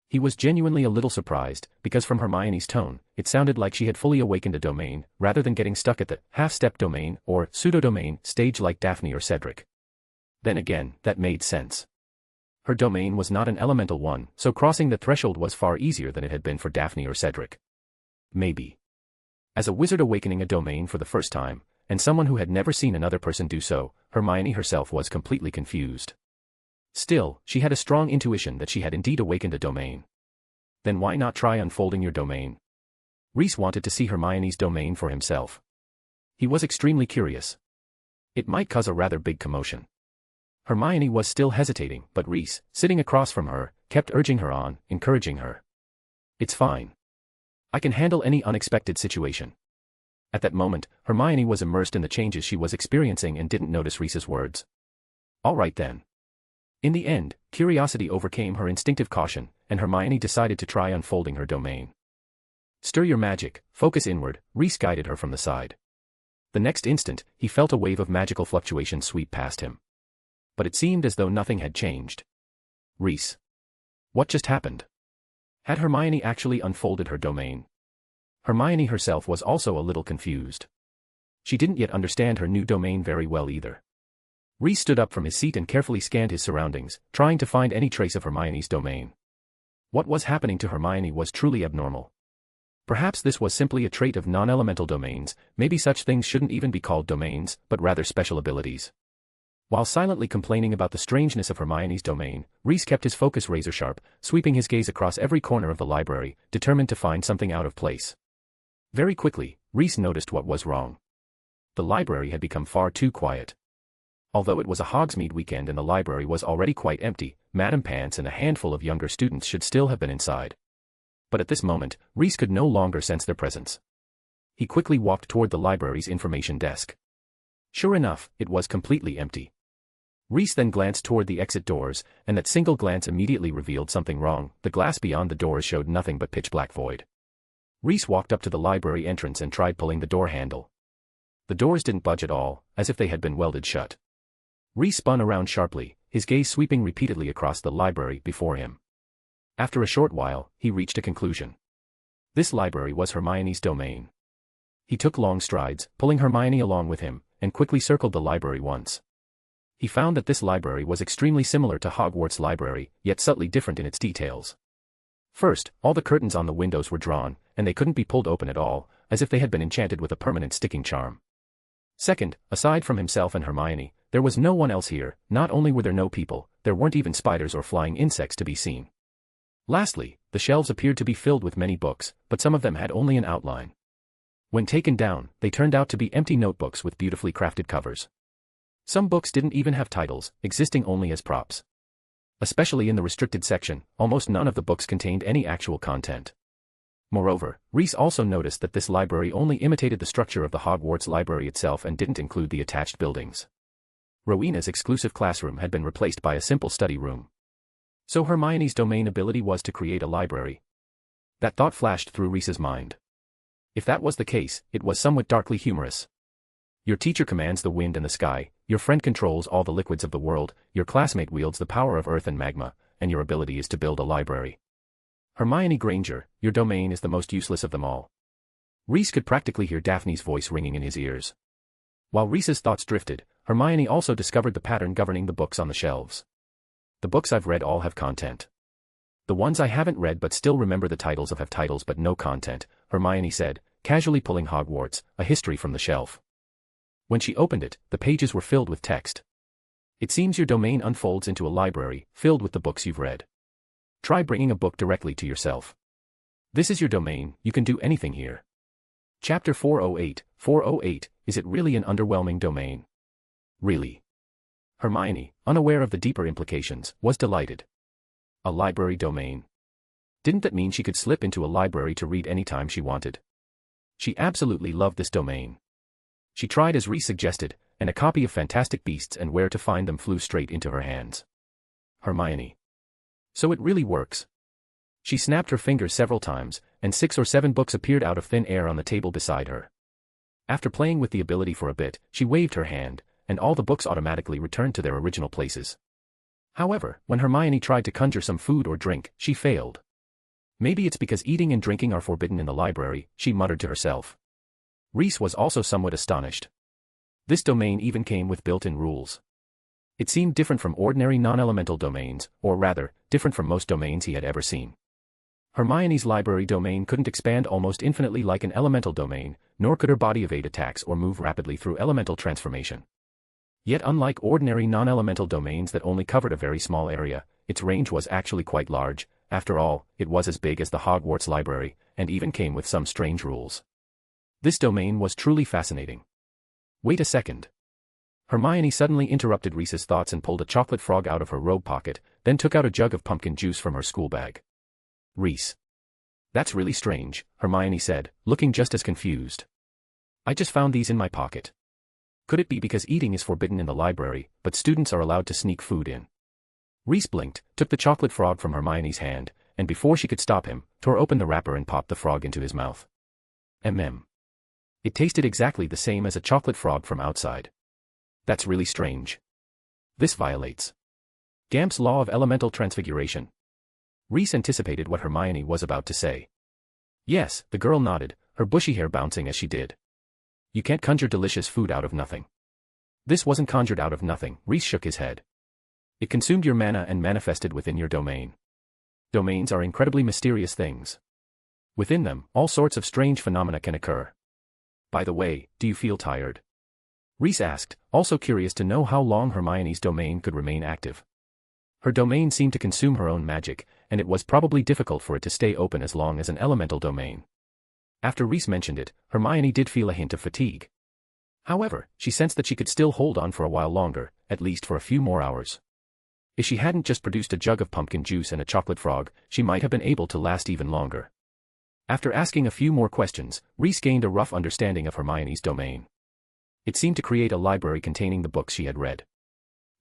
He was genuinely a little surprised, because from Hermione's tone, it sounded like she had fully awakened a domain, rather than getting stuck at the half-step domain or pseudo-domain stage like Daphne or Cedric. Then again, that made sense. Her domain was not an elemental one, so crossing the threshold was far easier than it had been for Daphne or Cedric. Maybe. As a wizard awakening a domain for the first time, and someone who had never seen another person do so, Hermione herself was completely confused. Still, she had a strong intuition that she had indeed awakened a domain. Then why not try unfolding your domain? Reese wanted to see Hermione's domain for himself. He was extremely curious. It might cause a rather big commotion. Hermione was still hesitating, but Reese, sitting across from her, kept urging her on, encouraging her. It's fine. I can handle any unexpected situation. At that moment, Hermione was immersed in the changes she was experiencing and didn't notice Reese's words. All right then. In the end, curiosity overcame her instinctive caution, and Hermione decided to try unfolding her domain. Stir your magic, focus inward, Reese guided her from the side. The next instant, he felt a wave of magical fluctuation sweep past him. But it seemed as though nothing had changed. Reese. What just happened? Had Hermione actually unfolded her domain? Hermione herself was also a little confused. She didn't yet understand her new domain very well either. Reese stood up from his seat and carefully scanned his surroundings, trying to find any trace of Hermione's domain. What was happening to Hermione was truly abnormal. Perhaps this was simply a trait of non-elemental domains, maybe such things shouldn't even be called domains, but rather special abilities. While silently complaining about the strangeness of Hermione's domain, Reese kept his focus razor-sharp, sweeping his gaze across every corner of the library, determined to find something out of place. Very quickly, Reese noticed what was wrong. The library had become far too quiet. Although it was a Hogsmeade weekend and the library was already quite empty, Madame Pants and a handful of younger students should still have been inside. But at this moment, Reese could no longer sense their presence. He quickly walked toward the library's information desk. Sure enough, it was completely empty. Reese then glanced toward the exit doors, and that single glance immediately revealed something wrong. The glass beyond the doors showed nothing but pitch-black void. Reese walked up to the library entrance and tried pulling the door handle. The doors didn't budge at all, as if they had been welded shut. Reese spun around sharply, his gaze sweeping repeatedly across the library before him. After a short while, he reached a conclusion. This library was Hermione's domain. He took long strides, pulling Hermione along with him, and quickly circled the library once. He found that this library was extremely similar to Hogwarts' library, yet subtly different in its details. First, all the curtains on the windows were drawn, and they couldn't be pulled open at all, as if they had been enchanted with a permanent sticking charm. Second, aside from himself and Hermione, there was no one else here. Not only were there no people, there weren't even spiders or flying insects to be seen. Lastly, the shelves appeared to be filled with many books, but some of them had only an outline. When taken down, they turned out to be empty notebooks with beautifully crafted covers. Some books didn't even have titles, existing only as props. Especially in the restricted section, almost none of the books contained any actual content. Moreover, Reese also noticed that this library only imitated the structure of the Hogwarts library itself and didn't include the attached buildings. Rowena's exclusive classroom had been replaced by a simple study room. So Hermione's domain ability was to create a library. That thought flashed through Reese's mind. If that was the case, it was somewhat darkly humorous. Your teacher commands the wind and the sky, your friend controls all the liquids of the world, your classmate wields the power of earth and magma, and your ability is to build a library. Hermione Granger, your domain is the most useless of them all. Reese could practically hear Daphne's voice ringing in his ears. While Reese's thoughts drifted, Hermione also discovered the pattern governing the books on the shelves. The books I've read all have content. The ones I haven't read but still remember the titles of have titles but no content, Hermione said, casually pulling Hogwarts, a history from the shelf. When she opened it, the pages were filled with text. It seems your domain unfolds into a library, filled with the books you've read. Try bringing a book directly to yourself. This is your domain, you can do anything here. Chapter 408, 408, is it really an underwhelming domain? Really? Hermione, unaware of the deeper implications, was delighted. A library domain. Didn't that mean she could slip into a library to read any time she wanted? She absolutely loved this domain. She tried as Reese suggested, and a copy of Fantastic Beasts and Where to Find Them flew straight into her hands. Hermione. So it really works. She snapped her fingers several times, and 6 or 7 books appeared out of thin air on the table beside her. After playing with the ability for a bit, she waved her hand, and all the books automatically returned to their original places. However, when Hermione tried to conjure some food or drink, she failed. Maybe it's because eating and drinking are forbidden in the library, she muttered to herself. Reese was also somewhat astonished. This domain even came with built-in rules. It seemed different from ordinary non-elemental domains, or rather, different from most domains he had ever seen. Hermione's library domain couldn't expand almost infinitely like an elemental domain, nor could her body evade attacks or move rapidly through elemental transformation. Yet unlike ordinary non-elemental domains that only covered a very small area, its range was actually quite large. After all, it was as big as the Hogwarts library, and even came with some strange rules. This domain was truly fascinating. Wait a second. Hermione suddenly interrupted Reese's thoughts and pulled a chocolate frog out of her robe pocket, then took out a jug of pumpkin juice from her school bag. Reese. That's really strange, Hermione said, looking just as confused. I just found these in my pocket. Could it be because eating is forbidden in the library, but students are allowed to sneak food in? Reese blinked, took the chocolate frog from Hermione's hand, and before she could stop him, tore open the wrapper and popped the frog into his mouth. It tasted exactly the same as a chocolate frog from outside. That's really strange. This violates Gamp's law of elemental transfiguration. Reese anticipated what Hermione was about to say. Yes, the girl nodded, her bushy hair bouncing as she did. You can't conjure delicious food out of nothing. This wasn't conjured out of nothing, Reese shook his head. It consumed your mana and manifested within your domain. Domains are incredibly mysterious things. Within them, all sorts of strange phenomena can occur. By the way, do you feel tired? Reese asked, also curious to know how long Hermione's domain could remain active. Her domain seemed to consume her own magic, and it was probably difficult for it to stay open as long as an elemental domain. After Reese mentioned it, Hermione did feel a hint of fatigue. However, she sensed that she could still hold on for a while longer, at least for a few more hours. If she hadn't just produced a jug of pumpkin juice and a chocolate frog, she might have been able to last even longer. After asking a few more questions, Reese gained a rough understanding of Hermione's domain. It seemed to create a library containing the books she had read.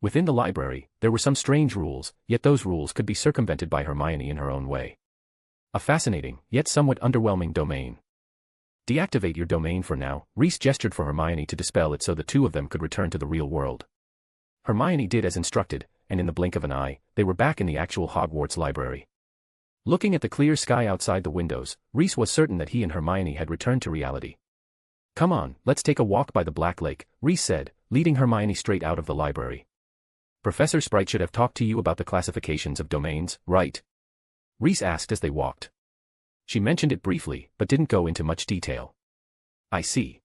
Within the library, there were some strange rules, yet those rules could be circumvented by Hermione in her own way. A fascinating, yet somewhat underwhelming domain. Deactivate your domain for now, Reese gestured for Hermione to dispel it so the two of them could return to the real world. Hermione did as instructed, and in the blink of an eye, they were back in the actual Hogwarts library. Looking at the clear sky outside the windows, Reese was certain that he and Hermione had returned to reality. Come on, let's take a walk by the Black Lake, Reese said, leading Hermione straight out of the library. Professor Sprite should have talked to you about the classifications of domains, right? Reese asked as they walked. She mentioned it briefly, but didn't go into much detail. I see.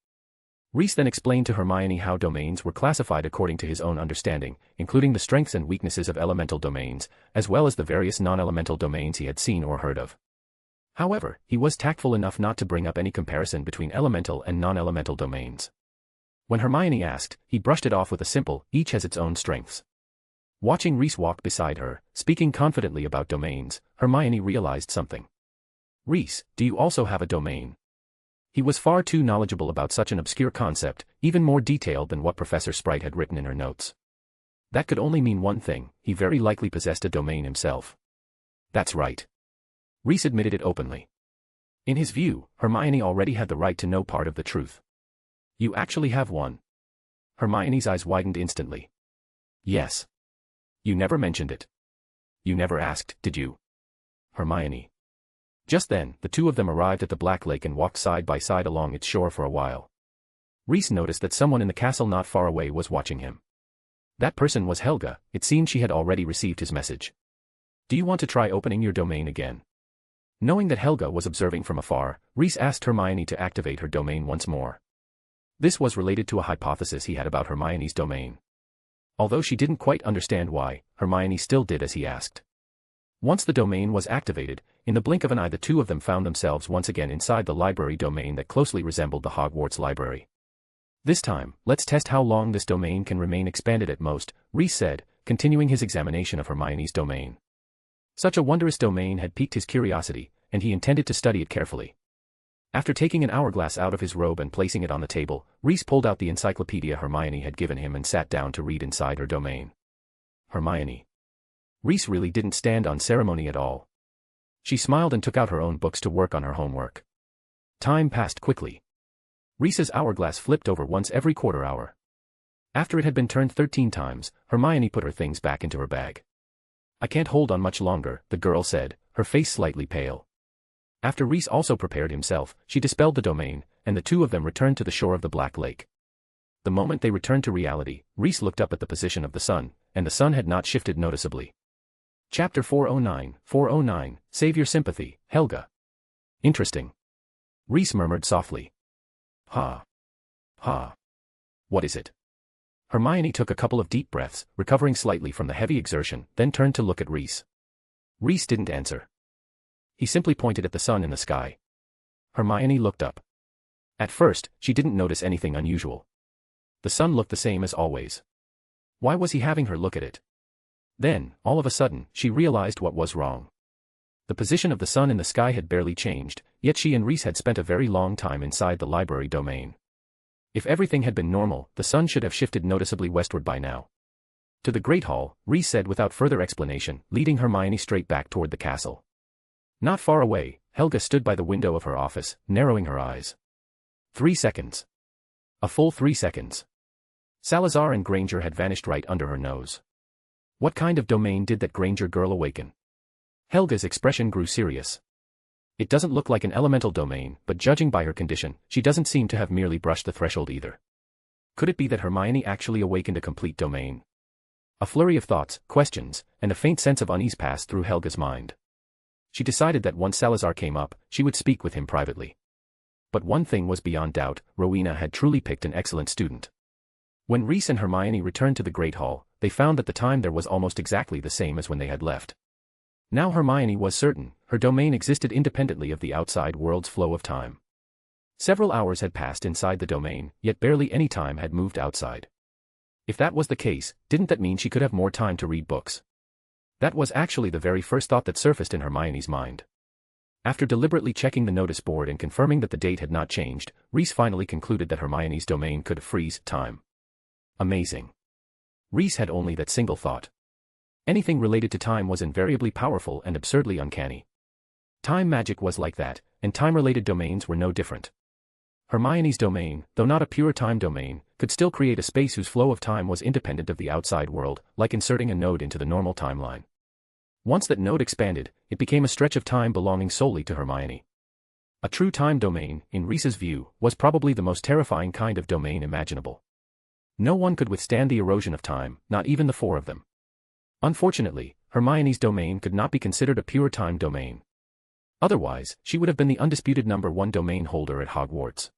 Reese then explained to Hermione how domains were classified according to his own understanding, including the strengths and weaknesses of elemental domains, as well as the various non-elemental domains he had seen or heard of. However, he was tactful enough not to bring up any comparison between elemental and non-elemental domains. When Hermione asked, he brushed it off with a simple, each has its own strengths. Watching Reese walk beside her, speaking confidently about domains, Hermione realized something. Reese, do you also have a domain? He was far too knowledgeable about such an obscure concept, even more detailed than what Professor Sprite had written in her notes. That could only mean one thing, he very likely possessed a domain himself. That's right. Reese admitted it openly. In his view, Hermione already had the right to know part of the truth. You actually have one. Hermione's eyes widened instantly. Yes. You never mentioned it. You never asked, did you? Hermione. Just then, the two of them arrived at the Black Lake and walked side by side along its shore for a while. Reese noticed that someone in the castle not far away was watching him. That person was Helga. It seemed she had already received his message. Do you want to try opening your domain again? Knowing that Helga was observing from afar, Reese asked Hermione to activate her domain once more. This was related to a hypothesis he had about Hermione's domain. Although she didn't quite understand why, Hermione still did as he asked. Once the domain was activated, in the blink of an eye the two of them found themselves once again inside the library domain that closely resembled the Hogwarts library. This time, let's test how long this domain can remain expanded at most, Reese said, continuing his examination of Hermione's domain. Such a wondrous domain had piqued his curiosity, and he intended to study it carefully. After taking an hourglass out of his robe and placing it on the table, Reese pulled out the encyclopedia Hermione had given him and sat down to read inside her domain. Hermione. Reese really didn't stand on ceremony at all. She smiled and took out her own books to work on her homework. Time passed quickly. Reese's hourglass flipped over once every quarter hour. After it had been turned 13 times, Hermione put her things back into her bag. I can't hold on much longer, the girl said, her face slightly pale. After Reese also prepared himself, she dispelled the domain, and the two of them returned to the shore of the Black Lake. The moment they returned to reality, Reese looked up at the position of the sun, and the sun had not shifted noticeably. Chapter 409, Save Your Sympathy, Helga. Interesting. Reese murmured softly. Ha. Ha. What is it? Hermione took a couple of deep breaths, recovering slightly from the heavy exertion, then turned to look at Reese. Reese didn't answer. He simply pointed at the sun in the sky. Hermione looked up. At first, she didn't notice anything unusual. The sun looked the same as always. Why was he having her look at it? Then, all of a sudden, she realized what was wrong. The position of the sun in the sky had barely changed, yet she and Reese had spent a very long time inside the library domain. If everything had been normal, the sun should have shifted noticeably westward by now. To the Great Hall, Reese said without further explanation, leading Hermione straight back toward the castle. Not far away, Helga stood by the window of her office, narrowing her eyes. 3 seconds. A full 3 seconds. Salazar and Granger had vanished right under her nose. What kind of domain did that Granger girl awaken? Helga's expression grew serious. It doesn't look like an elemental domain, but judging by her condition, she doesn't seem to have merely brushed the threshold either. Could it be that Hermione actually awakened a complete domain? A flurry of thoughts, questions, and a faint sense of unease passed through Helga's mind. She decided that once Salazar came up, she would speak with him privately. But one thing was beyond doubt, Rowena had truly picked an excellent student. When Reese and Hermione returned to the Great Hall, they found that the time there was almost exactly the same as when they had left. Now Hermione was certain, her domain existed independently of the outside world's flow of time. Several hours had passed inside the domain, yet barely any time had moved outside. If that was the case, didn't that mean she could have more time to read books? That was actually the very first thought that surfaced in Hermione's mind. After deliberately checking the notice board and confirming that the date had not changed, Reese finally concluded that Hermione's domain could freeze time. Amazing. Reese had only that single thought. Anything related to time was invariably powerful and absurdly uncanny. Time magic was like that, and time-related domains were no different. Hermione's domain, though not a pure time domain, could still create a space whose flow of time was independent of the outside world, like inserting a node into the normal timeline. Once that node expanded, it became a stretch of time belonging solely to Hermione. A true time domain, in Reese's view, was probably the most terrifying kind of domain imaginable. No one could withstand the erosion of time, not even the four of them. Unfortunately, Hermione's domain could not be considered a pure time domain. Otherwise, she would have been the undisputed #1 domain holder at Hogwarts.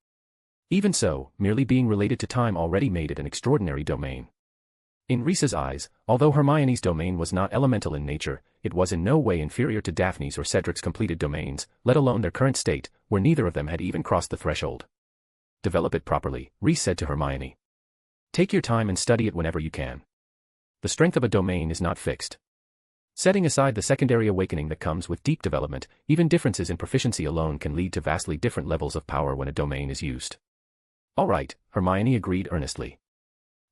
Even so, merely being related to time already made it an extraordinary domain. In Reese's eyes, although Hermione's domain was not elemental in nature, it was in no way inferior to Daphne's or Cedric's completed domains, let alone their current state, where neither of them had even crossed the threshold. Develop it properly, Reese said to Hermione. Take your time and study it whenever you can. The strength of a domain is not fixed. Setting aside the secondary awakening that comes with deep development, even differences in proficiency alone can lead to vastly different levels of power when a domain is used. All right, Hermione agreed earnestly.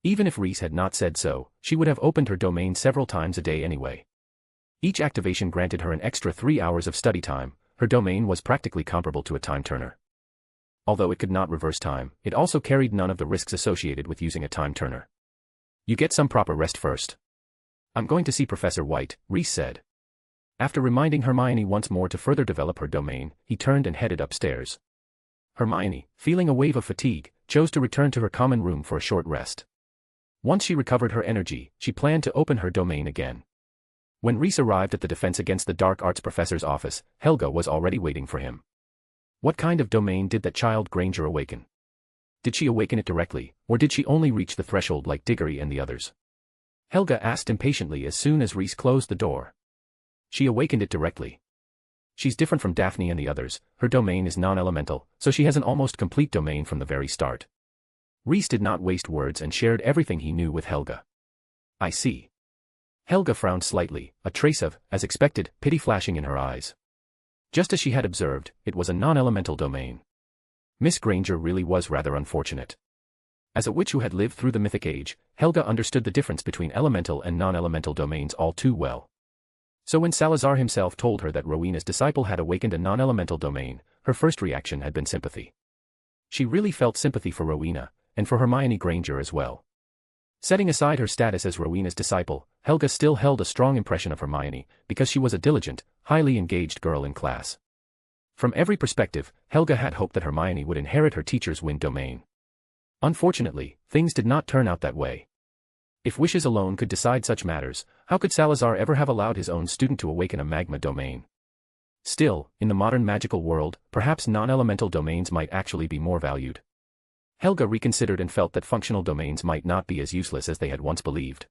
Even if Reese had not said so, she would have opened her domain several times a day anyway. Each activation granted her an extra 3 hours of study time. Her domain was practically comparable to a time turner. Although it could not reverse time, it also carried none of the risks associated with using a time turner. You get some proper rest first. I'm going to see Professor White, Reese said. After reminding Hermione once more to further develop her domain, he turned and headed upstairs. Hermione, feeling a wave of fatigue, chose to return to her common room for a short rest. Once she recovered her energy, she planned to open her domain again. When Reese arrived at the Defense Against the Dark Arts professor's office, Helga was already waiting for him. What kind of domain did that child Granger awaken? Did she awaken it directly, or did she only reach the threshold like Diggory and the others? Helga asked impatiently as soon as Reese closed the door. She awakened it directly. She's different from Daphne and the others, her domain is non-elemental, so she has an almost complete domain from the very start. Reese did not waste words and shared everything he knew with Helga. I see. Helga frowned slightly, a trace of, as expected, pity flashing in her eyes. Just as she had observed, it was a non-elemental domain. Miss Granger really was rather unfortunate. As a witch who had lived through the Mythic Age, Helga understood the difference between elemental and non-elemental domains all too well. So when Salazar himself told her that Rowena's disciple had awakened a non-elemental domain, her first reaction had been sympathy. She really felt sympathy for Rowena, and for Hermione Granger as well. Setting aside her status as Rowena's disciple, Helga still held a strong impression of Hermione, because she was a diligent, highly engaged girl in class. From every perspective, Helga had hoped that Hermione would inherit her teacher's wind domain. Unfortunately, things did not turn out that way. If wishes alone could decide such matters, how could Salazar ever have allowed his own student to awaken a magma domain? Still, in the modern magical world, perhaps non-elemental domains might actually be more valued. Helga reconsidered and felt that functional domains might not be as useless as they had once believed.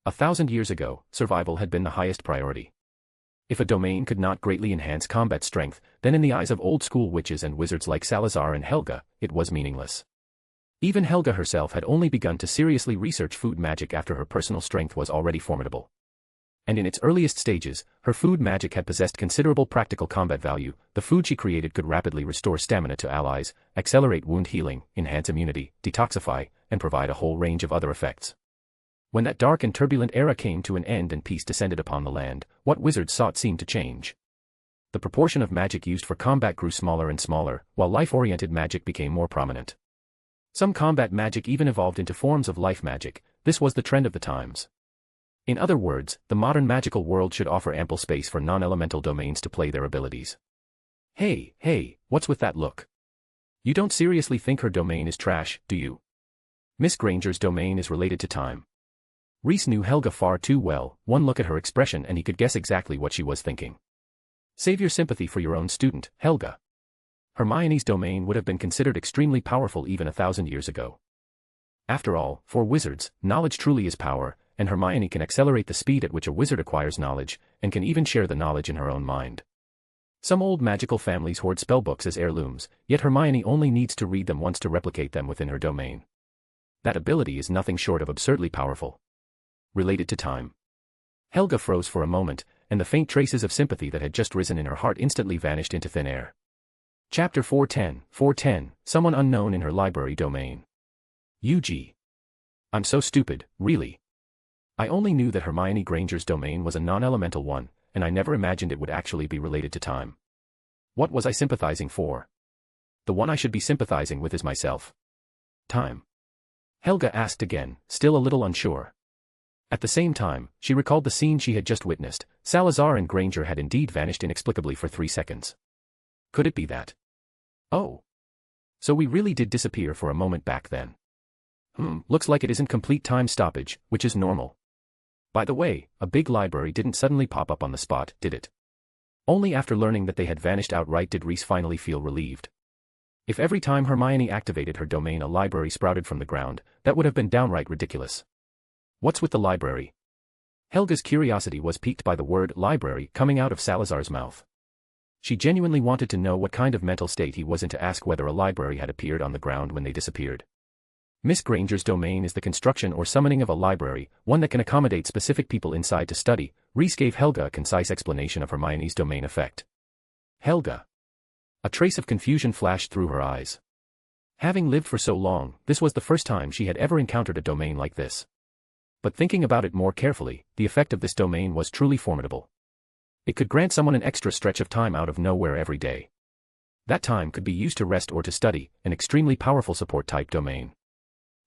1,000 years ago, survival had been the highest priority. If a domain could not greatly enhance combat strength, then in the eyes of old-school witches and wizards like Salazar and Helga, it was meaningless. Even Helga herself had only begun to seriously research food magic after her personal strength was already formidable. And in its earliest stages, her food magic had possessed considerable practical combat value. The food she created could rapidly restore stamina to allies, accelerate wound healing, enhance immunity, detoxify, and provide a whole range of other effects. When that dark and turbulent era came to an end and peace descended upon the land, what wizards sought seemed to change. The proportion of magic used for combat grew smaller and smaller, while life-oriented magic became more prominent. Some combat magic even evolved into forms of life magic. This was the trend of the times. In other words, the modern magical world should offer ample space for non-elemental domains to play their abilities. Hey, what's with that look? You don't seriously think her domain is trash, do you? Miss Granger's domain is related to time. Reese knew Helga far too well. One look at her expression and he could guess exactly what she was thinking. Save your sympathy for your own student, Helga. Hermione's domain would have been considered extremely powerful even 1,000 years ago. After all, for wizards, knowledge truly is power, and Hermione can accelerate the speed at which a wizard acquires knowledge, and can even share the knowledge in her own mind. Some old magical families hoard spellbooks as heirlooms, yet Hermione only needs to read them once to replicate them within her domain. That ability is nothing short of absurdly powerful. Related to time. Helga froze for a moment, and the faint traces of sympathy that had just risen in her heart instantly vanished into thin air. Chapter 410, Someone Unknown in Her Library Domain. UG. I'm so stupid, really. I only knew that Hermione Granger's domain was a non-elemental one, and I never imagined it would actually be related to time. What was I sympathizing for? The one I should be sympathizing with is myself. Time. Helga asked again, still a little unsure. At the same time, she recalled the scene she had just witnessed. Salazar and Granger had indeed vanished inexplicably for 3 seconds. Could it be that? Oh. So we really did disappear for a moment back then. Looks like it isn't complete time stoppage, which is normal. By the way, a big library didn't suddenly pop up on the spot, did it? Only after learning that they had vanished outright did Reese finally feel relieved. If every time Hermione activated her domain a library sprouted from the ground, that would have been downright ridiculous. What's with the library? Helga's curiosity was piqued by the word library coming out of Salazar's mouth. She genuinely wanted to know what kind of mental state he was in to ask whether a library had appeared on the ground when they disappeared. Miss Granger's domain is the construction or summoning of a library, one that can accommodate specific people inside to study. Reese gave Helga a concise explanation of Hermione's domain effect. Helga. A trace of confusion flashed through her eyes. Having lived for so long, this was the first time she had ever encountered a domain like this. But thinking about it more carefully, the effect of this domain was truly formidable. It could grant someone an extra stretch of time out of nowhere every day. That time could be used to rest or to study, an extremely powerful support-type domain.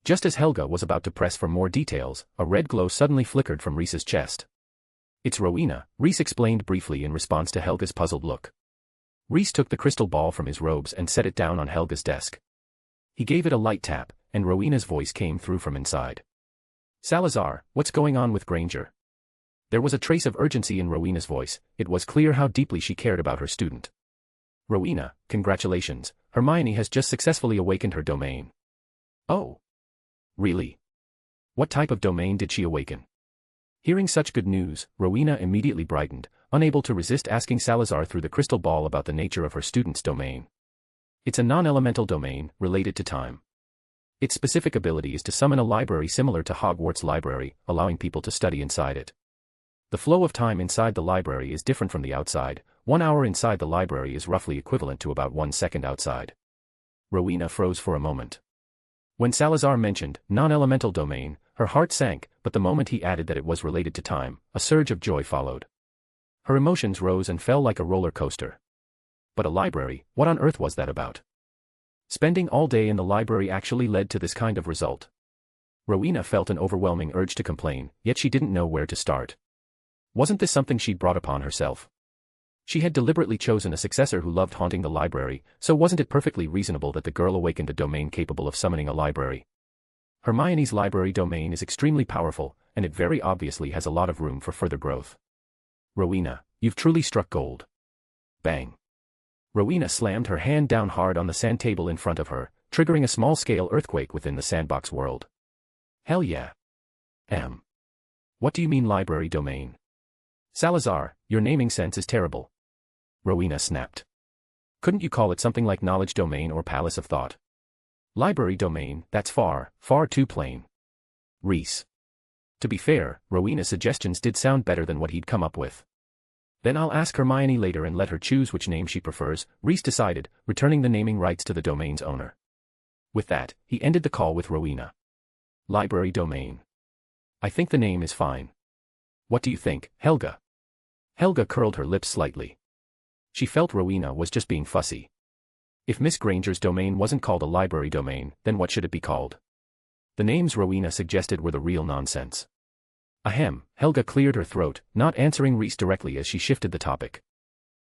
Just as Helga was about to press for more details, a red glow suddenly flickered from Reese's chest. It's Rowena, Reese explained briefly in response to Helga's puzzled look. Reese took the crystal ball from his robes and set it down on Helga's desk. He gave it a light tap, and Rowena's voice came through from inside. Salazar, what's going on with Granger? There was a trace of urgency in Rowena's voice. It was clear how deeply she cared about her student. Rowena, congratulations, Hermione has just successfully awakened her domain. Oh. Really? What type of domain did she awaken? Hearing such good news, Rowena immediately brightened, unable to resist asking Salazar through the crystal ball about the nature of her student's domain. It's a non-elemental domain, related to time. Its specific ability is to summon a library similar to Hogwarts' library, allowing people to study inside it. The flow of time inside the library is different from the outside. 1 hour inside the library is roughly equivalent to about 1 second outside. Rowena froze for a moment. When Salazar mentioned non-elemental domain, her heart sank, but the moment he added that it was related to time, a surge of joy followed. Her emotions rose and fell like a roller coaster. But a library, what on earth was that about? Spending all day in the library actually led to this kind of result. Rowena felt an overwhelming urge to complain, yet she didn't know where to start. Wasn't this something she'd brought upon herself? She had deliberately chosen a successor who loved haunting the library, so wasn't it perfectly reasonable that the girl awakened a domain capable of summoning a library? Hermione's library domain is extremely powerful, and it very obviously has a lot of room for further growth. Rowena, you've truly struck gold. Bang. Rowena slammed her hand down hard on the sand table in front of her, triggering a small-scale earthquake within the sandbox world. Hell yeah. What do you mean library domain? Salazar, your naming sense is terrible. Rowena snapped. Couldn't you call it something like knowledge domain or palace of thought? Library domain, that's far, far too plain. Reese. To be fair, Rowena's suggestions did sound better than what he'd come up with. Then I'll ask Hermione later and let her choose which name she prefers, Reese decided, returning the naming rights to the domain's owner. With that, he ended the call with Rowena. Library domain. I think the name is fine. What do you think, Helga? Helga curled her lips slightly. She felt Rowena was just being fussy. If Miss Granger's domain wasn't called a library domain, then what should it be called? The names Rowena suggested were the real nonsense. Ahem, Helga cleared her throat, not answering Reese directly as she shifted the topic.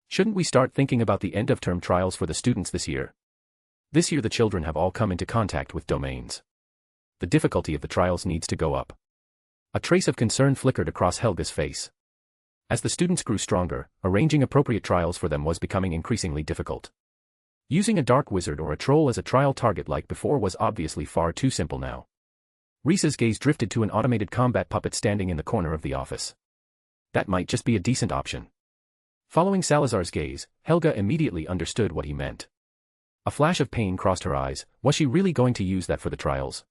Shouldn't we start thinking about the end-of-term trials for the students this year? This year the children have all come into contact with domains. The difficulty of the trials needs to go up. A trace of concern flickered across Helga's face. As the students grew stronger, arranging appropriate trials for them was becoming increasingly difficult. Using a dark wizard or a troll as a trial target like before was obviously far too simple now. Reese's gaze drifted to an automated combat puppet standing in the corner of the office. That might just be a decent option. Following Salazar's gaze, Helga immediately understood what he meant. A flash of pain crossed her eyes. Was she really going to use that for the trials?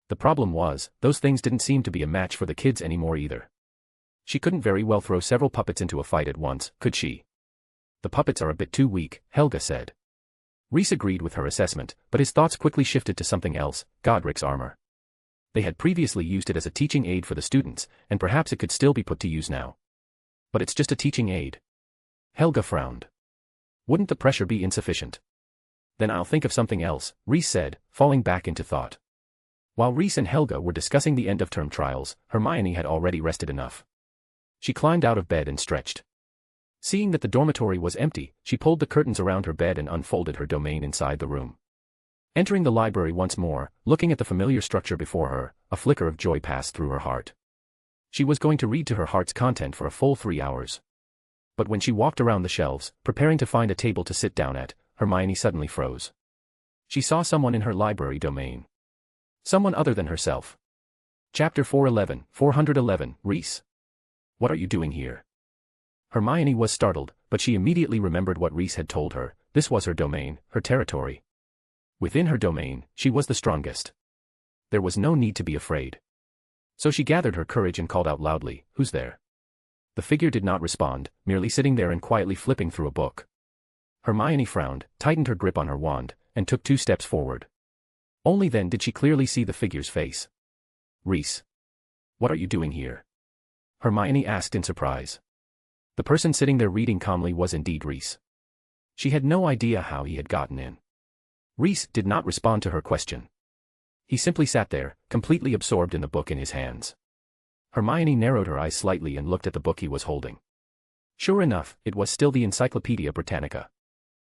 The problem was, those things didn't seem to be a match for the kids anymore either. She couldn't very well throw several puppets into a fight at once, could she? The puppets are a bit too weak, Helga said. Reese agreed with her assessment, but his thoughts quickly shifted to something else, Godric's armor. They had previously used it as a teaching aid for the students, and perhaps it could still be put to use now. But it's just a teaching aid. Helga frowned. Wouldn't the pressure be insufficient? Then I'll think of something else, Reese said, falling back into thought. While Reese and Helga were discussing the end-of-term trials, Hermione had already rested enough. She climbed out of bed and stretched. Seeing that the dormitory was empty, she pulled the curtains around her bed and unfolded her domain inside the room. Entering the library once more, looking at the familiar structure before her, a flicker of joy passed through her heart. She was going to read to her heart's content for a full 3 hours. But when she walked around the shelves, preparing to find a table to sit down at, Hermione suddenly froze. She saw someone in her library domain. Someone other than herself. Chapter 411, Reese. What are you doing here? Hermione was startled, but she immediately remembered what Reese had told her. This was her domain, her territory. Within her domain, she was the strongest. There was no need to be afraid. So she gathered her courage and called out loudly, "Who's there?" The figure did not respond, merely sitting there and quietly flipping through a book. Hermione frowned, tightened her grip on her wand, and took 2 steps forward. Only then did she clearly see the figure's face. Reese. What are you doing here? Hermione asked in surprise. The person sitting there reading calmly was indeed Reese. She had no idea how he had gotten in. Reese did not respond to her question. He simply sat there, completely absorbed in the book in his hands. Hermione narrowed her eyes slightly and looked at the book he was holding. Sure enough, it was still the Encyclopedia Britannica.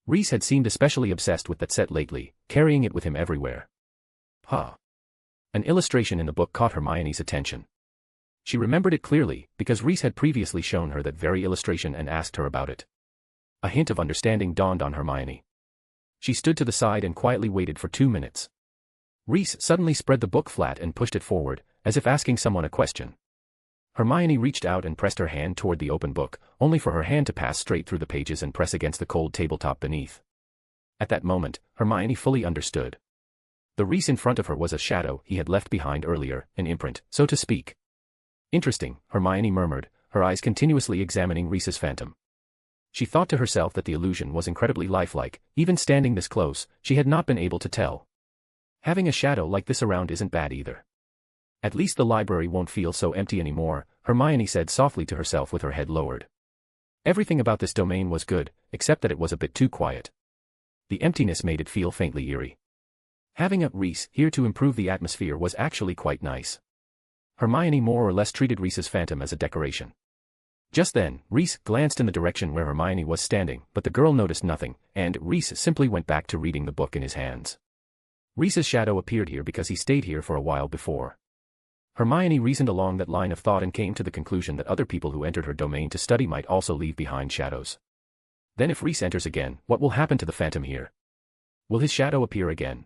Reese had seemed especially obsessed with that set lately, carrying it with him everywhere. An illustration in the book caught Hermione's attention. She remembered it clearly, because Reese had previously shown her that very illustration and asked her about it. A hint of understanding dawned on Hermione. She stood to the side and quietly waited for 2 minutes. Reese suddenly spread the book flat and pushed it forward, as if asking someone a question. Hermione reached out and pressed her hand toward the open book, only for her hand to pass straight through the pages and press against the cold tabletop beneath. At that moment, Hermione fully understood. The Reese in front of her was a shadow he had left behind earlier, an imprint, so to speak. Interesting, Hermione murmured, her eyes continuously examining Reese's phantom. She thought to herself that the illusion was incredibly lifelike. Even standing this close, she had not been able to tell. Having a shadow like this around isn't bad either. At least the library won't feel so empty anymore, Hermione said softly to herself with her head lowered. Everything about this domain was good, except that it was a bit too quiet. The emptiness made it feel faintly eerie. Having a Reese here to improve the atmosphere was actually quite nice. Hermione more or less treated Reese's phantom as a decoration. Just then, Reese glanced in the direction where Hermione was standing, but the girl noticed nothing, and Reese simply went back to reading the book in his hands. Reese's shadow appeared here because he stayed here for a while before. Hermione reasoned along that line of thought and came to the conclusion that other people who entered her domain to study might also leave behind shadows. Then if Reese enters again, what will happen to the phantom here? Will his shadow appear again?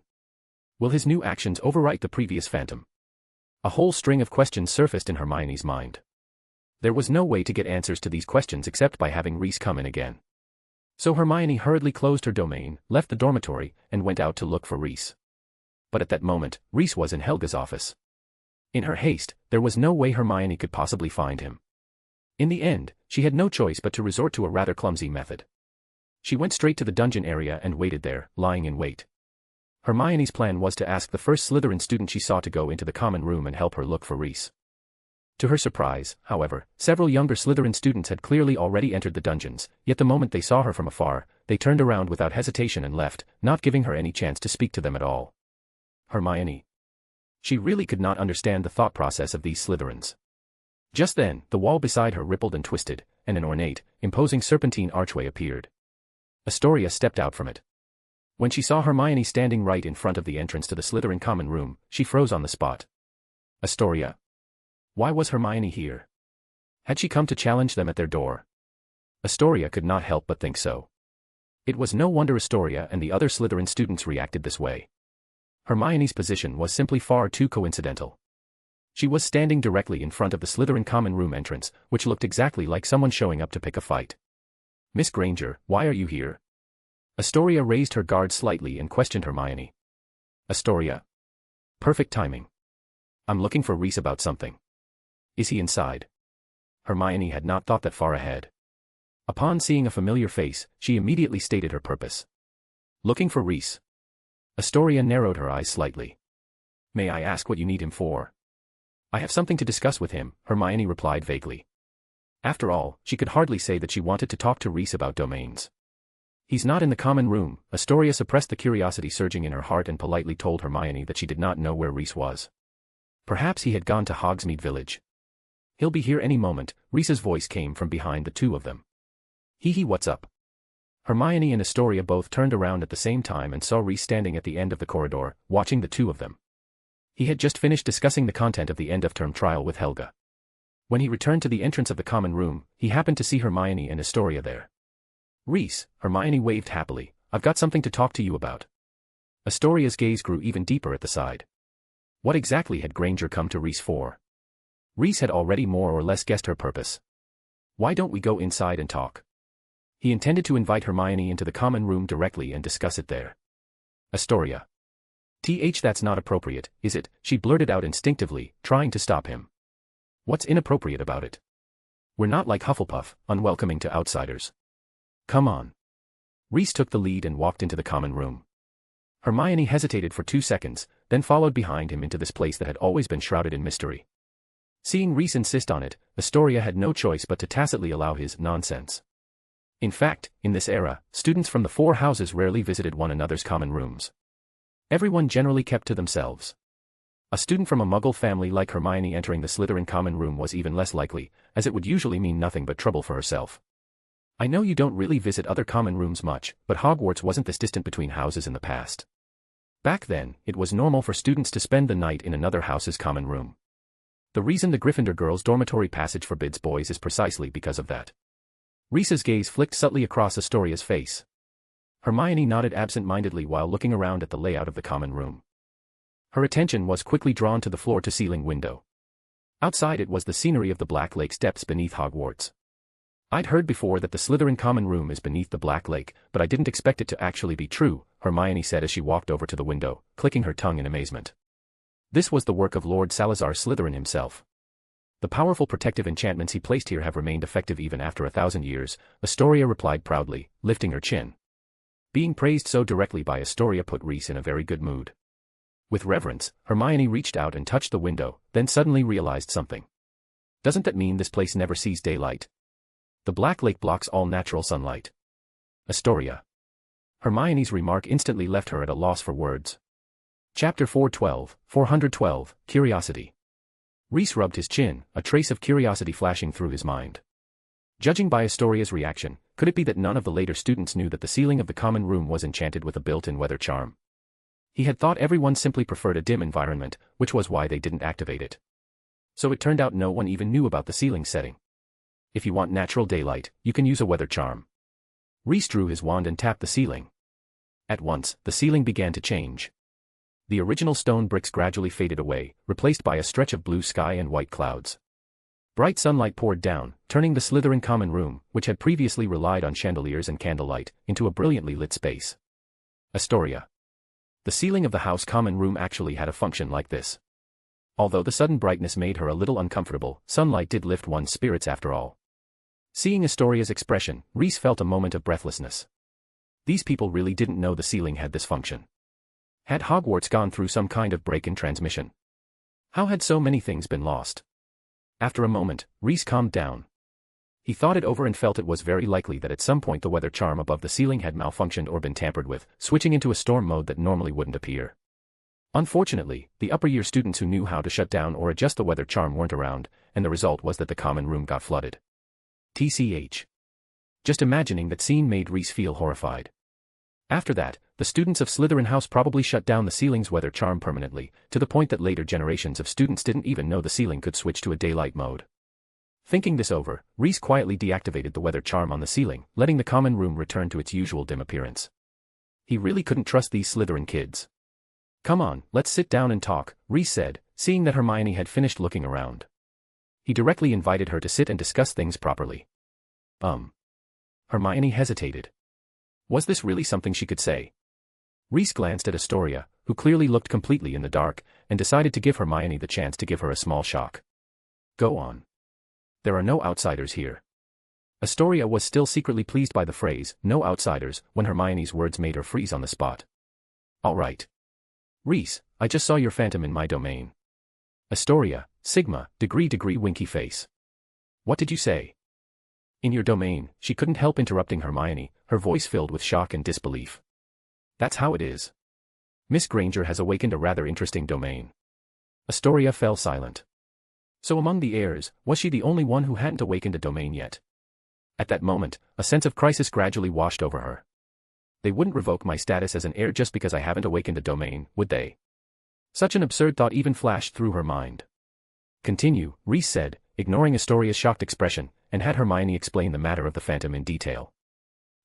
Will his new actions overwrite the previous phantom? A whole string of questions surfaced in Hermione's mind. There was no way to get answers to these questions except by having Reese come in again. So Hermione hurriedly closed her domain, left the dormitory, and went out to look for Reese. But at that moment, Reese was in Helga's office. In her haste, there was no way Hermione could possibly find him. In the end, she had no choice but to resort to a rather clumsy method. She went straight to the dungeon area and waited there, lying in wait. Hermione's plan was to ask the first Slytherin student she saw to go into the common room and help her look for Reese. To her surprise, however, several younger Slytherin students had clearly already entered the dungeons, yet the moment they saw her from afar, they turned around without hesitation and left, not giving her any chance to speak to them at all. Hermione. She really could not understand the thought process of these Slytherins. Just then, the wall beside her rippled and twisted, and an ornate, imposing serpentine archway appeared. Astoria stepped out from it. When she saw Hermione standing right in front of the entrance to the Slytherin common room, she froze on the spot. Astoria. Why was Hermione here? Had she come to challenge them at their door? Astoria could not help but think so. It was no wonder Astoria and the other Slytherin students reacted this way. Hermione's position was simply far too coincidental. She was standing directly in front of the Slytherin common room entrance, which looked exactly like someone showing up to pick a fight. Miss Granger, why are you here? Astoria raised her guard slightly and questioned Hermione. Astoria. Perfect timing. I'm looking for Reese about something. Is he inside? Hermione had not thought that far ahead. Upon seeing a familiar face, she immediately stated her purpose. Looking for Reese. Astoria narrowed her eyes slightly. May I ask what you need him for? I have something to discuss with him, Hermione replied vaguely. After all, she could hardly say that she wanted to talk to Reese about domains. He's not in the common room. Astoria suppressed the curiosity surging in her heart and politely told Hermione that she did not know where Reese was. Perhaps he had gone to Hogsmeade Village. He'll be here any moment, Reese's voice came from behind the two of them. Hee, what's up? Hermione and Astoria both turned around at the same time and saw Reese standing at the end of the corridor, watching the two of them. He had just finished discussing the content of the end-of-term trial with Helga. When he returned to the entrance of the common room, he happened to see Hermione and Astoria there. Reese, Hermione waved happily, I've got something to talk to you about. Astoria's gaze grew even deeper at the side. What exactly had Granger come to Reese for? Reese had already more or less guessed her purpose. Why don't we go inside and talk? He intended to invite Hermione into the common room directly and discuss it there. Astoria. That's not appropriate, is it? She blurted out instinctively, trying to stop him. What's inappropriate about it? We're not like Hufflepuff, unwelcoming to outsiders. Come on. Reese took the lead and walked into the common room. Hermione hesitated for 2 seconds, then followed behind him into this place that had always been shrouded in mystery. Seeing Reese insist on it, Astoria had no choice but to tacitly allow his nonsense. In fact, in this era, students from the 4 houses rarely visited one another's common rooms. Everyone generally kept to themselves. A student from a Muggle family like Hermione entering the Slytherin common room was even less likely, as it would usually mean nothing but trouble for herself. I know you don't really visit other common rooms much, but Hogwarts wasn't this distant between houses in the past. Back then, it was normal for students to spend the night in another house's common room. The reason the Gryffindor girls' dormitory passage forbids boys is precisely because of that. Reese's gaze flicked subtly across Astoria's face. Hermione nodded absent-mindedly while looking around at the layout of the common room. Her attention was quickly drawn to the floor-to-ceiling window. Outside it was the scenery of the Black Lake's depths beneath Hogwarts. I'd heard before that the Slytherin common room is beneath the Black Lake, but I didn't expect it to actually be true, Hermione said as she walked over to the window, clicking her tongue in amazement. This was the work of Lord Salazar Slytherin himself. The powerful protective enchantments he placed here have remained effective even after 1,000 years, Astoria replied proudly, lifting her chin. Being praised so directly by Astoria put Reese in a very good mood. With reverence, Hermione reached out and touched the window, then suddenly realized something. Doesn't that mean this place never sees daylight? The Black Lake blocks all natural sunlight. Astoria. Hermione's remark instantly left her at a loss for words. Chapter 412, Curiosity. Reese rubbed his chin, a trace of curiosity flashing through his mind. Judging by Astoria's reaction, could it be that none of the later students knew that the ceiling of the common room was enchanted with a built-in weather charm? He had thought everyone simply preferred a dim environment, which was why they didn't activate it. So it turned out no one even knew about the ceiling setting. If you want natural daylight, you can use a weather charm. Reese drew his wand and tapped the ceiling. At once, the ceiling began to change. The original stone bricks gradually faded away, replaced by a stretch of blue sky and white clouds. Bright sunlight poured down, turning the Slytherin common room, which had previously relied on chandeliers and candlelight, into a brilliantly lit space. Astoria. The ceiling of the house common room actually had a function like this. Although the sudden brightness made her a little uncomfortable, sunlight did lift one's spirits after all. Seeing Astoria's expression, Reese felt a moment of breathlessness. These people really didn't know the ceiling had this function. Had Hogwarts gone through some kind of break in transmission? How had so many things been lost? After a moment, Reese calmed down. He thought it over and felt it was very likely that at some point the weather charm above the ceiling had malfunctioned or been tampered with, switching into a storm mode that normally wouldn't appear. Unfortunately, the upper-year students who knew how to shut down or adjust the weather charm weren't around, and the result was that the common room got flooded. TCH. Just imagining that scene made Reese feel horrified. After that, the students of Slytherin House probably shut down the ceiling's weather charm permanently, to the point that later generations of students didn't even know the ceiling could switch to a daylight mode. Thinking this over, Reese quietly deactivated the weather charm on the ceiling, letting the common room return to its usual dim appearance. He really couldn't trust these Slytherin kids. "Come on, let's sit down and talk," Reese said, seeing that Hermione had finished looking around. He directly invited her to sit and discuss things properly. Hermione hesitated. Was this really something she could say? Reese glanced at Astoria, who clearly looked completely in the dark, and decided to give Hermione the chance to give her a small shock. "Go on. There are no outsiders here." Astoria was still secretly pleased by the phrase, "no outsiders," when Hermione's words made her freeze on the spot. "All right. Reese, I just saw your phantom in my domain." Astoria, Sigma, degree winky face. "What did you say?" "In your domain," she couldn't help interrupting Hermione, her voice filled with shock and disbelief. "That's how it is. Miss Granger has awakened a rather interesting domain." Astoria fell silent. So among the heirs, was she the only one who hadn't awakened a domain yet? At that moment, a sense of crisis gradually washed over her. They wouldn't revoke my status as an heir just because I haven't awakened a domain, would they? Such an absurd thought even flashed through her mind. "Continue," Reese said, ignoring Astoria's shocked expression, and had Hermione explain the matter of the phantom in detail.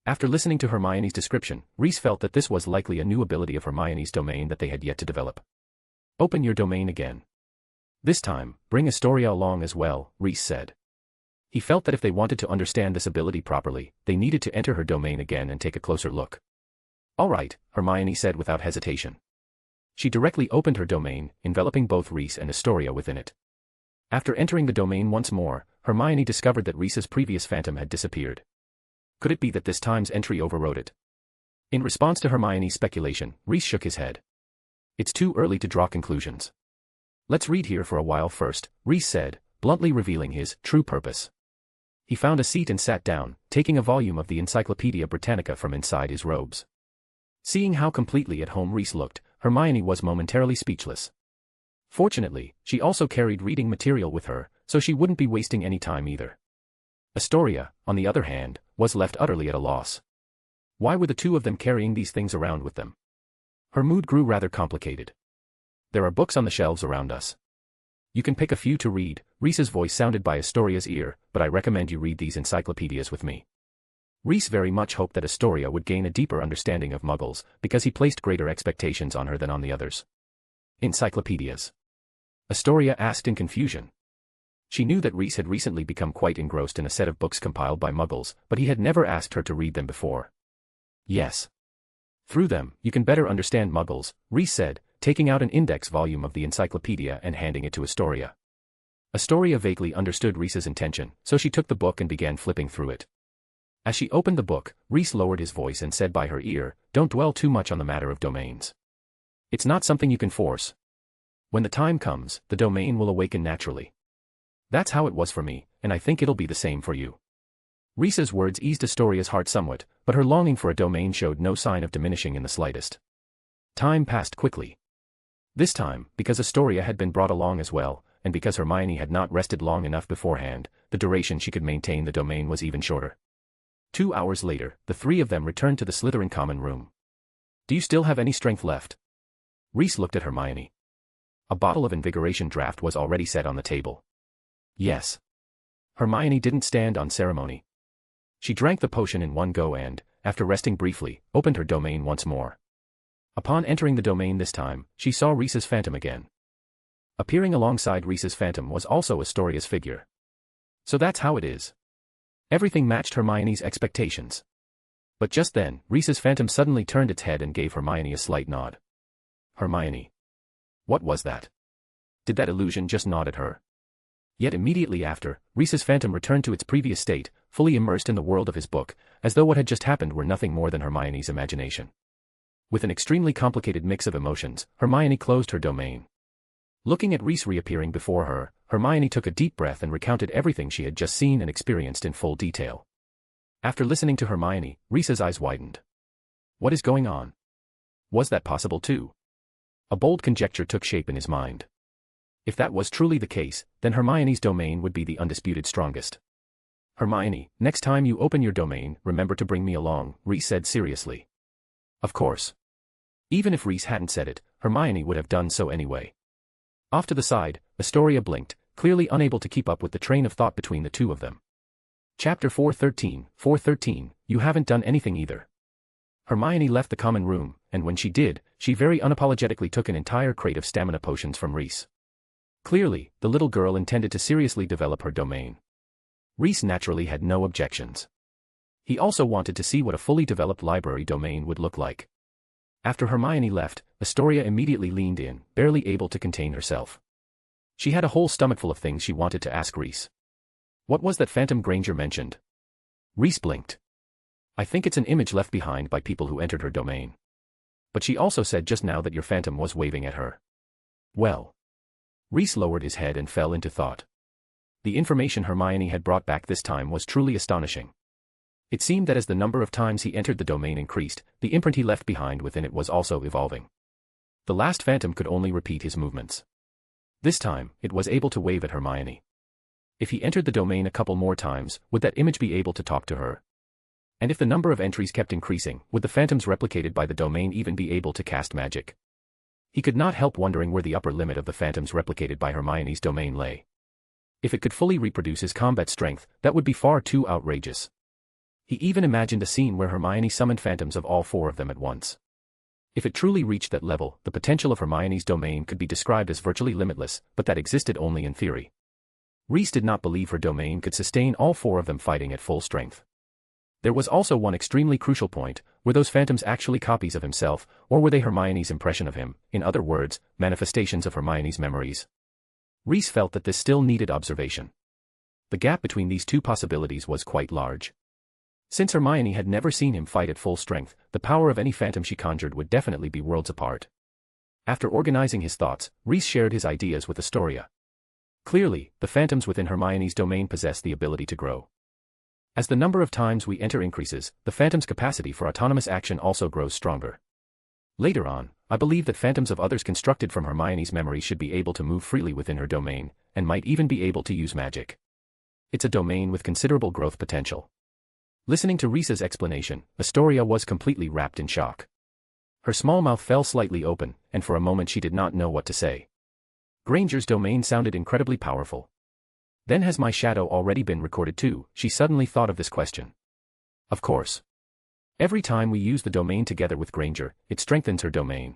After listening to Hermione's description, Reese felt that this was likely a new ability of Hermione's domain that they had yet to develop. "Open your domain again. This time, bring Astoria along as well," Reese said. He felt that if they wanted to understand this ability properly, they needed to enter her domain again and take a closer look. "All right," Hermione said without hesitation. She directly opened her domain, enveloping both Reese and Astoria within it. After entering the domain once more, Hermione discovered that Reese's previous phantom had disappeared. Could it be that this time's entry overrode it? In response to Hermione's speculation, Reese shook his head. "It's too early to draw conclusions. Let's read here for a while first," Reese said, bluntly revealing his true purpose. He found a seat and sat down, taking a volume of the Encyclopedia Britannica from inside his robes. Seeing how completely at home Reese looked, Hermione was momentarily speechless. Fortunately, she also carried reading material with her, so she wouldn't be wasting any time either. Astoria, on the other hand, was left utterly at a loss. Why were the two of them carrying these things around with them? Her mood grew rather complicated. "There are books on the shelves around us. You can pick a few to read," Reese's voice sounded by Astoria's ear, "but I recommend you read these encyclopedias with me." Reese very much hoped that Astoria would gain a deeper understanding of Muggles, because he placed greater expectations on her than on the others. "Encyclopedias?" Astoria asked in confusion. She knew that Reese had recently become quite engrossed in a set of books compiled by Muggles, but he had never asked her to read them before. "Yes. Through them, you can better understand Muggles," Reese said, taking out an index volume of the encyclopedia and handing it to Astoria. Astoria vaguely understood Reese's intention, so she took the book and began flipping through it. As she opened the book, Reese lowered his voice and said by her ear, "Don't dwell too much on the matter of domains. It's not something you can force. When the time comes, the domain will awaken naturally. That's how it was for me, and I think it'll be the same for you." Reese's words eased Astoria's heart somewhat, but her longing for a domain showed no sign of diminishing in the slightest. Time passed quickly. This time, because Astoria had been brought along as well, and because Hermione had not rested long enough beforehand, the duration she could maintain the domain was even shorter. 2 hours later, the three of them returned to the Slytherin common room. "Do you still have any strength left?" Reese looked at Hermione. A bottle of invigoration draft was already set on the table. Yes. Hermione didn't stand on ceremony. She drank the potion in one go and, after resting briefly, opened her domain once more. Upon entering the domain this time, she saw Reese's phantom again. Appearing alongside Reese's phantom was also Astoria's figure. So that's how it is. Everything matched Hermione's expectations. But just then, Reese's phantom suddenly turned its head and gave Hermione a slight nod. Hermione. What was that? Did that illusion just nod at her? Yet immediately after, Reese's phantom returned to its previous state, fully immersed in the world of his book, as though what had just happened were nothing more than Hermione's imagination. With an extremely complicated mix of emotions, Hermione closed her domain. Looking at Reese reappearing before her, Hermione took a deep breath and recounted everything she had just seen and experienced in full detail. After listening to Hermione, Reese's eyes widened. What is going on? Was that possible too? A bold conjecture took shape in his mind. If that was truly the case, then Hermione's domain would be the undisputed strongest. Hermione, next time you open your domain, remember to bring me along, Reese said seriously. Of course. Even if Reese hadn't said it, Hermione would have done so anyway. Off to the side, Astoria blinked, clearly unable to keep up with the train of thought between the two of them. Chapter 413, you haven't done anything either. Hermione left the common room, and when she did, she very unapologetically took an entire crate of stamina potions from Reese. Clearly, the little girl intended to seriously develop her domain. Reese naturally had no objections. He also wanted to see what a fully developed library domain would look like. After Hermione left, Astoria immediately leaned in, barely able to contain herself. She had a whole stomachful of things she wanted to ask Reese. What was that phantom Granger mentioned? Reese blinked. I think it's an image left behind by people who entered her domain. But she also said just now that your phantom was waving at her. Well. Reese lowered his head and fell into thought. The information Hermione had brought back this time was truly astonishing. It seemed that as the number of times he entered the domain increased, the imprint he left behind within it was also evolving. The last phantom could only repeat his movements. This time, it was able to wave at Hermione. If he entered the domain a couple more times, would that image be able to talk to her? And if the number of entries kept increasing, would the phantoms replicated by the domain even be able to cast magic? He could not help wondering where the upper limit of the phantoms replicated by Hermione's domain lay. If it could fully reproduce his combat strength, that would be far too outrageous. He even imagined a scene where Hermione summoned phantoms of all four of them at once. If it truly reached that level, the potential of Hermione's domain could be described as virtually limitless, but that existed only in theory. Reese did not believe her domain could sustain all four of them fighting at full strength. There was also one extremely crucial point: were those phantoms actually copies of himself, or were they Hermione's impression of him, in other words, manifestations of Hermione's memories? Reese felt that this still needed observation. The gap between these two possibilities was quite large. Since Hermione had never seen him fight at full strength, the power of any phantom she conjured would definitely be worlds apart. After organizing his thoughts, Reese shared his ideas with Astoria. Clearly, the phantoms within Hermione's domain possess the ability to grow. As the number of times we enter increases, the phantom's capacity for autonomous action also grows stronger. Later on, I believe that phantoms of others constructed from Hermione's memory should be able to move freely within her domain, and might even be able to use magic. It's a domain with considerable growth potential. Listening to Reese's explanation, Astoria was completely wrapped in shock. Her small mouth fell slightly open, and for a moment she did not know what to say. Granger's domain sounded incredibly powerful. Then has my shadow already been recorded too? She suddenly thought of this question. Of course. Every time we use the domain together with Granger, it strengthens her domain.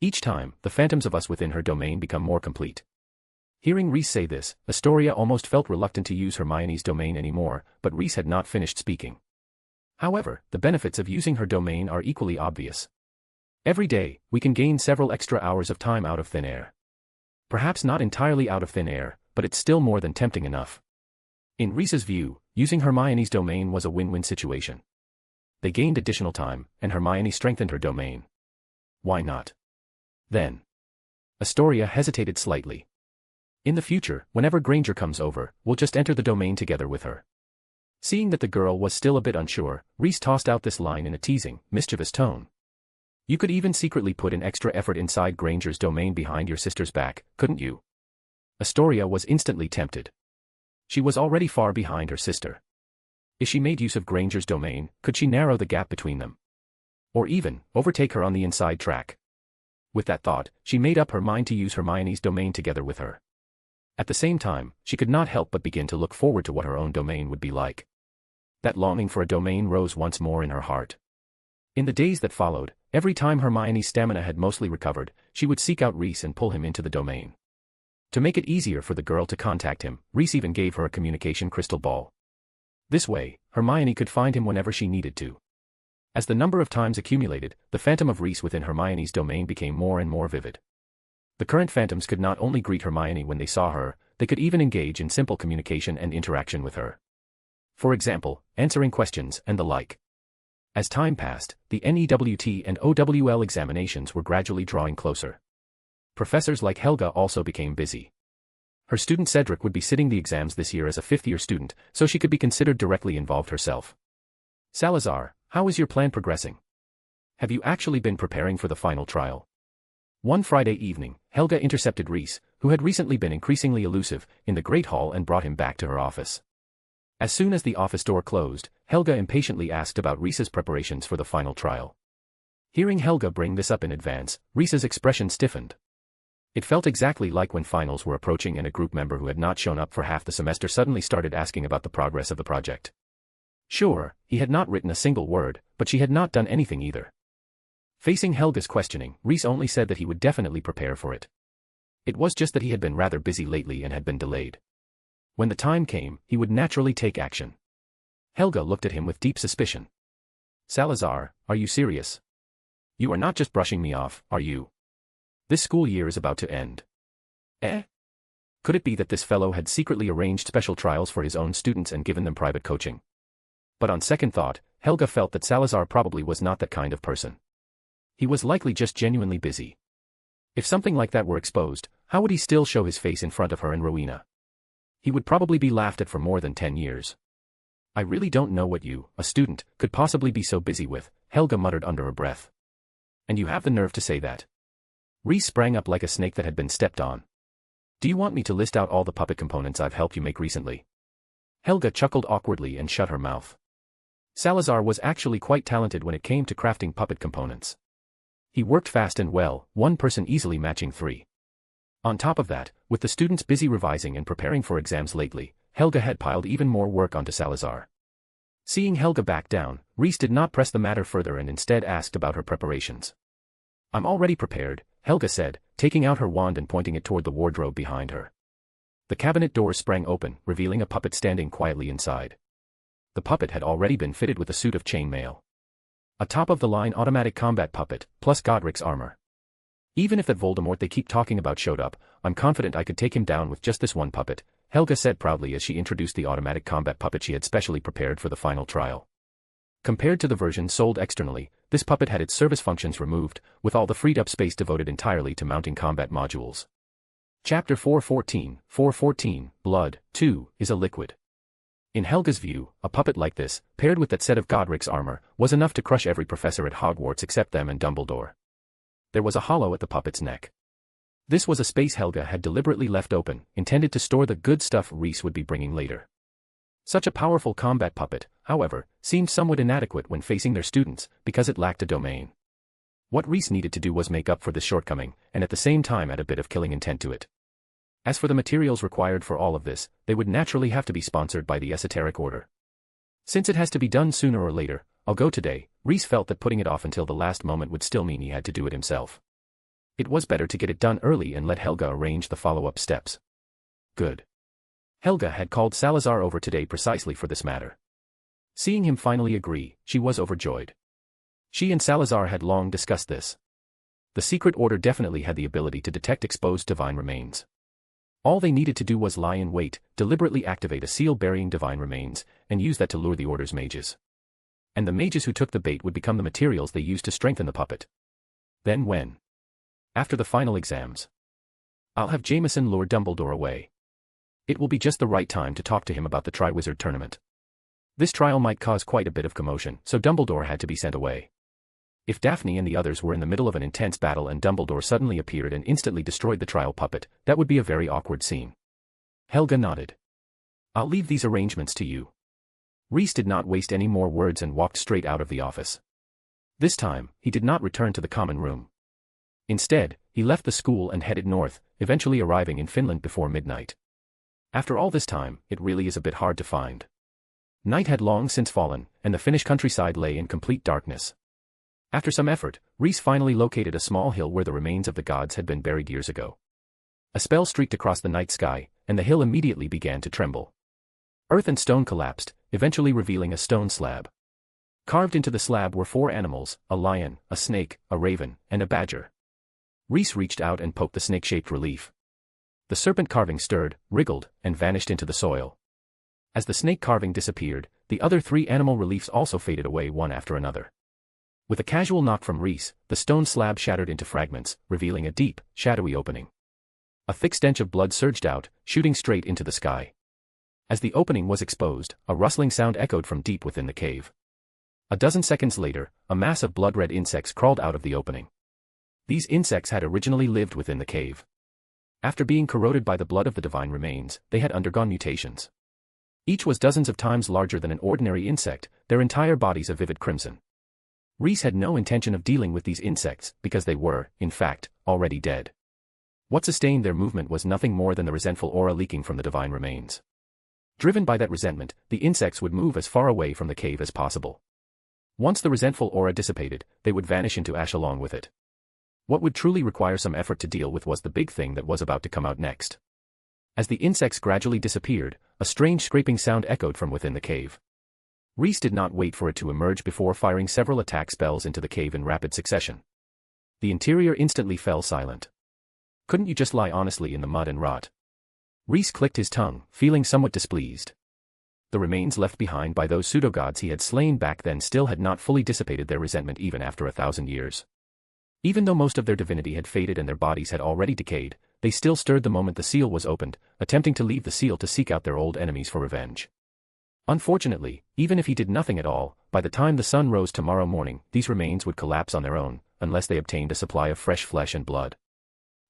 Each time, the phantoms of us within her domain become more complete. Hearing Reese say this, Astoria almost felt reluctant to use Hermione's domain anymore, but Reese had not finished speaking. However, the benefits of using her domain are equally obvious. Every day, we can gain several extra hours of time out of thin air. Perhaps not entirely out of thin air, but it's still more than tempting enough. In Reese's view, using Hermione's domain was a win-win situation. They gained additional time, and Hermione strengthened her domain. Why not? Then. Astoria hesitated slightly. In the future, whenever Granger comes over, we'll just enter the domain together with her. Seeing that the girl was still a bit unsure, Reese tossed out this line in a teasing, mischievous tone. You could even secretly put an extra effort inside Granger's domain behind your sister's back, couldn't you? Astoria was instantly tempted. She was already far behind her sister. If she made use of Granger's domain, could she narrow the gap between them? Or even, overtake her on the inside track? With that thought, she made up her mind to use Hermione's domain together with her. At the same time, she could not help but begin to look forward to what her own domain would be like. That longing for a domain rose once more in her heart. In the days that followed, every time Hermione's stamina had mostly recovered, she would seek out Reese and pull him into the domain. To make it easier for the girl to contact him, Reese even gave her a communication crystal ball. This way, Hermione could find him whenever she needed to. As the number of times accumulated, the phantom of Reese within Hermione's domain became more and more vivid. The current phantoms could not only greet Hermione when they saw her, they could even engage in simple communication and interaction with her. For example, answering questions and the like. As time passed, the NEWT and OWL examinations were gradually drawing closer. Professors like Helga also became busy. Her student Cedric would be sitting the exams this year as a fifth-year student, so she could be considered directly involved herself. Salazar, how is your plan progressing? Have you actually been preparing for the final trial? One Friday evening, Helga intercepted Reese, who had recently been increasingly elusive, in the Great Hall and brought him back to her office. As soon as the office door closed, Helga impatiently asked about Reese's preparations for the final trial. Hearing Helga bring this up in advance, Reese's expression stiffened. It felt exactly like when finals were approaching and a group member who had not shown up for half the semester suddenly started asking about the progress of the project. Sure, he had not written a single word, but she had not done anything either. Facing Helga's questioning, Reese only said that he would definitely prepare for it. It was just that he had been rather busy lately and had been delayed. When the time came, he would naturally take action. Helga looked at him with deep suspicion. Salazar, are you serious? You are not just brushing me off, are you? This school year is about to end. Could it be that this fellow had secretly arranged special trials for his own students and given them private coaching? But on second thought, Helga felt that Salazar probably was not that kind of person. He was likely just genuinely busy. If something like that were exposed, how would he still show his face in front of her and Rowena? He would probably be laughed at for more than 10 years. I really don't know what you, a student, could possibly be so busy with, Helga muttered under her breath. And you have the nerve to say that? Reese sprang up like a snake that had been stepped on. Do you want me to list out all the puppet components I've helped you make recently? Helga chuckled awkwardly and shut her mouth. Salazar was actually quite talented when it came to crafting puppet components. He worked fast and well, one person easily matching 3. On top of that, with the students busy revising and preparing for exams lately, Helga had piled even more work onto Salazar. Seeing Helga back down, Reese did not press the matter further and instead asked about her preparations. I'm already prepared, Helga said, taking out her wand and pointing it toward the wardrobe behind her. The cabinet door sprang open, revealing a puppet standing quietly inside. The puppet had already been fitted with a suit of chainmail. A top-of-the-line automatic combat puppet, plus Godric's armor. Even if that Voldemort they keep talking about showed up, I'm confident I could take him down with just this one puppet, Helga said proudly as she introduced the automatic combat puppet she had specially prepared for the final trial. Compared to the version sold externally, this puppet had its service functions removed, with all the freed-up space devoted entirely to mounting combat modules. Chapter 414, Blood, 2, is a liquid. In Helga's view, a puppet like this, paired with that set of Godric's armor, was enough to crush every professor at Hogwarts except them and Dumbledore. There was a hollow at the puppet's neck. This was a space Helga had deliberately left open, intended to store the good stuff Reese would be bringing later. Such a powerful combat puppet, however, seemed somewhat inadequate when facing their students, because it lacked a domain. What Reese needed to do was make up for this shortcoming, and at the same time add a bit of killing intent to it. As for the materials required for all of this, they would naturally have to be sponsored by the Esoteric Order. Since it has to be done sooner or later, I'll go today, Reese felt that putting it off until the last moment would still mean he had to do it himself. It was better to get it done early and let Helga arrange the follow-up steps. Good. Helga had called Salazar over today precisely for this matter. Seeing him finally agree, she was overjoyed. She and Salazar had long discussed this. The Secret Order definitely had the ability to detect exposed divine remains. All they needed to do was lie in wait, deliberately activate a seal burying divine remains, and use that to lure the Order's mages. And the mages who took the bait would become the materials they used to strengthen the puppet. Then when? After the final exams. I'll have Jameson lure Dumbledore away. It will be just the right time to talk to him about the Triwizard Tournament. This trial might cause quite a bit of commotion, so Dumbledore had to be sent away. If Daphne and the others were in the middle of an intense battle and Dumbledore suddenly appeared and instantly destroyed the trial puppet, that would be a very awkward scene. Helga nodded. I'll leave these arrangements to you. Reese did not waste any more words and walked straight out of the office. This time, he did not return to the common room. Instead, he left the school and headed north, eventually arriving in Finland before midnight. After all this time, it really is a bit hard to find. Night had long since fallen, and the Finnish countryside lay in complete darkness. After some effort, Rhys finally located a small hill where the remains of the gods had been buried years ago. A spell streaked across the night sky, and the hill immediately began to tremble. Earth and stone collapsed, eventually revealing a stone slab. Carved into the slab were 4 animals, a lion, a snake, a raven, and a badger. Rhys reached out and poked the snake-shaped relief. The serpent carving stirred, wriggled, and vanished into the soil. As the snake carving disappeared, the other 3 animal reliefs also faded away one after another. With a casual knock from Rhys, the stone slab shattered into fragments, revealing a deep, shadowy opening. A thick stench of blood surged out, shooting straight into the sky. As the opening was exposed, a rustling sound echoed from deep within the cave. A dozen seconds later, a mass of blood-red insects crawled out of the opening. These insects had originally lived within the cave. After being corroded by the blood of the divine remains, they had undergone mutations. Each was dozens of times larger than an ordinary insect, their entire bodies a vivid crimson. Rhys had no intention of dealing with these insects, because they were, in fact, already dead. What sustained their movement was nothing more than the resentful aura leaking from the divine remains. Driven by that resentment, the insects would move as far away from the cave as possible. Once the resentful aura dissipated, they would vanish into ash along with it. What would truly require some effort to deal with was the big thing that was about to come out next. As the insects gradually disappeared, a strange scraping sound echoed from within the cave. Rhys did not wait for it to emerge before firing several attack spells into the cave in rapid succession. The interior instantly fell silent. Couldn't you just lie honestly in the mud and rot? Rhys clicked his tongue, feeling somewhat displeased. The remains left behind by those pseudo-gods he had slain back then still had not fully dissipated their resentment even after 1,000 years. Even though most of their divinity had faded and their bodies had already decayed, they still stirred the moment the seal was opened, attempting to leave the seal to seek out their old enemies for revenge. Unfortunately, even if he did nothing at all, by the time the sun rose tomorrow morning, these remains would collapse on their own, unless they obtained a supply of fresh flesh and blood.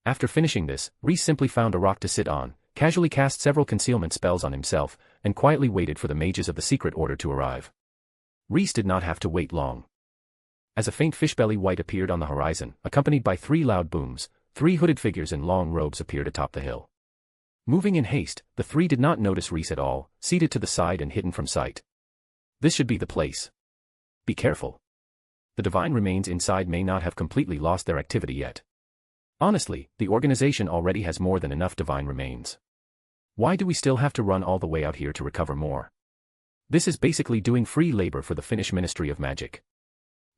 After finishing this, Rhys simply found a rock to sit on, casually cast several concealment spells on himself, and quietly waited for the mages of the secret order to arrive. Rhys did not have to wait long. As a faint fishbelly white appeared on the horizon, accompanied by 3 loud booms, 3 hooded figures in long robes appeared atop the hill. Moving in haste, the 3 did not notice Rhys at all, seated to the side and hidden from sight. This should be the place. Be careful. The divine remains inside may not have completely lost their activity yet. Honestly, the organization already has more than enough divine remains. Why do we still have to run all the way out here to recover more? This is basically doing free labor for the Finnish Ministry of Magic.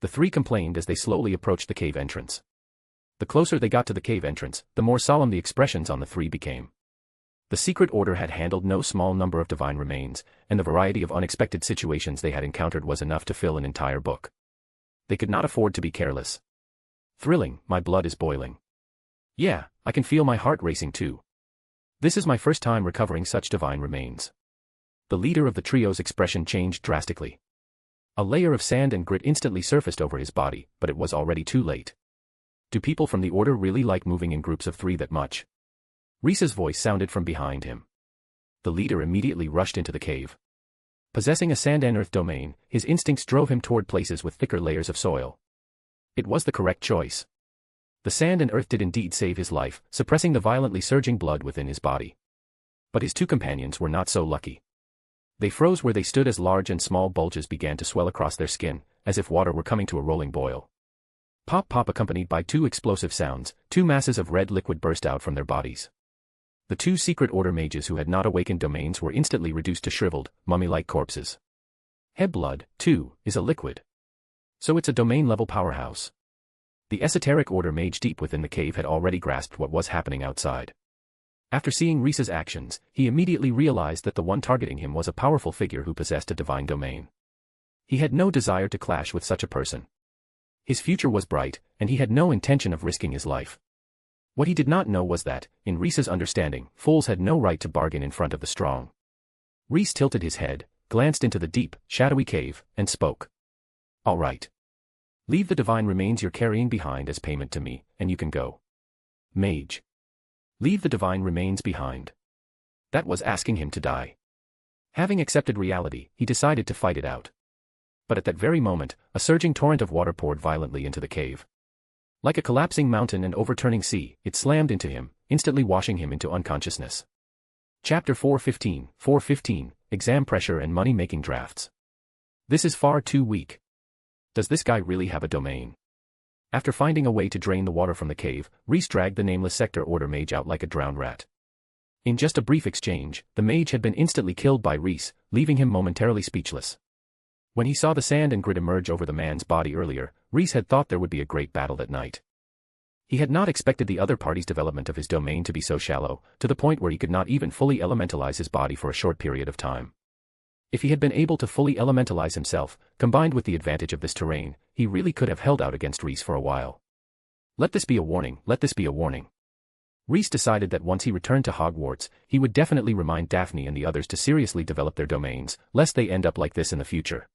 The 3 complained as they slowly approached the cave entrance. The closer they got to the cave entrance, the more solemn the expressions on the 3 became. The secret order had handled no small number of divine remains, and the variety of unexpected situations they had encountered was enough to fill an entire book. They could not afford to be careless. Thrilling, my blood is boiling. Yeah, I can feel my heart racing too. This is my first time recovering such divine remains. The leader of the trio's expression changed drastically. A layer of sand and grit instantly surfaced over his body, but it was already too late. Do people from the order really like moving in groups of 3 that much? Rhys's voice sounded from behind him. The leader immediately rushed into the cave. Possessing a sand and earth domain, his instincts drove him toward places with thicker layers of soil. It was the correct choice. The sand and earth did indeed save his life, suppressing the violently surging blood within his body. But his 2 companions were not so lucky. They froze where they stood as large and small bulges began to swell across their skin, as if water were coming to a rolling boil. Pop pop, accompanied by 2 explosive sounds, 2 masses of red liquid burst out from their bodies. The 2 secret order mages who had not awakened domains were instantly reduced to shriveled, mummy-like corpses. Heb blood, too, is a liquid. So it's a domain-level powerhouse. The esoteric order mage deep within the cave had already grasped what was happening outside. After seeing Rhys's actions, he immediately realized that the one targeting him was a powerful figure who possessed a divine domain. He had no desire to clash with such a person. His future was bright, and he had no intention of risking his life. What he did not know was that, in Rhys's understanding, fools had no right to bargain in front of the strong. Rhys tilted his head, glanced into the deep, shadowy cave, and spoke. All right. Leave the divine remains you're carrying behind as payment to me, and you can go. Mage. Leave the divine remains behind. That was asking him to die. Having accepted reality, he decided to fight it out. But at that very moment, a surging torrent of water poured violently into the cave. Like a collapsing mountain and overturning sea, it slammed into him, instantly washing him into unconsciousness. Chapter 415, 415, Exam Pressure and Money-Making Drafts. This is far too weak. Does this guy really have a domain? After finding a way to drain the water from the cave, Rhys dragged the nameless sector order mage out like a drowned rat. In just a brief exchange, the mage had been instantly killed by Rhys, leaving him momentarily speechless. When he saw the sand and grit emerge over the man's body earlier, Rhys had thought there would be a great battle that night. He had not expected the other party's development of his domain to be so shallow, to the point where he could not even fully elementalize his body for a short period of time. If he had been able to fully elementalize himself, combined with the advantage of this terrain, he really could have held out against Rhys for a while. Let this be a warning, let this be a warning. Rhys decided that once he returned to Hogwarts, he would definitely remind Daphne and the others to seriously develop their domains, lest they end up like this in the future.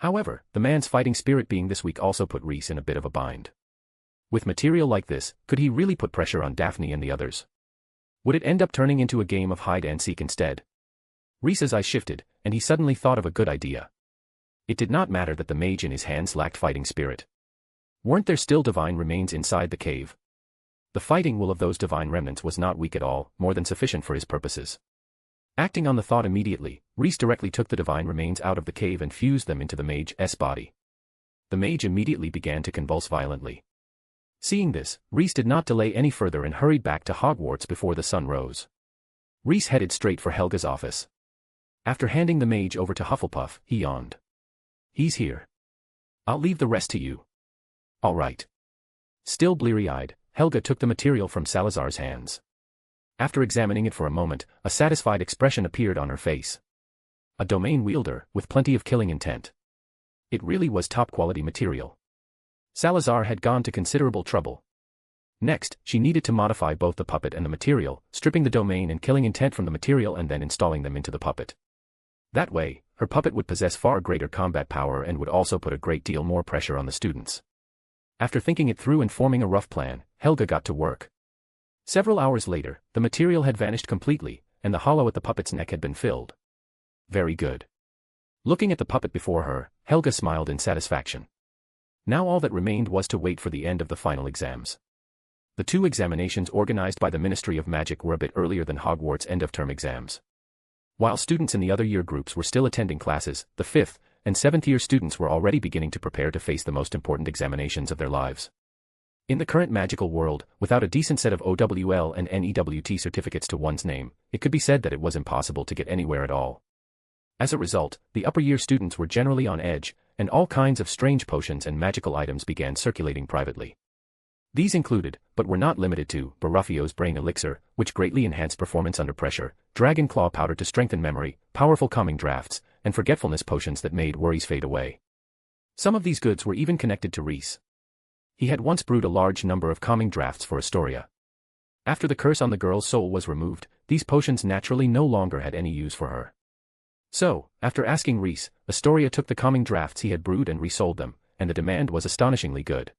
However, the man's fighting spirit being this weak also put Rhys in a bit of a bind. With material like this, could he really put pressure on Daphne and the others? Would it end up turning into a game of hide-and-seek instead? Rhys's eyes shifted, and he suddenly thought of a good idea. It did not matter that the mage in his hands lacked fighting spirit. Weren't there still divine remains inside the cave? The fighting will of those divine remnants was not weak at all, more than sufficient for his purposes. Acting on the thought immediately, Rhys directly took the divine remains out of the cave and fused them into the mage's body. The mage immediately began to convulse violently. Seeing this, Rhys did not delay any further and hurried back to Hogwarts before the sun rose. Rhys headed straight for Helga's office. After handing the mage over to Hufflepuff, he yawned. He's here. I'll leave the rest to you. All right. Still bleary-eyed, Helga took the material from Salazar's hands. After examining it for a moment, a satisfied expression appeared on her face. A domain wielder, with plenty of killing intent. It really was top-quality material. Salazar had gone to considerable trouble. Next, she needed to modify both the puppet and the material, stripping the domain and killing intent from the material and then installing them into the puppet. That way, her puppet would possess far greater combat power and would also put a great deal more pressure on the students. After thinking it through and forming a rough plan, Helga got to work. Several hours later, the material had vanished completely, and the hollow at the puppet's neck had been filled. Very good. Looking at the puppet before her, Helga smiled in satisfaction. Now all that remained was to wait for the end of the final exams. The 2 examinations organized by the Ministry of Magic were a bit earlier than Hogwarts' end-of-term exams. While students in the other year groups were still attending classes, the 5th and 7th year students were already beginning to prepare to face the most important examinations of their lives. In the current magical world, without a decent set of OWL and NEWT certificates to one's name, it could be said that it was impossible to get anywhere at all. As a result, the upper year students were generally on edge, and all kinds of strange potions and magical items began circulating privately. These included, but were not limited to, Baruffio's Brain Elixir, which greatly enhanced performance under pressure, Dragon Claw Powder to strengthen memory, powerful calming drafts, and forgetfulness potions that made worries fade away. Some of these goods were even connected to Rhys. He had once brewed a large number of calming drafts for Astoria. After the curse on the girl's soul was removed, these potions naturally no longer had any use for her. So, after asking Rhys, Astoria took the calming drafts he had brewed and resold them, and the demand was astonishingly good.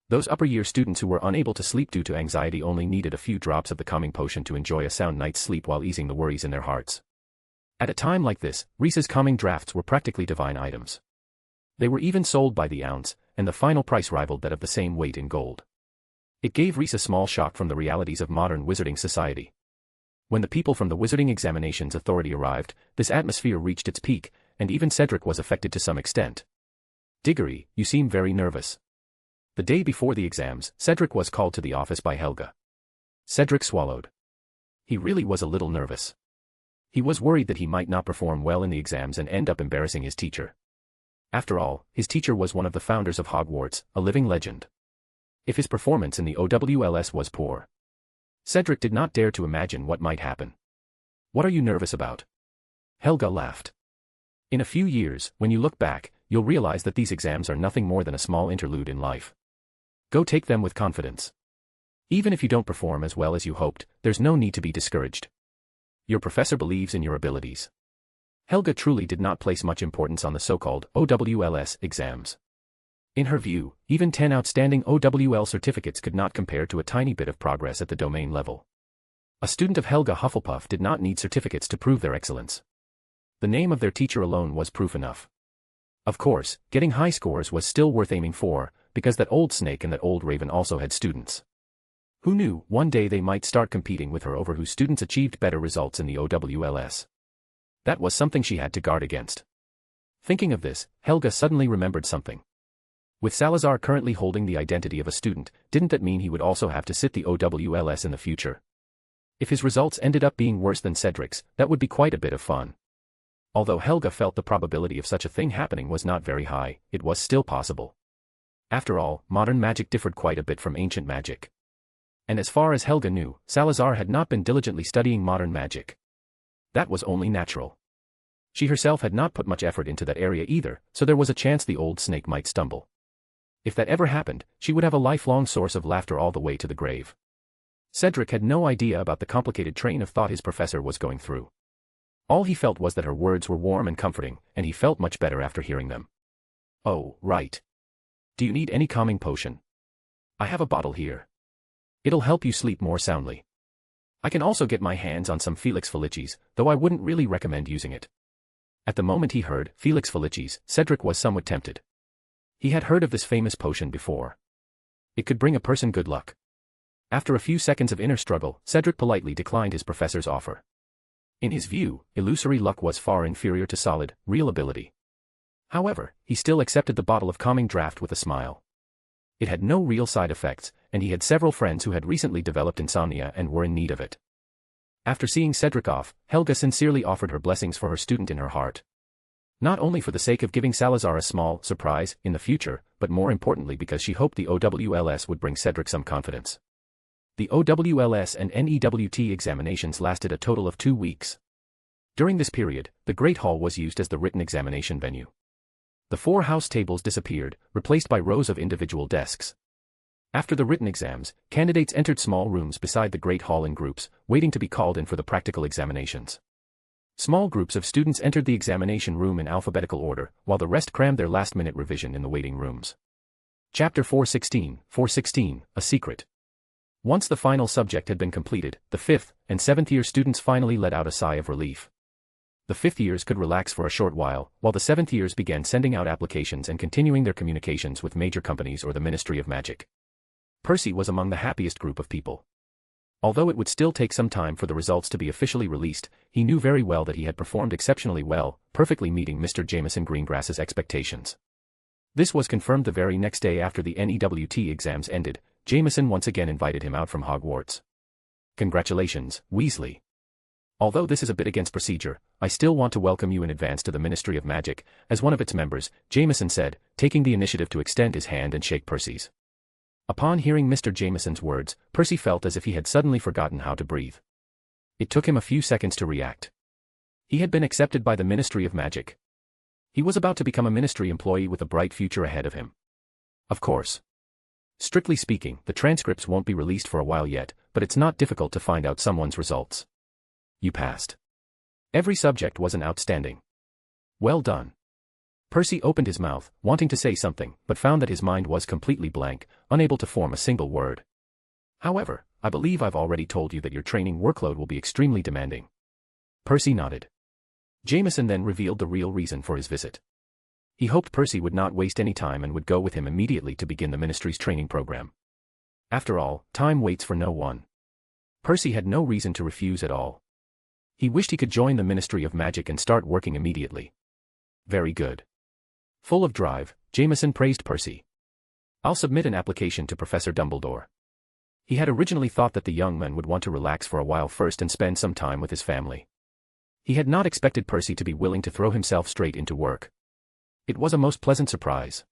Those upper-year students who were unable to sleep due to anxiety only needed a few drops of the calming potion to enjoy a sound night's sleep while easing the worries in their hearts. At a time like this, Rhys's calming drafts were practically divine items. They were even sold by the ounce, and the final price rivaled that of the same weight in gold. It gave Rhys a small shock from the realities of modern wizarding society. When the people from the Wizarding Examinations Authority arrived, this atmosphere reached its peak, and even Cedric was affected to some extent. Diggory, you seem very nervous. The day before the exams, Cedric was called to the office by Helga. Cedric swallowed. He really was a little nervous. He was worried that he might not perform well in the exams and end up embarrassing his teacher. After all, his teacher was one of the founders of Hogwarts, a living legend. If his performance in the OWLS was poor, Cedric did not dare to imagine what might happen. What are you nervous about? Helga laughed. In a few years, when you look back, you'll realize that these exams are nothing more than a small interlude in life. Go take them with confidence. Even if you don't perform as well as you hoped, there's no need to be discouraged. Your professor believes in your abilities. Helga truly did not place much importance on the so-called OWLS exams. In her view, even 10 outstanding OWL certificates could not compare to a tiny bit of progress at the domain level. A student of Helga Hufflepuff did not need certificates to prove their excellence. The name of their teacher alone was proof enough. Of course, getting high scores was still worth aiming for, because that old snake and that old raven also had students. Who knew, one day they might start competing with her over whose students achieved better results in the OWLS. That was something she had to guard against. Thinking of this, Helga suddenly remembered something. With Salazar currently holding the identity of a student, didn't that mean he would also have to sit the OWLS in the future? If his results ended up being worse than Cedric's, that would be quite a bit of fun. Although Helga felt the probability of such a thing happening was not very high, it was still possible. After all, modern magic differed quite a bit from ancient magic. And as far as Helga knew, Salazar had not been diligently studying modern magic. That was only natural. She herself had not put much effort into that area either, so there was a chance the old snake might stumble. If that ever happened, she would have a lifelong source of laughter all the way to the grave. Cedric had no idea about the complicated train of thought his professor was going through. All he felt was that her words were warm and comforting, and he felt much better after hearing them. Oh, right. Do you need any calming potion? I have a bottle here. It'll help you sleep more soundly. I can also get my hands on some Felix Felicis, though I wouldn't really recommend using it. At the moment he heard Felix Felicis, Cedric was somewhat tempted. He had heard of this famous potion before. It could bring a person good luck. After a few seconds of inner struggle, Cedric politely declined his professor's offer. In his view, illusory luck was far inferior to solid, real ability. However, he still accepted the bottle of calming draught with a smile. It had no real side effects, and he had several friends who had recently developed insomnia and were in need of it. After seeing Cedric off, Helga sincerely offered her blessings for her student in her heart. Not only for the sake of giving Salazar a small surprise in the future, but more importantly because she hoped the OWLS would bring Cedric some confidence. The OWLS and NEWT examinations lasted a total of 2 weeks. During this period, the Great Hall was used as the written examination venue. The 4 house tables disappeared, replaced by rows of individual desks. After the written exams, candidates entered small rooms beside the Great Hall in groups, waiting to be called in for the practical examinations. Small groups of students entered the examination room in alphabetical order, while the rest crammed their last-minute revision in the waiting rooms. Chapter 416, A Secret. Once the final subject had been completed, the 5th and 7th year students finally let out a sigh of relief. The 5th years could relax for a short while the 7th years began sending out applications and continuing their communications with major companies or the Ministry of Magic. Percy was among the happiest group of people. Although it would still take some time for the results to be officially released, he knew very well that he had performed exceptionally well, perfectly meeting Mr. Jameson Greengrass's expectations. This was confirmed the very next day after the NEWT exams ended. Jameson once again invited him out from Hogwarts. Congratulations, Weasley. Although this is a bit against procedure, I still want to welcome you in advance to the Ministry of Magic, as one of its members, Jameson said, taking the initiative to extend his hand and shake Percy's. Upon hearing Mr. Jameson's words, Percy felt as if he had suddenly forgotten how to breathe. It took him a few seconds to react. He had been accepted by the Ministry of Magic. He was about to become a ministry employee with a bright future ahead of him. Of course. Strictly speaking, the transcripts won't be released for a while yet, but it's not difficult to find out someone's results. You passed. Every subject was an outstanding. Well done. Percy opened his mouth, wanting to say something, but found that his mind was completely blank, unable to form a single word. However, I believe I've already told you that your training workload will be extremely demanding. Percy nodded. Jameson then revealed the real reason for his visit. He hoped Percy would not waste any time and would go with him immediately to begin the ministry's training program. After all, time waits for no one. Percy had no reason to refuse at all. He wished he could join the Ministry of Magic and start working immediately. Very good. Full of drive, Jameson praised Percy. I'll submit an application to Professor Dumbledore. He had originally thought that the young man would want to relax for a while first and spend some time with his family. He had not expected Percy to be willing to throw himself straight into work. It was a most pleasant surprise.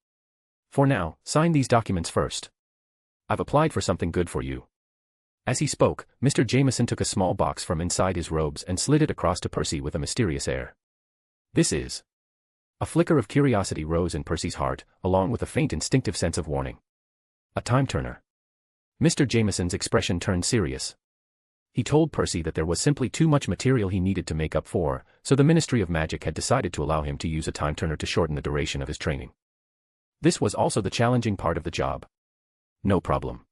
For now, sign these documents first. I've applied for something good for you. As he spoke, Mr. Jameson took a small box from inside his robes and slid it across to Percy with a mysterious air. This is. A flicker of curiosity rose in Percy's heart, along with a faint instinctive sense of warning. A time turner. Mr. Jameson's expression turned serious. He told Percy that there was simply too much material he needed to make up for, so the Ministry of Magic had decided to allow him to use a time turner to shorten the duration of his training. This was also the challenging part of the job. No problem.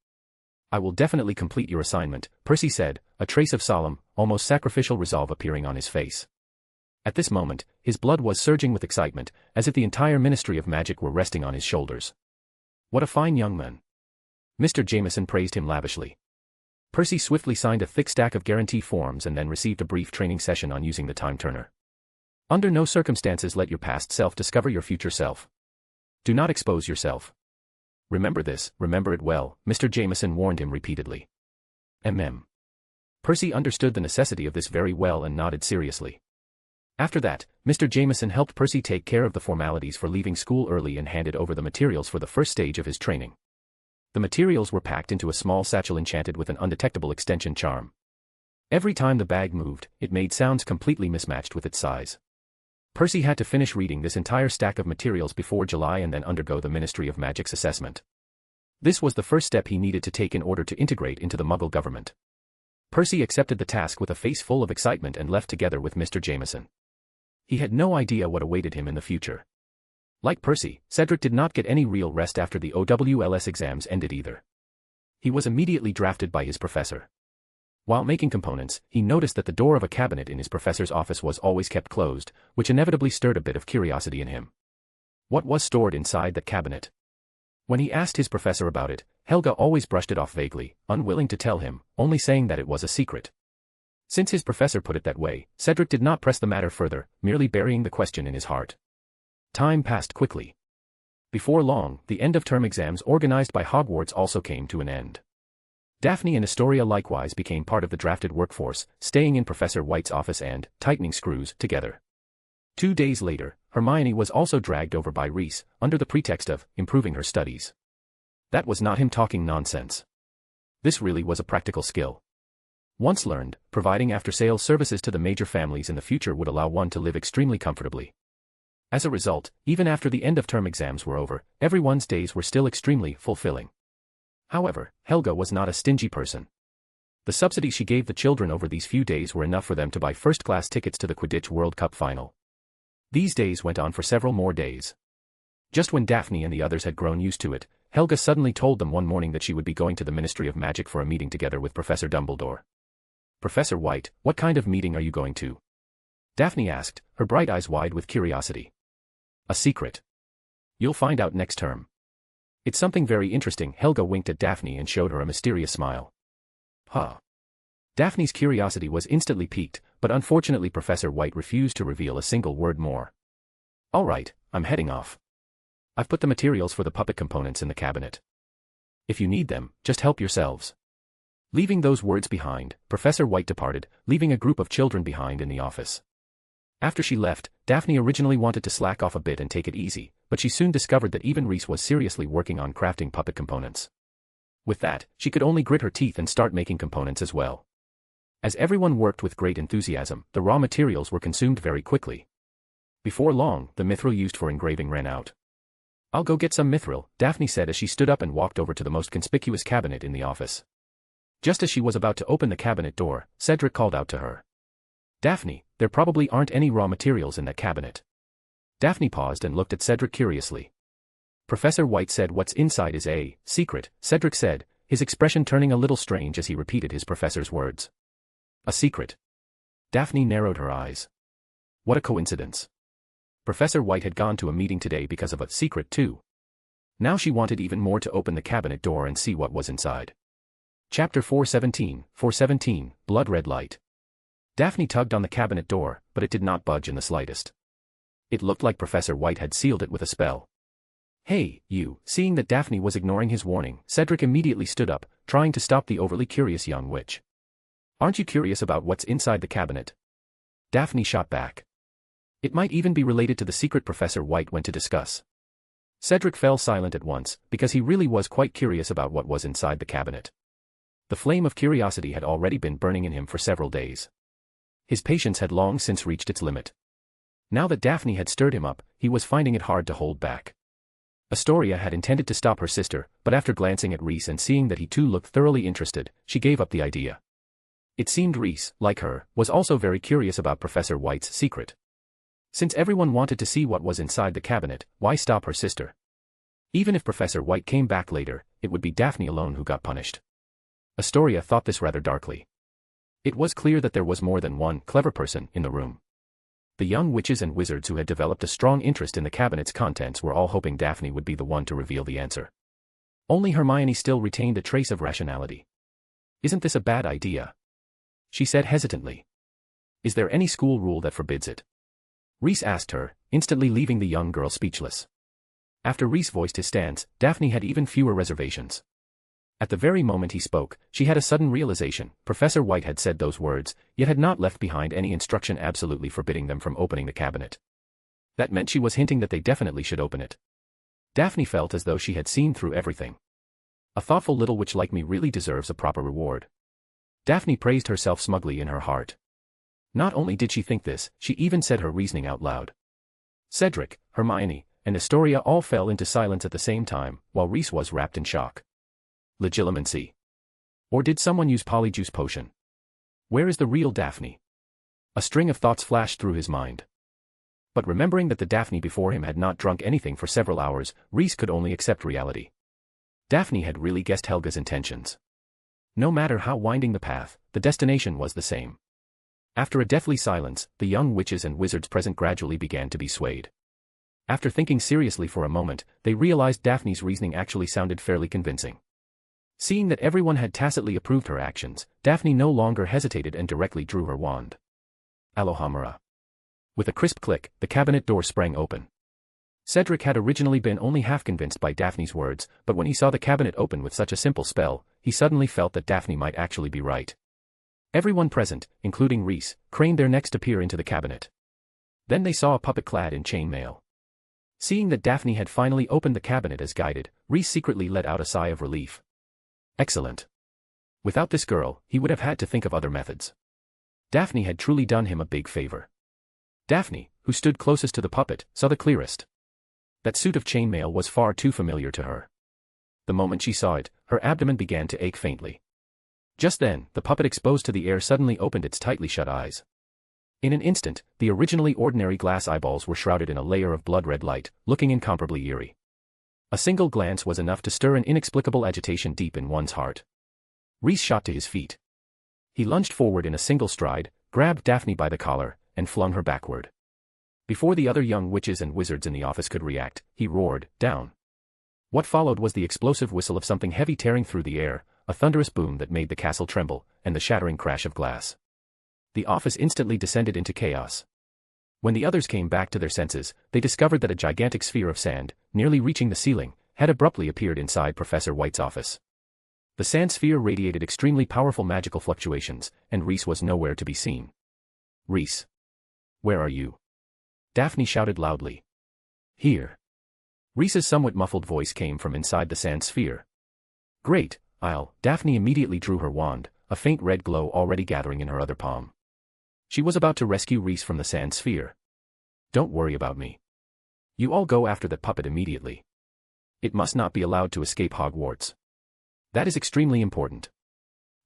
I will definitely complete your assignment, Percy said, a trace of solemn, almost sacrificial resolve appearing on his face. At this moment, his blood was surging with excitement, as if the entire Ministry of Magic were resting on his shoulders. What a fine young man. Mr. Jameson praised him lavishly. Percy swiftly signed a thick stack of guarantee forms and then received a brief training session on using the time turner. Under no circumstances let your past self discover your future self. Do not expose yourself. Remember this, remember it well, Mr. Jameson warned him repeatedly. Percy understood the necessity of this very well and nodded seriously. After that, Mr. Jameson helped Percy take care of the formalities for leaving school early and handed over the materials for the first stage of his training. The materials were packed into a small satchel enchanted with an undetectable extension charm. Every time the bag moved, it made sounds completely mismatched with its size. Percy had to finish reading this entire stack of materials before July and then undergo the Ministry of Magic's assessment. This was the first step he needed to take in order to integrate into the Muggle government. Percy accepted the task with a face full of excitement and left together with Mr. Jameson. He had no idea what awaited him in the future. Like Percy, Cedric did not get any real rest after the OWLS exams ended either. He was immediately drafted by his professor. While making components, he noticed that the door of a cabinet in his professor's office was always kept closed, which inevitably stirred a bit of curiosity in him. What was stored inside that cabinet? When he asked his professor about it, Helga always brushed it off vaguely, unwilling to tell him, only saying that it was a secret. Since his professor put it that way, Cedric did not press the matter further, merely burying the question in his heart. Time passed quickly. Before long, the end-of-term exams organized by Hogwarts also came to an end. Daphne and Astoria likewise became part of the drafted workforce, staying in Professor White's office and tightening screws together. 2 days later, Hermione was also dragged over by Reese, under the pretext of improving her studies. That was not him talking nonsense. This really was a practical skill. Once learned, providing after-sales services to the major families in the future would allow one to live extremely comfortably. As a result, even after the end-of-term exams were over, everyone's days were still extremely fulfilling. However, Helga was not a stingy person. The subsidies she gave the children over these few days were enough for them to buy first-class tickets to the Quidditch World Cup final. These days went on for several more days. Just when Daphne and the others had grown used to it, Helga suddenly told them one morning that she would be going to the Ministry of Magic for a meeting together with Professor Dumbledore. "Professor White, what kind of meeting are you going to?" Daphne asked, her bright eyes wide with curiosity. "A secret. You'll find out next term. It's something very interesting." Helga winked at Daphne and showed her a mysterious smile. Huh. Daphne's curiosity was instantly piqued, but unfortunately Professor White refused to reveal a single word more. "All right, I'm heading off. I've put the materials for the puppet components in the cabinet. If you need them, just help yourselves." Leaving those words behind, Professor White departed, leaving a group of children behind in the office. After she left, Daphne originally wanted to slack off a bit and take it easy, but she soon discovered that even Reese was seriously working on crafting puppet components. With that, she could only grit her teeth and start making components as well. As everyone worked with great enthusiasm, the raw materials were consumed very quickly. Before long, the mithril used for engraving ran out. "I'll go get some mithril," Daphne said as she stood up and walked over to the most conspicuous cabinet in the office. Just as she was about to open the cabinet door, Cedric called out to her. "Daphne, there probably aren't any raw materials in that cabinet." Daphne paused and looked at Cedric curiously. "Professor White said what's inside is a secret," Cedric said, his expression turning a little strange as he repeated his professor's words. "A secret?" Daphne narrowed her eyes. What a coincidence. Professor White had gone to a meeting today because of a secret too. Now she wanted even more to open the cabinet door and see what was inside. Chapter 417, Blood Red Light. Daphne tugged on the cabinet door, but it did not budge in the slightest. It looked like Professor White had sealed it with a spell. "Hey, you," seeing that Daphne was ignoring his warning, Cedric immediately stood up, trying to stop the overly curious young witch. "Aren't you curious about what's inside the cabinet?" Daphne shot back. It might even be related to the secret Professor White went to discuss. Cedric fell silent at once, because he really was quite curious about what was inside the cabinet. The flame of curiosity had already been burning in him for several days. His patience had long since reached its limit. Now that Daphne had stirred him up, he was finding it hard to hold back. Astoria had intended to stop her sister, but after glancing at Reese and seeing that he too looked thoroughly interested, she gave up the idea. It seemed Reese, like her, was also very curious about Professor White's secret. Since everyone wanted to see what was inside the cabinet, why stop her sister? Even if Professor White came back later, it would be Daphne alone who got punished. Astoria thought this rather darkly. It was clear that there was more than one clever person in the room. The young witches and wizards who had developed a strong interest in the cabinet's contents were all hoping Daphne would be the one to reveal the answer. Only Hermione still retained a trace of rationality. "Isn't this a bad idea?" she said hesitantly. "Is there any school rule that forbids it?" Reese asked her, instantly leaving the young girl speechless. After Reese voiced his stance, Daphne had even fewer reservations. At the very moment he spoke, she had a sudden realization. Professor White had said those words, yet had not left behind any instruction absolutely forbidding them from opening the cabinet. That meant she was hinting that they definitely should open it. Daphne felt as though she had seen through everything. A thoughtful little witch like me really deserves a proper reward. Daphne praised herself smugly in her heart. Not only did she think this, she even said her reasoning out loud. Cedric, Hermione, and Astoria all fell into silence at the same time, while Reese was wrapped in shock. Legilimency. Or did someone use polyjuice potion? Where is the real Daphne? A string of thoughts flashed through his mind. But remembering that the Daphne before him had not drunk anything for several hours, Reese could only accept reality. Daphne had really guessed Helga's intentions. No matter how winding the path, the destination was the same. After a deathly silence, the young witches and wizards present gradually began to be swayed. After thinking seriously for a moment, they realized Daphne's reasoning actually sounded fairly convincing. Seeing that everyone had tacitly approved her actions, Daphne no longer hesitated and directly drew her wand. Alohomora. With a crisp click, the cabinet door sprang open. Cedric had originally been only half convinced by Daphne's words, but when he saw the cabinet open with such a simple spell, he suddenly felt that Daphne might actually be right. Everyone present, including Reese, craned their necks to peer into the cabinet. Then they saw a puppet clad in chainmail. Seeing that Daphne had finally opened the cabinet as guided, Reese secretly let out a sigh of relief. Excellent. Without this girl, he would have had to think of other methods. Daphne had truly done him a big favor. Daphne, who stood closest to the puppet, saw the clearest. That suit of chainmail was far too familiar to her. The moment she saw it, her abdomen began to ache faintly. Just then, the puppet exposed to the air suddenly opened its tightly shut eyes. In an instant, the originally ordinary glass eyeballs were shrouded in a layer of blood-red light, looking incomparably eerie. A single glance was enough to stir an inexplicable agitation deep in one's heart. Reese shot to his feet. He lunged forward in a single stride, grabbed Daphne by the collar, and flung her backward. Before the other young witches and wizards in the office could react, he roared, "Down!" What followed was the explosive whistle of something heavy tearing through the air, a thunderous boom that made the castle tremble, and the shattering crash of glass. The office instantly descended into chaos. When the others came back to their senses, they discovered that a gigantic sphere of sand, nearly reaching the ceiling, had abruptly appeared inside Professor White's office. The sand sphere radiated extremely powerful magical fluctuations, and Reese was nowhere to be seen. "Reese. Where are you?" Daphne shouted loudly. "Here." Reese's somewhat muffled voice came from inside the sand sphere. "Great, Daphne immediately drew her wand, a faint red glow already gathering in her other palm. She was about to rescue Reese from the sand sphere. "Don't worry about me. You all go after that puppet immediately. It must not be allowed to escape Hogwarts. That is extremely important.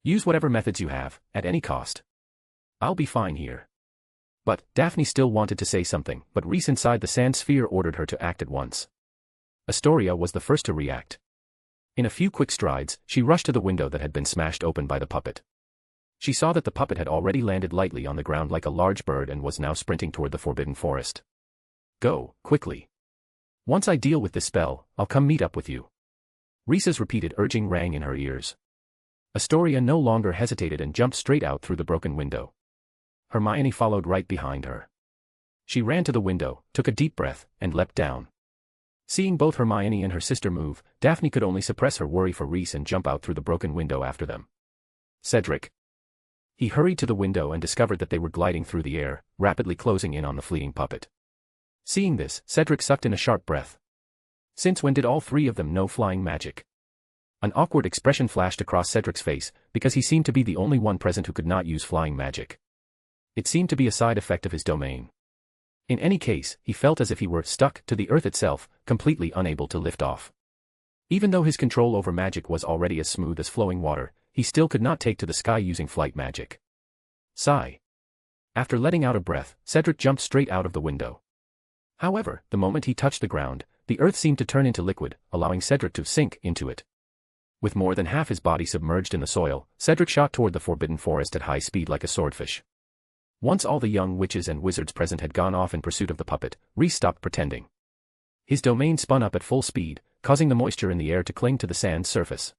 Use whatever methods you have, at any cost. I'll be fine here." But Daphne still wanted to say something, but Reese inside the sand sphere ordered her to act at once. Astoria was the first to react. In a few quick strides, she rushed to the window that had been smashed open by the puppet. She saw that the puppet had already landed lightly on the ground like a large bird and was now sprinting toward the forbidden forest. "Go, quickly. Once I deal with this spell, I'll come meet up with you." Reese's repeated urging rang in her ears. Astoria no longer hesitated and jumped straight out through the broken window. Hermione followed right behind her. She ran to the window, took a deep breath, and leapt down. Seeing both Hermione and her sister move, Daphne could only suppress her worry for Reese and jump out through the broken window after them. "Cedric." He hurried to the window and discovered that they were gliding through the air, rapidly closing in on the fleeing puppet. Seeing this, Cedric sucked in a sharp breath. Since when did all three of them know flying magic? An awkward expression flashed across Cedric's face, because he seemed to be the only one present who could not use flying magic. It seemed to be a side effect of his domain. In any case, he felt as if he were stuck to the earth itself, completely unable to lift off. Even though his control over magic was already as smooth as flowing water, he still could not take to the sky using flight magic. Sigh. After letting out a breath, Cedric jumped straight out of the window. However, the moment he touched the ground, the earth seemed to turn into liquid, allowing Cedric to sink into it. With more than half his body submerged in the soil, Cedric shot toward the forbidden forest at high speed like a swordfish. Once all the young witches and wizards present had gone off in pursuit of the puppet, Reese stopped pretending. His domain spun up at full speed, causing the moisture in the air to cling to the sand's surface.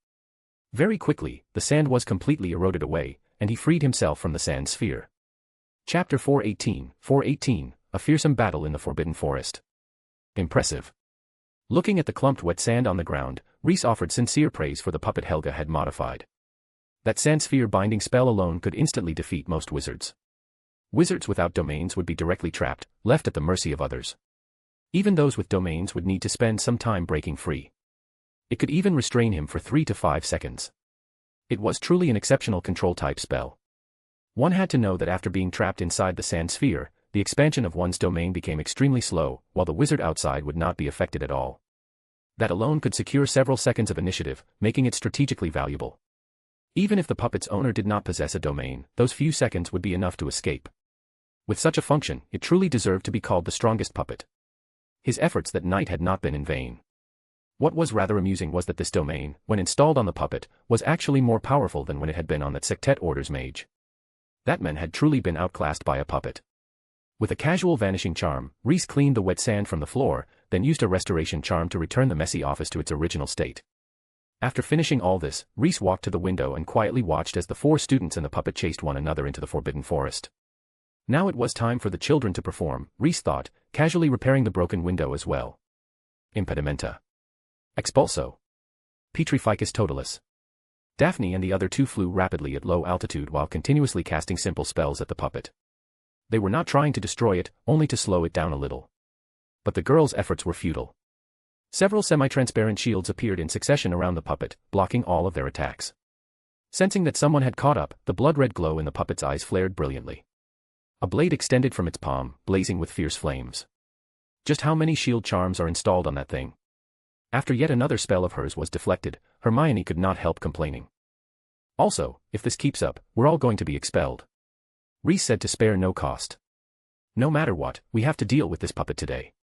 Very quickly, the sand was completely eroded away, and he freed himself from the sand sphere. Chapter 418, A Fearsome Battle in the Forbidden Forest. Impressive. Looking at the clumped wet sand on the ground, Rhys offered sincere praise for the puppet Helga had modified. That sand sphere binding spell alone could instantly defeat most wizards. Wizards without domains would be directly trapped, left at the mercy of others. Even those with domains would need to spend some time breaking free. It could even restrain him for 3 to 5 seconds. It was truly an exceptional control-type spell. One had to know that after being trapped inside the sand sphere, the expansion of one's domain became extremely slow, while the wizard outside would not be affected at all. That alone could secure several seconds of initiative, making it strategically valuable. Even if the puppet's owner did not possess a domain, those few seconds would be enough to escape. With such a function, it truly deserved to be called the strongest puppet. His efforts that night had not been in vain. What was rather amusing was that this domain, when installed on the puppet, was actually more powerful than when it had been on that Sectet Order's mage. That man had truly been outclassed by a puppet. With a casual vanishing charm, Rhys cleaned the wet sand from the floor, then used a restoration charm to return the messy office to its original state. After finishing all this, Rhys walked to the window and quietly watched as the 4 students and the puppet chased one another into the Forbidden Forest. Now it was time for the children to perform, Rhys thought, casually repairing the broken window as well. Impedimenta. Expulso. Petrificus totalis. Daphne and the other 2 flew rapidly at low altitude while continuously casting simple spells at the puppet. They were not trying to destroy it, only to slow it down a little. But the girls' efforts were futile. Several semi-transparent shields appeared in succession around the puppet, blocking all of their attacks. Sensing that someone had caught up, the blood-red glow in the puppet's eyes flared brilliantly. A blade extended from its palm, blazing with fierce flames. Just how many shield charms are installed on that thing? After yet another spell of hers was deflected, Hermione could not help complaining. Also, if this keeps up, we're all going to be expelled. Rhys said to spare no cost. No matter what, we have to deal with this puppet today.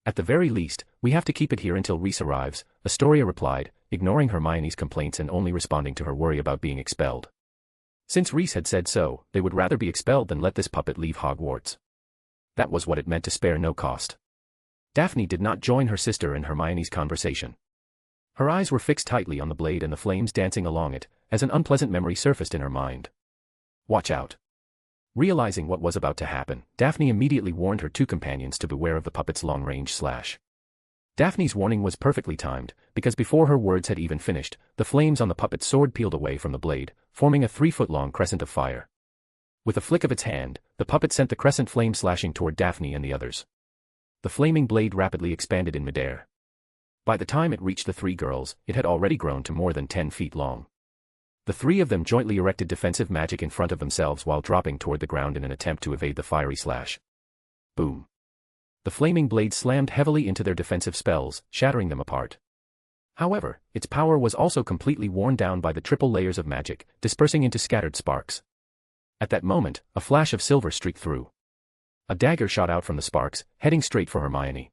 At the very least, we have to keep it here until Rhys arrives, Astoria replied, ignoring Hermione's complaints and only responding to her worry about being expelled. Since Rhys had said so, they would rather be expelled than let this puppet leave Hogwarts. That was what it meant to spare no cost. Daphne did not join her sister in Hermione's conversation. Her eyes were fixed tightly on the blade and the flames dancing along it, as an unpleasant memory surfaced in her mind. Watch out. Realizing what was about to happen, Daphne immediately warned her 2 companions to beware of the puppet's long-range slash. Daphne's warning was perfectly timed, because before her words had even finished, the flames on the puppet's sword peeled away from the blade, forming a 3-foot-long crescent of fire. With a flick of its hand, the puppet sent the crescent flame slashing toward Daphne and the others. The flaming blade rapidly expanded in midair. By the time it reached the 3 girls, it had already grown to more than 10 feet long. The 3 of them jointly erected defensive magic in front of themselves while dropping toward the ground in an attempt to evade the fiery slash. Boom. The flaming blade slammed heavily into their defensive spells, shattering them apart. However, its power was also completely worn down by the triple layers of magic, dispersing into scattered sparks. At that moment, a flash of silver streaked through. A dagger shot out from the sparks, heading straight for Hermione.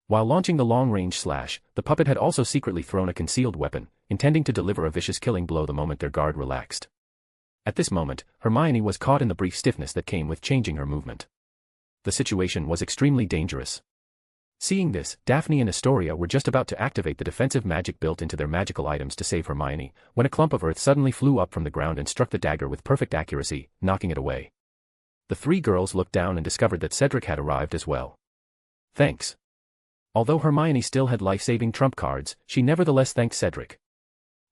While launching the long-range slash, the puppet had also secretly thrown a concealed weapon, intending to deliver a vicious killing blow the moment their guard relaxed. At this moment, Hermione was caught in the brief stiffness that came with changing her movement. The situation was extremely dangerous. Seeing this, Daphne and Astoria were just about to activate the defensive magic built into their magical items to save Hermione, when a clump of earth suddenly flew up from the ground and struck the dagger with perfect accuracy, knocking it away. The 3 girls looked down and discovered that Cedric had arrived as well. Thanks. Although Hermione still had life-saving trump cards, she nevertheless thanked Cedric.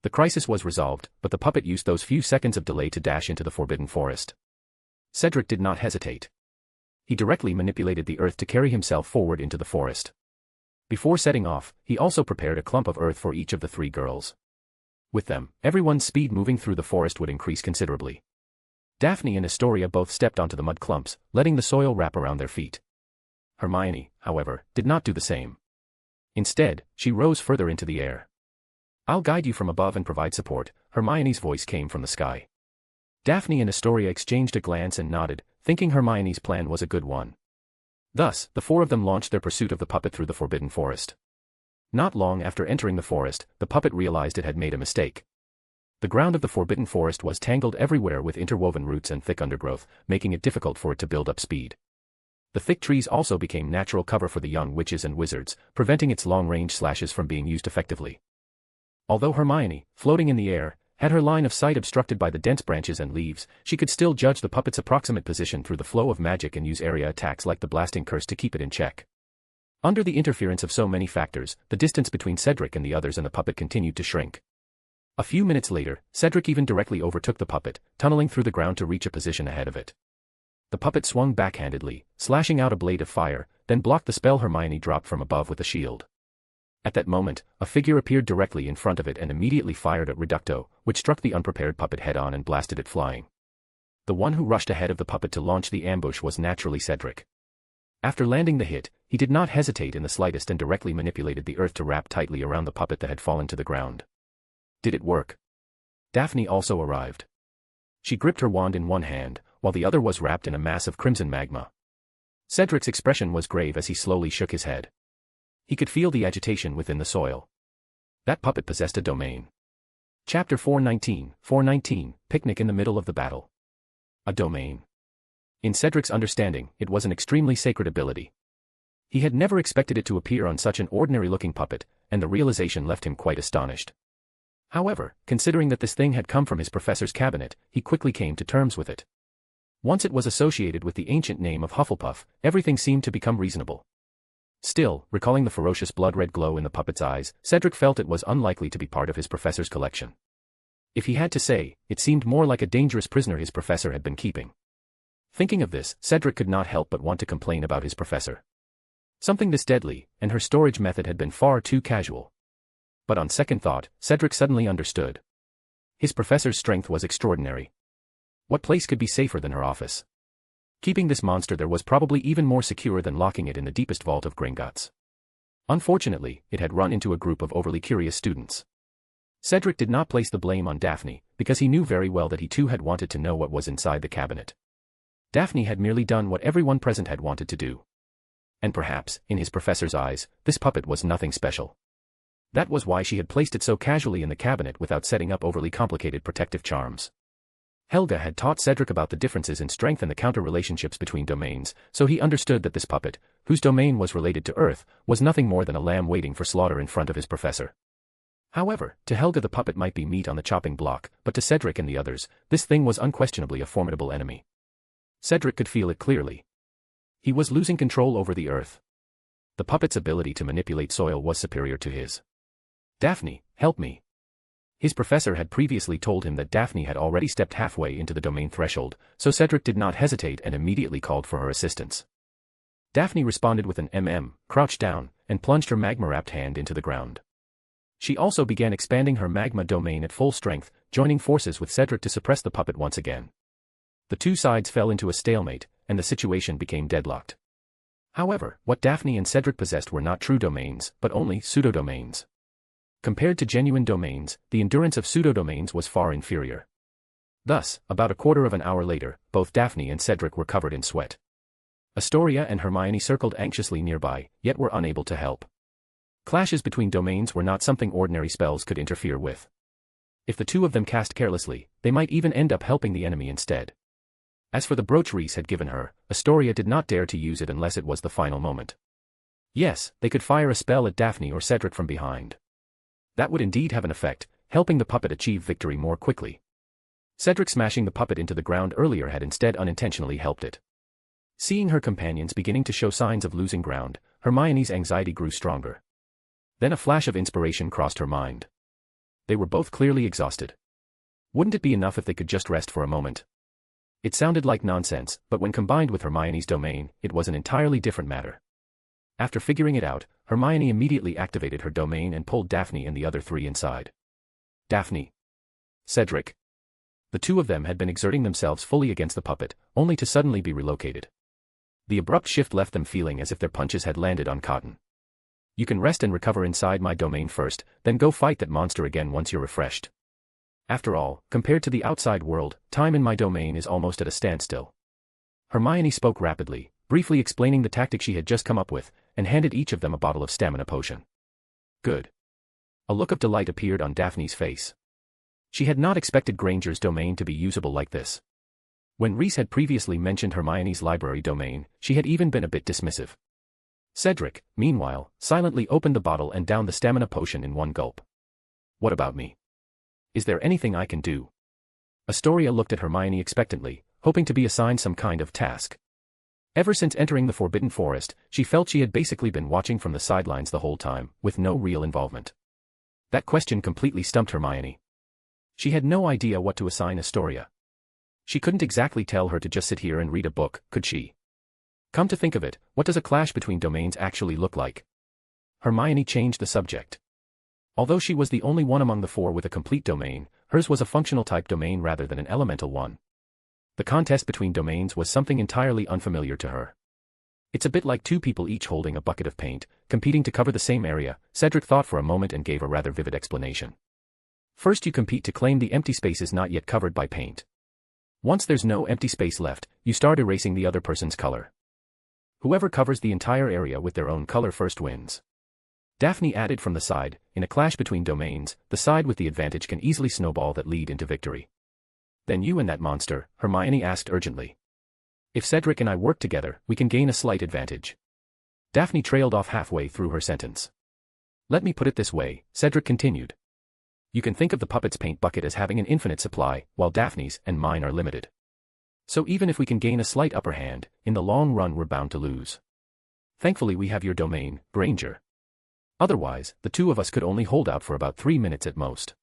The crisis was resolved, but the puppet used those few seconds of delay to dash into the Forbidden Forest. Cedric did not hesitate. He directly manipulated the earth to carry himself forward into the forest. Before setting off, he also prepared a clump of earth for each of the 3 girls. With them, everyone's speed moving through the forest would increase considerably. Daphne and Astoria both stepped onto the mud clumps, letting the soil wrap around their feet. Hermione, however, did not do the same. Instead, she rose further into the air. I'll guide you from above and provide support, Hermione's voice came from the sky. Daphne and Astoria exchanged a glance and nodded, thinking Hermione's plan was a good one. Thus, the 4 of them launched their pursuit of the puppet through the Forbidden Forest. Not long after entering the forest, the puppet realized it had made a mistake. The ground of the Forbidden Forest was tangled everywhere with interwoven roots and thick undergrowth, making it difficult for it to build up speed. The thick trees also became natural cover for the young witches and wizards, preventing its long-range slashes from being used effectively. Although Hermione, floating in the air, had her line of sight obstructed by the dense branches and leaves, she could still judge the puppet's approximate position through the flow of magic and use area attacks like the blasting curse to keep it in check. Under the interference of so many factors, the distance between Cedric and the others and the puppet continued to shrink. A few minutes later, Cedric even directly overtook the puppet, tunneling through the ground to reach a position ahead of it. The puppet swung backhandedly, slashing out a blade of fire, then blocked the spell Hermione dropped from above with a shield. At that moment, a figure appeared directly in front of it and immediately fired at Reducto, which struck the unprepared puppet head-on and blasted it flying. The one who rushed ahead of the puppet to launch the ambush was naturally Cedric. After landing the hit, he did not hesitate in the slightest and directly manipulated the earth to wrap tightly around the puppet that had fallen to the ground. Did it work? Daphne also arrived. She gripped her wand in one hand, while the other was wrapped in a mass of crimson magma. Cedric's expression was grave as he slowly shook his head. He could feel the agitation within the soil. That puppet possessed a domain. Chapter 419, Picnic in the Middle of the Battle. A domain. In Cedric's understanding, it was an extremely sacred ability. He had never expected it to appear on such an ordinary-looking puppet, and the realization left him quite astonished. However, considering that this thing had come from his professor's cabinet, he quickly came to terms with it. Once it was associated with the ancient name of Hufflepuff, everything seemed to become reasonable. Still, recalling the ferocious blood-red glow in the puppet's eyes, Cedric felt it was unlikely to be part of his professor's collection. If he had to say, it seemed more like a dangerous prisoner his professor had been keeping. Thinking of this, Cedric could not help but want to complain about his professor. Something this deadly, and her storage method had been far too casual. But on second thought, Cedric suddenly understood. His professor's strength was extraordinary. What place could be safer than her office? Keeping this monster there was probably even more secure than locking it in the deepest vault of Gringotts. Unfortunately, it had run into a group of overly curious students. Cedric did not place the blame on Daphne, because he knew very well that he too had wanted to know what was inside the cabinet. Daphne had merely done what everyone present had wanted to do. And perhaps, in his professor's eyes, this puppet was nothing special. That was why she had placed it so casually in the cabinet without setting up overly complicated protective charms. Helga had taught Cedric about the differences in strength and the counter-relationships between domains, so he understood that this puppet, whose domain was related to Earth, was nothing more than a lamb waiting for slaughter in front of his professor. However, to Helga the puppet might be meat on the chopping block, but to Cedric and the others, this thing was unquestionably a formidable enemy. Cedric could feel it clearly. He was losing control over the Earth. The puppet's ability to manipulate soil was superior to his. Daphne, help me. His professor had previously told him that Daphne had already stepped halfway into the domain threshold, so Cedric did not hesitate and immediately called for her assistance. Daphne responded with an crouched down, and plunged her magma-wrapped hand into the ground. She also began expanding her magma domain at full strength, joining forces with Cedric to suppress the puppet once again. The two sides fell into a stalemate, and the situation became deadlocked. However, what Daphne and Cedric possessed were not true domains, but only pseudo-domains. Compared to genuine domains, the endurance of pseudo-domains was far inferior. Thus, about a quarter of an hour later, both Daphne and Cedric were covered in sweat. Astoria and Hermione circled anxiously nearby, yet were unable to help. Clashes between domains were not something ordinary spells could interfere with. If the two of them cast carelessly, they might even end up helping the enemy instead. As for the brooch Reese had given her, Astoria did not dare to use it unless it was the final moment. Yes, they could fire a spell at Daphne or Cedric from behind. That would indeed have an effect, helping the puppet achieve victory more quickly. Cedric smashing the puppet into the ground earlier had instead unintentionally helped it. Seeing her companions beginning to show signs of losing ground, Hermione's anxiety grew stronger. Then a flash of inspiration crossed her mind. They were both clearly exhausted. Wouldn't it be enough if they could just rest for a moment? It sounded like nonsense, but when combined with Hermione's domain, it was an entirely different matter. After figuring it out, Hermione immediately activated her domain and pulled Daphne and the other three inside. Daphne. Cedric. The two of them had been exerting themselves fully against the puppet, only to suddenly be relocated. The abrupt shift left them feeling as if their punches had landed on cotton. You can rest and recover inside my domain first, then go fight that monster again once you're refreshed. After all, compared to the outside world, time in my domain is almost at a standstill. Hermione spoke rapidly, briefly explaining the tactic she had just come up with, and handed each of them a bottle of stamina potion. Good. A look of delight appeared on Daphne's face. She had not expected Granger's domain to be usable like this. When Reese had previously mentioned Hermione's library domain, she had even been a bit dismissive. Cedric, meanwhile, silently opened the bottle and downed the stamina potion in one gulp. What about me? Is there anything I can do? Astoria looked at Hermione expectantly, hoping to be assigned some kind of task. Ever since entering the Forbidden Forest, she felt she had basically been watching from the sidelines the whole time, with no real involvement. That question completely stumped Hermione. She had no idea what to assign Astoria. She couldn't exactly tell her to just sit here and read a book, could she? Come to think of it, what does a clash between domains actually look like? Hermione changed the subject. Although she was the only one among the four with a complete domain, hers was a functional type domain rather than an elemental one. The contest between domains was something entirely unfamiliar to her. It's a bit like two people each holding a bucket of paint, competing to cover the same area. Cedric thought for a moment and gave a rather vivid explanation. First you compete to claim the empty spaces not yet covered by paint. Once there's no empty space left, you start erasing the other person's color. Whoever covers the entire area with their own color first wins. Daphne added from the side, in a clash between domains, the side with the advantage can easily snowball that lead into victory. Then you and that monster, Hermione asked urgently. If Cedric and I work together, we can gain a slight advantage. Daphne trailed off halfway through her sentence. Let me put it this way, Cedric continued. You can think of the puppet's paint bucket as having an infinite supply, while Daphne's and mine are limited. So even if we can gain a slight upper hand, in the long run we're bound to lose. Thankfully we have your domain, Granger. Otherwise, the two of us could only hold out for about 3 minutes at most.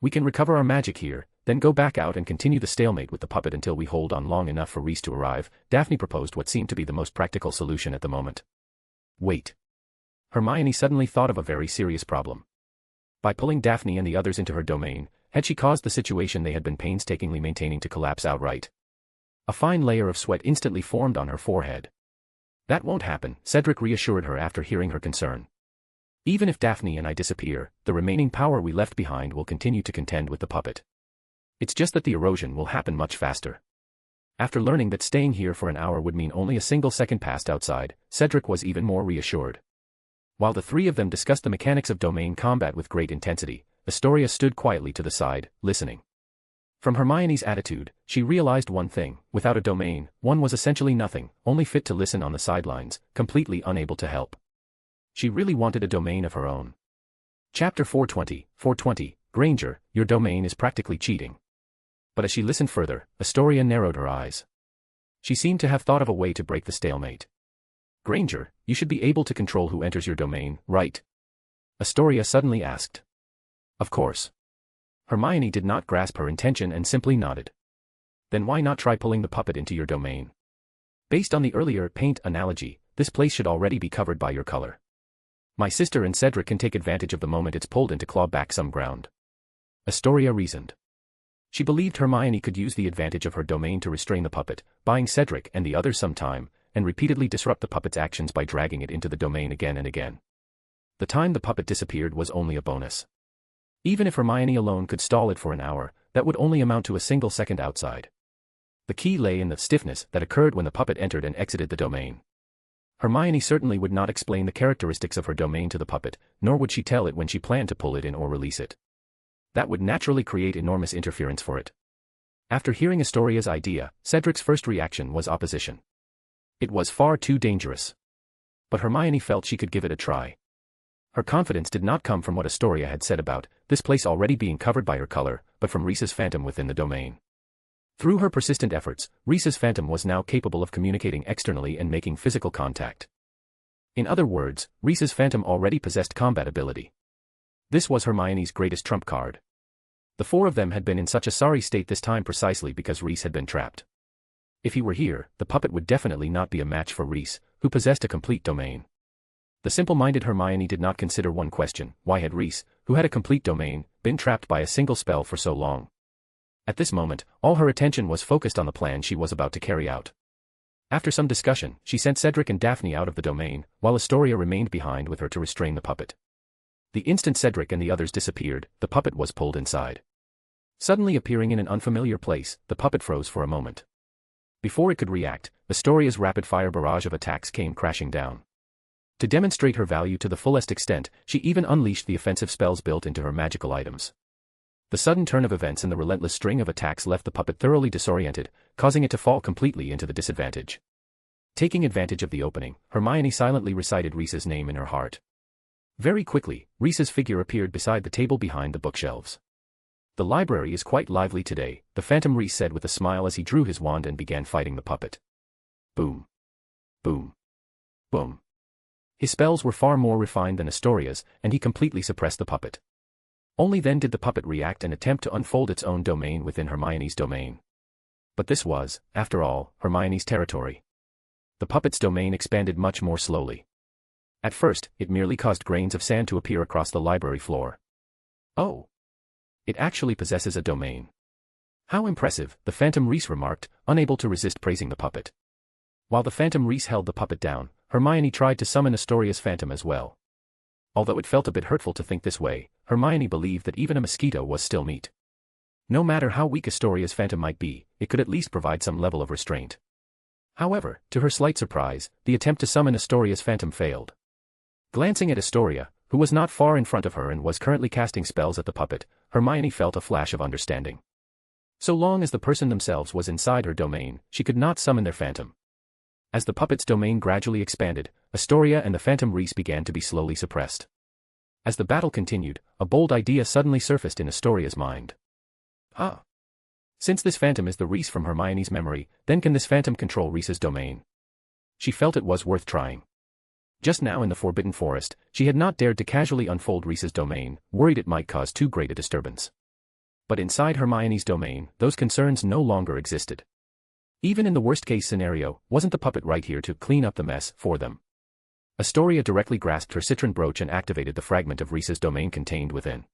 We can recover our magic here, then go back out and continue the stalemate with the puppet until we hold on long enough for Reese to arrive. Daphne proposed what seemed to be the most practical solution at the moment. Wait. Hermione suddenly thought of a very serious problem. By pulling Daphne and the others into her domain, had she caused the situation they had been painstakingly maintaining to collapse outright? A fine layer of sweat instantly formed on her forehead. That won't happen, Cedric reassured her after hearing her concern. Even if Daphne and I disappear, the remaining power we left behind will continue to contend with the puppet. It's just that the erosion will happen much faster. After learning that staying here for an hour would mean only a single second passed outside, Cedric was even more reassured. While the three of them discussed the mechanics of domain combat with great intensity, Astoria stood quietly to the side, listening. From Hermione's attitude, she realized one thing: without a domain, one was essentially nothing, only fit to listen on the sidelines, completely unable to help. She really wanted a domain of her own. Chapter 420, Granger, your domain is practically cheating. But as she listened further, Astoria narrowed her eyes. She seemed to have thought of a way to break the stalemate. Granger, you should be able to control who enters your domain, right? Astoria suddenly asked. Of course. Hermione did not grasp her intention and simply nodded. Then why not try pulling the puppet into your domain? Based on the earlier paint analogy, this place should already be covered by your color. My sister and Cedric can take advantage of the moment it's pulled in to claw back some ground. Astoria reasoned. She believed Hermione could use the advantage of her domain to restrain the puppet, buying Cedric and the others some time, and repeatedly disrupt the puppet's actions by dragging it into the domain again and again. The time the puppet disappeared was only a bonus. Even if Hermione alone could stall it for an hour, that would only amount to a single second outside. The key lay in the stiffness that occurred when the puppet entered and exited the domain. Hermione certainly would not explain the characteristics of her domain to the puppet, nor would she tell it when she planned to pull it in or release it. That would naturally create enormous interference for it. After hearing Astoria's idea, Cedric's first reaction was opposition. It was far too dangerous. But Hermione felt she could give it a try. Her confidence did not come from what Astoria had said about this place already being covered by her color, but from Reese's phantom within the domain. Through her persistent efforts, Reese's phantom was now capable of communicating externally and making physical contact. In other words, Reese's phantom already possessed combat ability. This was Hermione's greatest trump card. The four of them had been in such a sorry state this time precisely because Reese had been trapped. If he were here, the puppet would definitely not be a match for Reese, who possessed a complete domain. The simple-minded Hermione did not consider one question: why had Reese, who had a complete domain, been trapped by a single spell for so long? At this moment, all her attention was focused on the plan she was about to carry out. After some discussion, she sent Cedric and Daphne out of the domain, while Astoria remained behind with her to restrain the puppet. The instant Cedric and the others disappeared, the puppet was pulled inside. Suddenly appearing in an unfamiliar place, the puppet froze for a moment. Before it could react, Astoria's rapid-fire barrage of attacks came crashing down. To demonstrate her value to the fullest extent, she even unleashed the offensive spells built into her magical items. The sudden turn of events and the relentless string of attacks left the puppet thoroughly disoriented, causing it to fall completely into the disadvantage. Taking advantage of the opening, Hermione silently recited Reese's name in her heart. Very quickly, Reese's figure appeared beside the table behind the bookshelves. "The library is quite lively today," the Phantom Reese said with a smile as he drew his wand and began fighting the puppet. Boom. Boom. Boom. His spells were far more refined than Astoria's, and he completely suppressed the puppet. Only then did the puppet react and attempt to unfold its own domain within Hermione's domain. But this was, after all, Hermione's territory. The puppet's domain expanded much more slowly. At first, it merely caused grains of sand to appear across the library floor. Oh! It actually possesses a domain. How impressive, the Phantom Reese remarked, unable to resist praising the puppet. While the Phantom Reese held the puppet down, Hermione tried to summon Astoria's phantom as well. Although it felt a bit hurtful to think this way, Hermione believed that even a mosquito was still meat. No matter how weak Astoria's phantom might be, it could at least provide some level of restraint. However, to her slight surprise, the attempt to summon Astoria's phantom failed. Glancing at Astoria, who was not far in front of her and was currently casting spells at the puppet, Hermione felt a flash of understanding. So long as the person themselves was inside her domain, she could not summon their phantom. As the puppet's domain gradually expanded, Astoria and the Phantom Reese began to be slowly suppressed. As the battle continued, a bold idea suddenly surfaced in Astoria's mind. Ah! Since this phantom is the Reese from Hermione's memory, then can this phantom control Reese's domain? She felt it was worth trying. Just now in the Forbidden Forest, she had not dared to casually unfold Reese's domain, worried it might cause too great a disturbance. But inside Hermione's domain, those concerns no longer existed. Even in the worst-case scenario, wasn't the puppet right here to clean up the mess for them? Astoria directly grasped her citron brooch and activated the fragment of Reese's domain contained within.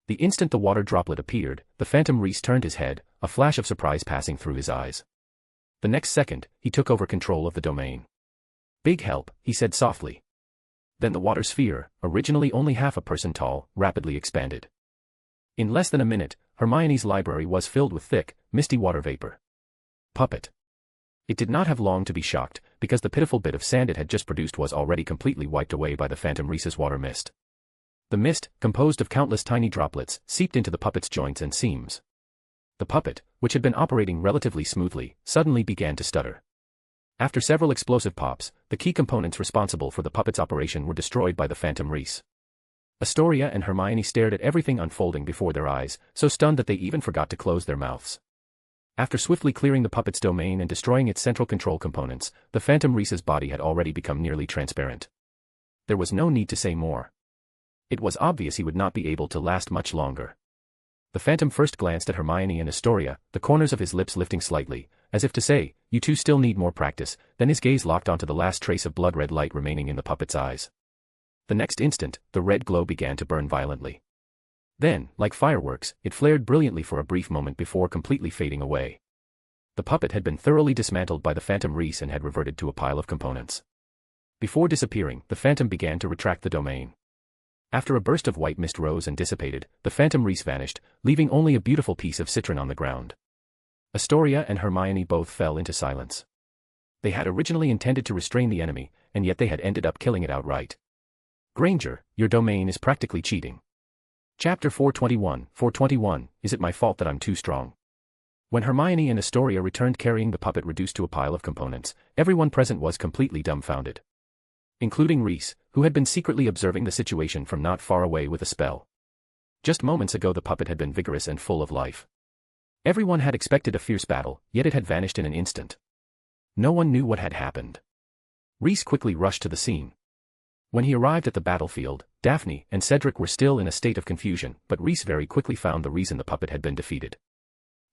The instant the water droplet appeared, the Phantom Reese turned his head, a flash of surprise passing through his eyes. The next second, he took over control of the domain. "Big help," he said softly. Then the water sphere, originally only half a person tall, rapidly expanded. In less than a minute, Hermione's library was filled with thick, misty water vapor. Puppet. It did not have long to be shocked, because the pitiful bit of sand it had just produced was already completely wiped away by the Phantom Reese's water mist. The mist, composed of countless tiny droplets, seeped into the puppet's joints and seams. The puppet, which had been operating relatively smoothly, suddenly began to stutter. After several explosive pops, the key components responsible for the puppet's operation were destroyed by the Phantom Reese. Astoria and Hermione stared at everything unfolding before their eyes, so stunned that they even forgot to close their mouths. After swiftly clearing the puppet's domain and destroying its central control components, the Phantom Reese's body had already become nearly transparent. There was no need to say more. It was obvious he would not be able to last much longer. The Phantom first glanced at Hermione and Astoria, the corners of his lips lifting slightly, as if to say, "You two still need more practice," then his gaze locked onto the last trace of blood-red light remaining in the puppet's eyes. The next instant, the red glow began to burn violently. Then, like fireworks, it flared brilliantly for a brief moment before completely fading away. The puppet had been thoroughly dismantled by the Phantom Reese and had reverted to a pile of components. Before disappearing, the Phantom began to retract the domain. After a burst of white mist rose and dissipated, the Phantom Reese vanished, leaving only a beautiful piece of citron on the ground. Astoria and Hermione both fell into silence. They had originally intended to restrain the enemy, and yet they had ended up killing it outright. "Granger, your domain is practically cheating." Chapter 421, 421, Is it my fault that I'm too strong? When Hermione and Astoria returned carrying the puppet reduced to a pile of components, everyone present was completely dumbfounded. Including Reese, who had been secretly observing the situation from not far away with a spell. Just moments ago the puppet had been vigorous and full of life. Everyone had expected a fierce battle, yet it had vanished in an instant. No one knew what had happened. Reese quickly rushed to the scene. When he arrived at the battlefield, Daphne and Cedric were still in a state of confusion, but Reese very quickly found the reason the puppet had been defeated.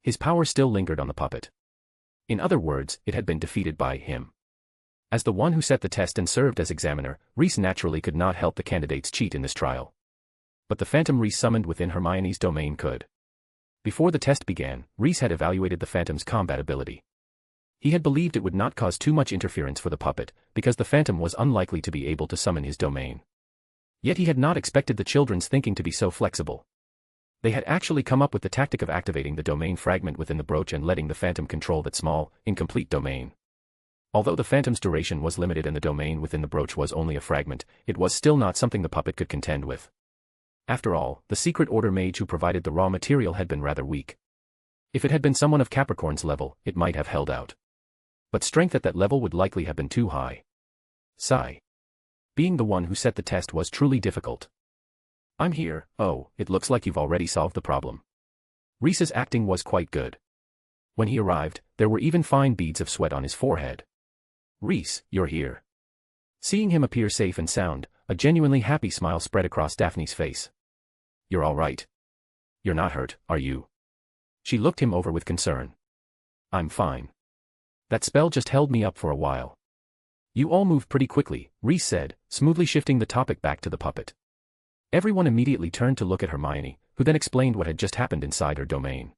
His power still lingered on the puppet. In other words, it had been defeated by him. As the one who set the test and served as examiner, Reese naturally could not help the candidates cheat in this trial. But the Phantom Reese summoned within Hermione's domain could. Before the test began, Reese had evaluated the Phantom's combat ability. He had believed it would not cause too much interference for the puppet, because the Phantom was unlikely to be able to summon his domain. Yet he had not expected the children's thinking to be so flexible. They had actually come up with the tactic of activating the domain fragment within the brooch and letting the Phantom control that small, incomplete domain. Although the Phantom's duration was limited and the domain within the brooch was only a fragment, it was still not something the puppet could contend with. After all, the secret order mage who provided the raw material had been rather weak. If it had been someone of Capricorn's level, it might have held out. But strength at that level would likely have been too high. Sigh. Being the one who set the test was truly difficult. I'm here. Oh, it looks like you've already solved the problem. Rhys's acting was quite good. When he arrived, there were even fine beads of sweat on his forehead. Rhys, you're here. Seeing him appear safe and sound, a genuinely happy smile spread across Daphne's face. You're all right. You're not hurt, are you? She looked him over with concern. I'm fine. That spell just held me up for a while. You all moved pretty quickly, Rhys said, smoothly shifting the topic back to the puppet. Everyone immediately turned to look at Hermione, who then explained what had just happened inside her domain.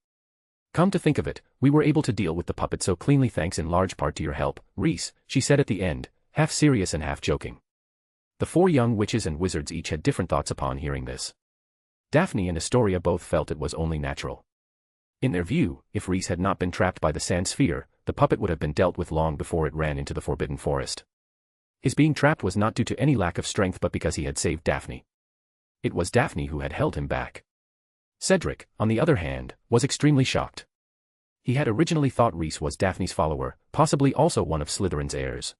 Come to think of it, we were able to deal with the puppet so cleanly thanks in large part to your help, Rhys, she said at the end, half serious and half joking. The 4 young witches and wizards each had different thoughts upon hearing this. Daphne and Astoria both felt it was only natural. In their view, if Rhys had not been trapped by the sand sphere, the puppet would have been dealt with long before it ran into the Forbidden Forest. His being trapped was not due to any lack of strength but because he had saved Daphne. It was Daphne who had held him back. Cedric, on the other hand, was extremely shocked. He had originally thought Rhys was Daphne's follower, possibly also one of Slytherin's heirs.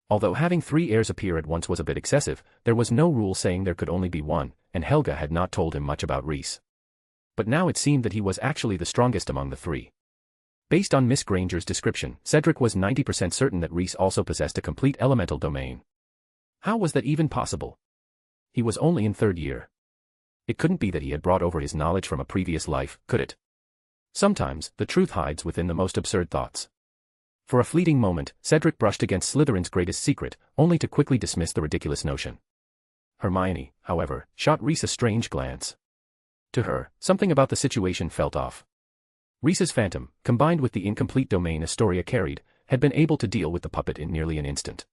Although having 3 heirs appear at once was a bit excessive, there was no rule saying there could only be one, and Helga had not told him much about Rhys. But now it seemed that he was actually the strongest among the 3. Based on Miss Granger's description, Cedric was 90% certain that Rhys also possessed a complete elemental domain. How was that even possible? He was only in 3rd year. It couldn't be that he had brought over his knowledge from a previous life, could it? Sometimes, the truth hides within the most absurd thoughts. For a fleeting moment, Cedric brushed against Slytherin's greatest secret, only to quickly dismiss the ridiculous notion. Hermione, however, shot Rhys a strange glance. To her, something about the situation felt off. Rhys's phantom, combined with the incomplete domain Astoria carried, had been able to deal with the puppet in nearly an instant.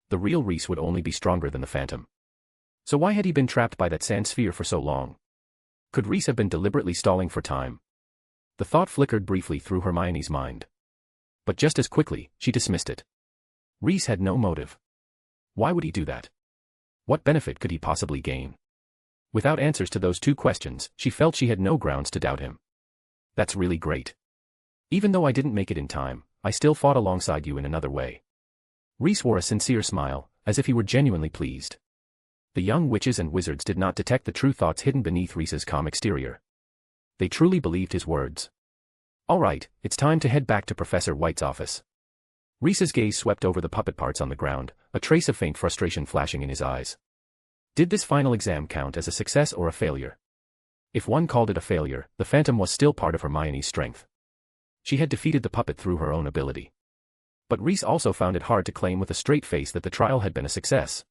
The real Rhys would only be stronger than the phantom. So why had he been trapped by that sand sphere for so long? Could Rhys have been deliberately stalling for time? The thought flickered briefly through Hermione's mind. But just as quickly, she dismissed it. Rhys had no motive. Why would he do that? What benefit could he possibly gain? Without answers to those 2 questions, she felt she had no grounds to doubt him. That's really great. Even though I didn't make it in time, I still fought alongside you in another way. Rhys wore a sincere smile, as if he were genuinely pleased. The young witches and wizards did not detect the true thoughts hidden beneath Rhys's calm exterior. They truly believed his words. All right, it's time to head back to Professor White's office. Rhys's gaze swept over the puppet parts on the ground, a trace of faint frustration flashing in his eyes. Did this final exam count as a success or a failure? If one called it a failure, the phantom was still part of Hermione's strength. She had defeated the puppet through her own ability. But Rhys also found it hard to claim with a straight face that the trial had been a success.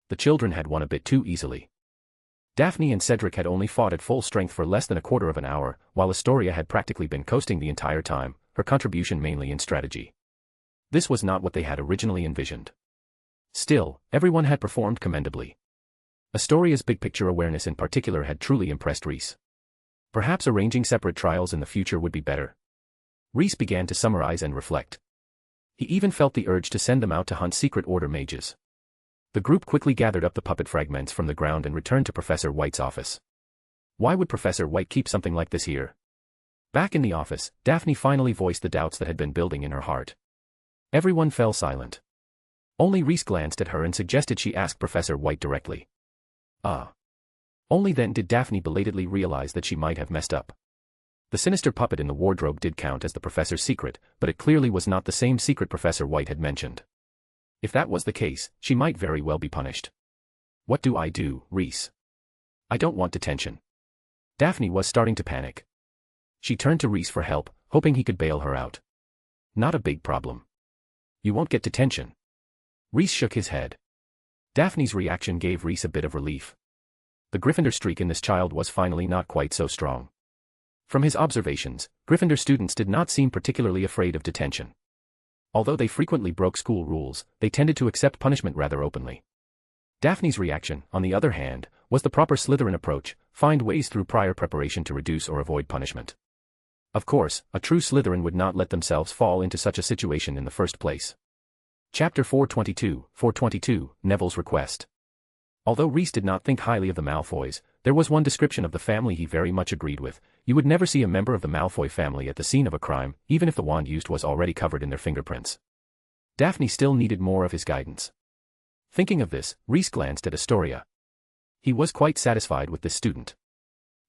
The children had won a bit too easily. Daphne and Cedric had only fought at full strength for less than a quarter of an hour, while Astoria had practically been coasting the entire time, her contribution mainly in strategy. This was not what they had originally envisioned. Still, everyone had performed commendably. Astoria's big-picture awareness in particular had truly impressed Rhys. Perhaps arranging separate trials in the future would be better. Rhys began to summarize and reflect. He even felt the urge to send them out to hunt secret order mages. The group quickly gathered up the puppet fragments from the ground and returned to Professor White's office. Why would Professor White keep something like this here? Back in the office, Daphne finally voiced the doubts that had been building in her heart. Everyone fell silent. Only Rhys glanced at her and suggested she ask Professor White directly. Only then did Daphne belatedly realize that she might have messed up. The sinister puppet in the wardrobe did count as the professor's secret, but it clearly was not the same secret Professor White had mentioned. If that was the case, she might very well be punished. What do I do, Rhys? I don't want detention. Daphne was starting to panic. She turned to Rhys for help, hoping he could bail her out. Not a big problem. You won't get detention. Rhys shook his head. Daphne's reaction gave Rhys a bit of relief. The Gryffindor streak in this child was finally not quite so strong. From his observations, Gryffindor students did not seem particularly afraid of detention. Although they frequently broke school rules, they tended to accept punishment rather openly. Daphne's reaction, on the other hand, was the proper Slytherin approach: find ways through prior preparation to reduce or avoid punishment. Of course, a true Slytherin would not let themselves fall into such a situation in the first place. Chapter 422, Neville's request. Although Rhys did not think highly of the Malfoys, there was one description of the family he very much agreed with. You would never see a member of the Malfoy family at the scene of a crime, even if the wand used was already covered in their fingerprints. Daphne still needed more of his guidance. Thinking of this, Rhys glanced at Astoria. He was quite satisfied with this student.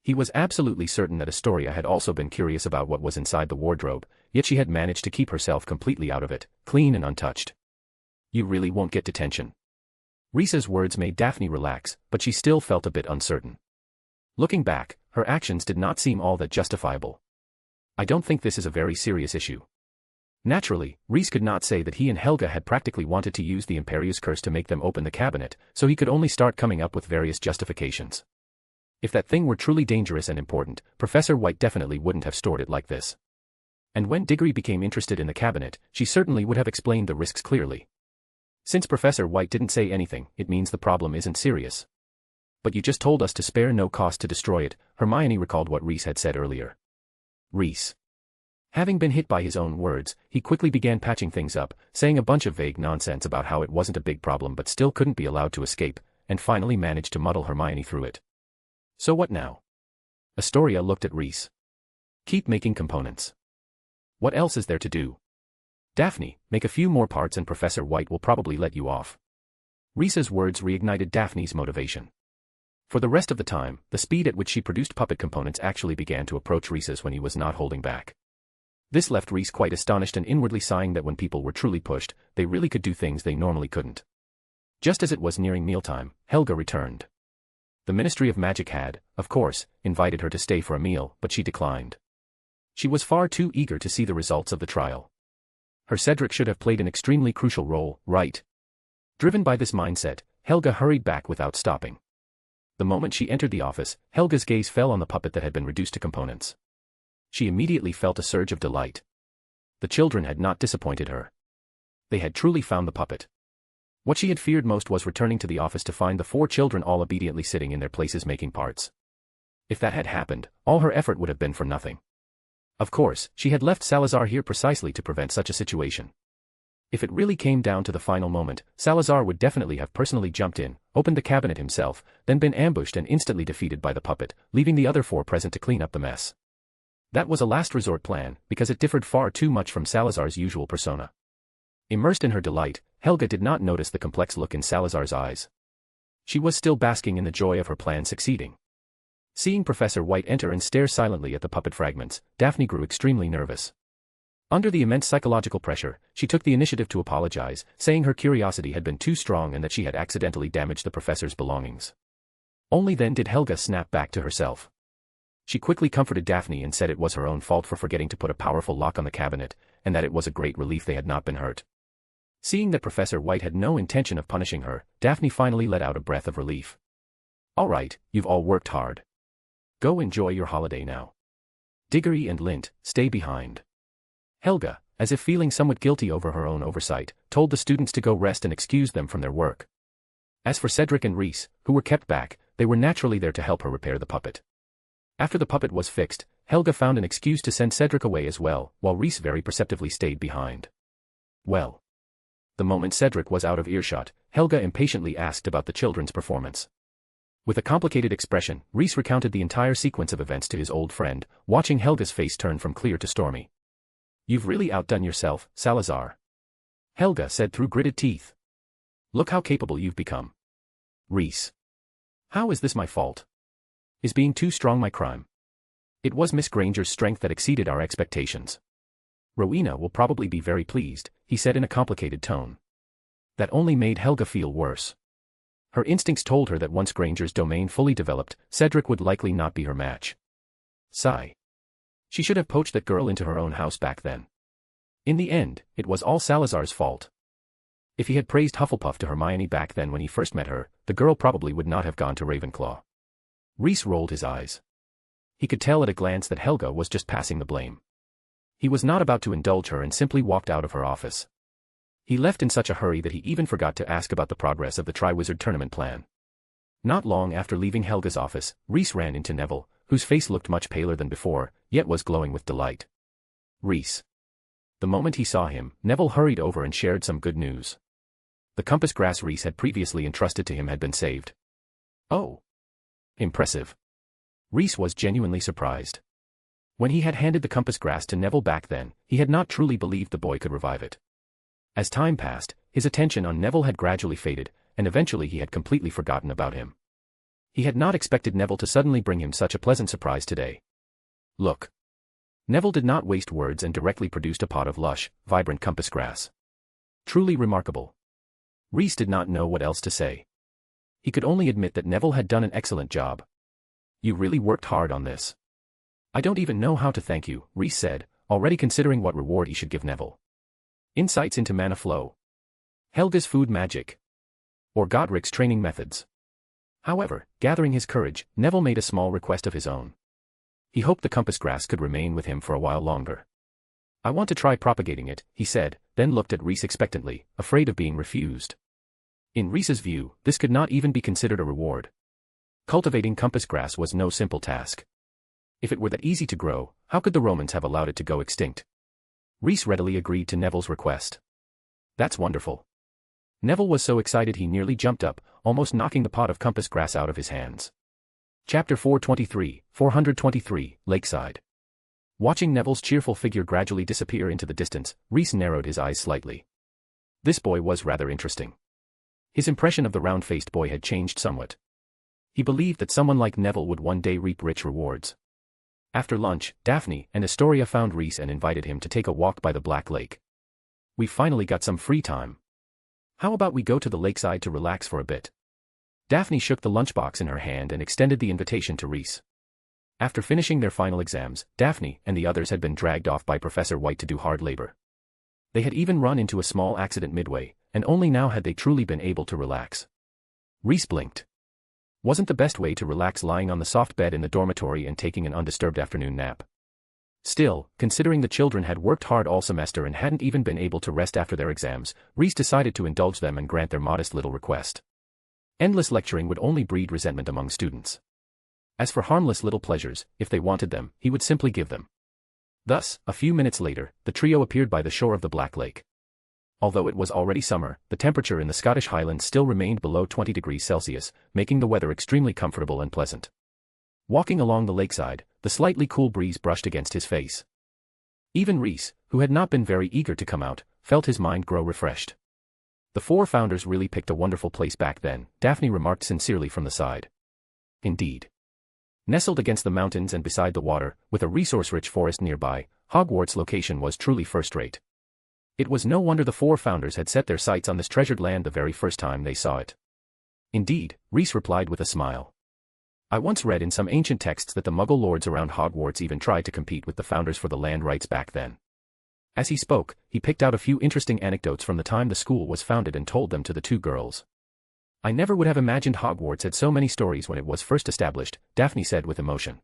He was absolutely certain that Astoria had also been curious about what was inside the wardrobe, yet she had managed to keep herself completely out of it, clean and untouched. You really won't get detention. Rhys's words made Daphne relax, but she still felt a bit uncertain. Looking back, her actions did not seem all that justifiable. I don't think this is a very serious issue. Naturally, Rhys could not say that he and Helga had practically wanted to use the Imperius curse to make them open the cabinet, so he could only start coming up with various justifications. If that thing were truly dangerous and important, Professor White definitely wouldn't have stored it like this. And when Diggory became interested in the cabinet, she certainly would have explained the risks clearly. Since Professor White didn't say anything, it means the problem isn't serious. But you just told us to spare no cost to destroy it, Hermione recalled what Rhys had said earlier. Rhys. Having been hit by his own words, he quickly began patching things up, saying a bunch of vague nonsense about how it wasn't a big problem but still couldn't be allowed to escape, and finally managed to muddle Hermione through it. So what now? Astoria looked at Rhys. Keep making components. What else is there to do? Daphne, make a few more parts and Professor White will probably let you off. Rhys's words reignited Daphne's motivation. For the rest of the time, the speed at which she produced puppet components actually began to approach Rhys's when he was not holding back. This left Rhys quite astonished and inwardly sighing that when people were truly pushed, they really could do things they normally couldn't. Just as it was nearing mealtime, Helga returned. The Ministry of Magic had, of course, invited her to stay for a meal, but she declined. She was far too eager to see the results of the trial. Her Cedric should have played an extremely crucial role, right? Driven by this mindset, Helga hurried back without stopping. The moment she entered the office, Helga's gaze fell on the puppet that had been reduced to components. She immediately felt a surge of delight. The children had not disappointed her. They had truly found the puppet. What she had feared most was returning to the office to find the 4 children all obediently sitting in their places making parts. If that had happened, all her effort would have been for nothing. Of course, she had left Salazar here precisely to prevent such a situation. If it really came down to the final moment, Salazar would definitely have personally jumped in, opened the cabinet himself, then been ambushed and instantly defeated by the puppet, leaving the other 4 present to clean up the mess. That was a last resort plan, because it differed far too much from Salazar's usual persona. Immersed in her delight, Helga did not notice the complex look in Salazar's eyes. She was still basking in the joy of her plan succeeding. Seeing Professor White enter and stare silently at the puppet fragments, Daphne grew extremely nervous. Under the immense psychological pressure, she took the initiative to apologize, saying her curiosity had been too strong and that she had accidentally damaged the professor's belongings. Only then did Helga snap back to herself. She quickly comforted Daphne and said it was her own fault for forgetting to put a powerful lock on the cabinet, and that it was a great relief they had not been hurt. Seeing that Professor White had no intention of punishing her, Daphne finally let out a breath of relief. All right, you've all worked hard. Go enjoy your holiday now. Diggory and Lint, stay behind. Helga, as if feeling somewhat guilty over her own oversight, told the students to go rest and excused them from their work. As for Cedric and Rhys, who were kept back, they were naturally there to help her repair the puppet. After the puppet was fixed, Helga found an excuse to send Cedric away as well, while Rhys very perceptively stayed behind. Well. The moment Cedric was out of earshot, Helga impatiently asked about the children's performance. With a complicated expression, Rhys recounted the entire sequence of events to his old friend, watching Helga's face turn from clear to stormy. You've really outdone yourself, Salazar. Helga said through gritted teeth. Look how capable you've become. Rhys. How is this my fault? Is being too strong my crime? It was Miss Granger's strength that exceeded our expectations. Rowena will probably be very pleased, he said in a complicated tone. That only made Helga feel worse. Her instincts told her that once Granger's domain fully developed, Cedric would likely not be her match. Sigh. She should have poached that girl into her own house back then. In the end, it was all Salazar's fault. If he had praised Hufflepuff to Hermione back then when he first met her, the girl probably would not have gone to Ravenclaw. Rhys rolled his eyes. He could tell at a glance that Helga was just passing the blame. He was not about to indulge her and simply walked out of her office. He left in such a hurry that he even forgot to ask about the progress of the Triwizard Tournament plan. Not long after leaving Helga's office, Rhys ran into Neville, whose face looked much paler than before, yet was glowing with delight. Rhys. The moment he saw him, Neville hurried over and shared some good news. The compass grass Rhys had previously entrusted to him had been saved. Oh. Impressive. Reese was genuinely surprised. When he had handed the compass grass to Neville back then, he had not truly believed the boy could revive it. As time passed, his attention on Neville had gradually faded, and eventually he had completely forgotten about him. He had not expected Neville to suddenly bring him such a pleasant surprise today. Look. Neville did not waste words and directly produced a pot of lush, vibrant compass grass. Truly remarkable. Reese did not know what else to say. He could only admit that Neville had done an excellent job. You really worked hard on this. I don't even know how to thank you, Reese said, already considering what reward he should give Neville. Insights into mana flow. Helga's food magic. Or Godric's training methods. However, gathering his courage, Neville made a small request of his own. He hoped the compass grass could remain with him for a while longer. I want to try propagating it, he said, then looked at Reese expectantly, afraid of being refused. In Reese's view, this could not even be considered a reward. Cultivating compass grass was no simple task. If it were that easy to grow, how could the Romans have allowed it to go extinct? Reese readily agreed to Neville's request. That's wonderful. Neville was so excited he nearly jumped up, almost knocking the pot of compass grass out of his hands. Chapter 423, Lakeside. Watching Neville's cheerful figure gradually disappear into the distance, Reese narrowed his eyes slightly. This boy was rather interesting. His impression of the round-faced boy had changed somewhat. He believed that someone like Neville would one day reap rich rewards. After lunch, Daphne and Astoria found Reese and invited him to take a walk by the Black Lake. We finally got some free time. How about we go to the lakeside to relax for a bit? Daphne shook the lunchbox in her hand and extended the invitation to Reese. After finishing their final exams, Daphne and the others had been dragged off by Professor White to do hard labor. They had even run into a small accident midway, and only now had they truly been able to relax. Reese blinked. Wasn't the best way to relax lying on the soft bed in the dormitory and taking an undisturbed afternoon nap? Still, considering the children had worked hard all semester and hadn't even been able to rest after their exams, Reese decided to indulge them and grant their modest little request. Endless lecturing would only breed resentment among students. As for harmless little pleasures, if they wanted them, he would simply give them. Thus, a few minutes later, the trio appeared by the shore of the Black Lake. Although it was already summer, the temperature in the Scottish Highlands still remained below 20 degrees Celsius, making the weather extremely comfortable and pleasant. Walking along the lakeside, the slightly cool breeze brushed against his face. Even Reese, who had not been very eager to come out, felt his mind grow refreshed. The four founders really picked a wonderful place back then, Daphne remarked sincerely from the side. Indeed. Nestled against the mountains and beside the water, with a resource-rich forest nearby, Hogwarts' location was truly first-rate. It was no wonder the four founders had set their sights on this treasured land the very first time they saw it. Indeed, Reese replied with a smile. I once read in some ancient texts that the Muggle lords around Hogwarts even tried to compete with the founders for the land rights back then. As he spoke, he picked out a few interesting anecdotes from the time the school was founded and told them to the two girls. I never would have imagined Hogwarts had so many stories when it was first established, Daphne said with emotion.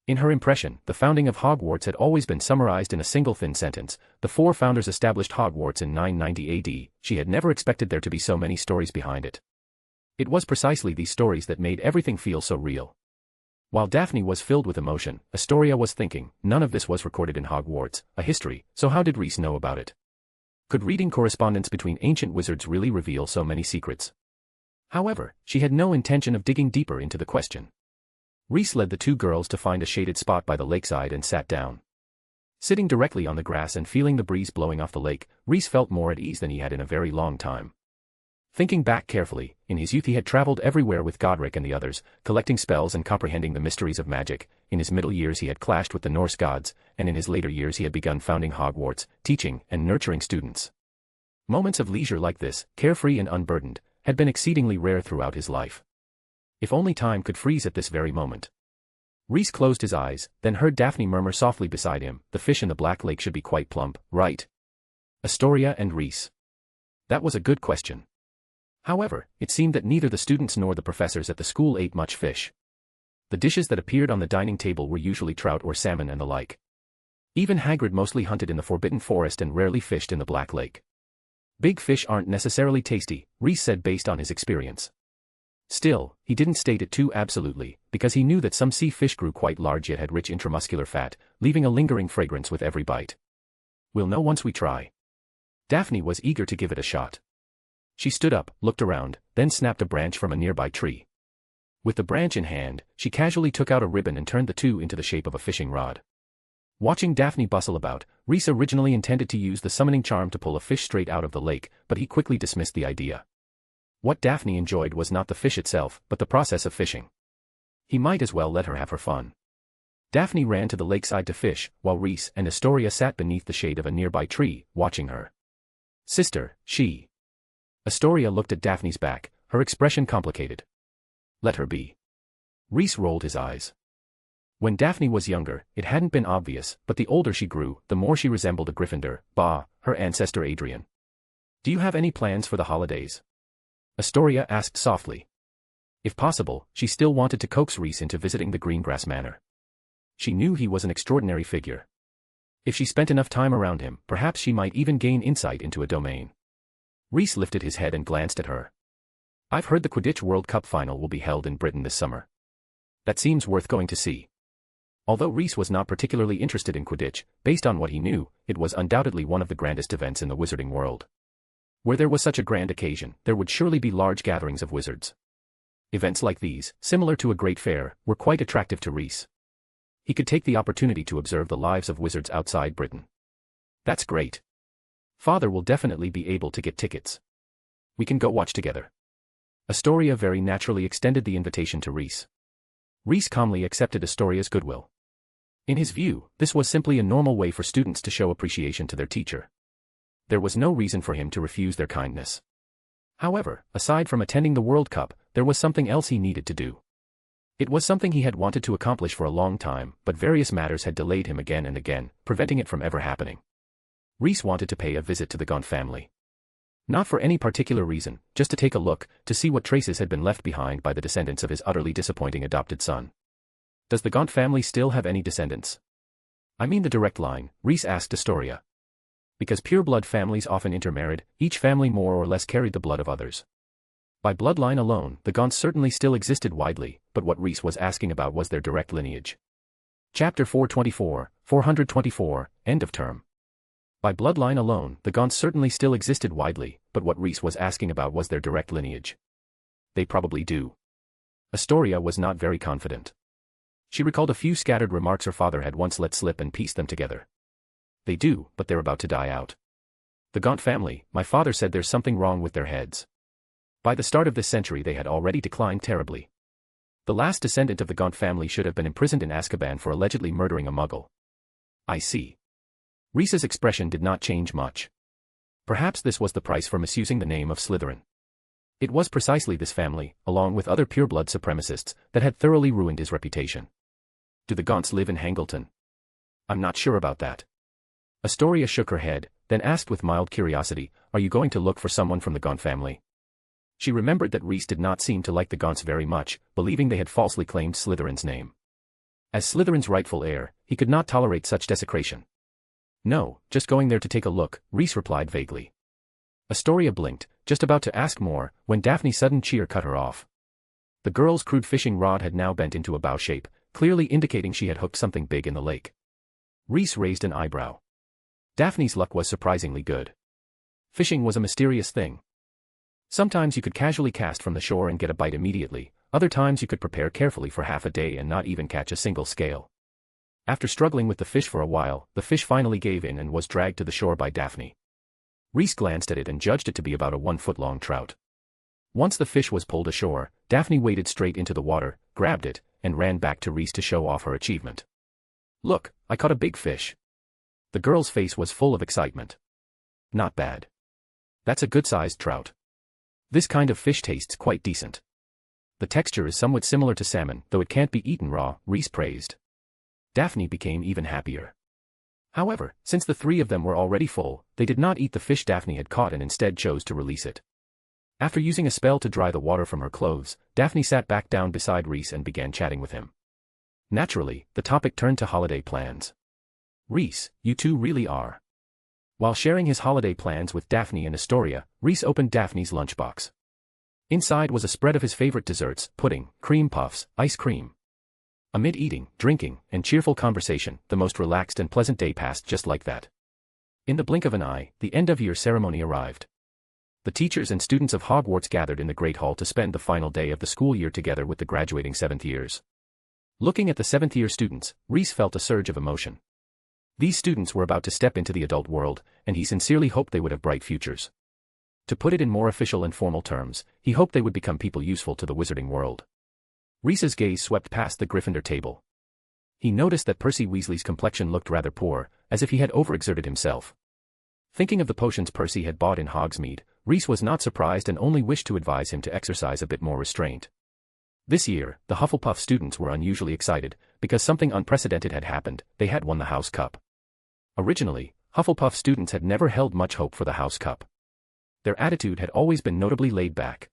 In her impression, the founding of Hogwarts had always been summarized in a single thin sentence. The four founders established Hogwarts in 990 AD, she had never expected there to be so many stories behind it. It was precisely these stories that made everything feel so real. While Daphne was filled with emotion, Astoria was thinking, none of this was recorded in Hogwarts, a history, so how did Reese know about it? Could reading correspondence between ancient wizards really reveal so many secrets? However, she had no intention of digging deeper into the question. Reese led the two girls to find a shaded spot by the lakeside and sat down. Sitting directly on the grass and feeling the breeze blowing off the lake, Reese felt more at ease than he had in a very long time. Thinking back carefully, in his youth he had traveled everywhere with Godric and the others, collecting spells and comprehending the mysteries of magic. In his middle years he had clashed with the Norse gods, and in his later years he had begun founding Hogwarts, teaching and nurturing students. Moments of leisure like this, carefree and unburdened, had been exceedingly rare throughout his life. If only time could freeze at this very moment. Reese closed his eyes, then heard Daphne murmur softly beside him, the fish in the Black Lake should be quite plump, right? Astoria and Reese. That was a good question. However, it seemed that neither the students nor the professors at the school ate much fish. The dishes that appeared on the dining table were usually trout or salmon and the like. Even Hagrid mostly hunted in the Forbidden Forest and rarely fished in the Black Lake. Big fish aren't necessarily tasty, Reese said based on his experience. Still, he didn't state it too absolutely, because he knew that some sea fish grew quite large yet had rich intramuscular fat, leaving a lingering fragrance with every bite. We'll know once we try. Daphne was eager to give it a shot. She stood up, looked around, then snapped a branch from a nearby tree. With the branch in hand, she casually took out a ribbon and turned the two into the shape of a fishing rod. Watching Daphne bustle about, Rhys originally intended to use the summoning charm to pull a fish straight out of the lake, but he quickly dismissed the idea. What Daphne enjoyed was not the fish itself, but the process of fishing. He might as well let her have her fun. Daphne ran to the lakeside to fish, while Rhys and Astoria sat beneath the shade of a nearby tree, watching her. Sister, she. Astoria looked at Daphne's back, her expression complicated. Let her be. Rhys rolled his eyes. When Daphne was younger, it hadn't been obvious, but the older she grew, the more she resembled a Gryffindor, her ancestor Adrian. Do you have any plans for the holidays? Astoria asked softly. If possible, she still wanted to coax Rhys into visiting the Greengrass Manor. She knew he was an extraordinary figure. If she spent enough time around him, perhaps she might even gain insight into a domain. Rhys lifted his head and glanced at her. I've heard the Quidditch World Cup final will be held in Britain this summer. That seems worth going to see. Although Rhys was not particularly interested in Quidditch, based on what he knew, it was undoubtedly one of the grandest events in the wizarding world. Where there was such a grand occasion, there would surely be large gatherings of wizards. Events like these, similar to a great fair, were quite attractive to Rhys. He could take the opportunity to observe the lives of wizards outside Britain. That's great. Father will definitely be able to get tickets. We can go watch together. Astoria very naturally extended the invitation to Rhys. Rhys calmly accepted Astoria's goodwill. In his view, this was simply a normal way for students to show appreciation to their teacher. There was no reason for him to refuse their kindness. However, aside from attending the World Cup, there was something else he needed to do. It was something he had wanted to accomplish for a long time, but various matters had delayed him again and again, preventing it from ever happening. Rhys wanted to pay a visit to the Gaunt family. Not for any particular reason, just to take a look, to see what traces had been left behind by the descendants of his utterly disappointing adopted son. Does the Gaunt family still have any descendants? I mean the direct line, Rhys asked Astoria. Because pureblood families often intermarried, each family more or less carried the blood of others. By bloodline alone, the Gaunts certainly still existed widely, but what Rhys was asking about was their direct lineage. Chapter 424, End of Term. By bloodline alone, the Gaunts certainly still existed widely, but what Rhys was asking about was their direct lineage. They probably do. Astoria was not very confident. She recalled a few scattered remarks her father had once let slip and pieced them together. They do, but they're about to die out. The Gaunt family, my father said there's something wrong with their heads. By the start of this century they had already declined terribly. The last descendant of the Gaunt family should have been imprisoned in Azkaban for allegedly murdering a Muggle. I see. Rhys's expression did not change much. Perhaps this was the price for misusing the name of Slytherin. It was precisely this family, along with other pureblood supremacists, that had thoroughly ruined his reputation. Do the Gaunts live in Hangleton? I'm not sure about that. Astoria shook her head, then asked with mild curiosity, are you going to look for someone from the Gaunt family? She remembered that Rhys did not seem to like the Gaunts very much, believing they had falsely claimed Slytherin's name. As Slytherin's rightful heir, he could not tolerate such desecration. No, just going there to take a look, Rhys replied vaguely. Astoria blinked, just about to ask more, when Daphne's sudden cheer cut her off. The girl's crude fishing rod had now bent into a bow shape, clearly indicating she had hooked something big in the lake. Rhys raised an eyebrow. Daphne's luck was surprisingly good. Fishing was a mysterious thing. Sometimes you could casually cast from the shore and get a bite immediately, other times you could prepare carefully for half a day and not even catch a single scale. After struggling with the fish for a while, the fish finally gave in and was dragged to the shore by Daphne. Rhys glanced at it and judged it to be about a 1-foot-long trout. Once the fish was pulled ashore, Daphne waded straight into the water, grabbed it, and ran back to Rhys to show off her achievement. Look, I caught a big fish. The girl's face was full of excitement. Not bad. That's a good-sized trout. This kind of fish tastes quite decent. The texture is somewhat similar to salmon, though it can't be eaten raw, Rhys praised. Daphne became even happier. However, since the three of them were already full, they did not eat the fish Daphne had caught and instead chose to release it. After using a spell to dry the water from her clothes, Daphne sat back down beside Rhys and began chatting with him. Naturally, the topic turned to holiday plans. Rhys, you two really are. While sharing his holiday plans with Daphne and Astoria, Rhys opened Daphne's lunchbox. Inside was a spread of his favorite desserts, pudding, cream puffs, ice cream. Amid eating, drinking, and cheerful conversation, the most relaxed and pleasant day passed just like that. In the blink of an eye, the end-of-year ceremony arrived. The teachers and students of Hogwarts gathered in the Great Hall to spend the final day of the school year together with the graduating 7th years. Looking at the 7th-year students, Reese felt a surge of emotion. These students were about to step into the adult world, and he sincerely hoped they would have bright futures. To put it in more official and formal terms, he hoped they would become people useful to the wizarding world. Reese's gaze swept past the Gryffindor table. He noticed that Percy Weasley's complexion looked rather poor, as if he had overexerted himself. Thinking of the potions Percy had bought in Hogsmeade, Reese was not surprised and only wished to advise him to exercise a bit more restraint. This year, the Hufflepuff students were unusually excited, because something unprecedented had happened. They had won the House Cup. Originally, Hufflepuff students had never held much hope for the House Cup. Their attitude had always been notably laid back.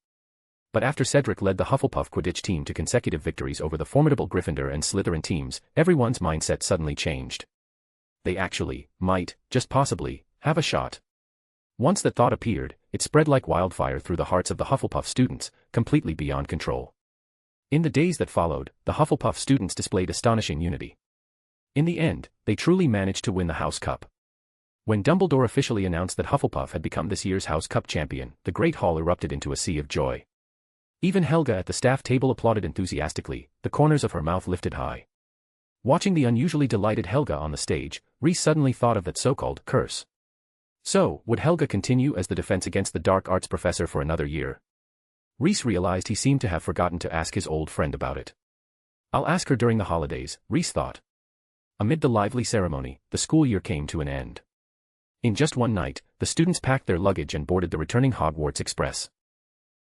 But after Cedric led the Hufflepuff Quidditch team to consecutive victories over the formidable Gryffindor and Slytherin teams, everyone's mindset suddenly changed. They actually, might, just possibly, have a shot. Once that thought appeared, it spread like wildfire through the hearts of the Hufflepuff students, completely beyond control. In the days that followed, the Hufflepuff students displayed astonishing unity. In the end, they truly managed to win the House Cup. When Dumbledore officially announced that Hufflepuff had become this year's House Cup champion, the Great Hall erupted into a sea of joy. Even Helga at the staff table applauded enthusiastically, the corners of her mouth lifted high. Watching the unusually delighted Helga on the stage, Reese suddenly thought of that so-called curse. So, would Helga continue as the defense against the dark arts professor for another year? Reese realized he seemed to have forgotten to ask his old friend about it. I'll ask her during the holidays, Reese thought. Amid the lively ceremony, the school year came to an end. In just one night, the students packed their luggage and boarded the returning Hogwarts Express.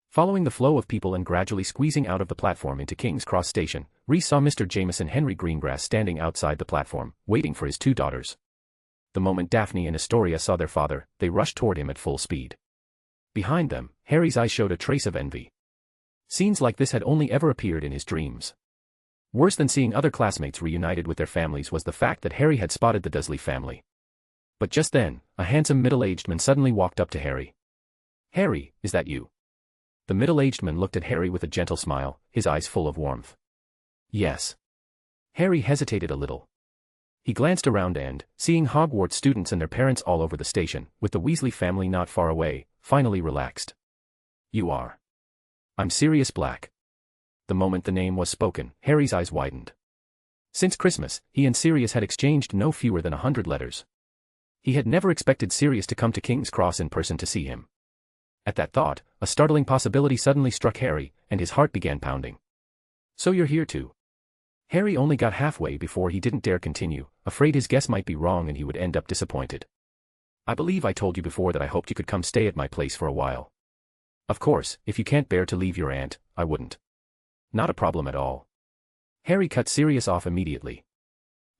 Following the flow of people and gradually squeezing out of the platform into King's Cross Station, Reese saw Mr. Jameson Henry Greengrass standing outside the platform, waiting for his 2 daughters. The moment Daphne and Astoria saw their father, they rushed toward him at full speed. Behind them, Harry's eyes showed a trace of envy. Scenes like this had only ever appeared in his dreams. Worse than seeing other classmates reunited with their families was the fact that Harry had spotted the Dursley family. But just then, a handsome middle-aged man suddenly walked up to Harry. "Harry, is that you?" The middle-aged man looked at Harry with a gentle smile, his eyes full of warmth. "Yes." Harry hesitated a little. He glanced around and, seeing Hogwarts students and their parents all over the station, with the Weasley family not far away, finally relaxed. "You are." "I'm Sirius Black." The moment the name was spoken, Harry's eyes widened. Since Christmas, he and Sirius had exchanged no fewer than 100 letters. He had never expected Sirius to come to King's Cross in person to see him. At that thought, a startling possibility suddenly struck Harry, and his heart began pounding. "So you're here too?" Harry only got halfway before he didn't dare continue, afraid his guess might be wrong and he would end up disappointed. "I believe I told you before that I hoped you could come stay at my place for a while. Of course, if you can't bear to leave your aunt, I wouldn't." "Not a problem at all." Harry cut Sirius off immediately.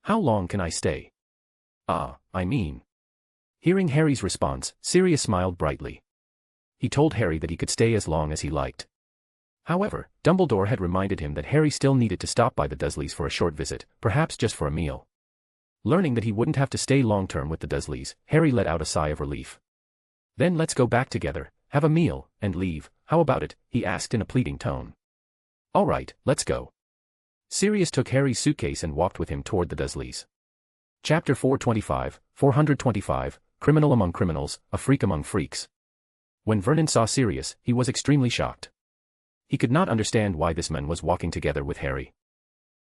"How long can I stay?" I mean." Hearing Harry's response, Sirius smiled brightly. He told Harry that he could stay as long as he liked. However, Dumbledore had reminded him that Harry still needed to stop by the Dursleys for a short visit, perhaps just for a meal. Learning that he wouldn't have to stay long-term with the Dursleys, Harry let out a sigh of relief. "Then let's go back together, have a meal, and leave, how about it?" he asked in a pleading tone. "All right, let's go." Sirius took Harry's suitcase and walked with him toward the Dursleys. Chapter 425, Criminal Among Criminals, a Freak Among Freaks. When Vernon saw Sirius, he was extremely shocked. He could not understand why this man was walking together with Harry.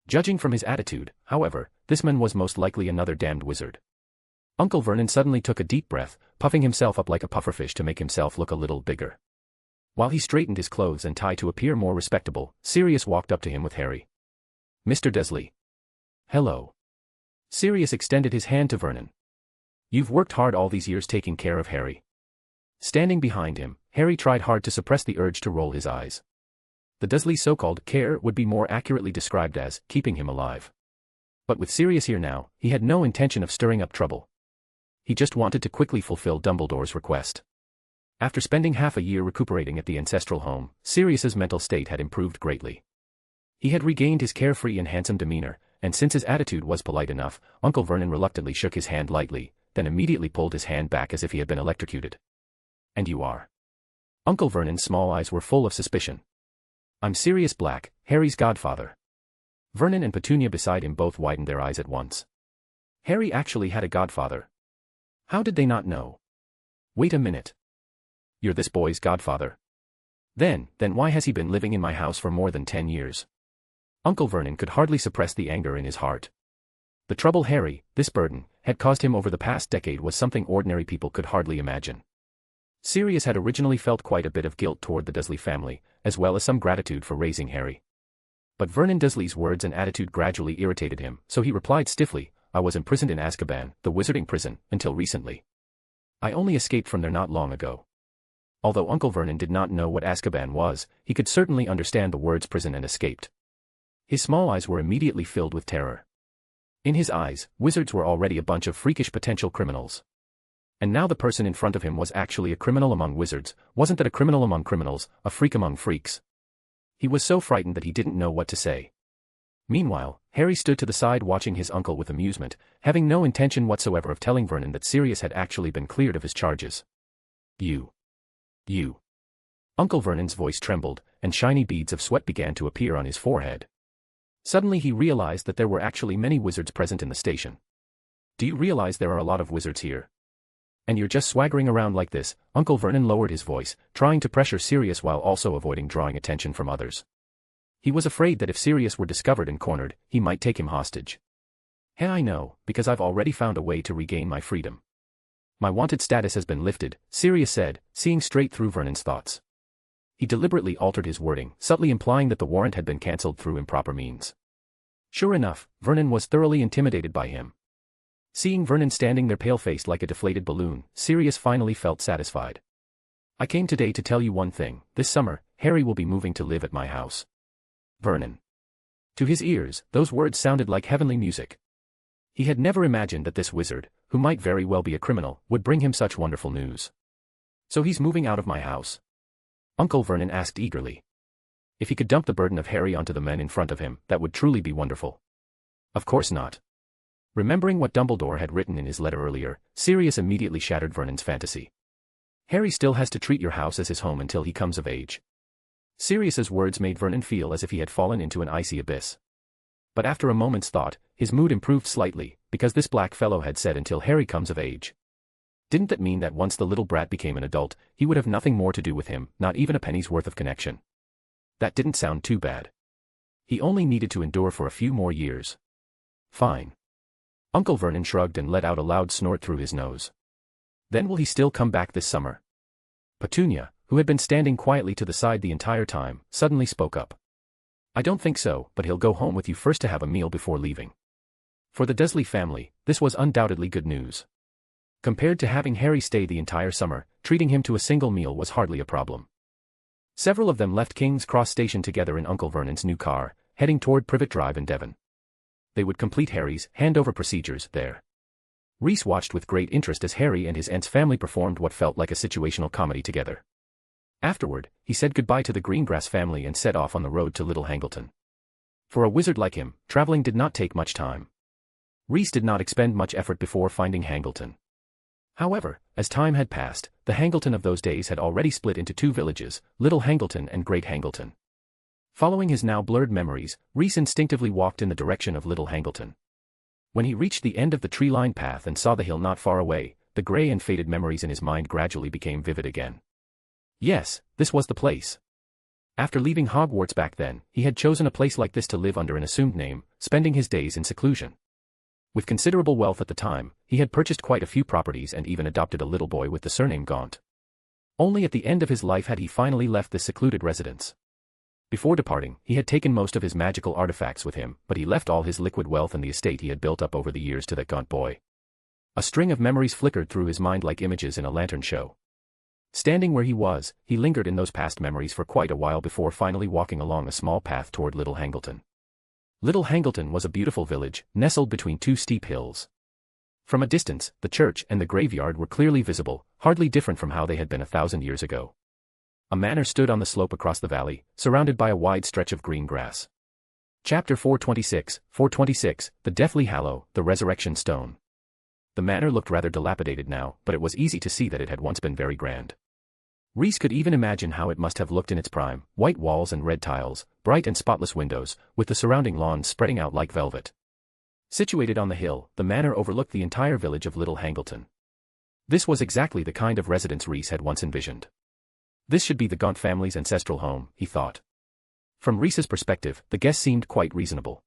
Judging from his attitude, however, this man was most likely another damned wizard. Uncle Vernon suddenly took a deep breath, puffing himself up like a pufferfish to make himself look a little bigger. While he straightened his clothes and tie to appear more respectable, Sirius walked up to him with Harry. "Mr. Dursley." "Hello." Sirius extended his hand to Vernon. "You've worked hard all these years taking care of Harry." Standing behind him, Harry tried hard to suppress the urge to roll his eyes. The Dursley's so-called care would be more accurately described as keeping him alive. But with Sirius here now, he had no intention of stirring up trouble. He just wanted to quickly fulfill Dumbledore's request. After spending half a year recuperating at the ancestral home, Sirius's mental state had improved greatly. He had regained his carefree and handsome demeanor, and since his attitude was polite enough, Uncle Vernon reluctantly shook his hand lightly, then immediately pulled his hand back as if he had been electrocuted. "And you are?" Uncle Vernon's small eyes were full of suspicion. "I'm Sirius Black, Harry's godfather." Vernon and Petunia beside him both widened their eyes at once. Harry actually had a godfather. How did they not know? Wait a minute. You're this boy's godfather. Then why has he been living in my house for more than 10 years? Uncle Vernon could hardly suppress the anger in his heart. The trouble Harry, this burden, had caused him over the past decade was something ordinary people could hardly imagine. Sirius had originally felt quite a bit of guilt toward the Dursley family, as well as some gratitude for raising Harry. But Vernon Dursley's words and attitude gradually irritated him, so he replied stiffly, I was imprisoned in Azkaban, the wizarding prison, until recently. I only escaped from there not long ago. Although Uncle Vernon did not know what Azkaban was, he could certainly understand the words prison and escaped. His small eyes were immediately filled with terror. In his eyes, wizards were already a bunch of freakish potential criminals. And now the person in front of him was actually a criminal among wizards. Wasn't that a criminal among criminals, a freak among freaks? He was so frightened that he didn't know what to say. Meanwhile, Harry stood to the side watching his uncle with amusement, having no intention whatsoever of telling Vernon that Sirius had actually been cleared of his charges. You. Uncle Vernon's voice trembled, and shiny beads of sweat began to appear on his forehead. Suddenly he realized that there were actually many wizards present in the station. Do you realize there are a lot of wizards here? And you're just swaggering around like this? Uncle Vernon lowered his voice, trying to pressure Sirius while also avoiding drawing attention from others. He was afraid that if Sirius were discovered and cornered, he might take him hostage. Hey, I know, because I've already found a way to regain my freedom. My wanted status has been lifted, Sirius said, seeing straight through Vernon's thoughts. He deliberately altered his wording, subtly implying that the warrant had been cancelled through improper means. Sure enough, Vernon was thoroughly intimidated by him. Seeing Vernon standing there pale-faced like a deflated balloon, Sirius finally felt satisfied. I came today to tell you one thing. This summer, Harry will be moving to live at my house. Vernon. To his ears, those words sounded like heavenly music. He had never imagined that this wizard, who might very well be a criminal, would bring him such wonderful news. So he's moving out of my house? Uncle Vernon asked eagerly. If he could dump the burden of Harry onto the men in front of him, that would truly be wonderful. Of course not. Remembering what Dumbledore had written in his letter earlier, Sirius immediately shattered Vernon's fantasy. Harry still has to treat your house as his home until he comes of age. Sirius's words made Vernon feel as if he had fallen into an icy abyss. But after a moment's thought, his mood improved slightly, because this black fellow had said until Harry comes of age. Didn't that mean that once the little brat became an adult, he would have nothing more to do with him, not even a penny's worth of connection? That didn't sound too bad. He only needed to endure for a few more years. Fine. Uncle Vernon shrugged and let out a loud snort through his nose. Then will he still come back this summer? Petunia, who had been standing quietly to the side the entire time, suddenly spoke up. I don't think so, but he'll go home with you first to have a meal before leaving. For the Dursley family, this was undoubtedly good news. Compared to having Harry stay the entire summer, treating him to a single meal was hardly a problem. Several of them left King's Cross Station together in Uncle Vernon's new car, heading toward Privet Drive in Devon. They would complete Harry's handover procedures there. Reese watched with great interest as Harry and his aunt's family performed what felt like a situational comedy together. Afterward, he said goodbye to the Greengrass family and set off on the road to Little Hangleton. For a wizard like him, traveling did not take much time. Reese did not expend much effort before finding Hangleton. However, as time had passed, the Hangleton of those days had already split into two villages, Little Hangleton and Great Hangleton. Following his now blurred memories, Reese instinctively walked in the direction of Little Hangleton. When he reached the end of the tree-lined path and saw the hill not far away, the gray and faded memories in his mind gradually became vivid again. Yes, this was the place. After leaving Hogwarts back then, he had chosen a place like this to live under an assumed name, spending his days in seclusion. With considerable wealth at the time, he had purchased quite a few properties and even adopted a little boy with the surname Gaunt. Only at the end of his life had he finally left this secluded residence. Before departing, he had taken most of his magical artifacts with him, but he left all his liquid wealth and the estate he had built up over the years to that Gaunt boy. A string of memories flickered through his mind like images in a lantern show. Standing where he was, he lingered in those past memories for quite a while before finally walking along a small path toward Little Hangleton. Little Hangleton was a beautiful village, nestled between two steep hills. From a distance, the church and the graveyard were clearly visible, hardly different from how they had been 1,000 years ago. A manor stood on the slope across the valley, surrounded by a wide stretch of green grass. Chapter 426, The Deathly Hallow, the Resurrection Stone. The manor looked rather dilapidated now, but it was easy to see that it had once been very grand. Reese could even imagine how it must have looked in its prime, white walls and red tiles, bright and spotless windows, with the surrounding lawns spreading out like velvet. Situated on the hill, the manor overlooked the entire village of Little Hangleton. This was exactly the kind of residence Reese had once envisioned. This should be the Gaunt family's ancestral home, he thought. From Reese's perspective, the guess seemed quite reasonable.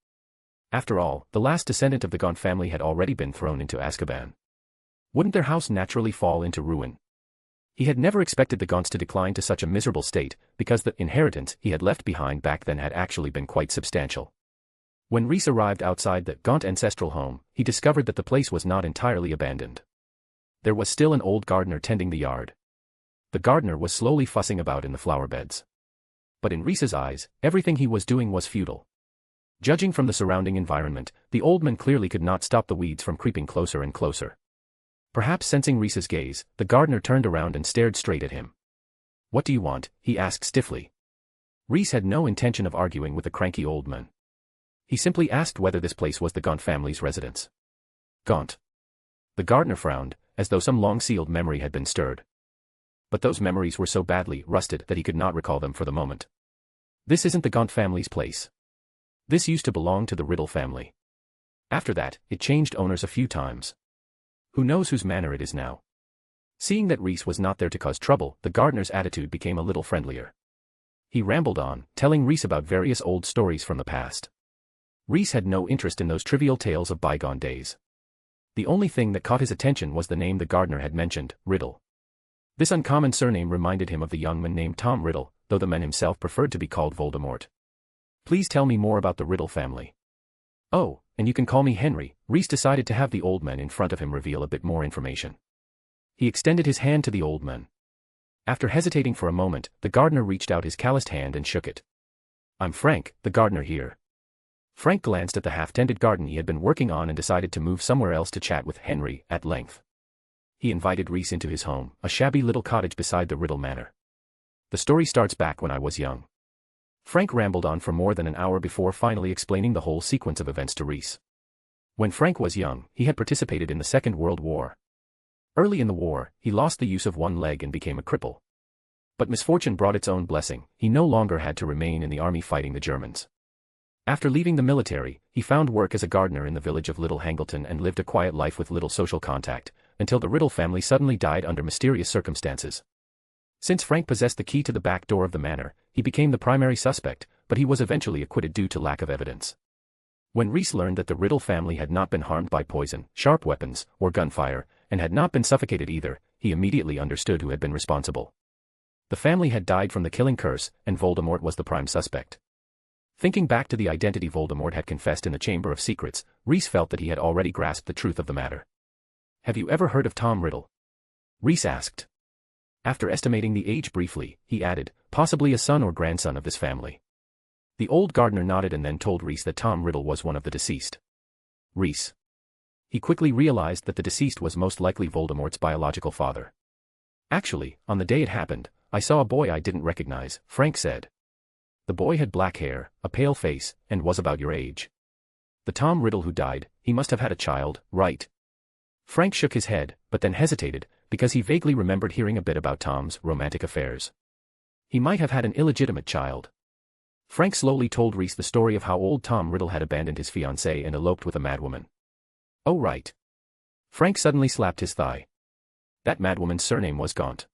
After all, the last descendant of the Gaunt family had already been thrown into Azkaban. Wouldn't their house naturally fall into ruin? He had never expected the Gaunts to decline to such a miserable state, because the inheritance he had left behind back then had actually been quite substantial. When Reese arrived outside the Gaunt ancestral home, he discovered that the place was not entirely abandoned. There was still an old gardener tending the yard. The gardener was slowly fussing about in the flower beds. But in Reese's eyes, everything he was doing was futile. Judging from the surrounding environment, the old man clearly could not stop the weeds from creeping closer and closer. Perhaps sensing Reese's gaze, the gardener turned around and stared straight at him. "What do you want?" he asked stiffly. Reese had no intention of arguing with the cranky old man. He simply asked whether this place was the Gaunt family's residence. Gaunt. The gardener frowned, as though some long-sealed memory had been stirred. But those memories were so badly rusted that he could not recall them for the moment. This isn't the Gaunt family's place. This used to belong to the Riddle family. After that, it changed owners a few times. Who knows whose manor it is now? Seeing that Reese was not there to cause trouble, the gardener's attitude became a little friendlier. He rambled on, telling Reese about various old stories from the past. Reese had no interest in those trivial tales of bygone days. The only thing that caught his attention was the name the gardener had mentioned, Riddle. This uncommon surname reminded him of the young man named Tom Riddle, though the man himself preferred to be called Voldemort. "Please tell me more about the Riddle family." "Oh, and you can call me Henry." Reese decided to have the old man in front of him reveal a bit more information. He extended his hand to the old man. After hesitating for a moment, the gardener reached out his calloused hand and shook it. "I'm Frank, the gardener here." Frank glanced at the half-tended garden he had been working on and decided to move somewhere else to chat with Henry at length. He invited Reese into his home, a shabby little cottage beside the Riddle Manor. "The story starts back when I was young." Frank rambled on for more than an hour before finally explaining the whole sequence of events to Reese. When Frank was young, he had participated in the Second World War. Early in the war, he lost the use of one leg and became a cripple. But misfortune brought its own blessing. He no longer had to remain in the army fighting the Germans. After leaving the military, he found work as a gardener in the village of Little Hangleton and lived a quiet life with little social contact, until the Riddle family suddenly died under mysterious circumstances. Since Frank possessed the key to the back door of the manor, he became the primary suspect, but he was eventually acquitted due to lack of evidence. When Reese learned that the Riddle family had not been harmed by poison, sharp weapons, or gunfire, and had not been suffocated either, he immediately understood who had been responsible. The family had died from the killing curse, and Voldemort was the prime suspect. Thinking back to the identity Voldemort had confessed in the Chamber of Secrets, Reese felt that he had already grasped the truth of the matter. "Have you ever heard of Tom Riddle?" Reese asked. After estimating the age briefly, he added, "Possibly a son or grandson of this family." The old gardener nodded and then told Reese that Tom Riddle was one of the deceased. Reese. He quickly realized that the deceased was most likely Voldemort's biological father. "Actually, on the day it happened, I saw a boy I didn't recognize," Frank said. "The boy had black hair, a pale face, and was about your age. The Tom Riddle who died, he must have had a child, right?" Frank shook his head, but then hesitated, because he vaguely remembered hearing a bit about Tom's romantic affairs. He might have had an illegitimate child. Frank slowly told Reese the story of how old Tom Riddle had abandoned his fiancée and eloped with a madwoman. "Oh right." Frank suddenly slapped his thigh. That madwoman's surname was Gaunt.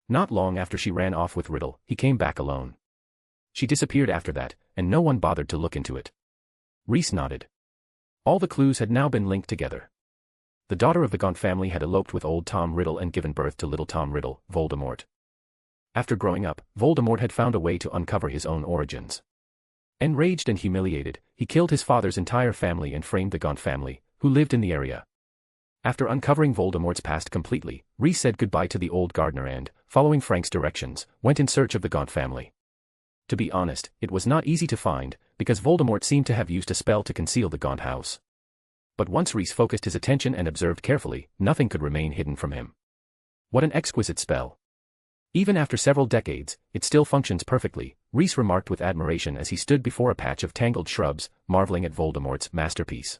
Not long after she ran off with Riddle, he came back alone. She disappeared after that, and no one bothered to look into it. Reese nodded. All the clues had now been linked together. The daughter of the Gaunt family had eloped with old Tom Riddle and given birth to little Tom Riddle, Voldemort. After growing up, Voldemort had found a way to uncover his own origins. Enraged and humiliated, he killed his father's entire family and framed the Gaunt family, who lived in the area. After uncovering Voldemort's past completely, Reese said goodbye to the old gardener and, following Frank's directions, went in search of the Gaunt family. To be honest, it was not easy to find, because Voldemort seemed to have used a spell to conceal the Gaunt house. But once Reese focused his attention and observed carefully, nothing could remain hidden from him. What an exquisite spell. Even after several decades, it still functions perfectly, Reese remarked with admiration as he stood before a patch of tangled shrubs, marveling at Voldemort's masterpiece.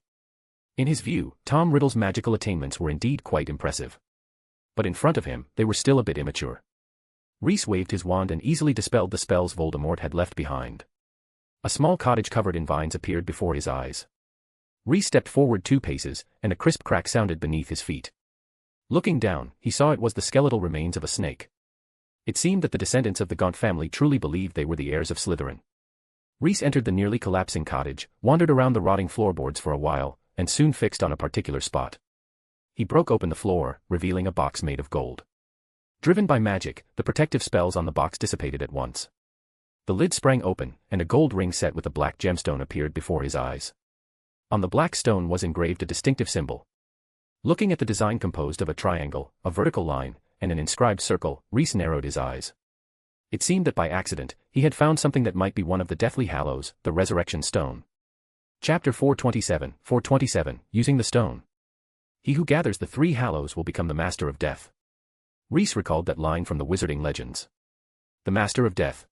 In his view, Tom Riddle's magical attainments were indeed quite impressive. But in front of him, they were still a bit immature. Reese waved his wand and easily dispelled the spells Voldemort had left behind. A small cottage covered in vines appeared before his eyes. Reese stepped forward 2 paces, and a crisp crack sounded beneath his feet. Looking down, he saw it was the skeletal remains of a snake. It seemed that the descendants of the Gaunt family truly believed they were the heirs of Slytherin. Reese entered the nearly collapsing cottage, wandered around the rotting floorboards for a while, and soon fixed on a particular spot. He broke open the floor, revealing a box made of gold. Driven by magic, the protective spells on the box dissipated at once. The lid sprang open, and a gold ring set with a black gemstone appeared before his eyes. On the black stone was engraved a distinctive symbol. Looking at the design composed of a triangle, a vertical line, and an inscribed circle, Reese narrowed his eyes. It seemed that by accident, he had found something that might be one of the Deathly Hallows, the Resurrection Stone. Chapter 427, 427, Using the Stone. He who gathers the 3 Hallows will become the Master of Death. Reese recalled that line from the wizarding legends. The Master of Death.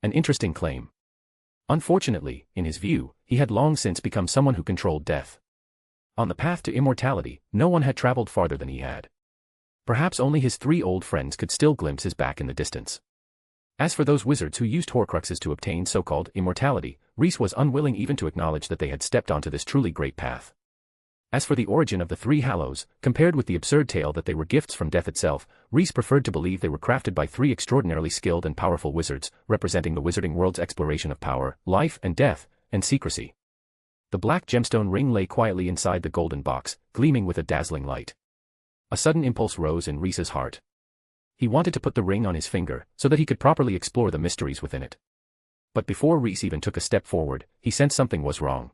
An interesting claim. Unfortunately, in his view, he had long since become someone who controlled death. On the path to immortality, no one had traveled farther than he had. Perhaps only his 3 old friends could still glimpse his back in the distance. As for those wizards who used Horcruxes to obtain so-called immortality, Reese was unwilling even to acknowledge that they had stepped onto this truly great path. As for the origin of the 3 Hallows, compared with the absurd tale that they were gifts from death itself, Reese preferred to believe they were crafted by 3 extraordinarily skilled and powerful wizards, representing the wizarding world's exploration of power, life and death, and secrecy. The black gemstone ring lay quietly inside the golden box, gleaming with a dazzling light. A sudden impulse rose in Reese's heart. He wanted to put the ring on his finger, so that he could properly explore the mysteries within it. But before Reese even took a step forward, he sensed something was wrong.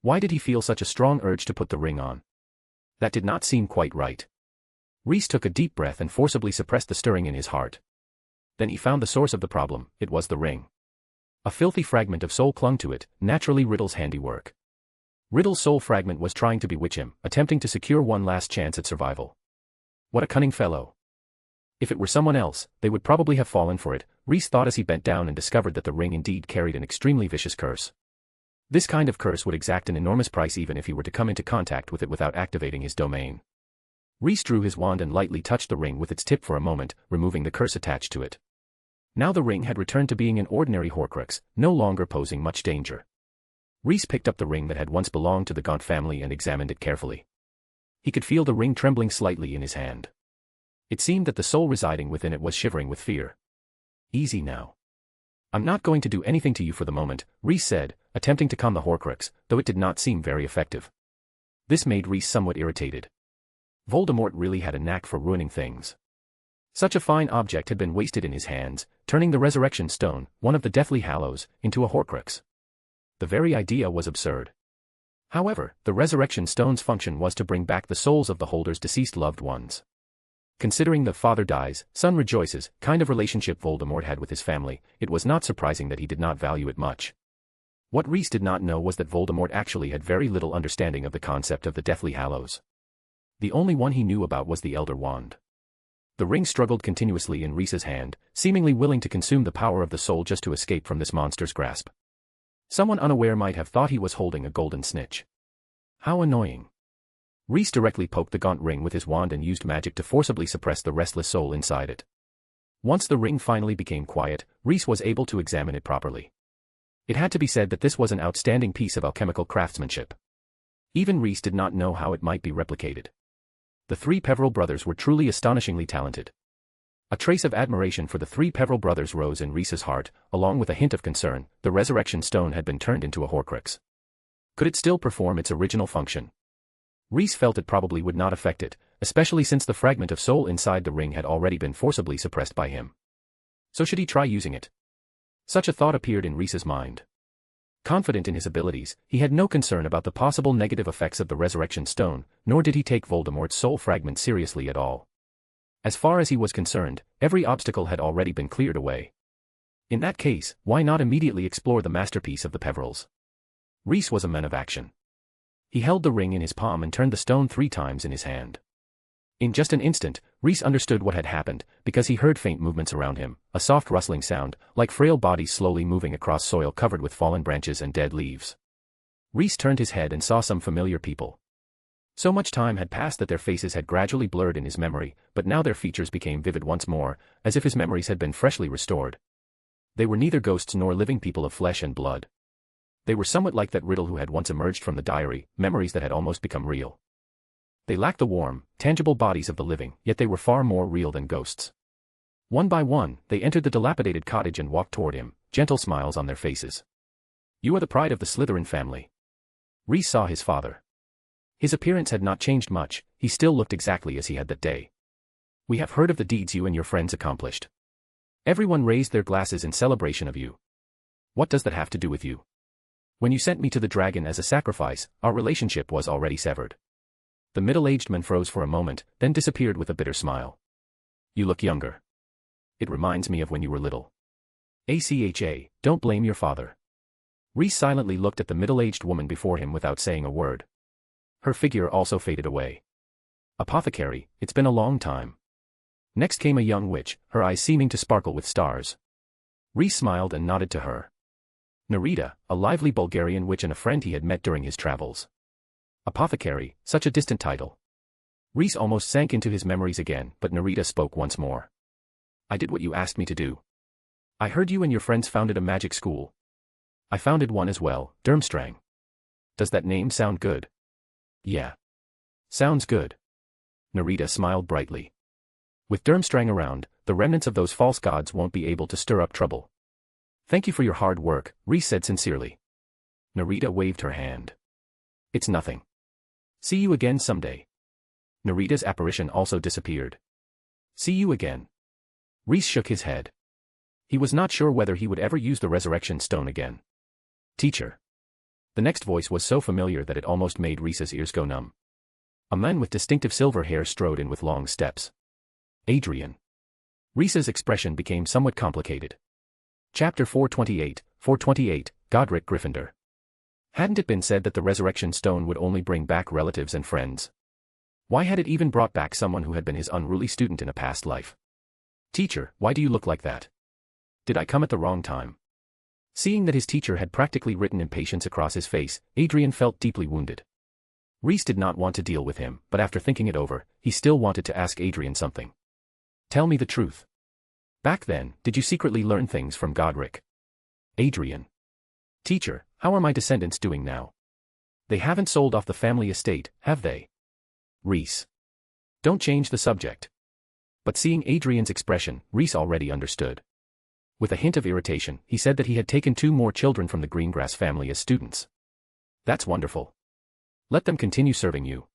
Why did he feel such a strong urge to put the ring on? That did not seem quite right. Reese took a deep breath and forcibly suppressed the stirring in his heart. Then he found the source of the problem. It was the ring. A filthy fragment of soul clung to it, naturally Riddle's handiwork. Riddle's soul fragment was trying to bewitch him, attempting to secure one last chance at survival. What a cunning fellow. If it were someone else, they would probably have fallen for it, Reese thought as he bent down and discovered that the ring indeed carried an extremely vicious curse. This kind of curse would exact an enormous price even if he were to come into contact with it without activating his domain. Reese drew his wand and lightly touched the ring with its tip for a moment, removing the curse attached to it. Now the ring had returned to being an ordinary Horcrux, no longer posing much danger. Reese picked up the ring that had once belonged to the Gaunt family and examined it carefully. He could feel the ring trembling slightly in his hand. It seemed that the soul residing within it was shivering with fear. Easy now. I'm not going to do anything to you for the moment, Reese said, attempting to calm the Horcrux, though it did not seem very effective. This made Reese somewhat irritated. Voldemort really had a knack for ruining things. Such a fine object had been wasted in his hands, turning the Resurrection Stone, one of the Deathly Hallows, into a Horcrux. The very idea was absurd. However, the Resurrection Stone's function was to bring back the souls of the holder's deceased loved ones. Considering the father dies, son rejoices kind of relationship Voldemort had with his family, it was not surprising that he did not value it much. What Reese did not know was that Voldemort actually had very little understanding of the concept of the Deathly Hallows. The only one he knew about was the Elder Wand. The ring struggled continuously in Reese's hand, seemingly willing to consume the power of the soul just to escape from this monster's grasp. Someone unaware might have thought he was holding a golden snitch. How annoying. Reese directly poked the gaunt ring with his wand and used magic to forcibly suppress the restless soul inside it. Once the ring finally became quiet, Reese was able to examine it properly. It had to be said that this was an outstanding piece of alchemical craftsmanship. Even Reese did not know how it might be replicated. The 3 Peverell brothers were truly astonishingly talented. A trace of admiration for the 3 Peverell brothers rose in Reese's heart, along with a hint of concern. The Resurrection Stone had been turned into a Horcrux. Could it still perform its original function? Reese felt it probably would not affect it, especially since the fragment of soul inside the ring had already been forcibly suppressed by him. So should he try using it? Such a thought appeared in Reese's mind. Confident in his abilities, he had no concern about the possible negative effects of the Resurrection Stone, nor did he take Voldemort's soul fragment seriously at all. As far as he was concerned, every obstacle had already been cleared away. In that case, why not immediately explore the masterpiece of the Peverells? Reese was a man of action. He held the ring in his palm and turned the stone 3 times in his hand. In just an instant, Reese understood what had happened, because he heard faint movements around him, a soft rustling sound, like frail bodies slowly moving across soil covered with fallen branches and dead leaves. Reese turned his head and saw some familiar people. So much time had passed that their faces had gradually blurred in his memory, but now their features became vivid once more, as if his memories had been freshly restored. They were neither ghosts nor living people of flesh and blood. They were somewhat like that Riddle who had once emerged from the diary, memories that had almost become real. They lacked the warm, tangible bodies of the living, yet they were far more real than ghosts. One by one, they entered the dilapidated cottage and walked toward him, gentle smiles on their faces. "You are the pride of the Slytherin family." Reese saw his father. His appearance had not changed much, he still looked exactly as he had that day. "We have heard of the deeds you and your friends accomplished. Everyone raised their glasses in celebration of you. What does that have to do with you? When you sent me to the dragon as a sacrifice, our relationship was already severed." The middle-aged man froze for a moment, then disappeared with a bitter smile. "You look younger. It reminds me of when you were little. ACHA, don't blame your father." Reese silently looked at the middle-aged woman before him without saying a word. Her figure also faded away. "Apothecary, it's been a long time." Next came a young witch, her eyes seeming to sparkle with stars. Reese smiled and nodded to her. Nerita, a lively Bulgarian witch and a friend he had met during his travels. Apothecary, such a distant title. Reese almost sank into his memories again, but Nerita spoke once more. "I did what you asked me to do. I heard you and your friends founded a magic school. I founded one as well, Durmstrang. Does that name sound good?" "Yeah. Sounds good." Nerita smiled brightly. "With Durmstrang around, the remnants of those false gods won't be able to stir up trouble." "Thank you for your hard work," Reese said sincerely. Nerita waved her hand. "It's nothing. See you again someday." Nerita's apparition also disappeared. "See you again." Reese shook his head. He was not sure whether he would ever use the resurrection stone again. "Teacher." The next voice was so familiar that it almost made Reese's ears go numb. A man with distinctive silver hair strode in with long steps. "Adrian." Reese's expression became somewhat complicated. Chapter 428, Godric Gryffindor. Hadn't it been said that the resurrection stone would only bring back relatives and friends? Why had it even brought back someone who had been his unruly student in a past life? "Teacher, why do you look like that? Did I come at the wrong time?" Seeing that his teacher had practically written impatience across his face, Adrian felt deeply wounded. Reese did not want to deal with him, but after thinking it over, he still wanted to ask Adrian something. "Tell me the truth. Back then, did you secretly learn things from Godric?" "Adrian." "Teacher, how are my descendants doing now? They haven't sold off the family estate, have they?" "Reese. Don't change the subject." But seeing Adrian's expression, Reese already understood. With a hint of irritation, he said that he had taken 2 more children from the Greengrass family as students. "That's wonderful. Let them continue serving you."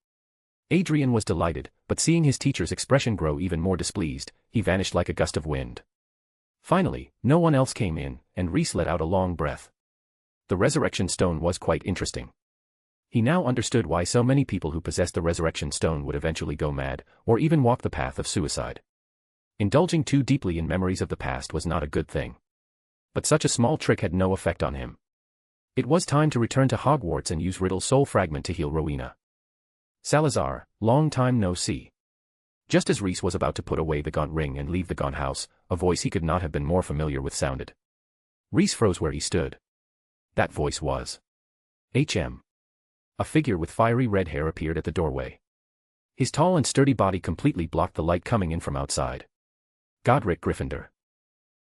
Adrian was delighted, but seeing his teacher's expression grow even more displeased, he vanished like a gust of wind. Finally, no one else came in, and Reese let out a long breath. The resurrection stone was quite interesting. He now understood why so many people who possessed the resurrection stone would eventually go mad, or even walk the path of suicide. Indulging too deeply in memories of the past was not a good thing. But such a small trick had no effect on him. It was time to return to Hogwarts and use Riddle's soul fragment to heal Rowena. "Salazar, long time no see." Just as Reese was about to put away the gaunt ring and leave the gaunt house, a voice he could not have been more familiar with sounded. Reese froze where he stood. That voice was H.M. A figure with fiery red hair appeared at the doorway. His tall and sturdy body completely blocked the light coming in from outside. Godric Gryffindor.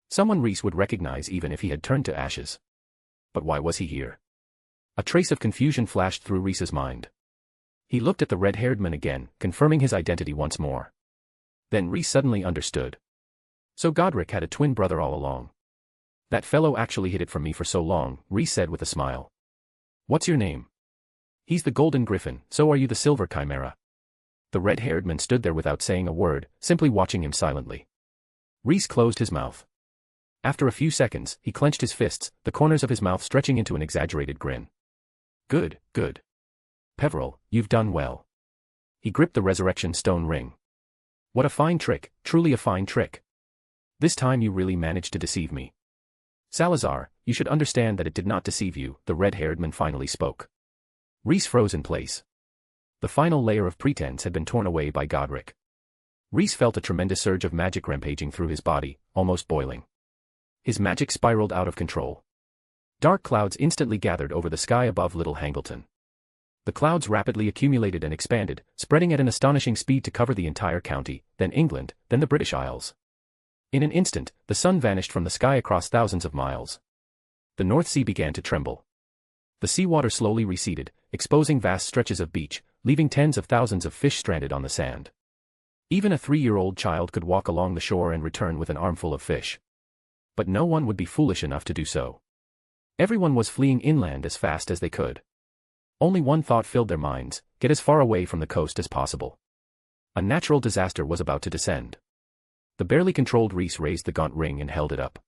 Someone Reese would recognize even if he had turned to ashes. But why was he here? A trace of confusion flashed through Reese's mind. He looked at the red-haired man again, confirming his identity once more. Then Reese suddenly understood. So Godric had a twin brother all along. "That fellow actually hid it from me for so long," Reese said with a smile. "What's your name?" "He's the Golden Griffin, so are you the Silver Chimera." The red-haired man stood there without saying a word, simply watching him silently. Reese closed his mouth. After a few seconds, he clenched his fists, the corners of his mouth stretching into an exaggerated grin. Good, good. Peveril, you've done well." He gripped the resurrection stone ring. "What a fine trick, truly a fine trick. This time you really managed to deceive me." "Salazar, you should understand that it did not deceive you," the red-haired man finally spoke. Reese froze in place. The final layer of pretense had been torn away by Godric. Reese felt a tremendous surge of magic rampaging through his body, almost boiling. His magic spiraled out of control. Dark clouds instantly gathered over the sky above Little Hangleton. The clouds rapidly accumulated and expanded, spreading at an astonishing speed to cover the entire county, then England, then the British Isles. In an instant, the sun vanished from the sky across thousands of miles. The North Sea began to tremble. The seawater slowly receded, exposing vast stretches of beach, leaving tens of thousands of fish stranded on the sand. Even a 3-year-old child could walk along the shore and return with an armful of fish. But no one would be foolish enough to do so. Everyone was fleeing inland as fast as they could. Only one thought filled their minds: get as far away from the coast as possible. A natural disaster was about to descend. The barely controlled Rhys raised the gaunt ring and held it up.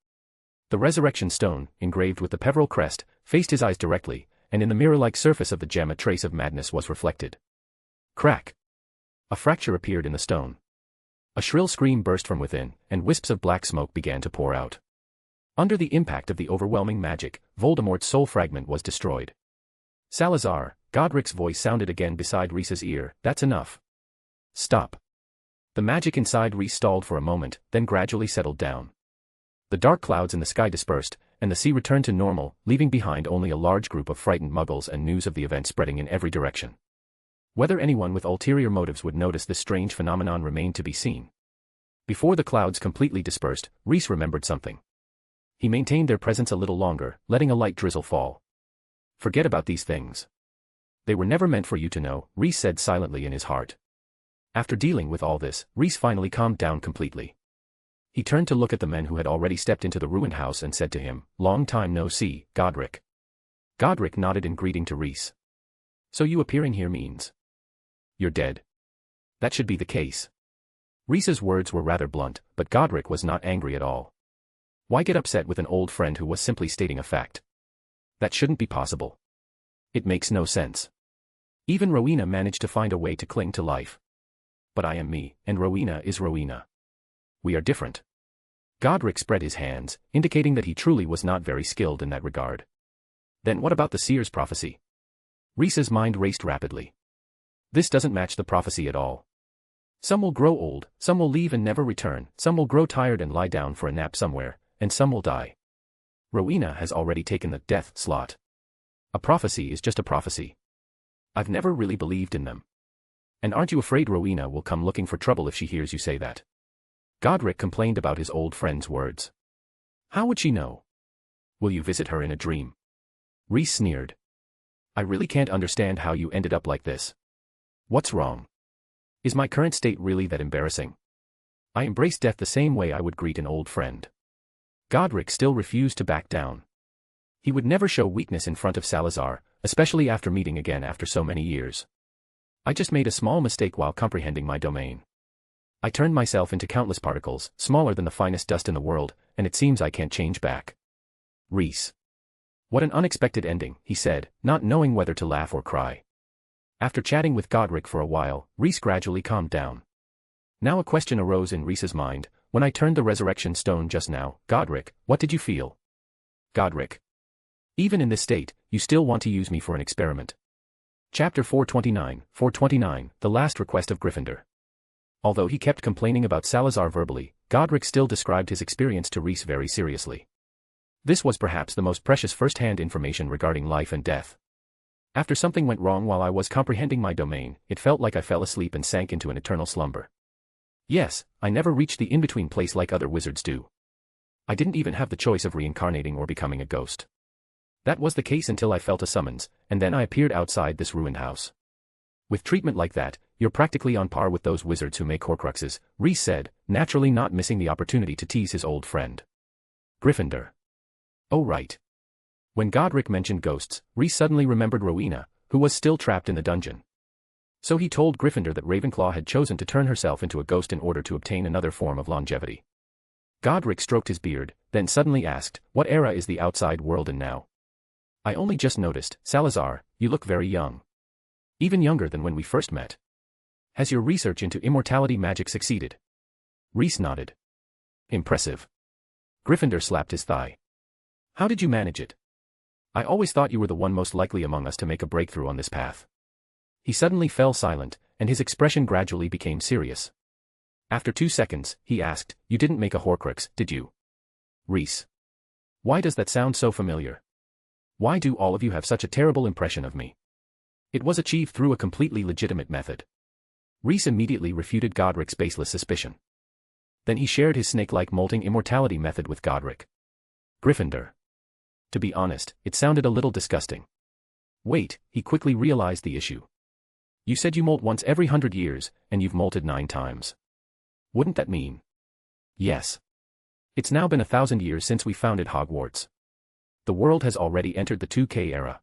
The resurrection stone, engraved with the Peveril crest, faced his eyes directly, and in the mirror-like surface of the gem a trace of madness was reflected. Crack! A fracture appeared in the stone. A shrill scream burst from within, and wisps of black smoke began to pour out. Under the impact of the overwhelming magic, Voldemort's soul fragment was destroyed. Salazar, Godric's voice sounded again beside Rhys's ear. That's enough. Stop. The magic inside Rhys stalled for a moment, then gradually settled down. The dark clouds in the sky dispersed, and the sea returned to normal, leaving behind only a large group of frightened Muggles and news of the event spreading in every direction. Whether anyone with ulterior motives would notice this strange phenomenon remained to be seen. Before the clouds completely dispersed, Rhys remembered something. He maintained their presence a little longer, letting a light drizzle fall. Forget about these things. They were never meant for you to know, Rhys said silently in his heart. After dealing with all this, Rhys finally calmed down completely. He turned to look at the men who had already stepped into the ruined house and said to him, "Long time no see, Godric." Godric nodded in greeting to Rhys. "So you appearing here means you're dead." "That should be the case." Rhys's words were rather blunt, but Godric was not angry at all. Why get upset with an old friend who was simply stating a fact? That shouldn't be possible. It makes no sense. Even Rowena managed to find a way to cling to life. But I am me, and Rowena is Rowena. We are different. Godric spread his hands, indicating that he truly was not very skilled in that regard. Then what about the seer's prophecy? Rhys's mind raced rapidly. This doesn't match the prophecy at all. Some will grow old, some will leave and never return, some will grow tired and lie down for a nap somewhere, and some will die. Rowena has already taken the death slot. A prophecy is just a prophecy. I've never really believed in them. And aren't you afraid Rowena will come looking for trouble if she hears you say that? Godric complained about his old friend's words. How would she know? Will you visit her in a dream? Rhys sneered. I really can't understand how you ended up like this. What's wrong? Is my current state really that embarrassing? I embrace death the same way I would greet an old friend. Godric still refused to back down. He would never show weakness in front of Salazar, especially after meeting again after so many years. I just made a small mistake while comprehending my domain. I turned myself into countless particles, smaller than the finest dust in the world, and it seems I can't change back. Rhys. What an unexpected ending, he said, not knowing whether to laugh or cry. After chatting with Godric for a while, Rhys gradually calmed down. Now a question arose in Rhys's mind: when I turned the resurrection stone just now, Godric, what did you feel? Godric. Even in this state, you still want to use me for an experiment. Chapter 429, The Last Request of Gryffindor. Although he kept complaining about Salazar verbally, Godric still described his experience to Rhys very seriously. This was perhaps the most precious first-hand information regarding life and death. After something went wrong while I was comprehending my domain, it felt like I fell asleep and sank into an eternal slumber. Yes, I never reached the in-between place like other wizards do. I didn't even have the choice of reincarnating or becoming a ghost. That was the case until I felt a summons, and then I appeared outside this ruined house. With treatment like that, you're practically on par with those wizards who make Horcruxes, Rhys said, naturally not missing the opportunity to tease his old friend. Gryffindor. Oh right. When Godric mentioned ghosts, Rhys suddenly remembered Rowena, who was still trapped in the dungeon. So he told Gryffindor that Ravenclaw had chosen to turn herself into a ghost in order to obtain another form of longevity. Godric stroked his beard, then suddenly asked, what era is the outside world in now? I only just noticed, Salazar, you look very young. Even younger than when we first met. Has your research into immortality magic succeeded? Rhys nodded. Impressive. Gryffindor slapped his thigh. How did you manage it? I always thought you were the one most likely among us to make a breakthrough on this path. He suddenly fell silent, and his expression gradually became serious. After 2 seconds, he asked, you didn't make a Horcrux, did you? Rhys. Why does that sound so familiar? Why do all of you have such a terrible impression of me? It was achieved through a completely legitimate method. Rhys immediately refuted Godric's baseless suspicion. Then he shared his snake-like molting immortality method with Godric. Gryffindor. To be honest, it sounded a little disgusting. Wait, he quickly realized the issue. You said you molt once every 100 years, and you've molted 9 times. Wouldn't that mean? Yes. It's now been 1,000 years since we founded Hogwarts. The world has already entered the 2K era.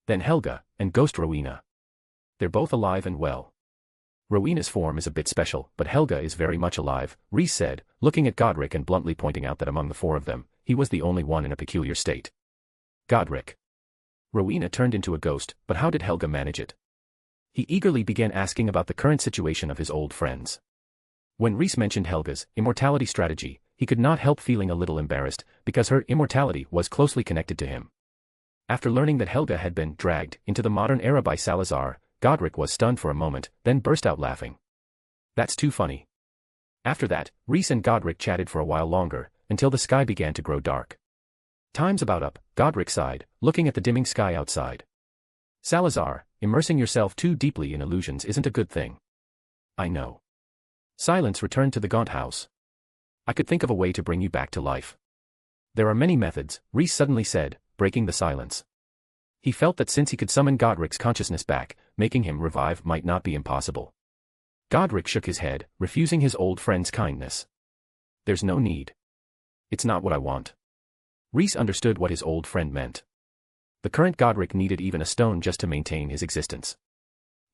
Then Helga, and Ghost Rowena. They're both alive and well. Rowena's form is a bit special, but Helga is very much alive, Reese said, looking at Godric and bluntly pointing out that among the four of them, he was the only one in a peculiar state. Godric. Rowena turned into a ghost, but how did Helga manage it? He eagerly began asking about the current situation of his old friends. When Reese mentioned Helga's immortality strategy, he could not help feeling a little embarrassed, because her immortality was closely connected to him. After learning that Helga had been dragged into the modern era by Salazar, Godric was stunned for a moment, then burst out laughing. That's too funny. After that, Reese and Godric chatted for a while longer, until the sky began to grow dark. Time's about up, Godric sighed, looking at the dimming sky outside. Salazar, immersing yourself too deeply in illusions isn't a good thing. I know. Silence returned to the Gaunt house. I could think of a way to bring you back to life. There are many methods, Reese suddenly said, breaking the silence. He felt that since he could summon Godric's consciousness back, making him revive might not be impossible. Godric shook his head, refusing his old friend's kindness. There's no need. It's not what I want. Reese understood what his old friend meant. The current Godric needed even a stone just to maintain his existence.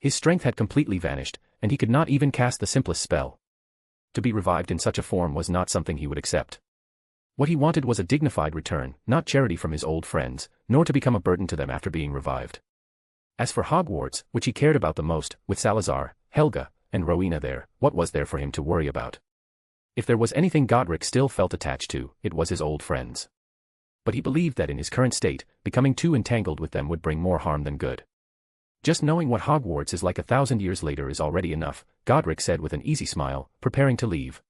His strength had completely vanished, and he could not even cast the simplest spell. To be revived in such a form was not something he would accept. What he wanted was a dignified return, not charity from his old friends, nor to become a burden to them after being revived. As for Hogwarts, which he cared about the most, with Salazar, Helga, and Rowena there, what was there for him to worry about? If there was anything Godric still felt attached to, it was his old friends. But he believed that in his current state, becoming too entangled with them would bring more harm than good. Just knowing what Hogwarts is like 1,000 years later is already enough, Godric said with an easy smile, preparing to leave.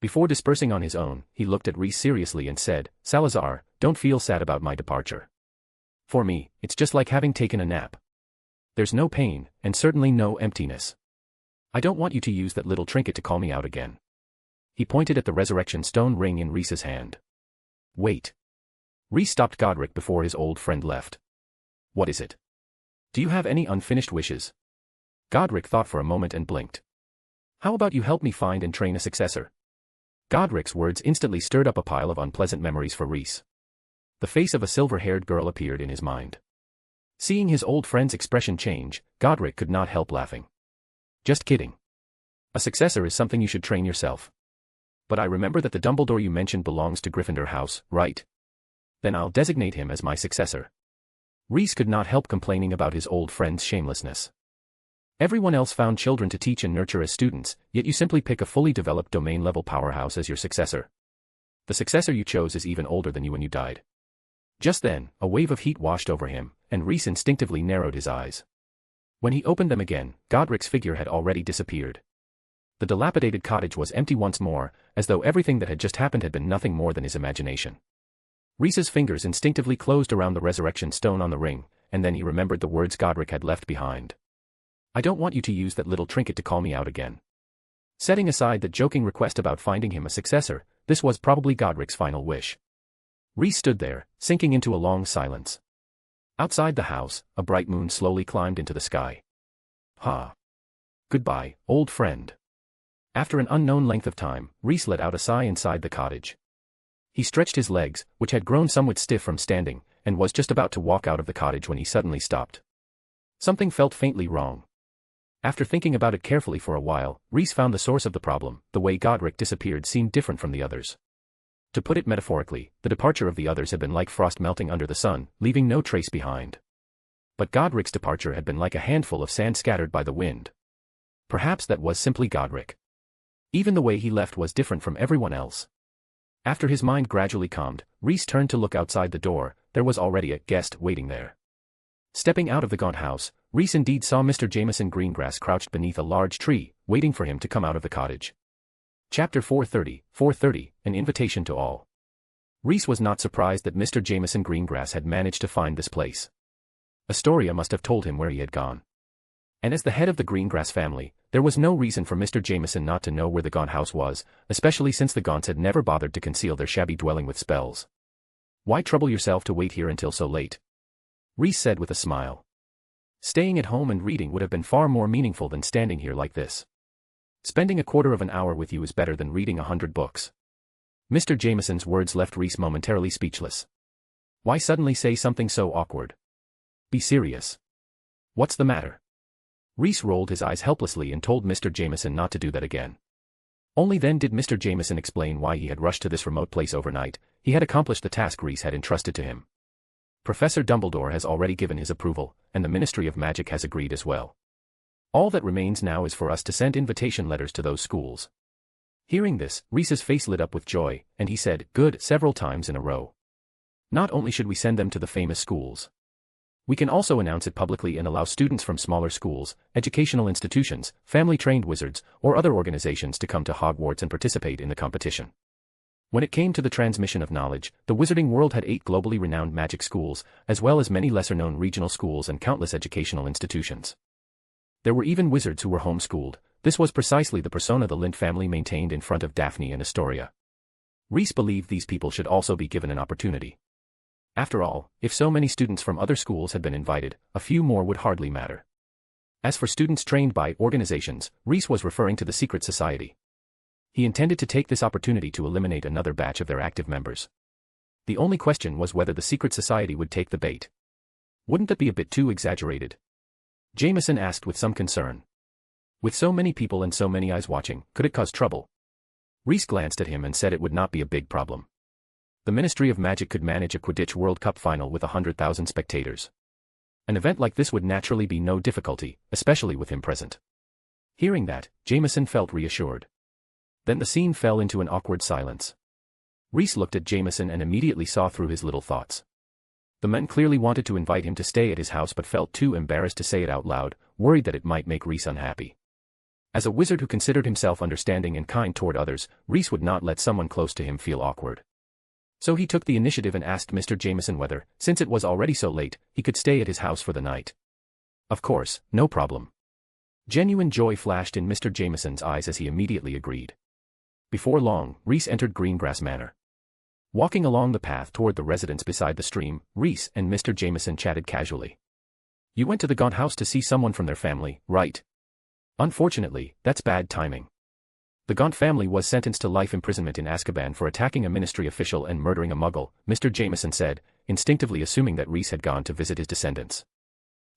Before dispersing on his own, he looked at Reese seriously and said, Salazar, don't feel sad about my departure. For me, it's just like having taken a nap. There's no pain, and certainly no emptiness. I don't want you to use that little trinket to call me out again. He pointed at the resurrection stone ring in Reese's hand. Wait. Reese stopped Godric before his old friend left. What is it? Do you have any unfinished wishes? Godric thought for a moment and blinked. How about you help me find and train a successor? Godric's words instantly stirred up a pile of unpleasant memories for Reese. The face of a silver-haired girl appeared in his mind. Seeing his old friend's expression change, Godric could not help laughing. Just kidding. A successor is something you should train yourself. But I remember that the Dumbledore you mentioned belongs to Gryffindor house, right? Then I'll designate him as my successor. Reese could not help complaining about his old friend's shamelessness. Everyone else found children to teach and nurture as students, yet you simply pick a fully developed domain-level powerhouse as your successor. The successor you chose is even older than you when you died. Just then, a wave of heat washed over him, and Reese instinctively narrowed his eyes. When he opened them again, Godric's figure had already disappeared. The dilapidated cottage was empty once more, as though everything that had just happened had been nothing more than his imagination. Reese's fingers instinctively closed around the resurrection stone on the ring, and then he remembered the words Godric had left behind. I don't want you to use that little trinket to call me out again. Setting aside the joking request about finding him a successor, this was probably Godric's final wish. Reese stood there, sinking into a long silence. Outside the house, a bright moon slowly climbed into the sky. Goodbye, old friend. After an unknown length of time, Reese let out a sigh inside the cottage. He stretched his legs, which had grown somewhat stiff from standing, and was just about to walk out of the cottage when he suddenly stopped. Something felt faintly wrong. After thinking about it carefully for a while, Reese found the source of the problem. The way Godric disappeared seemed different from the others. To put it metaphorically, the departure of the others had been like frost melting under the sun, leaving no trace behind. But Godric's departure had been like a handful of sand scattered by the wind. Perhaps that was simply Godric. Even the way he left was different from everyone else. After his mind gradually calmed, Reese turned to look outside the door. There was already a guest waiting there. Stepping out of the Gaunt house, Reese indeed saw Mr. Jameson Greengrass crouched beneath a large tree, waiting for him to come out of the cottage. Chapter 430, An Invitation to All. Reese was not surprised that Mr. Jameson Greengrass had managed to find this place. Astoria must have told him where he had gone. And as the head of the Greengrass family, there was no reason for Mr. Jameson not to know where the Gaunt house was, especially since the Gaunts had never bothered to conceal their shabby dwelling with spells. Why trouble yourself to wait here until so late? Reese said with a smile. Staying at home and reading would have been far more meaningful than standing here like this. Spending a quarter of an hour with you is better than reading 100 books. Mr. Jameson's words left Reese momentarily speechless. Why suddenly say something so awkward? Be serious. What's the matter? Reese rolled his eyes helplessly and told Mr. Jameson not to do that again. Only then did Mr. Jameson explain why he had rushed to this remote place overnight. He had accomplished the task Reese had entrusted to him. Professor Dumbledore has already given his approval, and the Ministry of Magic has agreed as well. All that remains now is for us to send invitation letters to those schools. Hearing this, Reese's face lit up with joy, and he said, "Good," several times in a row. Not only should we send them to the famous schools, we can also announce it publicly and allow students from smaller schools, educational institutions, family-trained wizards, or other organizations to come to Hogwarts and participate in the competition. When it came to the transmission of knowledge, the wizarding world had 8 globally renowned magic schools, as well as many lesser-known regional schools and countless educational institutions. There were even wizards who were homeschooled. This was precisely the persona the Lint family maintained in front of Daphne and Astoria. Reese believed these people should also be given an opportunity. After all, if so many students from other schools had been invited, a few more would hardly matter. As for students trained by organizations, Reese was referring to the secret society. He intended to take this opportunity to eliminate another batch of their active members. The only question was whether the secret society would take the bait. Wouldn't that be a bit too exaggerated? Jameson asked with some concern. With so many people and so many eyes watching, could it cause trouble? Reese glanced at him and said it would not be a big problem. The Ministry of Magic could manage a Quidditch World Cup final with 100,000 spectators. An event like this would naturally be no difficulty, especially with him present. Hearing that, Jameson felt reassured. Then the scene fell into an awkward silence. Reese looked at Jameson and immediately saw through his little thoughts. The men clearly wanted to invite him to stay at his house but felt too embarrassed to say it out loud, worried that it might make Reese unhappy. As a wizard who considered himself understanding and kind toward others, Reese would not let someone close to him feel awkward. So he took the initiative and asked Mr. Jameson whether, since it was already so late, he could stay at his house for the night. Of course, no problem. Genuine joy flashed in Mr. Jameson's eyes as he immediately agreed. Before long, Reese entered Greengrass Manor. Walking along the path toward the residence beside the stream, Reese and Mr. Jameson chatted casually. "You went to the Gaunt house to see someone from their family, right?" "Unfortunately, that's bad timing. The Gaunt family was sentenced to life imprisonment in Azkaban for attacking a ministry official and murdering a Muggle," Mr. Jameson said, instinctively assuming that Reese had gone to visit his descendants.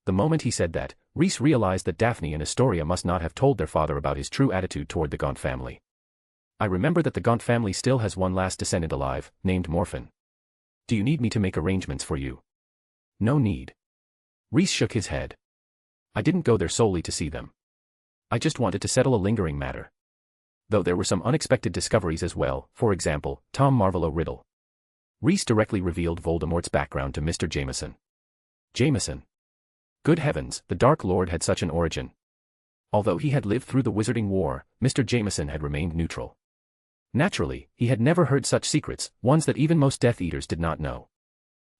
The moment he said that, Reese realized that Daphne and Astoria must not have told their father about his true attitude toward the Gaunt family. "I remember that the Gaunt family still has one last descendant alive, named Morphin. Do you need me to make arrangements for you?" "No need." Reese shook his head. "I didn't go there solely to see them. I just wanted to settle a lingering matter. Though there were some unexpected discoveries as well, for example, Tom Marvolo Riddle." Reese directly revealed Voldemort's background to Mr. Jameson. Jameson. Good heavens, the Dark Lord had such an origin. Although he had lived through the Wizarding War, Mr. Jameson had remained neutral. Naturally, he had never heard such secrets, ones that even most Death Eaters did not know.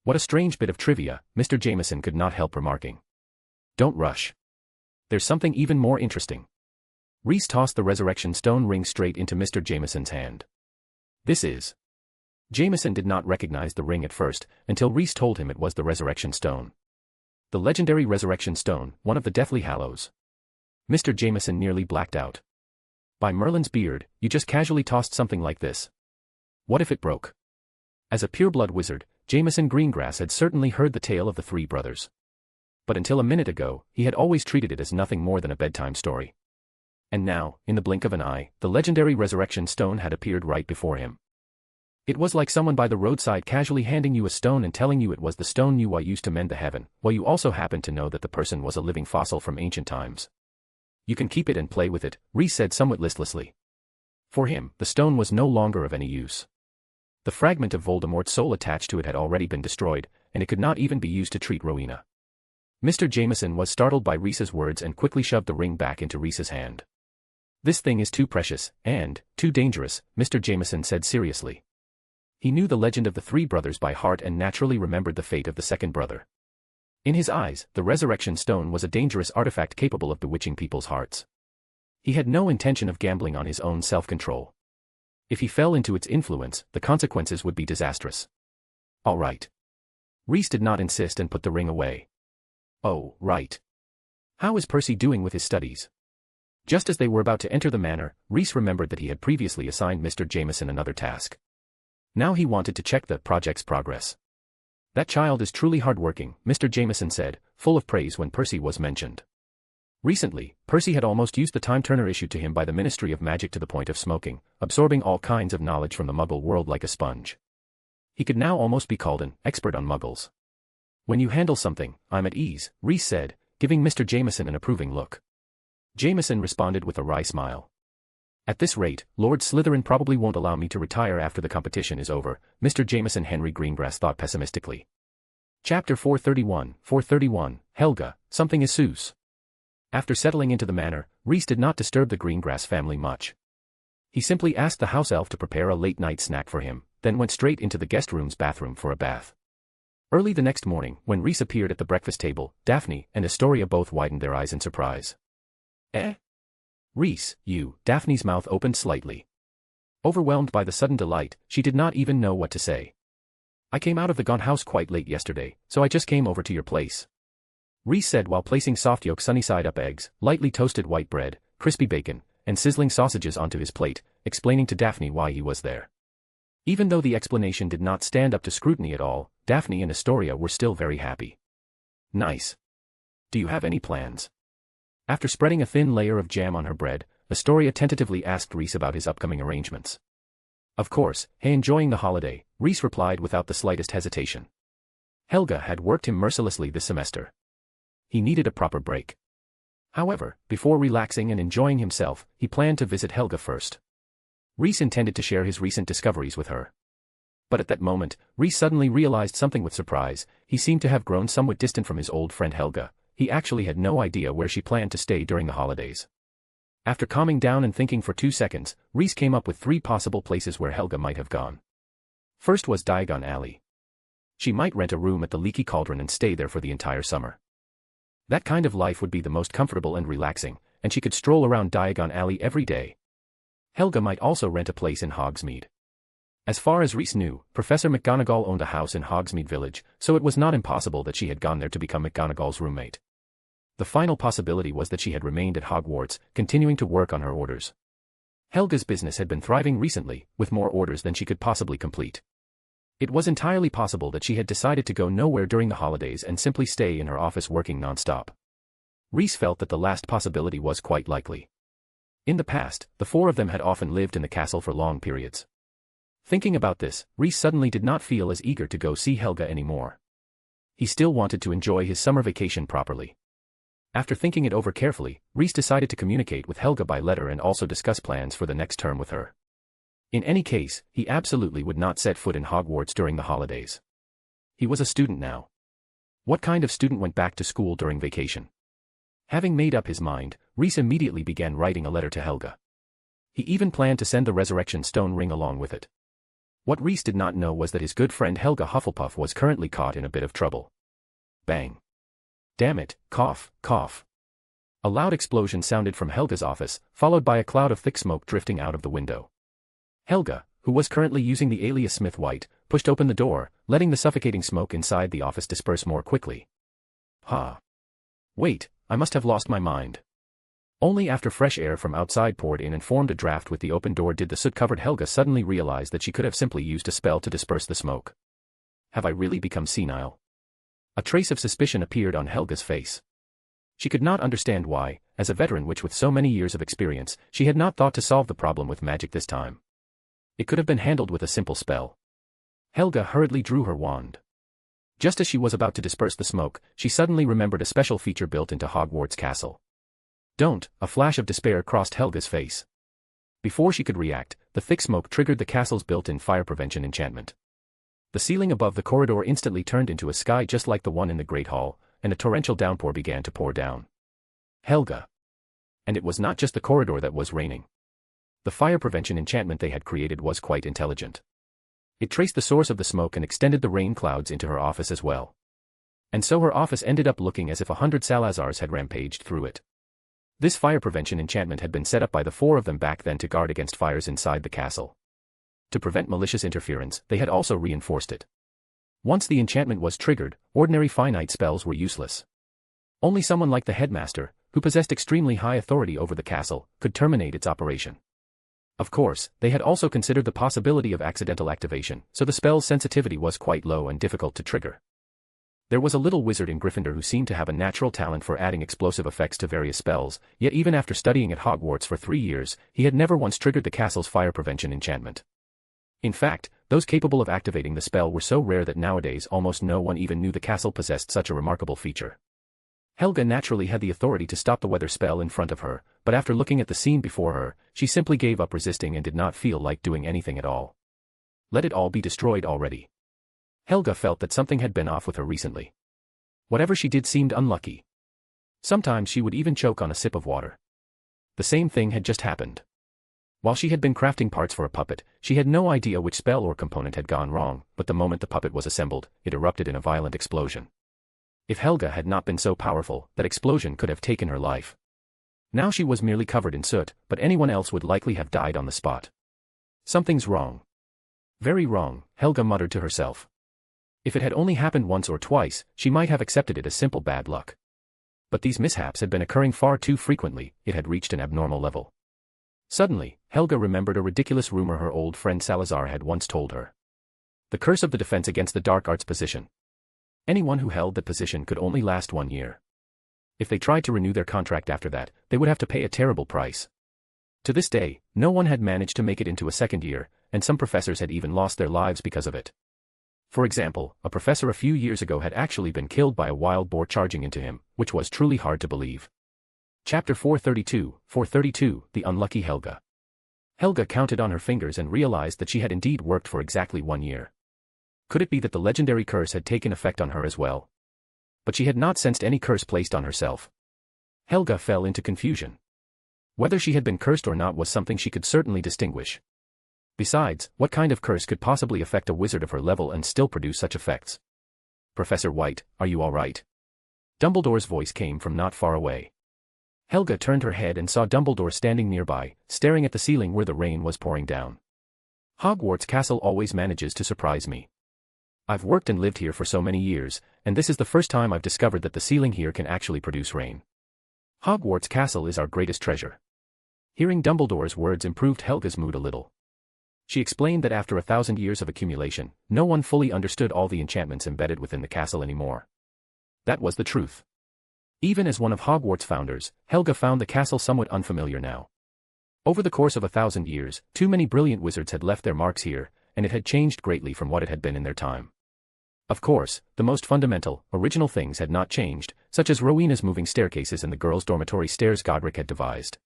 What a strange bit of trivia, Mr. Jameson could not help remarking. "Don't rush. There's something even more interesting." Reese tossed the Resurrection Stone ring straight into Mr. Jameson's hand. "This is..." Jameson did not recognize the ring at first, until Reese told him it was the Resurrection Stone. The legendary Resurrection Stone, one of the Deathly Hallows. Mr. Jameson nearly blacked out. By Merlin's beard, you just casually tossed something like this. What if it broke? As a pureblood wizard, Jameson Greengrass had certainly heard the tale of the three brothers. But until a minute ago, he had always treated it as nothing more than a bedtime story. And now, in the blink of an eye, the legendary Resurrection Stone had appeared right before him. It was like someone by the roadside casually handing you a stone and telling you it was the stone you used to mend the heaven, while you also happened to know that the person was a living fossil from ancient times. "You can keep it and play with it," Reese said somewhat listlessly. For him, the stone was no longer of any use. The fragment of Voldemort's soul attached to it had already been destroyed, and it could not even be used to treat Rowena. Mr. Jameson was startled by Reese's words and quickly shoved the ring back into Reese's hand. "This thing is too precious, and too dangerous," Mr. Jameson said seriously. He knew the legend of the three brothers by heart and naturally remembered the fate of the second brother. In his eyes, the Resurrection Stone was a dangerous artifact capable of bewitching people's hearts. He had no intention of gambling on his own self-control. If he fell into its influence, the consequences would be disastrous. "All right." Reese did not insist and put the ring away. "Oh, right. How is Percy doing with his studies?" Just as they were about to enter the manor, Reese remembered that he had previously assigned Mr. Jameson another task. Now he wanted to check the project's progress. "That child is truly hardworking," Mr. Jameson said, full of praise when Percy was mentioned. Recently, Percy had almost used the time turner issued to him by the Ministry of Magic to the point of smoking, absorbing all kinds of knowledge from the Muggle world like a sponge. He could now almost be called an expert on Muggles. "When you handle something, I'm at ease," Reese said, giving Mr. Jameson an approving look. Jameson responded with a wry smile. "At this rate, Lord Slytherin probably won't allow me to retire after the competition is over," Mr. Jameson Henry Greengrass thought pessimistically. Chapter 431, Helga, something is sus. After settling into the manor, Reese did not disturb the Greengrass family much. He simply asked the house elf to prepare a late-night snack for him, then went straight into the guest room's bathroom for a bath. Early the next morning, when Reese appeared at the breakfast table, Daphne and Astoria both widened their eyes in surprise. "Eh? Reese, you," Daphne's mouth opened slightly. Overwhelmed by the sudden delight, she did not even know what to say. "I came out of the gaunt house quite late yesterday, so I just came over to your place," Reese said while placing soft yolk sunny-side-up eggs, lightly toasted white bread, crispy bacon, and sizzling sausages onto his plate, explaining to Daphne why he was there. Even though the explanation did not stand up to scrutiny at all, Daphne and Astoria were still very happy. "Nice. Do you have any plans?" After spreading a thin layer of jam on her bread, Astoria tentatively asked Reese about his upcoming arrangements. "Of course, hey, enjoying the holiday," Reese replied without the slightest hesitation. Helga had worked him mercilessly this semester. He needed a proper break. However, before relaxing and enjoying himself, he planned to visit Helga first. Reese intended to share his recent discoveries with her. But at that moment, Reese suddenly realized something with surprise. He seemed to have grown somewhat distant from his old friend Helga. He actually had no idea where she planned to stay during the holidays. After calming down and thinking for 2 seconds, Reese came up with 3 possible places where Helga might have gone. First was Diagon Alley. She might rent a room at the Leaky Cauldron and stay there for the entire summer. That kind of life would be the most comfortable and relaxing, and she could stroll around Diagon Alley every day. Helga might also rent a place in Hogsmeade. As far as Reese knew, Professor McGonagall owned a house in Hogsmeade Village, so it was not impossible that she had gone there to become McGonagall's roommate. The final possibility was that she had remained at Hogwarts, continuing to work on her orders. Helga's business had been thriving recently, with more orders than she could possibly complete. It was entirely possible that she had decided to go nowhere during the holidays and simply stay in her office working non-stop. Reese felt that the last possibility was quite likely. In the past, the 4 of them had often lived in the castle for long periods. Thinking about this, Reese suddenly did not feel as eager to go see Helga anymore. He still wanted to enjoy his summer vacation properly. After thinking it over carefully, Reese decided to communicate with Helga by letter and also discuss plans for the next term with her. In any case, he absolutely would not set foot in Hogwarts during the holidays. He was a student now. What kind of student went back to school during vacation? Having made up his mind, Reese immediately began writing a letter to Helga. He even planned to send the resurrection stone ring along with it. What Reese did not know was that his good friend Helga Hufflepuff was currently caught in a bit of trouble. Bang. Damn it, cough, cough. A loud explosion sounded from Helga's office, followed by a cloud of thick smoke drifting out of the window. Helga, who was currently using the alias Smith White, pushed open the door, letting the suffocating smoke inside the office disperse more quickly. Wait, I must have lost my mind. Only after fresh air from outside poured in and formed a draft with the open door did the soot-covered Helga suddenly realize that she could have simply used a spell to disperse the smoke. Have I really become senile? A trace of suspicion appeared on Helga's face. She could not understand why, as a veteran with so many years of experience, she had not thought to solve the problem with magic this time. It could have been handled with a simple spell. Helga hurriedly drew her wand. Just as she was about to disperse the smoke, she suddenly remembered a special feature built into Hogwarts Castle. Don't, a flash of despair crossed Helga's face. Before she could react, the thick smoke triggered the castle's built-in fire prevention enchantment. The ceiling above the corridor instantly turned into a sky just like the one in the Great Hall, and a torrential downpour began to pour down. Helga. And it was not just the corridor that was raining. The fire prevention enchantment they had created was quite intelligent. It traced the source of the smoke and extended the rain clouds into her office as well. And so her office ended up looking as if 100 Salazars had rampaged through it. This fire prevention enchantment had been set up by the 4 of them back then to guard against fires inside the castle. To prevent malicious interference, they had also reinforced it. Once the enchantment was triggered, ordinary finite spells were useless. Only someone like the headmaster, who possessed extremely high authority over the castle, could terminate its operation. Of course, they had also considered the possibility of accidental activation, so the spell's sensitivity was quite low and difficult to trigger. There was a little wizard in Gryffindor who seemed to have a natural talent for adding explosive effects to various spells, yet even after studying at Hogwarts for 3 years, he had never once triggered the castle's fire prevention enchantment. In fact, those capable of activating the spell were so rare that nowadays almost no one even knew the castle possessed such a remarkable feature. Helga naturally had the authority to stop the weather spell in front of her, but after looking at the scene before her, she simply gave up resisting and did not feel like doing anything at all. Let it all be destroyed already. Helga felt that something had been off with her recently. Whatever she did seemed unlucky. Sometimes she would even choke on a sip of water. The same thing had just happened. While she had been crafting parts for a puppet, she had no idea which spell or component had gone wrong, but the moment the puppet was assembled, it erupted in a violent explosion. If Helga had not been so powerful, that explosion could have taken her life. Now she was merely covered in soot, but anyone else would likely have died on the spot. Something's wrong. Very wrong, Helga muttered to herself. If it had only happened once or twice, she might have accepted it as simple bad luck. But these mishaps had been occurring far too frequently, it had reached an abnormal level. Suddenly, Helga remembered a ridiculous rumor her old friend Salazar had once told her. The curse of the defense against the dark arts position. Anyone who held that position could only last 1 year. If they tried to renew their contract after that, they would have to pay a terrible price. To this day, no one had managed to make it into a second year, and some professors had even lost their lives because of it. For example, a professor a few years ago had actually been killed by a wild boar charging into him, which was truly hard to believe. Chapter 432, The Unlucky Helga. Helga counted on her fingers and realized that she had indeed worked for exactly 1 year. Could it be that the legendary curse had taken effect on her as well? But she had not sensed any curse placed on herself. Helga fell into confusion. Whether she had been cursed or not was something she could certainly distinguish. Besides, what kind of curse could possibly affect a wizard of her level and still produce such effects? Professor White, are you all right? Dumbledore's voice came from not far away. Helga turned her head and saw Dumbledore standing nearby, staring at the ceiling where the rain was pouring down. Hogwarts Castle always manages to surprise me. I've worked and lived here for so many years, and this is the first time I've discovered that the ceiling here can actually produce rain. Hogwarts Castle is our greatest treasure. Hearing Dumbledore's words improved Helga's mood a little. She explained that after 1,000 years of accumulation, no one fully understood all the enchantments embedded within the castle anymore. That was the truth. Even as one of Hogwarts' founders, Helga found the castle somewhat unfamiliar now. Over the course of 1,000 years, too many brilliant wizards had left their marks here, and it had changed greatly from what it had been in their time. Of course, the most fundamental, original things had not changed, such as Rowena's moving staircases and the girls' dormitory stairs Godric had devised.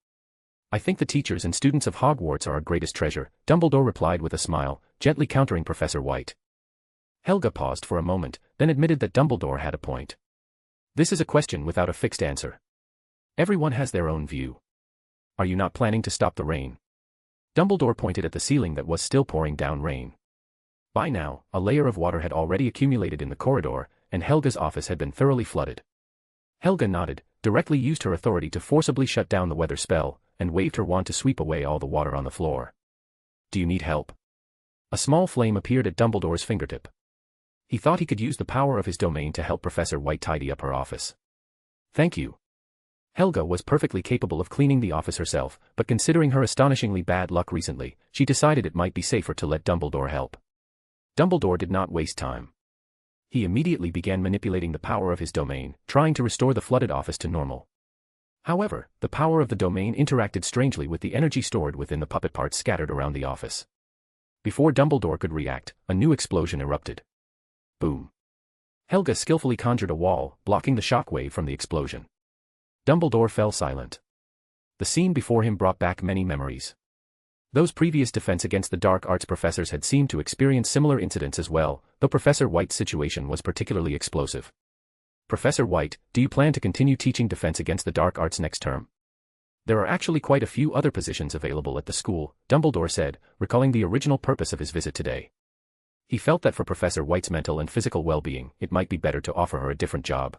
I think the teachers and students of Hogwarts are our greatest treasure, Dumbledore replied with a smile, gently countering Professor White. Helga paused for a moment, then admitted that Dumbledore had a point. This is a question without a fixed answer. Everyone has their own view. Are you not planning to stop the rain? Dumbledore pointed at the ceiling that was still pouring down rain. By now, a layer of water had already accumulated in the corridor, and Helga's office had been thoroughly flooded. Helga nodded, directly used her authority to forcibly shut down the weather spell, and waved her wand to sweep away all the water on the floor. Do you need help? A small flame appeared at Dumbledore's fingertip. He thought he could use the power of his domain to help Professor White tidy up her office. Thank you. Helga was perfectly capable of cleaning the office herself, but considering her astonishingly bad luck recently, she decided it might be safer to let Dumbledore help. Dumbledore did not waste time. He immediately began manipulating the power of his domain, trying to restore the flooded office to normal. However, the power of the domain interacted strangely with the energy stored within the puppet parts scattered around the office. Before Dumbledore could react, a new explosion erupted. Boom. Helga skillfully conjured a wall, blocking the shockwave from the explosion. Dumbledore fell silent. The scene before him brought back many memories. Those previous defense against the dark arts professors had seemed to experience similar incidents as well, though Professor White's situation was particularly explosive. Professor White, do you plan to continue teaching defense against the dark arts next term? There are actually quite a few other positions available at the school, Dumbledore said, recalling the original purpose of his visit today. He felt that for Professor White's mental and physical well-being, it might be better to offer her a different job.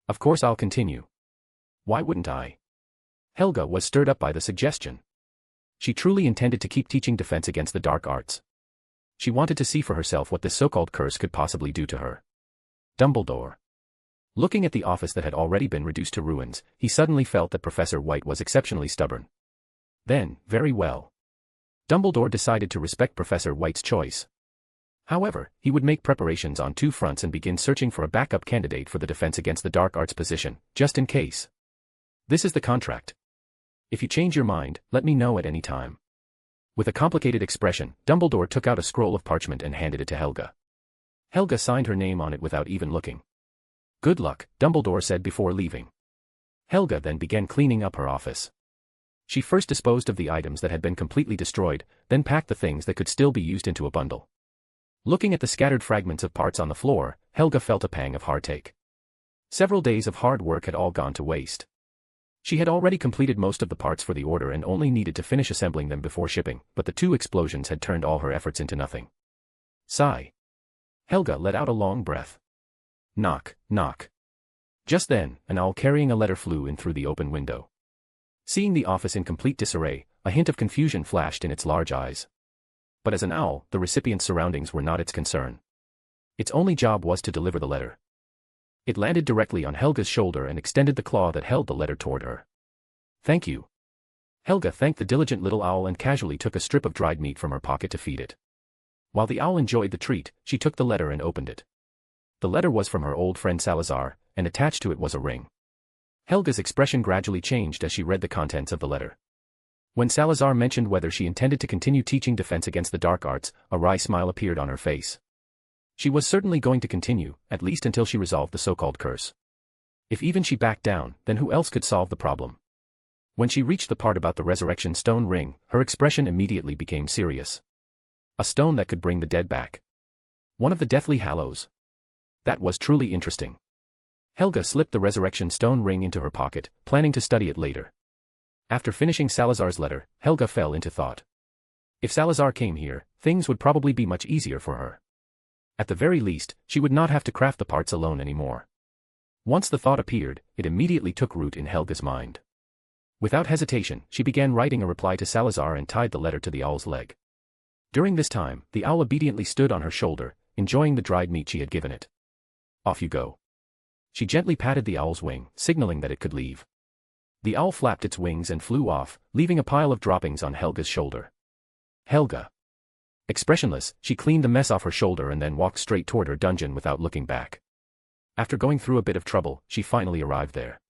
Of course I'll continue. Why wouldn't I? Helga was stirred up by the suggestion. She truly intended to keep teaching defense against the dark arts. She wanted to see for herself what this so-called curse could possibly do to her. Dumbledore. Looking at the office that had already been reduced to ruins, he suddenly felt that Professor White was exceptionally stubborn. Then, very well. Dumbledore decided to respect Professor White's choice. However, he would make preparations on two fronts and begin searching for a backup candidate for the defense against the dark arts position, just in case. This is the contract. If you change your mind, let me know at any time. With a complicated expression, Dumbledore took out a scroll of parchment and handed it to Helga. Helga signed her name on it without even looking. Good luck, Dumbledore said before leaving. Helga then began cleaning up her office. She first disposed of the items that had been completely destroyed, then packed the things that could still be used into a bundle. Looking at the scattered fragments of parts on the floor, Helga felt a pang of heartache. Several days of hard work had all gone to waste. She had already completed most of the parts for the Order and only needed to finish assembling them before shipping, but the two explosions had turned all her efforts into nothing. Sigh. Helga let out a long breath. Knock, knock. Just then, an owl carrying a letter flew in through the open window. Seeing the office in complete disarray, a hint of confusion flashed in its large eyes. But as an owl, the recipient's surroundings were not its concern. Its only job was to deliver the letter. It landed directly on Helga's shoulder and extended the claw that held the letter toward her. Thank you. Helga thanked the diligent little owl and casually took a strip of dried meat from her pocket to feed it. While the owl enjoyed the treat, she took the letter and opened it. The letter was from her old friend Salazar, and attached to it was a ring. Helga's expression gradually changed as she read the contents of the letter. When Salazar mentioned whether she intended to continue teaching defense against the dark arts, a wry smile appeared on her face. She was certainly going to continue, at least until she resolved the so-called curse. If even she backed down, then who else could solve the problem? When she reached the part about the resurrection stone ring, her expression immediately became serious. A stone that could bring the dead back. One of the Deathly Hallows. That was truly interesting. Helga slipped the resurrection stone ring into her pocket, planning to study it later. After finishing Salazar's letter, Helga fell into thought. If Salazar came here, things would probably be much easier for her. At the very least, she would not have to craft the parts alone anymore. Once the thought appeared, it immediately took root in Helga's mind. Without hesitation, she began writing a reply to Salazar and tied the letter to the owl's leg. During this time, the owl obediently stood on her shoulder, enjoying the dried meat she had given it. Off you go. She gently patted the owl's wing, signaling that it could leave. The owl flapped its wings and flew off, leaving a pile of droppings on Helga's shoulder. Helga. Expressionless, she cleaned the mess off her shoulder and then walked straight toward her dungeon without looking back. After going through a bit of trouble, she finally arrived there.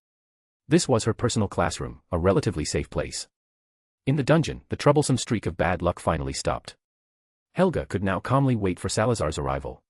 This was her personal classroom, a relatively safe place. In the dungeon, the troublesome streak of bad luck finally stopped. Helga could now calmly wait for Salazar's arrival.